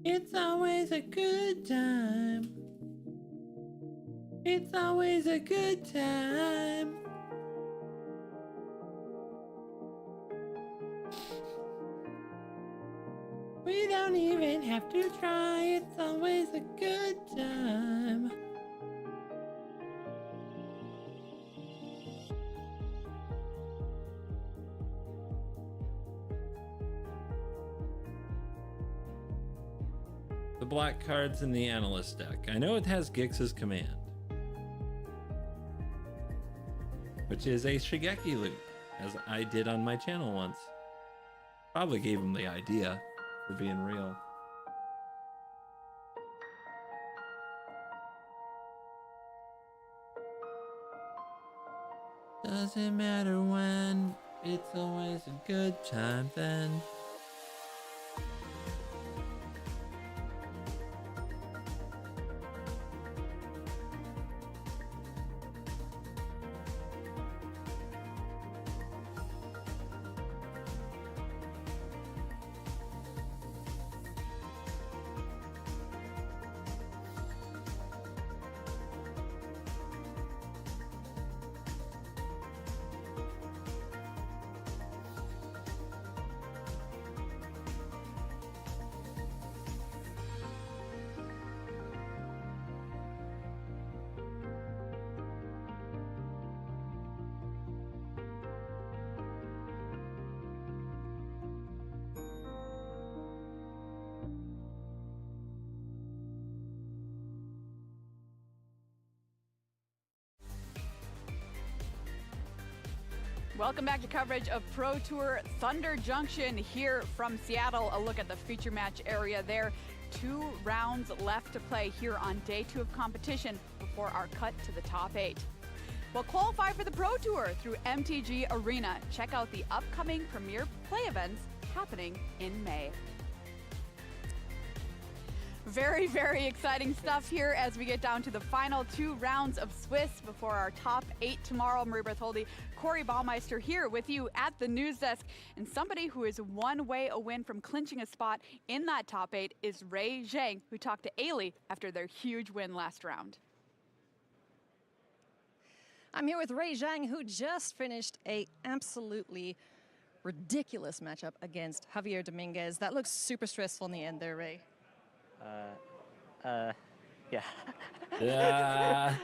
It's always a good time. It's always a good time. We don't even have to try. It's always a good time. The black card's in the analyst deck. I know it has Gix's command, which is a Shigeki loop, as I did on my channel once. Probably gave him the idea, for being real. Doesn't matter when, it's always a good time then. Welcome back to coverage of Pro Tour Thunder Junction here from Seattle. A look at the feature match area there. 2 rounds left to play here on day 2 of competition before our cut to the top 8. Well, qualify for the Pro Tour through MTG Arena. Check out the upcoming premier play events happening in May. Very, very exciting stuff here as we get down to the final 2 rounds of Swiss before our top 8 tomorrow. Marie Bertholdi, Corey Baumeister here with you at the news desk. And somebody who is one way a win from clinching a spot in that top 8 is Ray Zhang, who talked to Ailey after their huge win last round. I'm here with Ray Zhang, who just finished a absolutely ridiculous matchup against Javier Dominguez. That looks super stressful in the end there, Ray. Yeah. Yeah.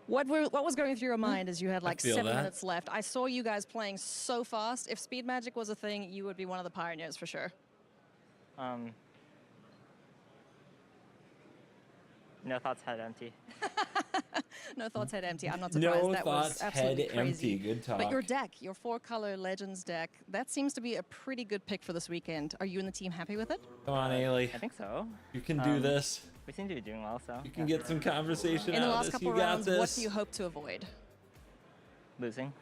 What was going through your mind as you had like 7 that. minutes left? I saw you guys playing so fast. If Speed Magic was a thing, you would be one of the pioneers for sure. No thoughts, head empty. No thoughts, head empty. I'm not surprised. No that thoughts, was absolutely head crazy. empty. Good talk. But your deck, your 4-color Legends deck, that seems to be a pretty good pick for this weekend. Are you and the team happy with it? Come on, Ailey. I think so. You can do this. We seem to be doing well, so. You can get some conversation In the out last of this. couple You got rounds, this. what do you hope to avoid? Losing.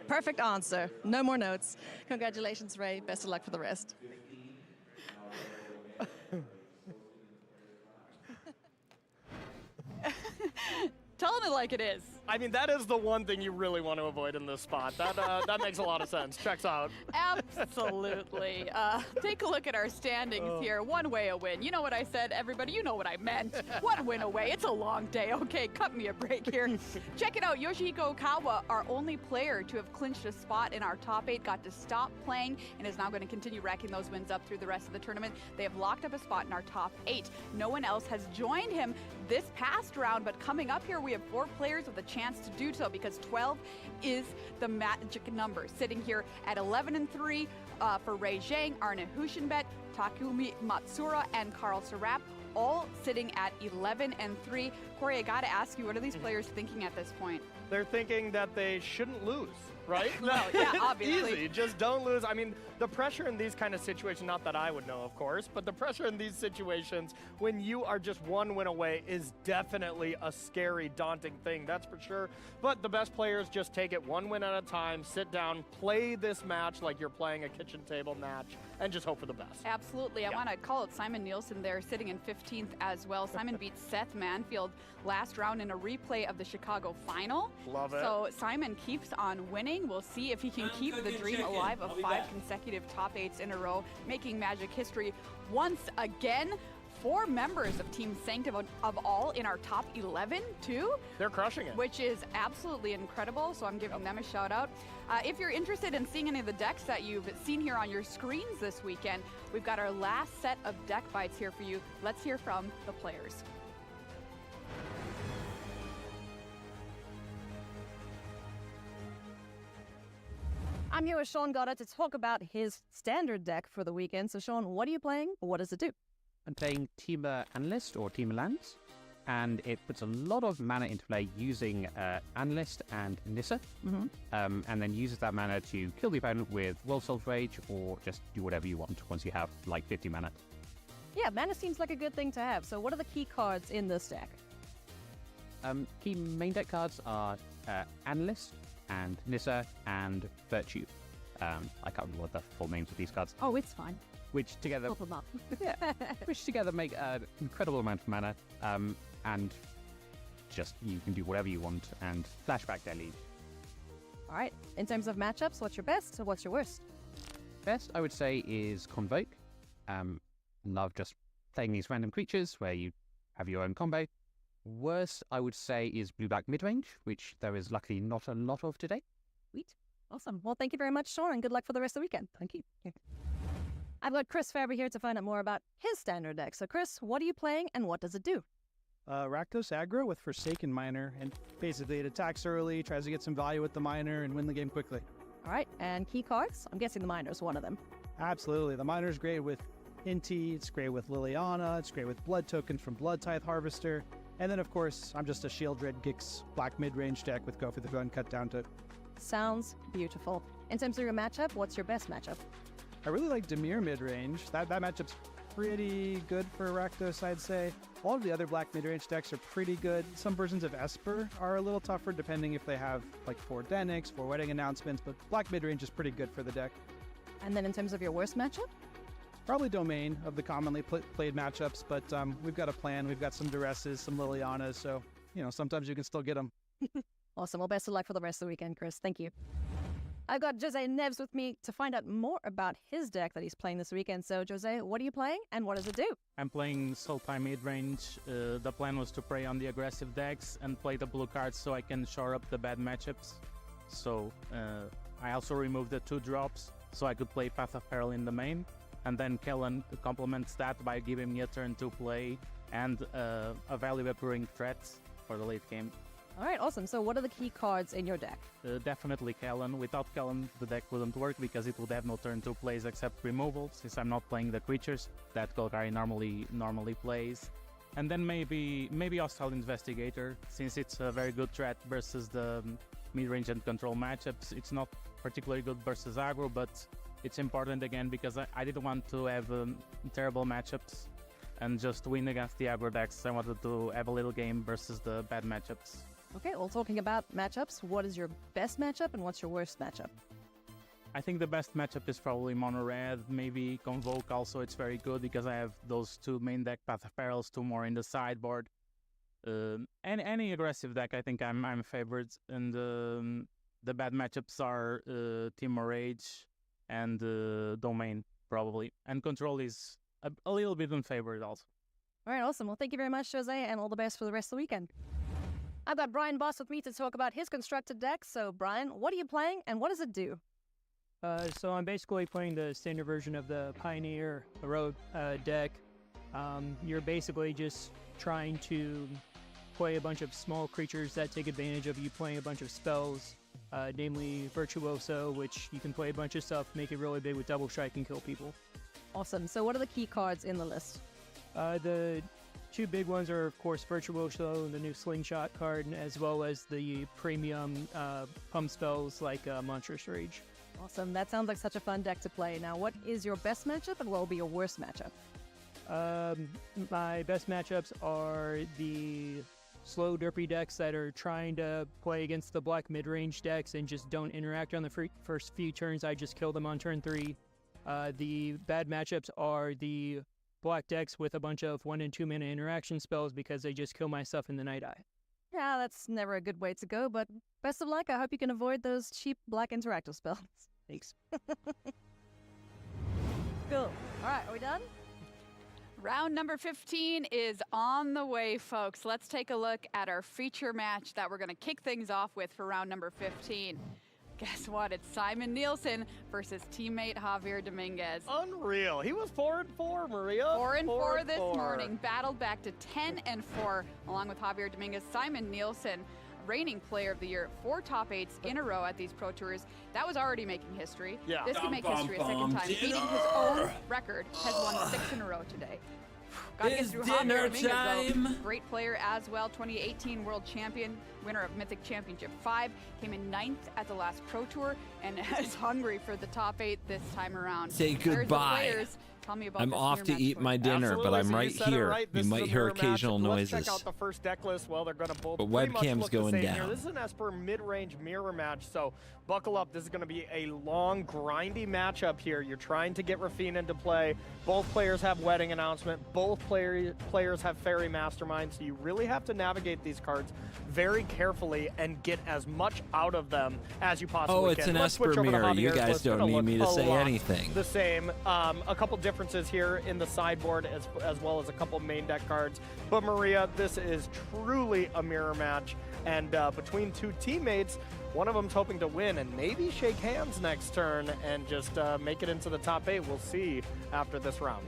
Perfect answer. No more notes. Congratulations, Ray. Best of luck for the rest. Telling it like it is. I mean, that is the one thing you really want to avoid in this spot. That makes a lot of sense. Checks out. Absolutely. Take a look at our standings here. One way a win. You know what I said, everybody? You know what I meant. 1 win away. It's a long day. Okay, cut me a break here. Check it out. Yoshihiko Okawa, our only player to have clinched a spot in our top 8, got to stop playing and is now going to continue racking those wins up through the rest of the tournament. They have locked up a spot in our top 8. No one else has joined him this past round, but coming up here, we have 4 players with a chance to do so because 12 is the magic number. Sitting here at 11-3 for Ray Zhang, Arne Huschenbett, Takumi Matsura, and Carl Serap, all sitting at 11-3. Corey, I got to ask you, what are these players thinking at this point? They're thinking that they shouldn't lose, right? No, yeah, obviously. Easy, just don't lose. I mean, the pressure in these kind of situations, not that I would know, of course, but the pressure in these situations when you are just 1 win away is definitely a scary, daunting thing, that's for sure. But the best players just take it 1 win at a time, sit down, play this match like you're playing a kitchen table match, and just hope for the best. Absolutely. I want to call it Simon Nielsen there, sitting in 15th as well. Simon beat Seth Manfield last round in a replay of the Chicago final. Love it. So Simon keeps on winning. We'll see if he can keep the dream alive of 5 consecutive top 8s in a row, making Magic history once again. 4 members of Team Sanctum of All in our top 11 too. They're crushing it. Which is absolutely incredible, so I'm giving them a shout out. If you're interested in seeing any of the decks that you've seen here on your screens this weekend, we've got our last set of deck bites here for you. Let's hear from the players. I'm here with Sean Goddard to talk about his standard deck for the weekend. So Sean, what are you playing? What does it do? I'm playing Temur Analyst or Temur Lands, and it puts a lot of mana into play using Analyst and Nissa, and then uses that mana to kill the opponent with World Soul's Rage or just do whatever you want once you have like 50 mana. Yeah, mana seems like a good thing to have. So what are the key cards in this deck? Key main deck cards are Analyst, and Nissa, and Virtue. I can't remember what the full names of these cards. Oh, it's fine. Which together, Pop them up. which together make an incredible amount of mana, and just you can do whatever you want and flashback their lead. All right. In terms of matchups, what's your best and what's your worst? Best, I would say, is Convoke. Love just playing these random creatures where you have your own combo. Worst, I would say, is blue-black midrange, which there is luckily not a lot of today. Sweet. Awesome. Well, thank you very much, Sean, and good luck for the rest of the weekend. Thank you. I've got Chris Faber here to find out more about his standard deck. So, Chris, what are you playing and what does it do? Rakdos aggro with Forsaken Miner, and basically it attacks early, tries to get some value with the miner, and win the game quickly. All right. And key cards? I'm guessing the miner is one of them. Absolutely. The miner's great with Inti, it's great with Liliana, it's great with blood tokens from Blood Tithe Harvester, and then, of course, I'm just a Shieldred Gix black mid-range deck with Go for the Gun cut down to. Sounds beautiful. In terms of your matchup, what's your best matchup? I really like Dimir mid-range. That matchup's pretty good for Rakdos, I'd say. All of the other black mid-range decks are pretty good. Some versions of Esper are a little tougher depending if they have like 4 Denix, 4 Wedding Announcements, but black mid-range is pretty good for the deck. And then in terms of your worst matchup? Probably Domain of the commonly played matchups, but we've got a plan. We've got some Duresses, some Lilianas, so, sometimes you can still get them. Awesome. Well, best of luck for the rest of the weekend, Chris. Thank you. I've got Jose Neves with me to find out more about his deck that he's playing this weekend. So, Jose, what are you playing and what does it do? I'm playing Sultai mid-range. The plan was to prey on the aggressive decks and play the blue cards so I can shore up the bad matchups. So, I also removed the 2 drops so I could play Path of Peril in the main. And then Kellen complements that by giving me a turn to play and a value accruing threat for the late game. All right, awesome. So what are the key cards in your deck? Definitely Kellen. Without Kellen, the deck wouldn't work because it would have no turn to plays except removal, since I'm not playing the creatures that Golgari normally plays. And then maybe Hostile Investigator, since it's a very good threat versus the mid-range and control matchups. It's not particularly good versus aggro, but it's important again because I didn't want to have terrible matchups and just win against the aggro decks. I wanted to have a little game versus the bad matchups. Okay, well, talking about matchups, what is your best matchup and what's your worst matchup? I think the best matchup is probably Mono Red, maybe Convoke also. It's very good because I have those 2 main deck Path of Perils, 2 more in the sideboard. And any aggressive deck, I think I'm favored. And the bad matchups are Team Rage and Domain, probably. And Control is a little bit unfavored also. All right, awesome. Well, thank you very much, Jose, and all the best for the rest of the weekend. I've got Brian Boss with me to talk about his constructed deck. So, Brian, what are you playing and what does it do? So I'm basically playing the standard version of the Pioneer Hero deck. You're basically just trying to play a bunch of small creatures that take advantage of you playing a bunch of spells, namely Virtuoso, which you can play a bunch of stuff, make it really big with Double Strike and kill people. Awesome. So what are the key cards in the list? The 2 big ones are, of course, Virtuoso, the new Slingshot card, as well as the premium pump spells like Monstrous Rage. Awesome. That sounds like such a fun deck to play. Now, what is your best matchup and what will be your worst matchup? My best matchups are the slow, derpy decks that are trying to play against the black mid-range decks and just don't interact on the first few turns. I just kill them on turn 3. The bad matchups are the black decks with a bunch of 1 and 2 mana interaction spells because they just kill my stuff in the Night Eye. Yeah, that's never a good way to go, but best of luck. I hope you can avoid those cheap black interactive spells. Thanks. Cool. All right, are we done? Round number 15 is on the way, folks. Let's take a look at our feature match that we're going to kick things off with for round number 15. Guess what? It's Simon Nielsen versus teammate Javier Dominguez. Unreal. He was 4-4, Maria. 4-4 this morning. Battled back to 10-4 along with Javier Dominguez. Simon Nielsen, reigning player of the year, 4 top 8s in a row at these Pro Tours. That was already making history. Yeah. This can make history a second time. Beating his own record, has won 6 in a row today. Got to get through Javier Dominguez, though. Great player as well, 2018 world champion, winner of Mythic Championship 5, came in 9th at the last Pro Tour, and is hungry for the top 8 this time around. Say goodbye. Tell me about I'm this off to mirror match eat for my you. dinner, but Absolutely, I'm so right you said it here. right. You This is might a hear mirror match. occasional Let's noises. check out the first deck list. Well, they're going to both But pretty much webcam's look the going same here. down. This is an Esper mid-range mirror match, so buckle up. This is going to be a long, grindy matchup here. You're trying to get Rafine into play. Both players have Wedding Announcement. Both players have Fairy Mastermind, so you really have to navigate these cards very carefully and get as much out of them as you possibly can. Oh, it's an Let's switch Esper over to mirror. You Javier's guys list. don't Gonna need look me to a say lot anything. The same. A couple differences here in the sideboard as well as a couple main deck cards. But Maria, this is truly a mirror match. And between two teammates, one of them's hoping to win and maybe shake hands next turn and just make it into the top 8. We'll see after this round.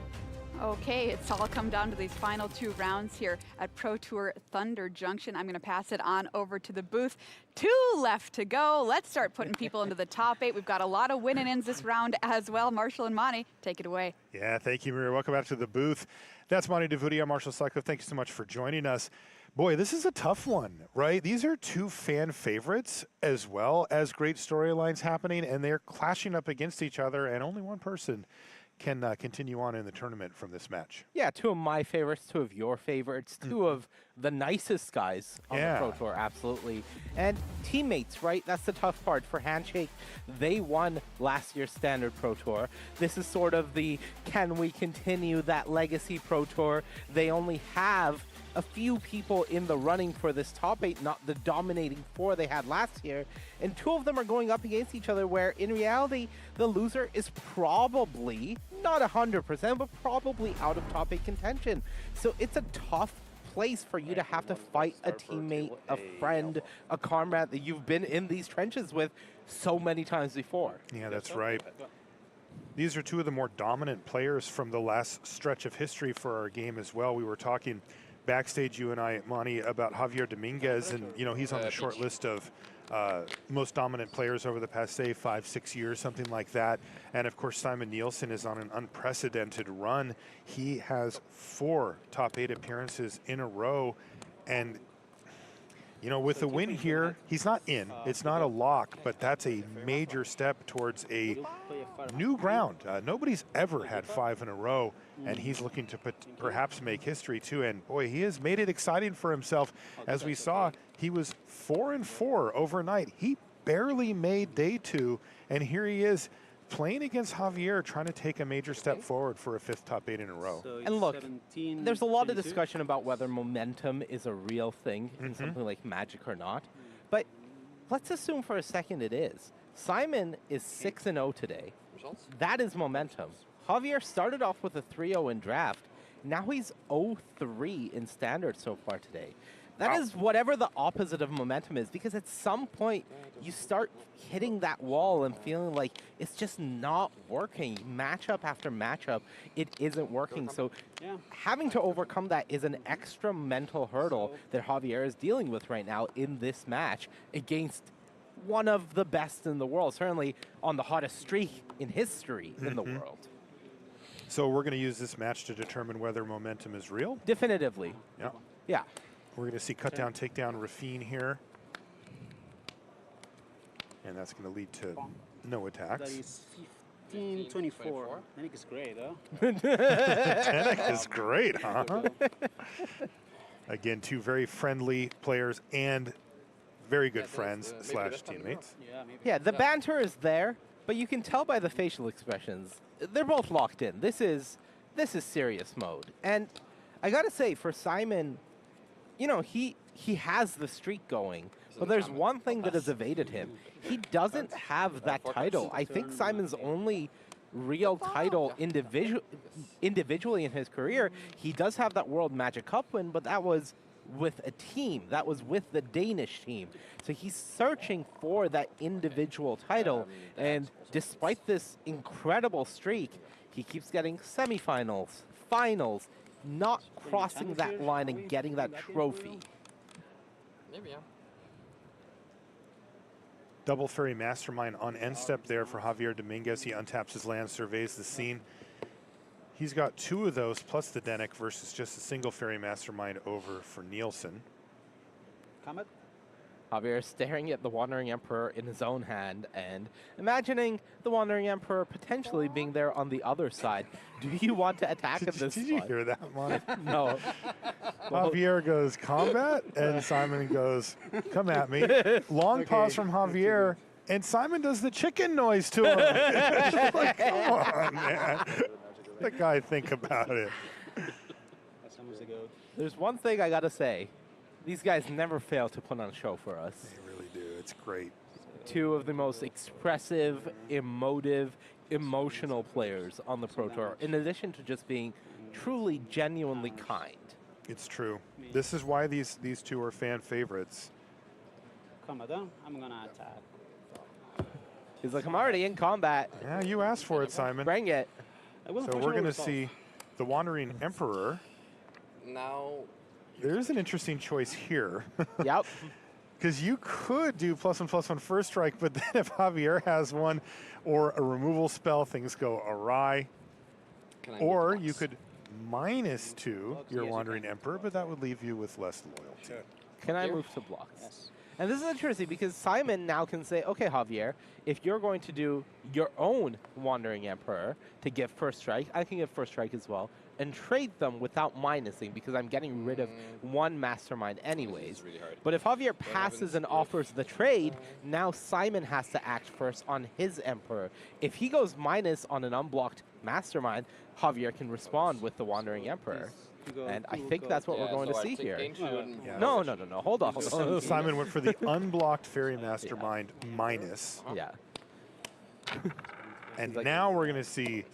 Okay, it's all come down to these final 2 rounds here at Pro Tour Thunder Junction. I'm going to pass it on over to the booth. 2 left to go. Let's start putting people into the top 8. We've got a lot of win-and-ins this round as well. Marshall and Monty, take it away. Yeah, thank you, Maria. Welcome back to the booth. That's Monty DeVuti. I'm Marshall Sutcliffe. Thank you so much for joining us. Boy, this is a tough one, right? These are 2 fan favorites as well as great storylines happening, and they're clashing up against each other, and only one person can continue on in the tournament from this match. Yeah, 2 of my favorites, 2 of your favorites, 2 of the nicest guys on the Pro Tour, absolutely. And teammates, right? That's the tough part. For Handshake, they won last year's Standard Pro Tour. This is sort of the, can we continue that legacy Pro Tour? They only have a few people in the running for this top 8, not the dominating 4 they had last year. And 2 of them are going up against each other, where in reality, the loser is probably, not 100%, but probably out of top 8 contention. So it's a tough place for you to have to fight a teammate, a friend, a comrade that you've been in these trenches with so many times before. Yeah, that's right. These are 2 of the more dominant players from the last stretch of history for our game as well. We were talking backstage, you and I, Monty, about Javier Dominguez, and you know he's on the short list of most dominant players over the past, say, 5-6 years, something like that. And of course, Simon Nielsen is on an unprecedented run. He has 4 top 8 appearances in a row, and you know, with the win here, he's not in. It's not a lock, but that's a major step towards a new ground. Nobody's ever had 5 in a row, and he's looking to perhaps make history too. And boy, he has made it exciting for himself. As we saw, he was 4-4 overnight. He barely made day 2, and here he is playing against Javier, trying to take a major step forward for a 5th top 8 in a row. And look, there's a lot of discussion about whether momentum is a real thing in something like Magic or not. But let's assume for a second it is. Simon is 6-0 today. That is momentum. Javier started off with a 3-0 in draft. Now he's 0-3 in standard so far today. That is whatever the opposite of momentum is, because at some point you start hitting that wall and feeling like it's just not working. Matchup after matchup, it isn't working. So having to overcome that is an extra mental hurdle that Javier is dealing with right now in this match against one of the best in the world, certainly on the hottest streak in history in the world. So we're going to use this match to determine whether momentum is real? Definitively. Yeah. Yeah. We're going to see cut down, takedown, Rafine here. And that's going to lead to no attacks. That is 15-24. Danik is great, huh? Danik is great, huh? Again, 2 very friendly players and very good friends / teammates. Yeah, the banter is there, but you can tell by the facial expressions. They're both locked in. This is serious mode. And I got to say, for Simon, you know, he has the streak going, but there's one thing that has evaded him. He doesn't have that title. I think Simon's only real title individually in his career, he does have that World Magic Cup win, but that was with a team. That was with the Danish team. So he's searching for that individual title, and despite this incredible streak, he keeps getting semifinals, finals, not crossing that line and getting that trophy. Maybe, yeah. Double Fairy Mastermind on end step there for Javier Dominguez. He untaps his land, surveys the scene. He's got 2 of those plus the Danik versus just a single Fairy Mastermind over for Nielsen. Comet? Javier is staring at the Wandering Emperor in his own hand and imagining the Wandering Emperor potentially being there on the other side. Do you want to attack at this Did you spot? hear that, Mon? No. Javier goes, combat, and Simon goes, come at me. Long pause from Javier, and Simon does the chicken noise to him. Like, come on, man. The guy think about it. There's one thing I gotta say. These guys never fail to put on a show for us. They really do. It's great. Two of the most expressive, emotive, emotional players on the Pro Tour, in addition to just being truly, genuinely kind. It's true. This is why these two are fan favorites. Combat, I'm gonna attack. He's like, I'm already in combat. Yeah, you asked for it, Simon. Bring it. So we're going to see the Wandering Emperor. Now, there's an interesting choice here. Yep. Because you could do +1/+1 first strike, but then if Javier has one or a removal spell, things go awry. Or you could -2 your Wandering Emperor, but that would leave you with less loyalty. Can I move to blocks? Yes. And this is interesting because Simon now can say, okay, Javier, if you're going to do your own Wandering Emperor to give first strike, I can give first strike as well, and trade them without minusing because I'm getting rid of one Mastermind anyways. Really hard. But if Javier passes and offers the trade, now Simon has to act first on his Emperor. If he goes minus on an unblocked Mastermind, Javier can respond with the Wandering Emperor. And I think that's what we're going to see here. No. Hold on. Simon went for the unblocked Fairy Mastermind minus. Yeah. And now we're going to see,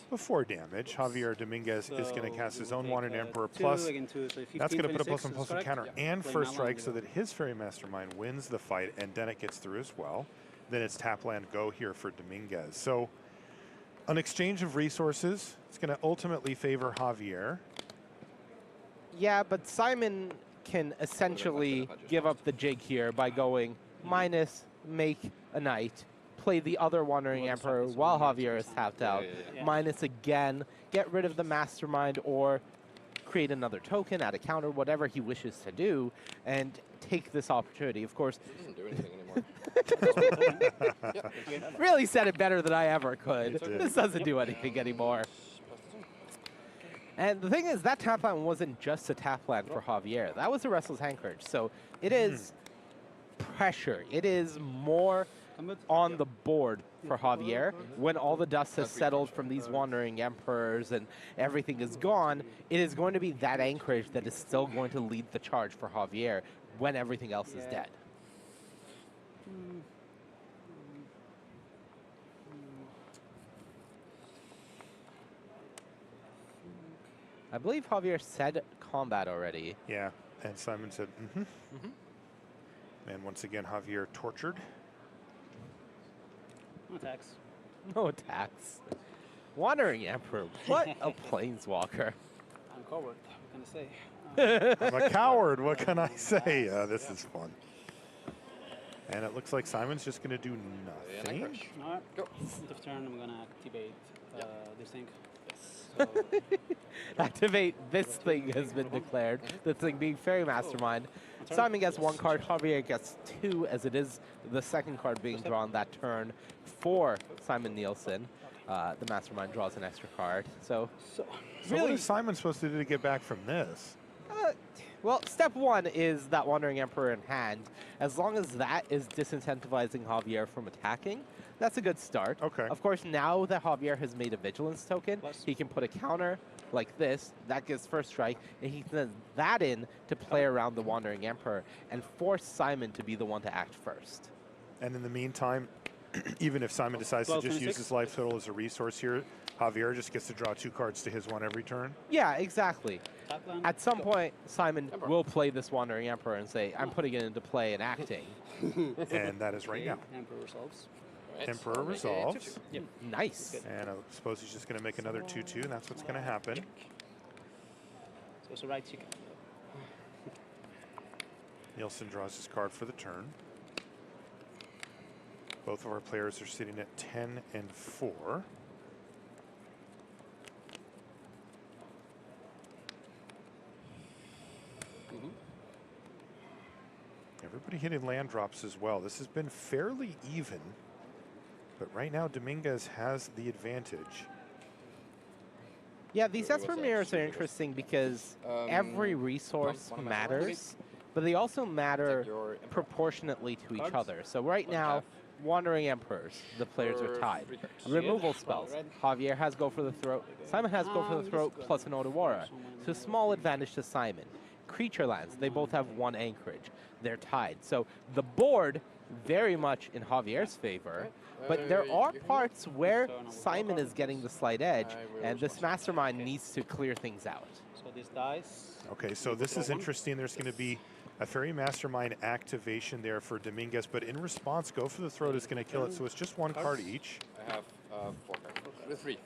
before damage, Javier Dominguez is going to cast his own Wandering Emperor plus. That's going to put a +1/+1 counter and first strike so that his Fairy Mastermind wins the fight and then it gets through as well. Then it's tap land go here for Dominguez. So an exchange of resources. It's going to ultimately favor Javier. Yeah, but Simon can essentially give up the jig here by going minus, make a knight, play the other Wandering Emperor while Javier is tapped out, minus again, get rid of the Mastermind or create another token, add a counter, whatever he wishes to do, and take this opportunity. Of course, It doesn't do anything anymore. really said it better than I ever could. This doesn't do anything anymore. And the thing is, that tap land wasn't just a tap land for Javier. That was a Restless Anchorage. So it is pressure. It is more on the board for Javier. When all the dust has settled from these Wandering Emperors and everything is gone, it is going to be that Anchorage that is still going to lead the charge for Javier when everything else is dead. I believe Javier said combat already. Yeah, and Simon said, And once again, Javier tortured. No attacks. No attacks. Wandering Emperor, what a planeswalker. I'm coward. What can I say? I'm a coward. What can I say? This is fun. And it looks like Simon's just going to do nothing. All right. Go. End of turn, I'm going to activate this thing. Activate this thing has been declared. The thing being Fairy Mastermind. Simon gets one card, Javier gets two, as it is the second card being drawn that turn for Simon Nielsen. The Mastermind draws an extra card. So really, what is Simon supposed to do to get back from this? Well, step one is that Wandering Emperor in hand. As long as that is disincentivizing Javier from attacking, that's a good start. Okay. Of course, now that Javier has made a Vigilance token, he can put a counter like this. That gives first strike, and he can send that in to play around the Wandering Emperor and force Simon to be the one to act first. And in the meantime, even if Simon decides to just use his life total as a resource here, Javier just gets to draw 2 cards to his one every turn. Yeah, exactly. At some point, Simon will play this Wandering Emperor and say, I'm putting it into play and acting. And that is right now. Emperor resolves. Emperor resolves. Yep. Nice. And I suppose he's just going to make another 2/2, and that's what's going to happen. So it's a right chicken. Nielsen draws his card for the turn. Both of our players are sitting at 10 and 4. nobody hitting land drops as well. This has been fairly even, but right now Dominguez has the advantage. Yeah, these Esper mirrors are interesting because every resource matters, but they also matter proportionately to each other. So right now, Wandering Emperors, the players are tied. Removal spells. Javier has Go for the Throat. Simon has Go for the Throat plus an Odawara. So small advantage to Simon. Creature lands, they both have 1 anchorage. They're tied. So the board very much in Javier's favor, but there are parts where Simon is getting the slight edge, and this mastermind needs to clear things out. So this dice. Okay, so this is interesting. There's going to be a Fairy Mastermind activation there for Dominguez, but in response, Go for the Throat is going to kill it, so it's just 1 card each. I have 4 cards. Three.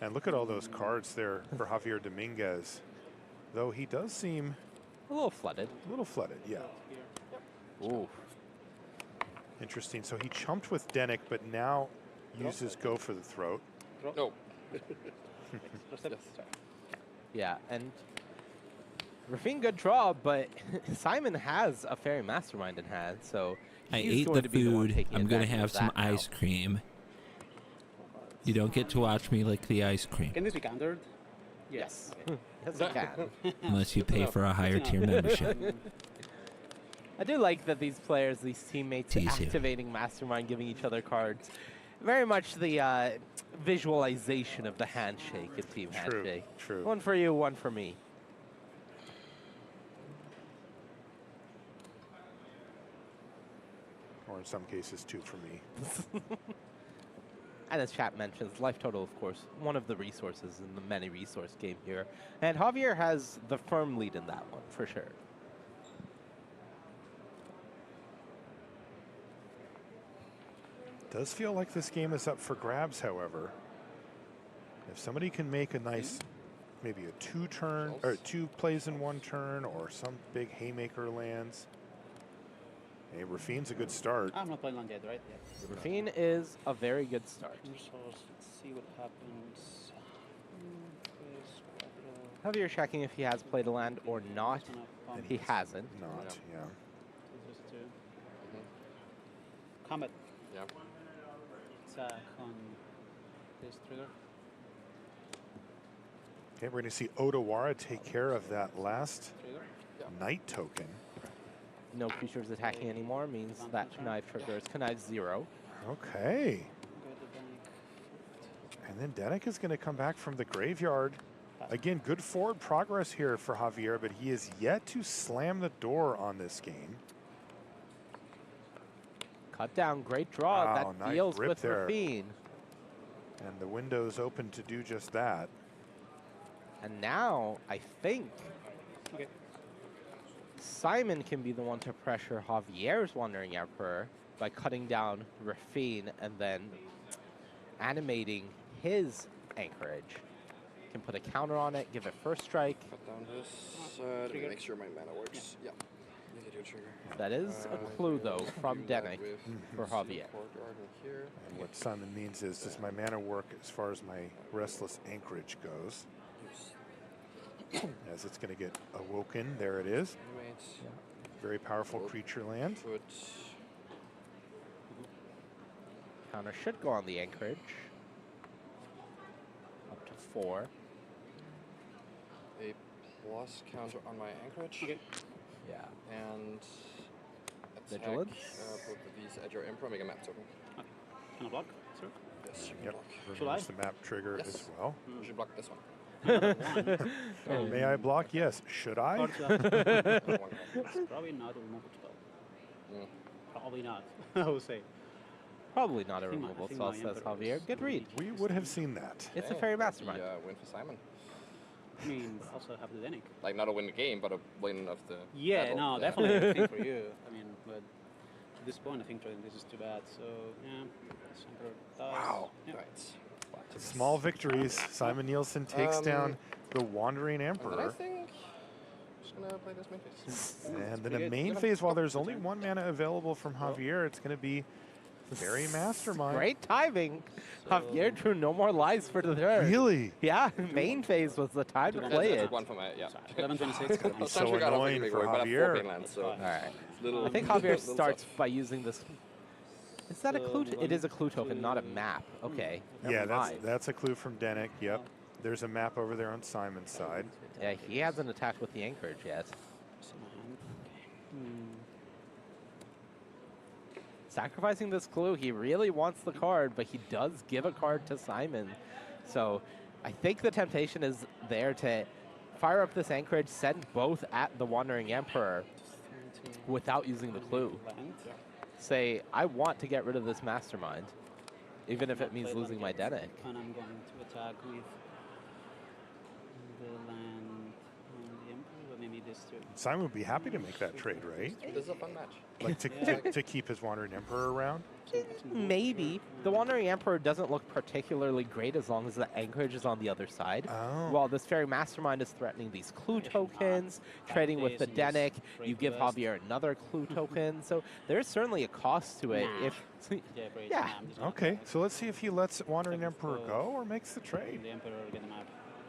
And look at all those cards there for Javier Dominguez. Though he does seem... a little flooded. A little flooded, yeah. Ooh. Interesting. So he chumped with Denick, but now uses Go for the Throat. No. Yeah, and Rafine, good draw, but Simon has a Fairy Mastermind in hand, so I he's ate going the to be the one food. taking I'm going to advantage have of some that now. ice cream. You don't get to watch me lick the ice cream Can this be countered? Yes. Yes, it can. unless you pay for a higher tier membership. I do like that these players, these teammates, Tease you. activating Mastermind, giving each other cards. Very much the visualization of the handshake in Team Handshake. True. 1 for you, 1 for me. Or in some cases, 2 for me. And as chat mentions, life total, of course, one of the resources in the many resource game here. And Javier has the firm lead in that one, for sure. Does feel like this game is up for grabs, however. If somebody can make a nice, maybe a 2-turn, or 2 plays in 1 turn, or some big haymaker lands. Hey, Rafine's a good start. I'm not playing land yet, right? Yes. Rafine is a very good start. So let's see what happens. Javier checking if he has played a land or not. And He hasn't. Not, yeah. Just to combat. Yeah. Attack on this trigger. Okay, we're going to see Odawara take care of that last Knight token. No creatures attacking anymore means that Connive triggers Connive 0. Okay. And then Denick is going to come back from the graveyard. Again, good forward progress here for Javier, but he is yet to slam the door on this game. Cut down, great draw. Wow, That nice deals rip with there. Rafine. And the window's open to do just that. And now, I think Simon can be the one to pressure Javier's Wandering Emperor by cutting down Rafine and then animating his anchorage. Can put a counter on it, give it first strike. Cut down this to make sure my mana works. Yeah. You can do a trigger. That is a clue, though, from Denick for Javier. And what Simon means is, does my mana work as far as my Restless Anchorage goes? As it's going to get awoken. There it is. Very powerful creature land. Counter should go on the anchorage. Up to 4. A plus counter on my anchorage. Okay. Yeah. And attack Vigilance. both of these at your Emperor, make a map token. Can I block, sir? Yes, you can Yep. block. Removes the map trigger Yes. as well. You should block this one. May I block? Yes. Should I? It's probably not a removal spell. Probably not, I would say. Probably not a I think my- removal I think spell, my says Emperor Javier. is Good read. We would have seen that. It's a Fairy Mastermind. Yeah, win for Simon. I mean, also have the Denick. Like, not a win the game, but a win of the Yeah, battle. no, definitely a thing for you. I mean, but at this point, I think this is too bad. So, yeah, Emperor dies. Wow. Yeah. Right. Small victories. Simon Nielsen takes down the Wandering And then I Emperor. think I'm just going to play this main phase. And then a main phase, while there's only 1 mana available from Javier, it's going to be Fairy Mastermind. Great timing. Javier drew no more lives for the turn. Really? Yeah, main phase was the time to play it. One for my, yeah. 11:26. It's so annoying for Javier. So. All right. I think Javier starts by using this. Is that a clue? It is a clue token, not a map. Okay. Yeah, never mind. that's a clue from Denik. Yep. There's a map over there on Simon's side. Yeah, he hasn't attacked with the anchorage yet. Sacrificing this clue, he really wants the card, but he does give a card to Simon. So I think the temptation is there to fire up this anchorage, send both at the Wandering Emperor without using the clue. Say, I want to get rid of this Mastermind, even if it means losing my Denik. And I'm going to attack with the land on the Emperor, but maybe this too. Simon would be happy to make that trade, right? This is a fun match. Like to keep his Wandering Emperor around? Maybe. The Wandering Emperor doesn't look particularly great as long as the anchorage is on the other side. Oh. While this Fairy Mastermind is threatening these clue tokens, trading with the Denik, you give Javier another clue token. So there's certainly a cost to it. If yeah. Okay, so let's see if he lets Wandering Emperor go or makes the trade.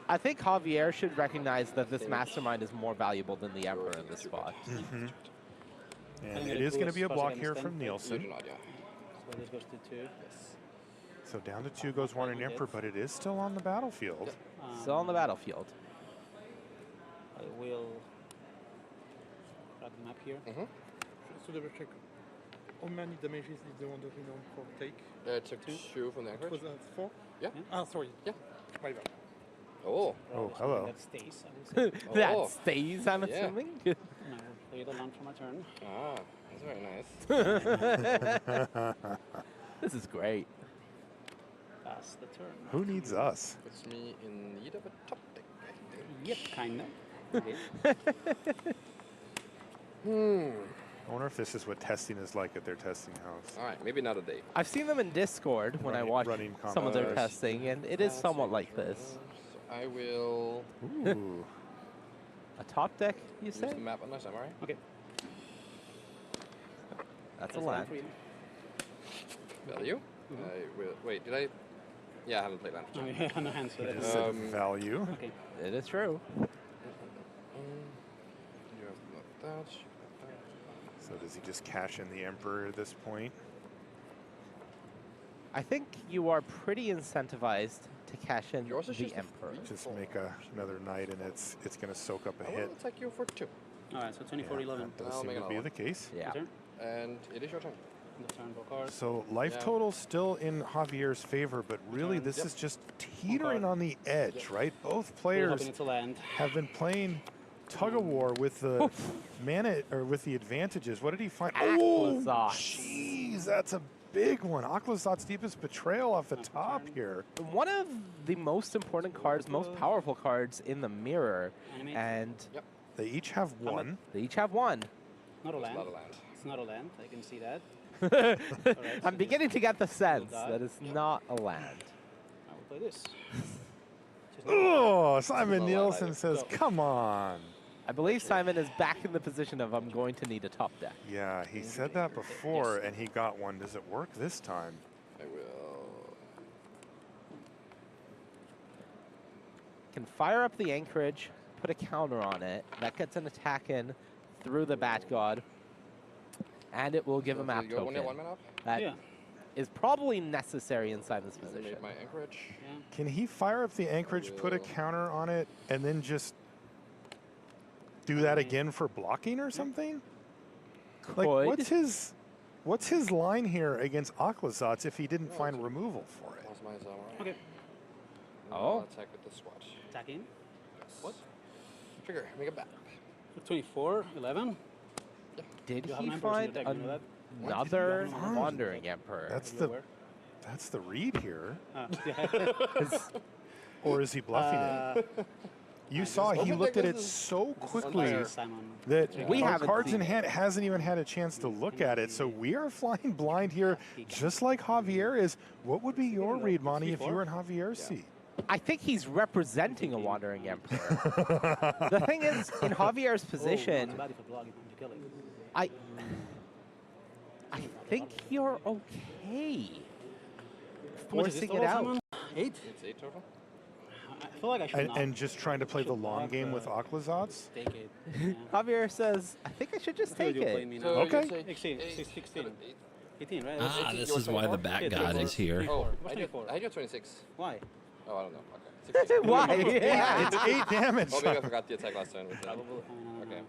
I think Javier should recognize that this Mastermind is more valuable than the Emperor in this spot. Mm-hmm. And it is going to be a block here from Nielsen. So this goes to 2. Yes. So down to 2 goes Wandering Emperor, but it is still on the battlefield. Still on the battlefield. I will drag the map here. Just to double check, how many damages did the Wandering Emperor take? It took 2 from the anchorage. Was that 4? Yeah. Ah, sorry. Yeah. My bad. Oh, hello. That stays, I would say. That stays, I'm assuming? And I will play the land for my turn. Ah, that's very nice. This is great. Pass the turn. Who needs us? Puts me in need of a top deck, I think. Yep, kinda. Okay. I wonder if this is what testing is like at their testing house. All right, maybe not a day. I've seen them in Discord when I watch some of their testing, and it is somewhat like this. So I will... Ooh. A top deck, you use say? the map on my samurai. Okay. That's a land. Value. I will... Wait, did I... Yeah, I haven't played land. Oh, yeah, no hands for It that. is value. Okay. It is true. You have that. So does he just cash in the Emperor at this point? I think you are pretty incentivized to cash in the Emperor. Just make another knight, and it's going to soak up a I hit. will attack you for 2. All right, so 24-11. That does seem to be the case. Yeah. And it is your turn. The turn for cards. So life total still in Javier's favor, but really this is just teetering on the edge, right? Both players have been playing tug of war with the mana or with the advantages. What did he find? Oh, jeez, that's a big one. Akhlazot's Deepest Betrayal off the top here. One of the most important cards, most powerful cards in the mirror, and they each have one. They each have one. Not a land. It's not a land. I can see that. I'm beginning to get the sense that it's not a land. I will play this. Oh, Simon Nielsen says, come on. I believe Simon is back in the position of I'm going to need a top deck. Yeah, he said that before, and he got one. Does it work this time? I will... Can fire up the anchorage, put a counter on it. That gets an attack in through the Bat God. And it will give a map token. That is probably necessary in Simon's position. My anchorage. Can he fire up the anchorage, put a counter on it, and then just do that again for blocking or something? Like, what's his line here against Akhlazot's if he didn't find removal for it? Lost my samurai. Okay. Oh. Attack with the SWAT. Attacking. What? Trigger. Make it back. 24-11. Did You have he an Emperor in find your deck, you know that? another Wandering Emperor? That's the read here. Yeah. Or is he bluffing it? You saw he looked at it so quickly that our cards in hand hasn't even had a chance to look at it. So we are flying blind here, just like Javier is. What would be your read, Monty, if you were in Javier's seat? I think he's representing a Wandering Emperor. The thing is, in Javier's position, I think you're okay forcing it out. 8? It's 8 total. I feel like I should not. And just trying to play the long game with Aklazats? Take it. Javier says, I think I should just take it. So okay. 16. 18, right? Ah, this is why the Bat God is here. Oh, I do 26. Why? Oh, I don't know. Okay. Why? It's 8 damage. Oh, maybe I forgot the attack last turn. With that. Okay.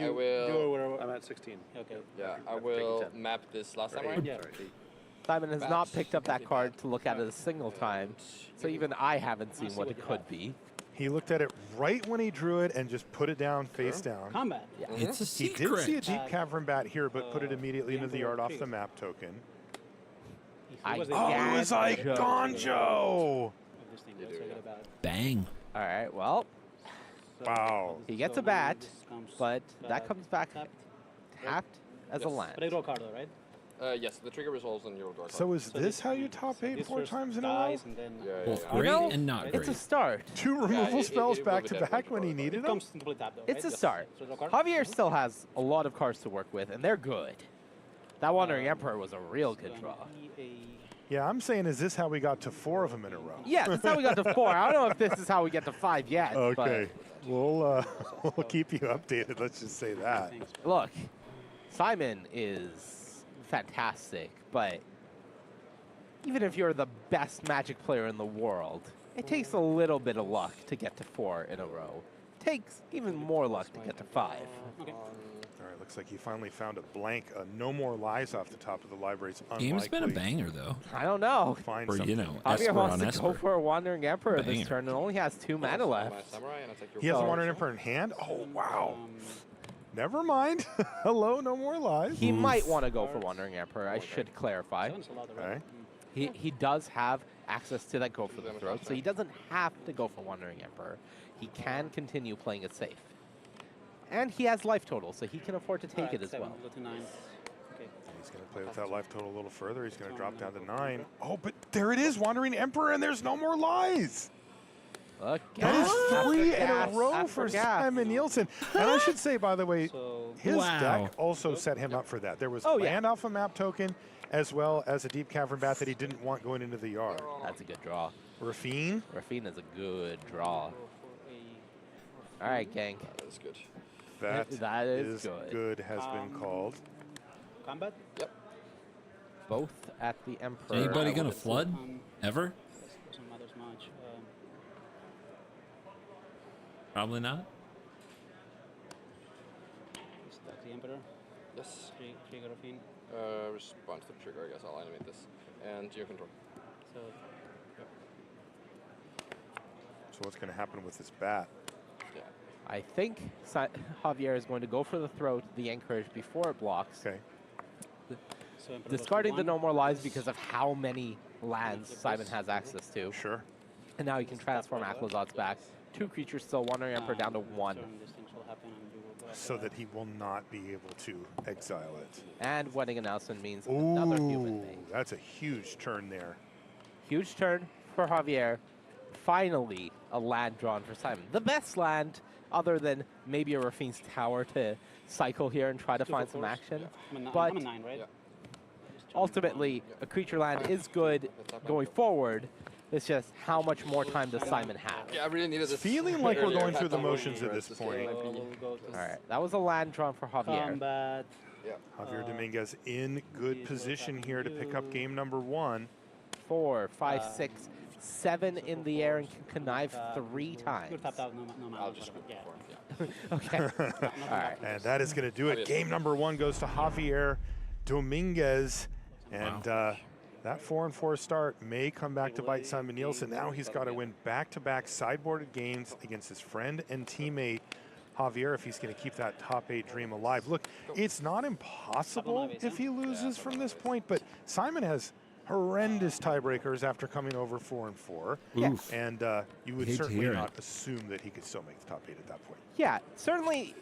I will. I'm at 16. Okay. Yeah, I will map this last time, right? Yeah. Simon has not picked up that card to look at it a single time, so even I haven't seen what it could be. He looked at it right when he drew it and just put it down face down. Combat. Yeah. It's a He secret. did see a deep cavern bat here, but put it immediately into the yard off the map token. Oh, it was Gonjo! Bang. All right, well. Wow. He gets a bat, but that comes back tapped as a land. But I draw a card though, right? Yes, the trigger resolves on your door card. So is this how you top 8 4 times in a row? Both great and not great. It's a start. 2 removal spells back to back when he needed them? It's a start. Javier still has a lot of cards to work with, and they're good. That Wandering Emperor was a real good draw. Yeah, I'm saying, is this how we got to 4 of them in a row? Yeah, that's how we got to 4. I don't know if this is how we get to 5 yet. Okay. We'll keep you updated, let's just say that. Look, Simon is fantastic, but even if you're the best Magic player in the world, it takes a little bit of luck to get to 4 in a row. It takes even more luck to get to 5. All right, looks like he finally found a blank. No more lies off the top of the library. It's unlikely. Game's been a banger, though. I don't know. Find Or, something. you know, Javier Esper wants on to Esper. go for a Wandering Emperor Banger. this turn and only has 2 mana left. He has a Wandering Emperor in hand? Oh, wow. Never mind. Hello, no more lies. He might want to go for Wandering Emperor, I should clarify. Okay. He does have access to that Go for the Throat, so he doesn't have to go for Wandering Emperor. He can continue playing it safe. And he has life total, so he can afford to take it as well. He's going to play with that life total a little further. He's going to drop down to 9. Oh, but there it is, Wandering Emperor, and there's no more lies. Look, That is 3 in a row After for gas. Simon Nielsen. And I should say, by the way, his Wow. deck also set him up for that. There was land off a map token, as well as a deep cavern bat that he didn't want going into the yard. That's a good draw. Rafine? Rafine is a good draw. All right, gang. That is good. That is good. Has been called. Combat? Yep. Both at the Emperor. Anybody gonna flood? Ever? Doesn't matter as much. Probably not. Is that the Emperor? Yes. Trigger of in. Respond to the trigger, I guess. I'll animate this. And your control. So, So what's going to happen with this bat? Yeah. I think Javier is going to go for the Throat, the Anchorage, before it blocks. Okay. so Emperor Discarding the goes No More Lies because of how many lands Simon has access to. Sure. And now he can transform Aklazot's back. 2 creatures still, Wandering Emperor down to 1. These things will happen and you will go after So that he will not be able to exile it. And Wedding Announcement means another human Ooh, being. that's a huge turn there. Huge turn for Javier. Finally, a land drawn for Simon. The best land, other than maybe a Rafine's Tower to cycle here and try to find some action. But I'm a 9, right? ultimately, a creature land is good going forward. It's just how much more time does Simon have? Yeah, I really needed this. Feeling like we're earlier. going Had through the to motions really at this press point. game. All right, that was a land drawn for Javier. Combat. Yeah. Javier Dominguez in good position here to pick up game number 1. 4, 5, 6, 7 in the air and can connive 3 times. You're tapped out, no mana. I'll just scoop yeah. before. Okay. All right. And that is going to do it. Game number 1 goes to Javier Dominguez. And that 4-4 start may come back to bite Simon Nielsen. Now he's got to win back-to-back sideboarded games against his friend and teammate Javier if he's going to keep that top 8 dream alive. Look, it's not impossible if he loses from this point, but Simon has horrendous tiebreakers after coming over 4-4. Yes. And you would Hate to certainly hear it. not assume that he could still make the top 8 at that point. Yeah, certainly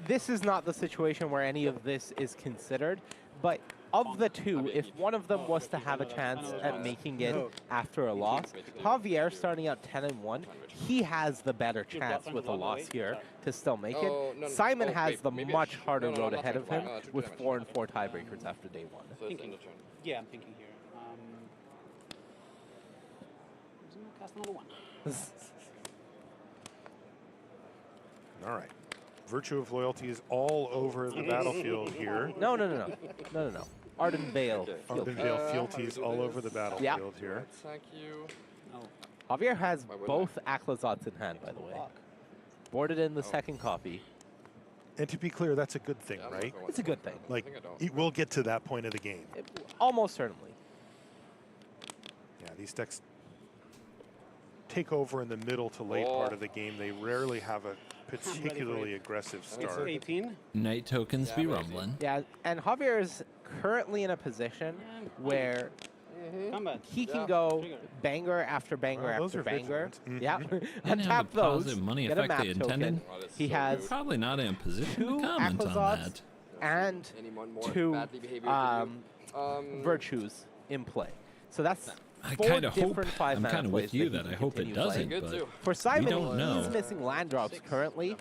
this is not the situation where any of this is considered, but of the 2, if one of them was to have a chance at making it after a loss, Javier starting out 10-1, he has the better chance with a loss here to still make it. Simon has the much harder road ahead of him with 4-4 tiebreakers after day 1. So it's end of turn. Yeah, I'm thinking here. I'm gonna cast another one. All right. Virtue of Loyalty is all over the battlefield here. No. Arden Vale. Arden Vale fealties all over the battlefield here. Thank you. Javier has both Aclazots in hand, by the way. Boarded in the second copy. And to be clear, that's a good thing, right? It's a good thing. Like, it will get to that point of the game. Almost certainly. Yeah, these decks take over in the middle to late part of the game. They rarely have a particularly aggressive start. 18. Night tokens be rumbling. Yeah, and Javier is currently in a position where he can go banger after banger after banger. Yeah, untap those. Positive money get a effect map they token. intended. He has Probably not in position to two comment on Aclazots that. and two virtues in play. So that's I four kind of hope. different I'm 5-mana kind of plays with you he that I can hope it continue doesn't. playing. But For Simon, we don't know. he's missing land drops currently.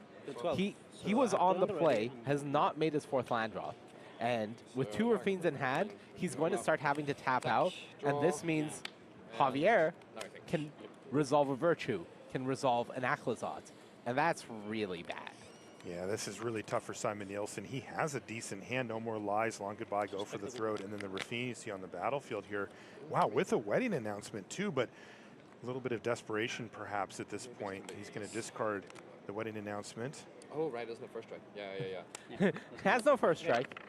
He was on the play, has not made his 4th land drop. And with 2 Rafines in hand, he's going to start having to tap out. And this means Javier can resolve a Virtue, can resolve an Aclazot. And that's really bad. Yeah, this is really tough for Simon Nielsen. He has a decent hand. No more lies. Long goodbye. Go for the throat. And then the Rafine you see on the battlefield here. Wow, with a wedding announcement too, but a little bit of desperation perhaps at this point. He's going to discard the wedding announcement. Oh, right, there's no first strike. Yeah. Has no first strike.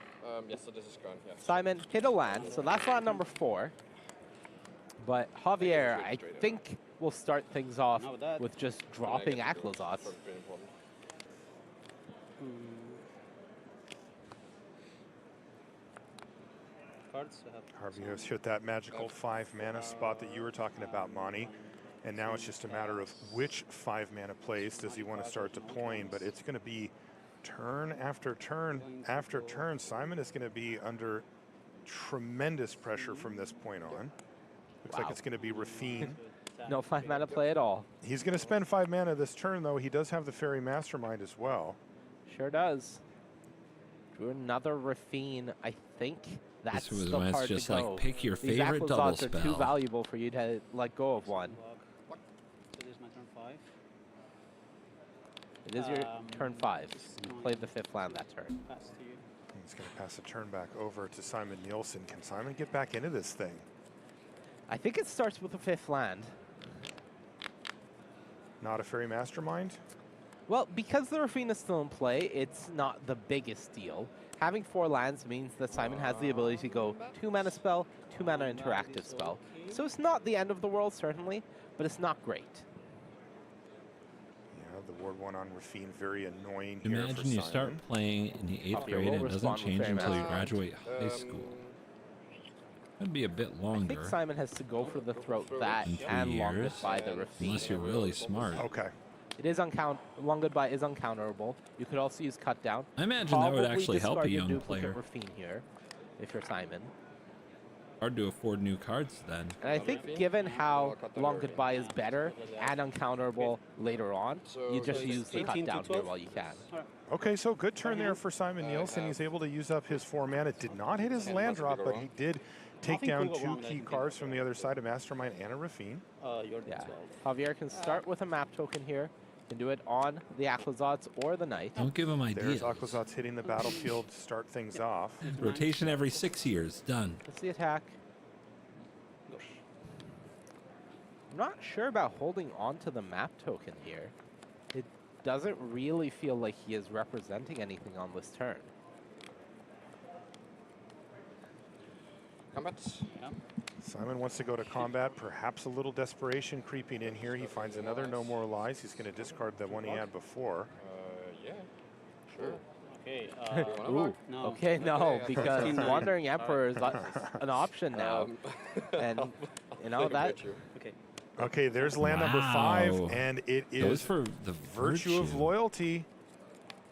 Yes, so this is gone, yeah. Simon hit a land, so that's land number 4. But Javier, I think, will start things off with just dropping Aclazots. Javier's hit that magical 5-mana spot that you were talking about, Monty. And now it's just a matter of which 5-mana plays does he want to start deploying, but it's going to be turn after turn after turn. Simon is going to be under tremendous pressure from this point on. Looks like it's going to be Rafine. No 5-mana play at all. He's going to spend 5 mana this turn, though. He does have the Fairy Mastermind as well. Sure does. Drew another Rafine. I think that's This was the when it's part just to like, go. pick your These favorite double Aclazots are too spell. valuable for you to let go of one. So this is my turn 5. It is your turn 5. You played the 5th land that turn. Pass to you. He's going to pass the turn back over to Simon Nielsen. Can Simon get back into this thing? I think it starts with the 5th land. Not a Fairy Mastermind? Well, because the Rafine is still in play, it's not the biggest deal. Having 4 lands means that Simon has the ability to go 2-mana spell, 2-mana interactive spell. So it's not the end of the world, certainly, but it's not great. Yeah, the Ward 1 on Rafine, very annoying here for Imagine you Simon. start playing in the 8th grade and it doesn't change until you graduate high school. That'd be a bit I longer. think Simon has to go for the throat that In 3 and long years, goodbye the Rafine. unless you're really smart. Okay. It is long goodbye is uncounterable. You could also use cut down. I imagine that would Probably actually help a discard your young duplicate player. Rafine here, if you're Simon. Hard to afford new cards then. And I think given how long goodbye is better and uncounterable later on, you just use the cut down here while you can. Okay, so good turn there for Simon Nielsen. He's able to use up his 4 mana. Did not hit his land drop, but he did take down 2 key cards from the other side, a Mastermind and a Rafine. Yeah. Javier can start with a map token here. Can do it on the Aclazots or the Knight. Don't give him There's ideas. Aclazots hitting the battlefield to start things off. Rotation every 6 years. Done. That's the attack. I'm not sure about holding on to the map token here. It doesn't really feel like he is representing anything on this turn. Combat. Simon wants to go to combat, perhaps a little desperation creeping in here. He finds another No More Lies. He's going to discard the one he had before. Yeah. Sure. Okay. Ooh. No. Okay, no, because Wandering Emperor is an option now. And, you know, that... Okay. Okay, there's land number 5, and it Goes is for the Virtue of Loyalty.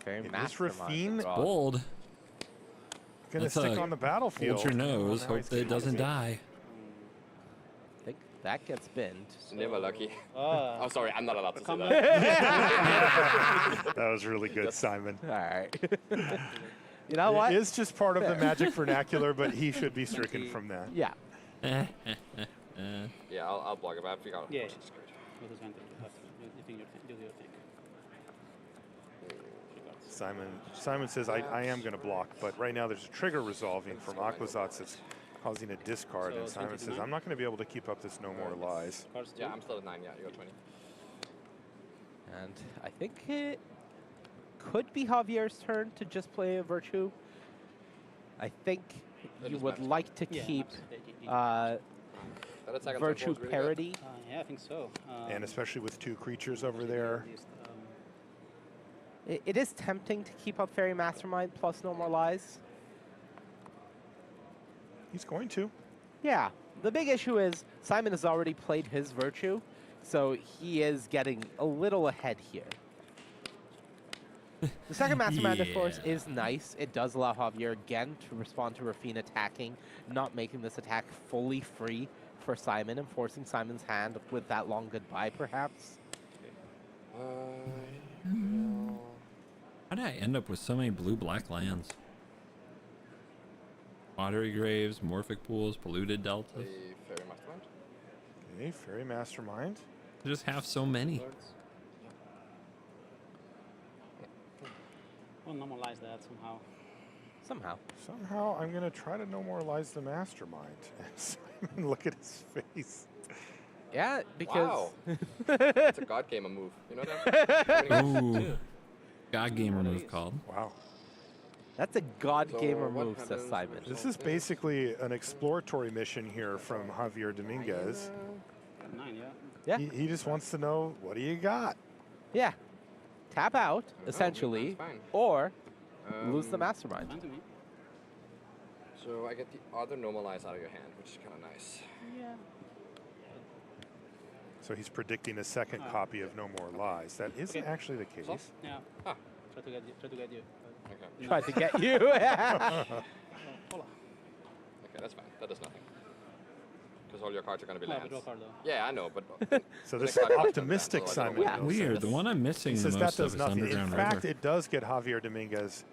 Very It is mastermind. Rafine. Bold. Going to That's stick a on the battlefield. Hold your nose. Now Hope he's that it gonna doesn't use die. I think that gets binned. Never lucky. Oh, sorry, I'm not allowed to say that. That was really good, Simon. All right. You know what? It is just part of the Magic vernacular, but he should be stricken from that. Yeah. Yeah, I'll block it, but I figure out. Yeah. With advantage, you have to. You think do your thing. Simon says, I am going to block, but right now there's a trigger resolving from Aquazotz that's causing a discard, and Simon says, I'm not going to be able to keep up this No More Lies. Yeah, I'm still at 9. Yeah, you got 20. And I think it could be Javier's turn to just play a Virtue. I think you would like to keep Virtue parity. Yeah, I think so. And especially with 2 creatures over there. It is tempting to keep up Fairy Mastermind plus No More Lies. He's going to. Yeah. The big issue is Simon has already played his Virtue, so he is getting a little ahead here. The second Mastermind, of course, is nice. It does allow Javier again to respond to Rafine attacking, not making this attack fully free for Simon and forcing Simon's hand with that long goodbye, perhaps. How did I end up with so many blue-black lands? Watery Graves, Morphic Pools, Polluted Deltas. Fairy Mastermind. Okay, Fairy Mastermind. I just have so many. We'll normalize that somehow. Somehow I'm going to try to No More Lies the Mastermind. Simon, look at his face. Yeah, because... Wow. It's a God Gamer move. You know that? Ooh. God Gamer move called. Wow. That's a God Gamer move, says Simon. This is basically an exploratory mission here from Javier Dominguez. 9, yeah. He just wants to know, what do you got? Yeah. Tap out, essentially, or lose the Mastermind. So I get the other Normalize out of your hand, which is kind of nice. Yeah. So he's predicting a second copy of No More Lies. That isn't actually the case. Yeah. Try to get you. Okay. Tried to get you. Okay, that's fine. That does nothing. Because all your cards are going to be lands. Yeah, I know, but... So this is optimistic Simon. Yeah. Weird. The one I'm missing He the says most that of does is nothing. Underground In fact, River. it does get Javier Dominguez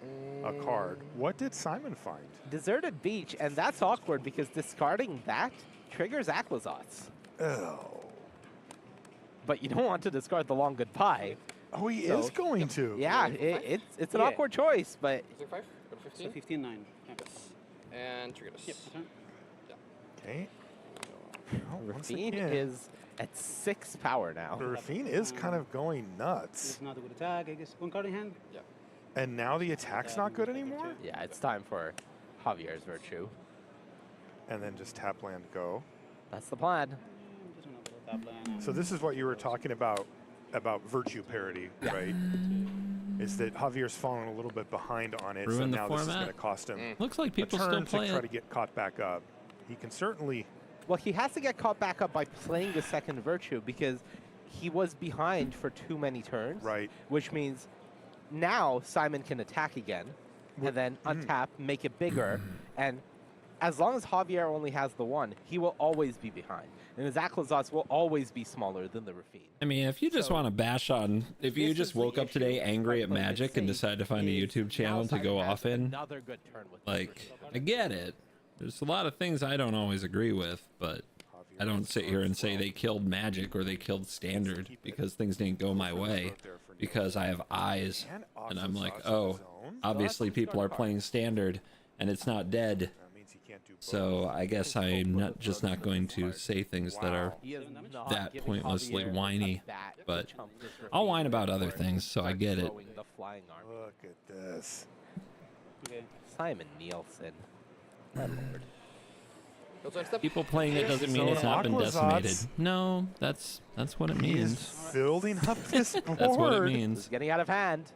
a card. What did Simon find? Deserted Beach, and that's awkward because discarding that triggers Aquazotz. Oh. But you don't want to discard the long goodbye. Oh, he is going to. Yeah, it's an awkward choice, but... 5? Go to 15? So 15, 9. Yeah. And trigger this. Yep. Okay. Rafine is at 6 power now. The Rafine is kind of going nuts. It's not a good attack. I guess 1 card in hand. Yeah. And now the attack's not good anymore? Yeah, it's time for Javier's Virtue. And then just tap land go. That's the plan. So this is what you were talking about Virtue parity, right? Is that Javier's fallen a little bit behind on it, so Ruin the now this is format. going to cost him Looks like people a still turn play to try it. to get caught back up. He can certainly... Well, he has to get caught back up by playing the second Virtue because he was behind for too many turns. Right. Which means now Simon can attack again and then untap, make it bigger, and as long as Javier only has the 1, he will always be behind. And his Aquazotz will always be smaller than the Rafine. I mean, if you just want to bash on, if you just woke up today angry at Magic and decided to find a YouTube channel to go off in, Another good turn with like, I get it. There's a lot of things I don't always agree with, but I don't sit here and say they killed Magic or they killed Standard because things didn't go my way, because I have eyes and I'm like, oh, obviously people are playing Standard and it's not dead. So I guess I'm not going to say things that are that pointlessly whiny, but I'll whine about other things, so I get it. Look at this. Simon Nielsen. My lord. People playing it doesn't mean it's not been decimated. No, that's what it means. Building up this board. That's what it means. It's getting out of hand.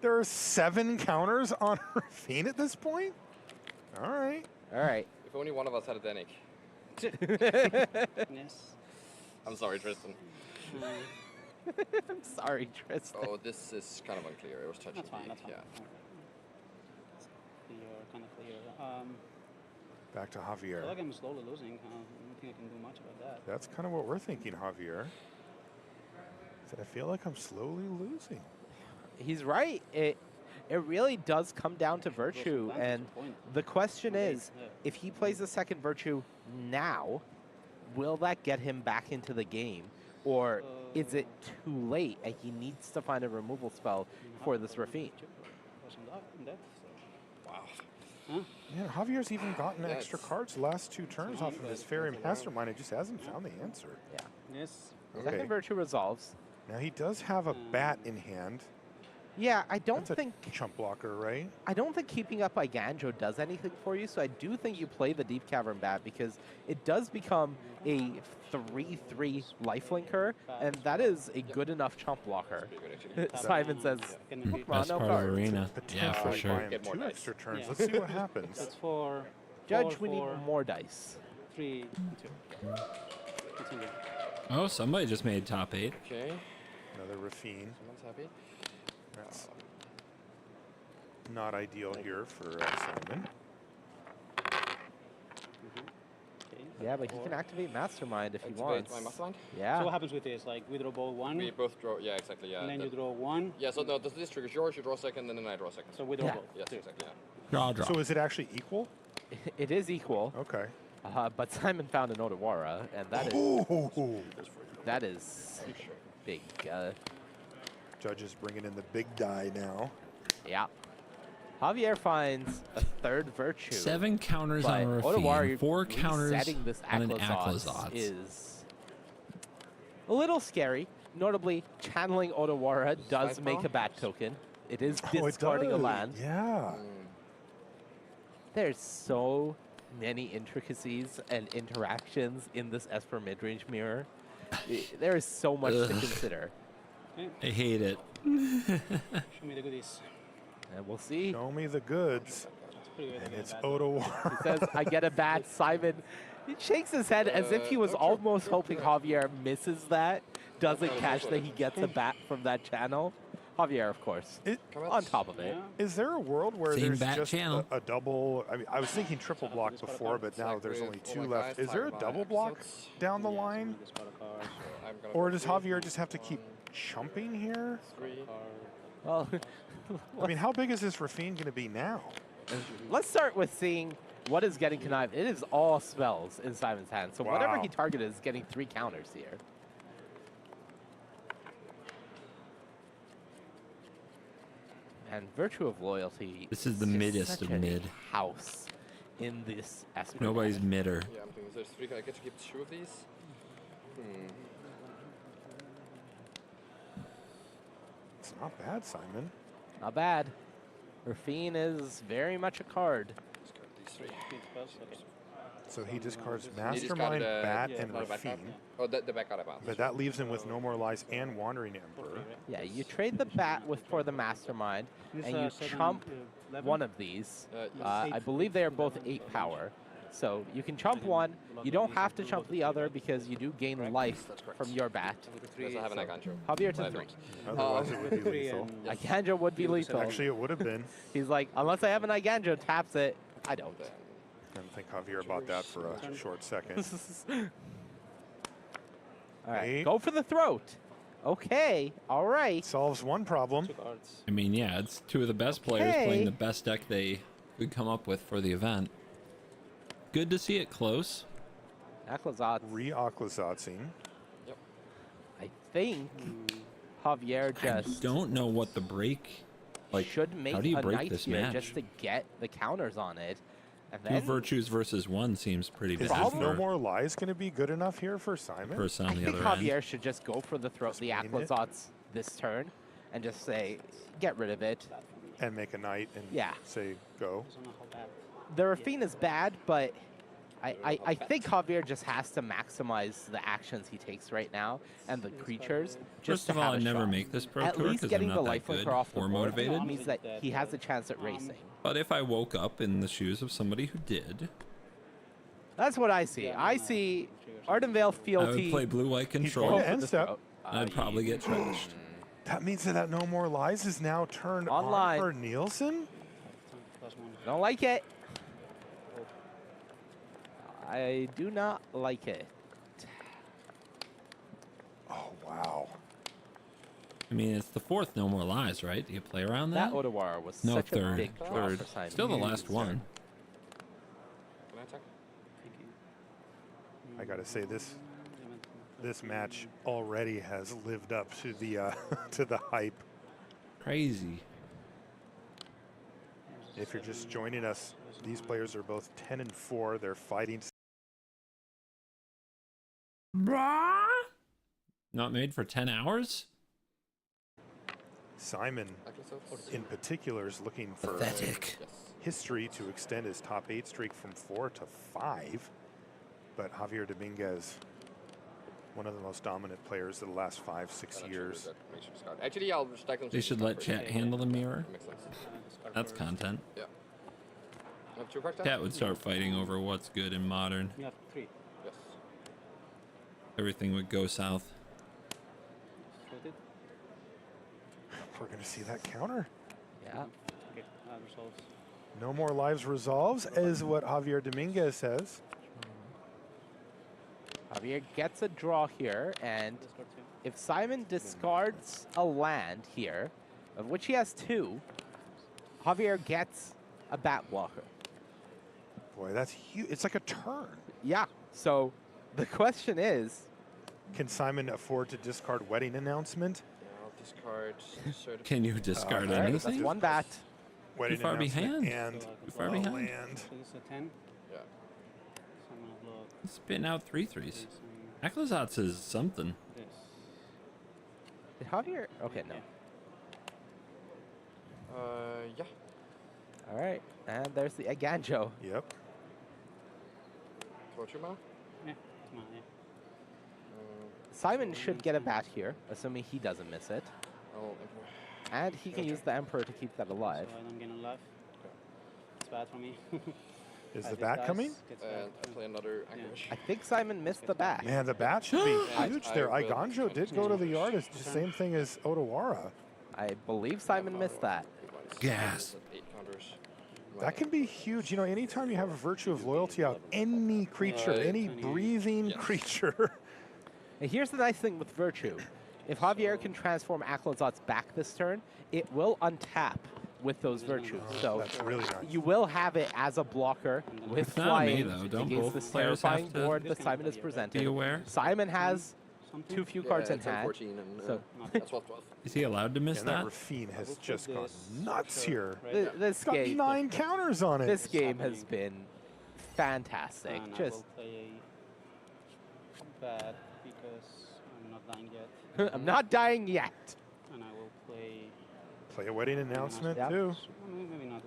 There are 7 counters on Rafine at this point? All right. All right. If only one of us had a Danik. Yes. I'm sorry, Tristan. I'm sorry, Tristan. Oh, this is kind of unclear. It was touching. That's fine. That's fine. Yeah. You're kind of clear. Back to I feel Javier. like I'm slowly losing. I don't think I can do much about that. That's kind of what we're thinking, Javier. Said, I feel like I'm slowly losing. He's right. It really does come down to Virtue, and the question is, if he plays the second Virtue now, will that get him back into the game? Or is it too late and he needs to find a removal spell for this Rafine? Wow. Yeah, Javier's even gotten Yeah, extra it's- cards the last 2 turns off of his Fairy Mastermind. It just hasn't found the answer. Yeah. Yes. Second Virtue resolves. Now he does have a bat in hand. Yeah, I don't That's a think chump blocker, right? I don't think keeping up Iganjo does anything for you, so I do think you play the Deep Cavern Bat because it does become a 3/3 lifelinker, and that is a good enough chump blocker. Simon says, "Come on, Best no part of cards." arena. Yeah, for Potentially sure. buy him 2 extra turns. Let's see what happens. That's for Judge, we need more dice. 3, 2. Continue. Oh, somebody just made top 8. Okay. Another Rafine. Someone's happy. That's not ideal here for Simon. Yeah, but he can activate Mastermind if he Activate wants. my Mastermind? Yeah. So what happens with this? Like we draw ball 1. We both draw. Yeah, exactly. Yeah. And then you draw 1. Yeah. So no, this triggers yours. You draw second, and then I draw second. So we draw Yeah. both. Yes, exactly. Yeah. Draw. So is it actually equal? It is equal. Okay. But Simon found an Odawara, and that is big. Judges bringing in the big die now. Yeah. Javier finds a 3rd Virtue. 7 counters but on a Odawara Rafine, 4 counters resetting this on an Aclazotz Aclazotz. is a little scary. Notably, channeling Odawara does Side make power? a bat token. It is Oh, it discarding a does. land. Yeah. There's so many intricacies and interactions in this Esper midrange mirror. There is so much to Ugh. consider. I hate it. Show me the goodies. And we'll see. Show me the goods. Pretty good. And it's He Odawara. says, I get a bat. Simon he shakes his head as if he was almost hoping Javier misses that, doesn't catch that he gets a bat from that channel. Javier, of course, on top of it. Is there a world where Same there's bat just channel. a double? I mean, I was thinking triple block before, but now there's only 2 left. Is there a double block down the line? Or does Javier just have to keep chumping here? Well, I mean, how big is this Rafine going to be now? let's start with seeing what is getting connived. It is all spells in Simon's hand. So whatever Wow. he targeted is getting 3 counters here. And Virtue of Loyalty. This is the just middest such of a mid. house in this Esper. Nobody's midder. Yeah, I'm thinking there's 3. I get to keep 2 of these. It's not bad, Simon. Not bad. Rafine is very much a card. These 3. So he discards He Mastermind, discarded, Bat, yeah, and not a back card. Rafine. Oh, the back card about. But that leaves him with No More Lies and Wandering Emperor. Yeah, you trade the bat for the Mastermind, This, and you 7, chump 11? one of these. Yes. I believe they are both 8 power. So you can chump one. You don't have to chump the other because you do gain life from your bat. Yes, I have an Iganjo. Javier to I 3. don't. Otherwise, it would be lethal. Iganjo would be lethal. Actually, it would have been. He's like, unless I have an Iganjo, taps it. I don't. I don't think Javier bought that for a short second. All right, Eight. go for the throat. Okay, all right. Solves one problem. I mean, yeah, it's 2 of the best players playing the best deck they could come up with for the event. Good to see it close. Aclazotz. Re-Aclazotzing. I think Javier I just don't know what the break, like, should make how do you a break knight this here match? just to get the counters on it. And 2 then virtues versus 1 seems pretty Is bad this No for More Lies going to be good enough here for Simon? person I on the think other Javier end. should just go for the throat, the Just wing it. Aclazotz this turn, and just say, get rid of it. And make a knight and Yeah. say go. The Rafine is bad, but I think Javier just has to maximize the actions he takes right now and the creatures. Just First of to all, have I a never shot. make this pro At tour least because I'm getting the not that life good linker off the or board motivated. means that he has a chance at racing. But if I woke up in the shoes of somebody who did, That's what I see. I see Ardenvale I would fealty. play blue-white going control. to end step. I'd probably get trashed. That means that No More Lies is now turned Online. on for Nielsen? Don't like it. I do not like it. Oh, wow. I mean, it's the 4th No More Lies, right? Do you play around that? That Odawara was No, such a 3rd. big draw 3rd. for Simon. Still the last one. I got to say this. this match already has lived up to the to the hype. Crazy. If you're just joining us, these players are both 10 and 4. They're fighting. Not made for 10 hours? Simon, in particular, is looking for pathetic history to extend his top 8 streak from 4 to 5. But Javier Dominguez, one of the most dominant players of the last 5-6 years. Actually, I'll stack them. They should let chat handle the mirror. That's content. Yeah. Chat would start fighting over what's good in modern. You have 3. Yes. Everything would go south. We're going to see that counter. Yeah. Okay, resolves. No more lives resolves, is what Javier Dominguez says. Javier gets a draw here, and if Simon discards a land here, of which he has 2, Javier gets a bat blocker. Boy, that's huge. It's like a turn. Yeah. So the question is, can Simon afford to discard wedding announcement? Discard. Can you discard right, anything? that's 1 bat. Wedding Too far behind. And Too far behind. land. So this is a 10. Yeah. So I'm gonna block He's spitting out 3/3s. this Aklazats is something. and this. Did Javier? Okay, no. Yeah. All right, and there's the Aganjo. Yep. Torchuma? Yeah, come on, yeah. Simon should get a bat here, assuming he doesn't miss it. Oh, And he can use the Emperor to keep that alive. So I don't gain a life. It's bad for me. Is I the just bat dice, coming? gets And bad. I play another Anchorage. I think Simon missed the bat. Man, the bat should be huge I there. will Iganjo did go to the yard. It's the same thing as Otawara. I believe Simon missed that. Gas. 8 counters. That can be huge. You know, anytime you have a Virtue of Loyalty out, any creature, Right. any breathing creature. And here's the nice thing with Virtue. If Javier can transform Aklazats back this turn, it will untap with those Virtues. So That's really nice. you will have it as a blocker with It's not me, flying though. Don't against both this players have terrifying to board that Simon has presented. be aware? Simon has Something? too few cards in hand. 14 and So that's 12. Is he allowed to miss And that? that Rafine has will put just gone this nuts for here. right Th- now. this It's got game, 9 counters on it. this game has been fantastic. And I Just will play a bad because I'm not dying yet. I'm not dying yet. And I will play. Play a wedding announcement, Yep. too. Maybe not.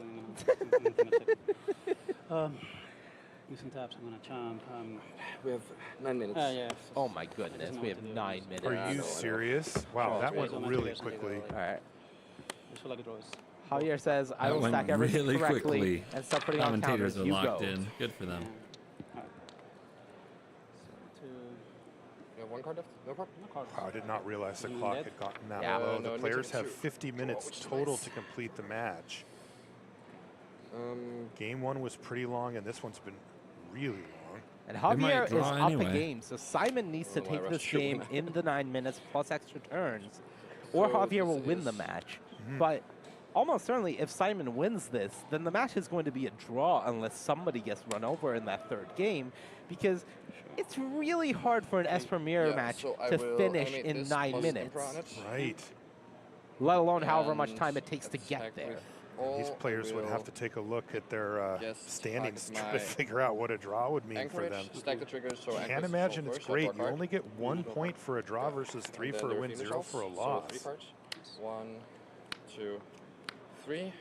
Using taps, I'm gonna chomp. We have 9 minutes. Yeah. Oh my goodness, we have 9 minutes. Are I you know. serious? Wow, that went really quickly. All right. Just feel like it draws. Javier says, I That will went stack everything really correctly quickly. and start putting on Commentators counters. are You locked go. in. Good for them. Alright. So You have 1 card left? No card? no cards. Wow, I did not realize the You clock net? had gotten that Yeah. low. No, The it players makes it have two. 50 minutes which is total nice. to complete the match. Um, Game 1 was pretty long, and this one's been really long. And might Javier is draw up anyway. a game, so Simon needs to I don't know why take I this rushed you. game in the 9 minutes plus extra turns, or So Javier will this win the is- match. But almost certainly, if Simon wins this, then the match is going to be a draw unless somebody gets run over in that 3rd game, because it's really hard for an S Premier yeah, match so I to will finish animate in this 9 plus minutes, Emperor on it. Right. let alone however much And time it takes to get attack there. with These all, players would I have will to take a look at their just standings to target try to my figure out what a draw would mean for Anchorage, them. stack the triggers, so Can't Anchorage imagine is it's first, I draw great. a You card. only get 1 point for a draw versus 3 And for then a the win, Rafine 0 for a resolves. loss. So 3 cards. 1, 2, 3.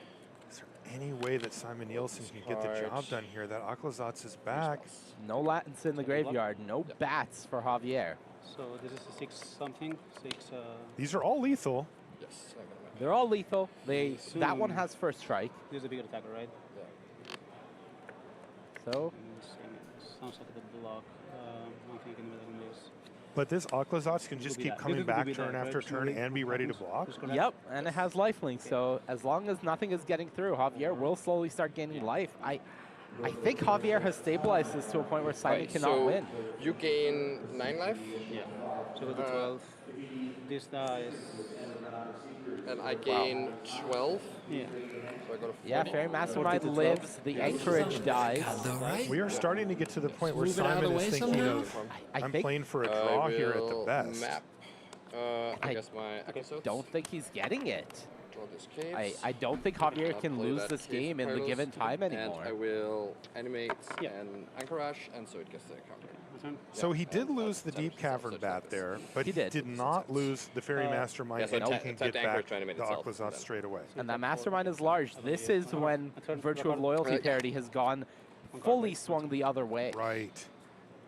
Is there any way that Simon Nielsen can get the job Cards. done here? That Aklazats is back. No Latins in the graveyard, no bats for Javier. So this is a 6 something. 6. These are all lethal. Yes, I'm gonna make They're all lethal. That one Soon. has first strike. This is a bigger attacker, right? So Sounds like a block. I'm thinking about this. But this Aklazats can This just will be keep that. coming This will back be turn that, after right? turn So and be ready to block. Yep, and it has lifelink, so as long as nothing is getting through, Javier will slowly start gaining life. I think Javier has stabilized this to a point where Simon Right, cannot so win. You gain 9 life. Yeah. So go to 12. This dies. And I gain 12. Yeah. So I go to 40. Yeah, Fairy Mastermind lives, the anchorage dies. We are starting to get to the point where Move it out of Simon the is way thinking somehow? of, I I'm think- playing for a draw here at the will best. Map. I guess my episodes. Don't think he's getting it. Draw this caves. I don't think Javier I'll can play lose that this cave game in the piles, given time anymore. And I will animate and anchorage, and so it gets the counter. So he did lose the deep cavern bat there, but he did not lose the Fairy Mastermind, so and he it's can time get to anchor back to animate the itself, Aquazot then. straight away. And that Mastermind is large. This is when Virtue of Loyalty parity has gone fully swung the other way. Right.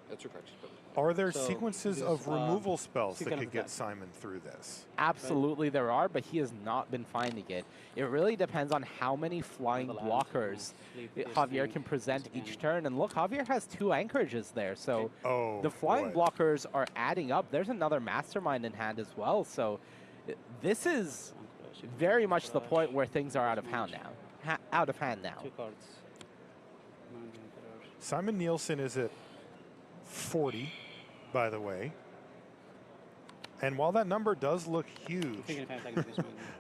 That's two cards. Are there So sequences this, of removal spells so that kind could of get that. Simon through this? Absolutely there are, but he has not been finding it. It really depends on how many flying blockers Javier can present each turn. And look, Javier has 2 anchorages there, so the flying blockers are adding up. There's another Mastermind in hand as well, so this is very much the point where things are out of hand now. Out of hand now. 2 cards. Simon Nielsen is at 40, by the way. And while that number does look huge,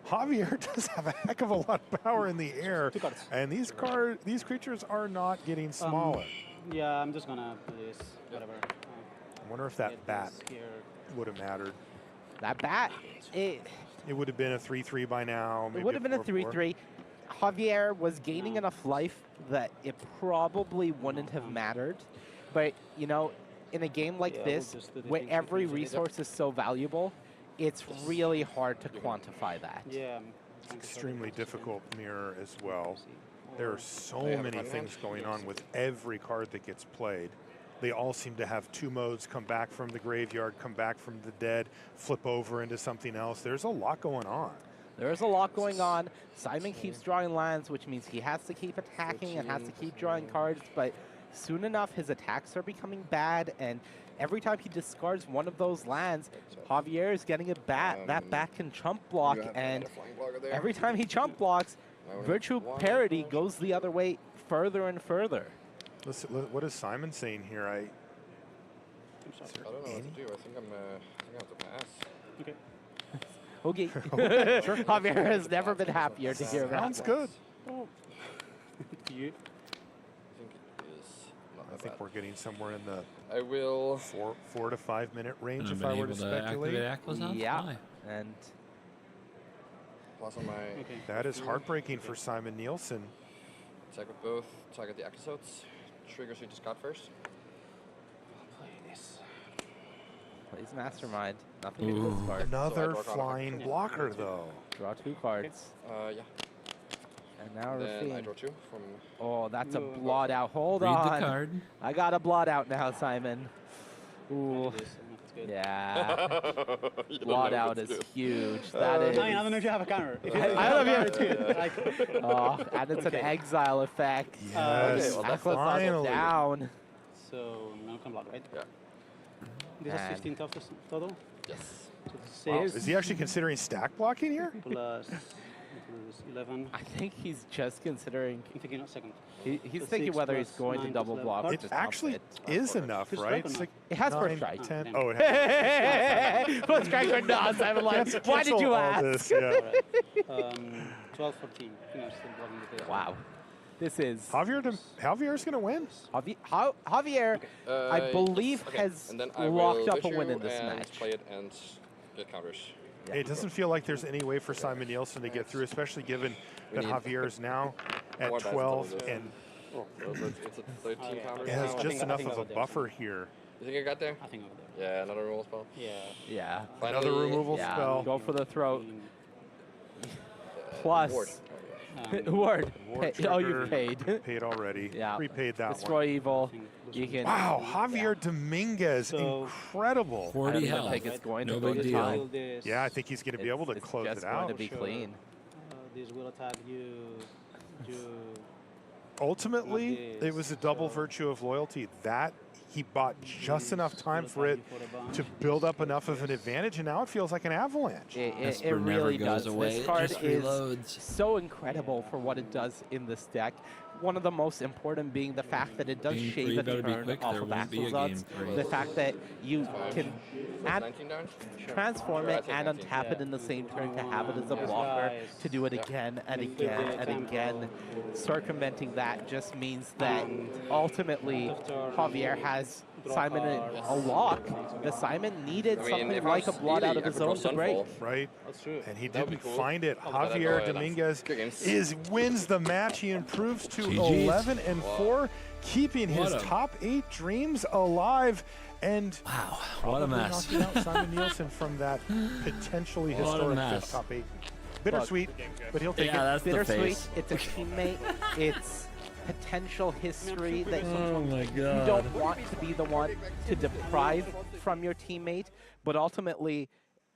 Javier does have a heck of a lot of power in the air. And these creatures are not getting smaller. Yeah, I'm just gonna do this, whatever. I wonder if that bat would have mattered. That bat, it would have been a 3-3 by now. It would have been a 3-3. Javier was gaining enough life that it probably wouldn't have mattered. But, you know, in a game like this, where every resource is so valuable, it's really hard to quantify that. Yeah. It's extremely difficult mirror as well. There are so have a many card things advantage? going on with every card that gets played. They all seem to have 2 modes: come back from the graveyard, come back from the dead, flip over into something else. There's a lot going on. There's a lot going on. Simon keeps drawing lands, which means he has to keep attacking and has to keep drawing cards, but soon enough his attacks are becoming bad, and every time he discards one of those lands, Javier is getting a bat. That bat can chump block, and every time he chump blocks, Virtue Parity goes the other way further and further. Listen, what is Simon saying here? I don't know what to do. I think I'm gonna have to pass. Okay. Okay. Sure. Javier has never been happier to hear that. Sounds good. You? I think we're getting somewhere in the I will 4 to 5 minute range if Been I were to able to speculate. activate Aquazot? Yeah, Why? and plus on my. That is heartbreaking for Simon Nielsen. Attack with both. Target the episodes. Triggers you discard first. plays Mastermind. Nothing in this card. Another flying blocker, though. Draw 2 cards. Yeah. And now Then I Rafine. draw 2 from. Oh, that's a blot out. Hold Read on. the card. I got a blot out now, Simon. Ooh. Yeah. Blot out is huge. That is. I don't know if you have a counter. If you I don't know if you have a counter. Oh, and it's an exile effect. Yes, Okay, well, that's finally. down. So now come block, right? Yeah. This is And- 15 total? Yes. So Wow. 6 Is he actually considering stack blocking here? plus 11. I think he's just considering. I'm thinking a second. He's So thinking 6 whether he's plus going to 9 double plus block. 11. or It just pump actually it. is enough, First right? strike or It's not? like It has first 9, strike. 10. Damn. Oh, it has. First strike or not? Simon, like, Cancel why did you all ask? this, yeah. 12, 14. I think I'm still blocking the tail. Wow. This is Javier's going to win. Javier, I Yes, believe, okay. has And then I locked will up a issue win in this and match. Play it and get counters. It doesn't feel like there's any way for Simon Nielsen to get through, especially given We that need- Javier is now at More bats 12 than and Oh, it's a 13 counter. it has now. just think enough I of a would do. buffer here. You think I got there? I think over there. Yeah, another removal spell. Yeah. Yeah. Another Finally, removal Yeah. spell. Go for the throat. ward. Plus. Ward. Ward Oh, trigger, you've paid. Paid already. Yeah. Prepaid that Destroy one. evil. You can. Wow, Javier Dominguez, So- incredible. 40 I don't even health. think it's going No to go big to deal. time. This, Yeah, I think he's going to be able to It's close just it going out. to be clean. This will attack you. Ultimately, it was a double virtue of loyalty. That he bought just enough time for it to build up enough of an advantage, and now it feels like an avalanche. It Esper really never goes does. away, This it card just is reloads. so incredible for what it does in this deck. one of the most important being the fact that it does Game shave three a better be turn quick, off there of won't be a Axel's game odds. three. The fact that you can add, 19 damage? transform it and untap it in the same turn to have it as a blocker, to do it again and again and again. Circumventing that just means that ultimately Javier has Simon in a lock. The Simon needed something like a blot out of his zone to break. Right. That's true. And he That would didn't be cool. find it. Oh, but I Javier know, Dominguez Good wins the match. He improves to GG's. 11-4, keeping his What a- top 8 dreams alive. And wow, probably what a mess. knocking out Simon Nielsen from that potentially What a historic mess. fifth top 8. Bittersweet, but he'll take Yeah, it. that's the Bittersweet. face. It's a teammate. It's potential history that Oh my you God. don't want to be the one to deprive from your teammate, but ultimately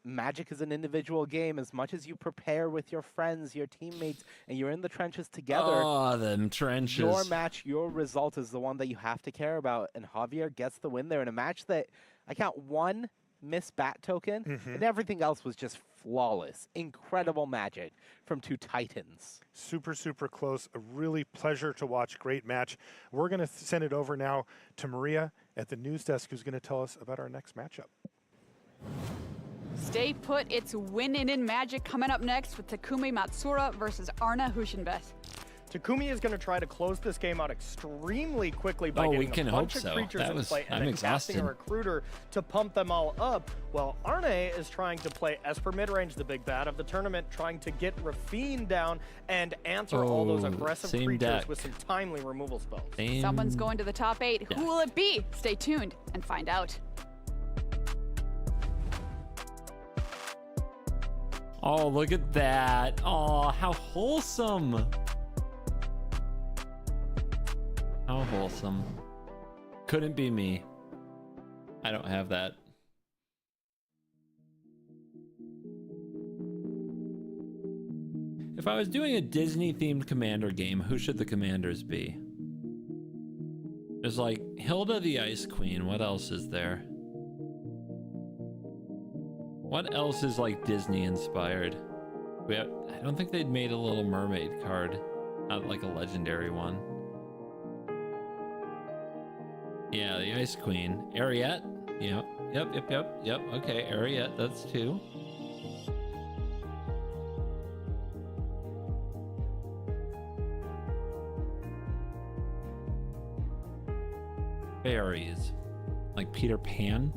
Magic is an individual game. As much as you prepare with your friends, your teammates, and you're in the trenches together, Oh, them trenches. your match, your result is the one that you have to care about, and Javier gets the win there in a match that I count one missed bat token, and everything else was just flawless. Incredible Magic from two Titans. Super, super close. A really pleasure to watch. Great match. We're going to send it over now to Maria at the news desk, who's going to tell us about our next matchup. Stay put, it's winning in Magic coming up next with Takumi Matsura versus Arne Huschenbeth. Takumi is going to try to close this game out extremely quickly by Oh, we getting can a bunch hope of so. creatures That in was- play and I'm then casting a exhausted. recruiter to pump them all up, while Arne is trying to play Esper midrange, the big bad of the tournament, trying to get Rafine down and answer all those Oh, aggressive same creatures deck. with some timely removal spells. Someone's going to the top 8. Who will it be? Stay tuned and find out. Oh, look at that. Oh, how wholesome. How wholesome. Couldn't be me. I don't have that. If I was doing a Disney-themed commander game, who should the commanders be? There's like Hilda the Ice Queen. What else is there? What else is like Disney inspired? I don't think they'd made a Little Mermaid card, not like a legendary one. Yeah, the Ice Queen. Ariette? Yep. Okay, Ariette, that's 2. Fairies. Like Peter Pan?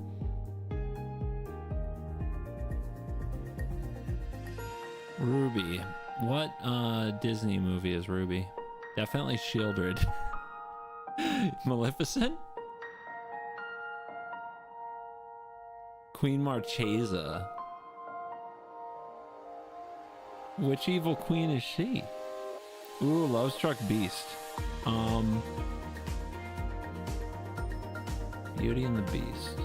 Ruby. What Disney movie is Ruby? Definitely Shieldred. Maleficent? Queen Marchesa. Which evil queen is she? Ooh, Lovestruck Beast. Beauty and the Beast.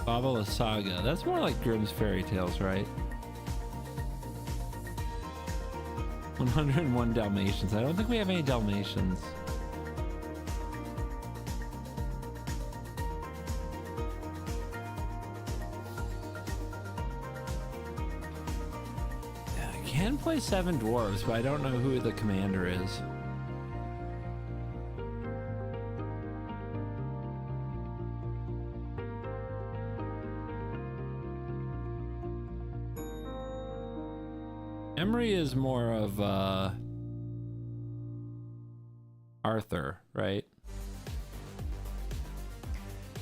Fabula Saga. That's more like Grimm's Fairy Tales, right? 101 Dalmatians. I don't think we have any Dalmatians. I can play 7 dwarves, but I don't know who the commander is. Emery is more of Arthur, right?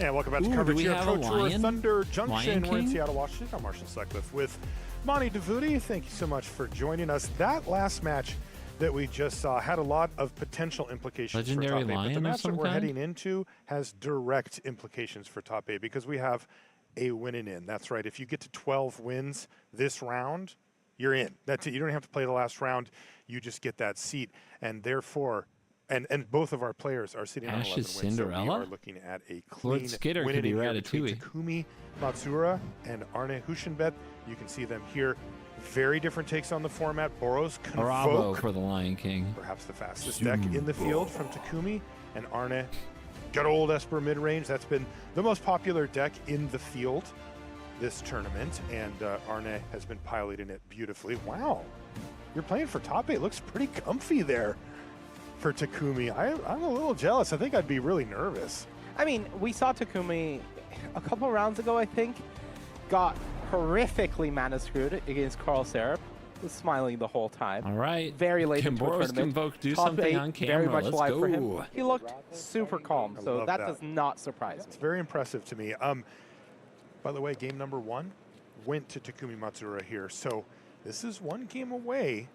And welcome back to Ooh, coverage do we here at have Pro a Tour lion? Thunder Junction. Lion We're in King? Seattle, Washington. I'm Marshall Sutcliffe with Monty DeVuti. Thank you so much for joining us. That last match that we just saw had a lot of potential implications Legendary for top 8, but lion the of match that some we're kind? heading into has direct implications for top 8 because we have a winning in. That's right. If you get to 12 wins this round, you're in. That's it. You don't have to play the last round. You just get that seat. And therefore, and both of our players are sitting on 11 Ashes wins. So we Cinderella? are looking at a Lord clean Skitter win could be here between Ratatouille. Takumi Matsura and Arne Huschenbeth. You can see them here. Very different takes on the format. Boros Bravo Convoke, for the Lion King. perhaps the fastest deck in the field from Takumi, and Arne, good old Esper mid-range. That's been the most popular deck in the field. this tournament, and Arne has been piloting it beautifully. Wow, you're playing for top 8. Looks pretty comfy there for Takumi. I'm a little jealous. I think I'd be really nervous. I mean, we saw Takumi a couple rounds ago, I think, got horrifically mana screwed against Carl Sarup. Was smiling the whole time. All right. Very late into the tournament. Convoke, do Top something 8, on camera. very much Let's live go. for him. He looked super calm, I so love that does not surprise me. It's very impressive to me. By the way, game number 1 went to Takumi Matsura here, so this is 1 game away.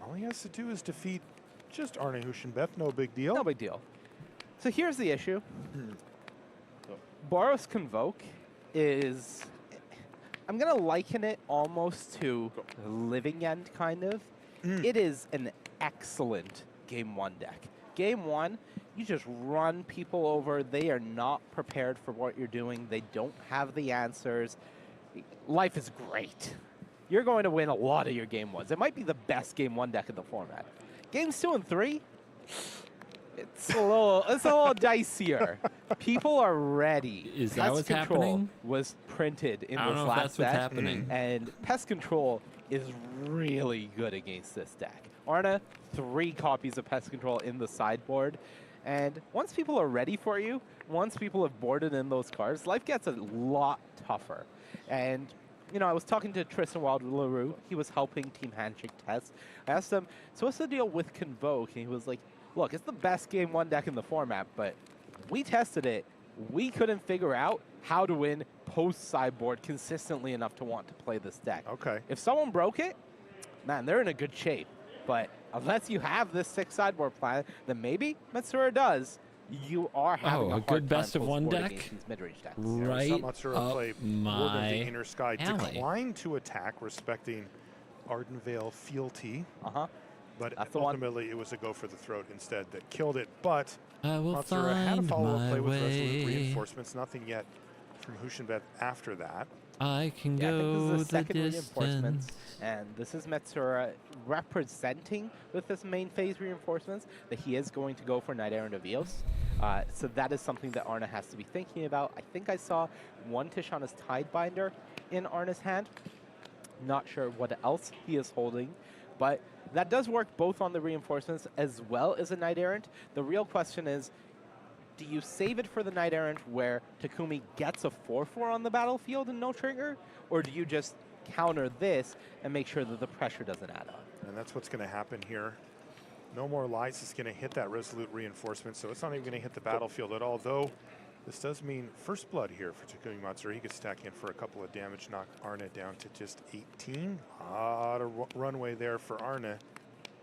All he has to do is defeat just Arne Huschenbeth. No big deal. No big deal. So here's the issue. Boros Convoke is, I'm going to liken it almost to Living End, kind of. It is an excellent Game 1 deck. Game 1, you just run people over. They are not prepared for what you're doing. They don't have the answers. Life is great. You're going to win a lot of your Game 1s. It might be the best Game 1 deck in the format. Games 2 and 3, it's a little dicier. People are ready. Is that Pest what's Control happening? Was printed in I don't this know if last that's what's set, happening. and Pest Control is really good against this deck. Arna, 3 copies of Pest Control in the sideboard, and once people are ready for you, once people have boarded in those cards, life gets a lot tougher. And you know, I was talking to Tristan Wild-LaRue. He was helping Team Handshake test. I asked him, so what's the deal with Convoke? And he was like, look, it's the best Game 1 deck in the format, but we tested it. We couldn't figure out how to win post-sideboard consistently enough to want to play this deck. Okay. If someone broke it, man, they're in a good shape. But unless you have this 6 sideboard plan, then maybe Matsura does. You are having a hard good time best of one post-board deck? against these mid-range decks. Right Some Matsura play up Ward of my the Inner Sky, alley. declined to attack, respecting Ardenvale fealty. Uh-huh. But That's the one. ultimately, it was a go for the throat instead that killed it. But I will Matsura had a find follow-up my play with way. Resolute Reinforcements. Nothing yet from Huschenbeth after that. I can Yeah, I think go this is the the second reinforcements, distance. and this is Matsura representing with this main phase reinforcements that he is going to go for Knight Errant of Eos. So that is something that Arna has to be thinking about. I think I saw 1 Tishana's Tidebinder in Arna's hand. Not sure what else he is holding, but that does work both on the reinforcements as well as a Knight Errant. The real question is, do you save it for the Knight Errant where Takumi gets a 4/4 on the battlefield and no trigger? Or do you just counter this and make sure that the pressure doesn't add up? And that's what's going to happen here. No more lights. It's going to hit that Resolute Reinforcement, so it's not even going to hit the battlefield at all, though this does mean first blood here for Takumi Matsura. He could stack in for a couple of damage, knock Arna down to just 18. A lot of runway there for Arna.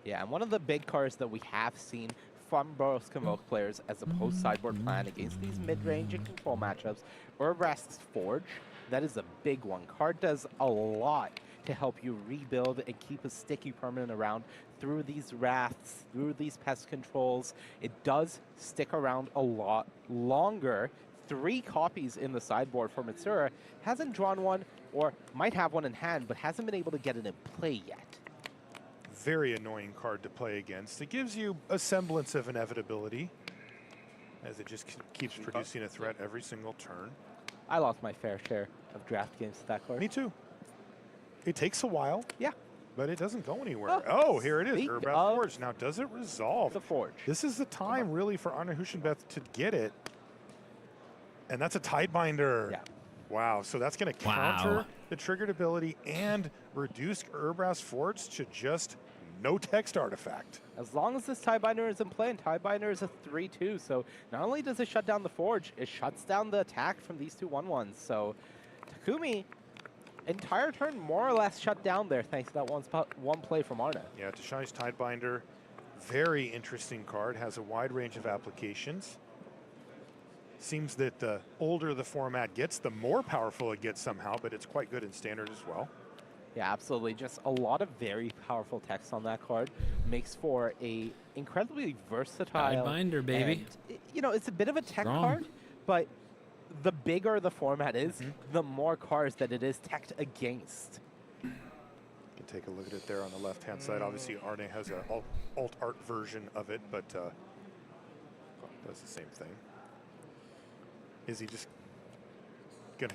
Yeah, and one of the big cards that we have seen from Boros Convoke players as a post-sideboard plan against these mid-range and control matchups, Urbrask's Forge. That is a big one. Card does a lot to help you rebuild and keep a sticky permanent around through these wraths, through these pest controls. It does stick around a lot longer. 3 copies in the sideboard for Matsura. Hasn't drawn one, or might have one in hand, but hasn't been able to get it in play yet. Very annoying card to play against. It gives you a semblance of inevitability, as it just keeps producing a threat every single turn. I lost my fair share of draft games with that card. Me too. It takes a while. Yeah. But it doesn't go anywhere. Oh, here it is. speak Urbrask of Forge. Now, does it resolve? The Forge. This is the time, really, for Arna Huschenbeth to get it. And that's a Tidebinder. Yeah. Wow. So that's going to counter the triggered ability and reduce Urbrask Forge to just no text artifact. As long as this Tidebinder is in play, and Tidebinder is a 3/2, so not only does it shut down the Forge, it shuts down the attack from these 2 1/1s. So Takumi, entire turn more or less shut down there thanks to that one play from Arna. Yeah, Tishani's Tidebinder, very interesting card, has a wide range of applications. Seems that the older the format gets, the more powerful it gets somehow, but it's quite good in Standard as well. Yeah, absolutely. Just a lot of very powerful text on that card. Makes for a incredibly versatile Tidebinder, baby. and, you know, it's a bit of a tech Strong. card, but the bigger the format is, the more cards that it is teched against. You can take a look at it there on the left-hand side. Obviously, Arne has a alt art version of it, but does the same thing. Is he just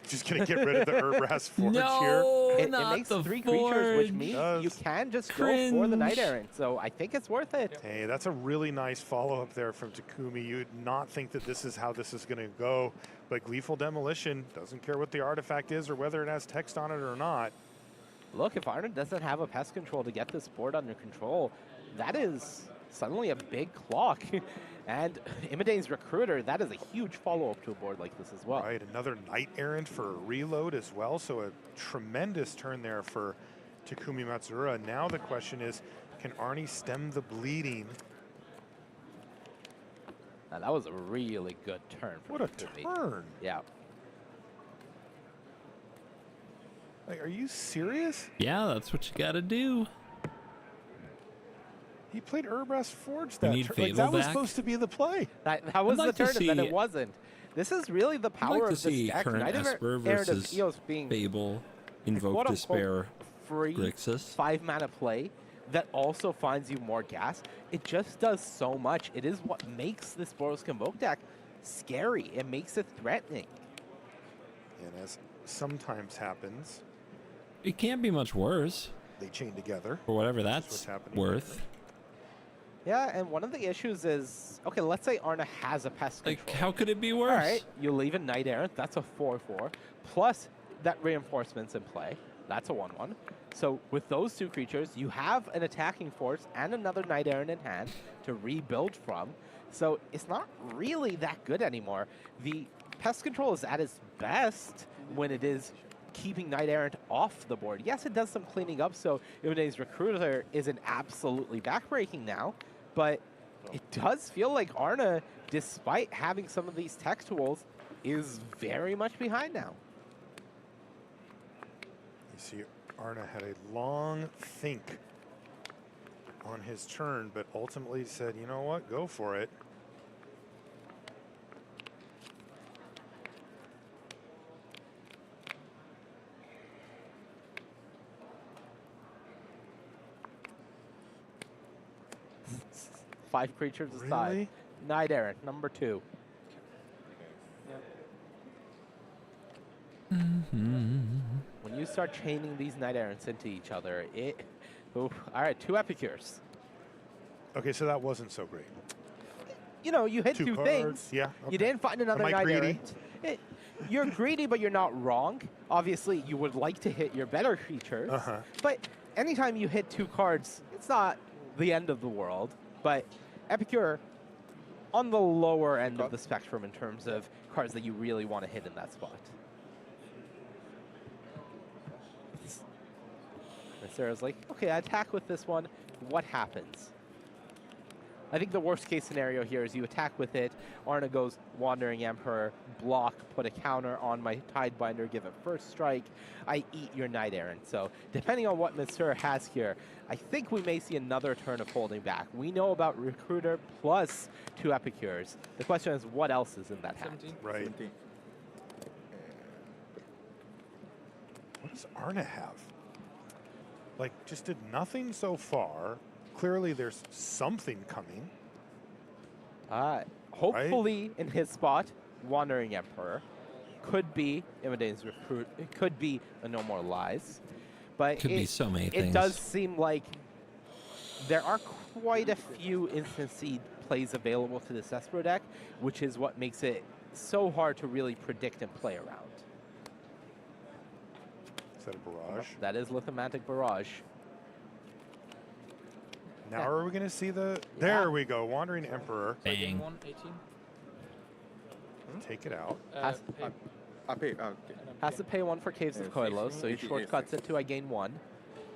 just gonna get rid of the Urbrass Forge No, here. It not makes the 3 creatures, which forge. means you can just go for the Knight Errant. So I think it's worth it. Hey, that's a really nice follow-up there from Takumi. You'd not think that this is how this is going to go, but Gleeful Demolition doesn't care what the artifact is or whether it has text on it or not. Look, if Arna doesn't have a pest control to get this board under control, that is suddenly a big clock. And Imidane's Recruiter, that is a huge follow-up to a board like this as well. Right, another Knight Errant for a reload as well, so a tremendous turn there for Takumi Matsura. Now the question is, can Arnie stem the bleeding? Now, that was a really good turn. What a turn. Yeah. Like, are you serious? Yeah, that's what you got to do. He played Urbrass Forge You that need turn. Like, Fable that was back? supposed to be the play. That was I'd like the to turn, and then see- it wasn't. This is really the I'd power like to of this see deck. current Knight Esper Errant of versus Eos being Fable Invoke quote-unquote Despair free Grixis. 5-mana play that also finds you more gas. It just does so much. It is what makes this Boros Convoke deck scary. It makes it threatening. And as sometimes happens, It can't be much worse they chain together. for whatever what's that's happening. worth. Yeah, and one of the issues is, okay, let's say Arna has a pest Like, control. how could it be worse? All right, you leave a Knight Errant, that's a 4/4, plus that reinforcement's in play, that's a 1/1. So with those 2 creatures, you have an attacking force and another Knight Errant in hand to rebuild from. So it's not really that good anymore. The pest control is at its best when it is keeping Knight Errant off the board. Yes, it does some cleaning up, so Imidane's Recruiter isn't absolutely backbreaking now, but it does feel like Arna, despite having some of these tech tools, is very much behind now. You see, Arna had a long think on his turn, but ultimately said, you know what, go for it. Five creatures aside. Really? Knight Errant, number 2. When you start chaining these Knight Errants into each other, it... Oof. All right, 2 Epicures. Okay, so that wasn't so great. You know, you hit 2 2 cards. things. Yeah. You okay. didn't find another Am I Knight greedy? Errant. You're greedy, but you're not wrong. Obviously, you would like to hit your better creatures. But anytime you hit 2 cards, it's not the end of the world. But Epicure, on the lower end of the spectrum in terms of cards that you really want to hit in that spot. Sarah's like, okay, I attack with this one. What happens? I think the worst case scenario here is you attack with it. Arna goes Wandering Emperor, block, put a counter on my Tidebinder, give it first strike. I eat your Knight Errant. So depending on what Mitsura has here, I think we may see another turn of holding back. We know about Recruiter plus 2 Epicures. The question is, what else is in that hat? Right. 17. What does Arna have? Like, just did nothing so far. Clearly, there's something coming. Hopefully, in his spot, Wandering Emperor. Could be Imidane's Recruit. It could be a No More Lies. But Could be so many It things. does seem like there are quite a few instant seed plays available to this Esper deck, which is what makes it so hard to really predict and play around. Is that a barrage? That is Lithomantic Barrage. Now are we going to see the... There we go. Wandering Emperor. Bang. 18. Take it out. Has to pay 1 for Caves of Koilos, so he shortcuts it to I gain 1.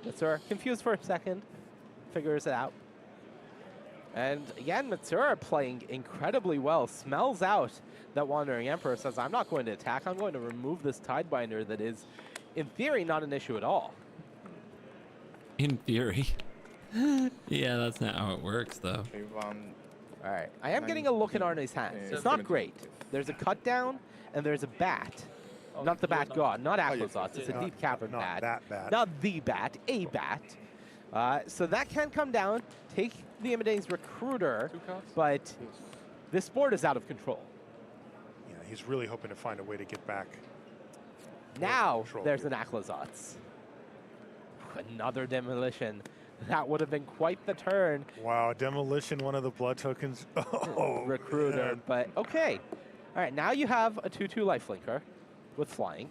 Mitsura, confused for a second, figures it out. And again, Mitsura playing incredibly well, smells out that Wandering Emperor, says, I'm not going to attack, I'm going to remove this Tidebinder that is, in theory, not an issue at all. In theory. Yeah, that's not how it works, though. All right, I am getting a look at Arne's hand. It's not great. There's a cut down, and there's a bat. Not the Bat God, not Aquazots. It's a Deep Cavern bat. That bat. Not the bat, a bat. So that can come down, take the Imidane's Recruiter, but this board is out of control. Yeah, he's really hoping to find a way to get back Now there's an Aclazotz. Another demolition. That would have been quite the turn. Wow, demolition, one of the blood tokens. Oh, Recruiter, man. but okay. All right, now you have a 2/2 lifelinker with flying.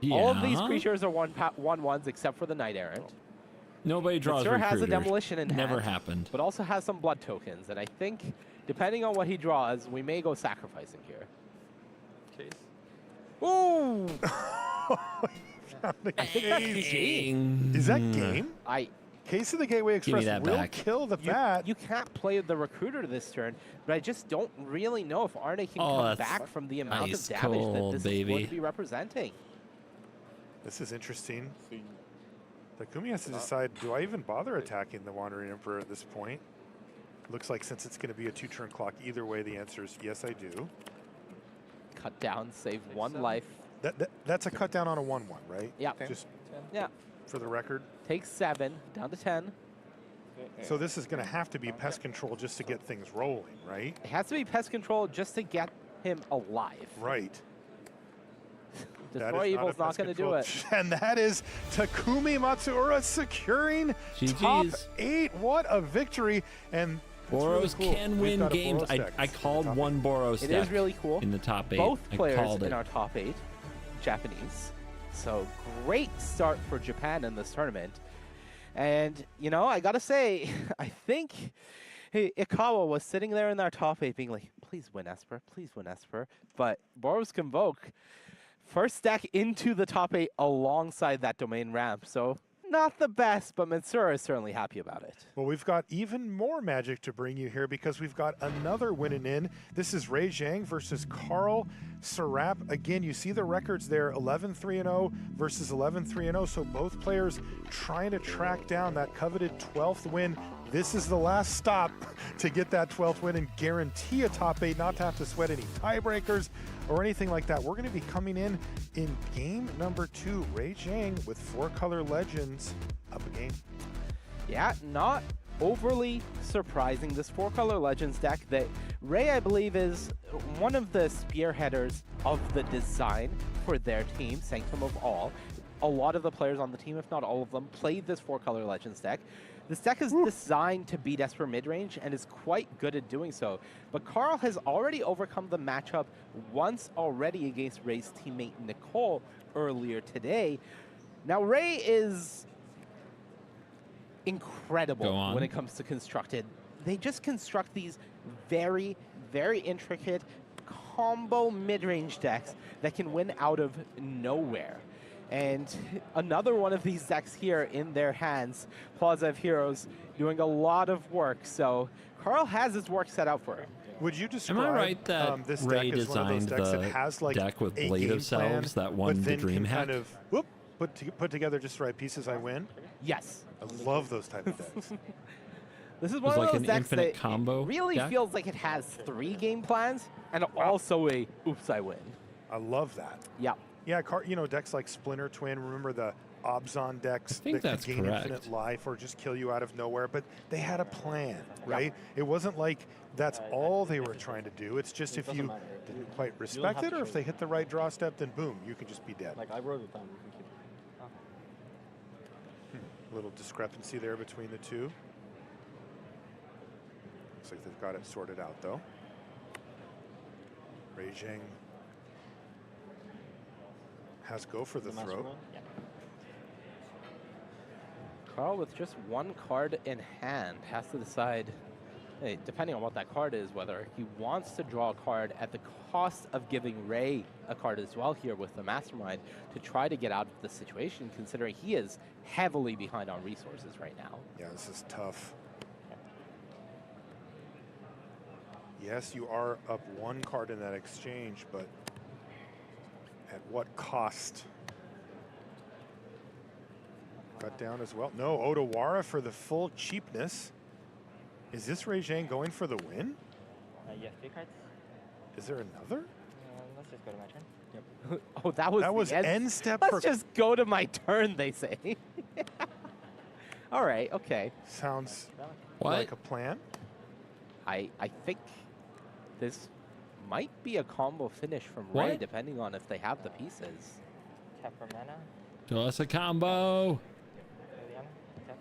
Yeah. All of these creatures are 1/1s except for the Knight Errant. Nobody draws Sure has a recruiter. demolition in Never hand, happened. but also has some blood tokens, and I think depending on what he draws, we may go sacrificing here. Case. Ooh! I think that's GG. Is that game? Case of the Gateway Give me Express that will back. kill the bat. You can't play the recruiter this turn, but I just don't really know if Arne can Oh, come that's back from the amount ice of damage that cold, this baby. is going to be representing. This is interesting. Takumi has to decide, do I even bother attacking the Wandering Emperor at this point? Looks like since it's going to be a 2-turn clock, either way, the answer is yes, I do. Cut down, save 1 life. That's a cut down on a 1/1, right? Yeah. Just Yeah. for the record. Takes 7, down to 10. So this is going to have to be pest control just to get things rolling, right? It has to be pest control just to get him alive. Right. Destroy Evil's not going to do it. And that is Takumi Matsuura securing top GG's. 8. What a victory. And Boros really cool. can We've win got a games. Boros I deck called one Boros It deck is really cool. in the top 8. Both I players called in it. our top 8, Japanese. So great start for Japan in this tournament. And, you know, I got to say, I think Ikawa was sitting there in our top 8 being like, please win Esper, please win Esper. But Boros Convoke, first deck into the top 8 alongside that domain ramp. So not the best, but Matsura is certainly happy about it. Well, we've got even more Magic to bring you here because we've got another winning in. This is Ray Zhang versus Carl Sarap. Again, you see the records there, 11-3-0 versus 11-3-0. So both players trying to track down that coveted 12th win. This is the last stop to get that 12th win and guarantee a top 8, not to have to sweat any tiebreakers or anything like that. We're going to be coming in game number 2. Ray Zhang with 4-color legends up a game. Yeah, not overly surprising. This 4-color legends deck that Ray, I believe, is one of the spearheaders of the design for their team, Sanctum of All. A lot of the players on the team, if not all of them, played this 4-color legends deck. This deck is designed to beat Esper midrange and is quite good at doing so. But Carl has already overcome the matchup once already against Ray's teammate Nicole earlier today. Now Ray is incredible when it comes to constructed. They just construct these very, very intricate combo mid-range decks that can win out of nowhere. And another one of these decks here in their hands, Plaza of Heroes, doing a lot of work. So Carl has his work set out for him. Would you describe Am I right that this Ray deck as one of those designed decks the that has like deck with a Blade game of Selves plan, that won but the then Dream can Hack? kind of put together just the right pieces, I win? Yes. I love those type of decks. This is It was one of like those an decks infinite that combo really deck? feels like it has 3 game plans and also a oops, I win. I love that. Yeah. Yeah, you know, decks like Splinter Twin, remember the Obzon decks think that that's could gain correct. infinite life or just kill you out of nowhere, but they had a plan, right? It wasn't like that's all they were trying to do. It's just if you didn't quite respect it or if they hit the right draw step, then boom, you can just be dead. Like I wrote it down. You can keep it. Little discrepancy there between the two. Looks like they've got it sorted out though. Ray Zhang has go for the throw. Carl with just 1 card in hand has to decide, hey, depending on what that card is, whether he wants to draw a card at the cost of giving Ray a card as well here with the Mastermind to try to get out of the situation, considering he is heavily behind on resources right now. Yeah, this is tough. Yes, you are up 1 card in that exchange, but at what cost? Cut down as well. No, Odawara for the full cheapness. Is this Ray Zhang going for the win? Yes, 3 cards. Is there another? Let's just go to my turn. Yep. Oh, that was the end step. Let's just go to my turn, they say. All right, okay. Sounds What? like a plan. I think this might be a combo finish from Ray, What? depending on if they have the pieces. tap for mana. Show us a combo. Liliana, tap.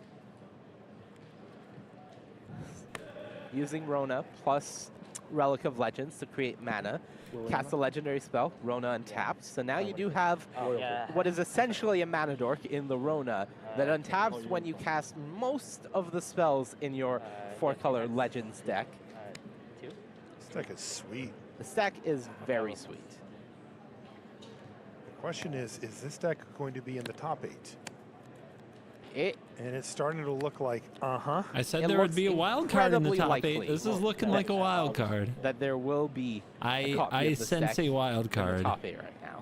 Using Rona plus Relic of Legends to create mana. Cast a legendary spell, Rona untapped. So now you do have what is essentially a mana dork in the Rona that untaps when you cast most of the spells in your 4-color Legends deck. This deck is sweet. This deck is very sweet. The question is this deck going to be in the top 8? And it's starting to look like, I said there would be a wild card in the top 8. This is looking like a wild card. That there will be I sense a wild card. In the top 8 right now.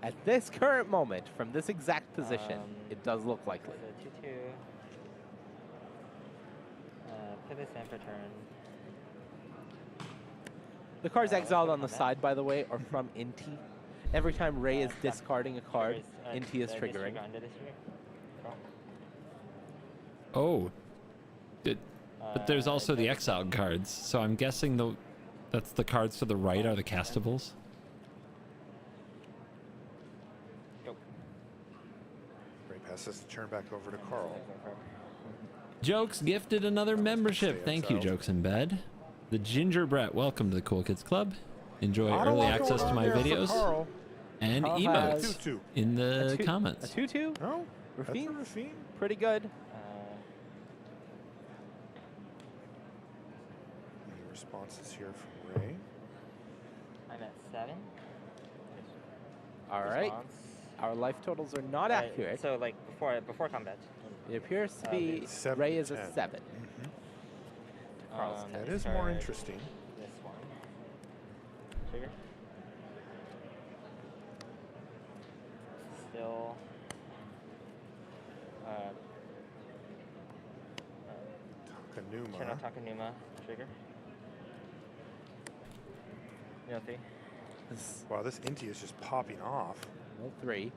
At this current moment, from this exact position, it does look likely. So 2/2. Pivot stand for turn. The cards exiled on the side, by the way, are from Inti. Every time Ray is discarding a card, Inti is triggering. Oh. But there's also the exiled cards, so I'm guessing that's the cards to the right are the castables. Ray passes the turn back over to Carl. Jokes gifted another membership. Thank you, Jokes in Bed. The Ginger Brett, welcome to the Cool Kids Club. Enjoy early access to my videos and Carl emotes in the comments. A 2/2? No, Rafine? Pretty good. Any responses here from Ray? I'm at 7. All right. Our life totals are not accurate. So like before combat. It appears to be Ray is a 7. Carl's 10. That is more interesting. This one. Trigger. Still. Takanuma. Turn on Takanuma. Trigger. No 3. Wow, this Inti is just popping off. No 3.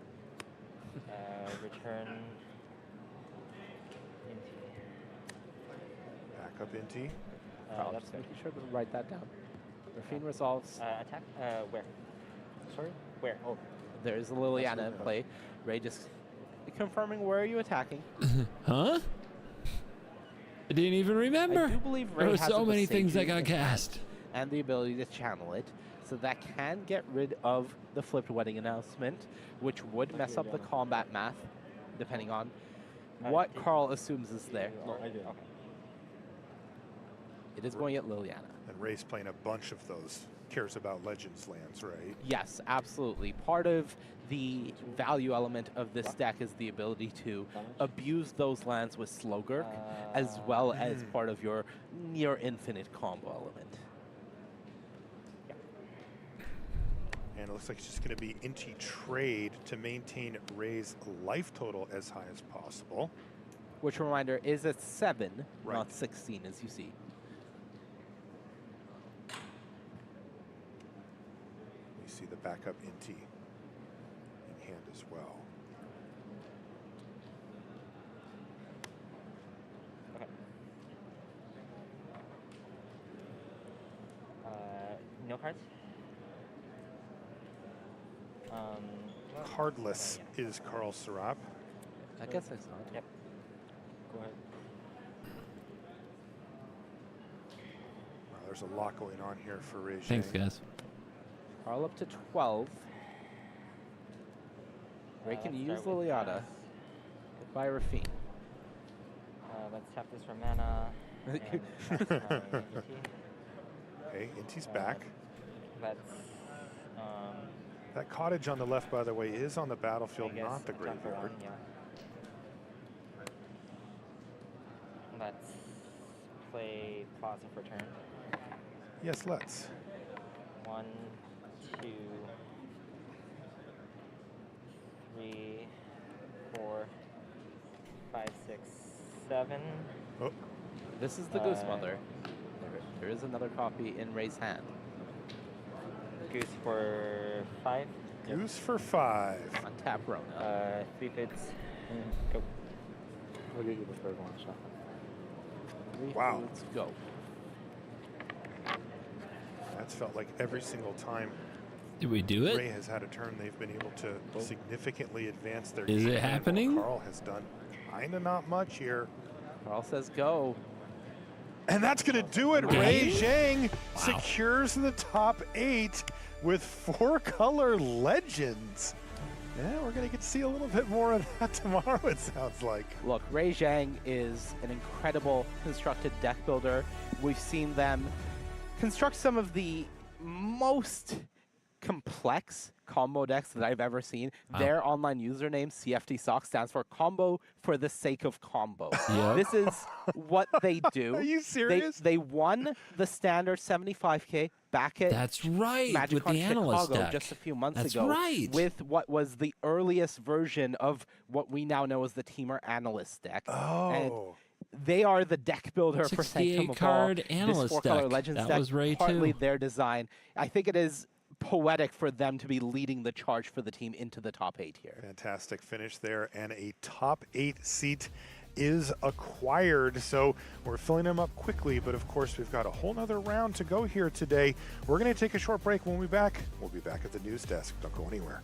Return. Back up Inti. That's just making sure to write that down. Rafine resolves. Attack? Where? Sorry? Where? Oh, there's a Liliana in play. Ray just confirming where are you attacking. Huh? I didn't even remember. I do believe Ray there were has so a many things that Sage got in cast. hand and the ability to channel it. So that can get rid of the flipped wedding announcement, which would mess up the combat math, depending on what Carl assumes is there. No, I did. Okay. It is going at Liliana. And Ray's playing a bunch of those. Cares about Legends lands, right? Yes, absolutely. Part of the value element of this deck is the ability to abuse those lands with Slogurk, as well as part of your near infinite combo element. And it looks like it's just going to be Inti trade to maintain Ray's life total as high as possible. Which, reminder, is at 7, Right. not 16, as you see. We see the backup Inti in hand as well. No cards? Cardless is Carl Sarap. I guess I saw it. Yep. Go ahead. Wow, there's a lot going on here for Ray. Thanks, guys. Carl up to 12. Ray can use Liliana. By Rafine. Let's tap this for mana. Okay, Inti's back. Let's. That cottage on the left, by the way, is on the battlefield, not the tap for graveyard. 1, yeah. Let's play Plaza for turn. Yes, let's. 1, 2, 3, 4, 5, 6, 7. Oh. This is the Goose Mother. There is another copy in Ray's hand. Goose for 5. Goose for 5. On tap Rona. 3 bids. Go. I'll give you the third one shot. Wow. Let's go. That's felt like every single time Did we do it? Ray has had a turn. They've been able to significantly advance their Is game it plan, while happening? Carl has done kind of not much here. Carl says go. And that's going to do it. Game? Ray Zhang secures the top 8 with 4-color legends. Yeah, we're going to get to see a little bit more of that tomorrow, it sounds like. Look, Ray Zhang is an incredible constructed deck builder. We've seen them construct some of the most complex combo decks that I've ever seen. Wow. Their online username, CFDSock, stands for Combo for the Sake of Combo. Yep. This is what they do. Are you serious? They won the standard 75K back at That's right, Magic with Con the analyst Chicago deck. just a few months That's ago. right. With what was the earliest version of what we now know as the Teamer Analyst deck. Oh. And they are the deck builder for Sanctum of All. 68-card analyst This 4-color deck. Legends That deck, was Ray partly too. their design. I think it is poetic for them to be leading the charge for the team into the top 8 here. Fantastic finish there, and a top 8 seat is acquired. So we're filling them up quickly, but of course we've got a whole nother round to go here today. We're going to take a short break. When we'll be back at the news desk. Don't go anywhere.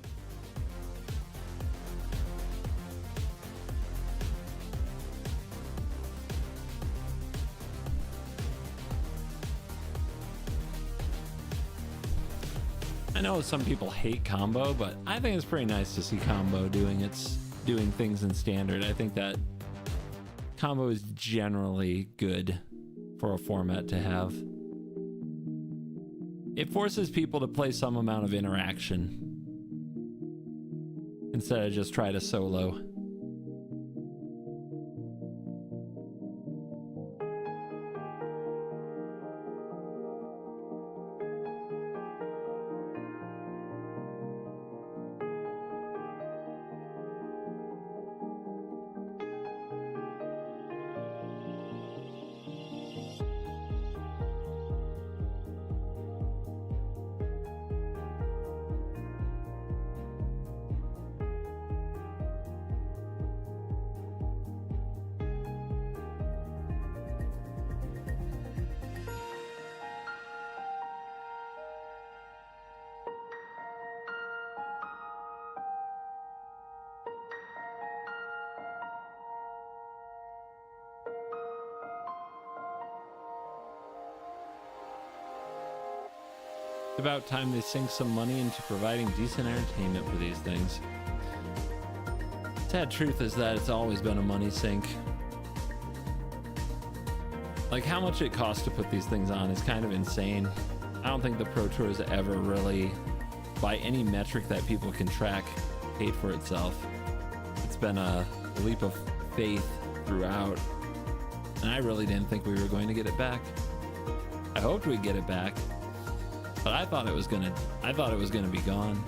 I know some people hate combo, but I think it's pretty nice to see combo doing things in standard. I think that combo is generally good for a format to have. It forces people to play some amount of interaction instead of just try to solo. It's about time they sink some money into providing decent entertainment for these things. Sad truth is that it's always been a money sink. Like, how much it costs to put these things on is kind of insane. I don't think the Pro Tour has ever really, by any metric that people can track, paid for itself. It's been a leap of faith throughout, and I really didn't think we were going to get it back. I hoped we'd get it back, but I thought it was gonna be gone.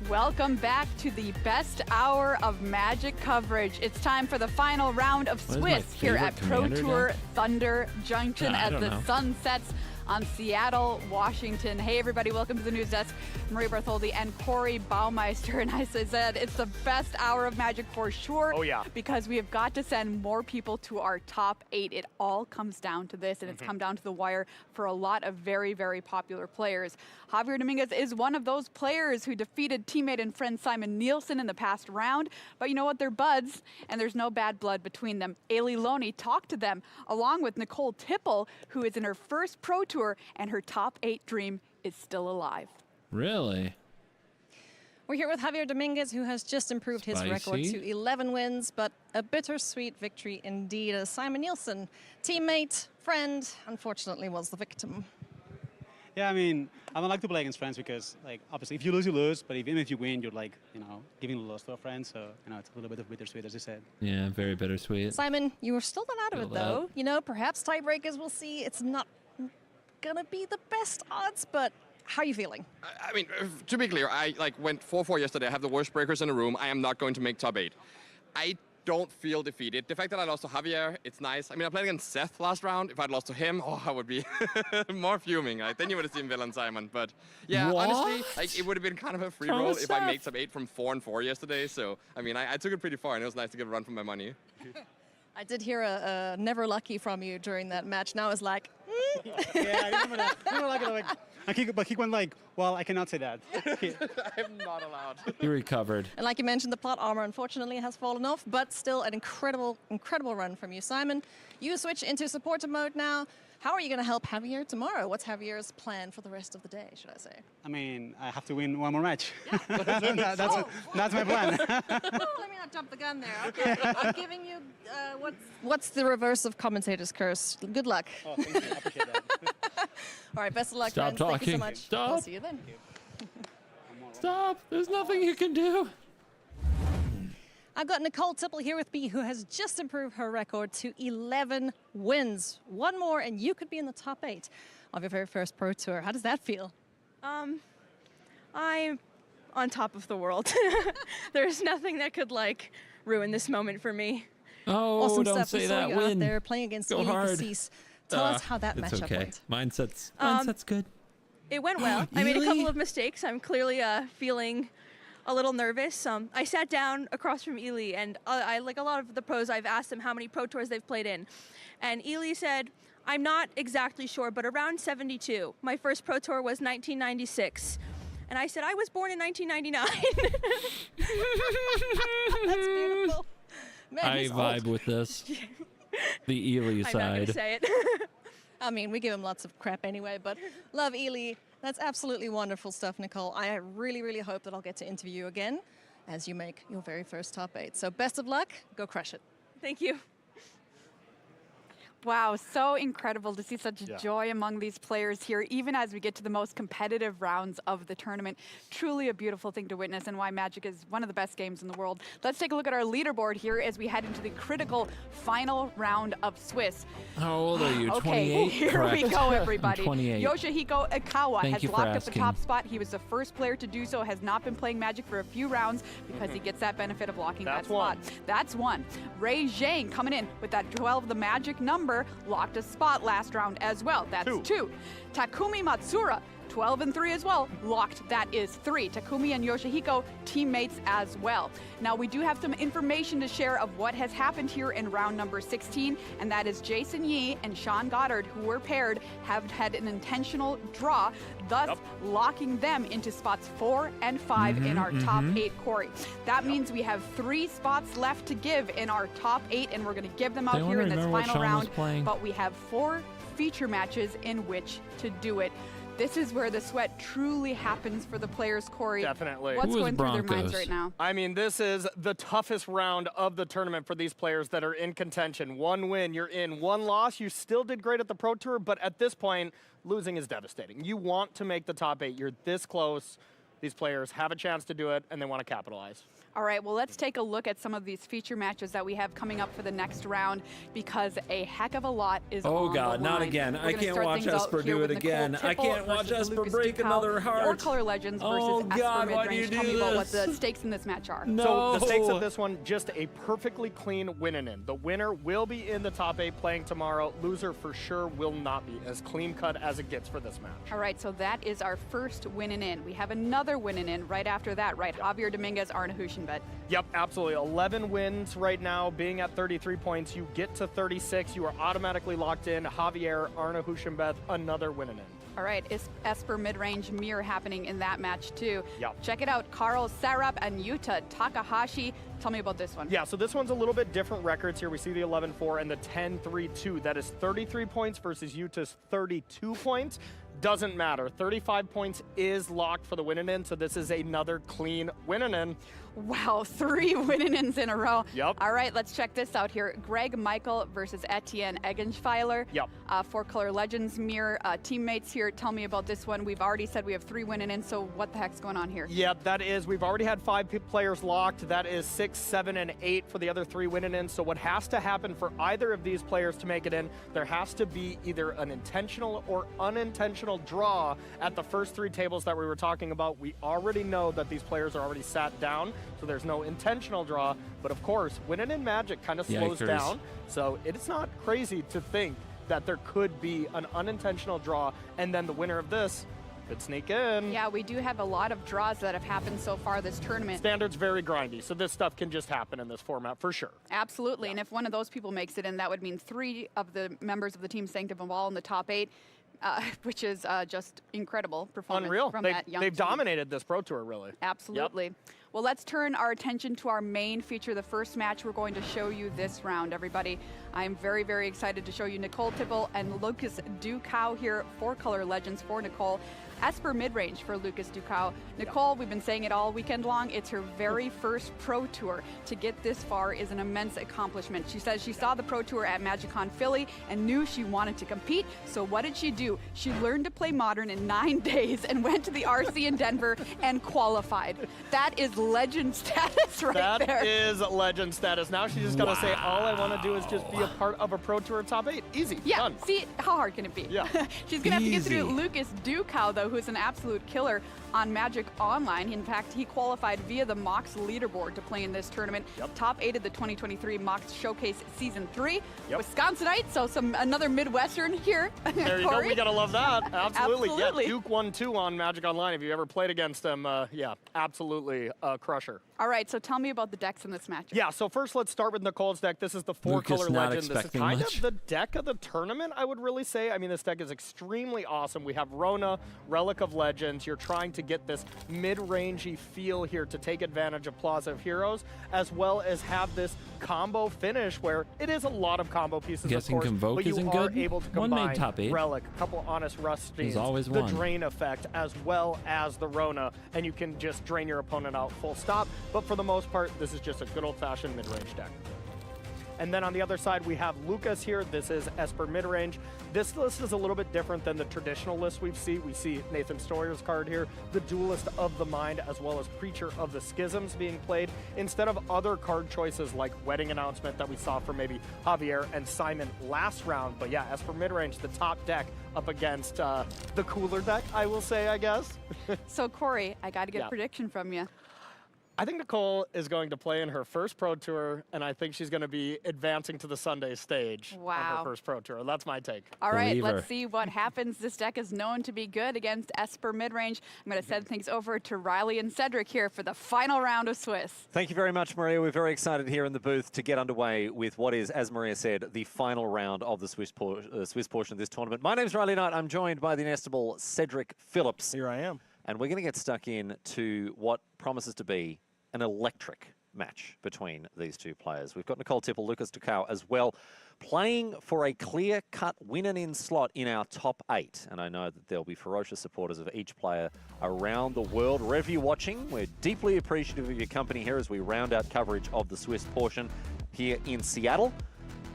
Welcome back to the best hour of Magic coverage. It's time for the final round of Swiss here at Pro Tour Thunder Junction as the sun sets on Seattle, Washington. Hey everybody, welcome to the news desk. Marie Bartholdi and Corey Baumeister, and I said it's the best hour of Magic for sure. Oh yeah. Because we have got to send more people to our top 8. It all comes down to this, and it's come down to the wire for a lot of very, very popular players. Javier Dominguez is one of those players who defeated teammate and friend Simon Nielsen in the past round, but you know what? They're buds, and there's no bad blood between them. Ailey Loney talked to them, along with Nicole Tipple, who is in her first Pro Tour, and her top 8 dream is still alive. Really? We're here with Javier Dominguez, who has just improved his record to 11 wins, but a bittersweet victory indeed, as Simon Nielsen, teammate, friend, unfortunately was the victim. Yeah, I mean, I don't like to play against friends because, like, obviously, if you lose, you lose. But even if you win, you're like, you know, giving a loss to a friend. So, you know, it's a little bit of bittersweet, as you said. Yeah, very bittersweet. Simon, you were still not out of Feel it, though. You know, perhaps tiebreakers, we'll see. It's not gonna be the best odds, but how are you feeling? I mean, to be clear, I went 4-4 yesterday. I have the worst breakers in the room. I am not going to make top 8. I don't feel defeated. The fact that I lost to Javier, it's nice. I mean, I played against Seth last round. If I'd lost to him, I would be more fuming. Like, then you would have seen Villain Simon. But yeah, honestly, like, it would have been kind of a free roll if I made top 8 from 4-4 yesterday. So, I mean, I took it pretty far, and it was nice to get a run for my money. I did hear a never lucky from you during that match. Now it's like, Yeah, I remember that. But he went like, well, I cannot say that. I'm not allowed. He recovered. And like you mentioned, the plot armor unfortunately has fallen off, but still an incredible run from you, Simon. You switch into supporter mode now. How are you going to help Javier tomorrow? What's Javier's plan for the rest of the day, should I say? I mean, I have to win one more match. Yeah. That's my plan. Let me not jump the gun there. Okay, I'm giving you, what's the reverse of commentator's curse? Good luck. Oh, thank you. I appreciate that. All right, best of luck, Stop friends. Thank you so talking. much. Stop. I'll see you then. Stop. There's nothing you can do. I've got Nicole Tipple here with me, who has just improved her record to 11 wins. One more, and you could be in the top 8 of your very first Pro Tour. How does that feel? I'm on top of the world. There's nothing that could, like, ruin this moment for me. Oh, Awesome don't stuff. say We saw that. you Win. out there playing against Go Eli hard. Cassis. Tell us how that it's matchup okay. went. Mindset's good. It went well. I made a couple of mistakes. I'm clearly feeling a little nervous. I sat down across from Ely, and I like a lot of the pros, I've asked them how many Pro Tours they've played in. And Ely said, I'm not exactly sure, but around 72. My first Pro Tour was 1996. And I said, I was born in 1999. That's beautiful. Man, I he's vibe old. with this. The Ely I'm not side. going to say it. I mean, we give him lots of crap anyway, but love Ely. That's absolutely wonderful stuff, Nicole. I really, really hope that I'll get to interview you again as you make your very first top 8. So best of luck. Go crush it. Thank you. Wow, so incredible to see such joy among these players here, even as we get to the most competitive rounds of the tournament. Truly a beautiful thing to witness, and why Magic is one of the best games in the world. Let's take a look at our leaderboard here as we head into the critical final round of Swiss. How old are you? Okay, 28? here we Correct. go, I'm everybody. 28. Yoshihiko Ikawa Thank has you for locked up the asking. top spot. He was the first player to do so, has not been playing Magic for a few rounds because he gets that benefit of locking That's that one. spot. That's one. Ray Zhang coming in with that 12, the magic number, locked a spot last round as well. That's two. Takumi Matsura, 12 and 3 as well, locked. That is 3. Takumi and Yoshihiko, teammates as well. Now we do have some information to share of what has happened here in round number 16, and that is Jason Yee and Sean Goddard, who were paired, have had an intentional draw, thus locking them into spots 4 and 5 in our top 8, Corey. That means we have 3 spots left to give in our top 8, and we're going to give them out here in this final round. But we have 4 feature matches in which to do it. This is where the sweat truly happens for the players, Corey. Definitely. What's going through their minds right now? I mean, this is the toughest round of the tournament for these players that are in contention. 1 win, you're in. 1 loss, you still did great at the Pro Tour, but at this point, losing is devastating. You want to make the top 8. You're this close. These players have a chance to do it, and they want to capitalize. All right, well, let's take a look at some of these feature matches that we have coming up for the next round, because a heck of a lot is on the God, not line. again. We're I gonna can't start watch things out Esper here do with it Nicole again. I Tipple can't watch versus Esper Lucas break Ducal, another heart. Or Color Legends versus Oh, Esper God, why do you Midrange. do Tell me about what this? the stakes in this match are. So the stakes of this one, just a perfectly clean win and in. The winner will be in the top 8 playing tomorrow. Loser for sure will not be. As clean cut as it gets for this match. All right, so that is our first win and in. We have another win and in right after that, right? Javier Dominguez, Arne Huschenbeth. Yep, absolutely. 11 wins right now, being at 33 points. You get to 36, you are automatically locked in. Javier, Arne Huschenbeth, another win and in. All right, is Esper mid-range mirror happening in that match too? Yep. Check it out, Carl Sarap and Yuta Takahashi. Tell me about this one. Yeah, so this one's a little bit different records here. We see the 11-4 and the 10-3-2. That is 33 points versus Yuta's 32 points. doesn't matter. 35 points is locked for the win-in, so this is another clean win-in. Wow, 3 win-ins in a row. Yep. All right, let's check this out here. Greg Michael versus Etienne Eggenschweiler. Yep. 4-color Legends mirror teammates here. Tell me about this one. We've already said we have 3 win-ins, so what the heck's going on here? Yep, that is, we've already had 5 players locked. That is 6, 7, and 8 for the other 3 win-ins. So what has to happen for either of these players to make it in, there has to be either an intentional or unintentional draw at the first 3 tables that we were talking about. We already know that these players are already sat down, so there's no intentional draw. But of course, winning in Magic kind of slows Yikers. down. So it's not crazy to think that there could be an unintentional draw, and then the winner of this could sneak in. Yeah, we do have a lot of draws that have happened so far this tournament. Standard's very grindy, so this stuff can just happen in this format for sure. Absolutely, and if one of those people makes it in, that would mean 3 of the members of the team Sanctum all in the top 8. Which is just incredible performance Unreal. from They've, that young they've team. dominated this Pro Tour, really. Absolutely. Yep. Well, let's turn our attention to our main feature, the first match we're going to show you this round, everybody. I'm very, very excited to show you Nicole Tipple and Lucas Ducow here, 4-color Legends for Nicole. Esper mid-range for Lucas Ducow. Nicole, we've been saying it all weekend long, it's her very first Pro Tour. To get this far is an immense accomplishment. She says she saw the Pro Tour at MagicCon Philly and knew she wanted to compete. So what did she do? She learned to play Modern in 9 days and went to the RC in Denver and qualified. That is legend status right there. That is legend status. Now she's just going to say, all I want to do is just be a part of a Pro Tour top 8. Easy. Yeah, done. see, how hard can it be? Yeah. She's going to have to get through Lucas Ducow, though, who's an absolute killer on Magic Online. In fact, he qualified via the Mox leaderboard to play in this tournament. Top 8 of the 2023 Mox Showcase Season 3. Wisconsinite, so another Midwestern here. There you go. We got to love that. Absolutely. Absolutely. Yeah, Duke 1-2 on Magic Online. If you ever played against him, yeah, absolutely a crusher. All right, so tell me about the decks in this match. Yeah, so first let's start with Nicole's deck. This is the 4-color Legend. This is kind of the deck of the tournament, I would really say. I mean, this deck is extremely awesome. We have Rona, Relic of Legends. You're trying to get this mid-rangey feel here to take advantage of Plaza of Heroes, as well as have this combo finish where it is a lot of combo pieces, Guessing of course, Convoke but you isn't are good? able to One made combine top 8. Relic, a couple Honest Rust There's Fiends, always the one. Drain effect, as well as the Rona, and you can just drain your opponent out full stop. But for the most part, this is just a good old-fashioned mid-range deck. And then on the other side, we have Lucas here. This is Esper mid-range. This list is a little bit different than the traditional list we see. We see Nathan Stoyer's card here, the Duelist of the Mind, as well as Preacher of the Schisms being played, instead of other card choices like Wedding Announcement that we saw from maybe Javier and Simon last round. But yeah, Esper mid-range, the top deck up against the cooler deck, I will say, I guess. So, Corey, I got to get a prediction from you. I think Nicole is going to play in her first Pro Tour, and I think she's going to be advancing to the Sunday stage on Wow. her first Pro Tour. That's my take. All right, let's see what happens. This deck is known to be good against Esper midrange. I'm going to send things over to Riley and Cedric here for the final round of Swiss. Thank you very much, Maria. We're very excited here in the booth to get underway with what is, as Maria said, the final round of the Swiss portion of this tournament. My name's Riley Knight. I'm joined by the inestimable Cedric Phillips. Here I am. And we're going to get stuck in to what promises to be an electric match between these two players. We've got Nicole Tipple, Lucas Ducow as well, playing for a clear-cut win-and-in slot in our top 8. And I know that there'll be ferocious supporters of each player around the world. Wherever you're watching, we're deeply appreciative of your company here as we round out coverage of the Swiss portion here in Seattle.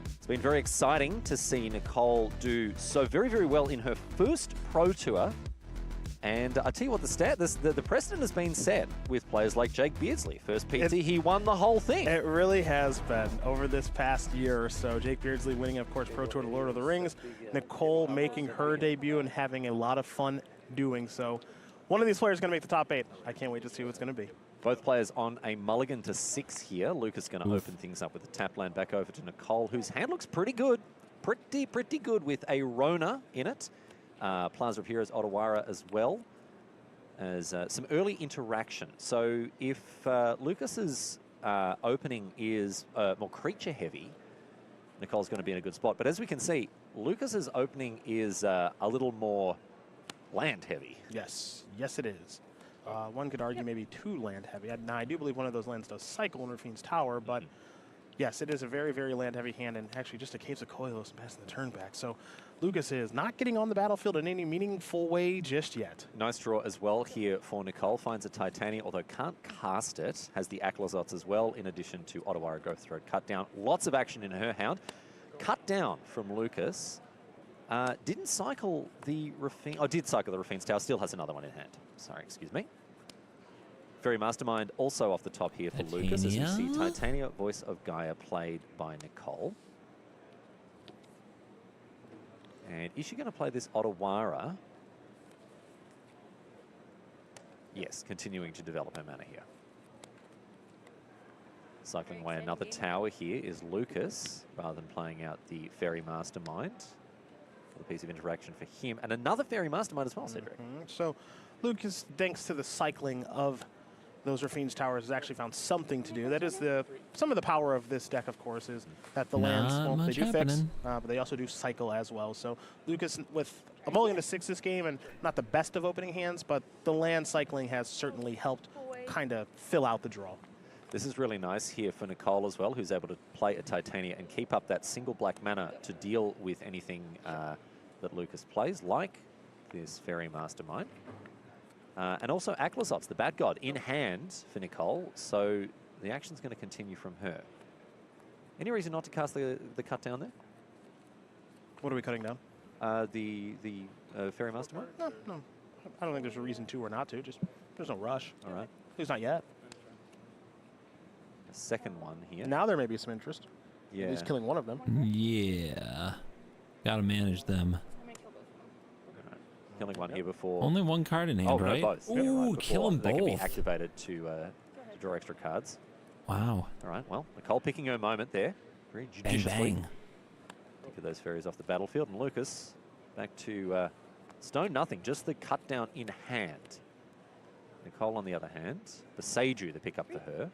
It's been very exciting to see Nicole do so very, very well in her first Pro Tour. And I tell you what, the precedent has been set with players like Jake Beardsley. First PT, he won the whole thing. It really has been over this past year or so. Jake Beardsley winning, of course, Pro Tour to Lord of the Rings. Nicole making her debut and having a lot of fun doing so. One of these players is going to make the top 8. I can't wait to see who it's going to be. Both players on a mulligan to 6 here. Lucas going to open things up with the tap land back over to Nicole, whose hand looks pretty good. Pretty good with a Rona in it. Plaza of Heroes Otawara as well as some early interaction. So if Lucas's opening is more creature heavy, Nicole's going to be in a good spot. But as we can see, Lucas's opening is a little more land heavy. Yes, yes it is. One could argue maybe too land heavy. Now I do believe one of those lands does cycle in Rafine's Tower, but Yes, it is a very, very land-heavy hand, and actually just a Caves of Koilos and passing the turn back. So Lucas is not getting on the battlefield in any meaningful way just yet. Nice draw as well here for Nicole. Finds a Titania, although can't cast it. Has the Aclazots as well, in addition to Ottawara Growth Throat cut down. Lots of action in her hound. Cut down from Lucas. Didn't cycle the Rafine. Oh, did cycle the Rafine's Tower. Still has another one in hand. Sorry, excuse me. Fairy Mastermind also off the top here for Lucas, as we see Titania, Voice of Gaia, played by Nicole. And is she going to play this Ottawara? Yes, continuing to develop her mana here. Cycling away another tower here is Lucas, rather than playing out the Fairy Mastermind. A piece of interaction for him. And another Fairy Mastermind as well, Cedric. So Lucas, thanks to the cycling of those Rafine's Towers, has actually found something to do. That is some of the power of this deck, of course, is that the lands, well, they do fix, but they also do cycle as well. So Lucas, with a mulligan to 6 this game, and not the best of opening hands, but the land cycling has certainly helped kind of fill out the draw. This is really nice here for Nicole as well, who's able to play a Titania and keep up that single black mana to deal with anything that Lucas plays, like this Fairy Mastermind. And also Aclazots, the Bat God, in hand for Nicole, so the action's going to continue from her. Any reason not to cast the cut down there? What are we cutting down? The Fairy Mastermind? No. I don't think there's a reason to or not to. Just there's no rush. All right. At least not yet. A second one here. Now there may be some interest. Yeah. He's killing one of them. Yeah. Gotta manage them. Killing one here before. Only one card in hand, oh, right? No, both. Ooh, yeah, right, kill them they can be both. activated to draw extra cards. Wow. All right, well, Nicole picking her moment there. Very judiciously. Bang. Look at those fairies off the battlefield. And Lucas back to stone nothing, just the cut down in hand. Nicole, on the other hand, the Seiju, the pickup for her.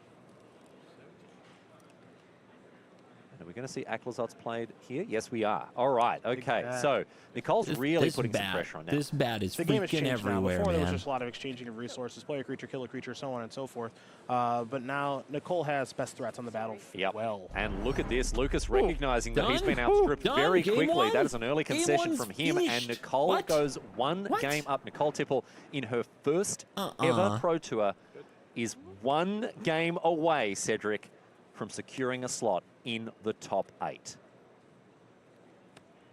Are we going to see Aclazots played here? Yes, we are. All right, okay. So Nicole's really putting some pressure on now. This bat is the game has freaking changed everywhere, now. Before, man. there was just a lot of exchanging of resources, play a creature, kill a creature, so on and so forth. But now Nicole has best threats on the battlefield. Well, and look at this. Lucas recognizing that he's been outstripped very quickly. That is an early concession from him. Finished. And Nicole goes one game up. Nicole Tipple, in her first ever Pro Tour, is one game away, Cedric, from securing a slot in the top 8.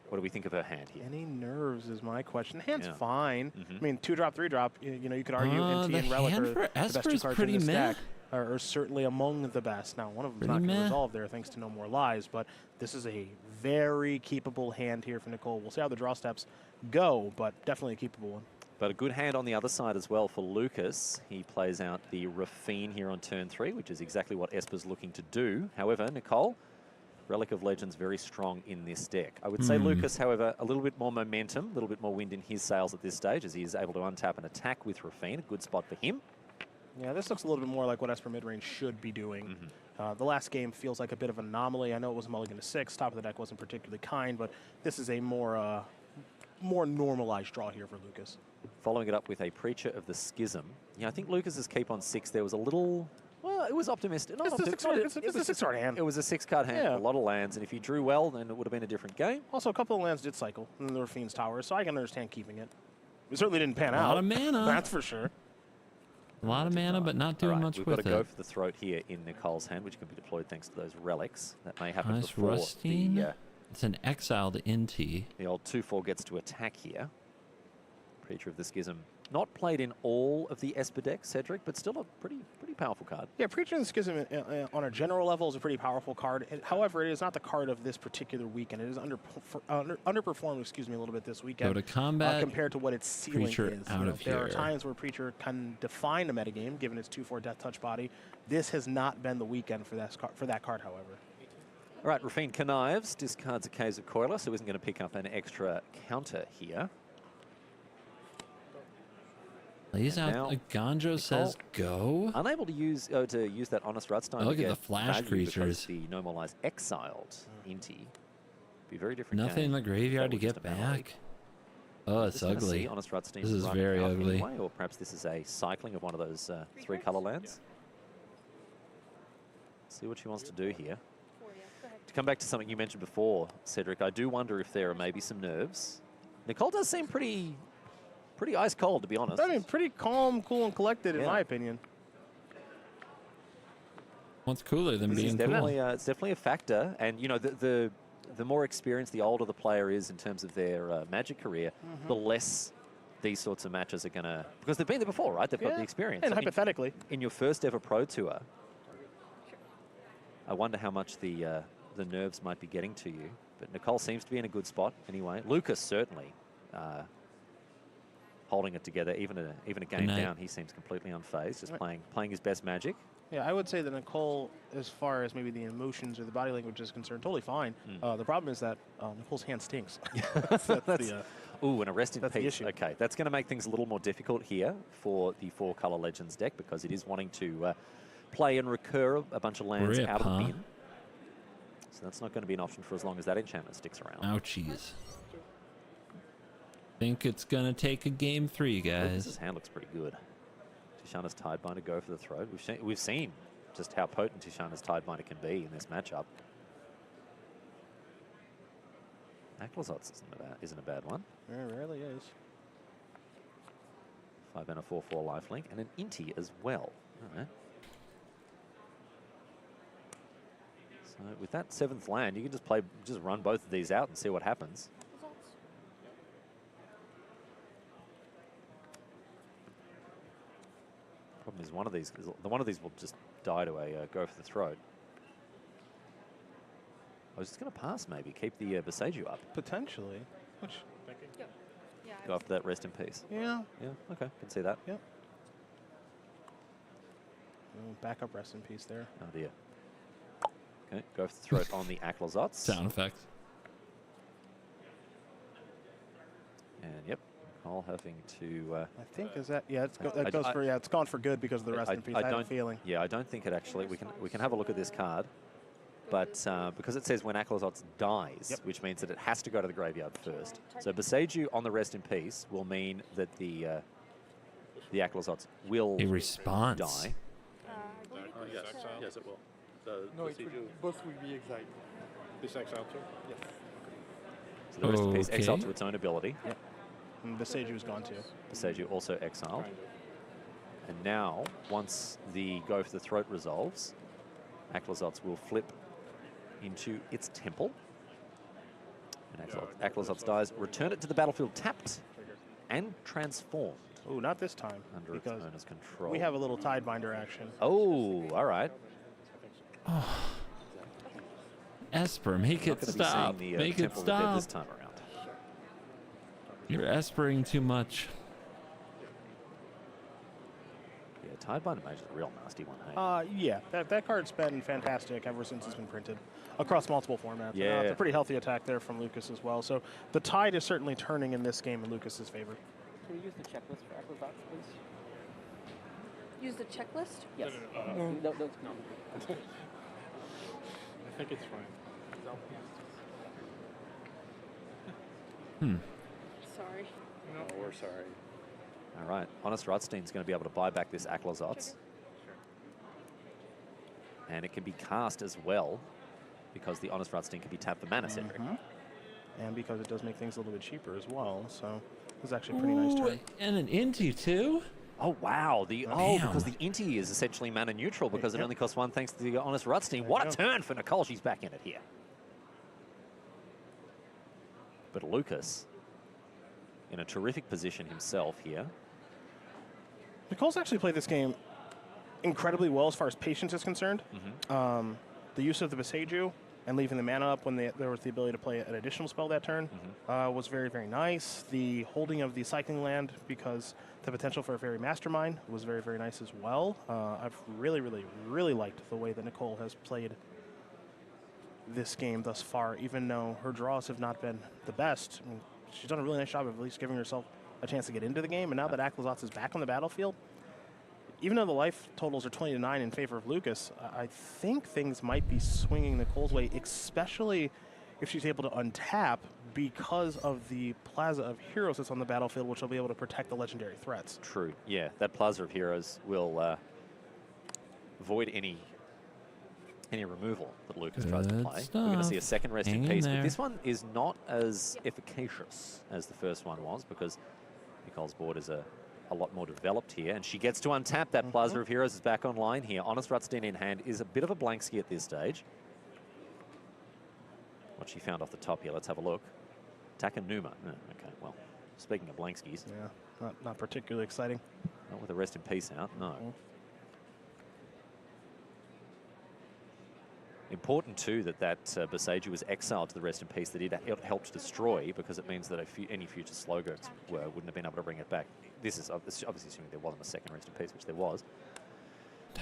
What do we think of her hand here? any nerves is my question. The hand's Yeah. fine. Mhm. I mean, 2-drop, 3-drop. You know, you could argue NT the and Relic hand are for the best two Esper's cards pretty in this meh. deck. Are certainly among the best. Now, one of them's not Pretty going to meh. resolve there thanks to No More Lies, but this is a very keepable hand here for Nicole. We'll see how the draw steps go, but definitely a keepable one. But a good hand on the other side as well for Lucas. He plays out the Rafine here on turn 3, which is exactly what Esper's looking to do. However, Nicole, Relic of Legends, very strong in this deck. I would say Lucas, however, a little bit more momentum, a little bit more wind in his sails at this stage, as he is able to untap and attack with Rafine. A good spot for him. Yeah, this looks a little bit more like what Esper midrange should be doing. The last game feels like a bit of an anomaly. I know it was a mulligan to 6. Top of the deck wasn't particularly kind, but this is a more normalized draw here for Lucas. Following it up with a Preacher of the Schism. Yeah, I think Lucas's keep on 6 there was a little... Well, it was optimistic. It's a 6-card hand. It was a 6-card hand, Yeah. a lot of lands, and if you drew well, then it would have been a different game. Also, a couple of lands did cycle in the Rafine's Tower, so I can understand keeping it. It certainly didn't pan out. A lot of mana. That's for sure. A lot of mana, but not doing All right, much we've with got to it. go for the throat here in Nicole's hand, which can be deployed thanks to those relics. That may happen Nice before Rustine. It's an exiled Inti. the old 2/4 gets to attack here. Preacher of the Schism. Not played in all of the Esper decks, Cedric, but still a pretty powerful card. Yeah, Preacher of the Schism on a general level is a pretty powerful card. However, it is not the card of this particular weekend. It is underperformed, a little bit this weekend. Go to combat, compared to what its ceiling Preacher is. out of There are here. times where Preacher can define a metagame, given its 2/4 Death Touch body. This has not been the weekend for that card, however. All right, Rafine connives, discards a Caves of Coiler, so isn't going to pick up an extra counter here. Lays And out now a Ganjo says go. Unable to use that Honest Rutstein. Look to at the get flash value because creatures. The No More Lies exiled Inti. Be a very different Nothing in game. the graveyard to That was get just a mana leak. back. Oh, it's Just gonna ugly. see Honest Rutstein This is run very out ugly. anyway, or perhaps this is a cycling of one of those 3-color lands. See what she wants to do here. to come back to something you mentioned before, Cedric, I do wonder if there are maybe some nerves. Nicole does seem pretty ice cold, to be honest. I mean, pretty calm, cool, and collected, in my opinion. What's cooler than being definitely, cool? it's definitely a factor. And, you know, the more experienced, the older the player is in terms of their Magic career, the less these sorts of matches are going to... Because they've been there before, right? They've got the experience. And hypothetically. In your first ever Pro Tour, I wonder how much the nerves might be getting to you. But Nicole seems to be in a good spot anyway. Lucas certainly holding it together. Even a game down, he seems completely unfazed, just playing his best Magic. Yeah, I would say that Nicole, as far as maybe the emotions or the body language is concerned, totally fine. The problem is that Nicole's hand stinks. Ooh, and a rest in peace. Okay, that's going to make things a little more difficult here for the 4-color Legends deck because it is wanting to play and recur a bunch of lands out of the bin. So that's not going to be an option for as long as that enchantment sticks around. Ouchies. Think it's going to take a game 3, guys. This hand looks pretty good. Tishana's Tidebinder go for the throat. We've seen just how potent Tishana's Tidebinder can be in this matchup. Acklazotz isn't a bad one. It rarely is. 5 and a 4/4 lifelink, and an Inti as well. All right. So with that 7th land, you can just run both of these out and see what happens. Problem is one of these will just die to a go for the throat. I was just going to pass maybe, keep the Besaju up. Potentially. Which, go after that rest in peace. Yeah. Yeah, okay, can see that. Yep. Backup rest in peace there. Oh dear. Okay, go for the throat on the Acklazotz. Sound effects. And yep, Cole having to... I think, is that... Yeah, it's gone for good because of the rest in peace. I have a feeling. Yeah, I don't think it actually... We can have a look at this card. But because it says when Acklazotz dies, which means that it has to go to the graveyard first. So Besaju on the rest in peace will mean that the Acklazotz will die. Yes, it will. No, both will be exiled. This exile too? Yes. So the rest in peace exiled to its own ability. Yep. And Besaju is gone too. Besaju also exiled. And now, once the go for the throat resolves, Acklazotz will flip into its temple. And Acklazotz dies. Return it to the battlefield tapped and transformed. Oh, not this time. Under its owner's control. We have a little Tidebinder action. Oh, all right. Oh. Esper, make it stop. Make it stop. This time around. You're espering too much. Yeah, Tidebinder Mage is a real nasty one. Hey? Yeah, that card's been fantastic ever since it's been printed across multiple formats. Yeah. It's a pretty healthy attack there from Lucas as well. So the tide is certainly turning in this game in Lucas's favor. Can we use the checklist for Acklazotz, please? Use the checklist? Yes. No. I think it's fine. Sorry. No, we're sorry. All right. Honest Rutstein's going to be able to buy back this Acklazotz. And it can be cast as well, because the Honest Rutstein can be tapped for mana, Cedric. And because it does make things a little bit cheaper as well. So it's actually a pretty nice turn. And an Inti too? Oh, wow. Because the Inti is essentially mana neutral because it only costs 1 thanks to the Honest Rutstein. What a turn for Nicole. She's back in it here. But Lucas, in a terrific position himself here. Nicole's actually played this game incredibly well as far as patience is concerned. The use of the Besaju and leaving the mana up when there was the ability to play an additional spell that turn was very, very nice. The holding of the cycling land, because the potential for a Fairy Mastermind was very, very nice as well. I've really, really, really liked the way that Nicole has played this game thus far, even though her draws have not been the best. I mean, she's done a really nice job of at least giving herself a chance to get into the game, and now that Acklazotz is back on the battlefield, even though the life totals are 20-9 in favor of Lucas, I think things might be swinging Nicole's way, especially if she's able to untap because of the Plaza of Heroes that's on the battlefield, which will be able to protect the legendary threats. True. Yeah, that Plaza of Heroes will void any any removal that Lucas tries to Good play. We're going to see a stuff. second rest Hang in in peace, but there. this one is not as efficacious as the first one was because Nicole's board is a lot more developed here, and she gets to untap that Plaza of Heroes is back online here. Honest Rutstein in hand is a bit of a blank ski at this stage. What she found off the top here, let's have a look. Takanuma. Oh, okay, well, speaking of blank skis. Yeah, not particularly exciting. Not with a rest in peace out, no. Important too that Boseiju was exiled to the rest in peace that it helped destroy, because it means that any future slogans wouldn't have been able to bring it back. This is obviously assuming there wasn't a second rest in peace, which there was.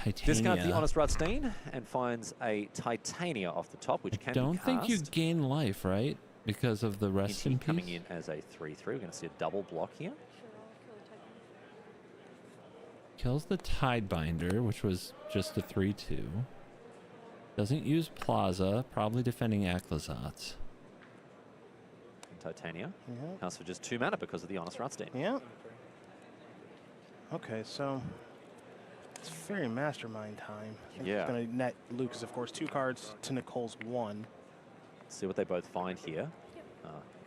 Discards the Honest Rutstein and finds a Titania off the top, which can be Don't cast. think you gain life, right? Because of the rest in Inti peace. coming in as a 3-3. We're going to see a double block here. Kills the Tidebinder, which was just a 3-2. Doesn't use Plaza, probably defending Aklazats. And Titania Yeah. casts for just 2 mana because of the Honest Rutstein. Yeah. Okay, so it's Fairy Mastermind time. I think Yeah. It's going to net Lucas, of course, 2 cards to Nicole's 1. Let's see what they both find here.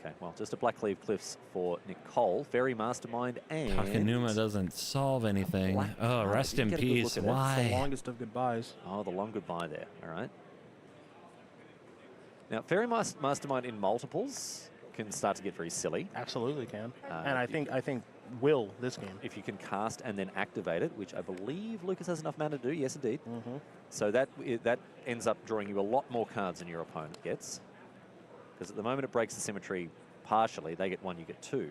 Okay, well, just a Black Cleave Cliffs for Nicole. Fairy Mastermind and... Takanuma doesn't solve anything. Oh, rest in peace. Why? It's the longest of goodbyes. Oh, the long goodbye there. All right. Now, Fairy Mastermind in multiples can start to get very silly. Absolutely can. And I think will this game. If you can cast and then activate it, which I believe Lucas has enough mana to do. Yes, indeed. So that ends up drawing you a lot more cards than your opponent gets. Because at the moment it breaks the symmetry partially. They get 1, you get 2.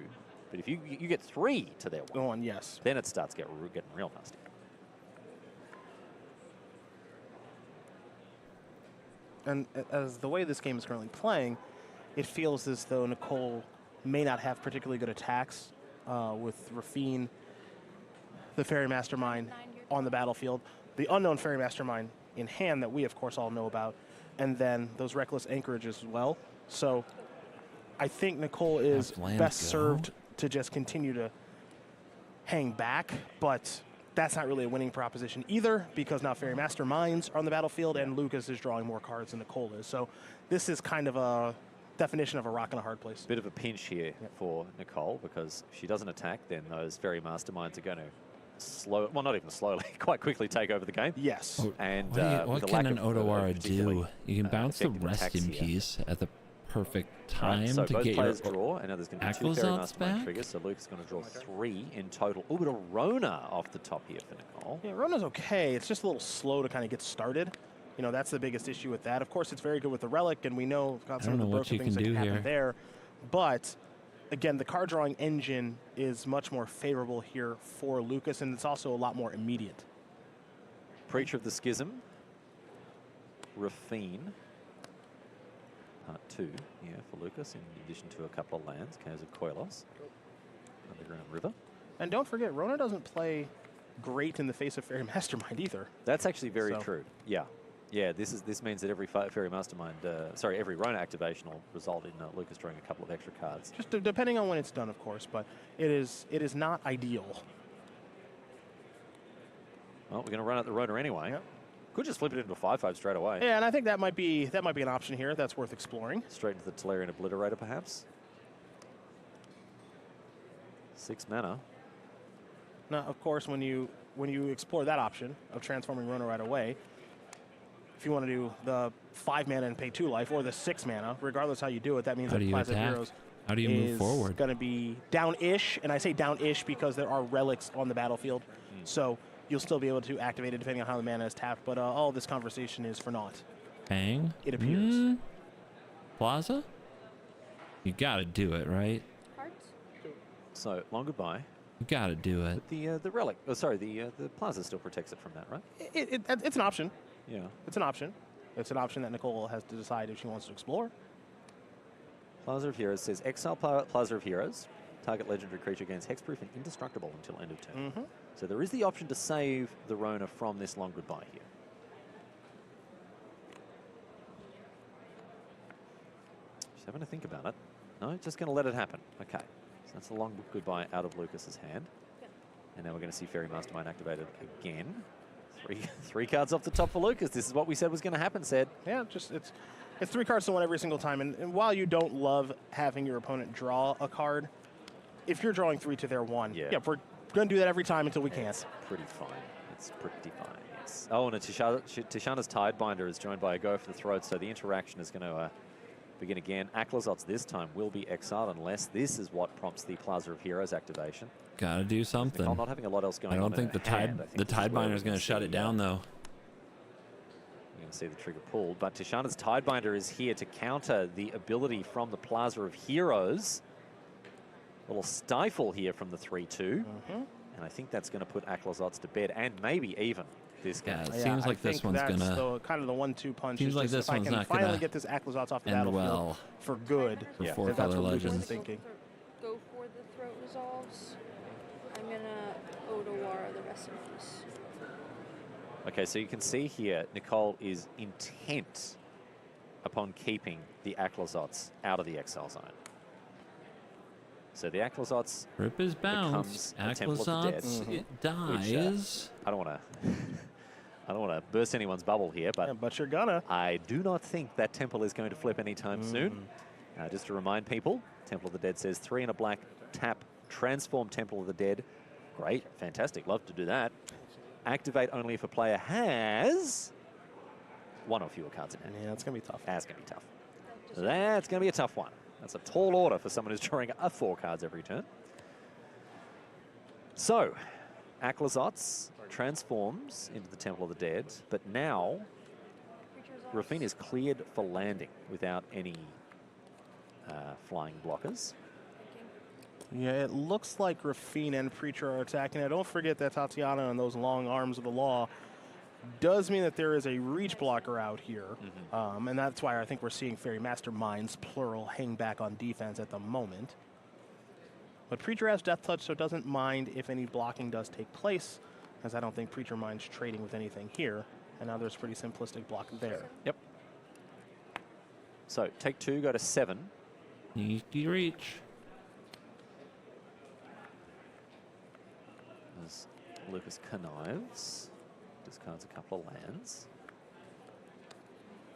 But if you get 3 to their 1, yes, then it starts getting real nasty. And as the way this game is currently playing, it feels as though Nicole may not have particularly good attacks with Rafine, the Fairy Mastermind on the battlefield, the unknown Fairy Mastermind in hand that we, of course, all know about, and then those Reckless Anchorages as well. So I think Nicole is best served to just continue to hang back, but that's not really a winning proposition either, because now Fairy Masterminds are on the battlefield and Lucas is drawing more cards than Nicole is. So this is kind of a definition of a rock and a hard place. Bit of a pinch here for Nicole, because if she doesn't attack, then those Fairy Masterminds are going to well, not even slowly, quite quickly take over the game. Yes. And What can an Otawara do? You can bounce the effective rest in attacks here. peace at the perfect time So to both get players your draw, and now there's going to be 2 Fairy Aklazats Mastermind back. triggers, so Luke's going to draw 3 in total. Oh, but a Rona off the top here for Nicole. Yeah, Rona's okay. It's just a little slow to kind of get started. You know, that's the biggest issue with that. Of course, it's very good with the Relic, and we know got some of the broken things that can happen there. But again, the card drawing engine is much more favorable here for Lucas, and it's also a lot more immediate. Preacher of the Schism, Rafine, part 2 here for Lucas, in addition to a couple of lands, Caves of Koilos, Underground River. And don't forget, Rona doesn't play great in the face of Fairy Mastermind either. That's actually very So- true. Yeah. Yeah, this means that every Fairy Mastermind, every Rona activation will result in Lucas drawing a couple of extra cards. Just depending on when it's done, of course, but it is not ideal. Well, we're going to run out the Rona anyway. Could just flip it into a 5/5 straight away. Yeah, and I think that might be an option here. That's worth exploring. Straight into the Tolarian Obliterator, perhaps. 6 mana. Now, of course, when you explore that option of transforming Rona right away, if you want to do the 5 mana and pay 2 life, or the 6 mana, regardless how you do it, that means How that do you Plaza of attack? Heroes How do you move forward? going to be down-ish, and I say down-ish because there are relics on the battlefield, so you'll still be able to activate it depending on how the mana is tapped, but all this conversation is for naught. Bang. It appears. Plaza? You gotta do it, right? So, long goodbye. You gotta do it. But the Relic, the Plaza still protects it from that, right? It's an option. Yeah. It's an option. It's an option that Nicole has to decide if she wants to explore. Plaza of Heroes says, exile Plaza of Heroes. Target legendary creature gains hexproof and indestructible until end of turn. So there is the option to save the Rona from this long goodbye here. Just having to think about it. No, just going to let it happen. Okay. So that's a long goodbye out of Lucas's hand. And now we're going to see Fairy Mastermind activated again. Three cards off the top for Lucas. This is what we said was going to happen, said. Yeah, just it's 3 cards to 1 every single time. And while you don't love having your opponent draw a card, if you're drawing 3 to their 1, yeah we're going to do that every time until we can't. It's pretty fine. It's pretty fine, yes. Oh, and Tishana's Tidebinder is joined by a Go for the Throat, so the interaction is going to begin again. Aklazots this time will be exiled unless this is what prompts the Plaza of Heroes activation. Gotta do something. Nicole not having a lot else going on. I don't think the Tidebinder is going to shut it down, though. We're going to see the trigger pulled, but Tishana's Tidebinder is here to counter the ability from the Plaza of Heroes. A little stifle here from the 3-2. And I think that's going to put Aklazots to bed, and maybe even this game. Yeah, it seems like this one's going to... kind of the 1-2 punch. Seems like this one's not going to finally get this Aklazots off the battlefield for good. For 4-color Legends. Thinking. Go for the throat resolves. I'm going to Odawara the rest in peace. Okay, so you can see here, Nicole is intent upon keeping the Aklazots out of the exile zone. So the Aklazots Rip is bounced. Aklazots it dies. I don't want to burst anyone's bubble here, but you're gonna. I do not think that Temple is going to flip anytime soon. Just to remind people, Temple of the Dead says 3 and a black, tap, transform Temple of the Dead. Great, fantastic, love to do that. Activate only if a player has 1 or fewer cards in hand. Yeah, it's gonna be tough. That's gonna be tough. That's gonna be a tough one. That's a tall order for someone who's drawing 4 cards every turn. So, Aklazots transforms into the Temple of the Dead, but now Rafine is cleared for landing without any flying blockers. Yeah, it looks like Rafine and Preacher are attacking. Now, don't forget that Tatiana and those long arms of the law does mean that there is a reach blocker out here. And that's why I think we're seeing Fairy Masterminds, plural, hang back on defense at the moment. But Preacher has Death Touch, so doesn't mind if any blocking does take place, as I don't think Preacher minds trading with anything here. And now there's pretty simplistic block there. Yep. So, take 2, go to 7. Easy reach. As Lucas connives. Discards a couple of lands.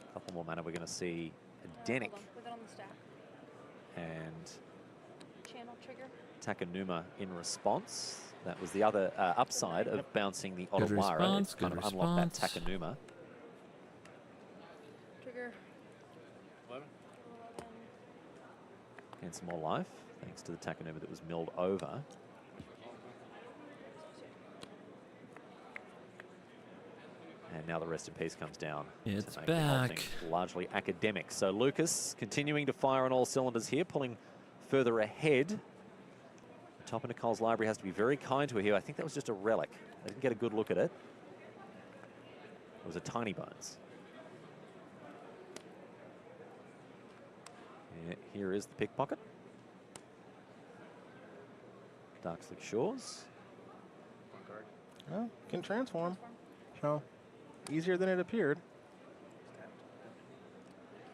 A couple more mana. We're going to see a Denic With it on the stack. and Channel trigger. Takanuma in response. That was the other upside of bouncing the Odawara. It's kind of unlocked that Takanuma. Trigger. 11. Gain some more life thanks to the Takanuma that was milled over. And now the Rest in Peace comes down. It's to make the whole thing back. largely academic. So Lucas continuing to fire on all cylinders here, pulling further ahead. The top of Nicole's library has to be very kind to her here. I think that was just a relic. I didn't get a good look at it. It was a Tiny Bones. Yeah, here is the Pickpocket. Darkslick Shores. Well, can transform. So, easier than it appeared.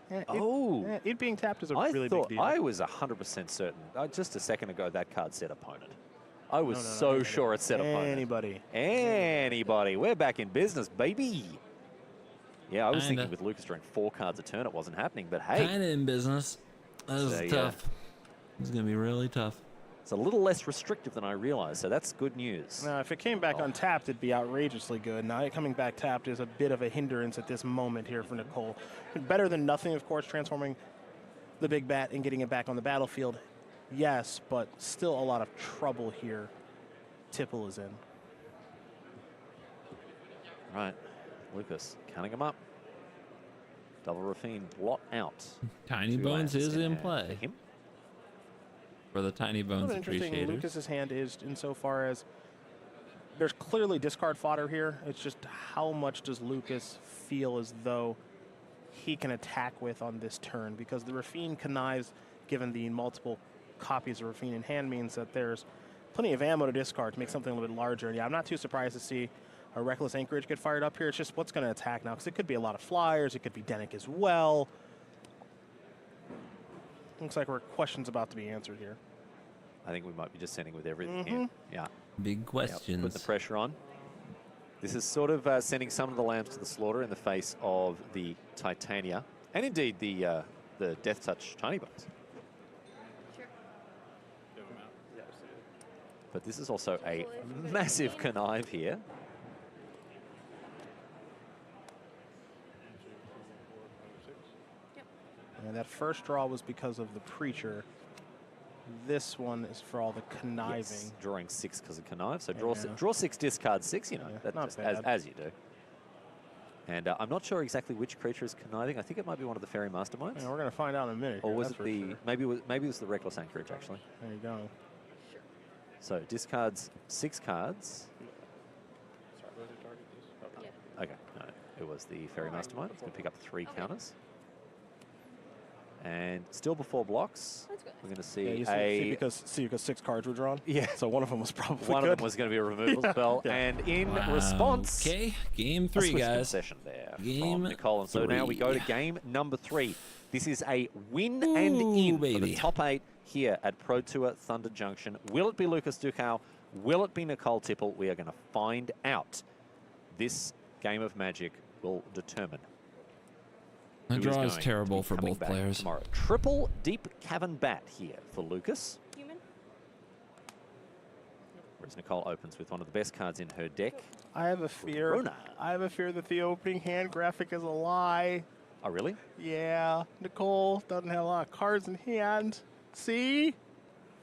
Yeah, it being tapped is a really big deal. I was 100% certain. Just a second ago, that card said opponent. I was so sure it said opponent. Anybody. We're back in business, baby. Yeah, I was thinking with Lucas drawing 4 cards a turn, it wasn't happening, but hey. Kind of in business. That was tough. It's going to be really tough. It's a little less restrictive than I realized, so that's good news. Now, if it came back untapped, it'd be outrageously good. Now, it coming back tapped is a bit of a hindrance at this moment here for Nicole. Better than nothing, of course, transforming the big bat and getting it back on the battlefield. Yes, but still a lot of trouble here Tipple is in. Right, Lucas counting them up. Double Rafine blot out. Tiny 2 Bones lands is in play. for him. For the Tiny Bones What's interesting, appreciators. Lucas's hand is insofar as there's clearly discard fodder here. It's just how much does Lucas feel as though he can attack with on this turn, because the Rafine connives, given the multiple copies of Rafine in hand, means that there's plenty of ammo to discard to make something a little bit larger. And yeah, I'm not too surprised to see a Reckless Anchorage get fired up here. It's just what's going to attack now, because it could be a lot of flyers. It could be Denic as well. Looks like we're questions about to be answered here. I think we might be just sending with everything here. Yeah. Big questions. Put the pressure on. This is sort of sending some of the lambs to the slaughter in the face of the Titania, and indeed the Death Touch Tiny Bones. But this is also a massive connive here. And that first draw was because of the Preacher. This one is for all the conniving. Yes, drawing 6 because of connive. So draw 6, discard 6, you know, that's not just bad. as you do. And I'm not sure exactly which creature is conniving. I think it might be one of the fairy masterminds. Yeah, we're going to find out in a minute. Or here, was that's it for the sure. maybe it was the reckless anchorage actually. There you go. So discards 6 cards. Okay, no, it was the fairy mastermind. It's going to pick up 3 counters. And still before blocks, we're going to see because 6 cards were drawn. Yeah. So one of them was probably one good. of them was going to be a removal spell, and in response, Okay, game 3, a swift guys. concession there Game from Nicole. And so now we go to 3. game number 3. This is a win and in for the top 8 here at Pro Tour Thunder Junction. Will it be Lucas Ducau? Will it be Nicole Tipple? We are going to find out. This game of Magic will determine. The who draw is is going terrible to be for coming both back players. Tomorrow. Triple Deep Cavern Bat here for Lucas. Human. Whereas Nicole opens with one of the best cards in her deck. I have a fear. Rona. I have a fear that the opening hand graphic is a lie. Oh, really? Yeah. Nicole doesn't have a lot of cards in hand. See?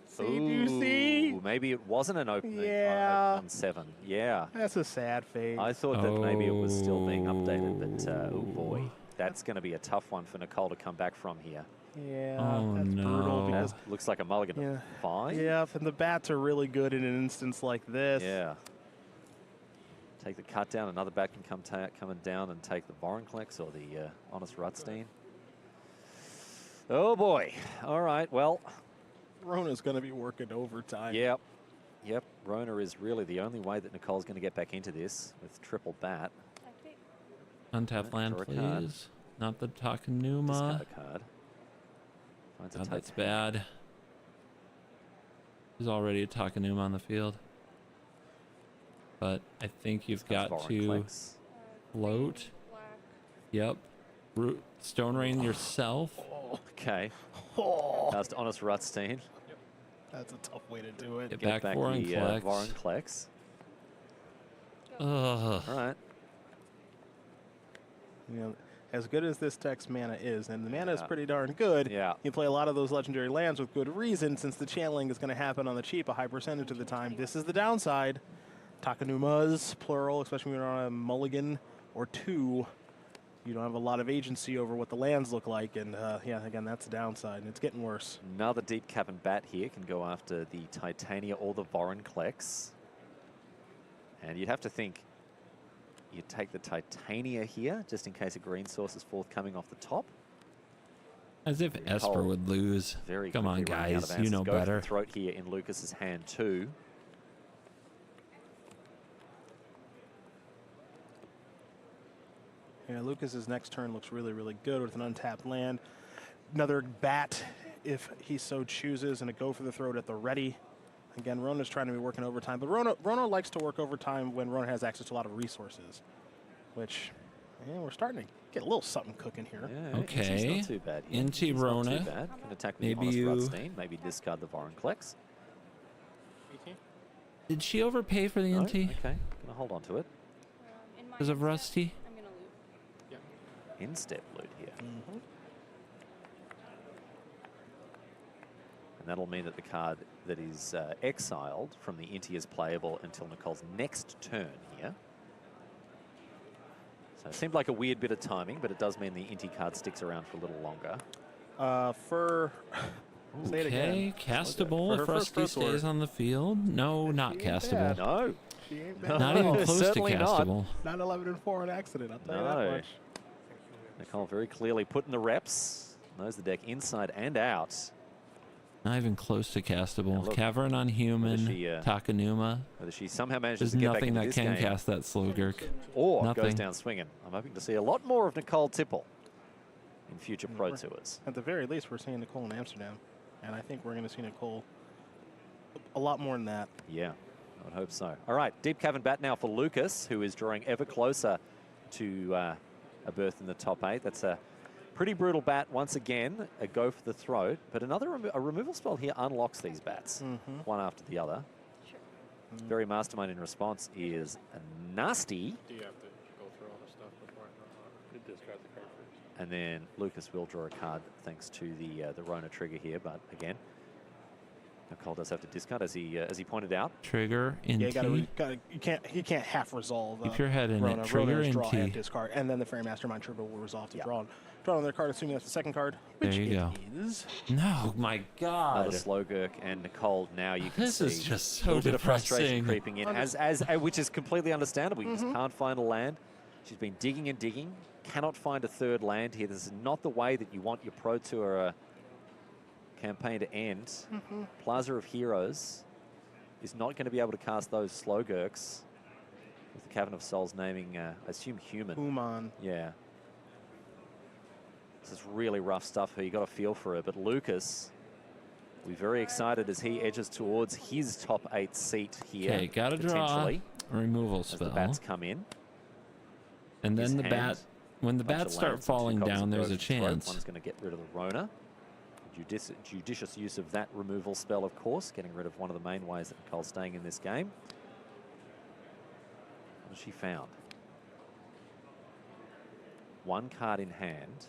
See? Do you see? Ooh, maybe it wasn't an opening Yeah. on 7. Yeah. That's a sad fate. I thought that maybe it was still being updated, but oh boy. That's going to be a tough one for Nicole to come back from here. Yeah, Oh, that's brutal because That looks like a mulligan of 5. yeah, and the bats are really good in an instance like this. Yeah. Take the cut down. Another bat can come down and take the Vorinclex or the Honest Rutstein. Oh boy. All right. Well, Rona's going to be working overtime. Yep. Yep. Rona is really the only way that Nicole's going to get back into this with triple bat. Untap land, draw a card. please. Not the Takanuma. Discard a card. Finds a God, that's Titania. bad. There's already a Takanuma on the field. But I think you've got to Vorinclex. float. Yep. Stone Rain yourself. Okay. That's Honest Rutstein. That's a tough way to do it. Get back the Vorinclex. Vorinclex. Ugh. All right. You know, as good as this text mana is, and the mana is pretty darn good, you play a lot of those legendary lands with good reason, since the channeling is going to happen on the cheap a high percentage of the time. This is the downside. Takanumas, plural, especially when you're on a mulligan or 2. You don't have a lot of agency over what the lands look like, and yeah, again, that's the downside, and it's getting worse. Another Deep Cavern Bat here can go after the Titania or the Vorinclex. And you'd have to think you take the Titania here, just in case a green source is forthcoming off the top. As if Esper would lose. Very Come on, quickly running out guys. of You answers. know Go for better. the throat here in Lucas's hand too. Yeah, Lucas's next turn looks really, really good with an untapped land. Another bat, if he so chooses, and a go for the throat at the ready. Again, Rona's trying to be working overtime, but Rona likes to work overtime when Rona has access to a lot of resources, which we're starting to get a little something cooking here. Yeah, Okay. Inti's not too bad. here. Inti Inti's not Rona. too bad. Can attack with Maybe the you- Honest Rutstein, maybe discard the Vorinclex. Did she overpay for the No? Inti? Okay, gonna hold on to it. Because of Rusty? I'm gonna loot. In-step loot here. And that'll mean that the card that is exiled from the Inti is playable until Nicole's next turn here. So it seemed like a weird bit of timing, but it does mean the Inti card sticks around for a little longer. Say it again. Okay, castable For her if first Rusty stays word. on the field. No, not castable. No. She ain't Not bad. even close to Certainly not. castable. Not 11-4 on accident, I'll tell you that No. much. Nicole very clearly putting the reps. Knows the deck inside and out. Not even close to castable. look, Cavern on human, she, Takanuma. Whether she somehow manages There's to get back nothing into that this can game cast that Slowgurk. or nothing. goes down swinging. I'm hoping to see a lot more of Nicole Tipple in future Pro Tours. At the very least, we're seeing Nicole in Amsterdam, and I think we're going to see Nicole a lot more than that. Yeah. I would hope so. All right, deep cavern bat now for Lucas, who is drawing ever closer to a berth in the top 8. That's a pretty brutal bat once again, a go for the throat. But a removal spell here unlocks these bats, one after the other. Very mastermind in response is nasty. Do you have to go through all the stuff before it discard the card first? And then Lucas will draw a card thanks to the Rona trigger here. But again, Nicole does have to discard, as he pointed out. Trigger in Yeah, T. you can't half resolve. Keep your head in Rona. it. Trigger Rona's in draw T. and discard, and then the Fairy Mastermind trigger will resolve to draw on their card, assuming that's the second card. There Which you go. is. No, my God. Another Slowgurk, and Nicole, now you can see This is just so a little bit of frustration depressing. creeping in, which is completely understandable. You just can't find a land. She's been digging and digging, cannot find a third land here. This is not the way that you want your Pro Tour campaign to end. Plaza of Heroes is not going to be able to cast those Slowgurks with the Cavern of Souls naming, I assume, Human. Human. Yeah. This is really rough stuff here. You got to feel for her. But Lucas will be very excited as he edges towards his top 8 seat here. Okay, got to draw potentially, a removal as the spell. bats come in. And His then the hand, bat, when the bunch bats of start lands and 2 falling copies down, of there's a Growth and Throat. chance. One's going to get rid of the Rona. Judicious use of that removal spell, of course, getting rid of one of the main ways that Nicole's staying in this game. What has she found? 1 card in hand.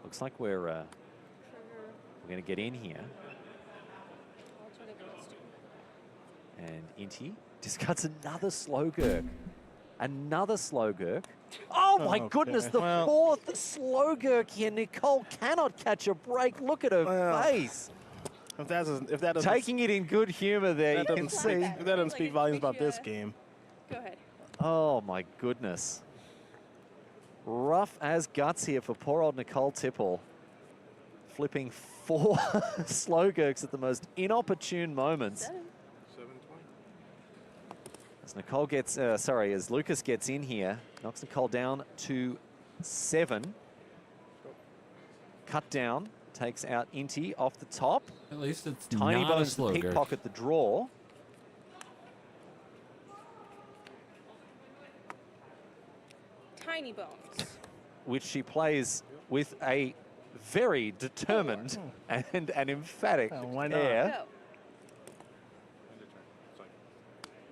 Looks like we're going to get in here. And Inti discards another Slowgurk. Another Slowgurk. Oh my goodness, the 4th Slowgurk here. Nicole cannot catch a break. Look at her face. If that doesn't Taking it in good humor there, you can see. If that doesn't speak volumes about this game. Go ahead. Oh my goodness. Rough as guts here for poor old Nicole Tipple. Flipping 4 Slowgurks at the most inopportune moments. 720. As Nicole gets, as Lucas gets in here, knocks Nicole down to 7. Cut down, takes out Inti off the top. At least it's Tiny not a Bones to Slowgurk. pickpocket the draw. Tiny bones. Which she plays with a very determined and an emphatic why not? air. Go.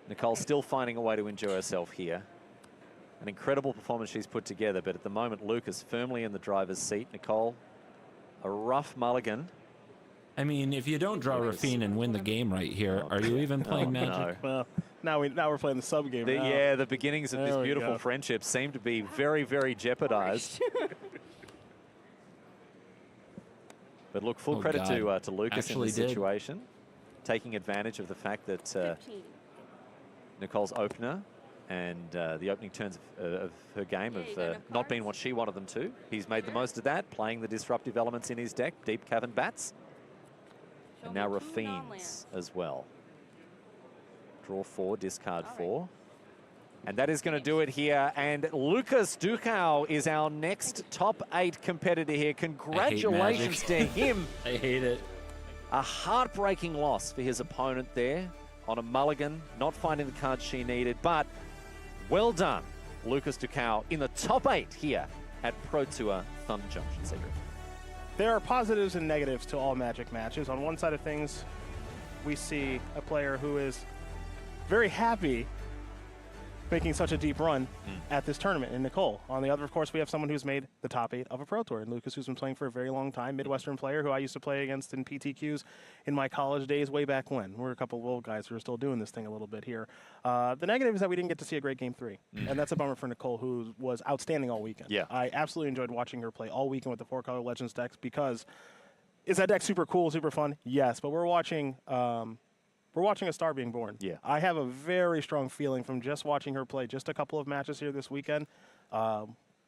Nicole still finding a way to enjoy herself here. An incredible performance she's put together, but at the moment, Lucas firmly in the driver's seat. Nicole, a rough mulligan. I mean, if you don't draw Rafine and win the game right here, are you even playing Magic? Well, now we're playing the sub game. Yeah, the beginnings of There this we beautiful go. friendship seem to be very, very jeopardized. But look, full Oh, credit God. to Lucas Actually in this did. situation, taking advantage of the fact that 15. Nicole's opener and the opening turns of her game have not been what she wanted them to. He's made the most of that, playing the disruptive elements in his deck, deep cavern bats, and now Rafines as well. Draw 4, discard 4. And that is going to do it here. And Lucas Ducau is our next top 8 competitor here. Congratulations to him. I hate it. A heartbreaking loss for his opponent there on a mulligan, not finding the cards she needed. But well done, Lucas Ducau, in the top 8 here at Pro Tour Thunder Junction, Cedric. There are positives and negatives to all Magic matches. On one side of things, we see a player who is very happy making such a deep run at this tournament in Nicole. On the other, of course, we have someone who's made the top 8 of a Pro Tour, and Lucas, who's been playing for a very long time, Midwestern player who I used to play against in PTQs in my college days way back when. We're a couple of old guys who are still doing this thing a little bit here. The negative is that we didn't get to see a great Game 3, and that's a bummer for Nicole, who was outstanding all weekend. Yeah. I absolutely enjoyed watching her play all weekend with the 4-color Legends decks because is that deck super cool, super fun? Yes, but we're watching a star being born. Yeah. I have a very strong feeling from just watching her play just a couple of matches here this weekend.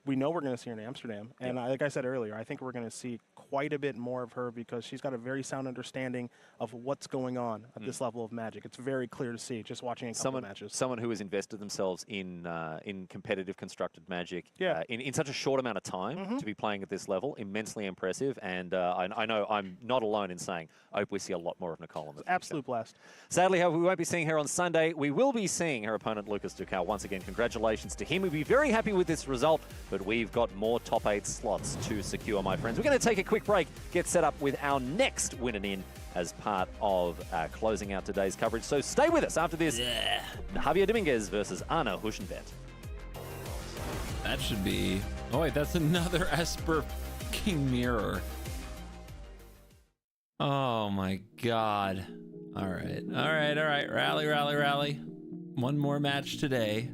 we know we're going to see her in Amsterdam. And like I said earlier, I think we're going to see quite a bit more of her because she's got a very sound understanding of what's going on at this level of Magic. It's very clear to see just watching a couple of matches. Someone who has invested themselves in competitive constructed Magic in such a short amount of time to be playing at this level, immensely impressive. And I know I'm not alone in saying I hope we see a lot more of Nicole in the future. Absolute blast. Sadly, however, we won't be seeing her on Sunday. We will be seeing her opponent, Lucas Ducal. Once again, congratulations to him. We'd be very happy with this result, but we've got more top 8 slots to secure, my friends. We're going to take a quick break, get set up with our next win and in as part of closing out today's coverage. So stay with us after this. Javier Dominguez versus Anna Huschenbett. That should be... Oh, wait, that's another Esper King Mirror. Oh, my God. All right. All right, all right. Rally, rally, rally. One more match today.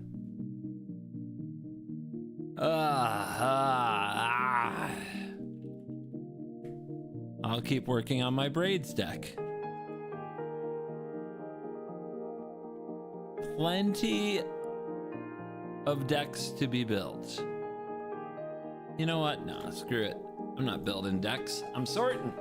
I'll keep working on my braids deck. Plenty of decks to be built. You know what? No, screw it. I'm not building decks. I'm sorting.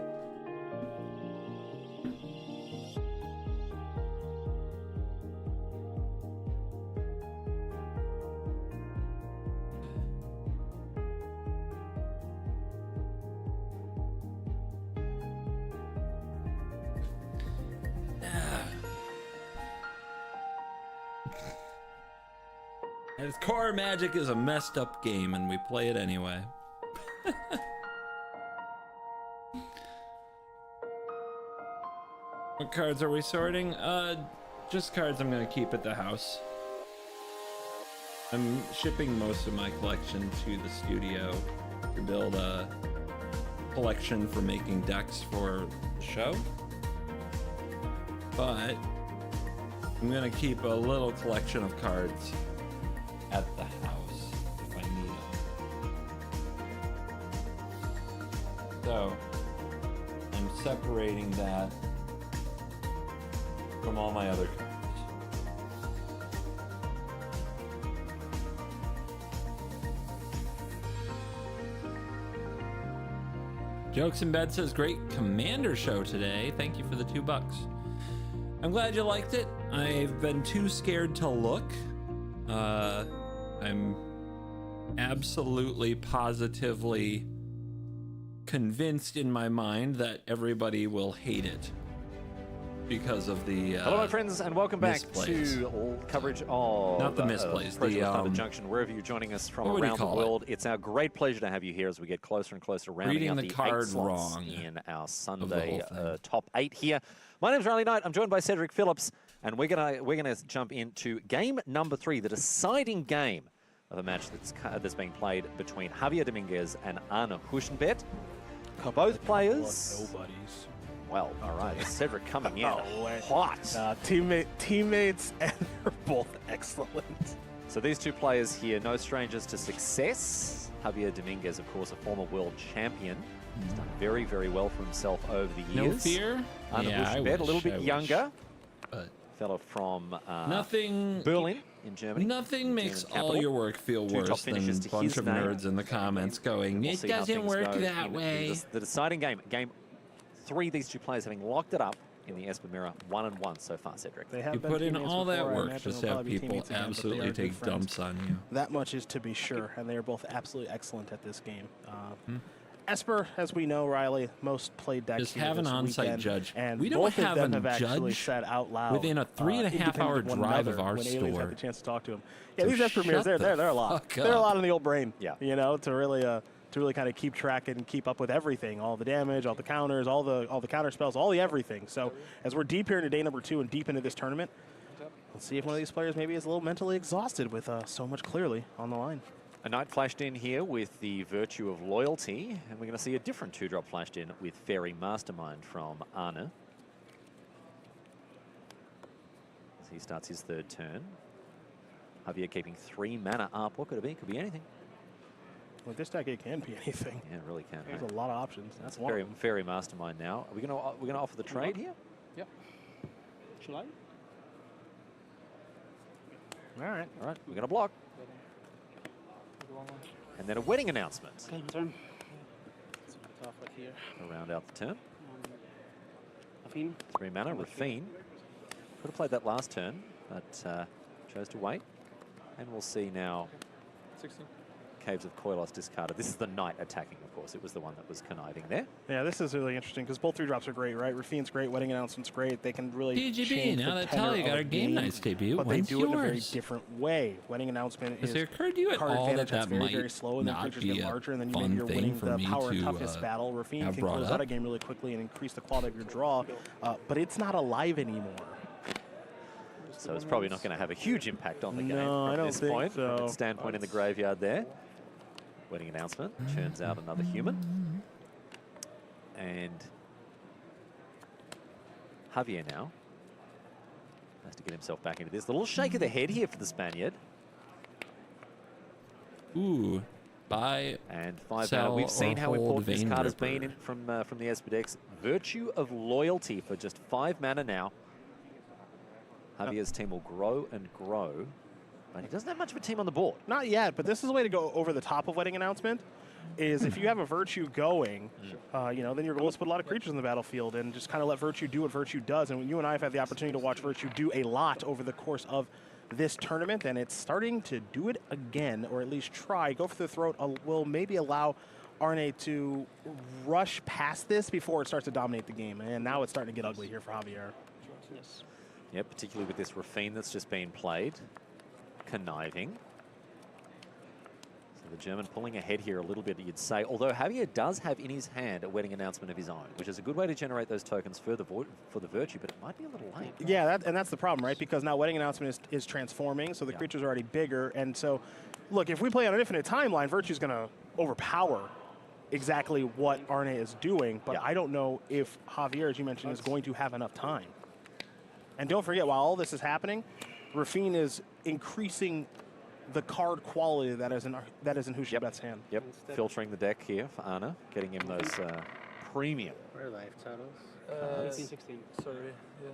Its core Magic is a messed up game and we play it anyway. What cards are we sorting? Just cards I'm gonna keep at the house. I'm shipping most of my collection to the studio to build a collection for making decks for the show. But I'm gonna keep a little collection of cards at the house if I need them. So I'm separating that from all my other cards. Jokes in Bed says, great Commander show today. Thank you for the $2. I'm glad you liked it. I've been too scared to look. I'm absolutely, positively convinced in my mind that everybody will hate it because of the hello, my friends, and welcome back to coverage of not the misplays, the Thunder Junction, wherever you're joining us from around the world. It's our great pleasure to have you here as we get closer and closer rounding out the card 8 slots wrong in our Sunday top 8 here. My name's Riley Knight. I'm joined by Cedric Phillips, and we're gonna jump into game number 3, the deciding game of a match that's being played between Javier Dominguez and Anna Huschenbett. Both players. Nobodies. Well, all right. Cedric coming in hot. Teammates, and they're both excellent. So these two players here, no strangers to success. Javier Dominguez, of course, a former world champion. He's done very, very well for himself over the years. No fear? Anna Huschenbett, a little bit younger. But fellow from nothing, Berlin in Germany. Nothing makes all your work feel worse than a bunch of nerds in the comments going, it doesn't work that way. The deciding game, game 3, these two players having locked it up in the Esper Mirror 1-1 so far, Cedric. You put in all that work just to have people absolutely take dumps on you. That much is to be sure, and they are both absolutely excellent at this game. Esper, as we know, Riley, most played decks. Just have an on-site judge. And we don't both have of them a have actually judge said out loud within a 3.5-hour drive of our when Aliens store. had the chance to talk to him. Yeah, these Esper mirrors, they're a lot. They're a lot in the old brain. Yeah. You know, to really kind of keep track and keep up with everything, all the damage, all the counters, all the counter spells, all the everything. So as we're deep here into day number 2 and deep into this tournament, let's see if one of these players maybe is a little mentally exhausted with so much clearly on the line. A knight flashed in here with the Virtue of Loyalty, and we're going to see a different 2-drop flashed in with Fairy Mastermind from Anna. As he starts his 3rd turn. Javier keeping 3 mana up. What could it be? Could be anything. Well, this deck, it can be anything. Yeah, it really can. There's a lot of options. That's Fairy Mastermind now. Are we going to offer the trade here? Yeah. Should I? All right. All right. We're going to block. And then a wedding announcement. Okay, my turn. Off right here. To round out the turn. Rafine. 3 mana, Rafine. Could have played that last turn, but chose to wait. And we'll see now. 16. Caves of Koilos discarded. This is the knight attacking, of course. It was the one that was conniving there. Yeah, this is really interesting because both 3-drops are great, right? Rafine's great, wedding announcement's great. They can really TGB, change now the that tenor Talia got of her the game nights debut, but they when's do it in a very yours? different way. Wedding announcement Has is it occurred to you at card all advantage, that that's that very, very might slow, and then not creatures be get a larger, and then fun you're thing winning for the me power and to, toughness battle. Rafine have can brought close up? out a game really quickly and increase the quality of your draw, but it's not alive anymore. So it's probably not going to have a huge impact on the game No, I from don't this think point, from so. its standpoint in the graveyard there. Wedding announcement churns out another human. And Javier now has to get himself back into this. The little shake of the head here for the Spaniard. Ooh, buy and 5 sell, mana. We've seen or how hold important this Vein card has Ripper. been from the Esper decks. Virtue of Loyalty for just 5 mana now. Javier's team will grow and grow, but he doesn't have much of a team on the board. Not yet, but this is a way to go over the top of wedding announcement. Is if you have a Virtue going, you know, then your goal is to put a lot of creatures in the battlefield and just kind of let Virtue do what Virtue does. And you and I have had the opportunity to watch Virtue do a lot over the course of this tournament, and it's starting to do it again, or at least try. Go for the throat will maybe allow Arne to rush past this before it starts to dominate the game. And now it's starting to get ugly here for Javier. Yes. Yeah, particularly with this Rafine that's just been played. Conniving. So the German pulling ahead here a little bit, you'd say. Although Javier does have in his hand a wedding announcement of his own, which is a good way to generate those tokens for the Virtue, but it might be a little late. Yeah, and that's the problem, right? Because now wedding announcement is transforming, so the creatures are already bigger. And so, look, if we play on an infinite timeline, Virtue's going to overpower exactly what Arne is doing. But I don't know if Javier, as you mentioned, is going to have enough time. And don't forget, while all this is happening, Rafine is increasing the card quality that is in Hushibet's hand. Yep, filtering the deck here for Anna, getting him those premium. What are life totals? 15, 16. Sorry, yeah.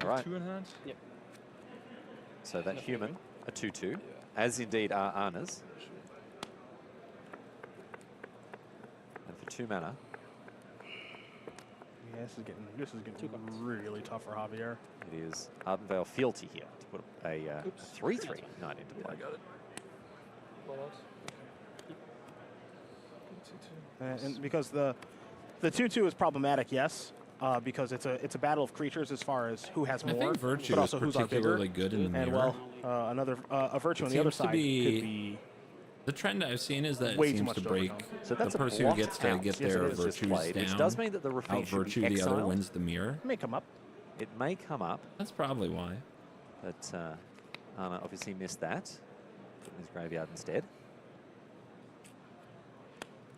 All right. 2 in hand? Yep. So that human, a 2/2, as indeed are Anna's. And for 2 mana. Yeah, this is getting really tough for Javier. It is Ardenvale Fealty here to put a 3/3 knight into play. I got it. And because the 2/2 is problematic, yes, because it's a battle of creatures as far as who has I more, think Virtue but also is who's our bigger. particularly good in the And mirror. well, another a Virtue It on the other seems to side be- could be. The trend I've seen is that Way it too seems much to to break overcome. So that's the a person who blocked gets to out. get Yes, their it is just virtues played, down. which does mean that the Rafine out should be virtue the other exiled. wins the mirror. It may come up. It may come up, That's probably why. but Anna obviously missed that. Put in his graveyard instead.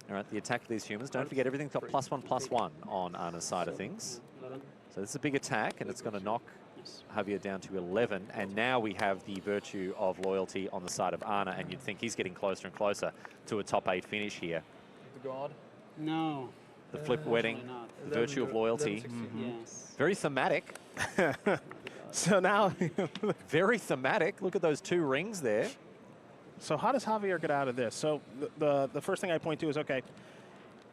All right, the attack of these humans. Don't forget, everything's got +1/+1 on Anna's side of things. So this is a big attack, and it's going to knock Javier down to 11. And now we have the Virtue of Loyalty on the side of Anna, and you'd think he's getting closer and closer to a top 8 finish here. The God. No. The flip wedding, not. the Virtue of Loyalty. Yes. Very thematic. So now, very thematic. Look at those 2 rings there. So how does Javier get out of this? So the first thing I point to is, okay,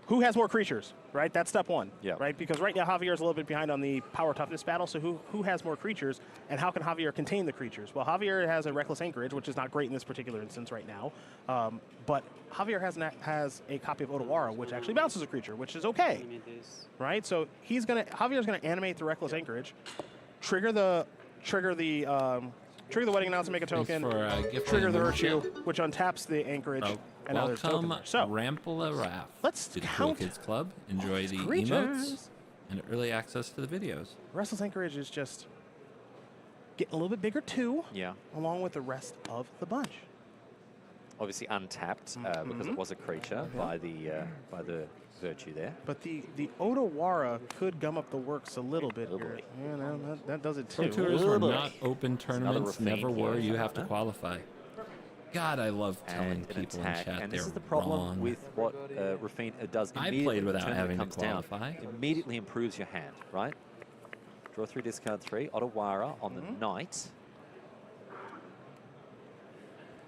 who has more creatures, right? That's step one, right? Because right now Javier's a little bit behind on the power toughness battle, so who has more creatures, and how can Javier contain the creatures? Well, Javier has a Reckless Anchorage, which is not great in this particular instance right now, but Javier has a copy of Otawara, which actually bounces a creature, which is okay, right? So Javier's gonna animate the Reckless Anchorage, trigger the wedding announcement, make a Thanks token, for, gifting trigger the membership. Virtue, which untaps the Anchorage, and now there's Welcome, tokens there. So Rampla Raff, let's to the count Cool Kids Club. Enjoy the creatures. emotes and early access to the videos. Restless Anchorage is just getting a little bit bigger too. Yeah. Along with the rest of the bunch. Obviously untapped because it was a creature by the Virtue there. But the Otawara could gum up the works a little bit here. Yeah, no, that does it too. Pro Tours were not open tournaments, Rafine never were. here You for have to Anna. qualify. God, I love telling And an people in attack. chat And they're this is the problem wrong. with what Rafine does I immediately. played when the without tournament having to comes down. qualify. Immediately improves your hand, right? Draw 3, discard 3. Otawara on the knight.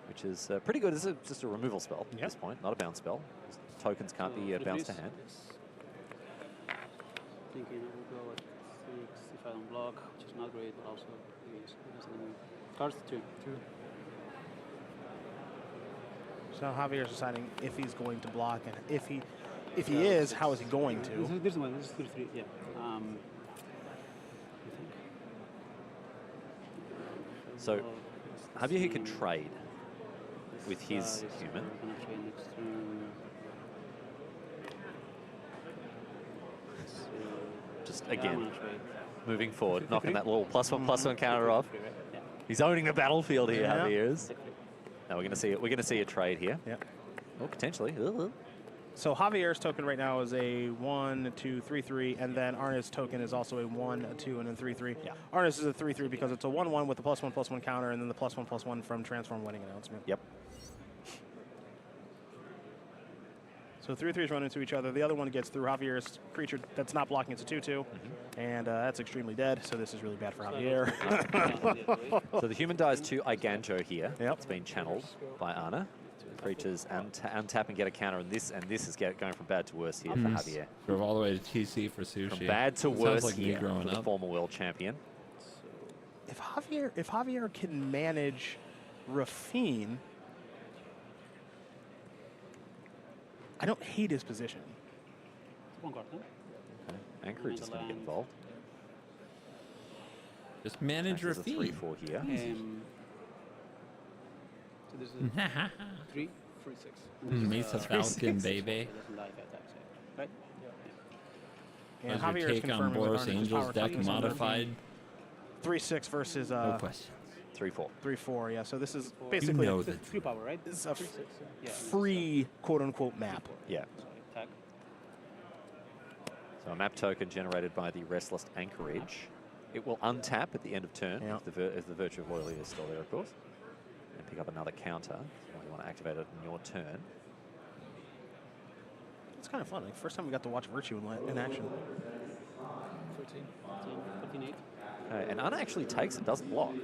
which is pretty good. This is just a removal spell at this point, not a bounce spell. Tokens can't be bounced to hand. Thinking I will go at 6 if I don't block, which is not great, but also cards 2. So Javier's deciding if he's going to block, and if he is, how is he going to? This is one. This is 3/3. Yeah. So Javier here can trade with his human. Just again, moving forward, knocking that little +1/+1 counter off. He's owning the battlefield here, Javier is. Now we're going to see it. We're going to see a trade here. Yeah. Oh, potentially. So Javier's token right now is a 1, 2, 3/3, and then Arna's token is also a 1, a 2, and then 3/3. Yeah. Arna's is a 3/3 because it's a 1/1 with the +1/+1 counter, and then the +1/+1 from Transform Wedding Announcement. Yep. So 3/3s run into each other. The other one gets through Javier's creature that's not blocking. It's a 2/2, and that's extremely dead. So this is really bad for Javier. So the human dies to Iganjo here. Yep. It's been channeled by Ana. Creatures untap and get a counter, and this is going from bad to worse here for Javier. Drove all the way to TC for Sushi. From bad to worse like here growing for the up. former world champion. If Javier can manage Rafine, I don't hate his position. One card, huh? Okay. Anchorage is going to get involved. Just manage There's a Rafine. 3/4 here. So there's a 3, 3, 6. Mesa Falcon, baby. Right? And How's your Javier's take on confirming with Boris Arna's Angel's power deck toughness on modified? 3/6 versus No question. 3/4. 3/4. Yeah. So this is basically know a, that. 3 power, right? this is a 3, 6, yeah. free quote-unquote map. Yeah. Attack. So a map token generated by the Restless Anchorage. It will untap at the end of turn if the Virtue of Loyalty is still there, of course. And pick up another counter. So you want to activate it in your turn. It's kind of fun. Like, first time we got to watch Virtue in action. 13, 14, 8. Okay, and Ana actually takes it, doesn't block.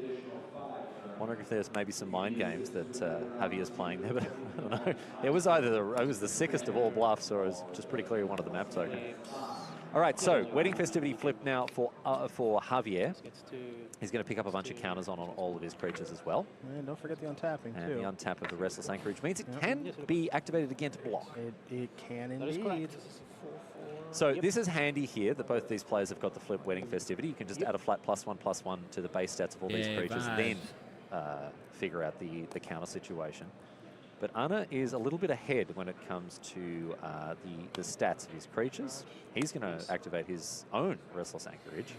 Wondering if there's maybe some mind games that Javier's playing there, but I don't know. It was either it was the sickest of all bluffs, or it was just pretty clear he wanted the map token. All right, so Wedding Festivity flip now for Javier. He's going to pick up a bunch of counters on all of his creatures as well. And don't forget the untapping, And too. the untap of the Restless Anchorage means it can be activated again to block. It can indeed. So this is handy here that both these players have got the flip Wedding Festivity. You can just add a flat +1/+1 to the base stats of all these creatures, then figure out the counter situation. But Ana is a little bit ahead when it comes to the stats of his creatures. He's going to activate his own Restless Anchorage.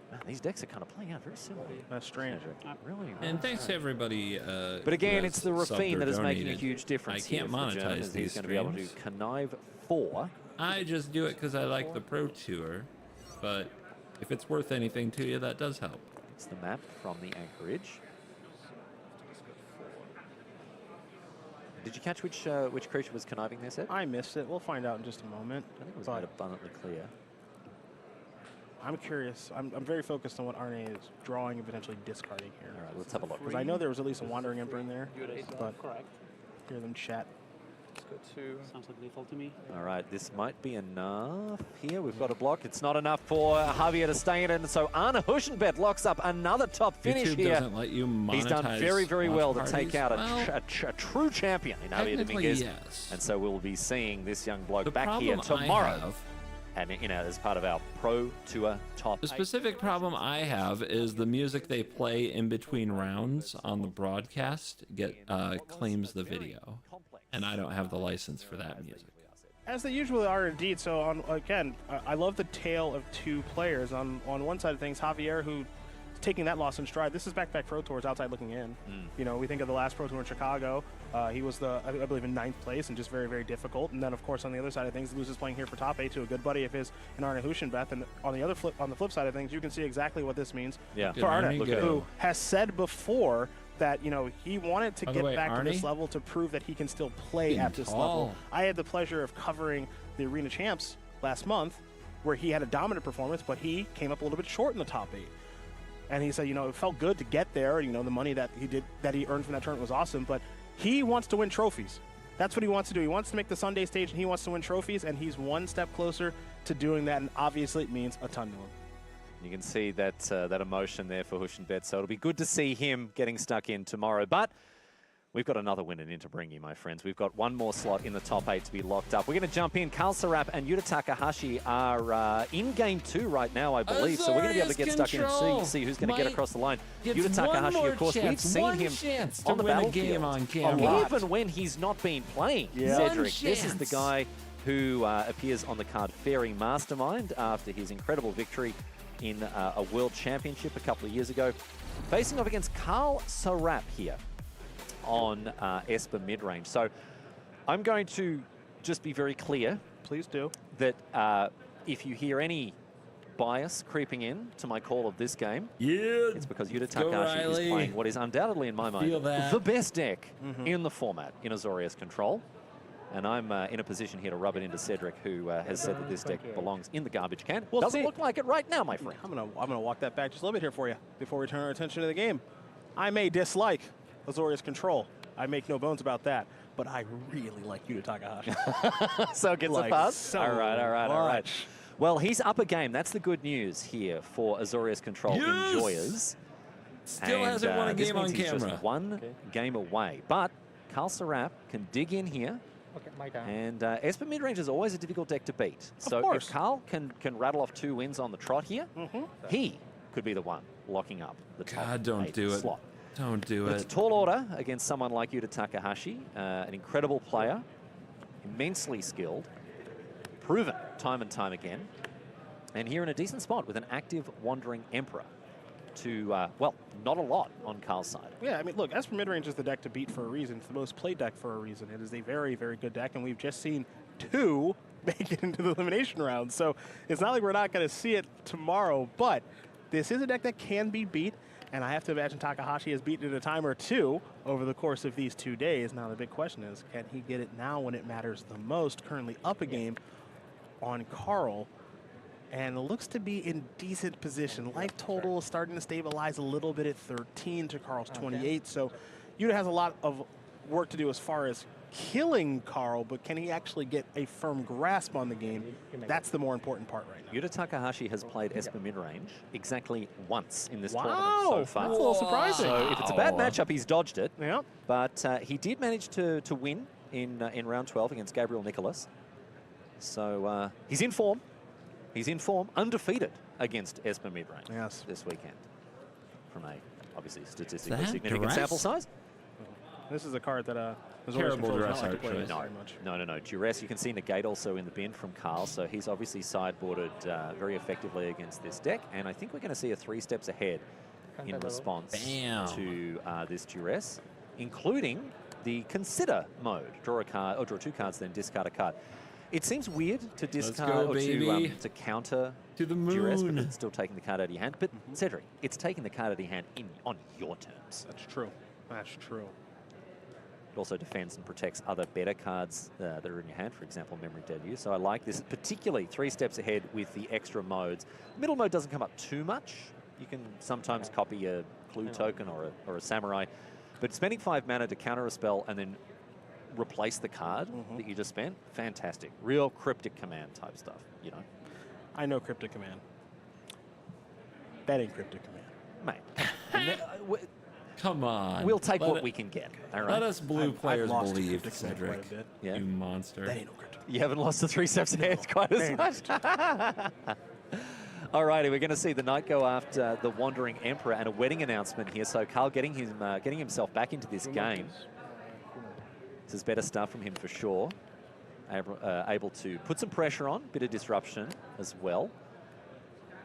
Man, these decks are kind of playing out very similarly. That's strange. Really. And thanks to everybody. But again, it's the Rafine that is making a huge difference. I can't here for German, monetize as these he's going to be able to streams. connive 4. I just do it because I like the Pro Tour, but if it's worth anything to you, that does help. It's the map from the Anchorage. Did you catch which creature was conniving there, Seth? I missed it. We'll find out in just a moment. I think it was made abundantly clear. I'm curious. I'm very focused on what Arne is drawing and potentially discarding here. All right, let's have a look. Because I know there was at least a Wandering Emperor in there, but correct. hear them chat. Let's go to. Sounds like default to me. All right, this might be enough here. We've got a block. It's not enough for Javier to stay in it, and so Arne Huschenbett locks up another top finish YouTube here. doesn't let you He's done monetize very, very well to watch take parties. out a true champion in Javier Technically, Dominguez. yes. And so we'll be seeing this young bloke The back here problem I tomorrow. have- And as part of our Pro Tour top. The specific problem I have is the music they play in between rounds on the broadcast claims the video, and I don't have the license for that music. As they usually are indeed. So, I love the tale of two players. On one side of things, Javier, who is taking that loss in stride. This is back-to-back Pro Tours outside looking in. You know, we think of the last Pro Tour in Chicago. He was, I believe, in 9th place and just very, very difficult. And then, of course, on the other side of things, loses playing here for top 8 to a good buddy of his in Arne Huschenbeth. And on the flip side of things, you can see exactly what this means for Arne, who has said before that, you know, he wanted to get back to this level to prove that he can still play at this level. I had the pleasure of covering the Arena Champs last month, where he had a dominant performance, but he came up a little bit short in the top 8. And he said, you know, it felt good to get there. You know, the money that he earned from that tournament was awesome, but he wants to win trophies. That's what he wants to do. He wants to make the Sunday stage, and he wants to win trophies, and he's one step closer to doing that, and obviously it means a ton to him. You can see that that emotion there for Hushenbet, so it'll be good to see him getting stuck in tomorrow. But we've got another winner in to bring you, my friends. We've got one more slot in the top 8 to be locked up. We're going to jump in. Carl Sarap and Yuta Takahashi are in game 2 right now, I believe. So we're going to be able to get stuck in and see who's going to get across the line. Yuta Takahashi, of course, we've seen him on the battlefield on camera. even when he's not been playing. Cedric, this is the guy who appears on the card Fairy Mastermind after his incredible victory in a World Championship a couple of years ago. Facing off against Carl Sarap here on Esper mid-range. So I'm going to just be very clear. Please do. That if you hear any bias creeping in to my call of this game, it's because Yuta Takahashi is playing what is undoubtedly, in my mind, the best deck in the format in Azorius Control. And I'm in a position here to rub it into Cedric, who has said that this deck belongs in the garbage can. Doesn't look like it right now, my friend. I'm gonna walk that back just a little bit here for you before we turn our attention to the game. I may dislike Azorius Control. I make no bones about that. But I really like Yuta Takahashi. So it gets a pass? All right. Well, he's up a game. That's the good news here for Azorius Control enjoyers. Still hasn't won a game on camera. He's just one game away. But Carl Sarap can dig in here. Okay, my turn. And Esper mid-range is always a difficult deck to beat. So if Carl can rattle off 2 wins on the trot here, he could be the one locking up the top don't do it. slot. Don't do It's a tall order against someone like Yuta Takahashi, an incredible player, immensely skilled, proven time and time again, and here in a decent spot with an active Wandering Emperor to, well, not a lot on Carl's side. Yeah, I mean, look, Esper midrange is the deck to beat for a reason. It's the most played deck for a reason. It is a very, very good deck, and we've just seen 2 make it into the elimination round. So it's not like we're not going to see it tomorrow, but this is a deck that can be beat, and I have to imagine Takahashi has beaten it a time or 2 over the course of these 2 days. Now the big question is, can he get it now when it matters the most? Currently up a game on Carl, and looks to be in decent position. Life total is starting to stabilize a little bit at 13 to Carl's 28. So Yuta has a lot of work to do as far as killing Carl, but can he actually get a firm grasp on the game? That's the more important part right now. Yuta Takahashi has played Esper mid-range exactly once in this tournament so far. That's a little surprising. So if it's a bad matchup, he's dodged it. Yeah. But he did manage to win in round 12 against Gabriel Nicholas. So he's in form. He's in form, undefeated against Esper midrange this weekend. From a, obviously, statistically significant sample size. This is a card that terrible duress like archery. No. Duress, you can see Negate also in the bin from Carl, so he's obviously sideboarded very effectively against this deck, and I think we're going to see a 3 steps ahead in response to this Duress, including the Consider mode. Draw a card, or draw 2 cards, then discard a card. It seems weird to discard or to counter to the moon. Duress, but it's still taking the card out of your hand. But Cedric, it's taking the card out of your hand on your terms. That's true. That's true. It also defends and protects other better cards that are in your hand, for example, Memory Deluge. So I like this, particularly 3 steps ahead with the extra modes. Middle mode doesn't come up too much. You can sometimes copy a Clue token or a Samurai. But spending 5 mana to counter a spell and then replace the card that you just spent, fantastic. Real Cryptic Command type stuff, you know. I know Cryptic Command. That ain't Cryptic Command. Mate. Come on. We'll take what we can get. All right? Let us blue players lost believe, Cryptic Command Cedric. quite a bit. Yeah. You monster. That ain't no Cryptic. You haven't lost the 3 steps ahead quite as much. All righty, we're going to see the night go after the Wandering Emperor and a wedding announcement here. So Carl getting himself back into this game. This is better stuff from him for sure. Able to put some pressure on, bit of disruption as well.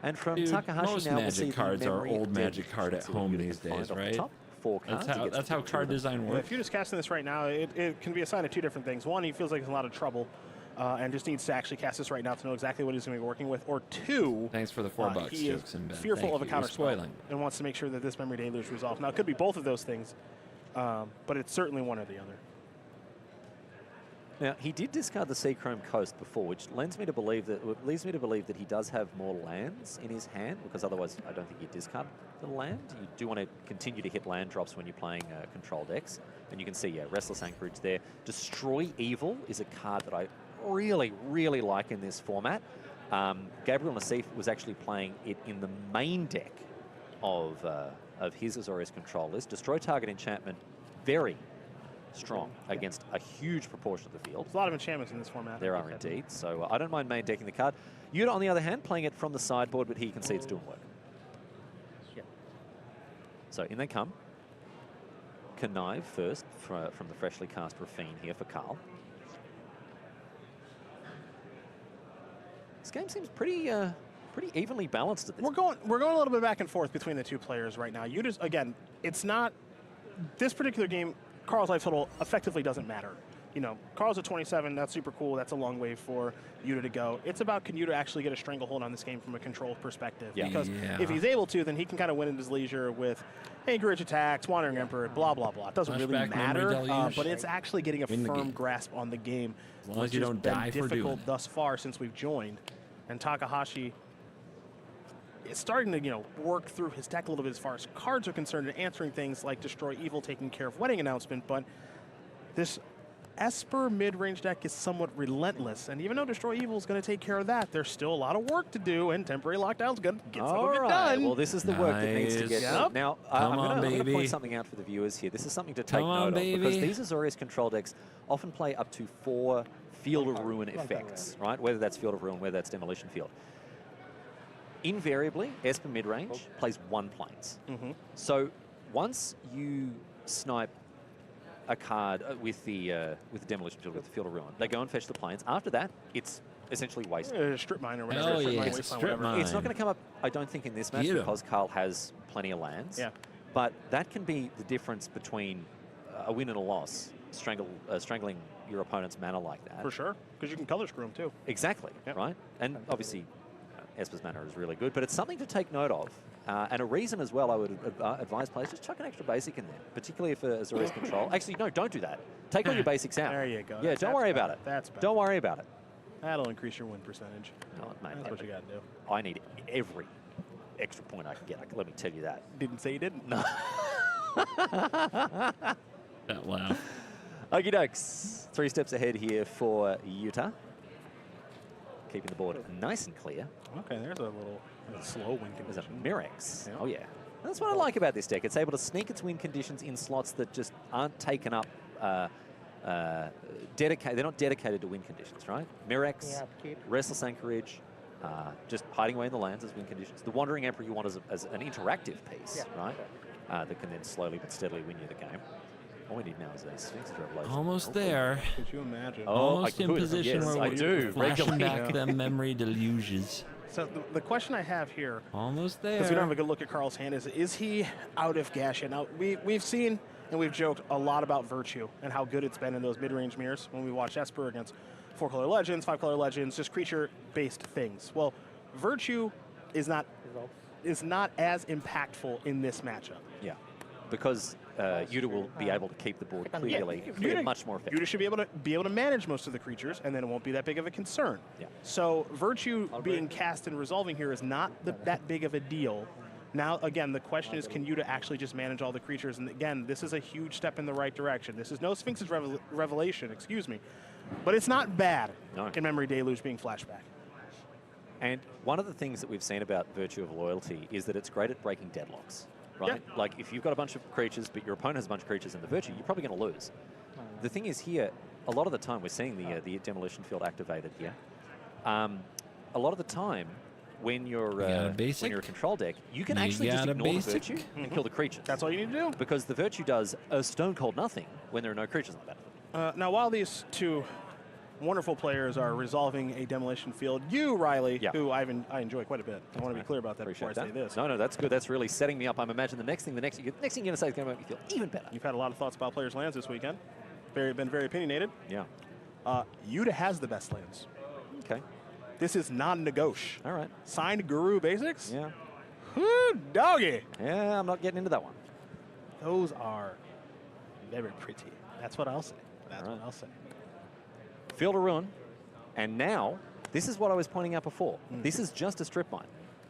And from Takahashi most now, Magic cards are old Magic card at home these days, right? Top 4 cards. That's how card design works. If you're just casting this right now, it can be a sign of 2 different things. One, he feels like he's in a lot of trouble and just needs to actually cast this right now to know exactly what he's going to be working with. Or 2, thanks for the $4 he is jokes in bed. fearful of a counter spell spoiling and wants to make sure that this Memory Deluge is resolved. Now, it could be both of those things, but it's certainly one or the other. Now, he did discard the Seachrome Coast before, which leads me to believe that he does have more lands in his hand, because otherwise I don't think he'd discard the land. You do want to continue to hit land drops when you're playing control decks. And you can see, yeah, Restless Anchorage there. Destroy Evil is a card that I really, really like in this format. Gabriel Nassif was actually playing it in the main deck of his Azorius control list. Destroy target enchantment, very strong against a huge proportion of the field. There's a lot of enchantments in this format. There are indeed. So I don't mind main decking the card. Yuta, on the other hand, playing it from the sideboard, but here you can see it's doing work. Yep. So in they come. Connive first from the freshly cast Rafine here for Carl. This game seems pretty evenly balanced at this point. We're going a little bit back and forth between the two players right now. Yuta's, again, it's not this particular game. Carl's life total effectively doesn't matter. You know, Carl's at 27. That's super cool. That's a long way for Yuta to go. It's about, can Yuta actually get a stranglehold on this game from a control perspective? Yeah. Because if he's able to, then he can kind of win in his leisure with Anchorage attacks, Wandering Emperor, blah, blah, blah. It doesn't really matter, but it's actually getting a firm grasp on the game. As long as you don't die for doing difficult it. thus far since we've joined. And Takahashi is starting to, work through his deck a little bit as far as cards are concerned and answering things like Destroy Evil, taking care of Wedding Announcement, but this Esper mid-range deck is somewhat relentless, and even though Destroy Evil is going to take care of that, there's still a lot of work to do, and Temporary Lockdown's going to get some of it done. Well, this is the work that needs to get done. Now, I'm going to point baby. something out for the viewers here. This is something to take Come on, note of, because baby. these Azorius control decks often play up to 4 Field of Ruin effects, right? Whether that's Field of Ruin, whether that's Demolition Field. Invariably, Esper midrange plays 1 planes. So once you snipe a card with the Demolition Field, with the Field of Ruin, they go and fetch the planes. After that, it's essentially wasted. Strip mine or whatever. Oh, yeah. Wasteland, Strip whatever. mine. It's not going to come up, I don't think, in this match because Carl has plenty of lands. Yeah. But that can be the difference between a win and a loss, strangling your opponent's mana like that. For sure, because you can color screw them too. Exactly, right? And obviously, Esper's mana is really good, but it's something to take note of. And a reason as well, I would advise players, just chuck an extra basic in there, particularly for Azorius control. Actually, no, don't do that. Take all your basics out. There you go. Yeah, don't worry about it. That's better. Don't worry about it. That'll increase your win percentage. No, mate, That's what you got to do. I need every extra point I can get. Let me tell you that. Didn't say you didn't. No. That laugh. Okie dokes. 3 steps ahead here for Yuta. Keeping the board nice and clear. Okay, there's a little slow win There's a condition. Mirex. Yeah. Oh, yeah. That's what I like about this deck. It's able to sneak its win conditions in slots that just aren't taken up, dedicated. They're not dedicated to win conditions, right? Mirex, Restless Anchorage, just hiding away in the lands as win conditions. The Wandering Emperor you want as an interactive piece, right? That can then slowly but steadily win you the game. All we need now is a Sphinx Revelation. Almost there. Could you imagine? Almost in position yes, where I we're do. flashing Regularly. back them memory deluges. So the question I have here, Almost there. because we don't have a good look at Carl's hand, is he out of gas yet? Now, we've seen and we've joked a lot about Virtue and how good it's been in those mid-range mirrors when we watch Esper against 4-color Legends, 5-color Legends, just creature-based things. Well, Virtue is not as impactful in this matchup. Yeah, because Yuta will be able to keep the board clearly, much more effective. Yuta should be able to manage most of the creatures, and then it won't be that big of a concern. Yeah. So Virtue being cast and resolving here is not that big of a deal. Now, again, the question is, can Yuta actually just manage all the creatures? And again, this is a huge step in the right direction. This is no Sphinx's Revelation, excuse me, but it's not bad in Memory Deluge being flashback. And one of the things that we've seen about Virtue of Loyalty is that it's great at breaking deadlocks, right? Yeah. Like, if you've got a bunch of creatures, but your opponent has a bunch of creatures in the Virtue, you're probably going to lose. The thing is here, a lot of the time, we're seeing the Demolition Field activated here. A lot of the time, when you're a control deck, you can actually just ignore the Virtue and kill the creatures. That's all you need to do. Because the Virtue does a stone cold nothing when there are no creatures on the battlefield. Now, while these two wonderful players are resolving a Demolition Field, you, Riley, who I enjoy quite a bit. I want to be clear about that before I say this. No, that's good. That's really setting me up. I'm imagining the next thing you're going to say is going to make me feel even better. You've had a lot of thoughts about players' lands this weekend. Been very opinionated. Yeah. Yuta has the best lands. Okay. This is non-negotiable. All right. Signed Guru Basics? Yeah. Whoo, doggy. Yeah, I'm not getting into that one. Those are very pretty. That's what I'll say. That's what I'll say. Field of Ruin, and now, this is what I was pointing out before. This is just a strip mine,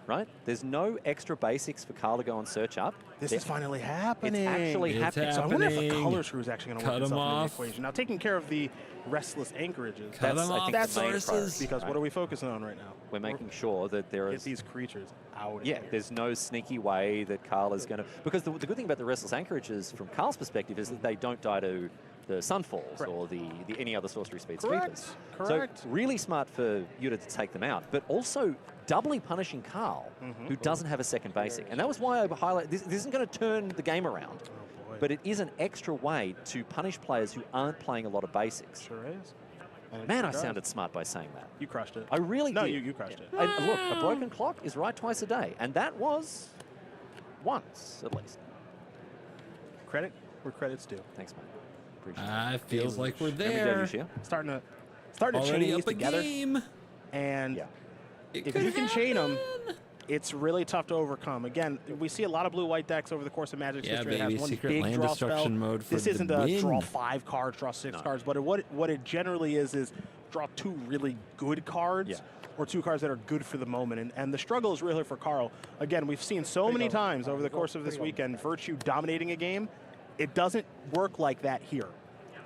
right? There's no extra basics for Carl to go and search up. This is finally happening. It's actually happening. So I wonder if the color screw is actually going to work Cut itself them into the off. equation. Now, taking care of the restless anchorages. Cut them off, that's sources. because what are we focusing on right now? We're making sure that there Get is... these creatures out of Yeah, here. there's no sneaky way that Carl is going to... Because the good thing about the restless anchorages, from Carl's perspective, is that they don't die to the Sunfalls or the any other sorcery speed sweepers. Correct. So really smart for Yuta to take them out, but also doubly punishing Carl, who doesn't have a second basic. And that was why I highlight this isn't going to turn the game around, but it is an extra way to punish players who aren't playing a lot of basics. Sure is. Man, I sounded smart by saying that. You crushed it. I really No, did. you crushed it. And look, a broken clock is right twice a day, and that was once at least. Credit where credit's due. Thanks, man. Feels like we're Remember there. Deluge here? Starting to Already chain these up a together. game. And It if could you can chain them, it's really tough to overcome. Again, we see a lot of blue-white decks over the course of Magic's Yeah, history. It baby, has one secret big land draw destruction spell. mode for This the isn't a draw win. 5 cards, draw 6 cards, but what it generally is draw 2 really good cards. Or 2 cards that are good for the moment. And the struggle is really for Carl. Again, we've seen so many times over the course of this weekend, Virtue dominating a game. It doesn't work like that here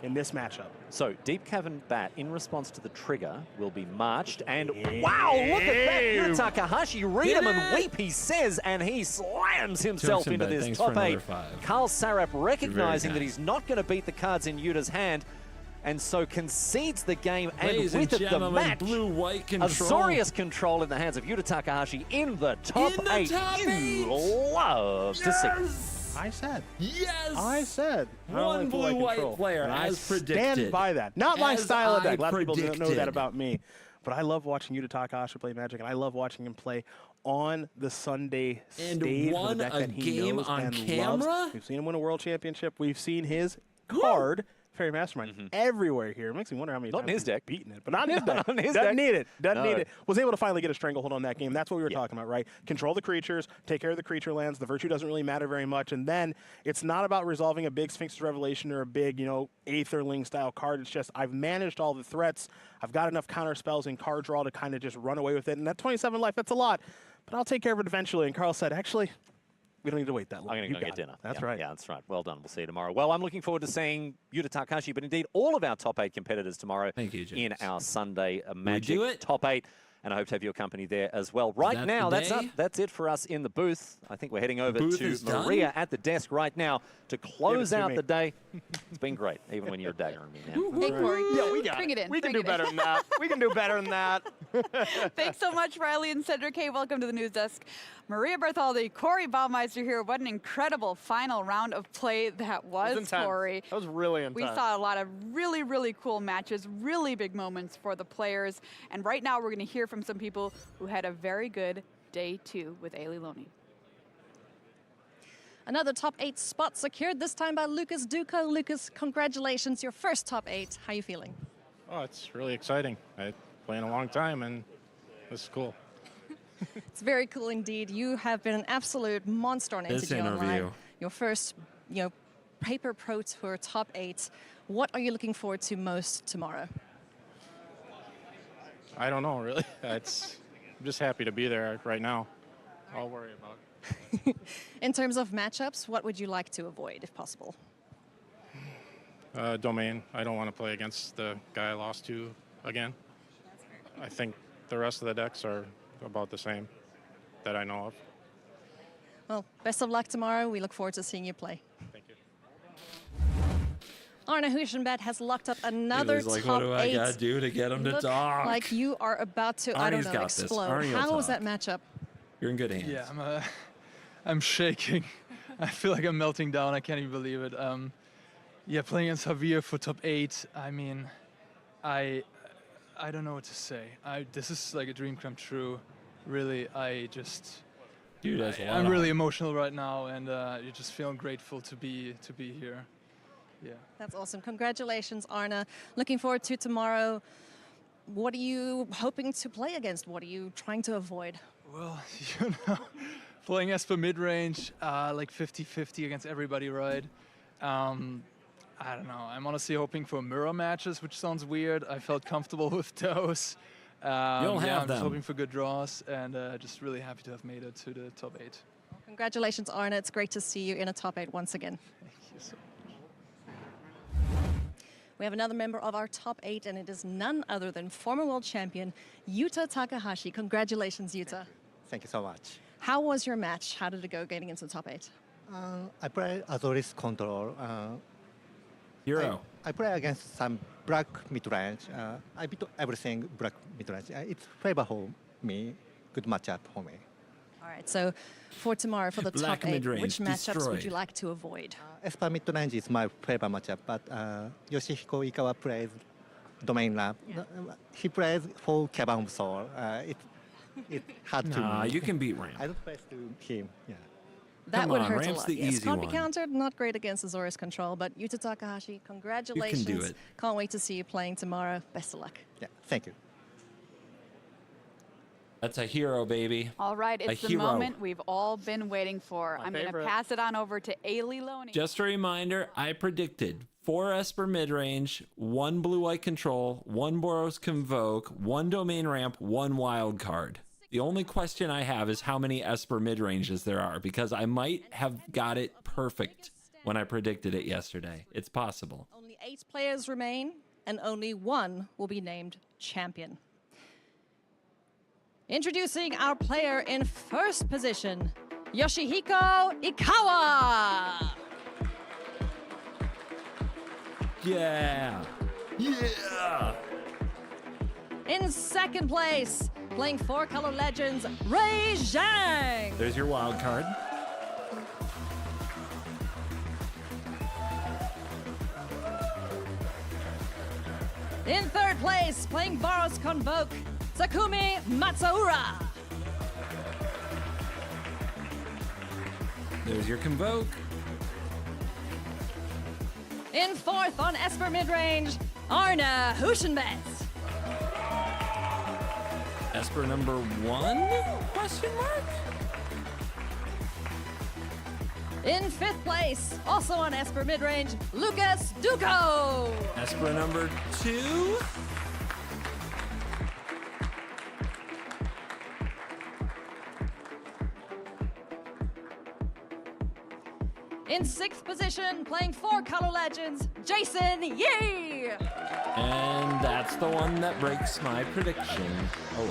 in this matchup. So, Deep Cavern Bat, in response to the trigger, will be marched, and wow, look at that! Yuta Takahashi, read him and weep, he says, and he slams himself into this Thanks top for 8. another 5. Carl Sarap recognizing You're that very he's not going to beat the cards in Yuta's hand, and so concedes the game, Ladies and and with it the gentlemen, match. blue-white control. Azorius control in the hands of Yuta Takahashi in the top 8. You love to see. I said. Yes! I said. One blue-white control. player, And I as stand predicted. by that. Not my As style of I deck. A lot of people don't know that predicted. about me. But I love watching Yuta Takahashi play Magic, and I love watching him play on the Sunday And stage with won a deck a that he game knows on and camera? loves. We've seen him win a world championship. We've seen his card, Fairy Mastermind, everywhere here. It makes me wonder how many Not times in his he's deck. beaten it. But not in his deck. Not in his Doesn't deck. need it. Doesn't No. need it. Was able to finally get a stranglehold on that game. That's what we were talking about, right? Control the creatures, take care of the creature lands. The Virtue doesn't really matter very much. And then it's not about resolving a big Sphinx's Revelation or a big, Aetherling style card. It's just I've managed all the threats. I've got enough counter spells and card draw to kind of just run away with it. And that 27 life, that's a lot. But I'll take care of it eventually. And Carl said, actually, we don't need to wait that long. I'm going to You go get got it. dinner. That's Yeah, right. Yeah, that's right. Well done. We'll see you tomorrow. Well, I'm looking forward to seeing Yuta Takahashi, but indeed all of our top 8 competitors tomorrow. Thank you, James. In our Sunday Magic do it. top 8. And I hope to have your company there as well. Right That's now, the that's day? that's it for us in the booth. I think we're heading over booth to is done? Maria at the desk right now to close to out me. the day. It's been great, even when you're daggering me now. Hey, Corey. Yeah, we got Bring it in. We can bring do it in. better than that. We can do better than that. Thanks so much, Riley and Cedric. Hey, welcome to the news desk. Maria Bartholdi, Corey Baumeister here. What an incredible final round of play that was, intense. Corey. That was really intense. We saw a lot of really, really cool matches, really big moments for the players. And right now we're going to hear from some people who had a very good day 2 with Ailey Loney. Another top 8 spot secured, this time by Lucas Duco. Lucas, congratulations, your first top 8. How are you feeling? Oh, it's really exciting. I playing a long time, and this is cool. It's very cool indeed. You have been an absolute monster on This NCG Online. interview. Your first, Paper Pro Tour top 8. What are you looking forward to most tomorrow? I don't know, really. I'm just happy to be there right now. I'll worry about it. In terms of matchups, what would you like to avoid if possible? Domain. I don't want to play against the guy I lost to again. I think the rest of the decks are about the same that I know of. Well, best of luck tomorrow. We look forward to seeing you play. Thank you. Arne Huisjenbed has locked up another He was like, top what do I 8. gotta do to get him to Look talk? like you are about to, I Arnie's don't know, got this. explode. Arnie will How was talk. that matchup? You're in good hands. Yeah, I'm shaking. I feel like I'm melting down. I can't even believe it. Yeah, playing against Javier for top 8. I mean, I don't know what to say. This is like a dream come true. Really, Dude, I'm really emotional right now, and you're just feeling grateful to be here. Yeah. That's awesome. Congratulations, Arne. Looking forward to tomorrow. What are you hoping to play against? What are you trying to avoid? Well, playing Esper mid-range, like 50-50 against everybody, right? I don't know. I'm honestly hoping for mirror matches, which sounds weird. I felt comfortable with those. You'll I'm have just them. hoping for good draws, and just really happy to have made it to the top 8. Congratulations, Arne. It's great to see you in a top 8 once again. Thank you so much. We have another member of our top 8, and it is none other than former world champion Yuta Takahashi. Congratulations, Yuta. Thank you so much. How was your match? How did it go getting into the top 8? I play Azoris control. Hero. I play against some black mid-range. I beat everything black mid-range. It's favorable me. Good matchup for me. All right, so for tomorrow, for the Black top 8, mid-range which matchups would destroyed. you like to avoid? Esper mid-range is my favorite matchup, but Yoshihiko Ikawa plays domain lab. He plays full Caban Soul. It's hard to. Nah, you can beat Ramp. I don't play to him. Yeah. That Come would on, hurt Ramp's a lot. the Yes, easy can't be one. countered. Not great against Azorius control, but Yuta Takahashi, congratulations. it. Can't wait to see you playing tomorrow. Best of luck. Yeah, thank you. That's a hero, baby. All right, A it's the hero. moment we've all been waiting for. I'm going to favorite. pass it on over to Ailey Loney. Just a reminder, I predicted 4 Esper mid-range, 1 blue-white control, 1 Boros Convoke, 1 domain ramp, 1 wild card. The only question I have is how many Esper mid-ranges there are, because I might have got it perfect when I predicted it yesterday. It's possible. Only 8 players remain, and only 1 will be named champion. Introducing our player in first position, Yoshihiko Ikawa. Yeah. Yeah. In second place, playing 4-color legends, Ray Zhang. There's your wild card. In third place, playing Boros Convoke, Takumi Matsuura. There's your Convoke. In fourth on Esper midrange, Arne Huschenbeth. Esper number 1? Question mark? In fifth place, also on Esper midrange, Lucas Duco. Esper number 2? In sixth position, playing 4-color legends, Jason Yee. And that's the one that breaks my prediction. Oh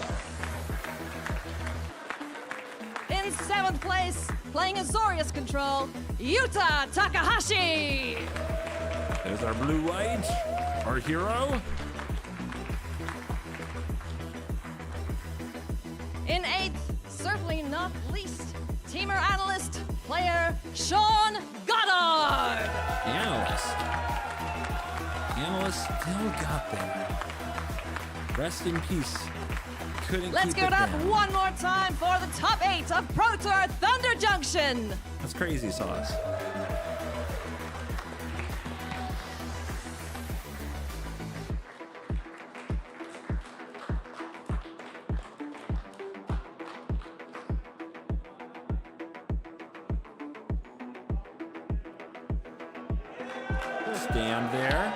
well. In seventh place, playing Azorius control, Yuta Takahashi. There's our blue-white, our hero. In eighth, certainly not least, teamer analyst, player Sean Goddard. The analyst. The analyst still got there. Rest in peace. Couldn't Let's keep give it up down. one more time for the top 8 of Pro Tour Thunder Junction. That's crazy sauce. Stand there.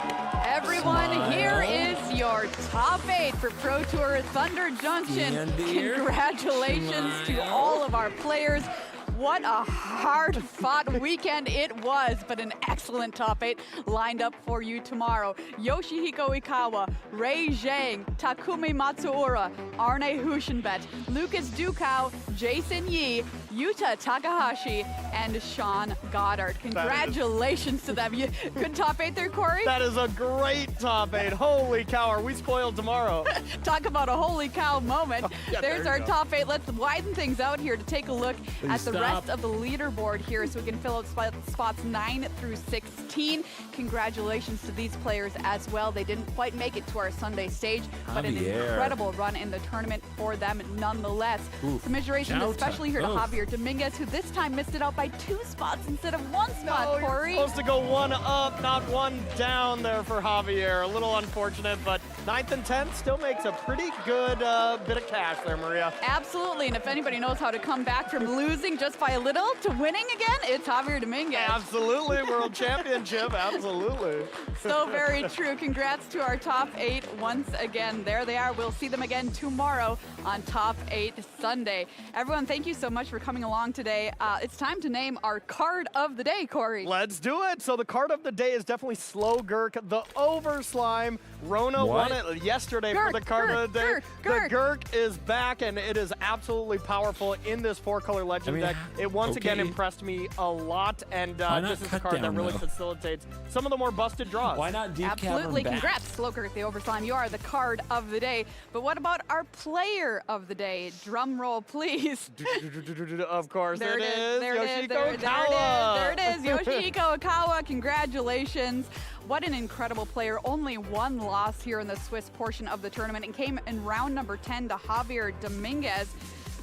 Everyone, Smile. here is your top 8 for Pro Tour Thunder Junction. Stand there. Congratulations to Smile. all of our players. What a hard-fought weekend it was, but an excellent top 8 lined up for you tomorrow. Yoshihiko Ikawa, Ray Zhang, Takumi Matsuura, Arne Huschenbeth, Lucas Ducow, Jason Yee, Yuta Takahashi, and Sean Goddard. Congratulations to them. Good top 8 there, Corey? That is a great top 8. Holy cow, are we spoiled tomorrow? Talk about a holy cow moment. Yeah, There's there our you go. top 8. Let's widen things out here to take a look Please at the stop. rest of the leaderboard here so we can fill out spots 9 through 16. Congratulations to these players as well. They didn't quite make it to our Sunday stage, but an Javier. incredible run in the tournament for them nonetheless. Oof. Commiseration Shout especially here to out. Javier Dominguez, who this time missed it out by 2 spots instead of 1 spot, You're Corey. supposed to go 1 up, not 1 down there for Javier. A little unfortunate, but 9th and 10th still makes a pretty good bit of cash there, Maria. Absolutely, and if anybody knows how to come back from losing just by a little to winning again, it's Javier Dominguez. Absolutely, World Championship, absolutely. So very true. Congrats to our top 8 once again. There they are. We'll see them again tomorrow on Top 8 Sunday. Everyone, thank you so much for coming along today. It's time to name our card of the day, Corey. Let's do it. So the card of the day is definitely Slow Gurk, the Over Slime. Rona won it yesterday for the card of the day. The Gurk is back, and it is absolutely powerful in this 4-color Legend deck. It once again impressed me a lot, and this is a card that really facilitates some of the more busted draws. Why not decap Absolutely. them back? Congrats, Slow Gurk, the Over Slime. You are the card of the day. But what about our player of the day? Drum roll, please. Of course, There it is. Yoshihiko Okawa. There it is. Yoshihiko Okawa. Congratulations. What an incredible player. Only one loss here in the Swiss portion of the tournament and came in round number 10 to Javier Dominguez.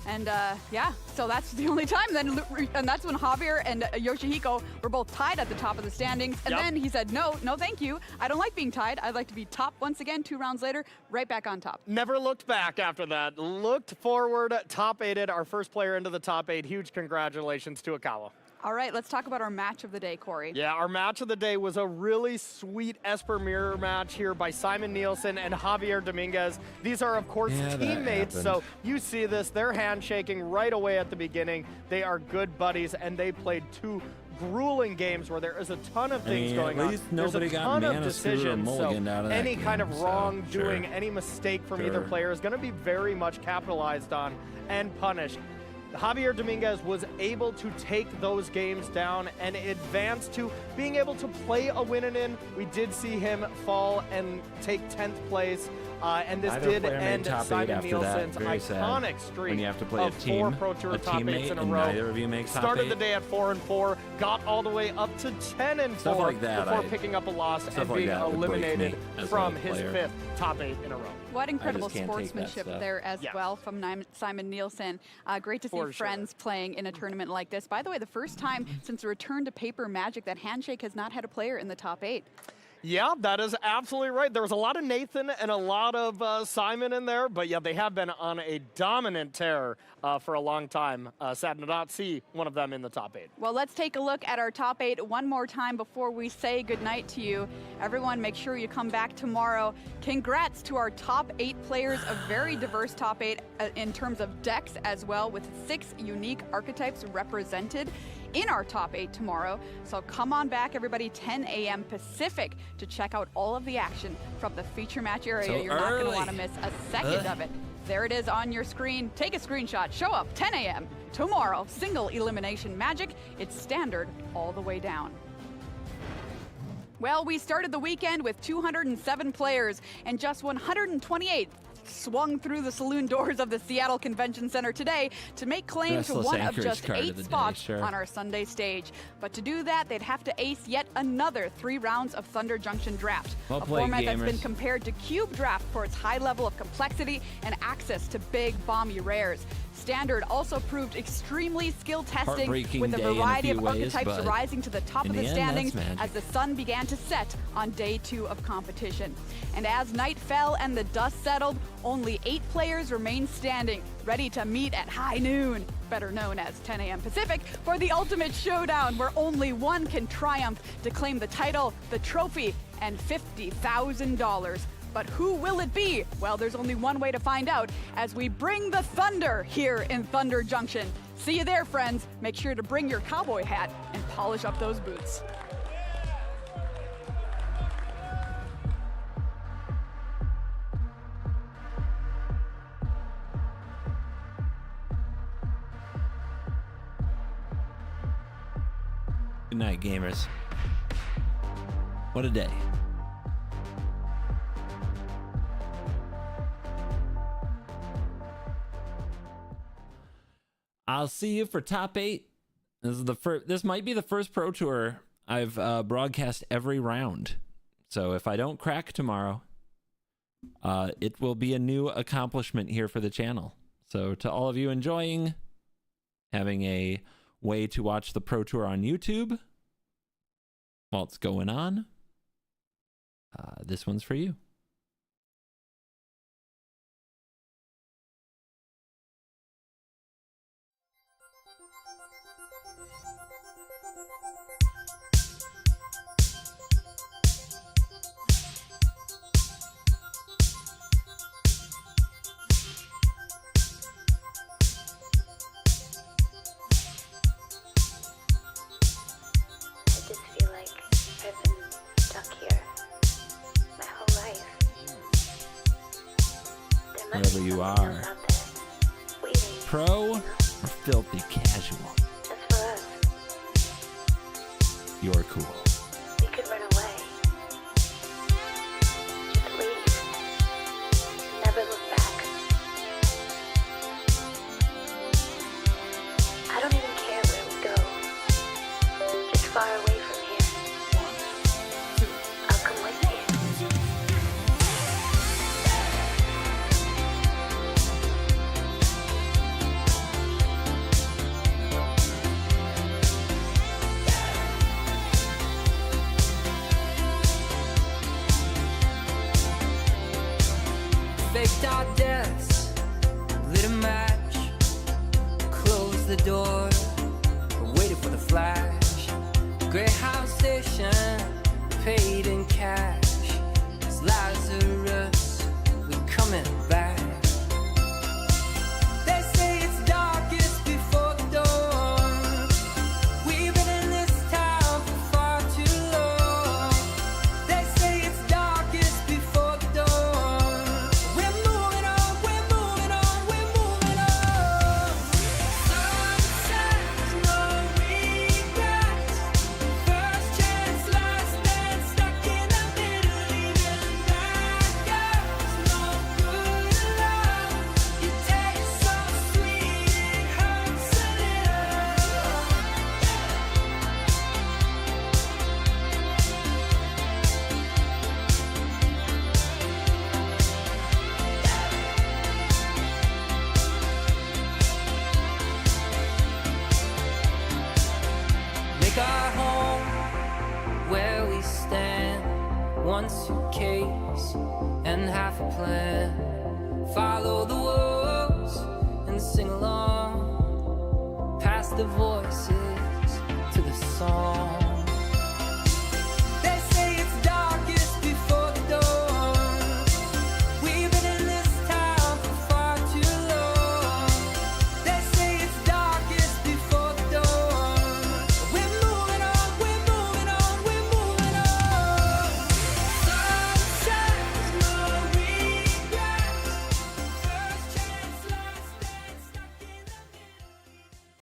And yeah, so that's the only time. And that's when Javier and Yoshihiko were both tied at the top of the standings. And then he said, no, thank you. I don't like being tied. I'd like to be top once again. 2 rounds later, right back on top. Never looked back after that. Looked forward, top 8'd, our first player into the top 8. Huge congratulations to Okawa. All right, let's talk about our match of the day, Corey. Yeah, our match of the day was a really sweet Esper mirror match here by Simon Nielsen and Javier Dominguez. These are, of course, teammates, so you see this. They're handshaking right away at the beginning. They are good buddies, and they played 2 grueling games where there is a ton of things going on. There's a ton of decisions, so any kind of wrongdoing, any mistake from either player is going to be very much capitalized on and punished. Javier Dominguez was able to take those games down and advance to being able to play a win-and-in. We did see him fall and take 10th place, and this did end Simon Nielsen's iconic streak when you have to play of a team, 4 Pro Tour top 8s in a and row. neither of you makes top Started 8. the day at 4-4, got all the way up to 10-4 Stuff like that, before picking up a loss and being eliminated from his 5th top 8 in a row. What incredible sportsmanship there as well from Simon Nielsen. Great to see friends playing in a tournament like this. By the way, the first time since the return to paper Magic that Handshake has not had a player in the top 8. Yeah, that is absolutely right. There was a lot of Nathan and a lot of Simon in there, but yeah, they have been on a dominant tear for a long time. Sad to not see one of them in the top 8. Well, let's take a look at our top 8 one more time before we say goodnight to you. Everyone, make sure you come back tomorrow. Congrats to our top 8 players, a very diverse top 8 in terms of decks as well, with 6 unique archetypes represented in our top 8 tomorrow. So come on back, everybody, 10 a.m. Pacific to check out all of the action from the feature match area. So You're not going to want to miss a second of it. There it is on your screen. Take a screenshot. Show up 10 a.m. tomorrow. Single elimination Magic. It's standard all the way down. Well, we started the weekend with 207 players and just 128 swung through the saloon doors of the Seattle Convention Center today to make claim to one of just 8 spots on our Sunday stage. But to do that, they'd have to ace yet another 3 rounds of Thunder Junction Draft, a format that's been compared to Cube Draft for its high level of complexity and access to big, bomby rares. Standard also proved extremely skill testing with a variety of archetypes rising to the top of the standings as the sun began to set on day 2 of competition. And as night fell and the dust settled, only 8 players remained standing, ready to meet at high noon, better known as 10 a.m. Pacific, for the ultimate showdown where only one can triumph to claim the title, the trophy, and $50,000. But who will it be? Well, there's only one way to find out as we bring the thunder here in Thunder Junction. See you there, friends. Make sure to bring your cowboy hat and polish up those boots. Good night, gamers. What a day. I'll see you for top 8. This is the first. This might be the first Pro Tour I've broadcast every round. So if I don't crack tomorrow, it will be a new accomplishment here for the channel. So to all of you enjoying having a way to watch the Pro Tour on YouTube while it's going on, this one's for you. pro or filthy casual? That's for us. You're cool. We could run away. Just leave. Never look back. I don't even care where we go. Just far away from here. I'll come with you. Faked our deaths, lit a match, closed the door, waited for the flash. Greyhound station, paid in cash. It's Lazarus, we coming back. They say it's darkest before the dawn. We've been in this town for far too long. They say it's darkest before the dawn. We're moving on, we're moving on, we're moving on. Sunset, no regrets. First chance, last dance, stuck in the middle, even that girl's no good love. You taste so sweet, it hurts a little. Make our home where we stand. One suitcase and half a plan. Follow the wolves and sing along. Pass the voices to the song.